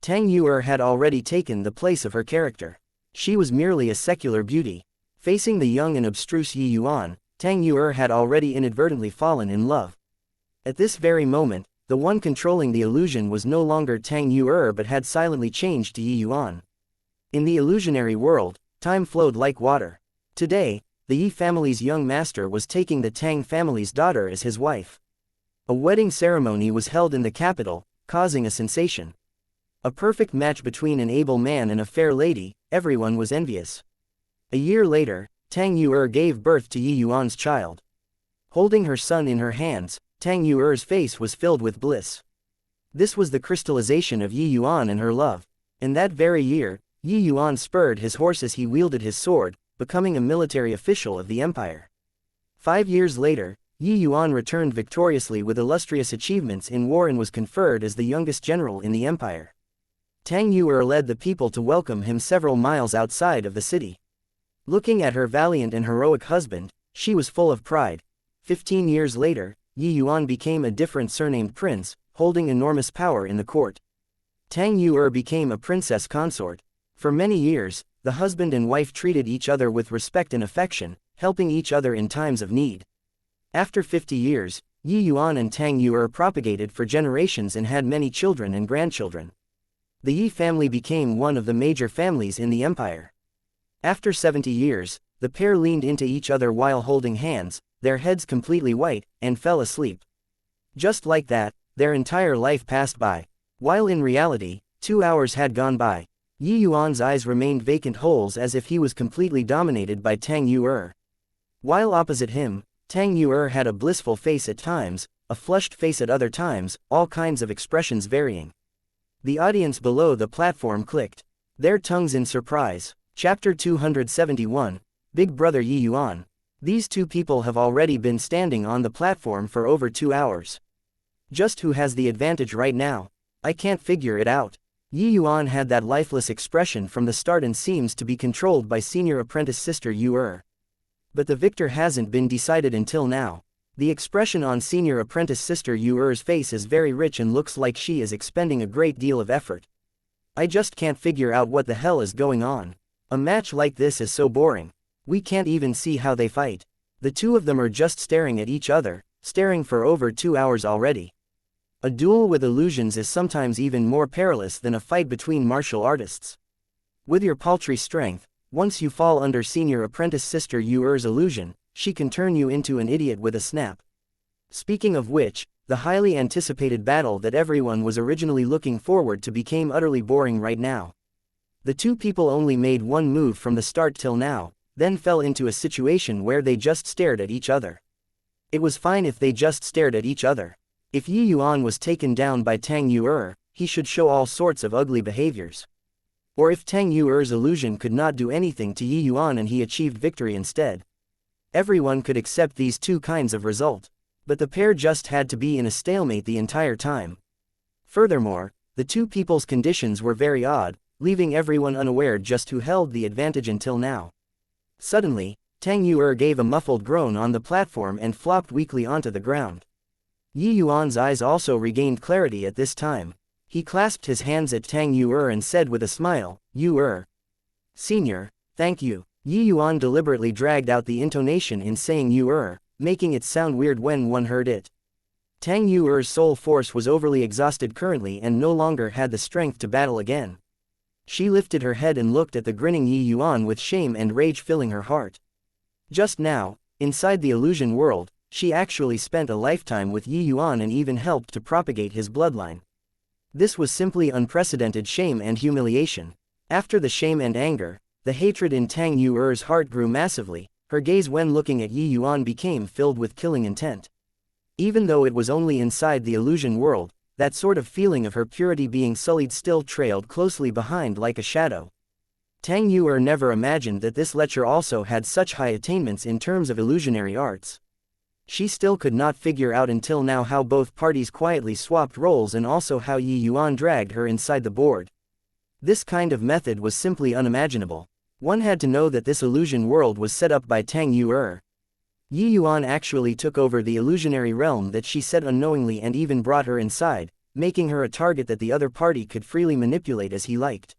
Tang Yuer had already taken the place of her character. She was merely a secular beauty. Facing the young and abstruse Yi Yuan, Tang Yuer had already inadvertently fallen in love. At this very moment, the one controlling the illusion was no longer Tang Yuer but had silently changed to Yi Yuan. In the illusionary world, time flowed like water. Today, the Yi family's young master was taking the Tang family's daughter as his wife. A wedding ceremony was held in the capital, causing a sensation. A perfect match between an able man and a fair lady, everyone was envious. A year later, Tang Yuer gave birth to Yi Yuan's child. Holding her son in her hands, Tang Yuer's face was filled with bliss. This was the crystallization of Yi Yuan and her love. In that very year, Yi Yuan spurred his horse as he wielded his sword, becoming a military official of the empire. 5 years later, Yi Yuan returned victoriously with illustrious achievements in war and was conferred as the youngest general in the empire. Tang Yuer led the people to welcome him several miles outside of the city. Looking at her valiant and heroic husband, she was full of pride. 15 years later, Yi Yuan became a different surnamed prince, holding enormous power in the court. Tang Yuer became a princess consort. For many years, the husband and wife treated each other with respect and affection, helping each other in times of need. After 50 years, Yi Yuan and Tang Yuer propagated for generations and had many children and grandchildren. The Yi family became one of the major families in the empire. After 70 years, the pair leaned into each other while holding hands, their heads completely white, and fell asleep. Just like that, their entire life passed by. While in reality, 2 hours had gone by. Yi Yuan's eyes remained vacant holes as if he was completely dominated by Tang Yuer. While opposite him, Tang Yuer had a blissful face at times, a flushed face at other times, all kinds of expressions varying. The audience below the platform clicked their tongues in surprise. Chapter 271, Big Brother Yi Yuan. These two people have already been standing on the platform for over 2 hours. Just who has the advantage right now? I can't figure it out. Yi Yuan had that lifeless expression from the start and seems to be controlled by senior apprentice sister Yuer. But the victor hasn't been decided until now. The expression on senior apprentice sister Yuer's face is very rich and looks like she is expending a great deal of effort. I just can't figure out what the hell is going on. A match like this is so boring. We can't even see how they fight. The two of them are just staring at each other, staring for over 2 hours already. A duel with illusions is sometimes even more perilous than a fight between martial artists. With your paltry strength, once you fall under senior apprentice sister Yuer's illusion, she can turn you into an idiot with a snap. Speaking of which, the highly anticipated battle that everyone was originally looking forward to became utterly boring right now. The two people only made one move from the start till now, then fell into a situation where they just stared at each other. It was fine if they just stared at each other. If Yi Yuan was taken down by Tang Yuer, he should show all sorts of ugly behaviors. Or if Tang Yuer's illusion could not do anything to Yi Yuan and he achieved victory instead. Everyone could accept these two kinds of result. But the pair just had to be in a stalemate the entire time. Furthermore, the two people's conditions were very odd. leaving everyone unaware just who held the advantage until now. Suddenly, Tang Yuer gave a muffled groan on the platform and flopped weakly onto the ground. Yi Yuan's eyes also regained clarity at this time. He clasped his hands at Tang Yuer and said with a smile, "Yuer. Senior, thank you." Yi Yuan deliberately dragged out the intonation in saying Yuer, making it sound weird when one heard it. Tang Yuer's soul force was overly exhausted currently and no longer had the strength to battle again. She lifted her head and looked at the grinning Yi Yuan with shame and rage filling her heart. Just now, inside the illusion world, she actually spent a lifetime with Yi Yuan and even helped to propagate his bloodline. This was simply unprecedented shame and humiliation. After the shame and anger, the hatred in Tang Yuer's heart grew massively. Her gaze when looking at Yi Yuan became filled with killing intent. Even though it was only inside the illusion world, that sort of feeling of her purity being sullied still trailed closely behind like a shadow. Tang Yuer never imagined that this lecher also had such high attainments in terms of illusionary arts. She still could not figure out until now how both parties quietly swapped roles and also how Yi Yuan dragged her inside the board. This kind of method was simply unimaginable. One had to know that this illusion world was set up by Tang Yuer. Yi Yuan actually took over the illusionary realm that she set unknowingly and even brought her inside, making her a target that the other party could freely manipulate as he liked.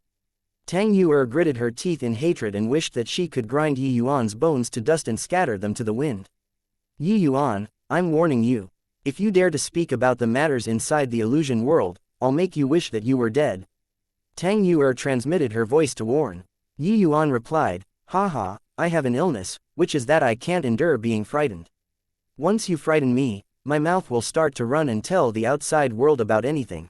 Tang Yuer gritted her teeth in hatred and wished that she could grind Yi Yuan's bones to dust and scatter them to the wind. Yi Yuan, I'm warning you. If you dare to speak about the matters inside the illusion world, I'll make you wish that you were dead. Tang Yuer transmitted her voice to warn. Yi Yuan replied, "Haha, I have an illness, which is that I can't endure being frightened. Once you frighten me, my mouth will start to run and tell the outside world about anything."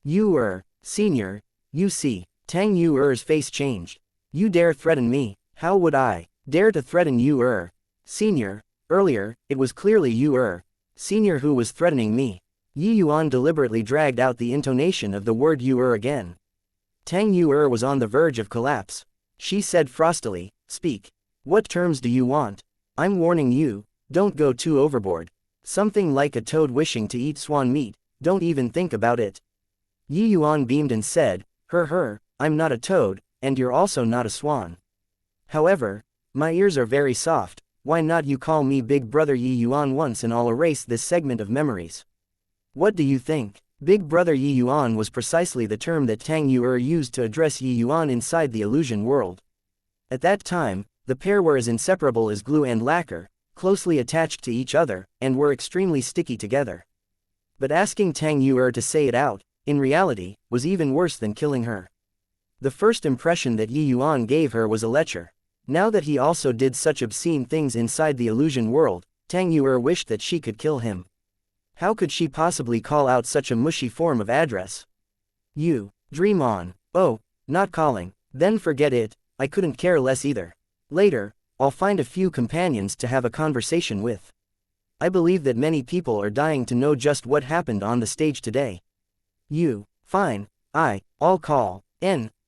Yuer, senior, you see. Tang Yuer's face changed. You dare threaten me? How would I dare to threaten Yuer? Senior, earlier, it was clearly Yuer, senior who was threatening me. Yi Yuan deliberately dragged out the intonation of the word Yuer again. Tang Yuer was on the verge of collapse. She said frostily, "Speak. What terms do you want? I'm warning you, don't go too overboard. Something like a toad wishing to eat swan meat, don't even think about it." Yi Yuan beamed and said, I'm not a toad, and you're also not a swan. However, my ears are very soft, why not you call me Big Brother Yi Yuan once and I'll erase this segment of memories. What do you think? Big Brother Yi Yuan was precisely the term that Tang Yuer used to address Yi Yuan inside the illusion world. At that time, the pair were as inseparable as glue and lacquer, closely attached to each other, and were extremely sticky together. But asking Tang Yuer to say it out, in reality, was even worse than killing her. The first impression that Yi Yuan gave her was a lecher. Now that he also did such obscene things inside the illusion world, Tang Yuer wished that she could kill him. How could she possibly call out such a mushy form of address? You, dream on. Oh, not calling, then forget it, I couldn't care less either. Later, I'll find a few companions to have a conversation with. I believe that many people are dying to know just what happened on the stage today. You, fine, I'll call,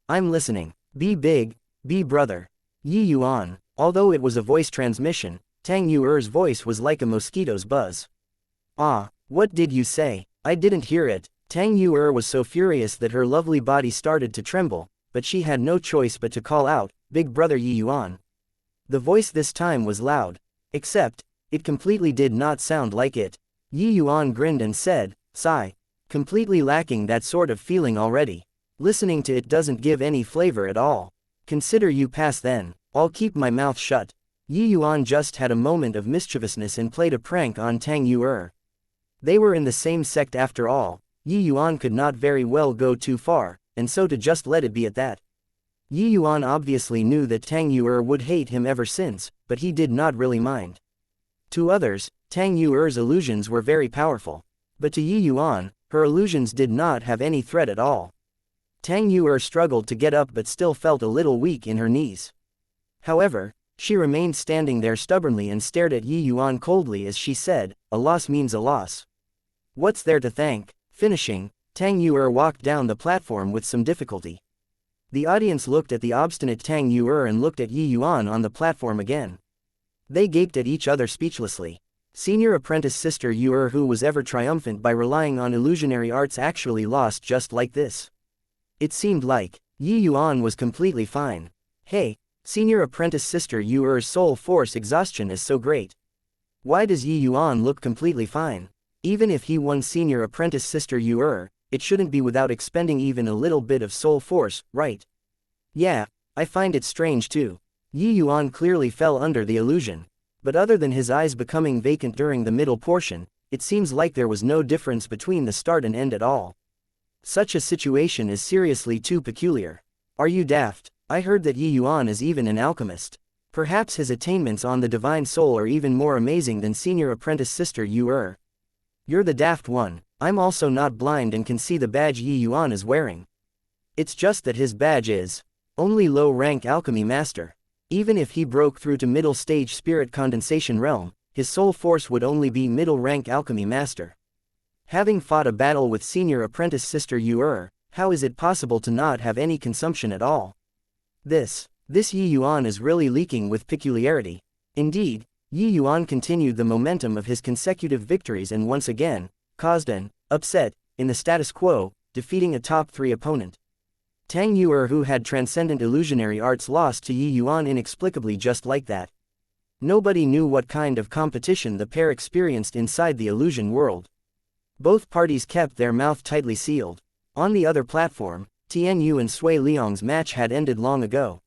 I'm listening. Be big, be brother. Yi Yuan. Although it was a voice transmission, Tang Yuer's voice was like a mosquito's buzz. Ah, what did you say? I didn't hear it. Tang Yuer was so furious that her lovely body started to tremble, but she had no choice but to call out, Big Brother Yi Yuan. The voice this time was loud. Except, it completely did not sound like it. Yi Yuan grinned and said, sigh. Completely lacking that sort of feeling already. Listening to it doesn't give any flavor at all. Consider you pass then, I'll keep my mouth shut. Yi Yuan just had a moment of mischievousness and played a prank on Tang Yuer. They were in the same sect after all. Yi Yuan could not very well go too far, and so to just let it be at that. Yi Yuan obviously knew that Tang Yuer would hate him ever since, but he did not really mind. To others, Tang Yuer's illusions were very powerful. But to Yi Yuan, her illusions did not have any threat at all. Tang Yuer struggled to get up but still felt a little weak in her knees. However, she remained standing there stubbornly and stared at Yi Yuan coldly as she said, a loss means a loss. What's there to thank? Finishing, Tang Yuer walked down the platform with some difficulty. The audience looked at the obstinate Tang Yuer and looked at Yi Yuan on the platform again. They gaped at each other speechlessly. Senior apprentice sister Yuer, who was ever triumphant by relying on illusionary arts, actually lost just like this. It seemed like Yi Yuan was completely fine. Hey, senior apprentice sister Yuer's soul force exhaustion is so great. Why does Yi Yuan look completely fine? Even if he won senior apprentice sister Yuer, it shouldn't be without expending even a little bit of soul force, right? Yeah, I find it strange too. Yi Yuan clearly fell under the illusion. But other than his eyes becoming vacant during the middle portion, it seems like there was no difference between the start and end at all. Such a situation is seriously too peculiar. Are you daft? I heard that Yi Yuan is even an alchemist. Perhaps his attainments on the divine soul are even more amazing than senior apprentice sister Yuer. You're the daft one. I'm also not blind and can see the badge Yi Yuan is wearing. It's just that his badge is only low-rank alchemy master. Even if he broke through to middle-stage spirit condensation realm, his soul force would only be middle-rank alchemy master. Having fought a battle with senior apprentice sister Yuer, how is it possible to not have any consumption at all? This Yi Yuan is really leaking with peculiarity. Indeed, Yi Yuan continued the momentum of his consecutive victories and once again caused an upset in the status quo, defeating a top 3 opponent. Tang Yuer, who had transcendent illusionary arts, lost to Yi Yuan inexplicably just like that. Nobody knew what kind of competition the pair experienced inside the illusion world. Both parties kept their mouth tightly sealed. On the other platform, Tian Yu and Sui Liang's match had ended long ago.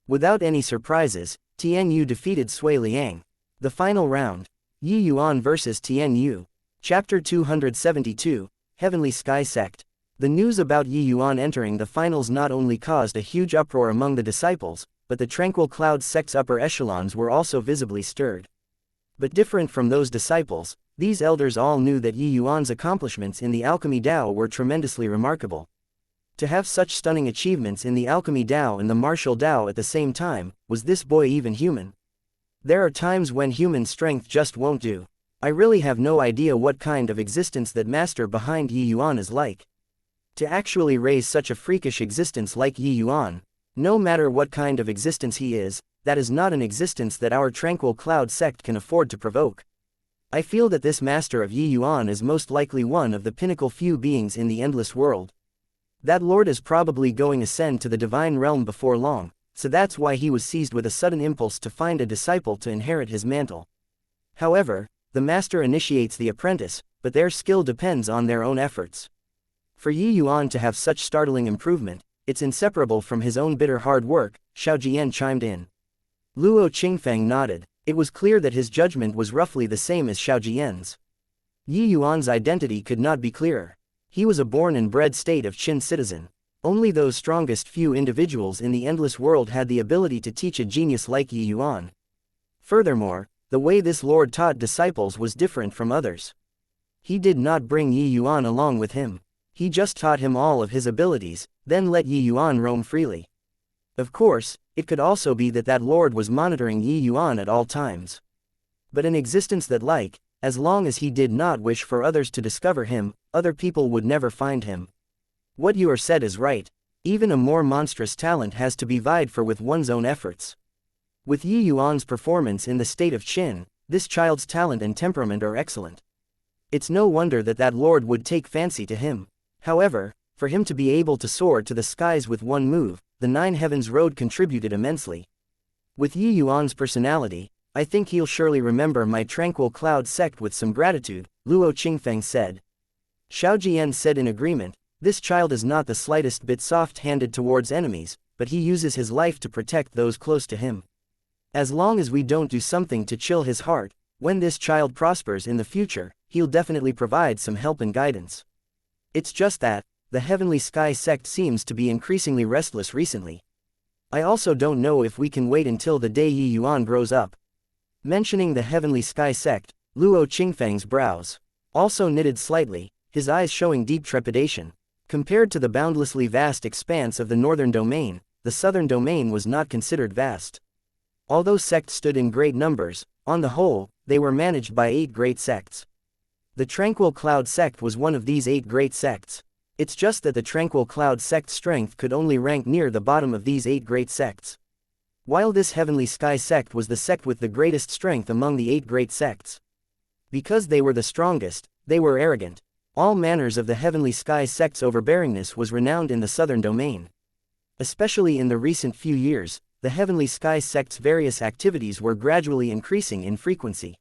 Without any surprises, Tian Yu defeated Sui Liang. The final round. Yi Yuan vs Tian Yu. Chapter 272, Heavenly Sky Sect. The news about Yi Yuan entering the finals not only caused a huge uproar among the disciples, but the Tranquil Cloud sect's upper echelons were also visibly stirred. But different from those disciples, these elders all knew that Yi Yuan's accomplishments in the Alchemy Dao were tremendously remarkable. To have such stunning achievements in the Alchemy Dao and the Martial Dao at the same time, was this boy even human? There are times when human strength just won't do. I really have no idea what kind of existence that master behind Yi Yuan is like. To actually raise such a freakish existence like Yi Yuan, no matter what kind of existence he is, that is not an existence that our Tranquil Cloud sect can afford to provoke. I feel that this master of Yi Yuan is most likely one of the pinnacle few beings in the endless world. That lord is probably going to ascend to the divine realm before long, so that's why he was seized with a sudden impulse to find a disciple to inherit his mantle. However, the master initiates the apprentice, but their skill depends on their own efforts. For Yi Yuan to have such startling improvement, it's inseparable from his own bitter hard work, Xiao Jian chimed in. Luo Qingfeng nodded. It was clear that his judgment was roughly the same as Xiao Jian's. Yi Yuan's identity could not be clearer. He was a born and bred state of Qin citizen. Only those strongest few individuals in the endless world had the ability to teach a genius like Yi Yuan. Furthermore, the way this lord taught disciples was different from others. He did not bring Yi Yuan along with him. He just taught him all of his abilities, then let Yi Yuan roam freely. Of course, it could also be that that lord was monitoring Yi Yuan at all times. But an existence that as long as he did not wish for others to discover him, other people would never find him. What you are said is right. Even a more monstrous talent has to be vied for with one's own efforts. With Yi Yuan's performance in the state of Qin, this child's talent and temperament are excellent. It's no wonder that that lord would take fancy to him. However, for him to be able to soar to the skies with one move, the Nine Heavens Road contributed immensely. With Yi Yuan's personality, I think he'll surely remember my Tranquil Cloud sect with some gratitude, Luo Qingfeng said. Xiao Jian said in agreement, this child is not the slightest bit soft-handed towards enemies, but he uses his life to protect those close to him. As long as we don't do something to chill his heart, when this child prospers in the future, he'll definitely provide some help and guidance. It's just that, the Heavenly Sky sect seems to be increasingly restless recently. I also don't know if we can wait until the day Yi Yuan grows up. Mentioning the Heavenly Sky sect, Luo Qingfeng's brows also knitted slightly, his eyes showing deep trepidation. Compared to the boundlessly vast expanse of the northern domain, the southern domain was not considered vast. Although sects stood in great numbers, on the whole, they were managed by 8 great sects. The Tranquil Cloud sect was one of these 8 great sects. It's just that the Tranquil Cloud sect's strength could only rank near the bottom of these 8 great sects. While this Heavenly Sky sect was the sect with the greatest strength among the 8 great sects. Because they were the strongest, they were arrogant. All manners of the Heavenly Sky sect's overbearingness was renowned in the southern domain. Especially in the recent few years, the Heavenly Sky sect's various activities were gradually increasing in frequency.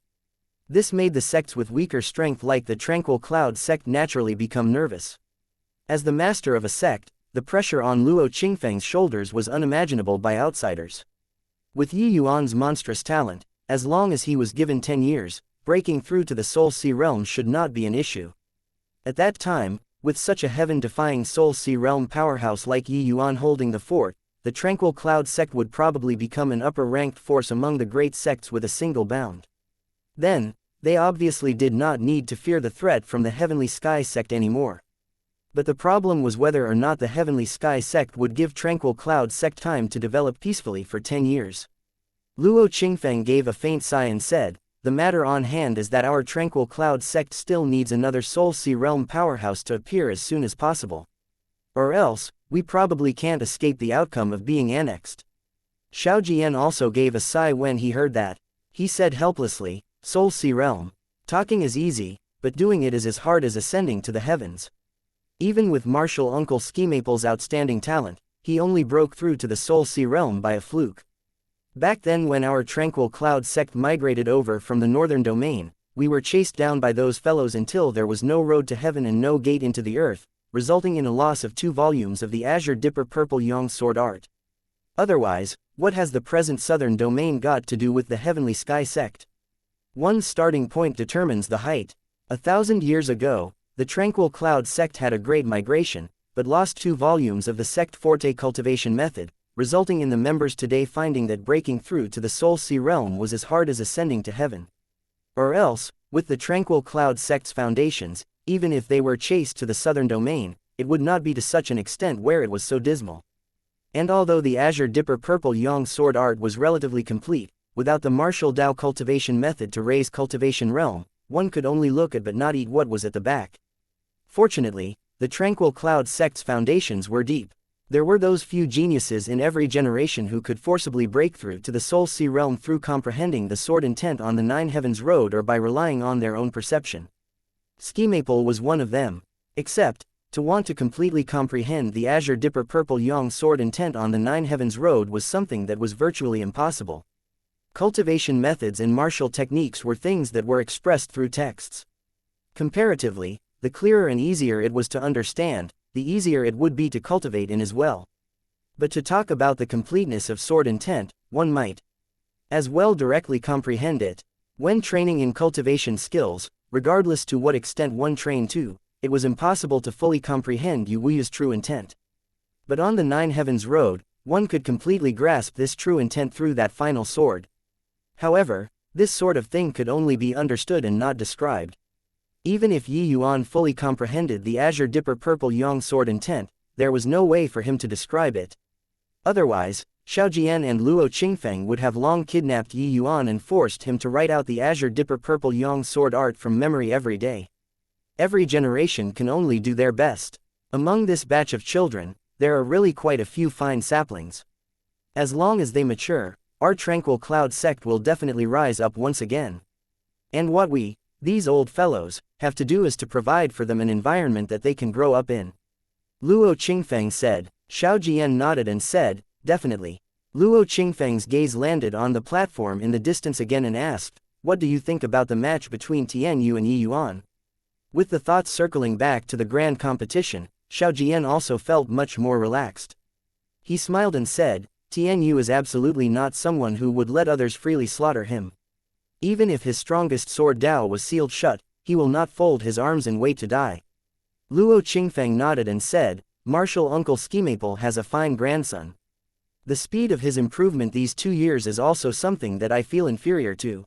This made the sects with weaker strength like the Tranquil Cloud sect naturally become nervous. As the master of a sect, the pressure on Luo Qingfeng's shoulders was unimaginable by outsiders. With Yi Yuan's monstrous talent, as long as he was given 10 years, breaking through to the Soul Sea realm should not be an issue. At that time, with such a heaven-defying Soul Sea realm powerhouse like Yi Yuan holding the fort, the Tranquil Cloud sect would probably become an upper-ranked force among the great sects with a single bound. Then, they obviously did not need to fear the threat from the Heavenly Sky sect anymore. But the problem was whether or not the Heavenly Sky sect would give Tranquil Cloud sect time to develop peacefully for 10 years. Luo Qingfeng gave a faint sigh and said, "The matter on hand is that our Tranquil Cloud sect still needs another Soul Sea realm powerhouse to appear as soon as possible. Or else, we probably can't escape the outcome of being annexed." Xiao Jian also gave a sigh when he heard that. He said helplessly, "Soul Sea realm. Talking is easy, but doing it is as hard as ascending to the heavens." Even with Martial Uncle Skimaple's outstanding talent, he only broke through to the Soul Sea realm by a fluke. Back then when our Tranquil Cloud sect migrated over from the northern domain, we were chased down by those fellows until there was no road to heaven and no gate into the earth, resulting in a loss of 2 volumes of the Azure Dipper Purple Yang sword art. Otherwise, what has the present southern domain got to do with the Heavenly Sky sect? One's starting point determines the height. 1,000 years ago, the Tranquil Cloud sect had a great migration, but lost 2 volumes of the sect forte cultivation method, resulting in the members today finding that breaking through to the Soul Sea realm was as hard as ascending to heaven. Or else, with the Tranquil Cloud sect's foundations, even if they were chased to the southern domain, it would not be to such an extent where it was so dismal. And although the Azure Dipper Purple Yang sword art was relatively complete, without the martial Dao cultivation method to raise cultivation realm, one could only look at but not eat what was at the back. Fortunately, the Tranquil Cloud sect's foundations were deep. There were those few geniuses in every generation who could forcibly break through to the Soul Sea realm through comprehending the sword intent on the Nine Heavens Road or by relying on their own perception. Skimaple was one of them. Except, to want to completely comprehend the Azure Dipper Purple Yang sword intent on the Nine Heavens Road was something that was virtually impossible. Cultivation methods and martial techniques were things that were expressed through texts. Comparatively, the clearer and easier it was to understand, the easier it would be to cultivate in as well. But to talk about the completeness of sword intent, one might as well directly comprehend it. When training in cultivation skills, regardless to what extent one trained to, it was impossible to fully comprehend Yu Wuya's true intent. But on the Nine Heavens Road, one could completely grasp this true intent through that final sword. However, this sort of thing could only be understood and not described. Even if Yi Yuan fully comprehended the Azure Dipper Purple Yang sword intent, there was no way for him to describe it. Otherwise, Xiao Jian and Luo Qingfeng would have long kidnapped Yi Yuan and forced him to write out the Azure Dipper Purple Yang sword art from memory every day. Every generation can only do their best. Among this batch of children, there are really quite a few fine saplings. As long as they mature, our Tranquil Cloud sect will definitely rise up once again. And what we, these old fellows, have to do is to provide for them an environment that they can grow up in. Luo Qingfeng said. Xiao Jian nodded and said, "Definitely." Luo Qingfeng's gaze landed on the platform in the distance again and asked, "What do you think about the match between Tianyu and Yi Yuan?" With the thoughts circling back to the grand competition, Xiao Jian also felt much more relaxed. He smiled and said, "Tianyu is absolutely not someone who would let others freely slaughter him. Even if his strongest sword Dao was sealed shut, he will not fold his arms and wait to die." Luo Qingfeng nodded and said, "Martial Uncle Skimaple has a fine grandson. The speed of his improvement these 2 years is also something that I feel inferior to.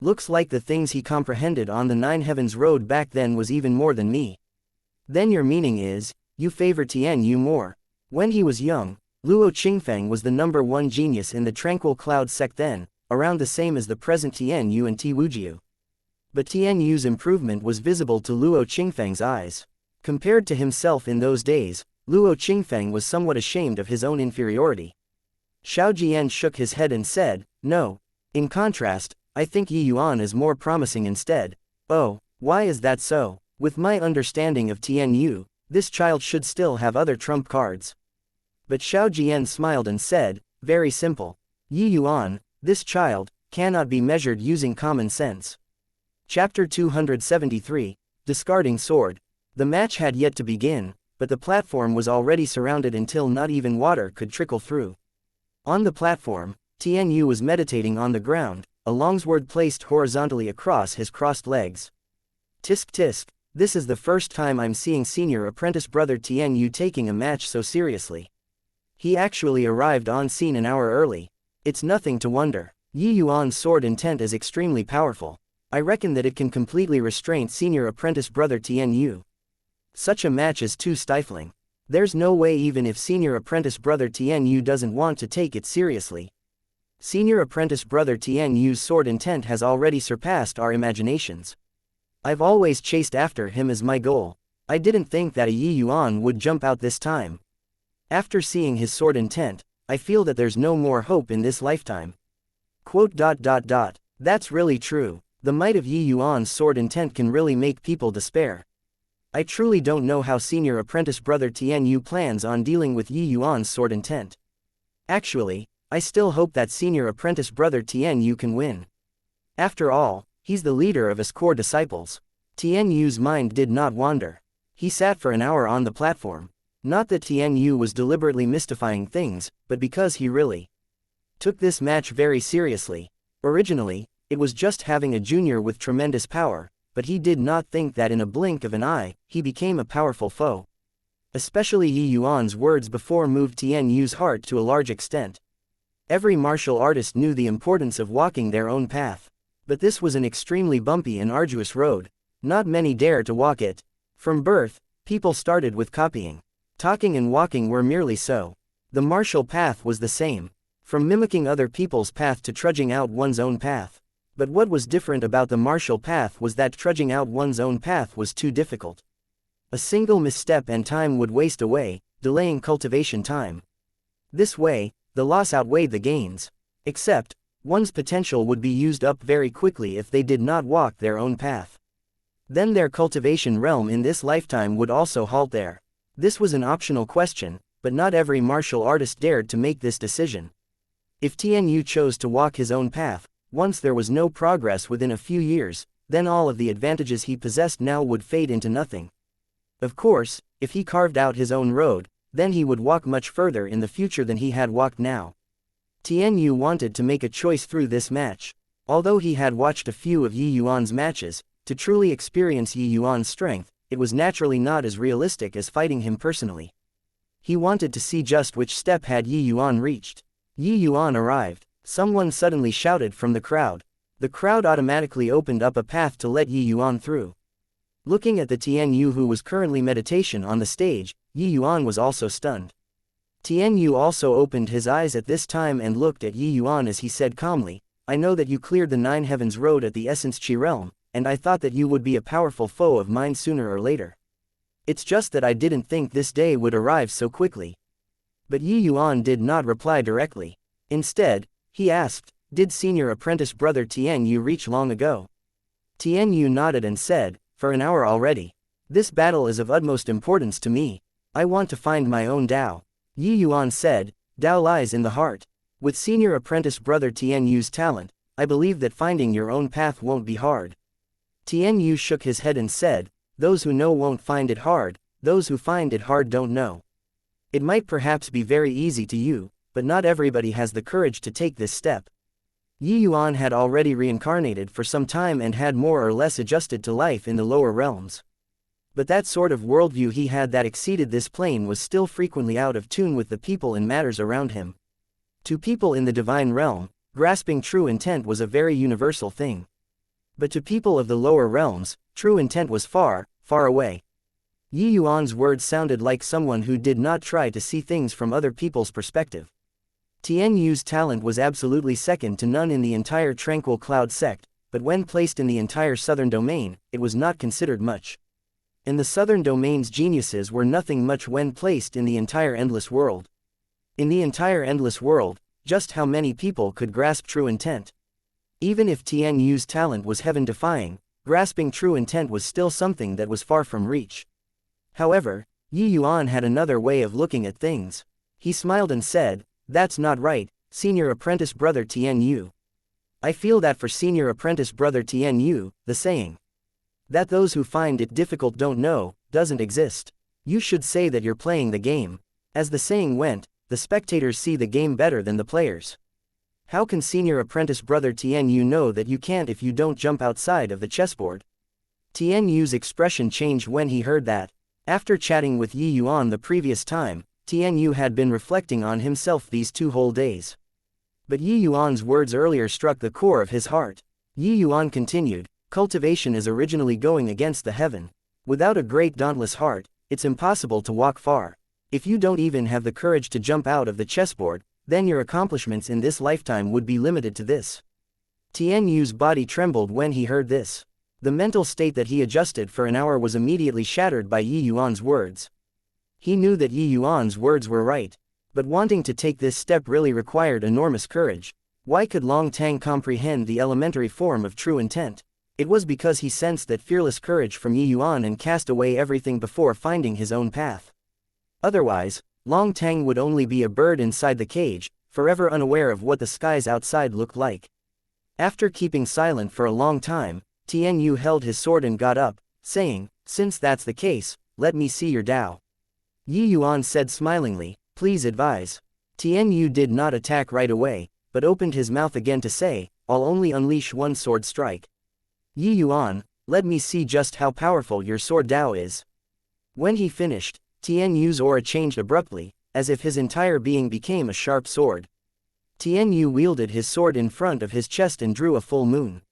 Looks like the things he comprehended on the Nine Heavens Road back then was even more than me." "Then your meaning is, you favor Tianyu more." When he was young, Luo Qingfeng was the #1 genius in the Tranquil Cloud sect then, around the same as the present Tianyu and Tiwujiu. But Tianyu's improvement was visible to Luo Qingfeng's eyes. Compared to himself in those days, Luo Qingfeng was somewhat ashamed of his own inferiority. Xiao Jian shook his head and said, "No. In contrast, I think Yi Yuan is more promising instead." "Oh, why is that so?" "With my understanding of Tianyu, this child should still have other trump cards." But Xiao Jian smiled and said, very simple. Yi Yuan, this child, cannot be measured using common sense. Chapter 273, Discarding Sword. The match had yet to begin, but the platform was already surrounded until not even water could trickle through. On the platform, Tian Yu was meditating on the ground, a longsword placed horizontally across his crossed legs. Tisk tisk, this is the first time I'm seeing senior apprentice brother Tian Yu taking a match so seriously. He actually arrived on scene an hour early. It's nothing to wonder. Yi Yuan's sword intent is extremely powerful. I reckon that it can completely restrain senior apprentice brother Tian Yu. Such a match is too stifling. There's no way even if senior apprentice brother Tian Yu doesn't want to take it seriously. Senior apprentice brother Tian Yu's sword intent has already surpassed our imaginations. I've always chased after him as my goal. I didn't think that a Yi Yuan would jump out this time. After seeing his sword intent, I feel that there's no more hope in this lifetime. Quote. That's really true. The might of Yi Yuan's sword intent can really make people despair. I truly don't know how senior apprentice brother Tian Yu plans on dealing with Yi Yuan's sword intent. Actually, I still hope that senior apprentice brother Tian Yu can win. After all, he's the leader of his core disciples. Tian Yu's mind did not wander. He sat for an hour on the platform. Not that Tian Yu was deliberately mystifying things, but because he really took this match very seriously. Originally, it was just having a junior with tremendous power, but he did not think that in a blink of an eye, he became a powerful foe. Especially Yi Yuan's words before moved Tian Yu's heart to a large extent. Every martial artist knew the importance of walking their own path. But this was an extremely bumpy and arduous road. Not many dare to walk it. From birth, people started with copying. Talking and walking were merely so. The martial path was the same. From mimicking other people's path to trudging out one's own path. But what was different about the martial path was that trudging out one's own path was too difficult. A single misstep and time would waste away, delaying cultivation time. This way, the loss outweighed the gains. Except, one's potential would be used up very quickly if they did not walk their own path. Then their cultivation realm in this lifetime would also halt there. This was an optional question, but not every martial artist dared to make this decision. If Tian Yu chose to walk his own path, once there was no progress within a few years, then all of the advantages he possessed now would fade into nothing. Of course, if he carved out his own road, then he would walk much further in the future than he had walked now. Tian Yu wanted to make a choice through this match. Although he had watched a few of Yi Yuan's matches, to truly experience Yi Yuan's strength, it was naturally not as realistic as fighting him personally. He wanted to see just which step had Yi Yuan reached. Yi Yuan arrived. Someone suddenly shouted from the crowd. The crowd automatically opened up a path to let Yi Yuan through. Looking at the Tian Yu who was currently meditation on the stage, Yi Yuan was also stunned. Tian Yu also opened his eyes at this time and looked at Yi Yuan as he said calmly, I know that you cleared the Nine Heavens Road at the Essence Chi realm, and I thought that you would be a powerful foe of mine sooner or later. It's just that I didn't think this day would arrive so quickly. But Yi Yuan did not reply directly. Instead, he asked, did senior apprentice brother Tian Yu reach long ago? Tian Yu nodded and said, for an hour already. This battle is of utmost importance to me. I want to find my own Tao. Yi Yuan said, Tao lies in the heart. With senior apprentice brother Tian Yu's talent, I believe that finding your own path won't be hard. Tian Yu shook his head and said, those who know won't find it hard, those who find it hard don't know. It might perhaps be very easy to you, but not everybody has the courage to take this step. Yi Yuan had already reincarnated for some time and had more or less adjusted to life in the lower realms. But that sort of worldview he had that exceeded this plane was still frequently out of tune with the people and matters around him. To people in the divine realm, grasping true intent was a very universal thing. But to people of the lower realms, true intent was far, far away. Yi Yuan's words sounded like someone who did not try to see things from other people's perspective. Tian Yu's talent was absolutely second to none in the entire Tranquil Cloud sect, but when placed in the entire Southern Domain, it was not considered much. In the Southern Domain's geniuses were nothing much when placed in the entire Endless World. In the entire Endless World, just how many people could grasp true intent? Even if Tian Yu's talent was heaven-defying, grasping true intent was still something that was far from reach. However, Yi Yuan had another way of looking at things. He smiled and said, "That's not right, senior apprentice brother Tian Yu. I feel that for senior apprentice brother Tian Yu, the saying that those who find it difficult don't know, doesn't exist. You should say that you're playing the game. As the saying went, the spectators see the game better than the players. How can senior apprentice brother Tian Yu know that you can't if you don't jump outside of the chessboard?" Tian Yu's expression changed when he heard that. After chatting with Yi Yuan the previous time, Tian Yu had been reflecting on himself these 2 whole days. But Yi Yuan's words earlier struck the core of his heart. Yi Yuan continued, "Cultivation is originally going against the heaven. Without a great dauntless heart, it's impossible to walk far. If you don't even have the courage to jump out of the chessboard, then your accomplishments in this lifetime would be limited to this." Tian Yu's body trembled when he heard this. The mental state that he adjusted for an hour was immediately shattered by Yi Yuan's words. He knew that Yi Yuan's words were right. But wanting to take this step really required enormous courage. Why could Long Tang comprehend the elementary form of true intent? It was because he sensed that fearless courage from Yi Yuan and cast away everything before finding his own path. Otherwise, Long Tang would only be a bird inside the cage, forever unaware of what the skies outside looked like. After keeping silent for a long time, Tian Yu held his sword and got up, saying, "Since that's the case, let me see your Tao." Yi Yuan said smilingly, "Please advise." Tian Yu did not attack right away, but opened his mouth again to say, "I'll only unleash one sword strike." "Yi Yuan, let me see just how powerful your sword Tao is." When he finished, Tian Yu's aura changed abruptly, as if his entire being became a sharp sword. Tian Yu wielded his sword in front of his chest and drew a full moon.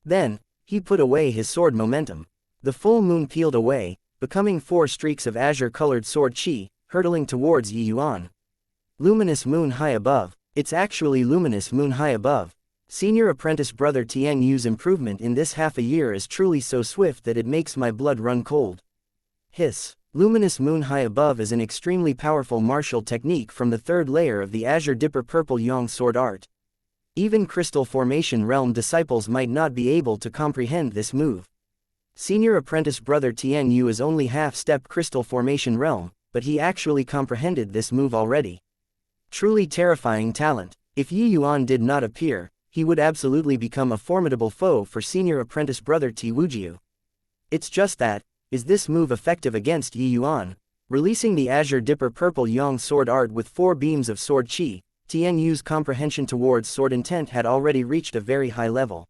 Then, he put away his sword momentum. The full moon peeled away, becoming 4 streaks of azure-colored sword chi, hurtling towards Yi Yuan. Luminous moon high above. It's actually luminous moon high above. Senior apprentice brother Tian Yu's improvement in this half a year is truly so swift that it makes my blood run cold. Hiss. Luminous moon high above is an extremely powerful martial technique from the 3rd layer of the Azure Dipper Purple Yang sword art. Even Crystal Formation Realm disciples might not be able to comprehend this move. Senior apprentice brother Tian Yu is only half-step Crystal Formation Realm, but he actually comprehended this move already. Truly terrifying talent. If Yi Yuan did not appear, he would absolutely become a formidable foe for senior apprentice brother Ti Wujiu. It's just that, is this move effective against Yi Yuan? Releasing the Azure Dipper Purple Yang sword art with 4 beams of sword chi, Tian Yu's comprehension towards sword intent had already reached a very high level.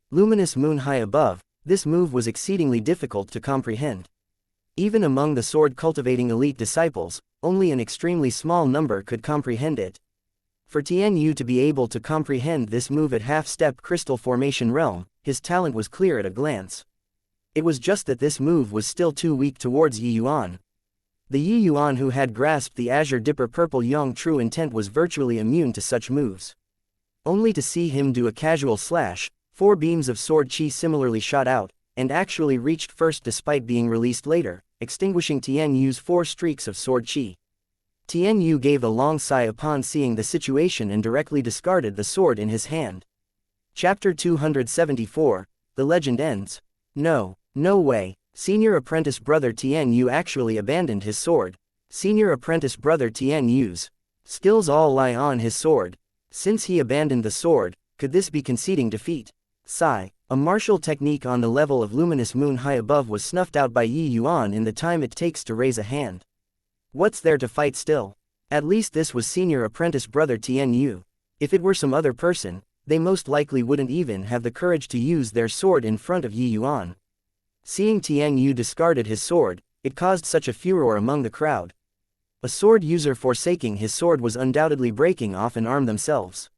Luminous moon high above, this move was exceedingly difficult to comprehend. Even among the sword-cultivating elite disciples, only an extremely small number could comprehend it. For Tian Yu to be able to comprehend this move at half-step Crystal Formation Realm, his talent was clear at a glance. It was just that this move was still too weak towards Yi Yuan. The Yi Yuan who had grasped the Azure Dipper Purple Yang true intent was virtually immune to such moves. Only to see him do a casual slash, 4 beams of sword chi similarly shot out, and actually reached first despite being released later, extinguishing Tian Yu's 4 streaks of sword chi. Tian Yu gave a long sigh upon seeing the situation and directly discarded the sword in his hand. Chapter 274, The Legend Ends. No way. Senior apprentice brother Tian Yu actually abandoned his sword. Senior apprentice brother Tian Yu's skills all lie on his sword. Since he abandoned the sword, could this be conceding defeat? Sigh. A martial technique on the level of luminous moon high above was snuffed out by Yi Yuan in the time it takes to raise a hand. What's there to fight still? At least this was senior apprentice brother Tian Yu. If it were some other person, they most likely wouldn't even have the courage to use their sword in front of Yi Yuan. Seeing Tian Yu discarded his sword, it caused such a furor among the crowd. A sword user forsaking his sword was undoubtedly breaking off an arm themselves.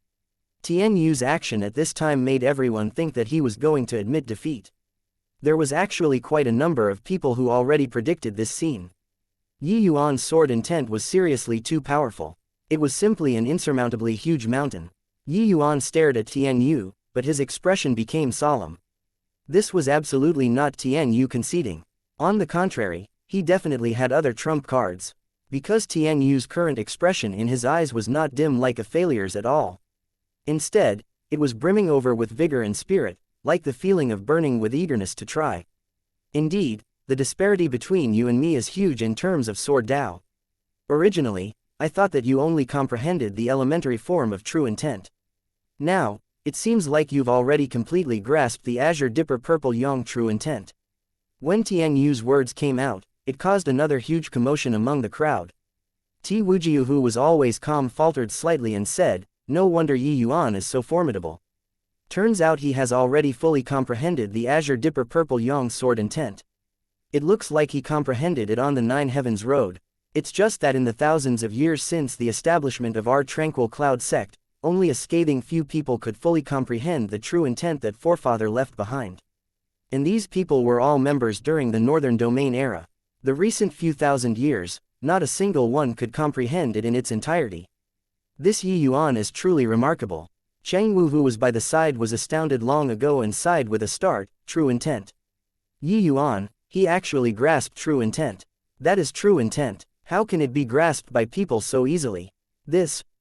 Tian Yu's action at this time made everyone think that he was going to admit defeat. There was actually quite a number of people who already predicted this scene. Yi Yuan's sword intent was seriously too powerful. It was simply an insurmountably huge mountain. Yi Yuan stared at Tian Yu, but his expression became solemn. This was absolutely not Tian Yu conceding. On the contrary, he definitely had other trump cards. Because Tian Yu's current expression in his eyes was not dim like a failure's at all. Instead, it was brimming over with vigor and spirit, like the feeling of burning with eagerness to try. Indeed, the disparity between you and me is huge in terms of sword Tao. Originally, I thought that you only comprehended the elementary form of true intent. Now, it seems like you've already completely grasped the azure dipper purple yang true intent. When Tian Yu's words came out, it caused another huge commotion among the crowd. Ti Wujiu, who was always calm, faltered slightly and said, "No wonder Yi Yuan is so formidable. Turns out he has already fully comprehended the azure dipper purple yang sword intent. It looks like he comprehended it on the Nine Heavens Road. It's just that in the thousands of years since the establishment of our tranquil cloud sect, only a scathing few people could fully comprehend the true intent that forefather left behind. And these people were all members during the Northern Domain era. The recent few thousand years, not a single one could comprehend it in its entirety. This Yi Yuan is truly remarkable." Cheng Wu, who was by the side, was astounded long ago and sighed with a start. True intent. Yi Yuan, he actually grasped true intent. That is true intent. How can it be grasped by people so easily?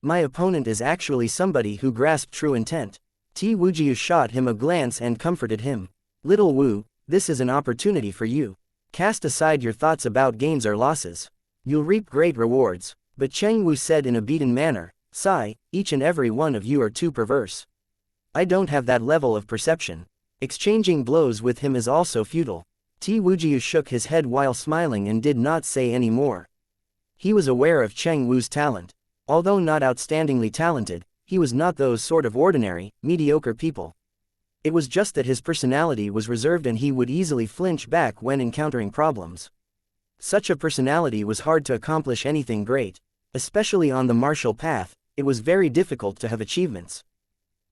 My opponent is actually somebody who grasped true intent. Ti Wujiu shot him a glance and comforted him. "Little Wu, this is an opportunity for you. Cast aside your thoughts about gains or losses. You'll reap great rewards." But Cheng Wu said in a beaten manner, "Sigh, each and every one of you are too perverse. I don't have that level of perception. Exchanging blows with him is also futile." Ti Wujiu shook his head while smiling and did not say any more. He was aware of Cheng Wu's talent. Although not outstandingly talented, he was not those sort of ordinary, mediocre people. It was just that his personality was reserved and he would easily flinch back when encountering problems. Such a personality was hard to accomplish anything great. Especially on the martial path, it was very difficult to have achievements.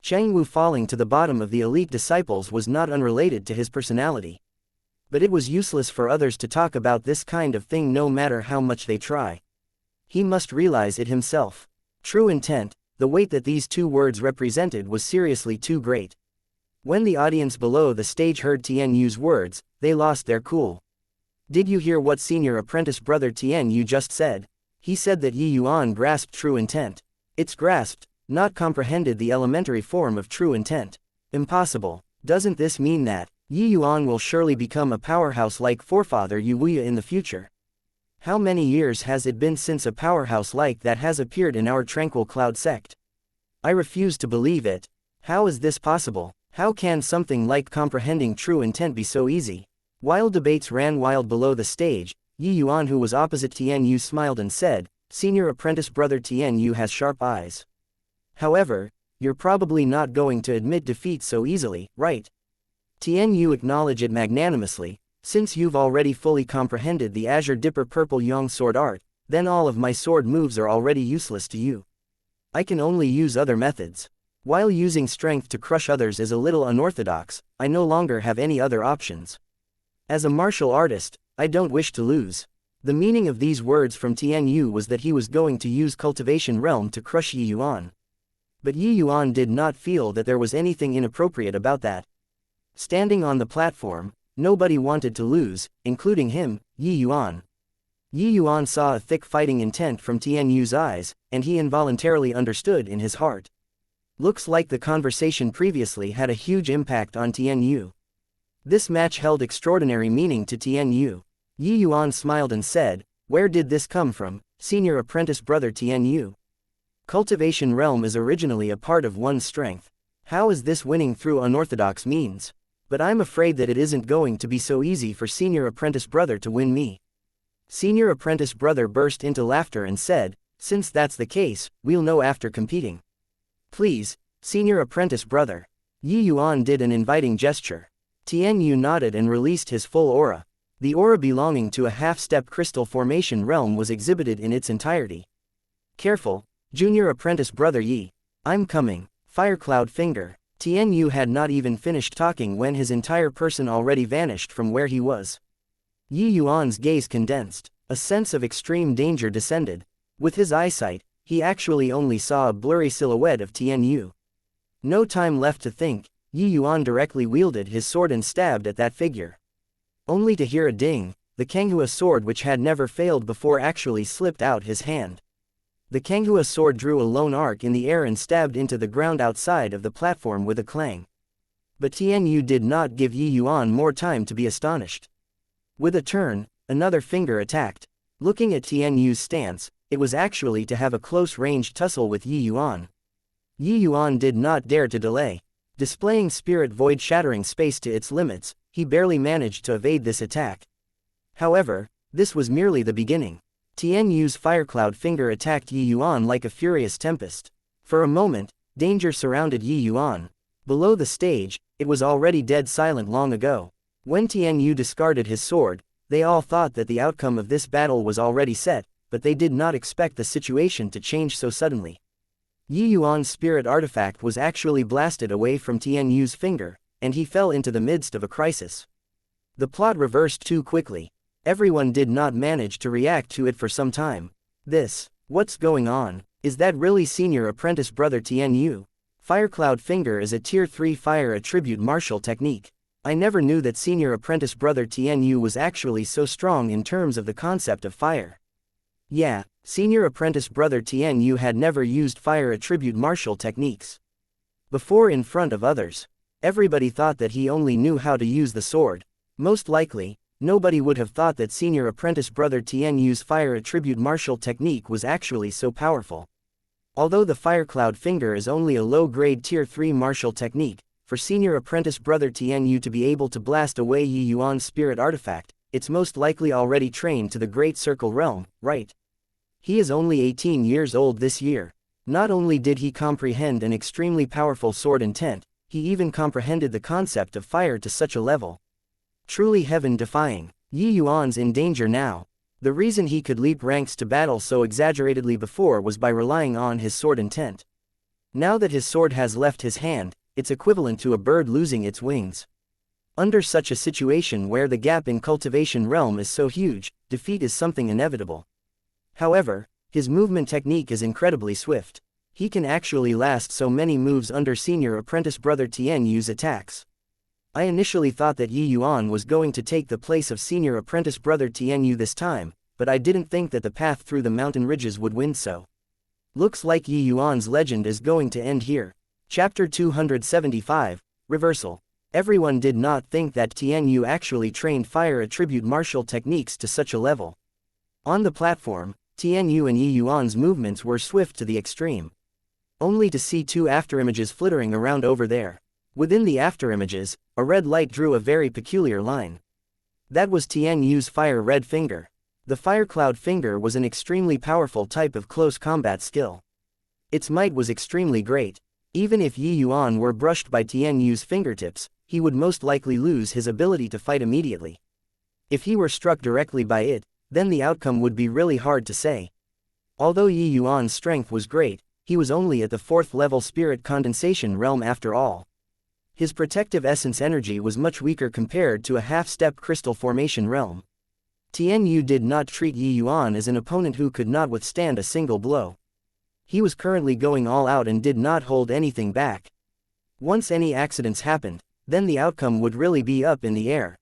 Cheng Wu falling to the bottom of the elite disciples was not unrelated to his personality. But it was useless for others to talk about this kind of thing no matter how much they try. He must realize it himself. True intent, the weight that these two words represented was seriously too great. When the audience below the stage heard Tian Yu's words, they lost their cool. "Did you hear what senior apprentice brother Tian Yu just said? He said that Yi Yuan grasped true intent. It's grasped, not comprehended the elementary form of true intent. Impossible. Doesn't this mean that Yi Yuan will surely become a powerhouse like forefather Yuya in the future? How many years has it been since a powerhouse like that has appeared in our tranquil cloud sect? I refuse to believe it. How is this possible? How can something like comprehending true intent be so easy?" While debates ran wild below the stage, Yi Yuan, who was opposite Tian Yu, smiled and said, "Senior apprentice brother Tian Yu has sharp eyes. However, you're probably not going to admit defeat so easily, right?" Tian Yu acknowledged it magnanimously. "Since you've already fully comprehended the azure dipper purple yang sword art, then all of my sword moves are already useless to you. I can only use other methods. While using strength to crush others is a little unorthodox, I no longer have any other options. As a martial artist, I don't wish to lose." The meaning of these words from Tian Yu was that he was going to use cultivation realm to crush Yi Yuan. But Yi Yuan did not feel that there was anything inappropriate about that. Standing on the platform, nobody wanted to lose, including him, Yi Yuan. Yi Yuan saw a thick fighting intent from Tian Yu's eyes, and he involuntarily understood in his heart. Looks like the conversation previously had a huge impact on Tian Yu. This match held extraordinary meaning to Tian Yu. Yi Yuan smiled and said, "Where did this come from, senior apprentice brother Tian Yu? Cultivation realm is originally a part of one's strength. How is this winning through unorthodox means? But I'm afraid that it isn't going to be so easy for senior apprentice brother to win me." Senior apprentice brother burst into laughter and said, "Since that's the case, we'll know after competing. Please, senior apprentice brother." Yi Yuan did an inviting gesture. Tian Yu nodded and released his full aura. The aura belonging to a half-step crystal formation realm was exhibited in its entirety. "Careful, junior apprentice brother Yi. I'm coming." Firecloud finger. Tian Yu had not even finished talking when his entire person already vanished from where he was. Yi Yuan's gaze condensed. A sense of extreme danger descended. With his eyesight, he actually only saw a blurry silhouette of Tian Yu. No time left to think, Yi Yuan directly wielded his sword and stabbed at that figure. Only to hear a ding, the Kanghua sword, which had never failed before, actually slipped out his hand. The Kanghua sword drew a lone arc in the air and stabbed into the ground outside of the platform with a clang. But Tian Yu did not give Yi Yuan more time to be astonished. With a turn, another finger attacked. Looking at Tian Yu's stance, it was actually to have a close-range tussle with Yi Yuan. Yi Yuan did not dare to delay. Displaying spirit void shattering space to its limits, he barely managed to evade this attack. However, this was merely the beginning. Tian Yu's firecloud finger attacked Yi Yuan like a furious tempest. For a moment, danger surrounded Yi Yuan. Below the stage, it was already dead silent long ago. When Tian Yu discarded his sword, they all thought that the outcome of this battle was already set, but they did not expect the situation to change so suddenly. Yi Yuan's spirit artifact was actually blasted away from Tian Yu's finger, and he fell into the midst of a crisis. The plot reversed too quickly. Everyone did not manage to react to it for some time. What's going on? Is that really senior apprentice brother Tian Yu? Firecloud Finger is a Tier 3 fire attribute martial technique. I never knew that senior apprentice brother Tian Yu was actually so strong in terms of the concept of fire. Yeah, senior apprentice brother Tian Yu had never used fire attribute martial techniques before in front of others. Everybody thought that he only knew how to use the sword. Most likely, nobody would have thought that senior apprentice brother Tian Yu's fire attribute martial technique was actually so powerful. Although the Firecloud Finger is only a low-grade Tier 3 martial technique, for senior apprentice brother Tian Yu to be able to blast away Yi Yuan's spirit artifact, it's most likely already trained to the Great Circle Realm, right? He is only 18 years old this year. Not only did he comprehend an extremely powerful sword intent, he even comprehended the concept of fire to such a level. Truly heaven-defying. Yi Yuan's in danger now. The reason he could leap ranks to battle so exaggeratedly before was by relying on his sword intent. Now that his sword has left his hand, it's equivalent to a bird losing its wings. Under such a situation where the gap in cultivation realm is so huge, defeat is something inevitable. However, his movement technique is incredibly swift. He can actually last so many moves under senior apprentice brother Tian Yu's attacks. I initially thought that Yi Yuan was going to take the place of senior apprentice brother Tian Yu this time, but I didn't think that the path through the mountain ridges would win so. Looks like Yi Yuan's legend is going to end here. Chapter 275, Reversal. Everyone did not think that Tian Yu actually trained fire attribute martial techniques to such a level. On the platform, Tian Yu and Yi Yuan's movements were swift to the extreme. Only to see two afterimages flittering around over there. Within the afterimages, a red light drew a very peculiar line. That was Tian Yu's fire red finger. The Firecloud Finger was an extremely powerful type of close combat skill. Its might was extremely great. Even if Yi Yuan were brushed by Tian Yu's fingertips, he would most likely lose his ability to fight immediately. If he were struck directly by it, then the outcome would be really hard to say. Although Yi Yuan's strength was great, he was only at the 4th level spirit condensation realm after all. His protective essence energy was much weaker compared to a half-step crystal formation realm. Tian Yu did not treat Yi Yuan as an opponent who could not withstand a single blow. He was currently going all out and did not hold anything back. Once any accidents happened, then the outcome would really be up in the air.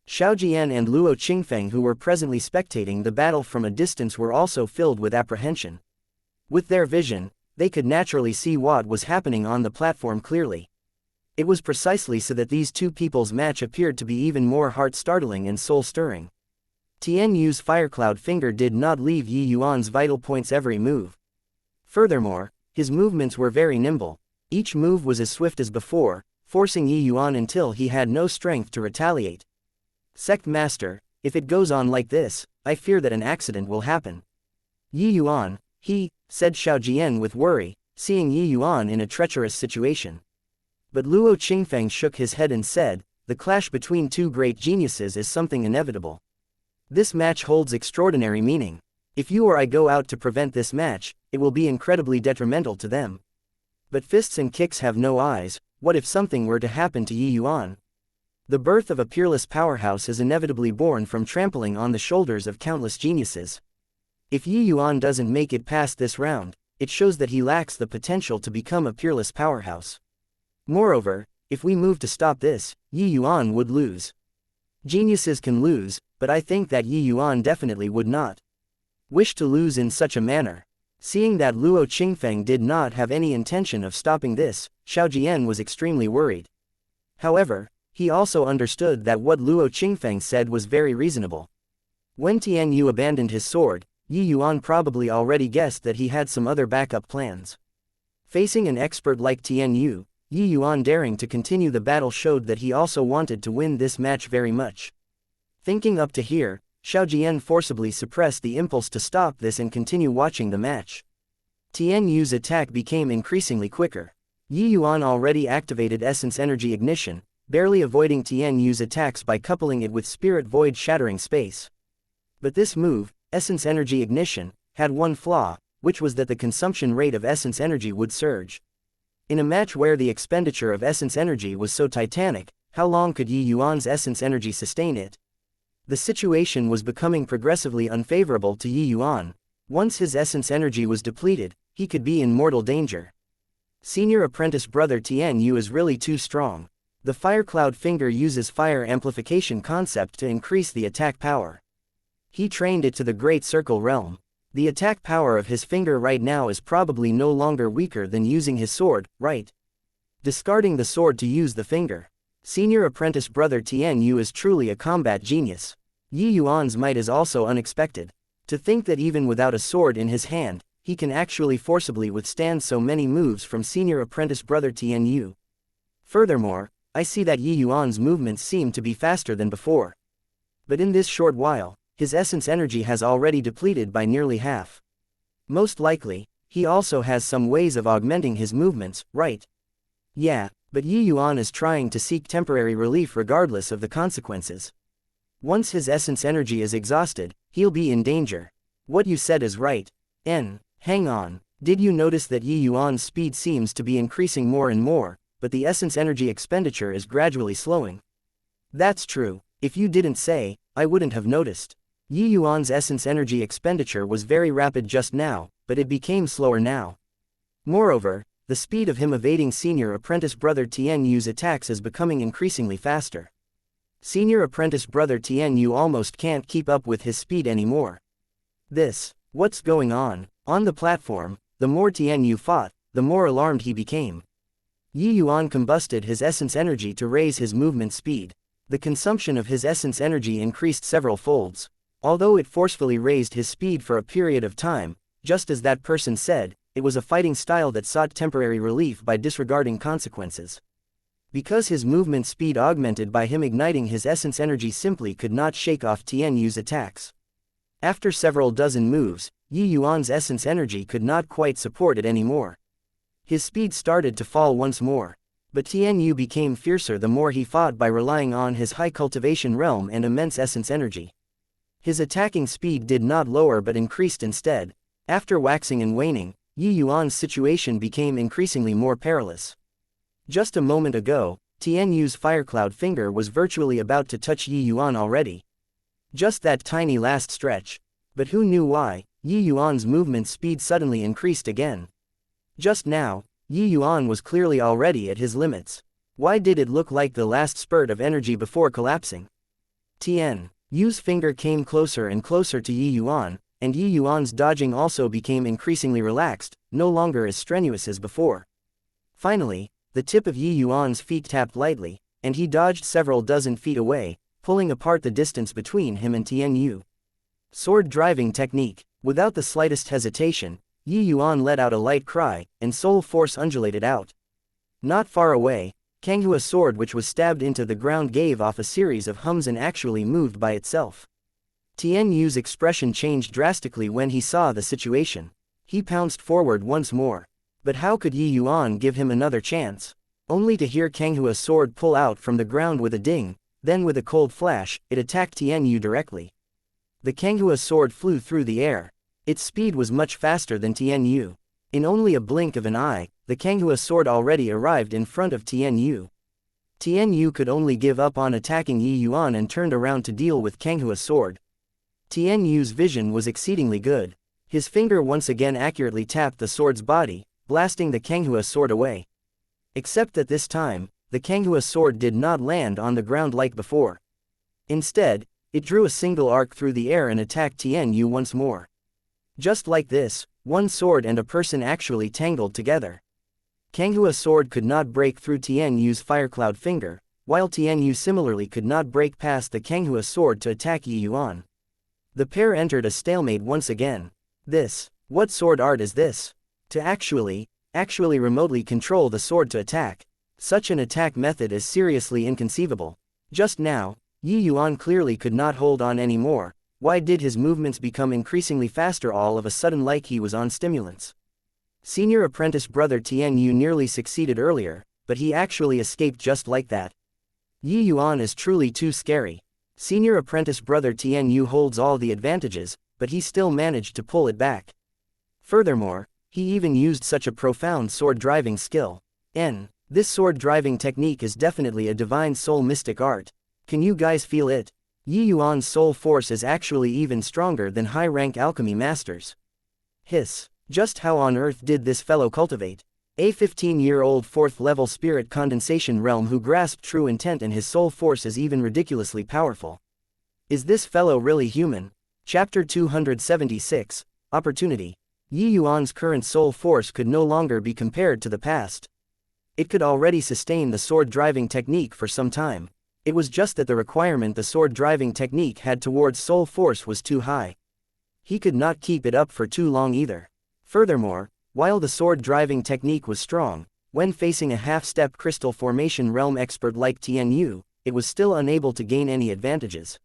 Xiaojian and Luo Qingfeng, who were presently spectating the battle from a distance, were also filled with apprehension. With their vision, they could naturally see what was happening on the platform clearly. It was precisely so that these two people's match appeared to be even more heart-startling and soul-stirring. Tian Yu's Firecloud Finger did not leave Yi Yuan's vital points every move. Furthermore, his movements were very nimble. Each move was as swift as before, forcing Yi Yuan until he had no strength to retaliate. Sect Master, if it goes on like this, I fear that an accident will happen. Yi Yuan, said Xiaojian with worry, seeing Yi Yuan in a treacherous situation. But Luo Qingfeng shook his head and said, the clash between two great geniuses is something inevitable. This match holds extraordinary meaning. If you or I go out to prevent this match, it will be incredibly detrimental to them. But fists and kicks have no eyes. What if something were to happen to Yi Yuan? The birth of a peerless powerhouse is inevitably born from trampling on the shoulders of countless geniuses. If Yi Yuan doesn't make it past this round, it shows that he lacks the potential to become a peerless powerhouse. Moreover, if we move to stop this, Yi Yuan would lose. Geniuses can lose, but I think that Yi Yuan definitely would not wish to lose in such a manner. Seeing that Luo Qingfeng did not have any intention of stopping this, Xiaojian was extremely worried. However, he also understood that what Luo Qingfeng said was very reasonable. When Tian Yu abandoned his sword, Yi Yuan probably already guessed that he had some other backup plans. Facing an expert like Tian Yu, Yi Yuan daring to continue the battle showed that he also wanted to win this match very much. Thinking up to here, Xiao Jian forcibly suppressed the impulse to stop this and continue watching the match. Tian Yu's attack became increasingly quicker. Yi Yuan already activated Essence Energy Ignition, barely avoiding Tian Yu's attacks by coupling it with Spirit Void Shattering Space. But this move, Essence Energy Ignition, had one flaw, which was that the consumption rate of Essence Energy would surge. In a match where the expenditure of Essence Energy was so titanic, how long could Yi Yuan's Essence Energy sustain it? The situation was becoming progressively unfavorable to Yi Yuan. Once his Essence Energy was depleted, he could be in mortal danger. Senior apprentice brother Tian Yu is really too strong. The Fire Cloud Finger uses fire amplification concept to increase the attack power. He trained it to the Great Circle realm. The attack power of his finger right now is probably no longer weaker than using his sword, right? Discarding the sword to use the finger. Senior apprentice brother Tian Yu is truly a combat genius. Yi Yuan's might is also unexpected. To think that even without a sword in his hand, he can actually forcibly withstand so many moves from senior apprentice brother Tian Yu. Furthermore, I see that Yi Yuan's movements seem to be faster than before. But in this short while, his essence energy has already depleted by nearly half. Most likely, he also has some ways of augmenting his movements, right? Yeah, but Yi Yuan is trying to seek temporary relief regardless of the consequences. Once his essence energy is exhausted, he'll be in danger. What you said is right. Hang on, did you notice that Yi Yuan's speed seems to be increasing more and more, but the essence energy expenditure is gradually slowing? That's true. If you didn't say, I wouldn't have noticed. Yi Yuan's essence energy expenditure was very rapid just now, but it became slower now. Moreover, the speed of him evading senior apprentice brother Tian Yu's attacks is becoming increasingly faster. Senior apprentice brother Tian Yu almost can't keep up with his speed anymore. What's going on? On the platform, the more Tian Yu fought, the more alarmed he became. Yi Yuan combusted his essence energy to raise his movement speed. The consumption of his essence energy increased several folds. Although it forcefully raised his speed for a period of time, just as that person said, it was a fighting style that sought temporary relief by disregarding consequences. Because his movement speed augmented by him igniting his essence energy simply could not shake off Tian Yu's attacks. After several dozen moves, Yi Yuan's essence energy could not quite support it anymore. His speed started to fall once more. But Tian Yu became fiercer the more he fought by relying on his high cultivation realm and immense essence energy. His attacking speed did not lower but increased instead. After waxing and waning, Yi Yuan's situation became increasingly more perilous. Just a moment ago, Tian Yu's Firecloud Finger was virtually about to touch Yi Yuan already. Just that tiny last stretch. But who knew why? Yi Yuan's movement speed suddenly increased again. Just now, Yi Yuan was clearly already at his limits. Why did it look like the last spurt of energy before collapsing? Tian Yu's finger came closer and closer to Yi Yuan, and Yi Yuan's dodging also became increasingly relaxed, no longer as strenuous as before. Finally, the tip of Yi Yuan's feet tapped lightly, and he dodged several dozen feet away, pulling apart the distance between him and Tian Yu. Sword driving technique. Without the slightest hesitation, Yi Yuan let out a light cry, and soul force undulated out. Not far away, Kanghua's sword which was stabbed into the ground gave off a series of hums and actually moved by itself. Tian Yu's expression changed drastically when he saw the situation. He pounced forward once more. But how could Yi Yuan give him another chance? Only to hear Kanghua's sword pull out from the ground with a ding, then with a cold flash, it attacked Tian Yu directly. The Kanghua's sword flew through the air. Its speed was much faster than Tian Yu. In only a blink of an eye, the Kanghua's sword already arrived in front of Tian Yu. Tian Yu could only give up on attacking Yi Yuan and turned around to deal with Kanghua's sword. Tian Yu's vision was exceedingly good. His finger once again accurately tapped the sword's body, blasting the Kanghua's sword away. Except that this time, the Kanghua's sword did not land on the ground like before. Instead, it drew a single arc through the air and attacked Tian Yu once more. Just like this, one sword and a person actually tangled together. Kanghua's sword could not break through Tian Yu's Firecloud Finger, while Tian Yu similarly could not break past the Kanghua's sword to attack Yi Yuan. The pair entered a stalemate once again. What sword art is this? To actually remotely control the sword to attack. Such an attack method is seriously inconceivable. Just now, Yuan clearly could not hold on anymore. Why did his movements become increasingly faster all of a sudden like he was on stimulants? Senior apprentice brother Tianyu nearly succeeded earlier, but he actually escaped just like that. Yuan is truly too scary. Senior apprentice brother Tianyu holds all the advantages, but he still managed to pull it back. Furthermore, he even used such a profound sword-driving skill. This sword-driving technique is definitely a divine soul mystic art. Can you guys feel it? Yuan's soul force is actually even stronger than high-rank alchemy masters. Just how on earth did this fellow cultivate? A 15-year-old 4th-level spirit condensation realm who grasped true intent and his soul force is even ridiculously powerful. Is this fellow really human? Chapter 276, Opportunity. Yuan's current soul force could no longer be compared to the past. It could already sustain the sword-driving technique for some time. It was just that the requirement the sword-driving technique had towards soul force was too high. He could not keep it up for too long either. Furthermore, while the sword-driving technique was strong, when facing a half-step crystal formation realm expert like Tianyu, it was still unable to gain any advantages.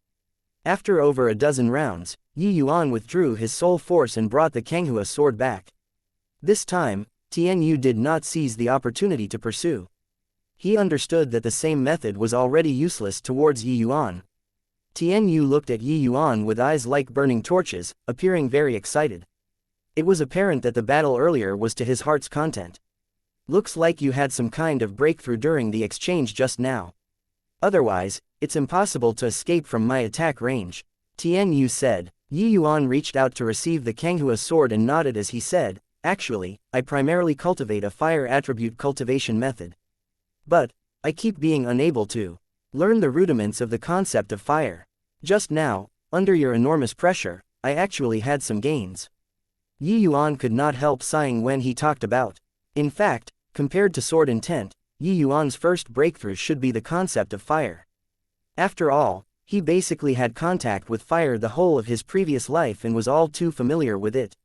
After over a dozen rounds, Yuan withdrew his soul force and brought the Kanghua sword back. This time, Tianyu did not seize the opportunity to pursue. He understood that the same method was already useless towards Yuan. Tianyu looked at Yuan with eyes like burning torches, appearing very excited. It was apparent that the battle earlier was to his heart's content. Looks like you had some kind of breakthrough during the exchange just now. Otherwise, it's impossible to escape from my attack range, Tianyu said. Yuan reached out to receive the Kanghua sword and nodded as he said, actually, I primarily cultivate a fire attribute cultivation method. But I keep being unable to learn the rudiments of the concept of fire. Just now, under your enormous pressure, I actually had some gains. Yuan could not help sighing when he talked about. In fact, compared to sword intent, Yuan's first breakthrough should be the concept of fire. After all, he basically had contact with fire the whole of his previous life and was all too familiar with it.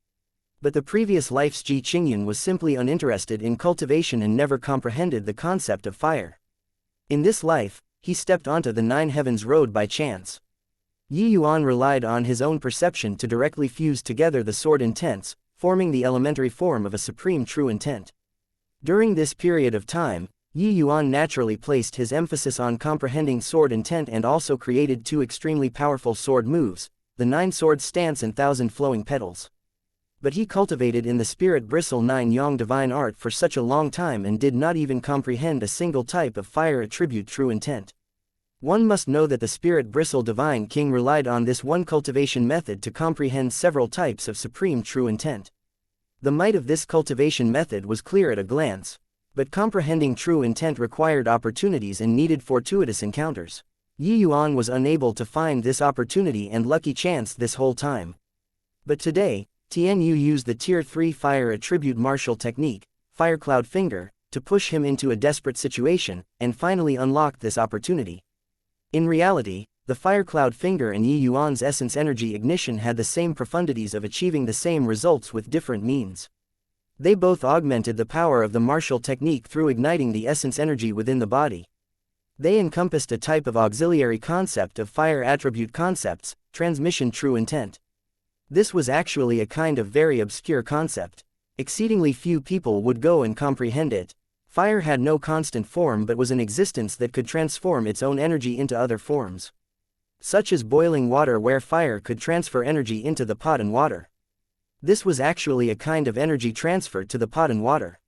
But the previous life's Ji Qingyun was simply uninterested in cultivation and never comprehended the concept of fire. In this life, he stepped onto the Nine Heavens road by chance. Yuan relied on his own perception to directly fuse together the sword intents, forming the elementary form of a supreme true intent. During this period of time, Yuan naturally placed his emphasis on comprehending sword intent and also created two extremely powerful sword moves, the Nine Sword Stance and Thousand Flowing Petals. But he cultivated in the spirit bristle Nine Yang divine art for such a long time and did not even comprehend a single type of fire attribute true intent. One must know that the spirit bristle divine king relied on this one cultivation method to comprehend several types of supreme true intent. The might of this cultivation method was clear at a glance, but comprehending true intent required opportunities and needed fortuitous encounters. Yuan was unable to find this opportunity and lucky chance this whole time. But today, Tianyu used the Tier 3 fire attribute martial technique, Fire Cloud Finger, to push him into a desperate situation, and finally unlocked this opportunity. In reality, the Fire Cloud Finger and Yuan's essence energy ignition had the same profundities of achieving the same results with different means. They both augmented the power of the martial technique through igniting the essence energy within the body. They encompassed a type of auxiliary concept of fire attribute concepts, transmission true intent. This was actually a kind of very obscure concept. Exceedingly few people would go and comprehend it. Fire had no constant form but was an existence that could transform its own energy into other forms. Such as boiling water where fire could transfer energy into the pot and water. This was actually a kind of energy transfer to the pot and water.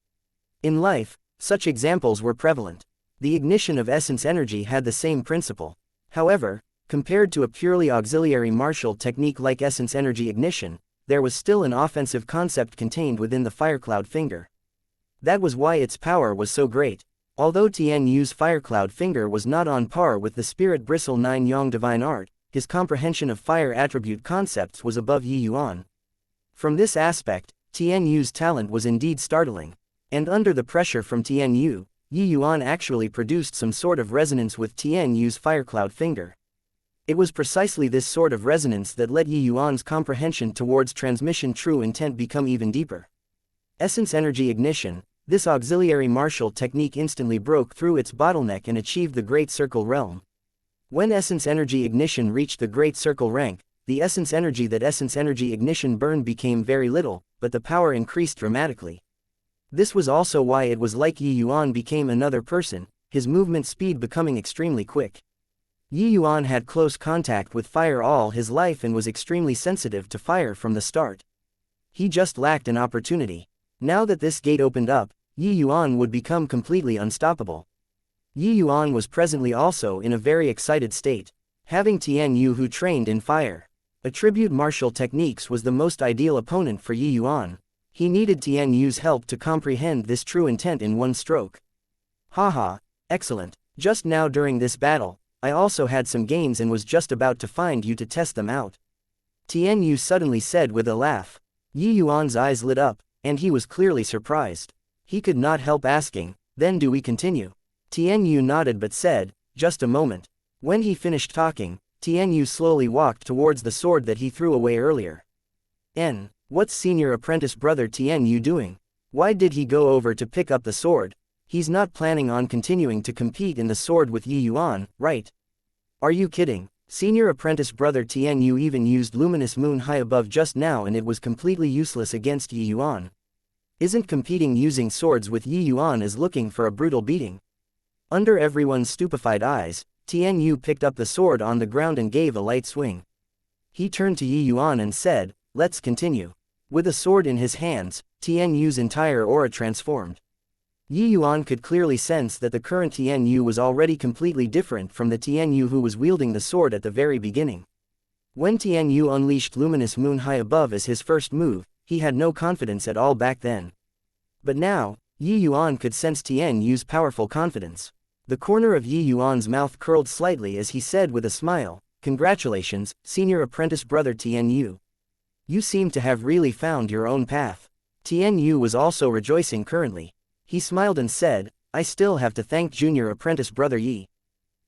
In life, such examples were prevalent. The ignition of essence energy had the same principle. However, compared to a purely auxiliary martial technique like essence energy ignition, there was still an offensive concept contained within the Fire Cloud Finger. That was why its power was so great. Although Tianyu's Fire Cloud Finger was not on par with the Spirit Bristle Nine Yang divine art, his comprehension of fire attribute concepts was above Yuan. From this aspect, Tianyu's talent was indeed startling. And under the pressure from Tianyu, Yuan actually produced some sort of resonance with Tianyu's Fire Cloud Finger. It was precisely this sort of resonance that let Yi Yuan's comprehension towards transmission true intent become even deeper. Essence energy ignition. This auxiliary martial technique instantly broke through its bottleneck and achieved the Great Circle realm. When essence energy ignition reached the Great Circle rank, the essence energy ignition burned became very little, but the power increased dramatically. This was also why it was like Yi Yuan became another person, his movement speed becoming extremely quick. Yi Yuan had close contact with fire all his life and was extremely sensitive to fire from the start. He just lacked an opportunity. Now that this gate opened up, Yi Yuan would become completely unstoppable. Yi Yuan was presently also in a very excited state. Having Tian Yu who trained in fire attribute martial techniques was the most ideal opponent for Yi Yuan. He needed Tian Yu's help to comprehend this true intent in one stroke. Haha, excellent. Just now during this battle, I also had some gains and was just about to find you to test them out. Tian Yu suddenly said with a laugh. Yi Yuan's eyes lit up, and he was clearly surprised. He could not help asking, then do we continue? Tian Yu nodded but said, just a moment. When he finished talking, Tian Yu slowly walked towards the sword that he threw away earlier. What's senior apprentice brother Tian Yu doing? Why did he go over to pick up the sword? He's not planning on continuing to compete in the sword with Yi Yuan, right? Are you kidding? Senior apprentice brother Tian Yu even used luminous moon high above just now and it was completely useless against Yi Yuan. Isn't competing using swords with Yi Yuan is looking for a brutal beating. Under everyone's stupefied eyes, Tian Yu picked up the sword on the ground and gave a light swing. He turned to Yi Yuan and said, let's continue. With a sword in his hands, Tian Yu's entire aura transformed. Yi Yuan could clearly sense that the current Tian Yu was already completely different from the Tian Yu who was wielding the sword at the very beginning. When Tian Yu unleashed luminous moon high above as his first move, he had no confidence at all back then. But now, Yi Yuan could sense Tian Yu's powerful confidence. The corner of Yi Yuan's mouth curled slightly as he said with a smile, congratulations, senior apprentice brother Tian Yu. You seem to have really found your own path. Tian Yu was also rejoicing currently. He smiled and said, I still have to thank junior apprentice brother Yi.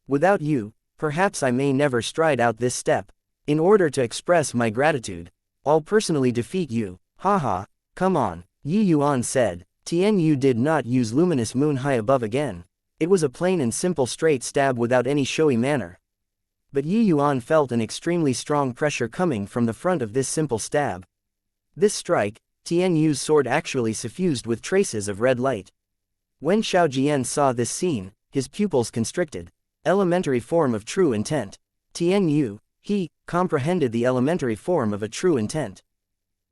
Without you, perhaps I may never stride out this step. In order to express my gratitude, I'll personally defeat you. Haha, come on, Yi Yuan said. Tian Yu did not use luminous moon high above again. It was a plain and simple straight stab without any showy manner. But Yi Yuan felt an extremely strong pressure coming from the front of this simple stab. This strike, Tian Yu's sword actually suffused with traces of red light. When Xiao Jian saw this scene, his pupils constricted. Elementary form of true intent. Tian Yu, he, comprehended the elementary form of a true intent.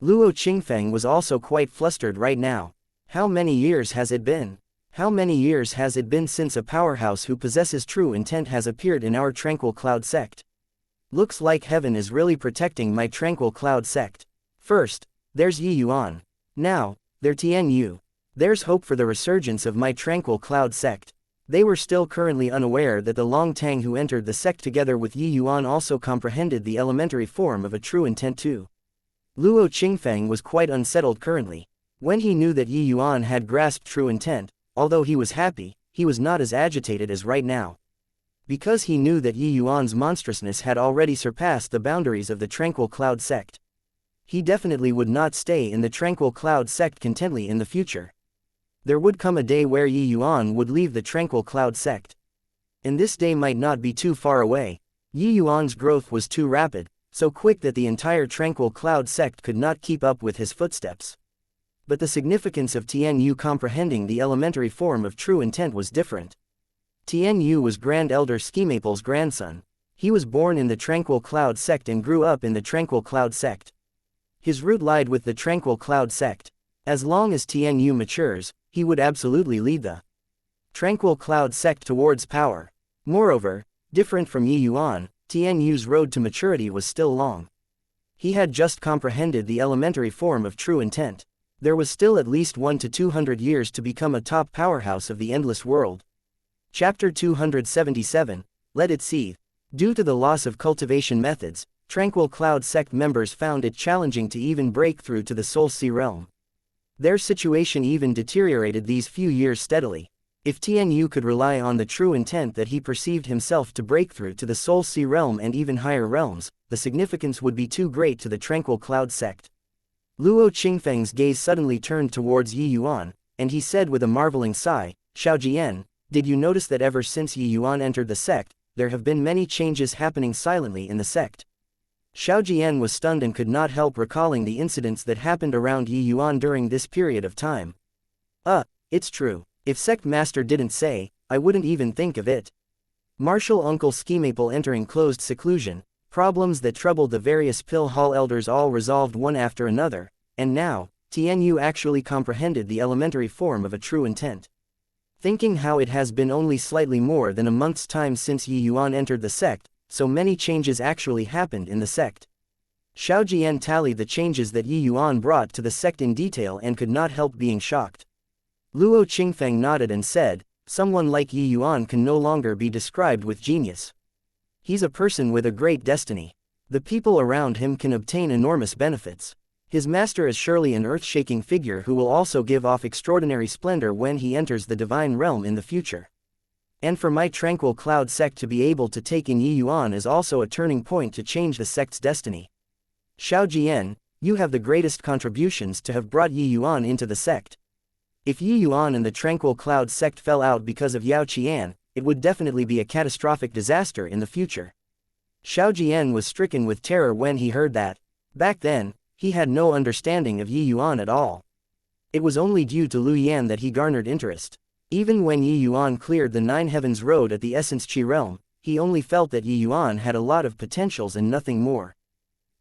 Luo Qingfeng was also quite flustered right now. How many years has it been? How many years has it been since a powerhouse who possesses true intent has appeared in our Tranquil Cloud sect? Looks like heaven is really protecting my Tranquil Cloud sect. First, there's Yi Yuan. Now, there's Tian Yu. There's hope for the resurgence of my Tranquil Cloud sect. They were still currently unaware that the Long Tang who entered the sect together with Yi Yuan also comprehended the elementary form of a true intent too. Luo Qingfeng was quite unsettled currently. When he knew that Yi Yuan had grasped true intent, although he was happy, he was not as agitated as right now. Because he knew that Yi Yuan's monstrousness had already surpassed the boundaries of the Tranquil Cloud sect. He definitely would not stay in the Tranquil Cloud sect contently in the future. There would come a day where Yi Yuan would leave the Tranquil Cloud sect. And this day might not be too far away. Yi Yuan's growth was too rapid, so quick that the entire Tranquil Cloud sect could not keep up with his footsteps. But the significance of Tian Yu comprehending the elementary form of true intent was different. Tian Yu was Grand Elder Schemaple's grandson. He was born in the Tranquil Cloud sect and grew up in the Tranquil Cloud sect. His root lied with the Tranquil Cloud sect. As long as Tian Yu matures, he would absolutely lead the Tranquil Cloud sect towards power. Moreover, different from Yi Yuan, Tian Yu's road to maturity was still long. He had just comprehended the elementary form of true intent. There was still at least 100 to 200 years to become a top powerhouse of the endless world. Chapter 277, Let It Seethe. Due to the loss of cultivation methods, Tranquil Cloud sect members found it challenging to even break through to the Soul Sea realm. Their situation even deteriorated these few years steadily. If Tian Yu could rely on the true intent that he perceived himself to break through to the Soul Sea realm and even higher realms, the significance would be too great to the Tranquil Cloud sect. Luo Qingfeng's gaze suddenly turned towards Yi Yuan, and he said with a marveling sigh, "Xiaojian, did you notice that ever since Yi Yuan entered the sect, there have been many changes happening silently in the sect?" Xiaojian was stunned and could not help recalling the incidents that happened around Yi Yuan during this period of time. It's true. If sect master didn't say, I wouldn't even think of it. Martial Uncle Schemaple entering closed seclusion, problems that troubled the various Pill Hall elders all resolved one after another, and now, Tian Yu actually comprehended the elementary form of a true intent. Thinking how it has been only slightly more than a month's time since Yi Yuan entered the sect, so many changes actually happened in the sect. Xiaojian tallied the changes that Yi Yuan brought to the sect in detail and could not help being shocked. Luo Qingfeng nodded and said, "Someone like Yi Yuan can no longer be described with genius. He's a person with a great destiny. The people around him can obtain enormous benefits. His master is surely an earth-shaking figure who will also give off extraordinary splendor when he enters the divine realm in the future. And for my Tranquil Cloud sect to be able to take in Yi Yuan is also a turning point to change the sect's destiny. Xiaojian, you have the greatest contributions to have brought Yi Yuan into the sect. If Yi Yuan and the Tranquil Cloud sect fell out because of Yao Qian, it would definitely be a catastrophic disaster in the future." Xiaojian was stricken with terror when he heard that. Back then, he had no understanding of Yi Yuan at all. It was only due to Lu Yan that he garnered interest. Even when Yi Yuan cleared the Nine Heavens Road at the Essence Chi realm, he only felt that Yi Yuan had a lot of potentials and nothing more.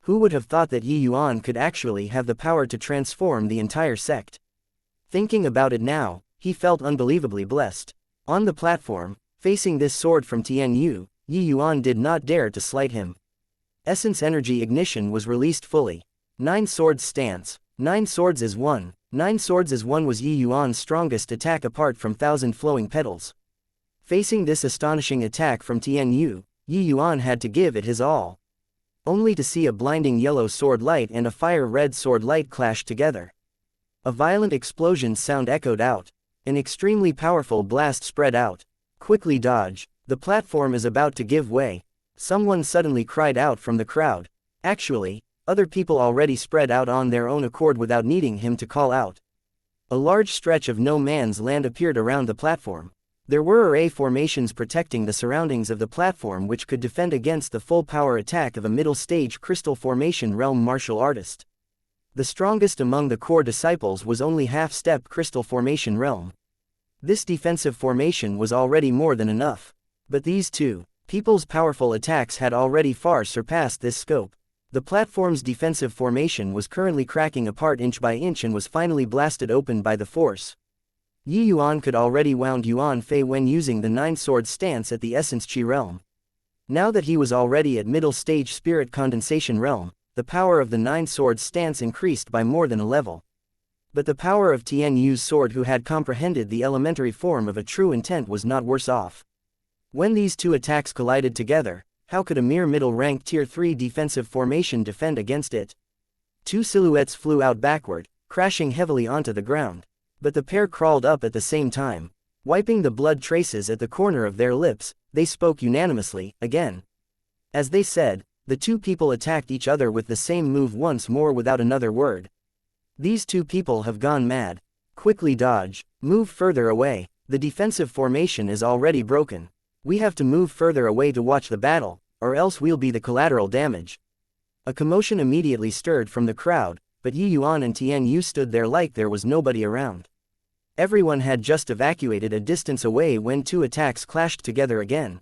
Who would have thought that Yi Yuan could actually have the power to transform the entire sect? Thinking about it now, he felt unbelievably blessed. On the platform, facing this sword from Tian Yu, Yi Yuan did not dare to slight him. Essence energy ignition was released fully. 9 swords stance. 9 swords is 1. 9 swords is 1 was Yi Yuan's strongest attack apart from 1,000 flowing petals. Facing this astonishing attack from Tian Yu, Yi Yuan had to give it his all. Only to see a blinding yellow sword light and a fire red sword light clash together. A violent explosion sound echoed out. An extremely powerful blast spread out. "Quickly dodge. The platform is about to give way." Someone suddenly cried out from the crowd. Actually, other people already spread out on their own accord without needing him to call out. A large stretch of no man's land appeared around the platform. There were array formations protecting the surroundings of the platform which could defend against the full power attack of a middle-stage crystal formation realm martial artist. The strongest among the core disciples was only half-step crystal formation realm. This defensive formation was already more than enough. But these two people's powerful attacks had already far surpassed this scope. The platform's defensive formation was currently cracking apart inch by inch and was finally blasted open by the force. Yi Yuan could already wound Yuan Fei when using the 9-sword stance at the Essence Chi realm. Now that he was already at middle-stage spirit condensation realm, the power of the 9-sword stance increased by more than a level. But the power of Tian Yu's sword, who had comprehended the elementary form of a true intent, was not worse off. When these two attacks collided together, how could a mere middle-ranked Tier 3 defensive formation defend against it? 2 silhouettes flew out backward, crashing heavily onto the ground. But the pair crawled up at the same time. Wiping the blood traces at the corner of their lips, they spoke unanimously, again. As they said, the two people attacked each other with the same move once more without another word. "These two people have gone mad. Quickly dodge. Move further away. The defensive formation is already broken. We have to move further away to watch the battle, or else we'll be the collateral damage." A commotion immediately stirred from the crowd, but Yi Yuan and Tian Yu stood there like there was nobody around. Everyone had just evacuated a distance away when two attacks clashed together again.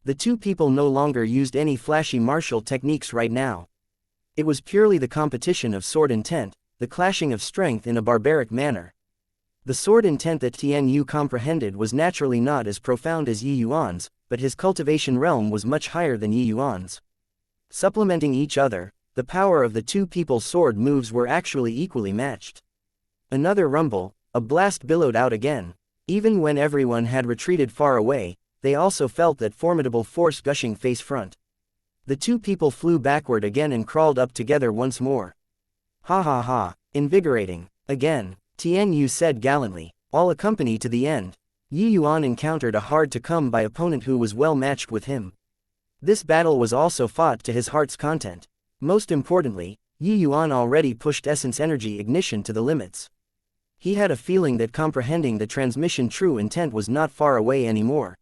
The two people no longer used any flashy martial techniques right now. It was purely the competition of sword intent, the clashing of strength in a barbaric manner. The sword intent that Tian Yu comprehended was naturally not as profound as Yi Yuan's, but his cultivation realm was much higher than Yi Yuan's. Supplementing each other, the power of the two people's sword moves were actually equally matched. Another rumble, a blast billowed out again. Even when everyone had retreated far away, they also felt that formidable force gushing face front. The two people flew backward again and crawled up together once more. "Ha ha ha, invigorating." Again, Tian Yu said gallantly, "I'll accompany to the end." Yi Yuan encountered a hard-to-come-by opponent who was well matched with him. This battle was also fought to his heart's content. Most importantly, Yi Yuan already pushed essence energy ignition to the limits. He had a feeling that comprehending the transmission true intent was not far away anymore.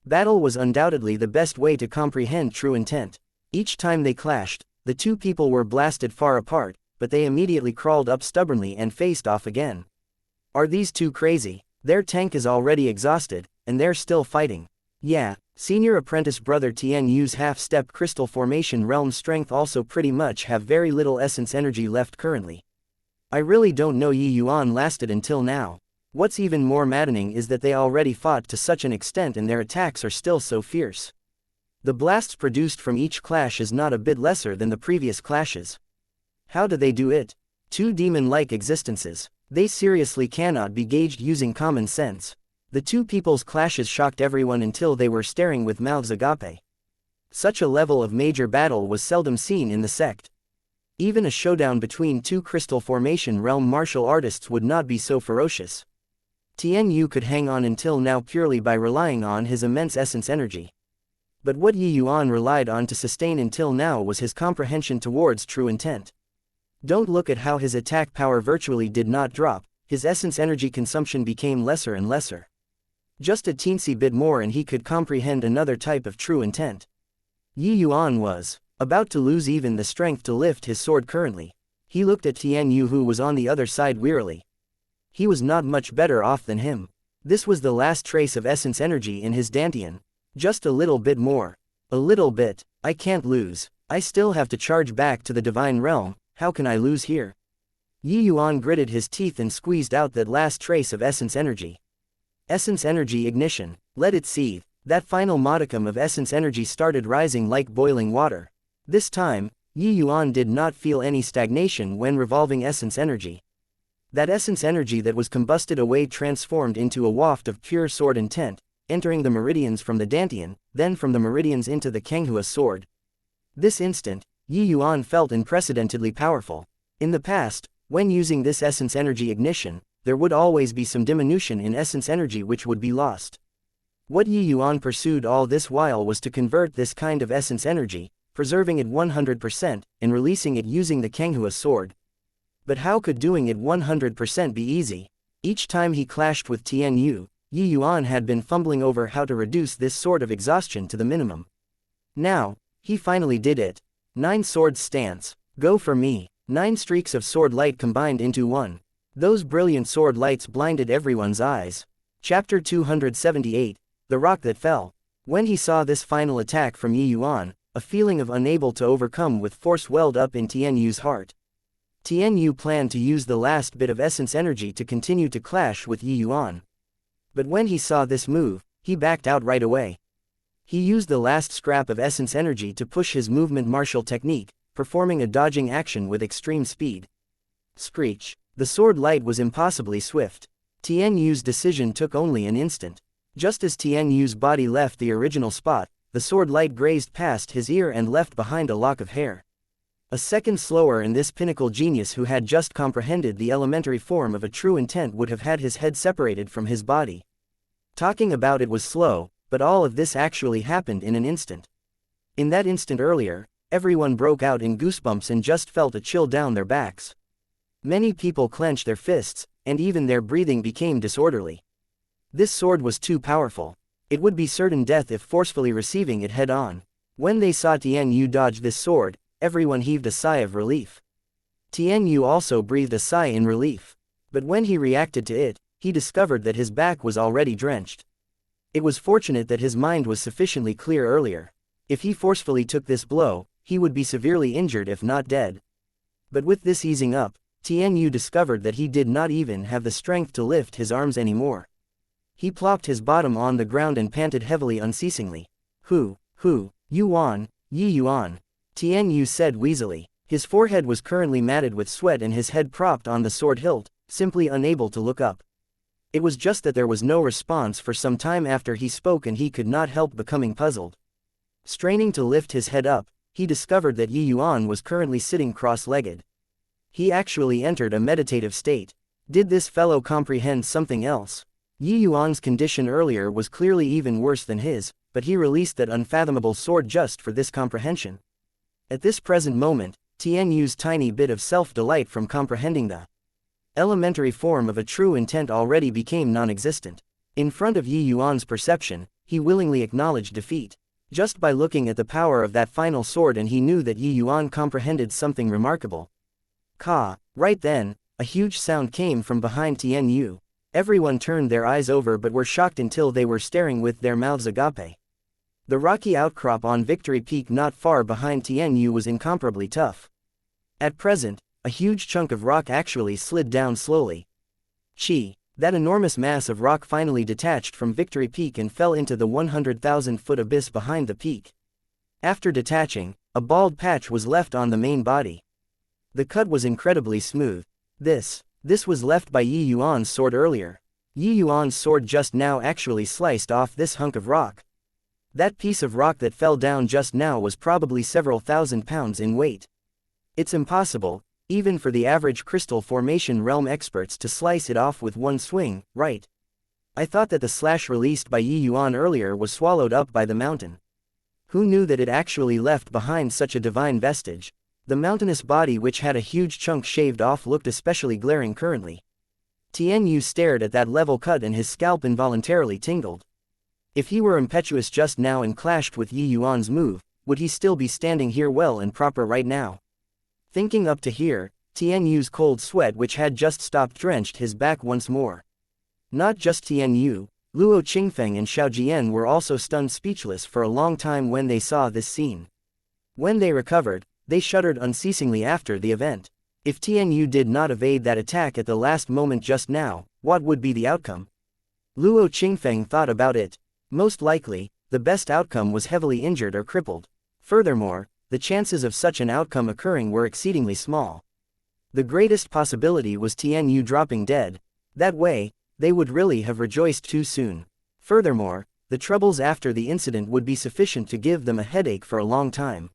Battle was undoubtedly the best way to comprehend true intent. Each time they clashed, the two people were blasted far apart, but they immediately crawled up stubbornly and faced off again. Are these two crazy? Their tank is already exhausted, and they're still fighting. Yeah, senior apprentice brother Tian Yu's half-step crystal formation realm strength also pretty much have very little essence energy left currently. I really don't know Yi Yuan lasted until now. What's even more maddening is that they already fought to such an extent and their attacks are still so fierce. The blasts produced from each clash is not a bit lesser than the previous clashes. How do they do it? Two demon-like existences. They seriously cannot be gauged using common sense. The two people's clashes shocked everyone until they were staring with mouths agape. Such a level of major battle was seldom seen in the sect. Even a showdown between two crystal formation realm martial artists would not be so ferocious. Tian Yu could hang on until now purely by relying on his immense essence energy. But what Yi Yuan relied on to sustain until now was his comprehension towards true intent. Don't look at how his attack power virtually did not drop, his essence energy consumption became lesser and lesser. Just a teensy bit more and he could comprehend another type of true intent. Yi Yuan was about to lose even the strength to lift his sword currently. He looked at Tian Yu who was on the other side wearily. He was not much better off than him. This was the last trace of essence energy in his dantian. Just a little bit more. A little bit. I can't lose. I still have to charge back to the divine realm. How can I lose here? Yi Yuan gritted his teeth and squeezed out that last trace of essence energy. Essence energy ignition. Let it seethe. That final modicum of essence energy started rising like boiling water. This time, Yi Yuan did not feel any stagnation when revolving essence energy. That essence energy that was combusted away transformed into a waft of pure sword intent, entering the meridians from the dantian, then from the meridians into the Kenghua sword. This instant, Yi Yuan felt unprecedentedly powerful. In the past, when using this essence energy ignition, there would always be some diminution in essence energy which would be lost. What Yi Yuan pursued all this while was to convert this kind of essence energy, preserving it 100%, and releasing it using the Kenghua sword. But how could doing it 100% be easy? Each time he clashed with Tian Yu, Yi Yuan had been fumbling over how to reduce this sort of exhaustion to the minimum. Now, he finally did it. 9 swords stance. Go for me. 9 streaks of sword light combined into one. Those brilliant sword lights blinded everyone's eyes. Chapter 278, The Rock That Fell. When he saw this final attack from Yi Yuan, a feeling of unable to overcome with force welled up in Tian Yu's heart. Tian Yu planned to use the last bit of essence energy to continue to clash with Yi Yuan. But when he saw this move, he backed out right away. He used the last scrap of essence energy to push his movement martial technique, performing a dodging action with extreme speed. Screech. The sword light was impossibly swift. Tian Yu's decision took only an instant. Just as Tian Yu's body left the original spot, the sword light grazed past his ear and left behind a lock of hair. A second slower and this pinnacle genius who had just comprehended the elementary form of a true intent would have had his head separated from his body. Talking about it was slow, but all of this actually happened in an instant. In that instant earlier, everyone broke out in goosebumps and just felt a chill down their backs. Many people clenched their fists, and even their breathing became disorderly. This sword was too powerful. It would be certain death if forcefully receiving it head-on. When they saw Tian Yu dodge this sword, everyone heaved a sigh of relief. Tian Yu also breathed a sigh in relief. But when he reacted to it, he discovered that his back was already drenched. It was fortunate that his mind was sufficiently clear earlier. If he forcefully took this blow, he would be severely injured if not dead. But with this easing up, Tian Yu discovered that he did not even have the strength to lift his arms anymore. He plopped his bottom on the ground and panted heavily unceasingly. Yuan, Yi Yuan. Tian Yu said wheezily. His forehead was currently matted with sweat and his head propped on the sword hilt, simply unable to look up. It was just that there was no response for some time after he spoke and he could not help becoming puzzled. Straining to lift his head up, he discovered that Yi Yuan was currently sitting cross-legged. He actually entered a meditative state. Did this fellow comprehend something else? Yi Yuan's condition earlier was clearly even worse than his, but he released that unfathomable sword just for this comprehension. At this present moment, Tian Yu's tiny bit of self-delight from comprehending the elementary form of a true intent already became non-existent. In front of Yi Yuan's perception, he willingly acknowledged defeat. Just by looking at the power of that final sword, and he knew that Yi Yuan comprehended something remarkable. Ka! Right then, a huge sound came from behind Tian Yu. Everyone turned their eyes over but were shocked until they were staring with their mouths agape. The rocky outcrop on Victory Peak not far behind Tian Yu was incomparably tough. At present, a huge chunk of rock actually slid down slowly. That enormous mass of rock finally detached from Victory Peak and fell into the 100,000-foot abyss behind the peak. After detaching, a bald patch was left on the main body. The cut was incredibly smooth. This was left by Yi Yuan's sword earlier. Yi Yuan's sword just now actually sliced off this hunk of rock. That piece of rock that fell down just now was probably several thousand pounds in weight. It's impossible, even for the average crystal formation realm experts, to slice it off with one swing, right? I thought that the slash released by Yi Yuan earlier was swallowed up by the mountain. Who knew that it actually left behind such a divine vestige? The mountainous body, which had a huge chunk shaved off, looked especially glaring currently. Tian Yu stared at that level cut and his scalp involuntarily tingled. If he were impetuous just now and clashed with Yi Yuan's move, would he still be standing here well and proper right now? Thinking up to here, Tian Yu's cold sweat, which had just stopped, drenched his back once more. Not just Tian Yu, Luo Qingfeng and Xiao Jian were also stunned speechless for a long time when they saw this scene. When they recovered, they shuddered unceasingly after the event. If Tian Yu did not evade that attack at the last moment just now, what would be the outcome? Luo Qingfeng thought about it. Most likely, the best outcome was heavily injured or crippled. Furthermore, the chances of such an outcome occurring were exceedingly small. The greatest possibility was Tian Yu dropping dead. That way, they would really have rejoiced too soon. Furthermore, the troubles after the incident would be sufficient to give them a headache for a long time.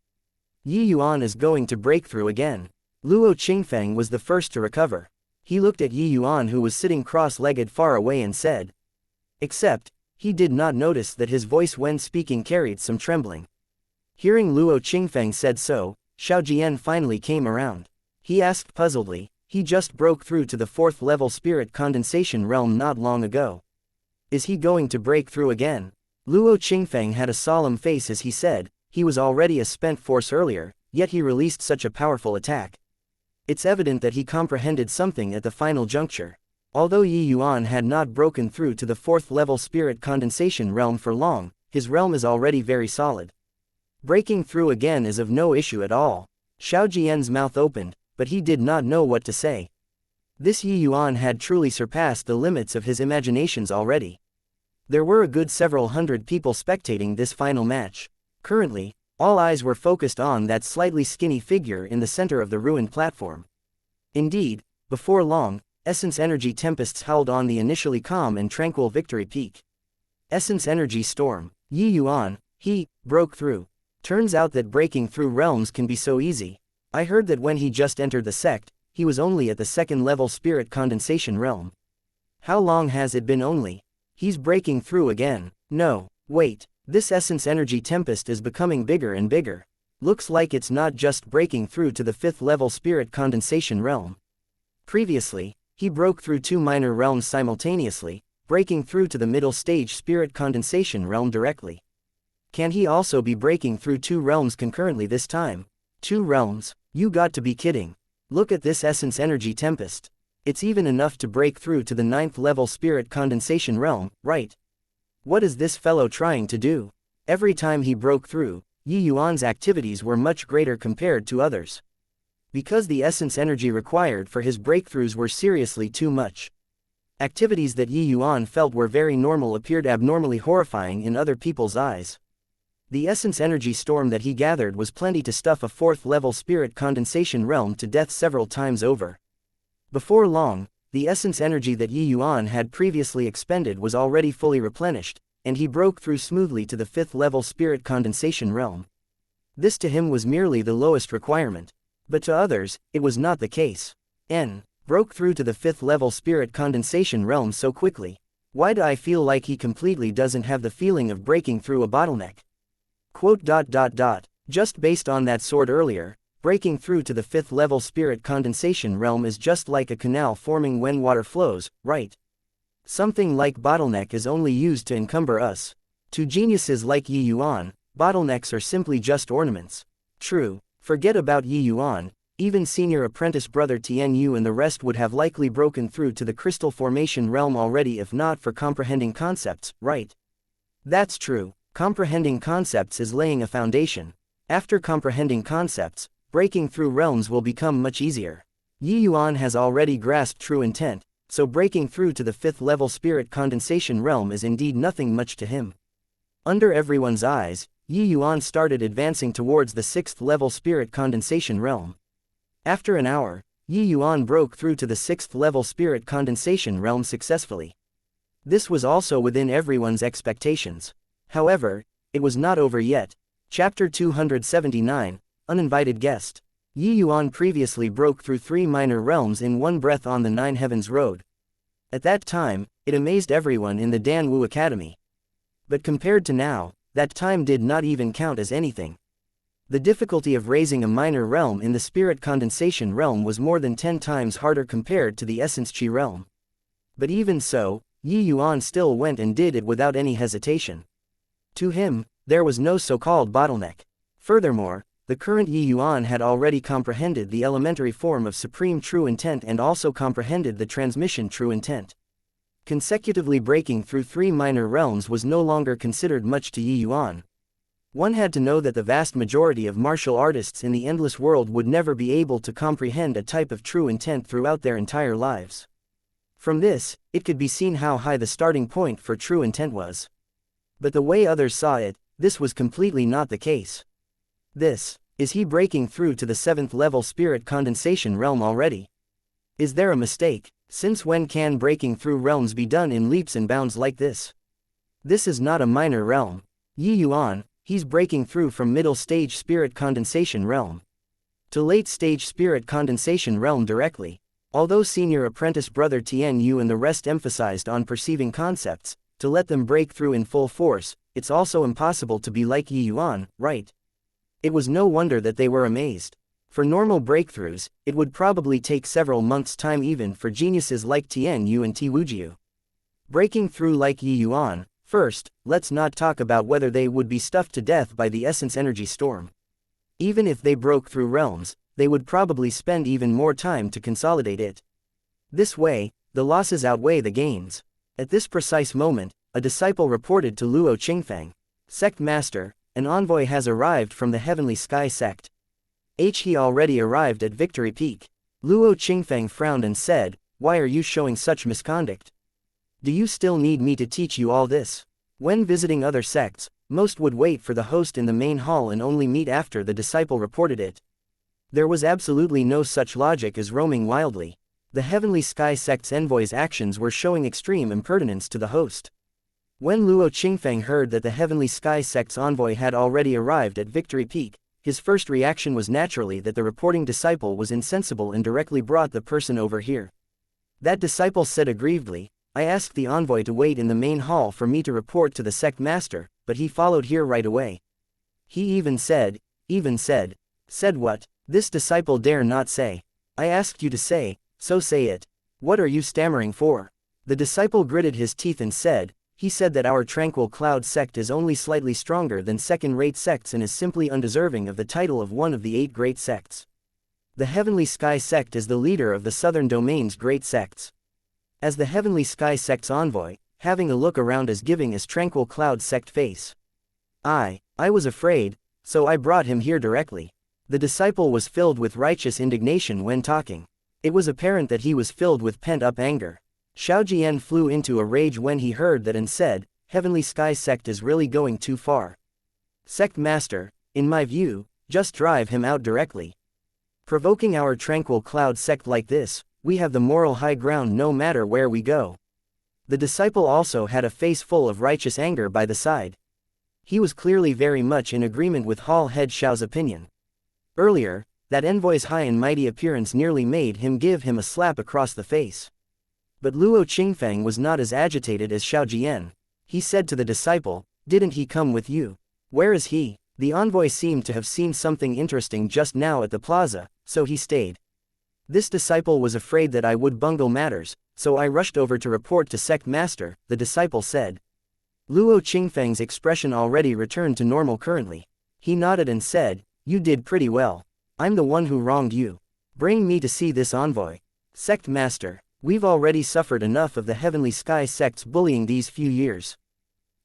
Yi Yuan is going to break through again. Luo Qingfeng was the first to recover. He looked at Yi Yuan, who was sitting cross-legged far away, and said. Except, he did not notice that his voice when speaking carried some trembling. Hearing Luo Qingfeng said so, Xiao Jian finally came around. He asked puzzledly, he just broke through to the 4th level spirit condensation realm not long ago. Is he going to break through again? Luo Qingfeng had a solemn face as he said, he was already a spent force earlier, yet he released such a powerful attack. It's evident that he comprehended something at the final juncture. Although Yi Yuan had not broken through to the 4th level spirit condensation realm for long, his realm is already very solid. Breaking through again is of no issue at all. Xiao Jian's mouth opened, but he did not know what to say. This Yi Yuan had truly surpassed the limits of his imaginations already. There were a good several hundred people spectating this final match. Currently, all eyes were focused on that slightly skinny figure in the center of the ruined platform. Indeed, before long, essence energy tempests howled on the initially calm and tranquil Victory Peak. Essence energy storm. Yi Yuan, he broke through. Turns out that breaking through realms can be so easy. I heard that when he just entered the sect, he was only at the 2nd level spirit condensation realm. How long has it been only? He's breaking through again. No, wait, this essence energy tempest is becoming bigger and bigger. Looks like it's not just breaking through to the 5th level spirit condensation realm. Previously, he broke through 2 minor realms simultaneously, breaking through to the middle stage spirit condensation realm directly. Can he also be breaking through 2 realms concurrently this time? 2 realms? You got to be kidding. Look at this essence energy tempest. It's even enough to break through to the 9th level spirit condensation realm, right? What is this fellow trying to do? Every time he broke through, Yi Yuan's activities were much greater compared to others. Because the essence energy required for his breakthroughs were seriously too much. Activities that Yi Yuan felt were very normal appeared abnormally horrifying in other people's eyes. The essence energy storm that he gathered was plenty to stuff a 4th level spirit condensation realm to death several times over. Before long, the essence energy that Yi Yuan had previously expended was already fully replenished, and he broke through smoothly to the 5th level spirit condensation realm. This to him was merely the lowest requirement. But to others, it was not the case. Broke through to the 5th level spirit condensation realm so quickly. Why do I feel like he completely doesn't have the feeling of breaking through a bottleneck? Quote. Just based on that sword earlier, breaking through to the 5th level spirit condensation realm is just like a canal forming when water flows, right? Something like bottleneck is only used to encumber us. To geniuses like Yi Yuan, bottlenecks are simply just ornaments. True, forget about Yi Yuan, even senior apprentice brother Tian Yu and the rest would have likely broken through to the crystal formation realm already if not for comprehending concepts, right? That's true, comprehending concepts is laying a foundation. After comprehending concepts, breaking through realms will become much easier. Yi Yuan has already grasped true intent, so breaking through to the 5th level spirit condensation realm is indeed nothing much to him. Under everyone's eyes, Yi Yuan started advancing towards the 6th level spirit condensation realm. After an hour, Yi Yuan broke through to the 6th level spirit condensation realm successfully. This was also within everyone's expectations. However, it was not over yet. Chapter 279, Uninvited Guest. Yi Yuan previously broke through 3 minor realms in one breath on the Nine Heavens Road. At that time, it amazed everyone in the Dan Wu Academy. But compared to now, that time did not even count as anything. The difficulty of raising a minor realm in the spirit condensation realm was more than 10 times harder compared to the essence chi realm. But even so, Yi Yuan still went and did it without any hesitation. To him, there was no so-called bottleneck. Furthermore, the current Yi Yuan had already comprehended the elementary form of supreme true intent and also comprehended the transmission true intent. Consecutively breaking through 3 minor realms was no longer considered much to Yi Yuan. One had to know that the vast majority of martial artists in the endless world would never be able to comprehend a type of true intent throughout their entire lives. From this, it could be seen how high the starting point for true intent was. But the way others saw it, this was completely not the case. Is he breaking through to the 7th level spirit condensation realm already? Is there a mistake? Since when can breaking through realms be done in leaps and bounds like this? This is not a minor realm. Yi Yuan, he's breaking through from middle stage spirit condensation realm to late stage spirit condensation realm directly. Although senior apprentice brother Tian Yu and the rest emphasized on perceiving concepts, to let them break through in full force, it's also impossible to be like Yi Yuan, right? It was no wonder that they were amazed. For normal breakthroughs, it would probably take several months' time even for geniuses like Tian Yu and Tiwujiu. Breaking through like Yi Yuan, first, let's not talk about whether they would be stuffed to death by the essence energy storm. Even if they broke through realms, they would probably spend even more time to consolidate it. This way, the losses outweigh the gains. At this precise moment, a disciple reported to Luo Qingfeng, Sect Master, an envoy has arrived from the Heavenly Sky Sect. He already arrived at Victory Peak. Luo Qingfeng frowned and said, "Why are you showing such misconduct? Do you still need me to teach you all this?" When visiting other sects, most would wait for the host in the main hall and only meet after the disciple reported it. There was absolutely no such logic as roaming wildly. The Heavenly Sky Sect's envoy's actions were showing extreme impertinence to the host. When Luo Qingfeng heard that the Heavenly Sky Sect's envoy had already arrived at Victory Peak, his first reaction was naturally that the reporting disciple was insensible and directly brought the person over here. That disciple said aggrievedly, "I asked the envoy to wait in the main hall for me to report to the sect master, but he followed here right away. He even said, said what? This disciple dare not say. I asked you to say, so say it. What are you stammering for?" The disciple gritted his teeth and said, "He said that our tranquil cloud sect is only slightly stronger than second-rate sects and is simply undeserving of the title of one of the 8 great sects. The Heavenly Sky Sect is the leader of the Southern Domain's great sects." As the Heavenly Sky Sect's envoy, having a look around as giving as tranquil cloud sect face. I was afraid, so I brought him here directly. The disciple was filled with righteous indignation when talking. It was apparent that he was filled with pent-up anger. Xiaojian flew into a rage when he heard that and said, "Heavenly Sky Sect is really going too far. Sect Master, in my view, just drive him out directly. Provoking our tranquil cloud sect like this, we have the moral high ground no matter where we go." The disciple also had a face full of righteous anger by the side. He was clearly very much in agreement with Hall Head Xiao's opinion. Earlier, that envoy's high and mighty appearance nearly made him give him a slap across the face. But Luo Qingfeng was not as agitated as Xiao Jian. He said to the disciple, "Didn't he come with you? Where is he?" The envoy seemed to have seen something interesting just now at the plaza, so he stayed. This disciple was afraid that I would bungle matters, so I rushed over to report to sect master, the disciple said. Luo Qingfeng's expression already returned to normal currently. He nodded and said, "You did pretty well. I'm the one who wronged you. Bring me to see this envoy." Sect master, we've already suffered enough of the Heavenly Sky sect's bullying these few years.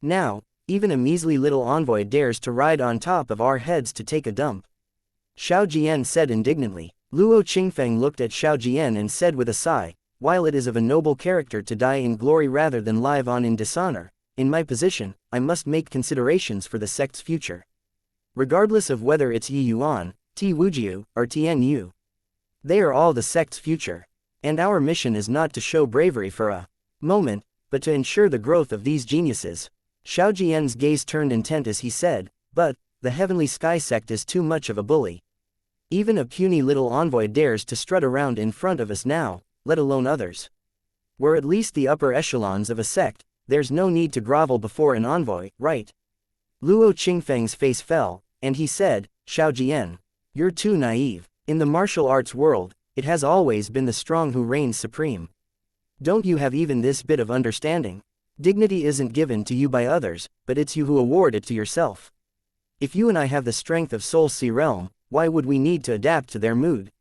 Now, even a measly little envoy dares to ride on top of our heads to take a dump. Xiao Jian said indignantly. Luo Qingfeng looked at Xiao Jian and said with a sigh, "While it is of a noble character to die in glory rather than live on in dishonor, in my position, I must make considerations for the sect's future. Regardless of whether it's Yi Yuan, Ti Wujiu, or Tian Yu. They are all the sect's future. And our mission is not to show bravery for a moment, but to ensure the growth of these geniuses." Xiao Jian's gaze turned intent as he said, "But, the Heavenly Sky sect is too much of a bully. Even a puny little envoy dares to strut around in front of us now, let alone others. We're at least the upper echelons of a sect, there's no need to grovel before an envoy, right?" Luo Qingfeng's face fell, and he said, "Xiao Jian, you're too naive. In the martial arts world, it has always been the strong who reigns supreme. Don't you have even this bit of understanding? Dignity isn't given to you by others, but it's you who award it to yourself. If you and I have the strength of Soul Sea Realm, why would we need to adapt to their mood?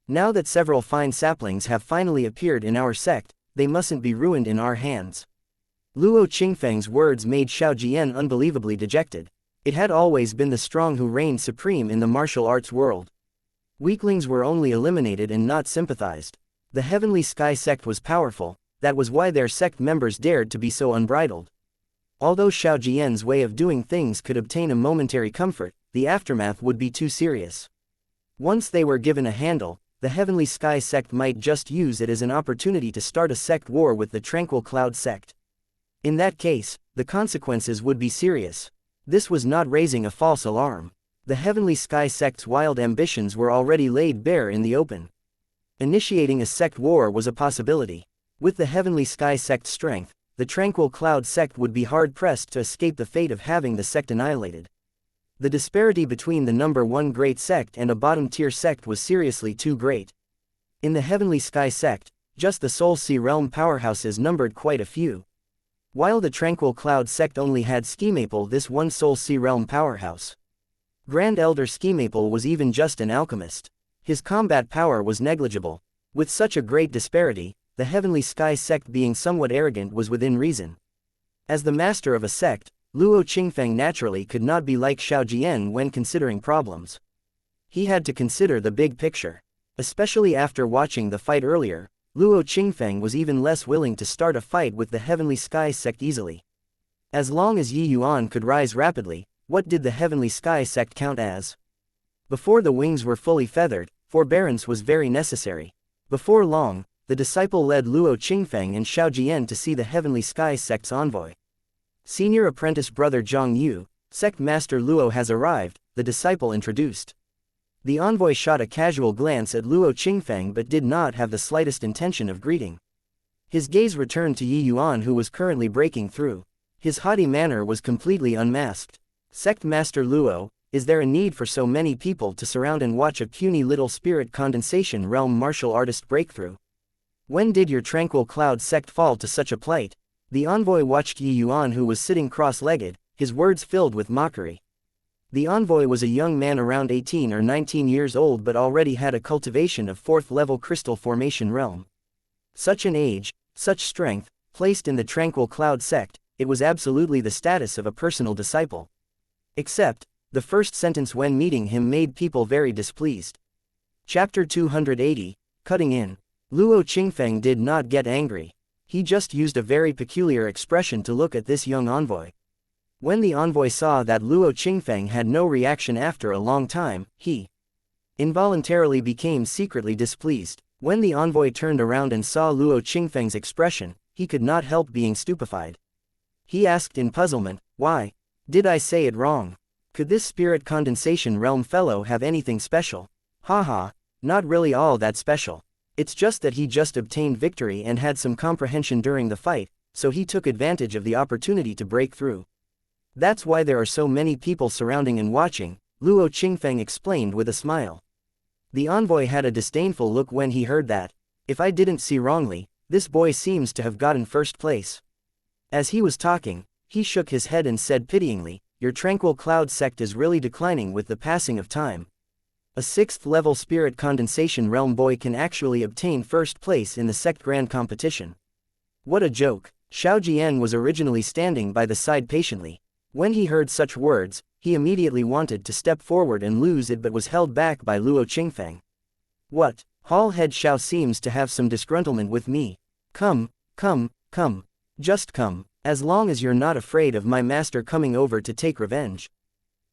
Now that several fine saplings have finally appeared in our sect, they mustn't be ruined in our hands." Luo Qingfeng's words made Xiao Jian unbelievably dejected. It had always been the strong who reigned supreme in the martial arts world. Weaklings were only eliminated and not sympathized. The Heavenly Sky sect was powerful, that was why their sect members dared to be so unbridled. Although Xiao Jian's way of doing things could obtain a momentary comfort, the aftermath would be too serious. Once they were given a handle, the Heavenly Sky sect might just use it as an opportunity to start a sect war with the Tranquil Cloud sect. In that case, the consequences would be serious. This was not raising a false alarm. The Heavenly Sky sect's wild ambitions were already laid bare in the open. Initiating a sect war was a possibility. With the Heavenly Sky sect's strength, the Tranquil Cloud sect would be hard-pressed to escape the fate of having the sect annihilated. The disparity between the number one great sect and a bottom-tier sect was seriously too great. In the Heavenly Sky sect, just the Soul Sea Realm powerhouses numbered quite a few. While the Tranquil Cloud sect only had Skimaple, this one Soul Sea Realm powerhouse. Grand Elder Skimaple was even just an alchemist. His combat power was negligible. With such a great disparity, the Heavenly Sky sect being somewhat arrogant was within reason. As the master of a sect, Luo Qingfeng naturally could not be like Xiao Jian when considering problems. He had to consider the big picture. Especially after watching the fight earlier, Luo Qingfeng was even less willing to start a fight with the Heavenly Sky sect easily. As long as Yi Yuan could rise rapidly, what did the Heavenly Sky sect count as? Before the wings were fully feathered, forbearance was very necessary. Before long, the disciple led Luo Qingfeng and Xiao Jian to see the Heavenly Sky sect's envoy. "Senior apprentice brother Zhang Yu, sect master Luo has arrived," the disciple introduced. The envoy shot a casual glance at Luo Qingfeng but did not have the slightest intention of greeting. His gaze returned to Yi Yuan, who was currently breaking through. His haughty manner was completely unmasked. "Sect master Luo, is there a need for so many people to surround and watch a puny little spirit condensation realm martial artist breakthrough? When did your Tranquil Cloud sect fall to such a plight?" The envoy watched Yi Yuan, who was sitting cross-legged, his words filled with mockery. The envoy was a young man around 18 or 19 years old but already had a cultivation of 4th level crystal formation realm. Such an age, such strength, placed in the Tranquil Cloud sect, it was absolutely the status of a personal disciple. Except, the first sentence when meeting him made people very displeased. Chapter 280, Cutting In. Luo Qingfeng did not get angry. He just used a very peculiar expression to look at this young envoy. When the envoy saw that Luo Qingfeng had no reaction after a long time, he involuntarily became secretly displeased. When the envoy turned around and saw Luo Qingfeng's expression, he could not help being stupefied. He asked in puzzlement, "Why? Did I say it wrong? Could this spirit condensation realm fellow have anything special?" "Haha, not really all that special. It's just that he just obtained victory and had some comprehension during the fight, so he took advantage of the opportunity to break through. That's why there are so many people surrounding and watching, Luo Qingfeng explained with a smile. The envoy had a disdainful look when he heard that. If I didn't see wrongly, this boy seems to have gotten first place. As he was talking, he shook his head and said pityingly, your tranquil cloud sect is really declining with the passing of time. A 6th level spirit condensation realm boy can actually obtain first place in the sect grand competition. What a joke. Xiao Jian was originally standing by the side patiently. When he heard such words, he immediately wanted to step forward and lose it but was held back by Luo Qingfeng. What? Hall head Xiao seems to have some disgruntlement with me. Come, come, come. Just come, as long as you're not afraid of my master coming over to take revenge.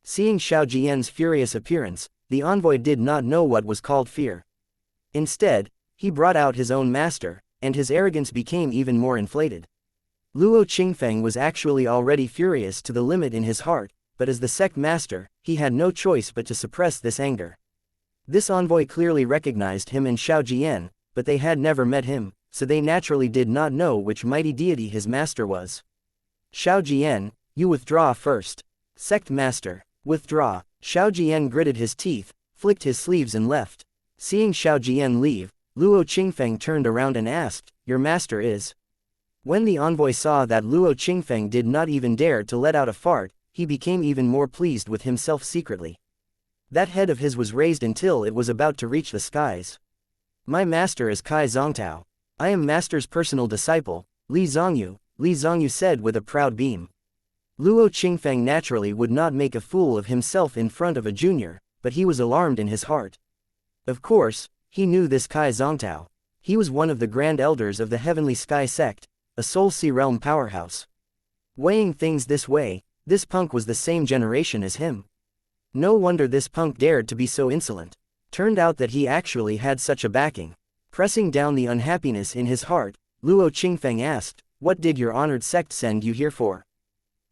Seeing Xiao Jian's furious appearance, the envoy did not know what was called fear. Instead, he brought out his own master, and his arrogance became even more inflated. Luo Qingfeng was actually already furious to the limit in his heart, but as the sect master, he had no choice but to suppress this anger. This envoy clearly recognized him and Xiao Jian, but they had never met him, so they naturally did not know which mighty deity his master was. Xiao Jian, you withdraw first. Sect master, withdraw. Xiao Jian gritted his teeth, flicked his sleeves and left. Seeing Xiao Jian leave, Luo Qingfeng turned around and asked, your master is? When the envoy saw that Luo Qingfeng did not even dare to let out a fart, he became even more pleased with himself secretly. That head of his was raised until it was about to reach the skies. My master is Kai Zongtao. I am master's personal disciple, Li Zongyu said with a proud beam. Luo Qingfeng naturally would not make a fool of himself in front of a junior, but he was alarmed in his heart. Of course, he knew this Kai Zongtao. He was one of the grand elders of the Heavenly Sky sect, a Soul Sea realm powerhouse. Weighing things this way, this punk was the same generation as him. No wonder this punk dared to be so insolent. Turned out that he actually had such a backing. Pressing down the unhappiness in his heart, Luo Qingfeng asked, what did your honored sect send you here for?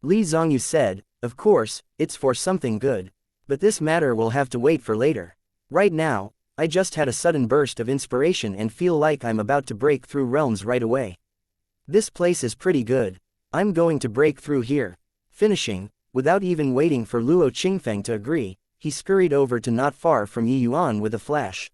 Li Zongyu said, of course, it's for something good. But this matter will have to wait for later. Right now, I just had a sudden burst of inspiration and feel like I'm about to break through realms right away. This place is pretty good. I'm going to break through here. Finishing, without even waiting for Luo Qingfeng to agree, he scurried over to not far from Yuan with a flash.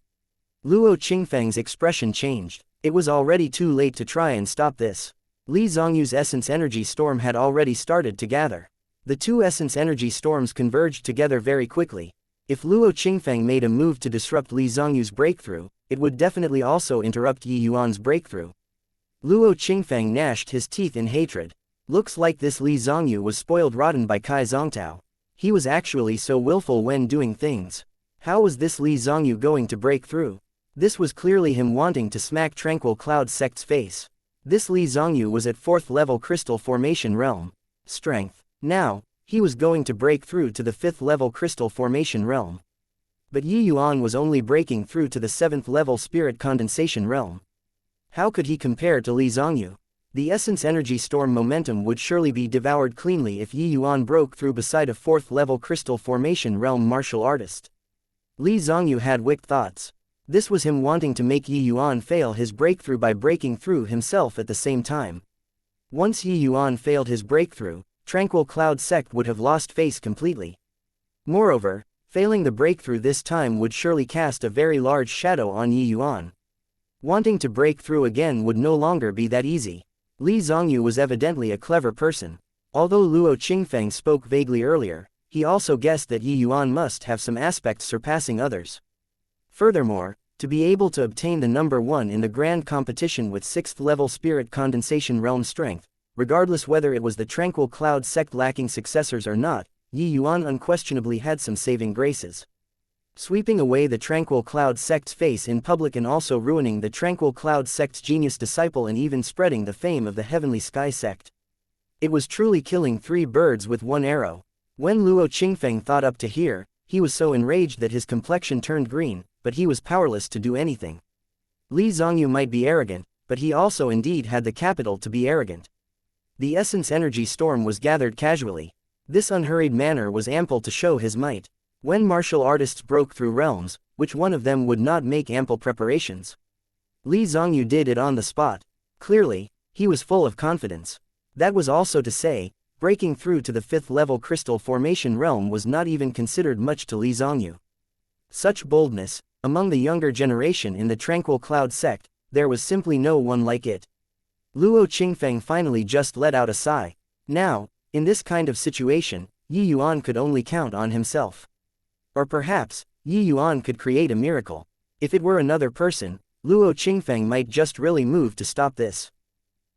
Luo Qingfeng's expression changed. It was already too late to try and stop this. Li Zongyu's essence energy storm had already started to gather. The two essence energy storms converged together very quickly. If Luo Qingfeng made a move to disrupt Li Zongyu's breakthrough, it would definitely also interrupt Yuan's breakthrough. Luo Qingfeng gnashed his teeth in hatred. Looks like this Li Zongyu was spoiled rotten by Kai Zongtao. He was actually so willful when doing things. How was this Li Zongyu going to break through? This was clearly him wanting to smack Tranquil Cloud Sect's face. This Li Zongyu was at 4th level crystal formation realm. Strength. Now, he was going to break through to the 5th level crystal formation realm. But Yuan was only breaking through to the 7th level spirit condensation realm. How could he compare to Li Zongyu? The essence energy storm momentum would surely be devoured cleanly if Yuan broke through beside a 4th level crystal formation realm martial artist. Li Zongyu had wicked thoughts. This was him wanting to make Yuan fail his breakthrough by breaking through himself at the same time. Once Yuan failed his breakthrough, Tranquil Cloud Sect would have lost face completely. Moreover, failing the breakthrough this time would surely cast a very large shadow on Yuan. Wanting to break through again would no longer be that easy. Li Zongyu was evidently a clever person. Although Luo Qingfeng spoke vaguely earlier, he also guessed that Yuan must have some aspects surpassing others. Furthermore, to be able to obtain the number 1 in the grand competition with 6th level spirit condensation realm strength, regardless whether it was the Tranquil Cloud Sect lacking successors or not, Yuan unquestionably had some saving graces. Sweeping away the Tranquil Cloud Sect's face in public and also ruining the Tranquil Cloud Sect's genius disciple and even spreading the fame of the Heavenly Sky Sect. It was truly killing 3 birds with 1 arrow. When Luo Qingfeng thought up to here, he was so enraged that his complexion turned green, but he was powerless to do anything. Li Zongyu might be arrogant, but he also indeed had the capital to be arrogant. The essence energy storm was gathered casually. This unhurried manner was ample to show his might. When martial artists broke through realms, which one of them would not make ample preparations? Li Zongyu did it on the spot. Clearly, he was full of confidence. That was also to say, breaking through to the 5th level crystal formation realm was not even considered much to Li Zongyu. Such boldness, among the younger generation in the Tranquil Cloud sect, there was simply no one like it. Luo Qingfeng finally just let out a sigh. Now, in this kind of situation, Yi Yuan could only count on himself. Or perhaps, Yi Yuan could create a miracle. If it were another person, Luo Qingfeng might just really move to stop this.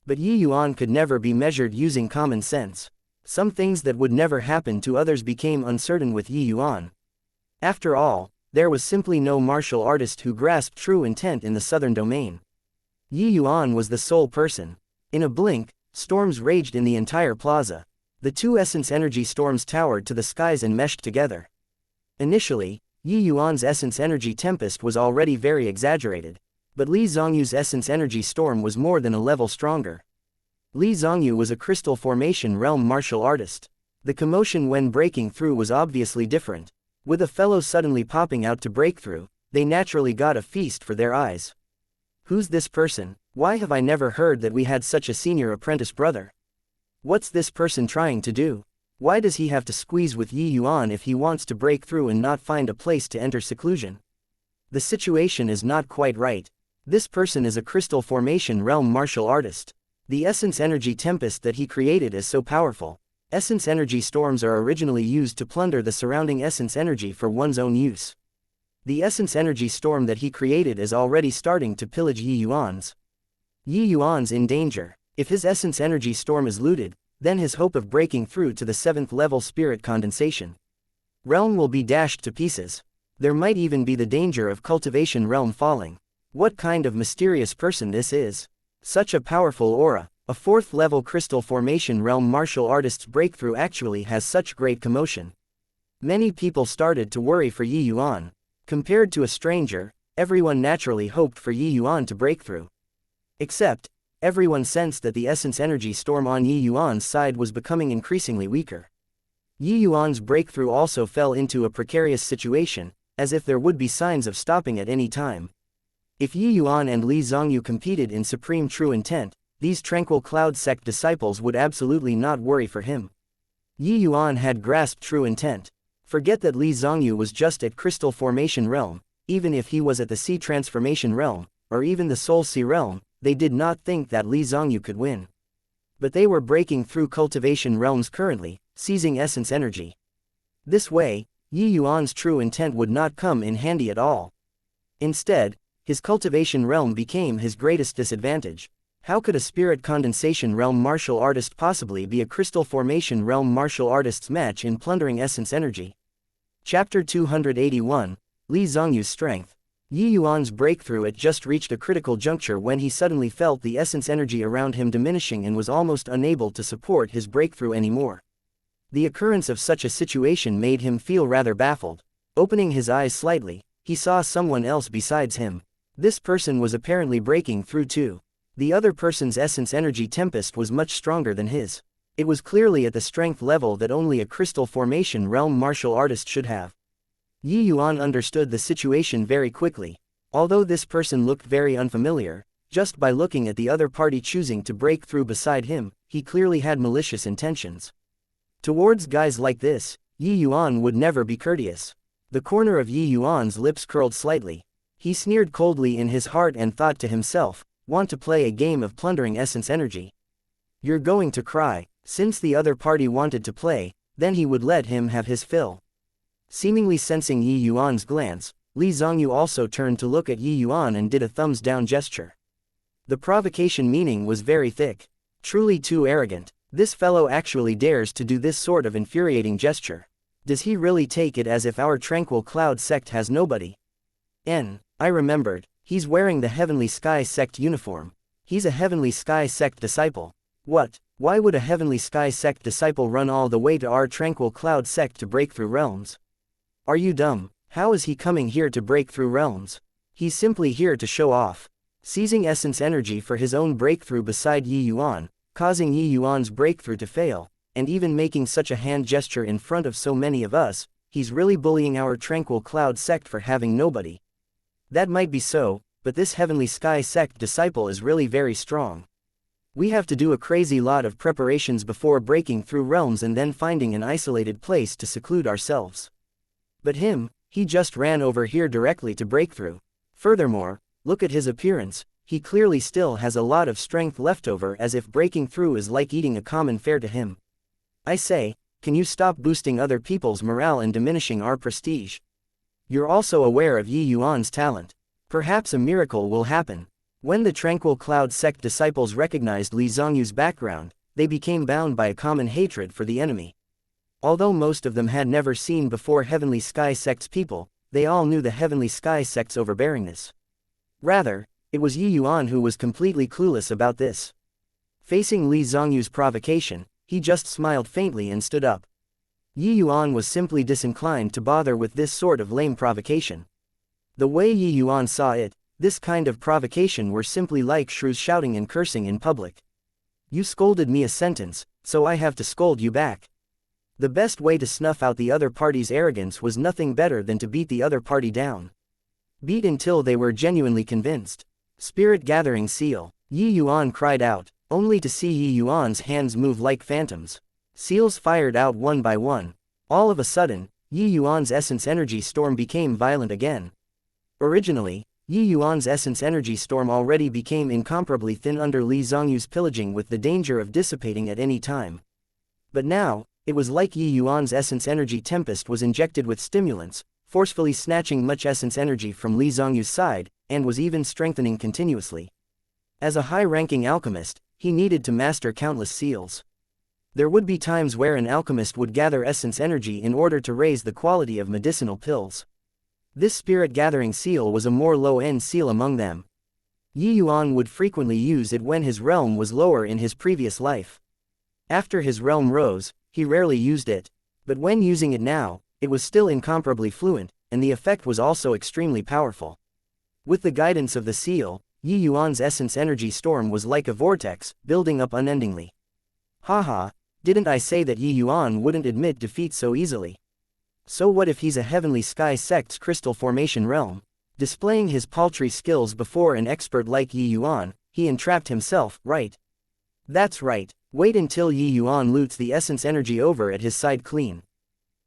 But Yi Yuan could never be measured using common sense. Some things that would never happen to others became uncertain with Yi Yuan. After all, there was simply no martial artist who grasped true intent in the southern domain. Yi Yuan was the sole person. In a blink, storms raged in the entire plaza. The two essence energy storms towered to the skies and meshed together. Initially, Yi Yuan's essence energy tempest was already very exaggerated, but Li Zongyu's essence energy storm was more than a level stronger. Li Zongyu was a crystal formation realm martial artist. The commotion when breaking through was obviously different. With a fellow suddenly popping out to break through, they naturally got a feast for their eyes. Who's this person? Why have I never heard that we had such a senior apprentice brother? What's this person trying to do? Why does he have to squeeze with Yi Yuan if he wants to break through and not find a place to enter seclusion? The situation is not quite right. This person is a crystal formation realm martial artist. The essence energy tempest that he created is so powerful. Essence energy storms are originally used to plunder the surrounding essence energy for one's own use. The essence energy storm that he created is already starting to pillage Yi Yuan's. Yi Yuan's in danger. If his essence energy storm is looted, then his hope of breaking through to the 7th level spirit condensation realm will be dashed to pieces. There might even be the danger of cultivation realm falling. What kind of mysterious person this is? Such a powerful aura. A 4th level crystal formation realm martial artist's breakthrough actually has such great commotion. Many people started to worry for Yi Yuan. Compared to a stranger, everyone naturally hoped for Yi Yuan to break through. Except, everyone sensed that the essence energy storm on Yi Yuan's side was becoming increasingly weaker. Yi Yuan's breakthrough also fell into a precarious situation, as if there would be signs of stopping at any time. If Yi Yuan and Li Zongyu competed in supreme true intent, these Tranquil Cloud sect disciples would absolutely not worry for him. Yi Yuan had grasped true intent. Forget that Li Zongyu was just at crystal formation realm, even if he was at the sea transformation realm, or even the soul sea realm, they did not think that Li Zongyu could win. But they were breaking through cultivation realms currently, seizing essence energy. This way, Yi Yuan's true intent would not come in handy at all. Instead, his cultivation realm became his greatest disadvantage. How could a spirit condensation realm martial artist possibly be a crystal formation realm martial artist's match in plundering essence energy? Chapter 281, Li Zongyu's Strength. Yi Yuan's breakthrough had just reached a critical juncture when he suddenly felt the essence energy around him diminishing and was almost unable to support his breakthrough anymore. The occurrence of such a situation made him feel rather baffled. Opening his eyes slightly, he saw someone else besides him. This person was apparently breaking through too. The other person's essence energy tempest was much stronger than his. It was clearly at the strength level that only a crystal formation realm martial artist should have. Yi Yuan understood the situation very quickly. Although this person looked very unfamiliar, just by looking at the other party choosing to break through beside him, he clearly had malicious intentions. Towards guys like this, Yi Yuan would never be courteous. The corner of Yi Yuan's lips curled slightly. He sneered coldly in his heart and thought to himself, "Want to play a game of plundering essence energy? You're going to cry." Since the other party wanted to play, then he would let him have his fill. Seemingly sensing Yi Yuan's glance, Li Zongyu also turned to look at Yi Yuan and did a thumbs-down gesture. The provocation meaning was very thick. Truly too arrogant. This fellow actually dares to do this sort of infuriating gesture. Does he really take it as if our Tranquil Cloud sect has nobody? I remembered. He's wearing the Heavenly Sky sect uniform. He's a Heavenly Sky sect disciple. What? Why would a Heavenly Sky sect disciple run all the way to our Tranquil Cloud sect to break through realms? Are you dumb? How is he coming here to break through realms? He's simply here to show off. Seizing essence energy for his own breakthrough beside Yi Yuan, causing Yi Yuan's breakthrough to fail, and even making such a hand gesture in front of so many of us, he's really bullying our Tranquil Cloud sect for having nobody. That might be so, but this Heavenly Sky sect disciple is really very strong. We have to do a crazy lot of preparations before breaking through realms and then finding an isolated place to seclude ourselves. But he just ran over here directly to break through. Furthermore, look at his appearance, he clearly still has a lot of strength left over, as if breaking through is like eating a common fare to him. I say, can you stop boosting other people's morale and diminishing our prestige? You're also aware of Yi Yuan's talent. Perhaps a miracle will happen. When the Tranquil Cloud sect disciples recognized Li Zongyu's background, they became bound by a common hatred for the enemy. Although most of them had never seen before Heavenly Sky sect's people, they all knew the Heavenly Sky sect's overbearingness. Rather, it was Yi Yuan who was completely clueless about this. Facing Li Zongyu's provocation, he just smiled faintly and stood up. Yi Yuan was simply disinclined to bother with this sort of lame provocation. The way Yi Yuan saw it, this kind of provocation were simply like shrews shouting and cursing in public. You scolded me a sentence, so I have to scold you back. The best way to snuff out the other party's arrogance was nothing better than to beat the other party down. Beat until they were genuinely convinced. Spirit gathering seal. Yi Yuan cried out, only to see Yi Yuan's hands move like phantoms. Seals fired out one by one. All of a sudden, Yi Yuan's essence energy storm became violent again. Originally, Yi Yuan's essence energy storm already became incomparably thin under Li Zongyu's pillaging, with the danger of dissipating at any time. But now, it was like Yi Yuan's essence energy tempest was injected with stimulants, forcefully snatching much essence energy from Li Zongyu's side, and was even strengthening continuously. As a high-ranking alchemist, he needed to master countless seals. There would be times where an alchemist would gather essence energy in order to raise the quality of medicinal pills. This spirit-gathering seal was a more low-end seal among them. Yi Yuan would frequently use it when his realm was lower in his previous life. After his realm rose, he rarely used it, but when using it now, it was still incomparably fluent, and the effect was also extremely powerful. With the guidance of the seal, Yi Yuan's essence energy storm was like a vortex, building up unendingly. Haha, didn't I say that Yi Yuan wouldn't admit defeat so easily? So what if he's a Heavenly Sky sect's crystal formation realm? Displaying his paltry skills before an expert like Yi Yuan, he entrapped himself, right? That's right, wait until Yi Yuan loots the essence energy over at his side clean.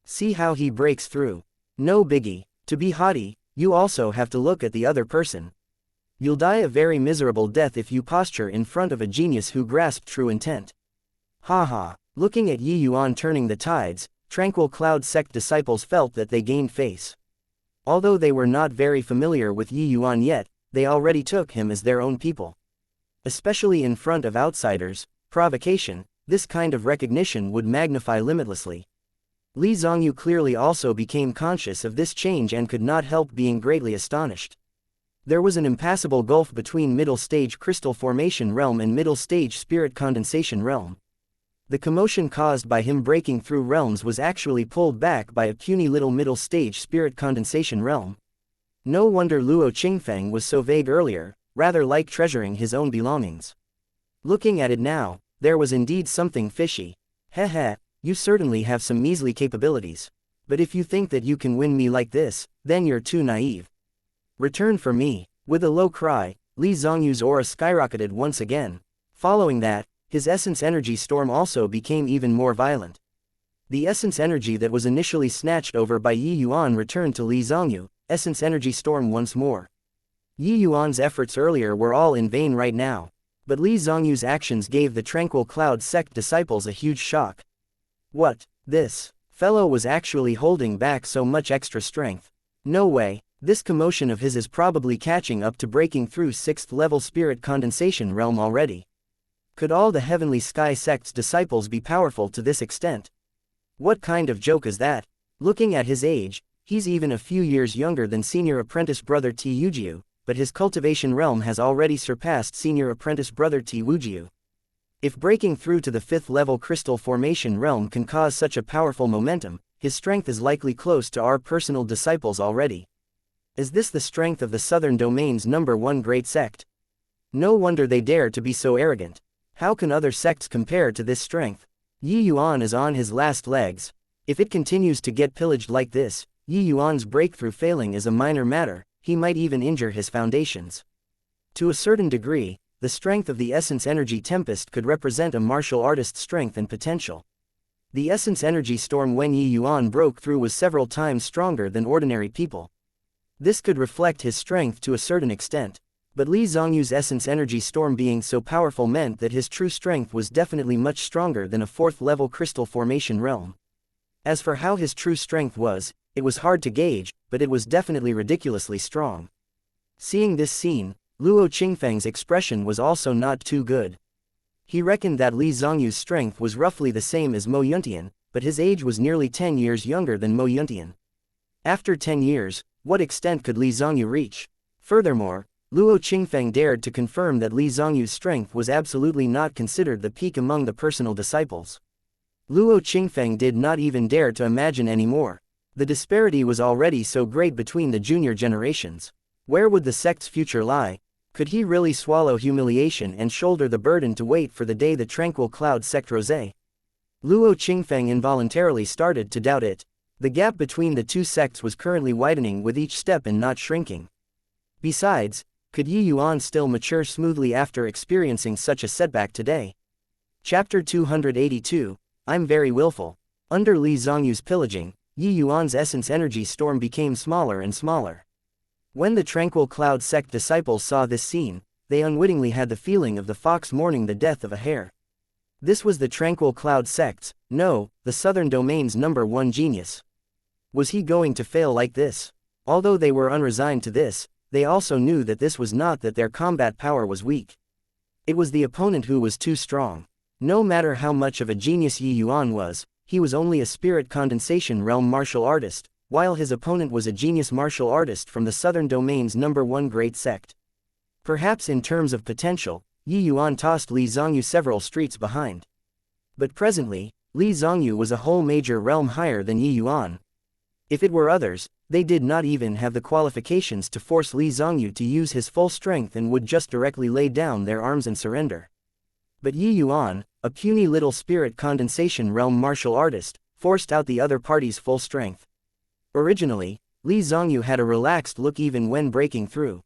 See how he breaks through. No biggie, to be haughty, you also have to look at the other person. You'll die a very miserable death if you posture in front of a genius who grasped true intent. Haha, looking at Yi Yuan turning the tides, Tranquil Cloud sect disciples felt that they gained face. Although they were not very familiar with Yi Yuan yet, they already took him as their own people. Especially in front of outsiders, provocation, this kind of recognition would magnify limitlessly. Li Zongyu clearly also became conscious of this change and could not help being greatly astonished. There was an impassable gulf between middle-stage crystal formation realm and middle-stage spirit condensation realm. The commotion caused by him breaking through realms was actually pulled back by a puny little middle-stage spirit condensation realm. No wonder Luo Qingfeng was so vague earlier, rather like treasuring his own belongings. Looking at it now, there was indeed something fishy. Heh, you certainly have some measly capabilities. But if you think that you can win me like this, then you're too naive. Return for me. With a low cry, Li Zongyu's aura skyrocketed once again. Following that, his essence energy storm also became even more violent. The essence energy that was initially snatched over by Yi Yuan returned to Li Zongyu, essence energy storm once more. Yi Yuan's efforts earlier were all in vain right now, but Li Zongyu's actions gave the Tranquil Cloud sect disciples a huge shock. What? This fellow was actually holding back so much extra strength. No way, this commotion of his is probably catching up to breaking through 6th level spirit condensation realm already. Could all the Heavenly Sky sect's disciples be powerful to this extent? What kind of joke is that? Looking at his age, he's even a few years younger than senior apprentice brother Ti Yujiu, but his cultivation realm has already surpassed senior apprentice brother Ti Wujiu. If breaking through to the 5th level crystal formation realm can cause such a powerful momentum, his strength is likely close to our personal disciples already. Is this the strength of the Southern Domain's #1 great sect? No wonder they dare to be so arrogant. How can other sects compare to this strength? Yi Yuan is on his last legs. If it continues to get pillaged like this, Yi Yuan's breakthrough failing is a minor matter, he might even injure his foundations. To a certain degree, the strength of the essence energy tempest could represent a martial artist's strength and potential. The essence energy storm when Yuan broke through was several times stronger than ordinary people. This could reflect his strength to a certain extent, but Li Zongyu's essence energy storm being so powerful meant that his true strength was definitely much stronger than a 4th-level crystal formation realm. As for how his true strength was, it was hard to gauge, but it was definitely ridiculously strong. Seeing this scene, Luo Qingfeng's expression was also not too good. He reckoned that Li Zongyu's strength was roughly the same as Mo Yuntian, but his age was nearly 10 years younger than Mo Yuntian. After 10 years, what extent could Li Zongyu reach? Furthermore, Luo Qingfeng dared to confirm that Li Zongyu's strength was absolutely not considered the peak among the personal disciples. Luo Qingfeng did not even dare to imagine anymore. The disparity was already so great between the junior generations. Where would the sect's future lie? Could he really swallow humiliation and shoulder the burden to wait for the day the tranquil cloud sect rose? Luo Qingfeng involuntarily started to doubt it. The gap between the two sects was currently widening with each step and not shrinking. Besides, could Yuan still mature smoothly after experiencing such a setback today? Chapter 282, I'm very willful. Under Li Zongyu's pillaging, Yuan's essence energy storm became smaller and smaller. When the tranquil cloud sect disciples saw this scene, they unwittingly had the feeling of the fox mourning the death of a hare. This was the tranquil cloud sect's, no, the southern domain's #1 genius. Was he going to fail like this? Although they were unresigned to this, they also knew that this was not that their combat power was weak. It was the opponent who was too strong. No matter how much of a genius Yuan was, he was only a spirit condensation realm martial artist, while his opponent was a genius martial artist from the southern domain's #1 great sect. Perhaps in terms of potential, Yuan tossed Li Zongyu several streets behind. But presently, Li Zongyu was a whole major realm higher than Yuan. If it were others, they did not even have the qualifications to force Li Zongyu to use his full strength and would just directly lay down their arms and surrender. But Yuan, a puny little spirit condensation realm martial artist, forced out the other party's full strength. Originally, Li Zongyu had a relaxed look even when breaking through.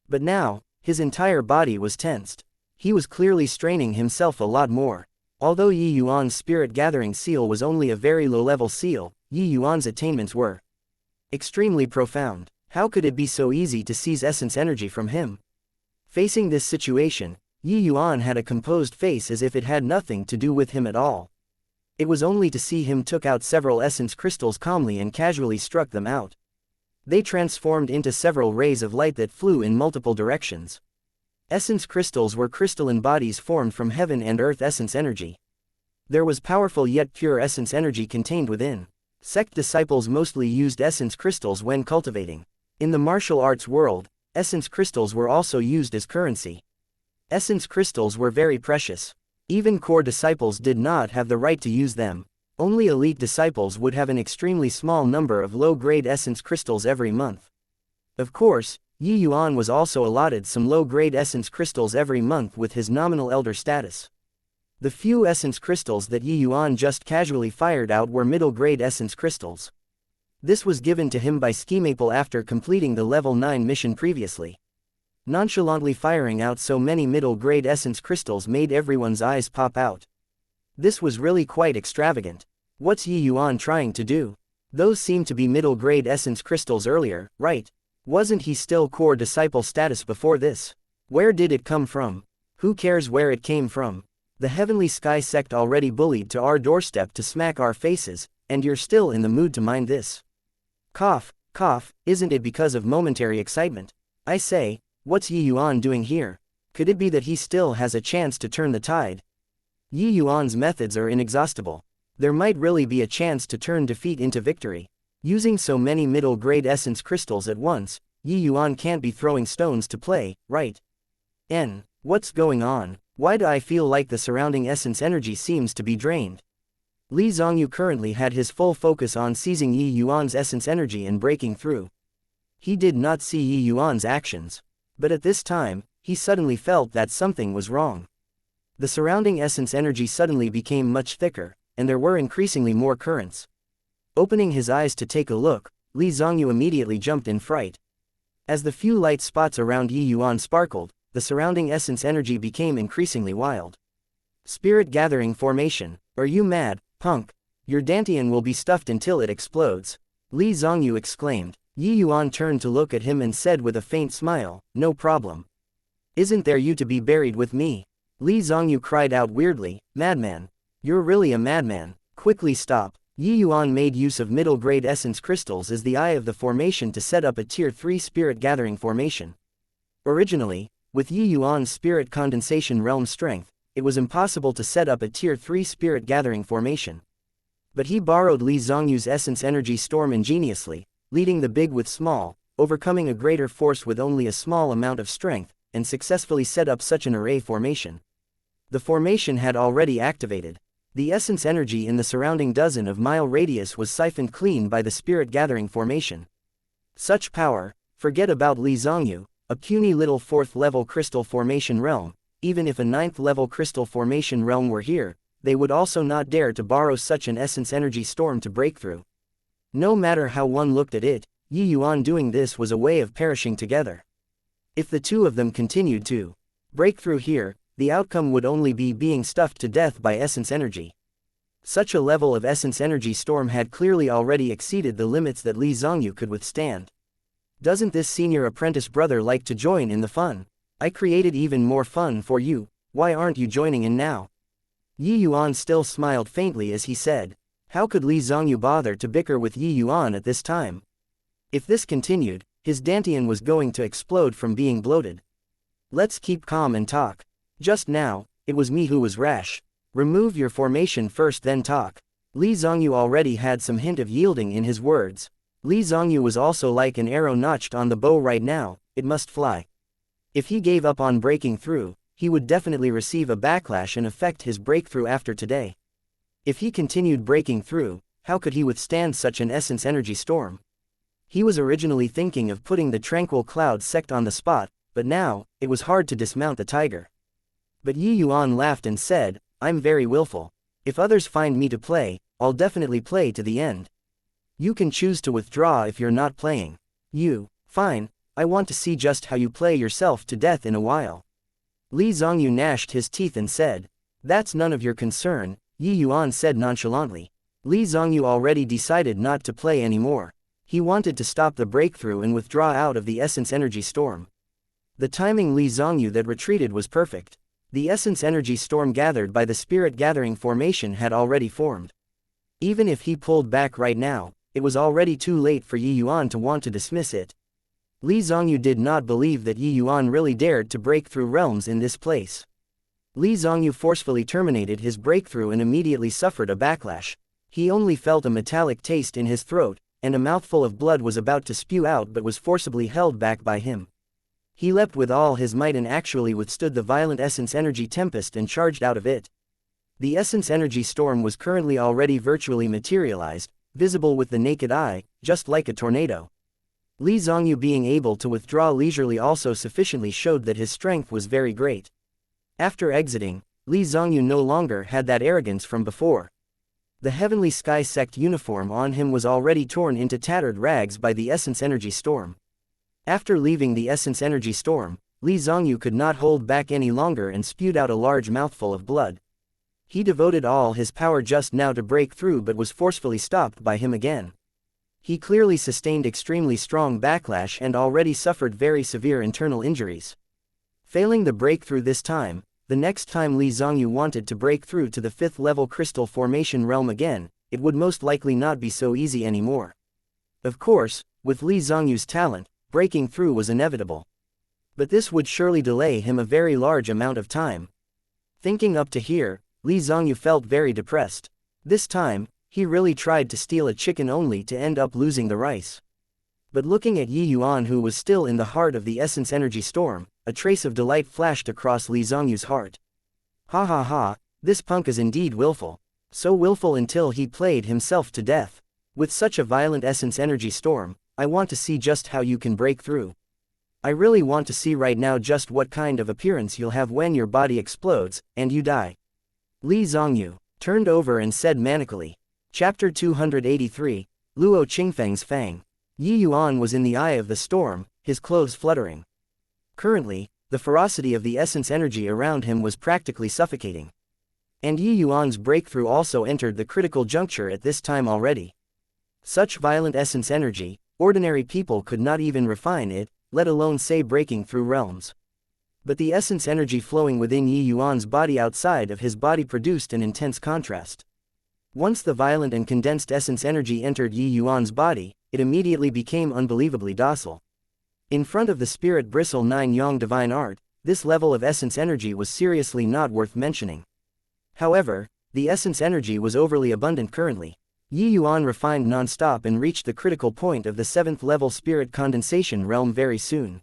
But now, his entire body was tensed. He was clearly straining himself a lot more. Although Yuan's spirit gathering seal was only a very low-level seal, Yuan's attainments were extremely profound. How could it be so easy to seize essence energy from him? Facing this situation, Yuan had a composed face as if it had nothing to do with him at all. It was only to see him took out several essence crystals calmly and casually struck them out. They transformed into several rays of light that flew in multiple directions. Essence crystals were crystalline bodies formed from heaven and earth essence energy. There was powerful yet pure essence energy contained within. Sect disciples mostly used essence crystals when cultivating. In the martial arts world, essence crystals were also used as currency. Essence crystals were very precious. Even core disciples did not have the right to use them. Only elite disciples would have an extremely small number of low-grade essence crystals every month. Of course, Yuan was also allotted some low-grade essence crystals every month with his nominal elder status. The few essence crystals that Yuan just casually fired out were middle-grade essence crystals. This was given to him by Schemaple after completing the level 9 mission previously. Nonchalantly firing out so many middle-grade essence crystals made everyone's eyes pop out. This was really quite extravagant. What's Yuan trying to do? Those seemed to be middle-grade essence crystals earlier, right? Wasn't he still core disciple status before this? Where did it come from? Who cares where it came from? The Heavenly Sky sect already bullied to our doorstep to smack our faces, and you're still in the mood to mind this. Cough, cough, isn't it because of momentary excitement? I say, what's Yuan doing here? Could it be that he still has a chance to turn the tide? Yuan's methods are inexhaustible. There might really be a chance to turn defeat into victory. Using so many middle-grade essence crystals at once, Yuan can't be throwing stones to play, right? What's going on? Why do I feel like the surrounding essence energy seems to be drained? Li Zongyu currently had his full focus on seizing Yuan's essence energy and breaking through. He did not see Yuan's actions. But at this time, he suddenly felt that something was wrong. The surrounding essence energy suddenly became much thicker, and there were increasingly more currents. Opening his eyes to take a look, Li Zongyu immediately jumped in fright. As the few light spots around Yuan sparkled, the surrounding essence energy became increasingly wild. Spirit gathering formation. Are you mad, punk? Your dantian will be stuffed until it explodes. Li Zongyu exclaimed. Yuan turned to look at him and said with a faint smile, no problem. Isn't there you to be buried with me? Li Zongyu cried out weirdly, madman. You're really a madman. Quickly stop. Yuan made use of middle-grade essence crystals as the eye of the formation to set up a Tier 3 spirit gathering formation. Originally, with Yuan's spirit condensation realm strength, it was impossible to set up a Tier 3 spirit gathering formation. But he borrowed Li Zongyu's essence energy storm ingeniously, leading the big with small, overcoming a greater force with only a small amount of strength, and successfully set up such an array formation. The formation had already activated. The essence energy in the surrounding dozen-of-mile radius was siphoned clean by the spirit gathering formation. Such power, forget about Li Zongyu, a puny little 4th-level crystal formation realm. Even if a 9th-level crystal formation realm were here, they would also not dare to borrow such an essence energy storm to break through. No matter how one looked at it, Yuan doing this was a way of perishing together. If the two of them continued to break through here, the outcome would only be being stuffed to death by essence energy. Such a level of essence energy storm had clearly already exceeded the limits that Li Zongyu could withstand. Doesn't this senior apprentice brother like to join in the fun? I created even more fun for you, why aren't you joining in now? Yuan still smiled faintly as he said. How could Li Zongyu bother to bicker with Yuan at this time? If this continued, his dantian was going to explode from being bloated. Let's keep calm and talk. Just now, it was me who was rash. Remove your formation first then talk. Li Zongyu already had some hint of yielding in his words. Li Zongyu was also like an arrow notched on the bow right now, it must fly. If he gave up on breaking through, he would definitely receive a backlash and affect his breakthrough after today. If he continued breaking through, how could he withstand such an essence energy storm? He was originally thinking of putting the tranquil cloud sect on the spot, but now, it was hard to dismount the tiger. But Yuan laughed and said, I'm very willful. If others find me to play, I'll definitely play to the end. You can choose to withdraw if you're not playing. Fine, I want to see just how you play yourself to death in a while. Li Zongyu gnashed his teeth and said, that's none of your concern, Yuan said nonchalantly. Li Zongyu already decided not to play anymore. He wanted to stop the breakthrough and withdraw out of the essence energy storm. The timing Li Zongyu that retreated was perfect. The essence energy storm gathered by the spirit gathering formation had already formed. Even if he pulled back right now, it was already too late for Yuan to want to dismiss it. Li Zongyu did not believe that Yuan really dared to break through realms in this place. Li Zongyu forcefully terminated his breakthrough and immediately suffered a backlash. He only felt a metallic taste in his throat, and a mouthful of blood was about to spew out but was forcibly held back by him. He leapt with all his might and actually withstood the violent essence energy tempest and charged out of it. The essence energy storm was currently already virtually materialized, visible with the naked eye, just like a tornado. Li Zongyu being able to withdraw leisurely also sufficiently showed that his strength was very great. After exiting, Li Zongyu no longer had that arrogance from before. The Heavenly Sky Sect uniform on him was already torn into tattered rags by the essence energy storm. After leaving the essence energy storm, Li Zongyu could not hold back any longer and spewed out a large mouthful of blood. He devoted all his power just now to break through but was forcefully stopped by him again. He clearly sustained extremely strong backlash and already suffered very severe internal injuries. Failing the breakthrough this time, the next time Li Zongyu wanted to break through to the 5th-level crystal formation realm again, it would most likely not be so easy anymore. Of course, with Li Zongyu's talent, breaking through was inevitable. But this would surely delay him a very large amount of time. Thinking up to here, Li Zongyu felt very depressed. This time, he really tried to steal a chicken only to end up losing the rice. But looking at Yuan who was still in the heart of the essence energy storm, a trace of delight flashed across Li Zongyu's heart. Ha ha ha, this punk is indeed willful. So willful until he played himself to death. With such a violent essence energy storm, I want to see just how you can break through. I really want to see right now just what kind of appearance you'll have when your body explodes, and you die. Li Zongyu turned over and said manically. Chapter 283, Luo Qingfeng's Fang. Yuan was in the eye of the storm, his clothes fluttering. Currently, the ferocity of the essence energy around him was practically suffocating. And Yi Yuan's breakthrough also entered the critical juncture at this time already. Such violent essence energy, ordinary people could not even refine it, let alone say breaking through realms. But the essence energy flowing within Yi Yuan's body outside of his body produced an intense contrast. Once the violent and condensed essence energy entered Yi Yuan's body, it immediately became unbelievably docile. In front of the spirit bristle 9 Yang divine art, this level of essence energy was seriously not worth mentioning. However, the essence energy was overly abundant currently. Yi Yuan refined non-stop and reached the critical point of the 7th level spirit condensation realm very soon.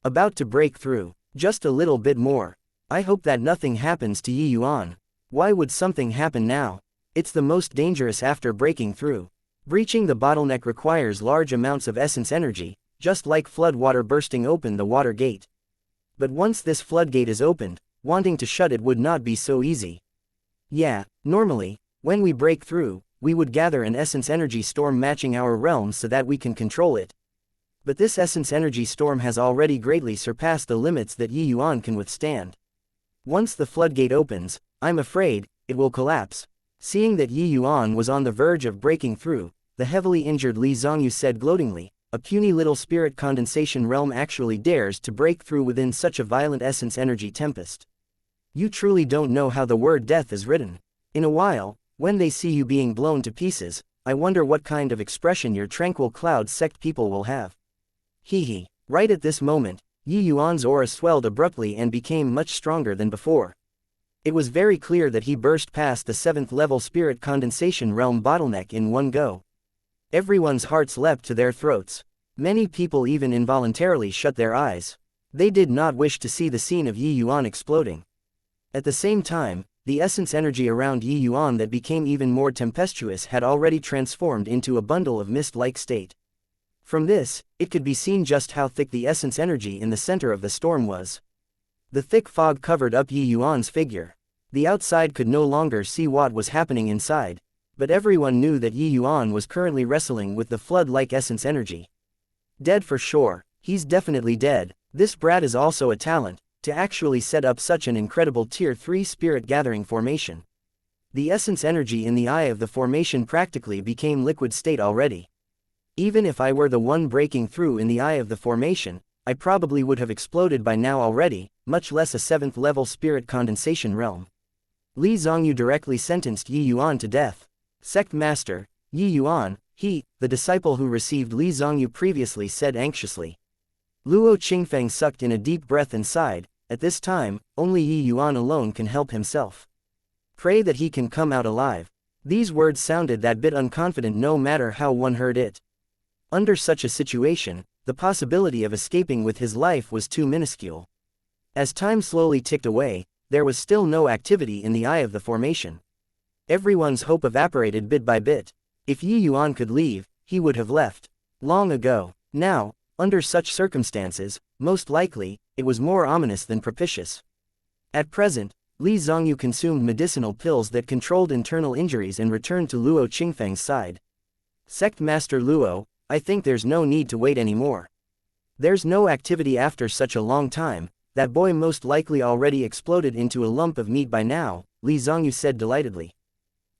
About to break through. Just a little bit more. I hope that nothing happens to Yi Yuan. Why would something happen now? It's the most dangerous after breaking through. Breaching the bottleneck requires large amounts of essence energy, just like flood water bursting open the water gate. But once this floodgate is opened, wanting to shut it would not be so easy. Yeah, normally, when we break through, we would gather an essence energy storm matching our realm so that we can control it. But this essence energy storm has already greatly surpassed the limits that Yi Yuan can withstand. Once the floodgate opens, I'm afraid, it will collapse. Seeing that Yi Yuan was on the verge of breaking through, the heavily injured Li Zongyu said gloatingly, a puny little spirit condensation realm actually dares to break through within such a violent essence energy tempest. You truly don't know how the word death is written. In a while, when they see you being blown to pieces, I wonder what kind of expression your tranquil cloud sect people will have. Hee. Right at this moment, Yi Yuan's aura swelled abruptly and became much stronger than before. It was very clear that he burst past the 7th level spirit condensation realm bottleneck in one go. Everyone's hearts leapt to their throats. Many people even involuntarily shut their eyes. They did not wish to see the scene of Yi Yuan exploding. At the same time, the essence energy around Yi Yuan that became even more tempestuous had already transformed into a bundle of mist-like state. From this, it could be seen just how thick the essence energy in the center of the storm was. The thick fog covered up Yi Yuan's figure. The outside could no longer see what was happening inside, but everyone knew that Yi Yuan was currently wrestling with the flood-like essence energy. Dead for sure, he's definitely dead. This brat is also a talent, to actually set up such an incredible Tier 3 spirit gathering formation. The essence energy in the eye of the formation practically became liquid state already. Even if I were the one breaking through in the eye of the formation, I probably would have exploded by now already, much less a 7th level spirit condensation realm. Li Zongyu directly sentenced Yi Yuan to death. Sect Master, Yi Yuan, the disciple who received Li Zongyu previously said anxiously. Luo Qingfeng sucked in a deep breath and sighed. At this time, only Yi Yuan alone can help himself. Pray that he can come out alive. These words sounded that bit unconfident no matter how one heard it. Under such a situation, the possibility of escaping with his life was too minuscule. As time slowly ticked away, there was still no activity in the eye of the formation. Everyone's hope evaporated bit by bit. If Yi Yuan could leave, he would have left long ago. Now, under such circumstances, most likely, it was more ominous than propitious. At present, Li Zongyu consumed medicinal pills that controlled internal injuries and returned to Luo Qingfeng's side. Sect Master Luo, I think there's no need to wait anymore. There's no activity after such a long time. That boy most likely already exploded into a lump of meat by now, Li Zongyu said delightedly.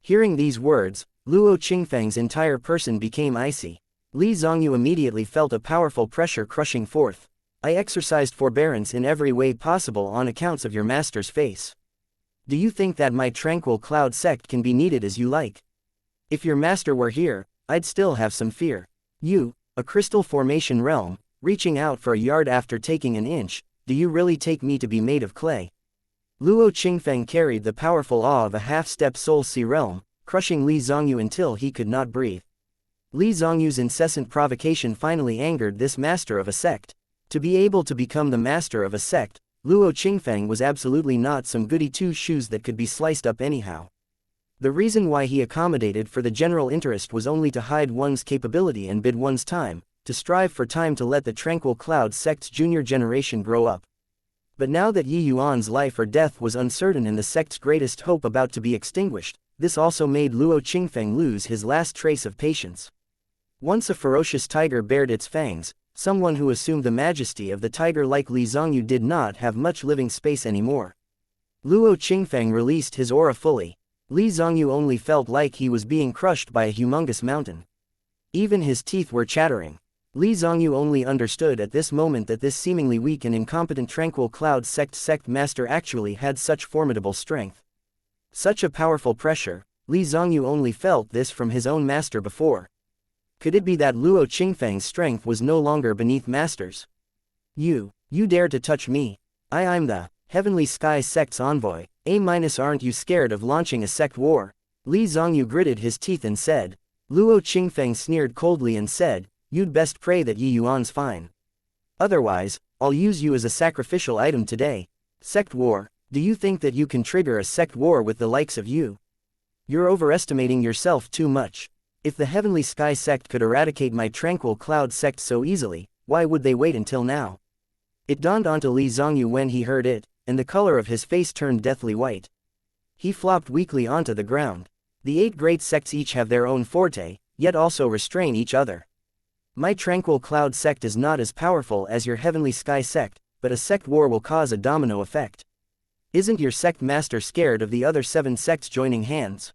Hearing these words, Luo Qingfeng's entire person became icy. Li Zongyu immediately felt a powerful pressure crushing forth. I exercised forbearance in every way possible on accounts of your master's face. Do you think that my tranquil cloud sect can be needed as you like? If your master were here, I'd still have some fear. You, a crystal formation realm, reaching out for a yard after taking an inch, do you really take me to be made of clay? Luo Qingfeng carried the powerful awe of a half-step soul sea realm, crushing Li Zongyu until he could not breathe. Li Zongyu's incessant provocation finally angered this master of a sect. To be able to become the master of a sect, Luo Qingfeng was absolutely not some goody two-shoes that could be sliced up anyhow. The reason why he accommodated for the general interest was only to hide one's capability and bid one's time, to strive for time to let the tranquil cloud sect's junior generation grow up. But now that Yi Yuan's life or death was uncertain and the sect's greatest hope about to be extinguished, this also made Luo Qingfeng lose his last trace of patience. Once a ferocious tiger bared its fangs, Someone who assumed the majesty of the tiger like Li Zongyu did not have much living space anymore. Luo Qingfeng released his aura fully. Li Zongyu only felt like he was being crushed by a humongous mountain. Even his teeth were chattering. Li Zongyu only understood at this moment that this seemingly weak and incompetent Tranquil Cloud sect master actually had such formidable strength. Such a powerful pressure, Li Zongyu only felt this from his own master before. Could it be that Luo Qingfeng's strength was no longer beneath masters? You dare to touch me? I'm the Heavenly Sky Sect's envoy. Aren't you scared of launching a sect war? Li Zongyu gritted his teeth and said. Luo Qingfeng sneered coldly and said, you'd best pray that Yi Yuan's fine. Otherwise, I'll use you as a sacrificial item today. Sect war, do you think that you can trigger a sect war with the likes of you? You're overestimating yourself too much. If the Heavenly Sky Sect could eradicate my Tranquil Cloud Sect so easily, why would they wait until now? It dawned onto Li Zongyu when he heard it, and the color of his face turned deathly white. He flopped weakly onto the ground. The 8 great sects each have their own forte, yet also restrain each other. My Tranquil Cloud Sect is not as powerful as your Heavenly Sky Sect, but a sect war will cause a domino effect. Isn't your sect master scared of the other 7 sects joining hands?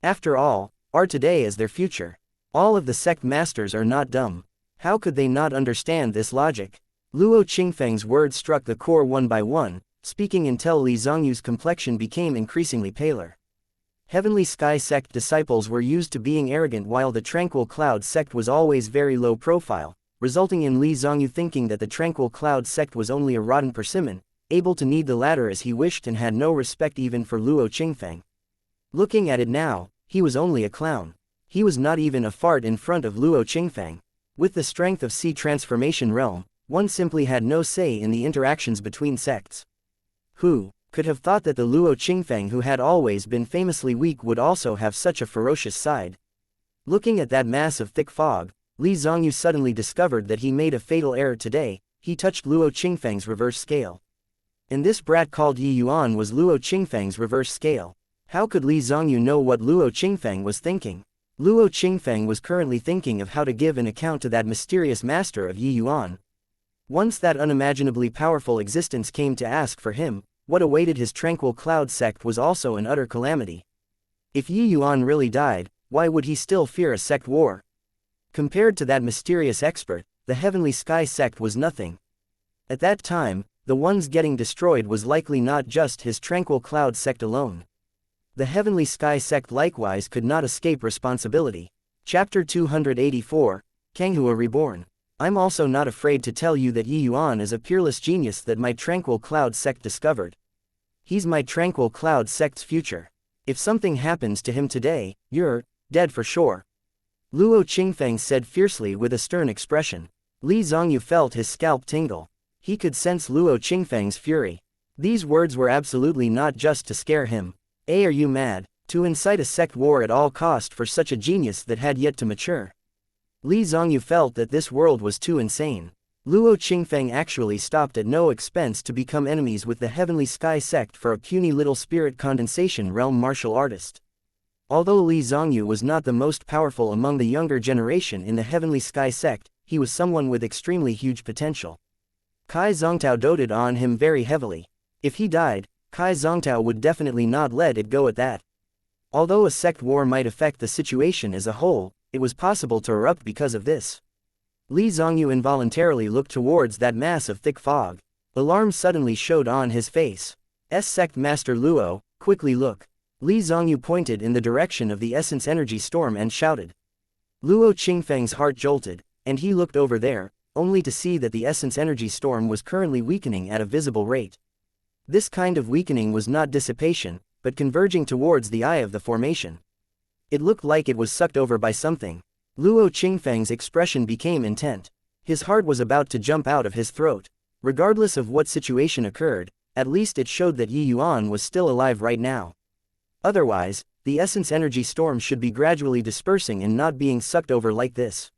After all, are today as their future. All of the sect masters are not dumb. How could they not understand this logic? Luo Qingfeng's words struck the core one by one, speaking until Li Zongyu's complexion became increasingly paler. Heavenly Sky Sect disciples were used to being arrogant while the Tranquil Cloud Sect was always very low profile, resulting in Li Zongyu thinking that the Tranquil Cloud Sect was only a rotten persimmon, able to knead the latter as he wished and had no respect even for Luo Qingfeng. Looking at it now, he was only a clown. He was not even a fart in front of Luo Qingfeng. With the strength of Sea Transformation Realm, one simply had no say in the interactions between sects. Who could have thought that the Luo Qingfeng who had always been famously weak would also have such a ferocious side? Looking at that mass of thick fog, Li Zongyu suddenly discovered that he made a fatal error today. He touched Luo Qingfeng's reverse scale. And this brat called Yi Yuan was Luo Qingfeng's reverse scale. How could Li Zongyu know what Luo Qingfeng was thinking? Luo Qingfeng was currently thinking of how to give an account to that mysterious master of Yi Yuan. Once that unimaginably powerful existence came to ask for him, what awaited his Tranquil Cloud Sect was also an utter calamity. If Yi Yuan really died, why would he still fear a sect war? Compared to that mysterious expert, the Heavenly Sky Sect was nothing. At that time, the ones getting destroyed was likely not just his Tranquil Cloud Sect alone. The Heavenly Sky Sect likewise could not escape responsibility. Chapter 284, Kanghua Reborn. I'm also not afraid to tell you that Yi Yuan is a peerless genius that my Tranquil Cloud Sect discovered. He's my Tranquil Cloud Sect's future. If something happens to him today, you're dead for sure. Luo Qingfeng said fiercely with a stern expression. Li Zongyu felt his scalp tingle. He could sense Luo Qingfeng's fury. These words were absolutely not just to scare him. Are you mad? To incite a sect war at all cost for such a genius that had yet to mature? Li Zongyu felt that this world was too insane. Luo Qingfeng actually stopped at no expense to become enemies with the Heavenly Sky Sect for a puny little spirit condensation realm martial artist. Although Li Zongyu was not the most powerful among the younger generation in the Heavenly Sky Sect, he was someone with extremely huge potential. Kai Zongtao doted on him very heavily. If he died, Kai Zongtao would definitely not let it go at that. Although a sect war might affect the situation as a whole, it was possible to erupt because of this. Li Zongyu involuntarily looked towards that mass of thick fog. Alarm suddenly showed on his face. Sect Master Luo, quickly look. Li Zongyu pointed in the direction of the essence energy storm and shouted. Luo Qingfeng's heart jolted, and he looked over there, only to see that the essence energy storm was currently weakening at a visible rate. This kind of weakening was not dissipation, but converging towards the eye of the formation. It looked like it was sucked over by something. Luo Qingfeng's expression became intent. His heart was about to jump out of his throat. Regardless of what situation occurred, at least it showed that Yi Yuan was still alive right now. Otherwise, the essence energy storm should be gradually dispersing and not being sucked over like this.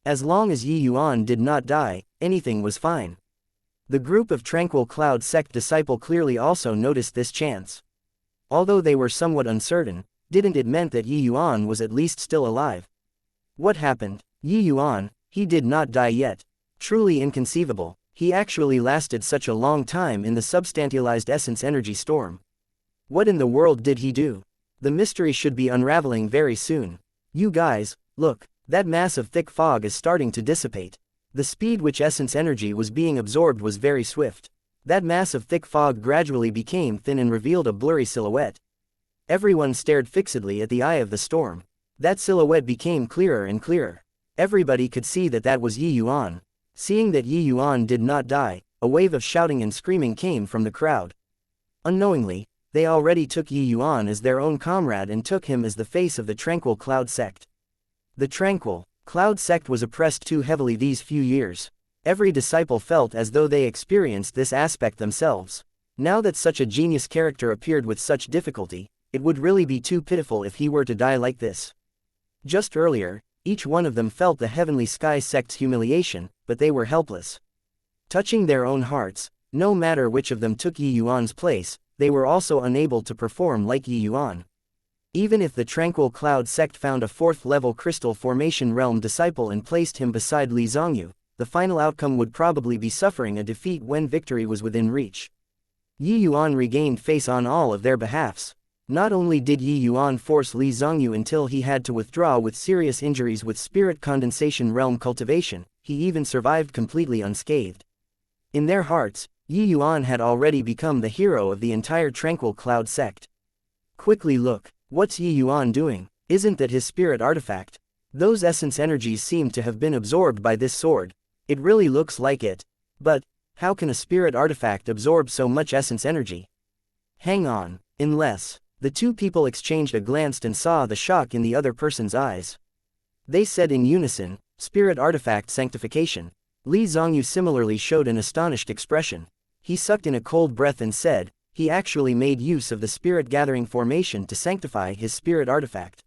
As long as Yi Yuan did not die, anything was fine. The group of Tranquil Cloud Sect disciple clearly also noticed this chance. Although they were somewhat uncertain, didn't it meant that Yi Yuan was at least still alive? What happened? Yi Yuan, he did not die yet. Truly inconceivable, he actually lasted such a long time in the substantialized essence energy storm. What in the world did he do? The mystery should be unraveling very soon. You guys, look, that mass of thick fog is starting to dissipate. The speed which essence energy was being absorbed was very swift. That mass of thick fog gradually became thin and revealed a blurry silhouette. Everyone stared fixedly at the eye of the storm. That silhouette became clearer and clearer. Everybody could see that that was Yi Yuan. Seeing that Yi Yuan did not die, a wave of shouting and screaming came from the crowd. Unknowingly, they already took Yi Yuan as their own comrade and took him as the face of the tranquil Cloud sect. The tranquil Cloud sect was oppressed too heavily these few years. Every disciple felt as though they experienced this aspect themselves. Now that such a genius character appeared with such difficulty, it would really be too pitiful if he were to die like this. Just earlier, each one of them felt the heavenly sky sect's humiliation, but they were helpless. Touching their own hearts, no matter which of them took Yi Yuan's place, they were also unable to perform like Yi Yuan. Even if the tranquil Cloud sect found a 4th-level crystal formation realm disciple and placed him beside Li Zongyu, the final outcome would probably be suffering a defeat when victory was within reach. Yi Yuan regained face on all of their behalfs. Not only did Yi Yuan force Li Zongyu until he had to withdraw with serious injuries with spirit condensation realm cultivation, he even survived completely unscathed. In their hearts, Yi Yuan had already become the hero of the entire tranquil Cloud sect. Quickly look, what's Yi Yuan doing? Isn't that his spirit artifact? Those essence energies seem to have been absorbed by this sword. It really looks like it. But, how can a spirit artifact absorb so much essence energy? Hang on, unless... The two people exchanged a glance and saw the shock in the other person's eyes. They said in unison, "Spirit artifact sanctification." Li Zongyu similarly showed an astonished expression. He sucked in a cold breath and said, he actually made use of the spirit gathering formation to sanctify his spirit artifact.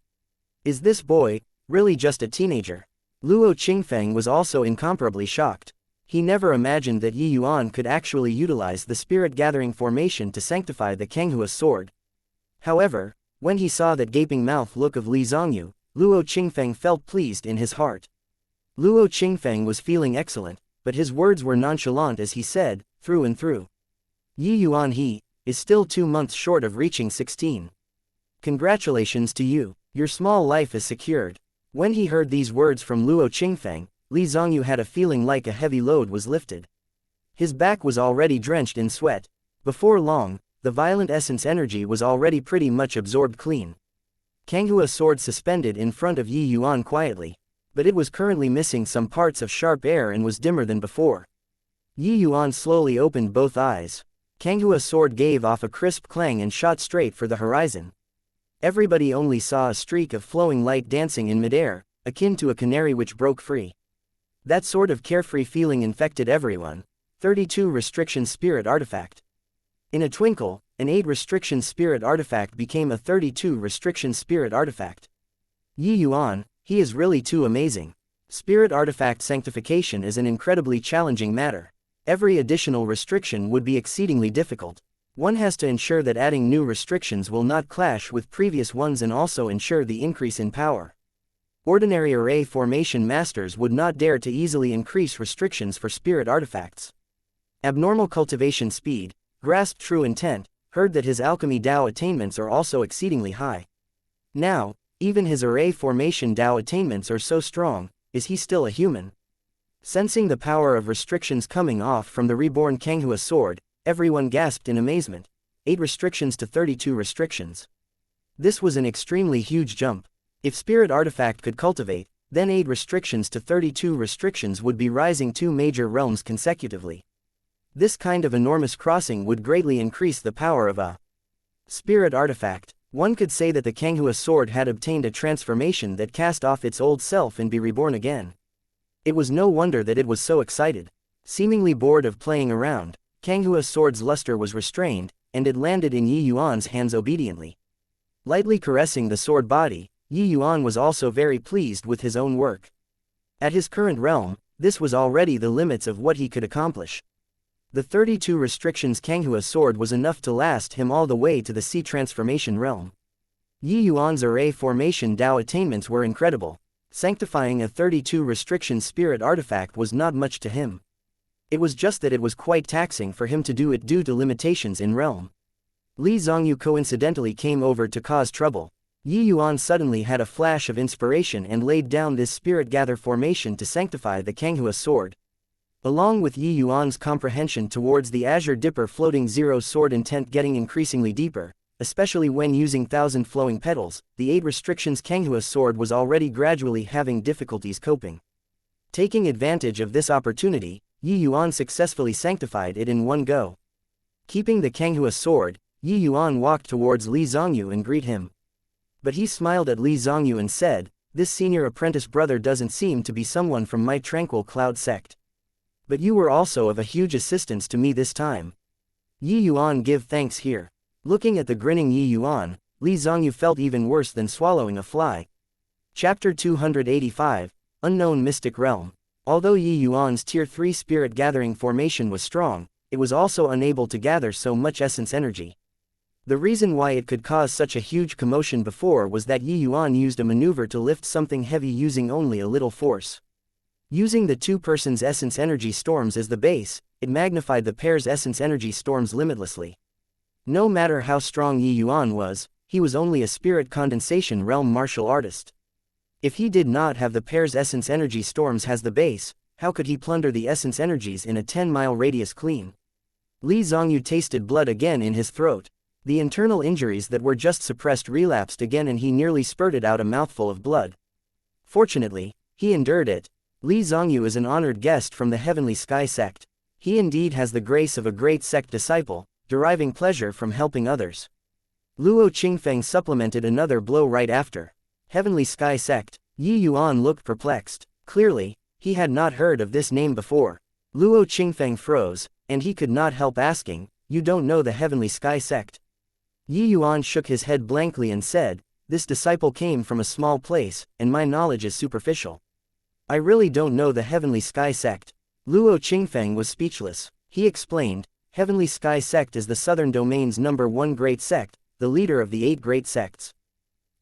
Is this boy really just a teenager? Luo Qingfeng was also incomparably shocked. He never imagined that Yi Yuan could actually utilize the spirit gathering formation to sanctify the Kenghua sword. However, when he saw that gaping mouth look of Li Zongyu, Luo Qingfeng felt pleased in his heart. Luo Qingfeng was feeling excellent, but his words were nonchalant as he said, through and through. Yi Yuan he is still 2 months short of reaching 16. Congratulations to you, your small life is secured. When he heard these words from Luo Qingfeng, Li Zongyu had a feeling like a heavy load was lifted. His back was already drenched in sweat. Before long, the violent essence energy was already pretty much absorbed clean. Kenghua sword suspended in front of Yi Yuan quietly, but it was currently missing some parts of sharp air and was dimmer than before. Yi Yuan slowly opened both eyes. Kenghua sword gave off a crisp clang and shot straight for the horizon. Everybody only saw a streak of flowing light dancing in midair, akin to a canary which broke free. That sort of carefree feeling infected everyone. 32 Restriction Spirit Artifact. In a twinkle, an 8 Restriction Spirit Artifact became a 32 Restriction Spirit Artifact. Yi Yuan, he is really too amazing. Spirit Artifact sanctification is an incredibly challenging matter. Every additional restriction would be exceedingly difficult. One has to ensure that adding new restrictions will not clash with previous ones and also ensure the increase in power. Ordinary array formation masters would not dare to easily increase restrictions for spirit artifacts. Abnormal cultivation speed, grasped true intent, heard that his alchemy Dao attainments are also exceedingly high. Now, even his array formation Dao attainments are so strong, is he still a human? Sensing the power of restrictions coming off from the reborn Kenghua sword, everyone gasped in amazement. 8 restrictions to 32 restrictions. This was an extremely huge jump. If spirit artifact could cultivate, then 8 restrictions to 32 restrictions would be rising 2 major realms consecutively. This kind of enormous crossing would greatly increase the power of a spirit artifact. One could say that the Kenghua sword had obtained a transformation that cast off its old self and be reborn again. It was no wonder that it was so excited. Seemingly bored of playing around, Kenghua's sword's luster was restrained, and it landed in Yi Yuan's hands obediently. Lightly caressing the sword body, Yi Yuan was also very pleased with his own work. At his current realm, this was already the limits of what he could accomplish. The 32 restrictions Kenghua sword was enough to last him all the way to the sea transformation realm. Yi Yuan's array formation Dao attainments were incredible. Sanctifying a 32 restriction spirit artifact was not much to him. It was just that it was quite taxing for him to do it due to limitations in realm. Li Zongyu coincidentally came over to cause trouble. Yi Yuan suddenly had a flash of inspiration and laid down this spirit gather formation to sanctify the Kanghua sword. Along with Yi Yuan's comprehension towards the Azure Dipper floating zero sword intent getting increasingly deeper, especially when using 1,000 flowing petals, the 8 restrictions Kanghua sword was already gradually having difficulties coping. Taking advantage of this opportunity, Yi Yuan successfully sanctified it in one go. Keeping the Kanghua sword, Yi Yuan walked towards Li Zongyu and greeted him. But he smiled at Li Zongyu and said, "This senior apprentice brother doesn't seem to be someone from my tranquil cloud sect. But you were also of a huge assistance to me this time. Yi Yuan give thanks here." Looking at the grinning Yi Yuan, Li Zongyu felt even worse than swallowing a fly. Chapter 285, Unknown Mystic Realm. Although Yi Yuan's Tier 3 spirit gathering formation was strong, it was also unable to gather so much essence energy. The reason why it could cause such a huge commotion before was that Yi Yuan used a maneuver to lift something heavy using only a little force. Using the two persons' essence energy storms as the base, it magnified the pair's essence energy storms limitlessly. No matter how strong Yi Yuan was, he was only a spirit condensation realm martial artist. If he did not have the pair's essence energy storms as the base, how could he plunder the essence energies in a 10-mile radius clean? Li Zongyu tasted blood again in his throat. The internal injuries that were just suppressed relapsed again and he nearly spurted out a mouthful of blood. Fortunately, he endured it. Li Zongyu is an honored guest from the Heavenly Sky sect. He indeed has the grace of a great sect disciple, deriving pleasure from helping others. Luo Qingfeng supplemented another blow right after. Heavenly Sky sect. Yi Yuan looked perplexed. Clearly, he had not heard of this name before. Luo Qingfeng froze, and he could not help asking, "You don't know the Heavenly Sky sect?" Yi Yuan shook his head blankly and said, "This disciple came from a small place, and my knowledge is superficial. I really don't know the Heavenly Sky sect." Luo Qingfeng was speechless. He explained, "Heavenly Sky sect is the Southern Domain's #1 great sect, the leader of the 8 great sects.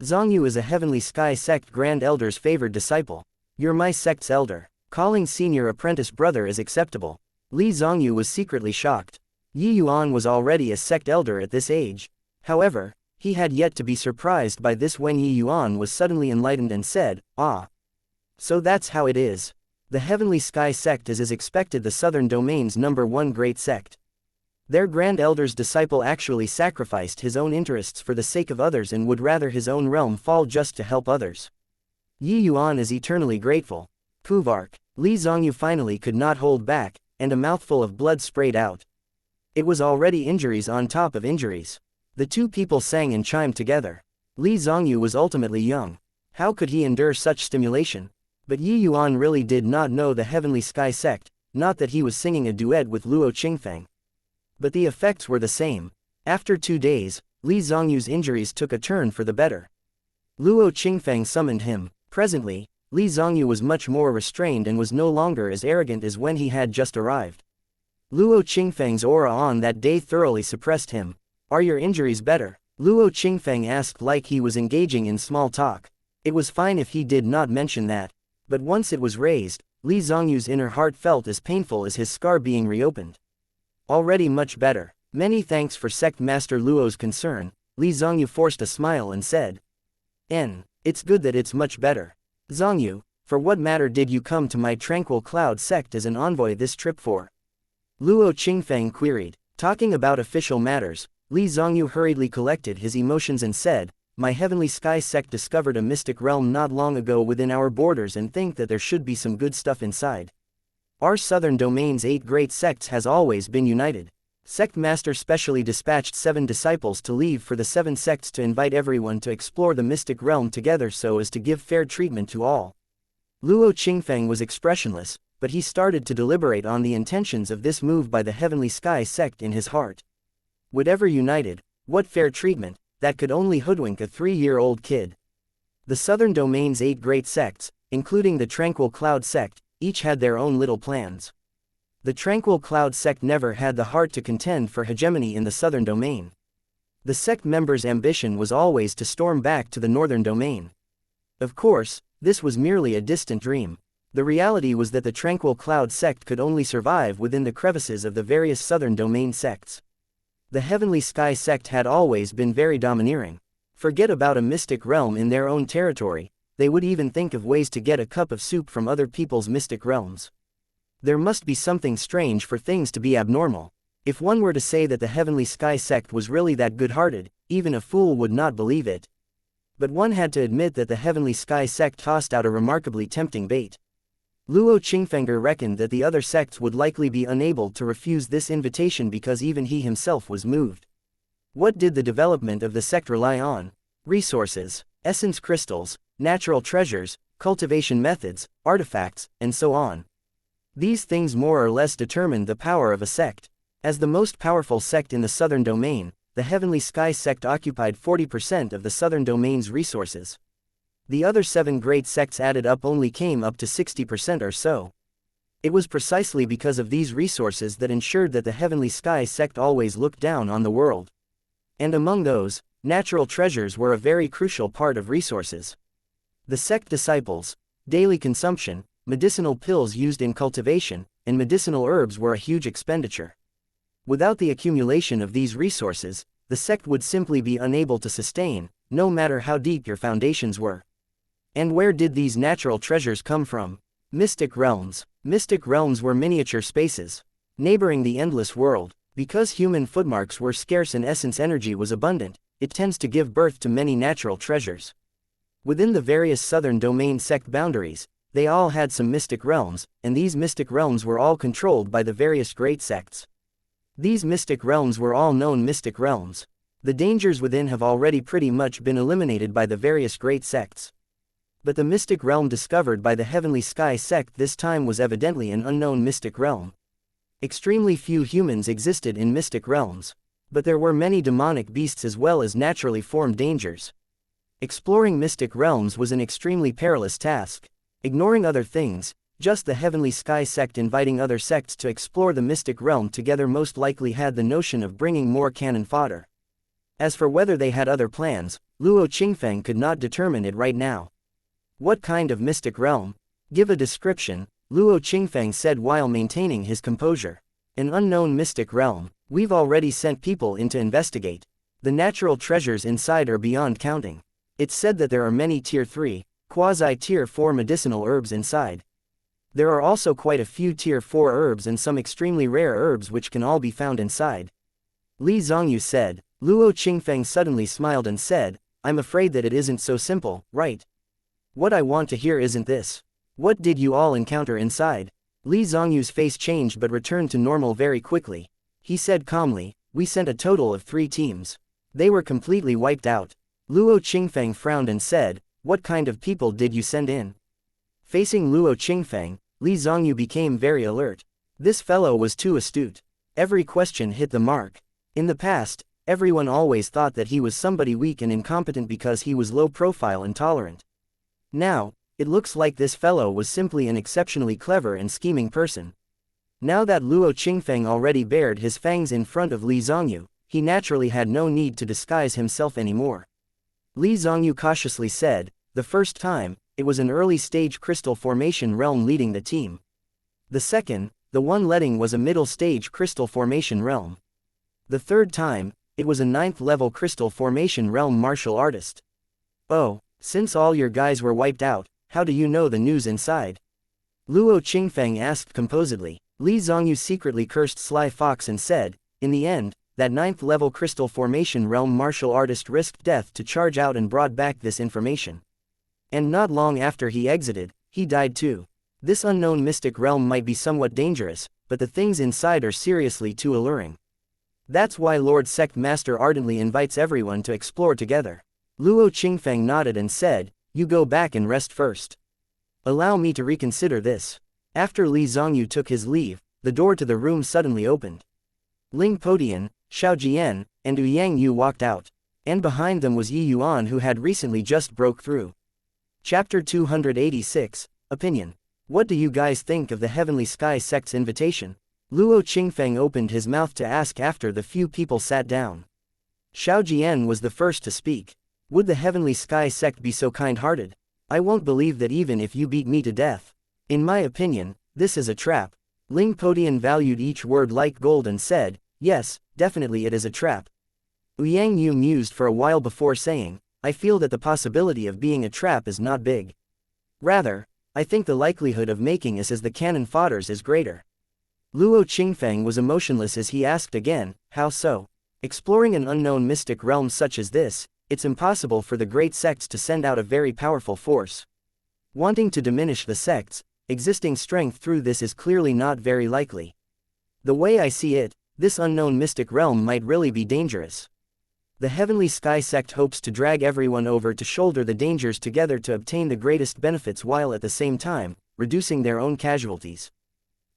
Zongyu is a Heavenly Sky sect Grand Elder's favored disciple. You're my sect's elder. Calling senior apprentice brother is acceptable." Li Zongyu was secretly shocked. Yi Yuan was already a sect elder at this age. However, he had yet to be surprised by this when Yi Yuan was suddenly enlightened and said, "Ah. So that's how it is. The Heavenly Sky sect is as expected the Southern Domain's #1 great sect. Their Grand Elder's disciple actually sacrificed his own interests for the sake of others and would rather his own realm fall just to help others. Yi Yuan is eternally grateful." Puvark. Li Zongyu finally could not hold back, and a mouthful of blood sprayed out. It was already injuries on top of injuries. The two people sang and chimed together. Li Zongyu was ultimately young. How could he endure such stimulation? But Yi Yuan really did not know the Heavenly Sky sect, not that he was singing a duet with Luo Qingfeng. But the effects were the same. After 2 days, Li Zongyu's injuries took a turn for the better. Luo Qingfeng summoned him. Presently, Li Zongyu was much more restrained and was no longer as arrogant as when he had just arrived. Luo Qingfeng's aura on that day thoroughly suppressed him. "Are your injuries better?" Luo Qingfeng asked like he was engaging in small talk. It was fine if he did not mention that. But once it was raised, Li Zongyu's inner heart felt as painful as his scar being reopened. "Already much better. Many thanks for Sect Master Luo's concern." Li Zongyu forced a smile and said, It's good that it's much better. Zongyu, for what matter did you come to my Tranquil Cloud sect as an envoy this trip for?" Luo Qingfeng queried. Talking about official matters, Li Zongyu hurriedly collected his emotions and said, "My Heavenly Sky sect discovered a mystic realm not long ago within our borders and think that there should be some good stuff inside. Our Southern Domain's 8 great sects has always been united. Sect Master specially dispatched 7 disciples to leave for the 7 sects to invite everyone to explore the mystic realm together so as to give fair treatment to all." Luo Qingfeng was expressionless, but he started to deliberate on the intentions of this move by the Heavenly Sky sect in his heart. Whatever united, what fair treatment, that could only hoodwink a 3-year-old kid. The Southern Domain's 8 great sects, including the Tranquil Cloud sect, each had their own little plans. The Tranquil Cloud sect never had the heart to contend for hegemony in the Southern Domain. The sect members' ambition was always to storm back to the Northern Domain. Of course, this was merely a distant dream. The reality was that the Tranquil Cloud sect could only survive within the crevices of the various southern domain sects. The Heavenly Sky sect had always been very domineering. Forget about a mystic realm in their own territory, they would even think of ways to get a cup of soup from other people's mystic realms. There must be something strange for things to be abnormal. If one were to say that the Heavenly Sky sect was really that good-hearted, even a fool would not believe it. But one had to admit that the Heavenly Sky sect tossed out a remarkably tempting bait. Luo Qingfeng'er reckoned that the other sects would likely be unable to refuse this invitation because even he himself was moved. What did the development of the sect rely on? Resources, essence crystals, natural treasures, cultivation methods, artifacts, and so on. These things more or less determined the power of a sect. As the most powerful sect in the southern domain, the Heavenly Sky sect occupied 40% of the southern domain's resources. The other 7 great sects added up only came up to 60% or so. It was precisely because of these resources that ensured that the Heavenly Sky sect always looked down on the world. And among those, natural treasures were a very crucial part of resources. The sect disciples, daily consumption, medicinal pills used in cultivation, and medicinal herbs were a huge expenditure. Without the accumulation of these resources, the sect would simply be unable to sustain, no matter how deep your foundations were. And where did these natural treasures come from? Mystic realms. Mystic realms were miniature spaces, neighboring the endless world. Because human footmarks were scarce and essence energy was abundant, it tends to give birth to many natural treasures. Within the various southern domain sect boundaries, they all had some mystic realms, and these mystic realms were all controlled by the various great sects. These mystic realms were all known mystic realms. The dangers within have already pretty much been eliminated by the various great sects. But the mystic realm discovered by the Heavenly Sky sect this time was evidently an unknown mystic realm. Extremely few humans existed in mystic realms. But there were many demonic beasts as well as naturally formed dangers. Exploring mystic realms was an extremely perilous task. Ignoring other things, just the Heavenly Sky sect inviting other sects to explore the mystic realm together most likely had the notion of bringing more cannon fodder. As for whether they had other plans, Luo Qingfeng could not determine it right now. What kind of mystic realm? Give a description, Luo Qingfeng said while maintaining his composure. An unknown mystic realm. We've already sent people in to investigate. The natural treasures inside are beyond counting. It's said that there are many Tier 3, quasi-Tier 4 medicinal herbs inside. There are also quite a few Tier 4 herbs and some extremely rare herbs which can all be found inside. Li Zongyu said. Luo Qingfeng suddenly smiled and said, I'm afraid that it isn't so simple, right? What I want to hear isn't this. What did you all encounter inside? Li Zongyu's face changed but returned to normal very quickly. He said calmly, we sent a total of 3 teams. They were completely wiped out. Luo Qingfeng frowned and said, what kind of people did you send in? Facing Luo Qingfeng, Li Zongyu became very alert. This fellow was too astute. Every question hit the mark. In the past, everyone always thought that he was somebody weak and incompetent because he was low profile and tolerant. Now, it looks like this fellow was simply an exceptionally clever and scheming person. Now that Luo Qingfeng already bared his fangs in front of Li Zongyu, he naturally had no need to disguise himself anymore. Li Zongyu cautiously said, the first time, it was an early-stage crystal formation realm leading the team. The second, the one leading was a middle-stage crystal formation realm. The third time, it was a 9th-level crystal formation realm martial artist. Oh, since all your guys were wiped out, how do you know the news inside? Luo Qingfeng asked composedly. Li Zongyu secretly cursed Sly Fox and said, in the end, that 9th-level crystal formation realm martial artist risked death to charge out and brought back this information. And not long after he exited, he died too. This unknown mystic realm might be somewhat dangerous, but the things inside are seriously too alluring. That's why Lord Sect Master ardently invites everyone to explore together. Luo Qingfeng nodded and said, you go back and rest first. Allow me to reconsider this. After Li Zongyu took his leave, the door to the room suddenly opened. Ling Podian, Xiao Jian, and Yang Yu walked out. And behind them was Yi Yuan who had recently just broke through. Chapter 286, Opinion. What do you guys think of the Heavenly Sky sect's invitation? Luo Qingfeng opened his mouth to ask after the few people sat down. Xiao Jian was the first to speak. Would the Heavenly Sky sect be so kind-hearted? I won't believe that even if you beat me to death. In my opinion, this is a trap. Ling Podian valued each word like gold and said, yes, definitely it is a trap. Yang Yu mused for a while before saying, I feel that the possibility of being a trap is not big. Rather, I think the likelihood of making us as the cannon fodders is greater. Luo Qingfeng was emotionless as he asked again, how so? Exploring an unknown mystic realm such as this, it's impossible for the great sects to send out a very powerful force. Wanting to diminish the sects, existing strength through this is clearly not very likely. The way I see it, this unknown mystic realm might really be dangerous. The Heavenly Sky sect hopes to drag everyone over to shoulder the dangers together to obtain the greatest benefits while at the same time, reducing their own casualties.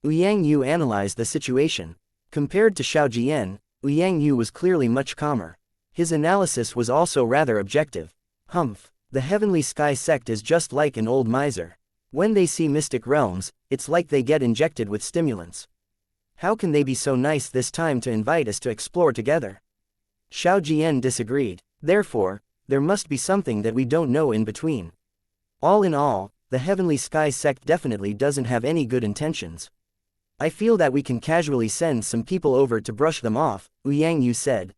Yang Yu analyzed the situation. Compared to Xiao Jian, Yang Yu was clearly much calmer. His analysis was also rather objective. Humph, the Heavenly Sky sect is just like an old miser. When they see mystic realms, it's like they get injected with stimulants. How can they be so nice this time to invite us to explore together? Xiao Jian disagreed. Therefore, there must be something that we don't know in between. All in all, the Heavenly Sky sect definitely doesn't have any good intentions. I feel that we can casually send some people over to brush them off, Yang Yu said.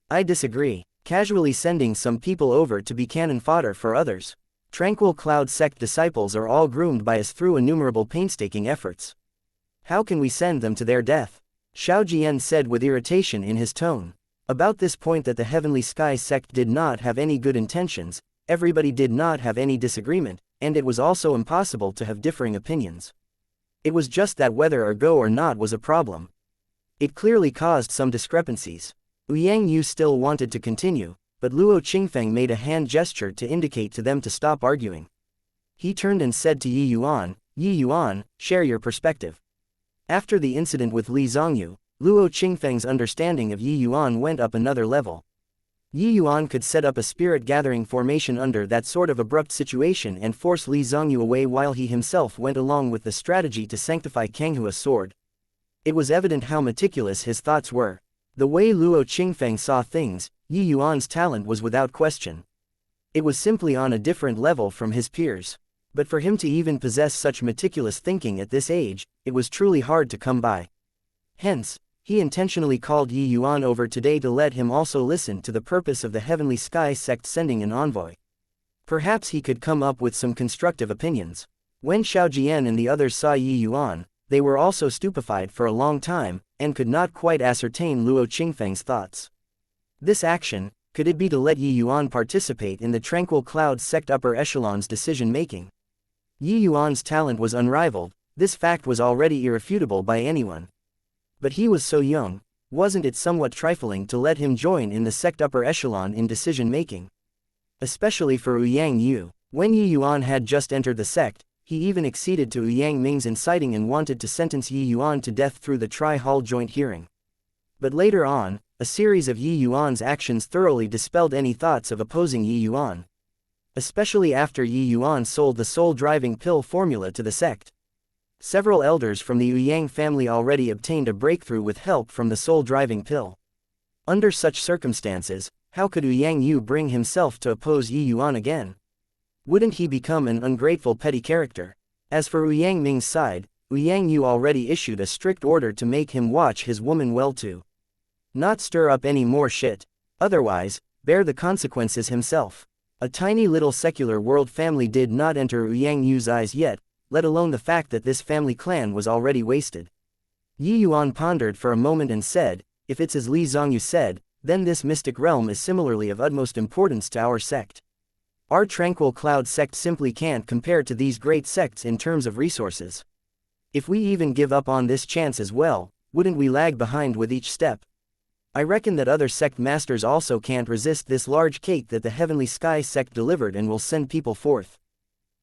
I disagree. Casually sending some people over to be cannon fodder for others. Tranquil Cloud sect disciples are all groomed by us through innumerable painstaking efforts. How can we send them to their death? Xiao Jian said with irritation in his tone. About this point that the Heavenly Sky sect did not have any good intentions, everybody did not have any disagreement, and it was also impossible to have differing opinions. It was just that whether or go or not was a problem. It clearly caused some discrepancies. Yang Yu still wanted to continue, but Luo Qingfeng made a hand gesture to indicate to them to stop arguing. He turned and said to Yi Yuan, share your perspective. After the incident with Li Zongyu, Luo Qingfeng's understanding of Yi Yuan went up another level. Yi Yuan could set up a spirit-gathering formation under that sort of abrupt situation and force Li Zongyu away while he himself went along with the strategy to sanctify Kanghua's sword. It was evident how meticulous his thoughts were. The way Luo Qingfeng saw things, Yi Yuan's talent was without question. It was simply on a different level from his peers. But for him to even possess such meticulous thinking at this age, it was truly hard to come by. Hence, he intentionally called Yi Yuan over today to let him also listen to the purpose of the Heavenly Sky sect sending an envoy. Perhaps he could come up with some constructive opinions. When Xiao Jian and the others saw Yi Yuan, they were also stupefied for a long time, and could not quite ascertain Luo Qingfeng's thoughts. This action, could it be to let Yi Yuan participate in the Tranquil Cloud sect upper echelon's decision-making? Yi Yuan's talent was unrivaled, this fact was already irrefutable by anyone. But he was so young, wasn't it somewhat trifling to let him join in the sect upper echelon in decision-making? Especially for Yang Yu. When Yi Yuan had just entered the sect, he even acceded to Yang Ming's inciting and wanted to sentence Yi Yuan to death through the Tri-Hall joint hearing. But later on, a series of Yi Yuan's actions thoroughly dispelled any thoughts of opposing Yi Yuan. Especially after Yi Yuan sold the soul-driving pill formula to the sect. Several elders from the Yang family already obtained a breakthrough with help from the soul-driving pill. Under such circumstances, how could Yang Yu bring himself to oppose Yi Yuan again? Wouldn't he become an ungrateful petty character? As for Yang Ming's side, Yang Yu already issued a strict order to make him watch his woman well to not stir up any more shit. Otherwise, bear the consequences himself. A tiny little secular world family did not enter Yang Yu's eyes yet, let alone the fact that this family clan was already wasted. Yi Yuan pondered for a moment and said, if it's as Li Zongyu said, then this mystic realm is similarly of utmost importance to our sect. Our Tranquil Cloud sect simply can't compare to these great sects in terms of resources. If we even give up on this chance as well, wouldn't we lag behind with each step? I reckon that other sect masters also can't resist this large cake that the Heavenly Sky sect delivered and will send people forth.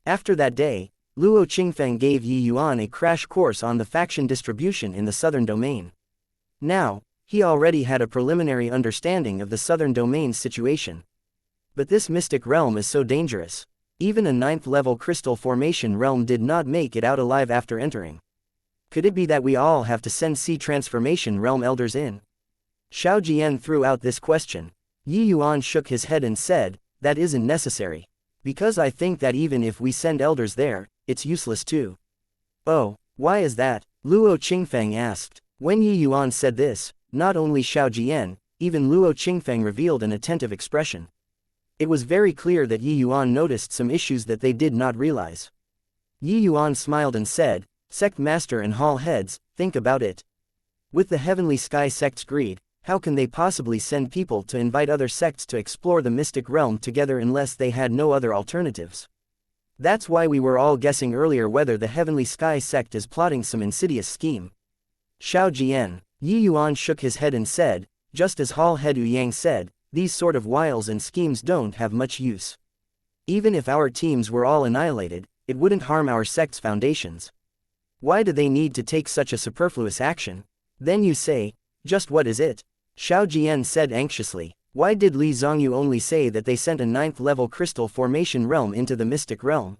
After that day, Luo Qingfeng gave Yi Yuan a crash course on the faction distribution in the southern domain. Now, he already had a preliminary understanding of the southern domain's situation. But this mystic realm is so dangerous. Even a 9th-level crystal formation realm did not make it out alive after entering. Could it be that we all have to send sea transformation realm elders in? Xiao Jian threw out this question. Yi Yuan shook his head and said, that isn't necessary. Because I think that even if we send elders there, it's useless too. Oh, why is that? Luo Qingfeng asked. When Yi Yuan said this, not only Xiao Jian, even Luo Qingfeng revealed an attentive expression. It was very clear that Yi Yuan noticed some issues that they did not realize. Yi Yuan smiled and said, Sect Master and Hall Heads, think about it. With the Heavenly Sky Sect's greed, how can they possibly send people to invite other sects to explore the mystic realm together unless they had no other alternatives? That's why we were all guessing earlier whether the Heavenly Sky Sect is plotting some insidious scheme. Xiao Jian, Yi Yuan shook his head and said, just as Hall Head Yang said, these sort of wiles and schemes don't have much use. Even if our teams were all annihilated, it wouldn't harm our sect's foundations. Why do they need to take such a superfluous action? Then you say, just what is it? Xiao Jian said anxiously. Why did Li Zongyu only say that they sent a 9th level crystal formation realm into the mystic realm?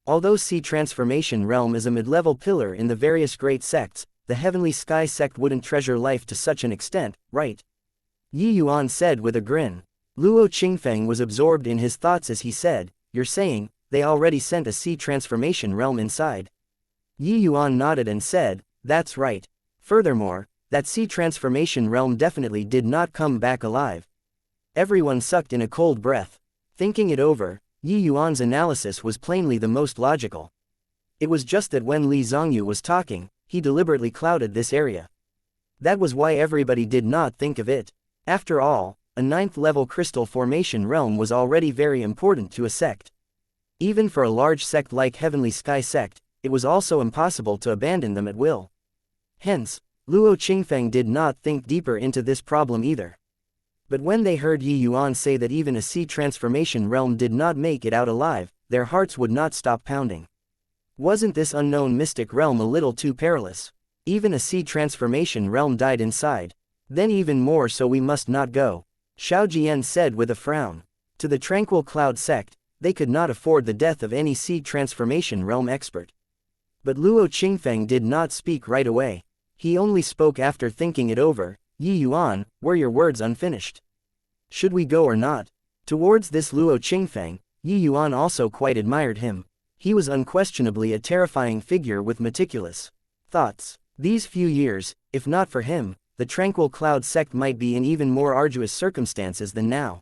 Although Sea Transformation Realm is a mid-level pillar in the various great sects, the Heavenly Sky Sect wouldn't treasure life to such an extent, right? Yi Yuan said with a grin. Luo Qingfeng was absorbed in his thoughts as he said, you're saying, they already sent a Sea Transformation Realm inside? Yi Yuan nodded and said, that's right. Furthermore, that Sea Transformation Realm definitely did not come back alive. Everyone sucked in a cold breath. Thinking it over, Yi Yuan's analysis was plainly the most logical. It was just that when Li Zongyu was talking, he deliberately clouded this area. That was why everybody did not think of it. After all, a 9th level crystal formation realm was already very important to a sect. Even for a large sect like Heavenly Sky Sect, it was also impossible to abandon them at will. Hence, Luo Qingfeng did not think deeper into this problem either. But when they heard Yi Yuan say that even a Sea Transformation Realm did not make it out alive, their hearts would not stop pounding. Wasn't this unknown mystic realm a little too perilous? Even a Sea Transformation Realm died inside. Then even more so we must not go. Xiao Jian said with a frown. To the Tranquil Cloud Sect, they could not afford the death of any Sea Transformation Realm expert. But Luo Qingfeng did not speak right away. He only spoke after thinking it over. Yi Yuan, were your words unfinished? Should we go or not? Towards this Luo Qingfeng, Yi Yuan also quite admired him. He was unquestionably a terrifying figure with meticulous thoughts. These few years, if not for him, the Tranquil Cloud Sect might be in even more arduous circumstances than now.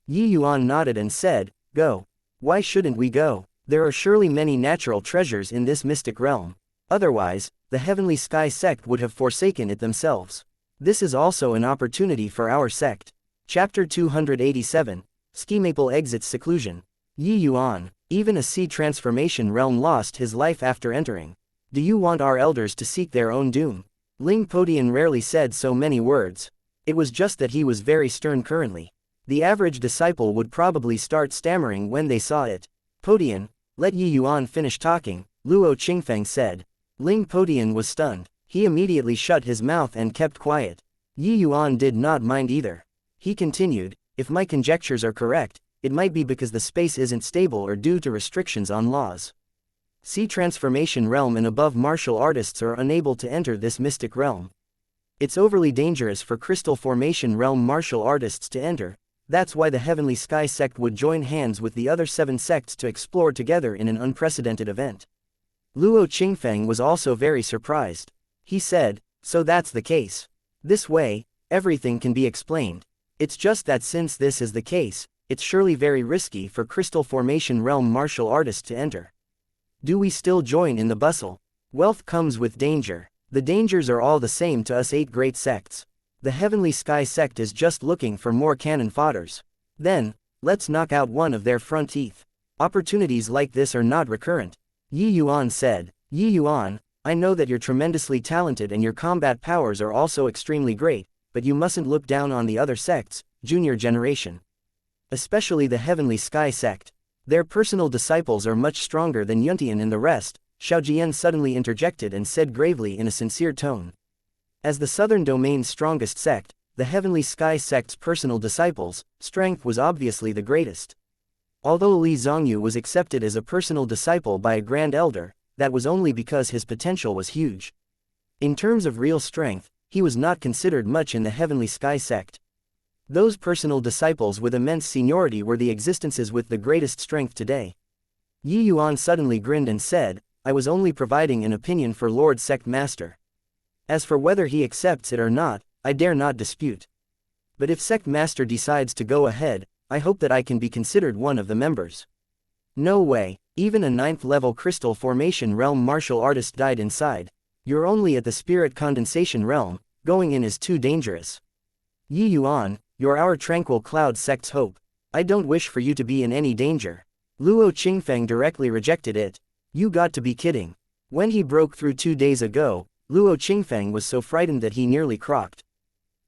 Yi Yuan nodded and said, go. Why shouldn't we go? There are surely many natural treasures in this mystic realm. Otherwise, the Heavenly Sky Sect would have forsaken it themselves. This is also an opportunity for our sect. Chapter 287, Ski Maple exits seclusion. Yi Yuan, even a Sea Transformation Realm lost his life after entering. Do you want our elders to seek their own doom? Ling Podian rarely said so many words. It was just that he was very stern currently. The average disciple would probably start stammering when they saw it. Podian, let Yi Yuan finish talking, Luo Qingfeng said. Ling Podian was stunned. He immediately shut his mouth and kept quiet. Yi Yuan did not mind either. He continued, if my conjectures are correct, it might be because the space isn't stable or due to restrictions on laws. Sea Transformation Realm and above martial artists are unable to enter this mystic realm. It's overly dangerous for Crystal Formation Realm martial artists to enter. That's why the Heavenly Sky Sect would join hands with the other 7 sects to explore together in an unprecedented event. Luo Qingfeng was also very surprised. He said, so that's the case. This way, everything can be explained. It's just that since this is the case, it's surely very risky for Crystal Formation Realm martial artists to enter. Do we still join in the bustle? Wealth comes with danger. The dangers are all the same to us 8 great sects. The Heavenly Sky Sect is just looking for more cannon fodders. Then, let's knock out one of their front teeth. Opportunities like this are not recurrent. Yi Yuan said. Yi Yuan, I know that you're tremendously talented and your combat powers are also extremely great, but you mustn't look down on the other sects, junior generation. Especially the Heavenly Sky Sect. Their personal disciples are much stronger than Yuntian and the rest, Xiao Jian suddenly interjected and said gravely in a sincere tone. As the Southern Domain's strongest sect, the Heavenly Sky Sect's personal disciples, strength was obviously the greatest. Although Li Zongyu was accepted as a personal disciple by a Grand Elder, that was only because his potential was huge. In terms of real strength, he was not considered much in the Heavenly Sky Sect. Those personal disciples with immense seniority were the existences with the greatest strength today. Yi Yuan suddenly grinned and said, I was only providing an opinion for Lord Sect Master. As for whether he accepts it or not, I dare not dispute. But if Sect Master decides to go ahead, I hope that I can be considered one of the members. No way, even a 9th level crystal formation realm martial artist died inside. You're only at the spirit condensation realm, going in is too dangerous. Yi Yuan, you're our tranquil cloud sect's hope. I don't wish for you to be in any danger. Luo Qingfeng directly rejected it. You got to be kidding. When he broke through 2 days ago, Luo Qingfeng was so frightened that he nearly croaked.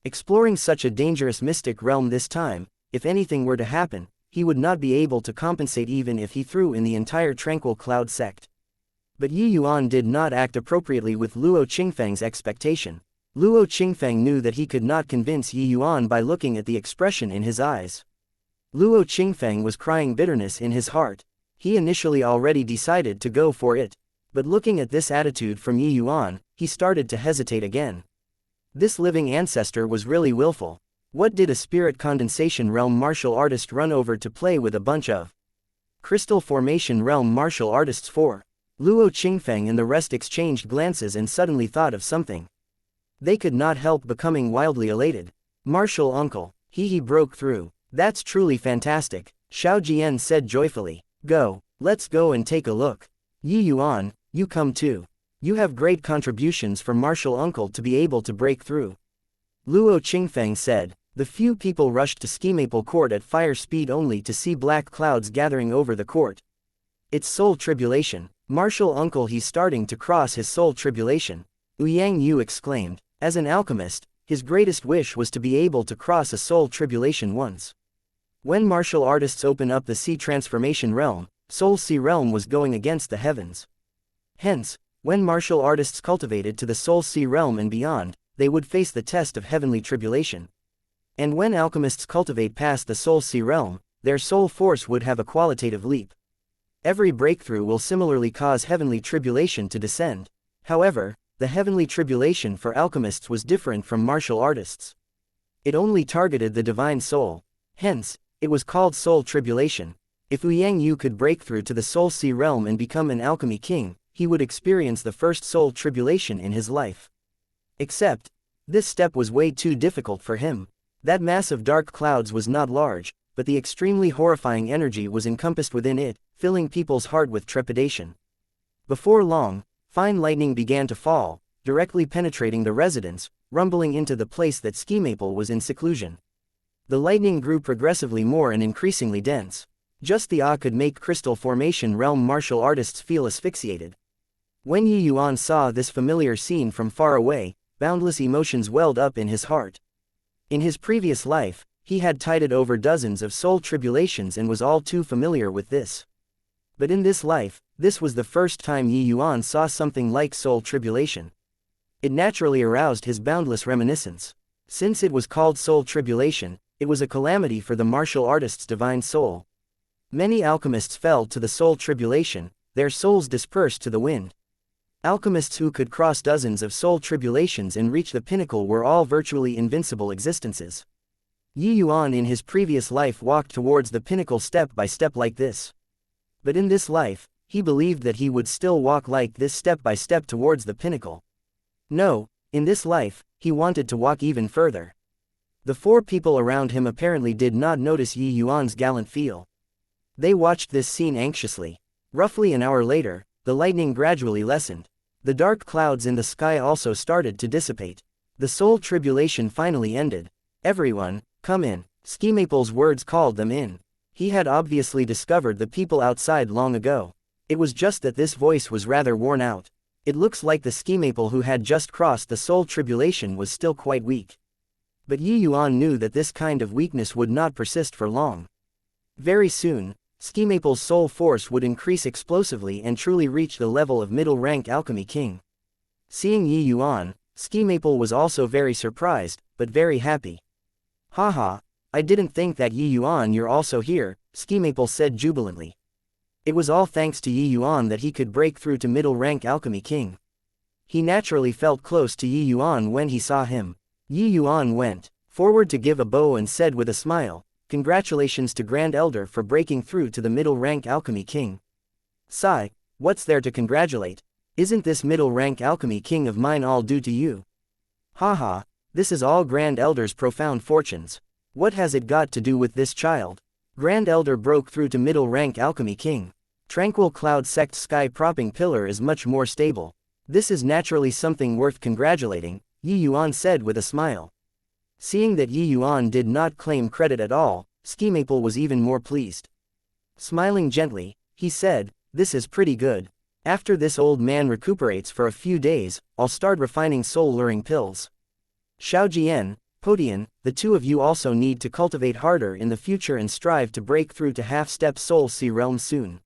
Exploring such a dangerous mystic realm this time, if anything were to happen, he would not be able to compensate even if he threw in the entire tranquil cloud sect. But Yi Yuan did not act appropriately with Luo Qingfeng's expectation. Luo Qingfeng knew that he could not convince Yi Yuan by looking at the expression in his eyes. Luo Qingfeng was crying bitterness in his heart. He initially already decided to go for it. But looking at this attitude from Yi Yuan, he started to hesitate again. This living ancestor was really willful. What did a spirit condensation realm martial artist run over to play with a bunch of crystal formation realm martial artists for? Luo Qingfeng and the rest exchanged glances and suddenly thought of something. They could not help becoming wildly elated. Martial uncle, he broke through. That's truly fantastic, Xiao Jian said joyfully. Go, let's go and take a look. Yi Yuan, you come too. You have great contributions for martial uncle to be able to break through. Luo Qingfeng said. The few people rushed to Ski Maple Court at fire speed only to see black clouds gathering over the court. It's soul tribulation. Martial uncle, he's starting to cross his soul tribulation. Yang Yu exclaimed. As an alchemist, his greatest wish was to be able to cross a soul tribulation once. When martial artists open up the sea transformation realm, soul sea realm was going against the heavens. Hence, when martial artists cultivated to the soul sea realm and beyond, they would face the test of heavenly tribulation. And when alchemists cultivate past the soul sea realm, their soul force would have a qualitative leap. Every breakthrough will similarly cause heavenly tribulation to descend. However, the heavenly tribulation for alchemists was different from martial artists. It only targeted the divine soul. Hence, it was called soul tribulation. If Yang Yu could break through to the soul sea realm and become an alchemy king, he would experience the first soul tribulation in his life. Except, this step was way too difficult for him. That mass of dark clouds was not large, but the extremely horrifying energy was encompassed within it, filling people's heart with trepidation. Before long, fine lightning began to fall, directly penetrating the residence, rumbling into the place that Ski Maple was in seclusion. The lightning grew progressively more and increasingly dense. Just the awe could make crystal formation realm martial artists feel asphyxiated. When Yi Yuan saw this familiar scene from far away, boundless emotions welled up in his heart. In his previous life, he had tided over dozens of soul tribulations and was all too familiar with this. But in this life, this was the first time Yi Yuan saw something like soul tribulation. It naturally aroused his boundless reminiscence. Since it was called soul tribulation, it was a calamity for the martial artist's divine soul. Many alchemists fell to the soul tribulation, their souls dispersed to the wind. Alchemists who could cross dozens of soul tribulations and reach the pinnacle were all virtually invincible existences. Yi Yuan in his previous life walked towards the pinnacle step by step like this. But in this life, he believed that he would still walk like this step by step towards the pinnacle. No, in this life, he wanted to walk even further. The 4 people around him apparently did not notice Yi Yuan's gallant feel. They watched this scene anxiously. Roughly an hour later, the lightning gradually lessened. The dark clouds in the sky also started to dissipate. The soul tribulation finally ended. Everyone, come in. Ski Maple's words called them in. He had obviously discovered the people outside long ago. It was just that this voice was rather worn out. It looks like the Ski Maple who had just crossed the soul tribulation was still quite weak. But Yi Yuan knew that this kind of weakness would not persist for long. Very soon, Ski Maple's soul force would increase explosively and truly reach the level of middle-rank Alchemy King. Seeing Yi Yuan, Ski Maple was also very surprised, but very happy. Haha, I didn't think that Yi Yuan you're also here, Ski Maple said jubilantly. It was all thanks to Yi Yuan that he could break through to middle-rank Alchemy King. He naturally felt close to Yi Yuan when he saw him. Yi Yuan went forward to give a bow and said with a smile, "Congratulations to Grand Elder for breaking through to the middle rank Alchemy King." "Sigh, what's there to congratulate? Isn't this middle rank Alchemy King of mine all due to you? Haha, this is all Grand Elder's profound fortunes. What has it got to do with this child?" Grand Elder broke through to middle rank Alchemy King. Tranquil Cloud Sect sky propping pillar is much more stable. This is naturally something worth congratulating, Yuan said with a smile. Seeing that Yuan did not claim credit at all, Ski Maple was even more pleased. Smiling gently, he said, "This is pretty good. After this old man recuperates for a few days, I'll start refining soul-luring pills. Xiaojian, Podian, the two of you also need to cultivate harder in the future and strive to break through to half-step Soul Sea Realm soon.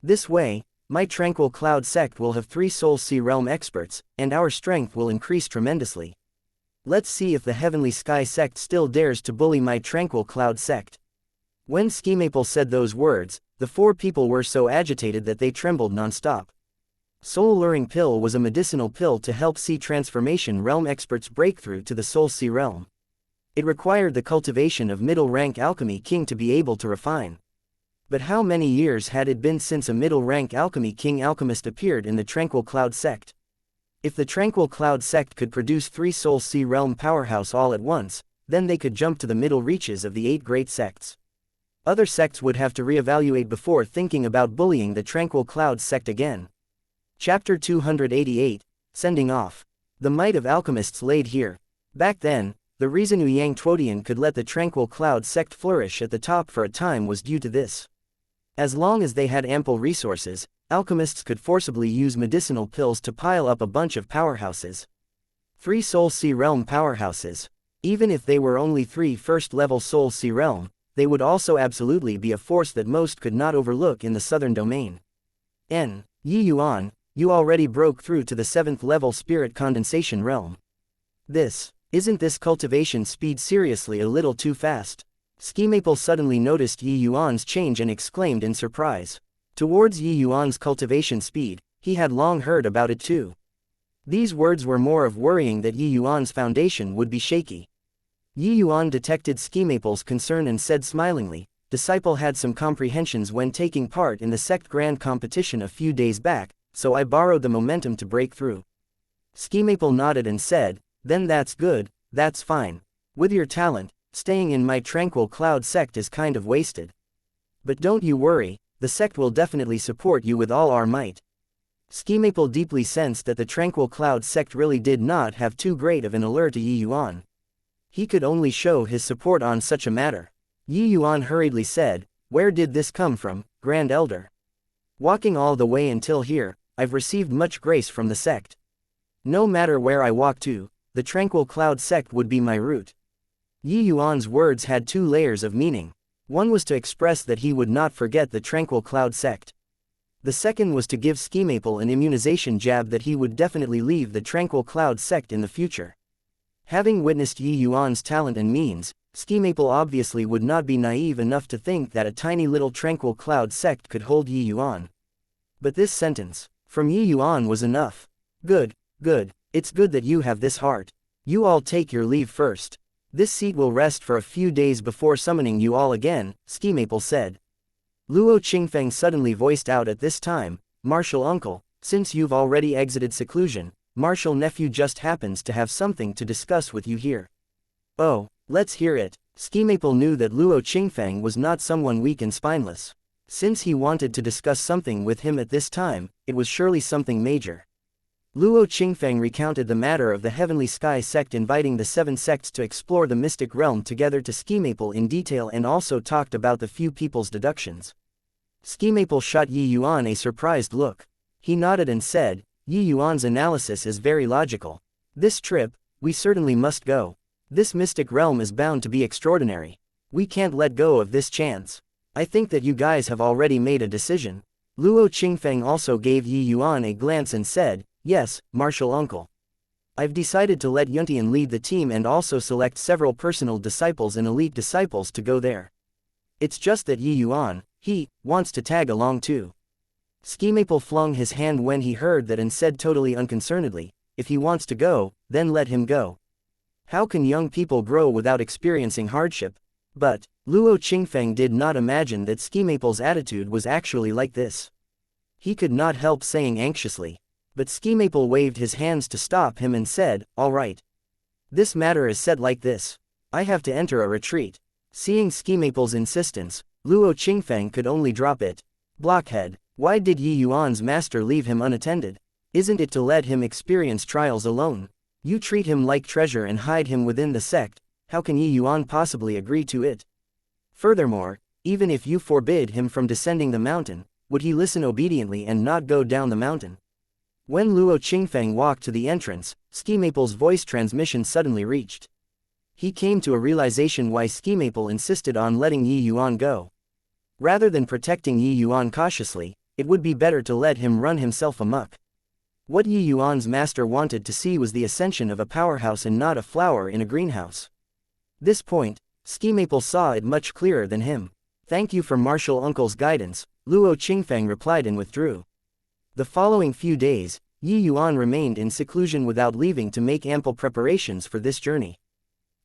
This way, my Tranquil Cloud Sect will have 3 Soul Sea Realm experts, and our strength will increase tremendously. Let's see if the Heavenly Sky Sect still dares to bully my Tranquil Cloud Sect." When Ski Maple said those words, the 4 people were so agitated that they trembled non-stop. Soul-luring pill was a medicinal pill to help Sea Transformation Realm experts break through to the Soul Sea Realm. It required the cultivation of middle-rank Alchemy King to be able to refine. But how many years had it been since a middle-rank Alchemy King alchemist appeared in the Tranquil Cloud Sect? If the Tranquil Cloud Sect could produce 3 Soul Sea Realm powerhouse all at once, then they could jump to the middle reaches of the 8 great sects. Other sects would have to re-evaluate before thinking about bullying the Tranquil Cloud Sect again. Chapter 288, Sending Off. The might of alchemists laid here. Back then, the reason Yang Twodian could let the Tranquil Cloud Sect flourish at the top for a time was due to this. As long as they had ample resources, alchemists could forcibly use medicinal pills to pile up a bunch of powerhouses. 3 Soul Sea Realm powerhouses. Even if they were only 3 first-level Soul Sea Realm, they would also absolutely be a force that most could not overlook in the southern domain. Yuan, you already broke through to the 7th level Spirit Condensation Realm. Isn't this cultivation speed seriously a little too fast? Ski Maple suddenly noticed Yuan's change and exclaimed in surprise. Towards Yuan's cultivation speed, he had long heard about it too. These words were more of worrying that Yuan's foundation would be shaky. Yuan detected Ski Maple's concern and said smilingly, "Disciple had some comprehensions when taking part in the sect grand competition a few days back, so I borrowed the momentum to break through." Ski Maple nodded and said, "Then that's good, that's fine. With your talent, staying in my Tranquil Cloud Sect is kind of wasted. But don't you worry, the sect will definitely support you with all our might." Ski Maple deeply sensed that the Tranquil Cloud Sect really did not have too great of an allure to Yuan. He could only show his support on such a matter. Yuan hurriedly said, "Where did this come from, Grand Elder? Walking all the way until here, I've received much grace from the sect. No matter where I walk to, the Tranquil Cloud Sect would be my route." Yuan's words had 2 layers of meaning. One was to express that he would not forget the Tranquil Cloud Sect. The second was to give Ski Maple an immunization jab that he would definitely leave the Tranquil Cloud Sect in the future. Having witnessed Yuan's talent and means, Ski Maple obviously would not be naive enough to think that a tiny little Tranquil Cloud Sect could hold Yuan. But this sentence from Yuan was enough. Good, it's good that you have this heart. You all take your leave first. This seat will rest for a few days before summoning you all again, Ski Maple said. Luo Qingfeng suddenly voiced out at this time, "Martial uncle, since you've already exited seclusion, Martial nephew just happens to have something to discuss with you here." "Oh, let's hear it." Ski Maple knew that Luo Qingfeng was not someone weak and spineless. Since he wanted to discuss something with him at this time, it was surely something major. Luo Qingfeng recounted the matter of the Heavenly Sky Sect inviting the 7 sects to explore the mystic realm together to Ski Maple in detail and also talked about the few people's deductions. Ski Maple shot Yuan a surprised look. He nodded and said, "Yuan's analysis is very logical. This trip, we certainly must go. This mystic realm is bound to be extraordinary. We can't let go of this chance. I think that you guys have already made a decision." Luo Qingfeng also gave Yuan a glance and said, "Yes, Martial uncle. I've decided to let Yuntian lead the team and also select several personal disciples and elite disciples to go there. It's just that Yuan, he wants to tag along too." Ski Maple flung his hand when he heard that and said totally unconcernedly, "If he wants to go, then let him go. How can young people grow without experiencing hardship? But Luo Qingfeng did not imagine that Ski Maple's attitude was actually like this. He could not help saying anxiously. But Ski Maple waved his hands to stop him and said, "All right. This matter is set like this. I have to enter a retreat." Seeing Ski Maple's insistence, Luo Qingfeng could only drop it. "Blockhead, why did Yi Yuan's master leave him unattended? Isn't it to let him experience trials alone? You treat him like treasure and hide him within the sect. How can Yi Yuan possibly agree to it? Furthermore, even if you forbid him from descending the mountain, would he listen obediently and not go down the mountain?" When Luo Qingfeng walked to the entrance, Ski Maple's voice transmission suddenly reached. He came to a realization why Ski Maple insisted on letting Yi Yuan go. Rather than protecting Yi Yuan cautiously, it would be better to let him run himself amok. What Yi Yuan's master wanted to see was the ascension of a powerhouse and not a flower in a greenhouse. This point, Ski Maple saw it much clearer than him. "Thank you for martial uncle's guidance," Luo Qingfeng replied and withdrew. The following few days, Yi Yuan remained in seclusion without leaving to make ample preparations for this journey.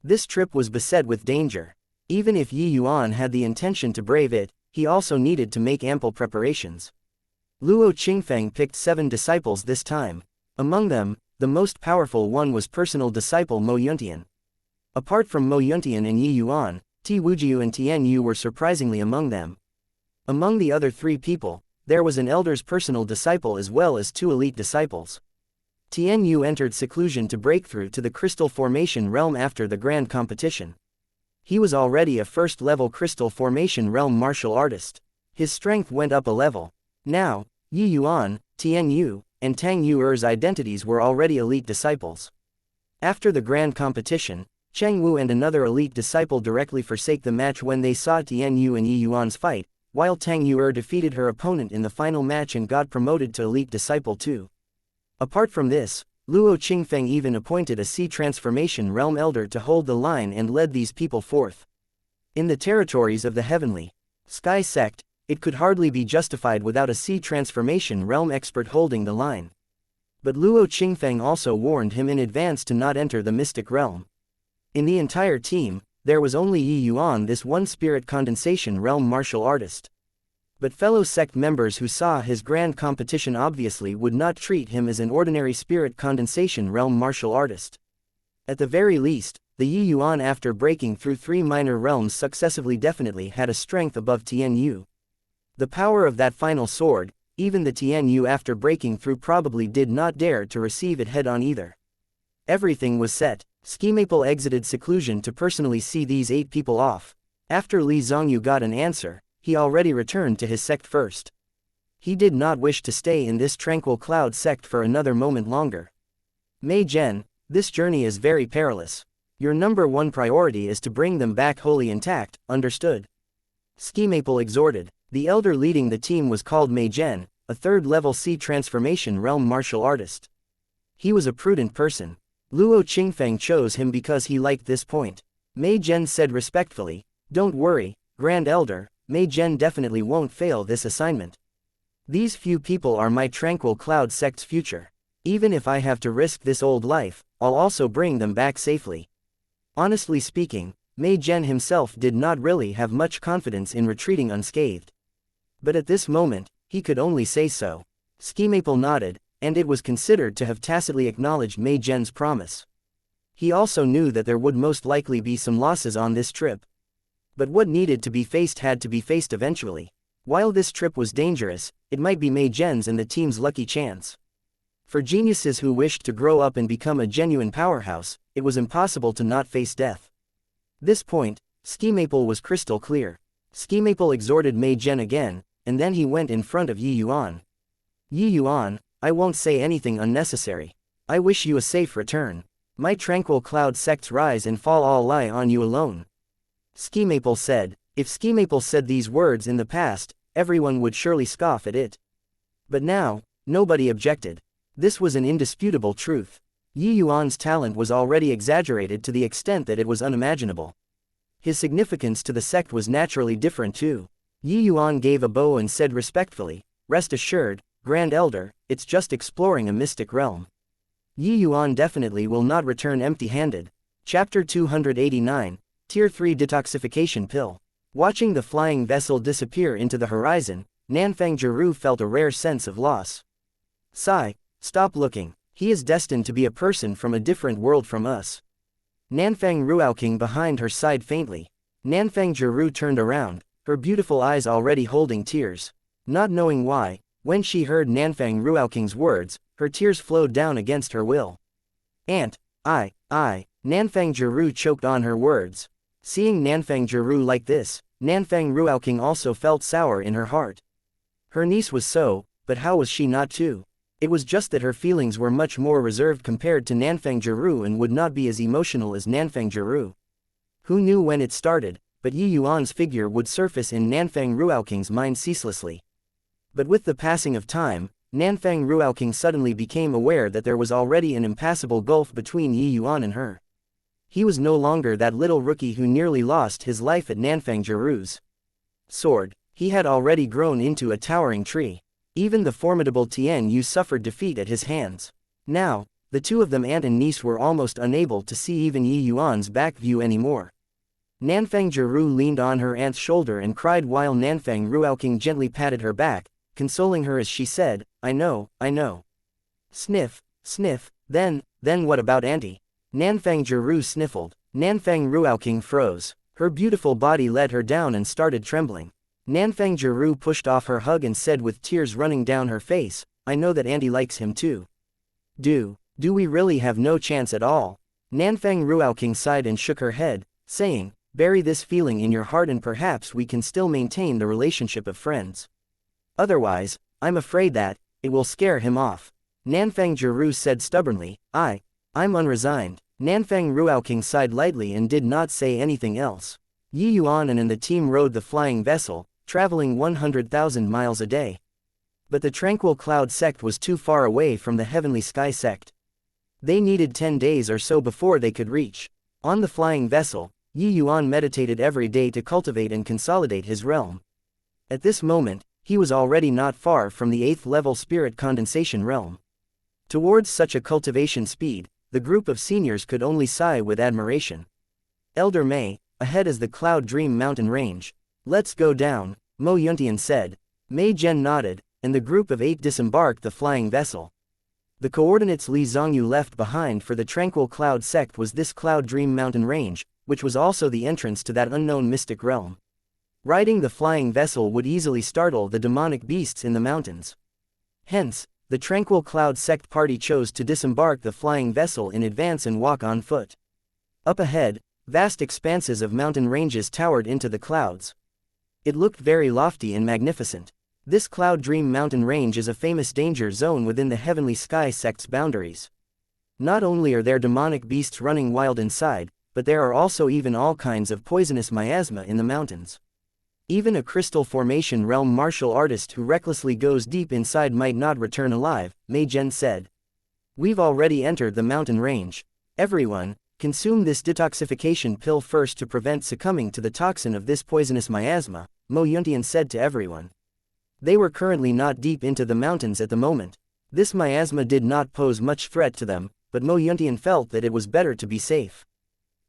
This trip was beset with danger. Even if Yi Yuan had the intention to brave it, he also needed to make ample preparations. Luo Qingfeng picked 7 disciples this time. Among them, the most powerful one was personal disciple Mo Yuntian. Apart from Mo Yuntian and Yi Yuan, Ti Wujiu and Tian Yu were surprisingly among them. Among the other 3 people, there was an elder's personal disciple as well as 2 elite disciples. Tian Yu entered seclusion to break through to the crystal formation realm after the grand competition. He was already a first-level crystal formation realm martial artist. His strength went up a level. Now, Yi Yuan, Tian Yu, and Tang Yuer's identities were already elite disciples. After the grand competition, Cheng Wu and another elite disciple directly forsake the match when they saw Tian Yu and Yi Yuan's fight, while Tang Yuer defeated her opponent in the final match and got promoted to elite disciple too. Apart from this, Luo Qingfeng even appointed a Sea Transformation Realm Elder to hold the line and led these people forth. In the territories of the Heavenly Sky Sect, it could hardly be justified without a Sea Transformation Realm expert holding the line. But Luo Qingfeng also warned him in advance to not enter the Mystic Realm. In the entire team, there was only Yi Yuan, this one Spirit Condensation Realm martial artist. But fellow sect members who saw his grand competition obviously would not treat him as an ordinary Spirit Condensation Realm martial artist. At the very least, the Yi Yuan after breaking through 3 minor realms successively definitely had a strength above Tian Yu. The power of that final sword, even the Tian Yu after breaking through probably did not dare to receive it head-on either. Everything was set. Ski Maple exited seclusion to personally see these 8 people off. After Li Zongyu got an answer, he already returned to his sect first. He did not wish to stay in this tranquil cloud sect for another moment longer. "Mei Zhen, this journey is very perilous. Your number 1 priority is to bring them back wholly intact, understood?" Ski Maple exhorted. The elder leading the team was called Mei Zhen, a 3rd-level Sea Transformation Realm martial artist. He was a prudent person. Luo Qingfeng chose him because he liked this point. Mei Zhen said respectfully, "Don't worry, Grand Elder, Mei Zhen definitely won't fail this assignment. These few people are my tranquil cloud sect's future. Even if I have to risk this old life, I'll also bring them back safely." Honestly speaking, Mei Zhen himself did not really have much confidence in retreating unscathed. But at this moment, he could only say so. Ski Maple nodded, and it was considered to have tacitly acknowledged Mei Zhen's promise. He also knew that there would most likely be some losses on this trip. But what needed to be faced had to be faced eventually. While this trip was dangerous, it might be Mei Zhen's and the team's lucky chance. For geniuses who wished to grow up and become a genuine powerhouse, it was impossible to not face death. This point, Ski Maple was crystal clear. Ski Maple exhorted Mei Zhen again, and then he went in front of Yi Yuan. "Yi Yuan, I won't say anything unnecessary. I wish you a safe return. My tranquil cloud sect's rise and fall all lie on you alone." Ski Maple said. If Ski Maple said these words in the past, everyone would surely scoff at it. But now, nobody objected. This was an indisputable truth. Yi Yuan's talent was already exaggerated to the extent that it was unimaginable. His significance to the sect was naturally different too. Yi Yuan gave a bow and said respectfully, "Rest assured, Grand Elder, it's just exploring a mystic realm. Yi Yuan definitely will not return empty-handed." Chapter 289, Tier 3 Detoxification Pill. Watching the flying vessel disappear into the horizon, Nanfang Jiru felt a rare sense of loss. Sigh, stop looking. He is destined to be a person from a different world from us. Nanfang Ruoking behind her sighed faintly. Nanfang Jiru turned around, her beautiful eyes already holding tears. Not knowing why, when she heard Nanfang Ruoking's words, her tears flowed down against her will. Aunt, Nanfang Jiru choked on her words. Seeing Nanfang Jiru like this, Nanfang Ruoking also felt sour in her heart. Her niece was so, but how was she not too? It was just that her feelings were much more reserved compared to Nanfang Jiru and would not be as emotional as Nanfang Jiru. Who knew when it started, but Yi Yuan's figure would surface in Nanfang Ruoking's mind ceaselessly. But with the passing of time, Nanfang Ruoking suddenly became aware that there was already an impassable gulf between Yi Yuan and her. He was no longer that little rookie who nearly lost his life at Nanfang Jiru's sword. He had already grown into a towering tree. Even the formidable Tian Yu suffered defeat at his hands. Now, the two of them, aunt and niece, were almost unable to see even Yi Yuan's back view anymore. Nanfang Jiru leaned on her aunt's shoulder and cried while Nanfang Ruoking gently patted her back, consoling her as she said, I know. Sniff, sniff, then what about auntie? Nanfang Jiru sniffled. Nanfang Ruoking froze. Her beautiful body let her down and started trembling. Nanfang Jiru pushed off her hug and said with tears running down her face, I know that auntie likes him too. Do we really have no chance at all? Nanfang Ruoking sighed and shook her head, saying, bury this feeling in your heart and perhaps we can still maintain the relationship of friends. Otherwise, I'm afraid that it will scare him off. Nanfang Jiru said stubbornly, I'm unresigned. Nanfang Ruoking sighed lightly and did not say anything else. Yi Yuan and the team rode the flying vessel, traveling 100,000 miles a day. But the tranquil cloud sect was too far away from the heavenly sky sect. They needed 10 days or so before they could reach. On the flying vessel, Yi Yuan meditated every day to cultivate and consolidate his realm. At this moment, he was already not far from the 8th level spirit condensation realm. Towards such a cultivation speed, the group of seniors could only sigh with admiration. Elder Mei, ahead is the Cloud Dream Mountain Range. Let's go down, Mo Yuntian said. Mei Zhen nodded, and the group of 8 disembarked the flying vessel. The coordinates Li Zhongyu left behind for the Tranquil Cloud sect was this Cloud Dream Mountain Range, which was also the entrance to that unknown mystic realm. Riding the flying vessel would easily startle the demonic beasts in the mountains. Hence, the Tranquil Cloud sect party chose to disembark the flying vessel in advance and walk on foot. Up ahead, vast expanses of mountain ranges towered into the clouds. It looked very lofty and magnificent. This Cloud Dream Mountain Range is a famous danger zone within the Heavenly Sky sect's boundaries. Not only are there demonic beasts running wild inside, but there are also even all kinds of poisonous miasma in the mountains. Even a crystal formation realm martial artist who recklessly goes deep inside might not return alive, Mei Zhen said. We've already entered the mountain range. Everyone, consume this detoxification pill first to prevent succumbing to the toxin of this poisonous miasma, Mo Yuntian said to everyone. They were currently not deep into the mountains at the moment. This miasma did not pose much threat to them, but Mo Yuntian felt that it was better to be safe.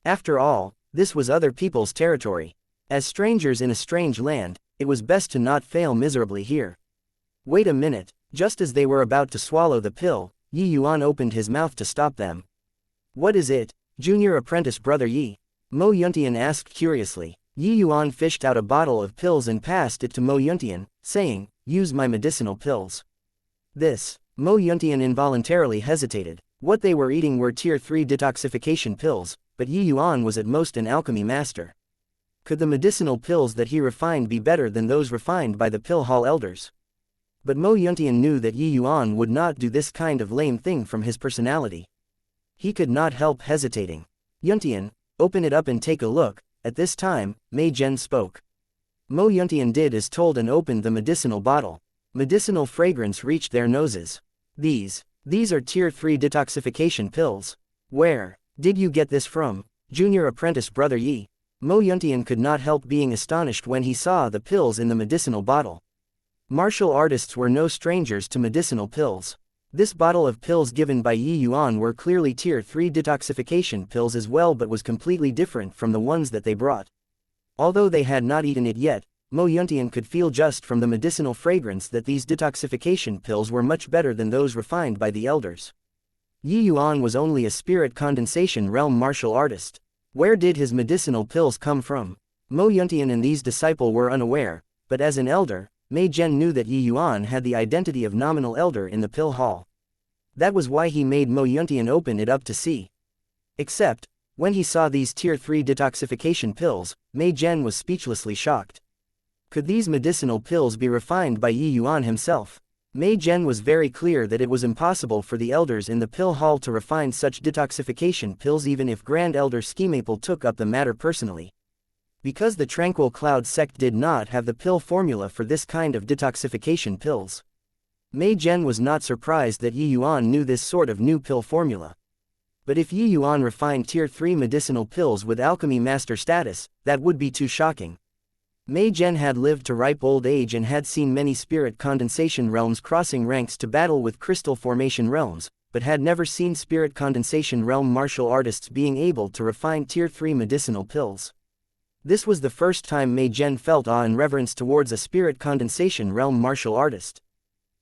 After all, this was other people's territory. As strangers in a strange land, it was best to not fail miserably here. Wait a minute, just as they were about to swallow the pill, Yi Yuan opened his mouth to stop them. What is it, junior apprentice brother Yi? Mo Yuntian asked curiously. Yi Yuan fished out a bottle of pills and passed it to Mo Yuntian, saying, use my medicinal pills. This, Mo Yuntian involuntarily hesitated. What they were eating were tier 3 detoxification pills, but Yi Yuan was at most an alchemy master. Could the medicinal pills that he refined be better than those refined by the pill hall elders? But Mo Yuntian knew that Yi Yuan would not do this kind of lame thing from his personality. He could not help hesitating. Yuntian, open it up and take a look. At this time, Mei Zhen spoke. Mo Yuntian did as told and opened the medicinal bottle. Medicinal fragrance reached their noses. These are tier 3 detoxification pills. Where did you get this from, junior apprentice brother Yi? Mo Yuntian could not help being astonished when he saw the pills in the medicinal bottle. Martial artists were no strangers to medicinal pills. This bottle of pills given by Yi Yuan were clearly tier 3 detoxification pills as well, but was completely different from the ones that they brought. Although they had not eaten it yet, Mo Yuntian could feel just from the medicinal fragrance that these detoxification pills were much better than those refined by the elders. Yi Yuan was only a spirit condensation realm martial artist. Where did his medicinal pills come from? Mo Yuntian and these disciples were unaware, but as an elder, Mei Zhen knew that Yi Yuan had the identity of nominal elder in the pill hall. That was why he made Mo Yuntian open it up to see. Except, when he saw these tier 3 detoxification pills, Mei Zhen was speechlessly shocked. Could these medicinal pills be refined by Yi Yuan himself? Mei Zhen was very clear that it was impossible for the elders in the pill hall to refine such detoxification pills even if Grand Elder Schemaple took up the matter personally. Because the Tranquil Cloud sect did not have the pill formula for this kind of detoxification pills. Mei Zhen was not surprised that Yi Yuan knew this sort of new pill formula. But if Yi Yuan refined tier 3 medicinal pills with alchemy master status, that would be too shocking. Mei Zhen had lived to ripe old age and had seen many spirit condensation realms crossing ranks to battle with crystal formation realms, but had never seen spirit condensation realm martial artists being able to refine tier 3 medicinal pills. This was the first time Mei Zhen felt awe and reverence towards a spirit condensation realm martial artist.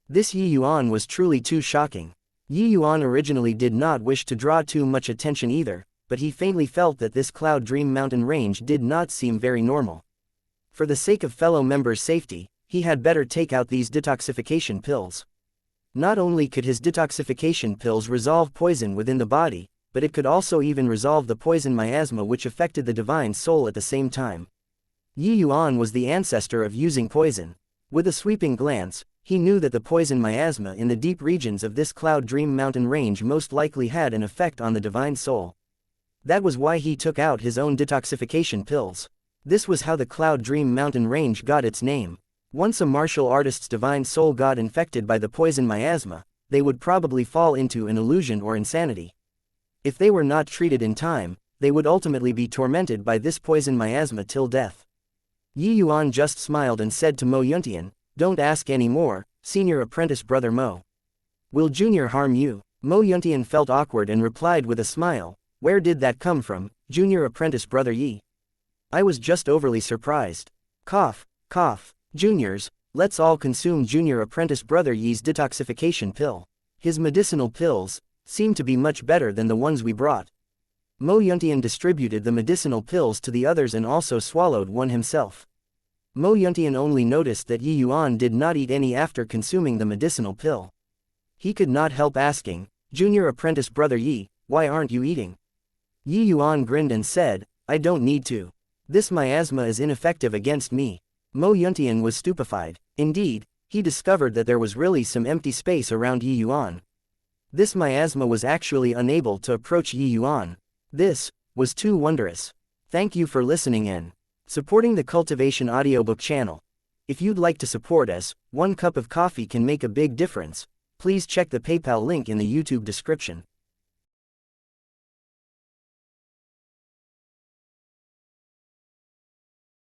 This Yi Yuan was truly too shocking. Yi Yuan originally did not wish to draw too much attention either, but he faintly felt that this Cloud Dream Mountain range did not seem very normal. For the sake of fellow members' safety, he had better take out these detoxification pills. Not only could his detoxification pills resolve poison within the body, but it could also even resolve the poison miasma which affected the divine soul at the same time. Yi Yuan was the ancestor of using poison. With a sweeping glance, he knew that the poison miasma in the deep regions of this Cloud Dream Mountain range most likely had an effect on the divine soul. That was why he took out his own detoxification pills. This was how the Cloud Dream Mountain range got its name. Once a martial artist's divine soul got infected by the poison miasma, they would probably fall into an illusion or insanity. If they were not treated in time, they would ultimately be tormented by this poison miasma till death. Yi Yuan just smiled and said to Mo Yuntian, "Don't ask any more, senior apprentice brother Mo. Will Junior harm you?" Mo Yuntian felt awkward and replied with a smile, "Where did that come from, Junior apprentice brother Yi? I was just overly surprised." Cough, cough. Juniors, let's all consume Junior apprentice brother Yi's detoxification pill. His medicinal pills seem to be much better than the ones we brought. Mo Yuntian distributed the medicinal pills to the others and also swallowed one himself. Mo Yuntian only noticed that Yi Yuan did not eat any after consuming the medicinal pill. He could not help asking, "Junior apprentice brother Yi, why aren't you eating?" Yi Yuan grinned and said, "I don't need to. This miasma is ineffective against me." Mo Yuntian was stupefied. Indeed, he discovered that there was really some empty space around Yi Yuan. This miasma was actually unable to approach Yi Yuan. This was too wondrous. Thank you for listening and supporting the Cultivation audiobook channel. If you'd like to support us, 1 cup of coffee can make a big difference. Please check the PayPal link in the YouTube description.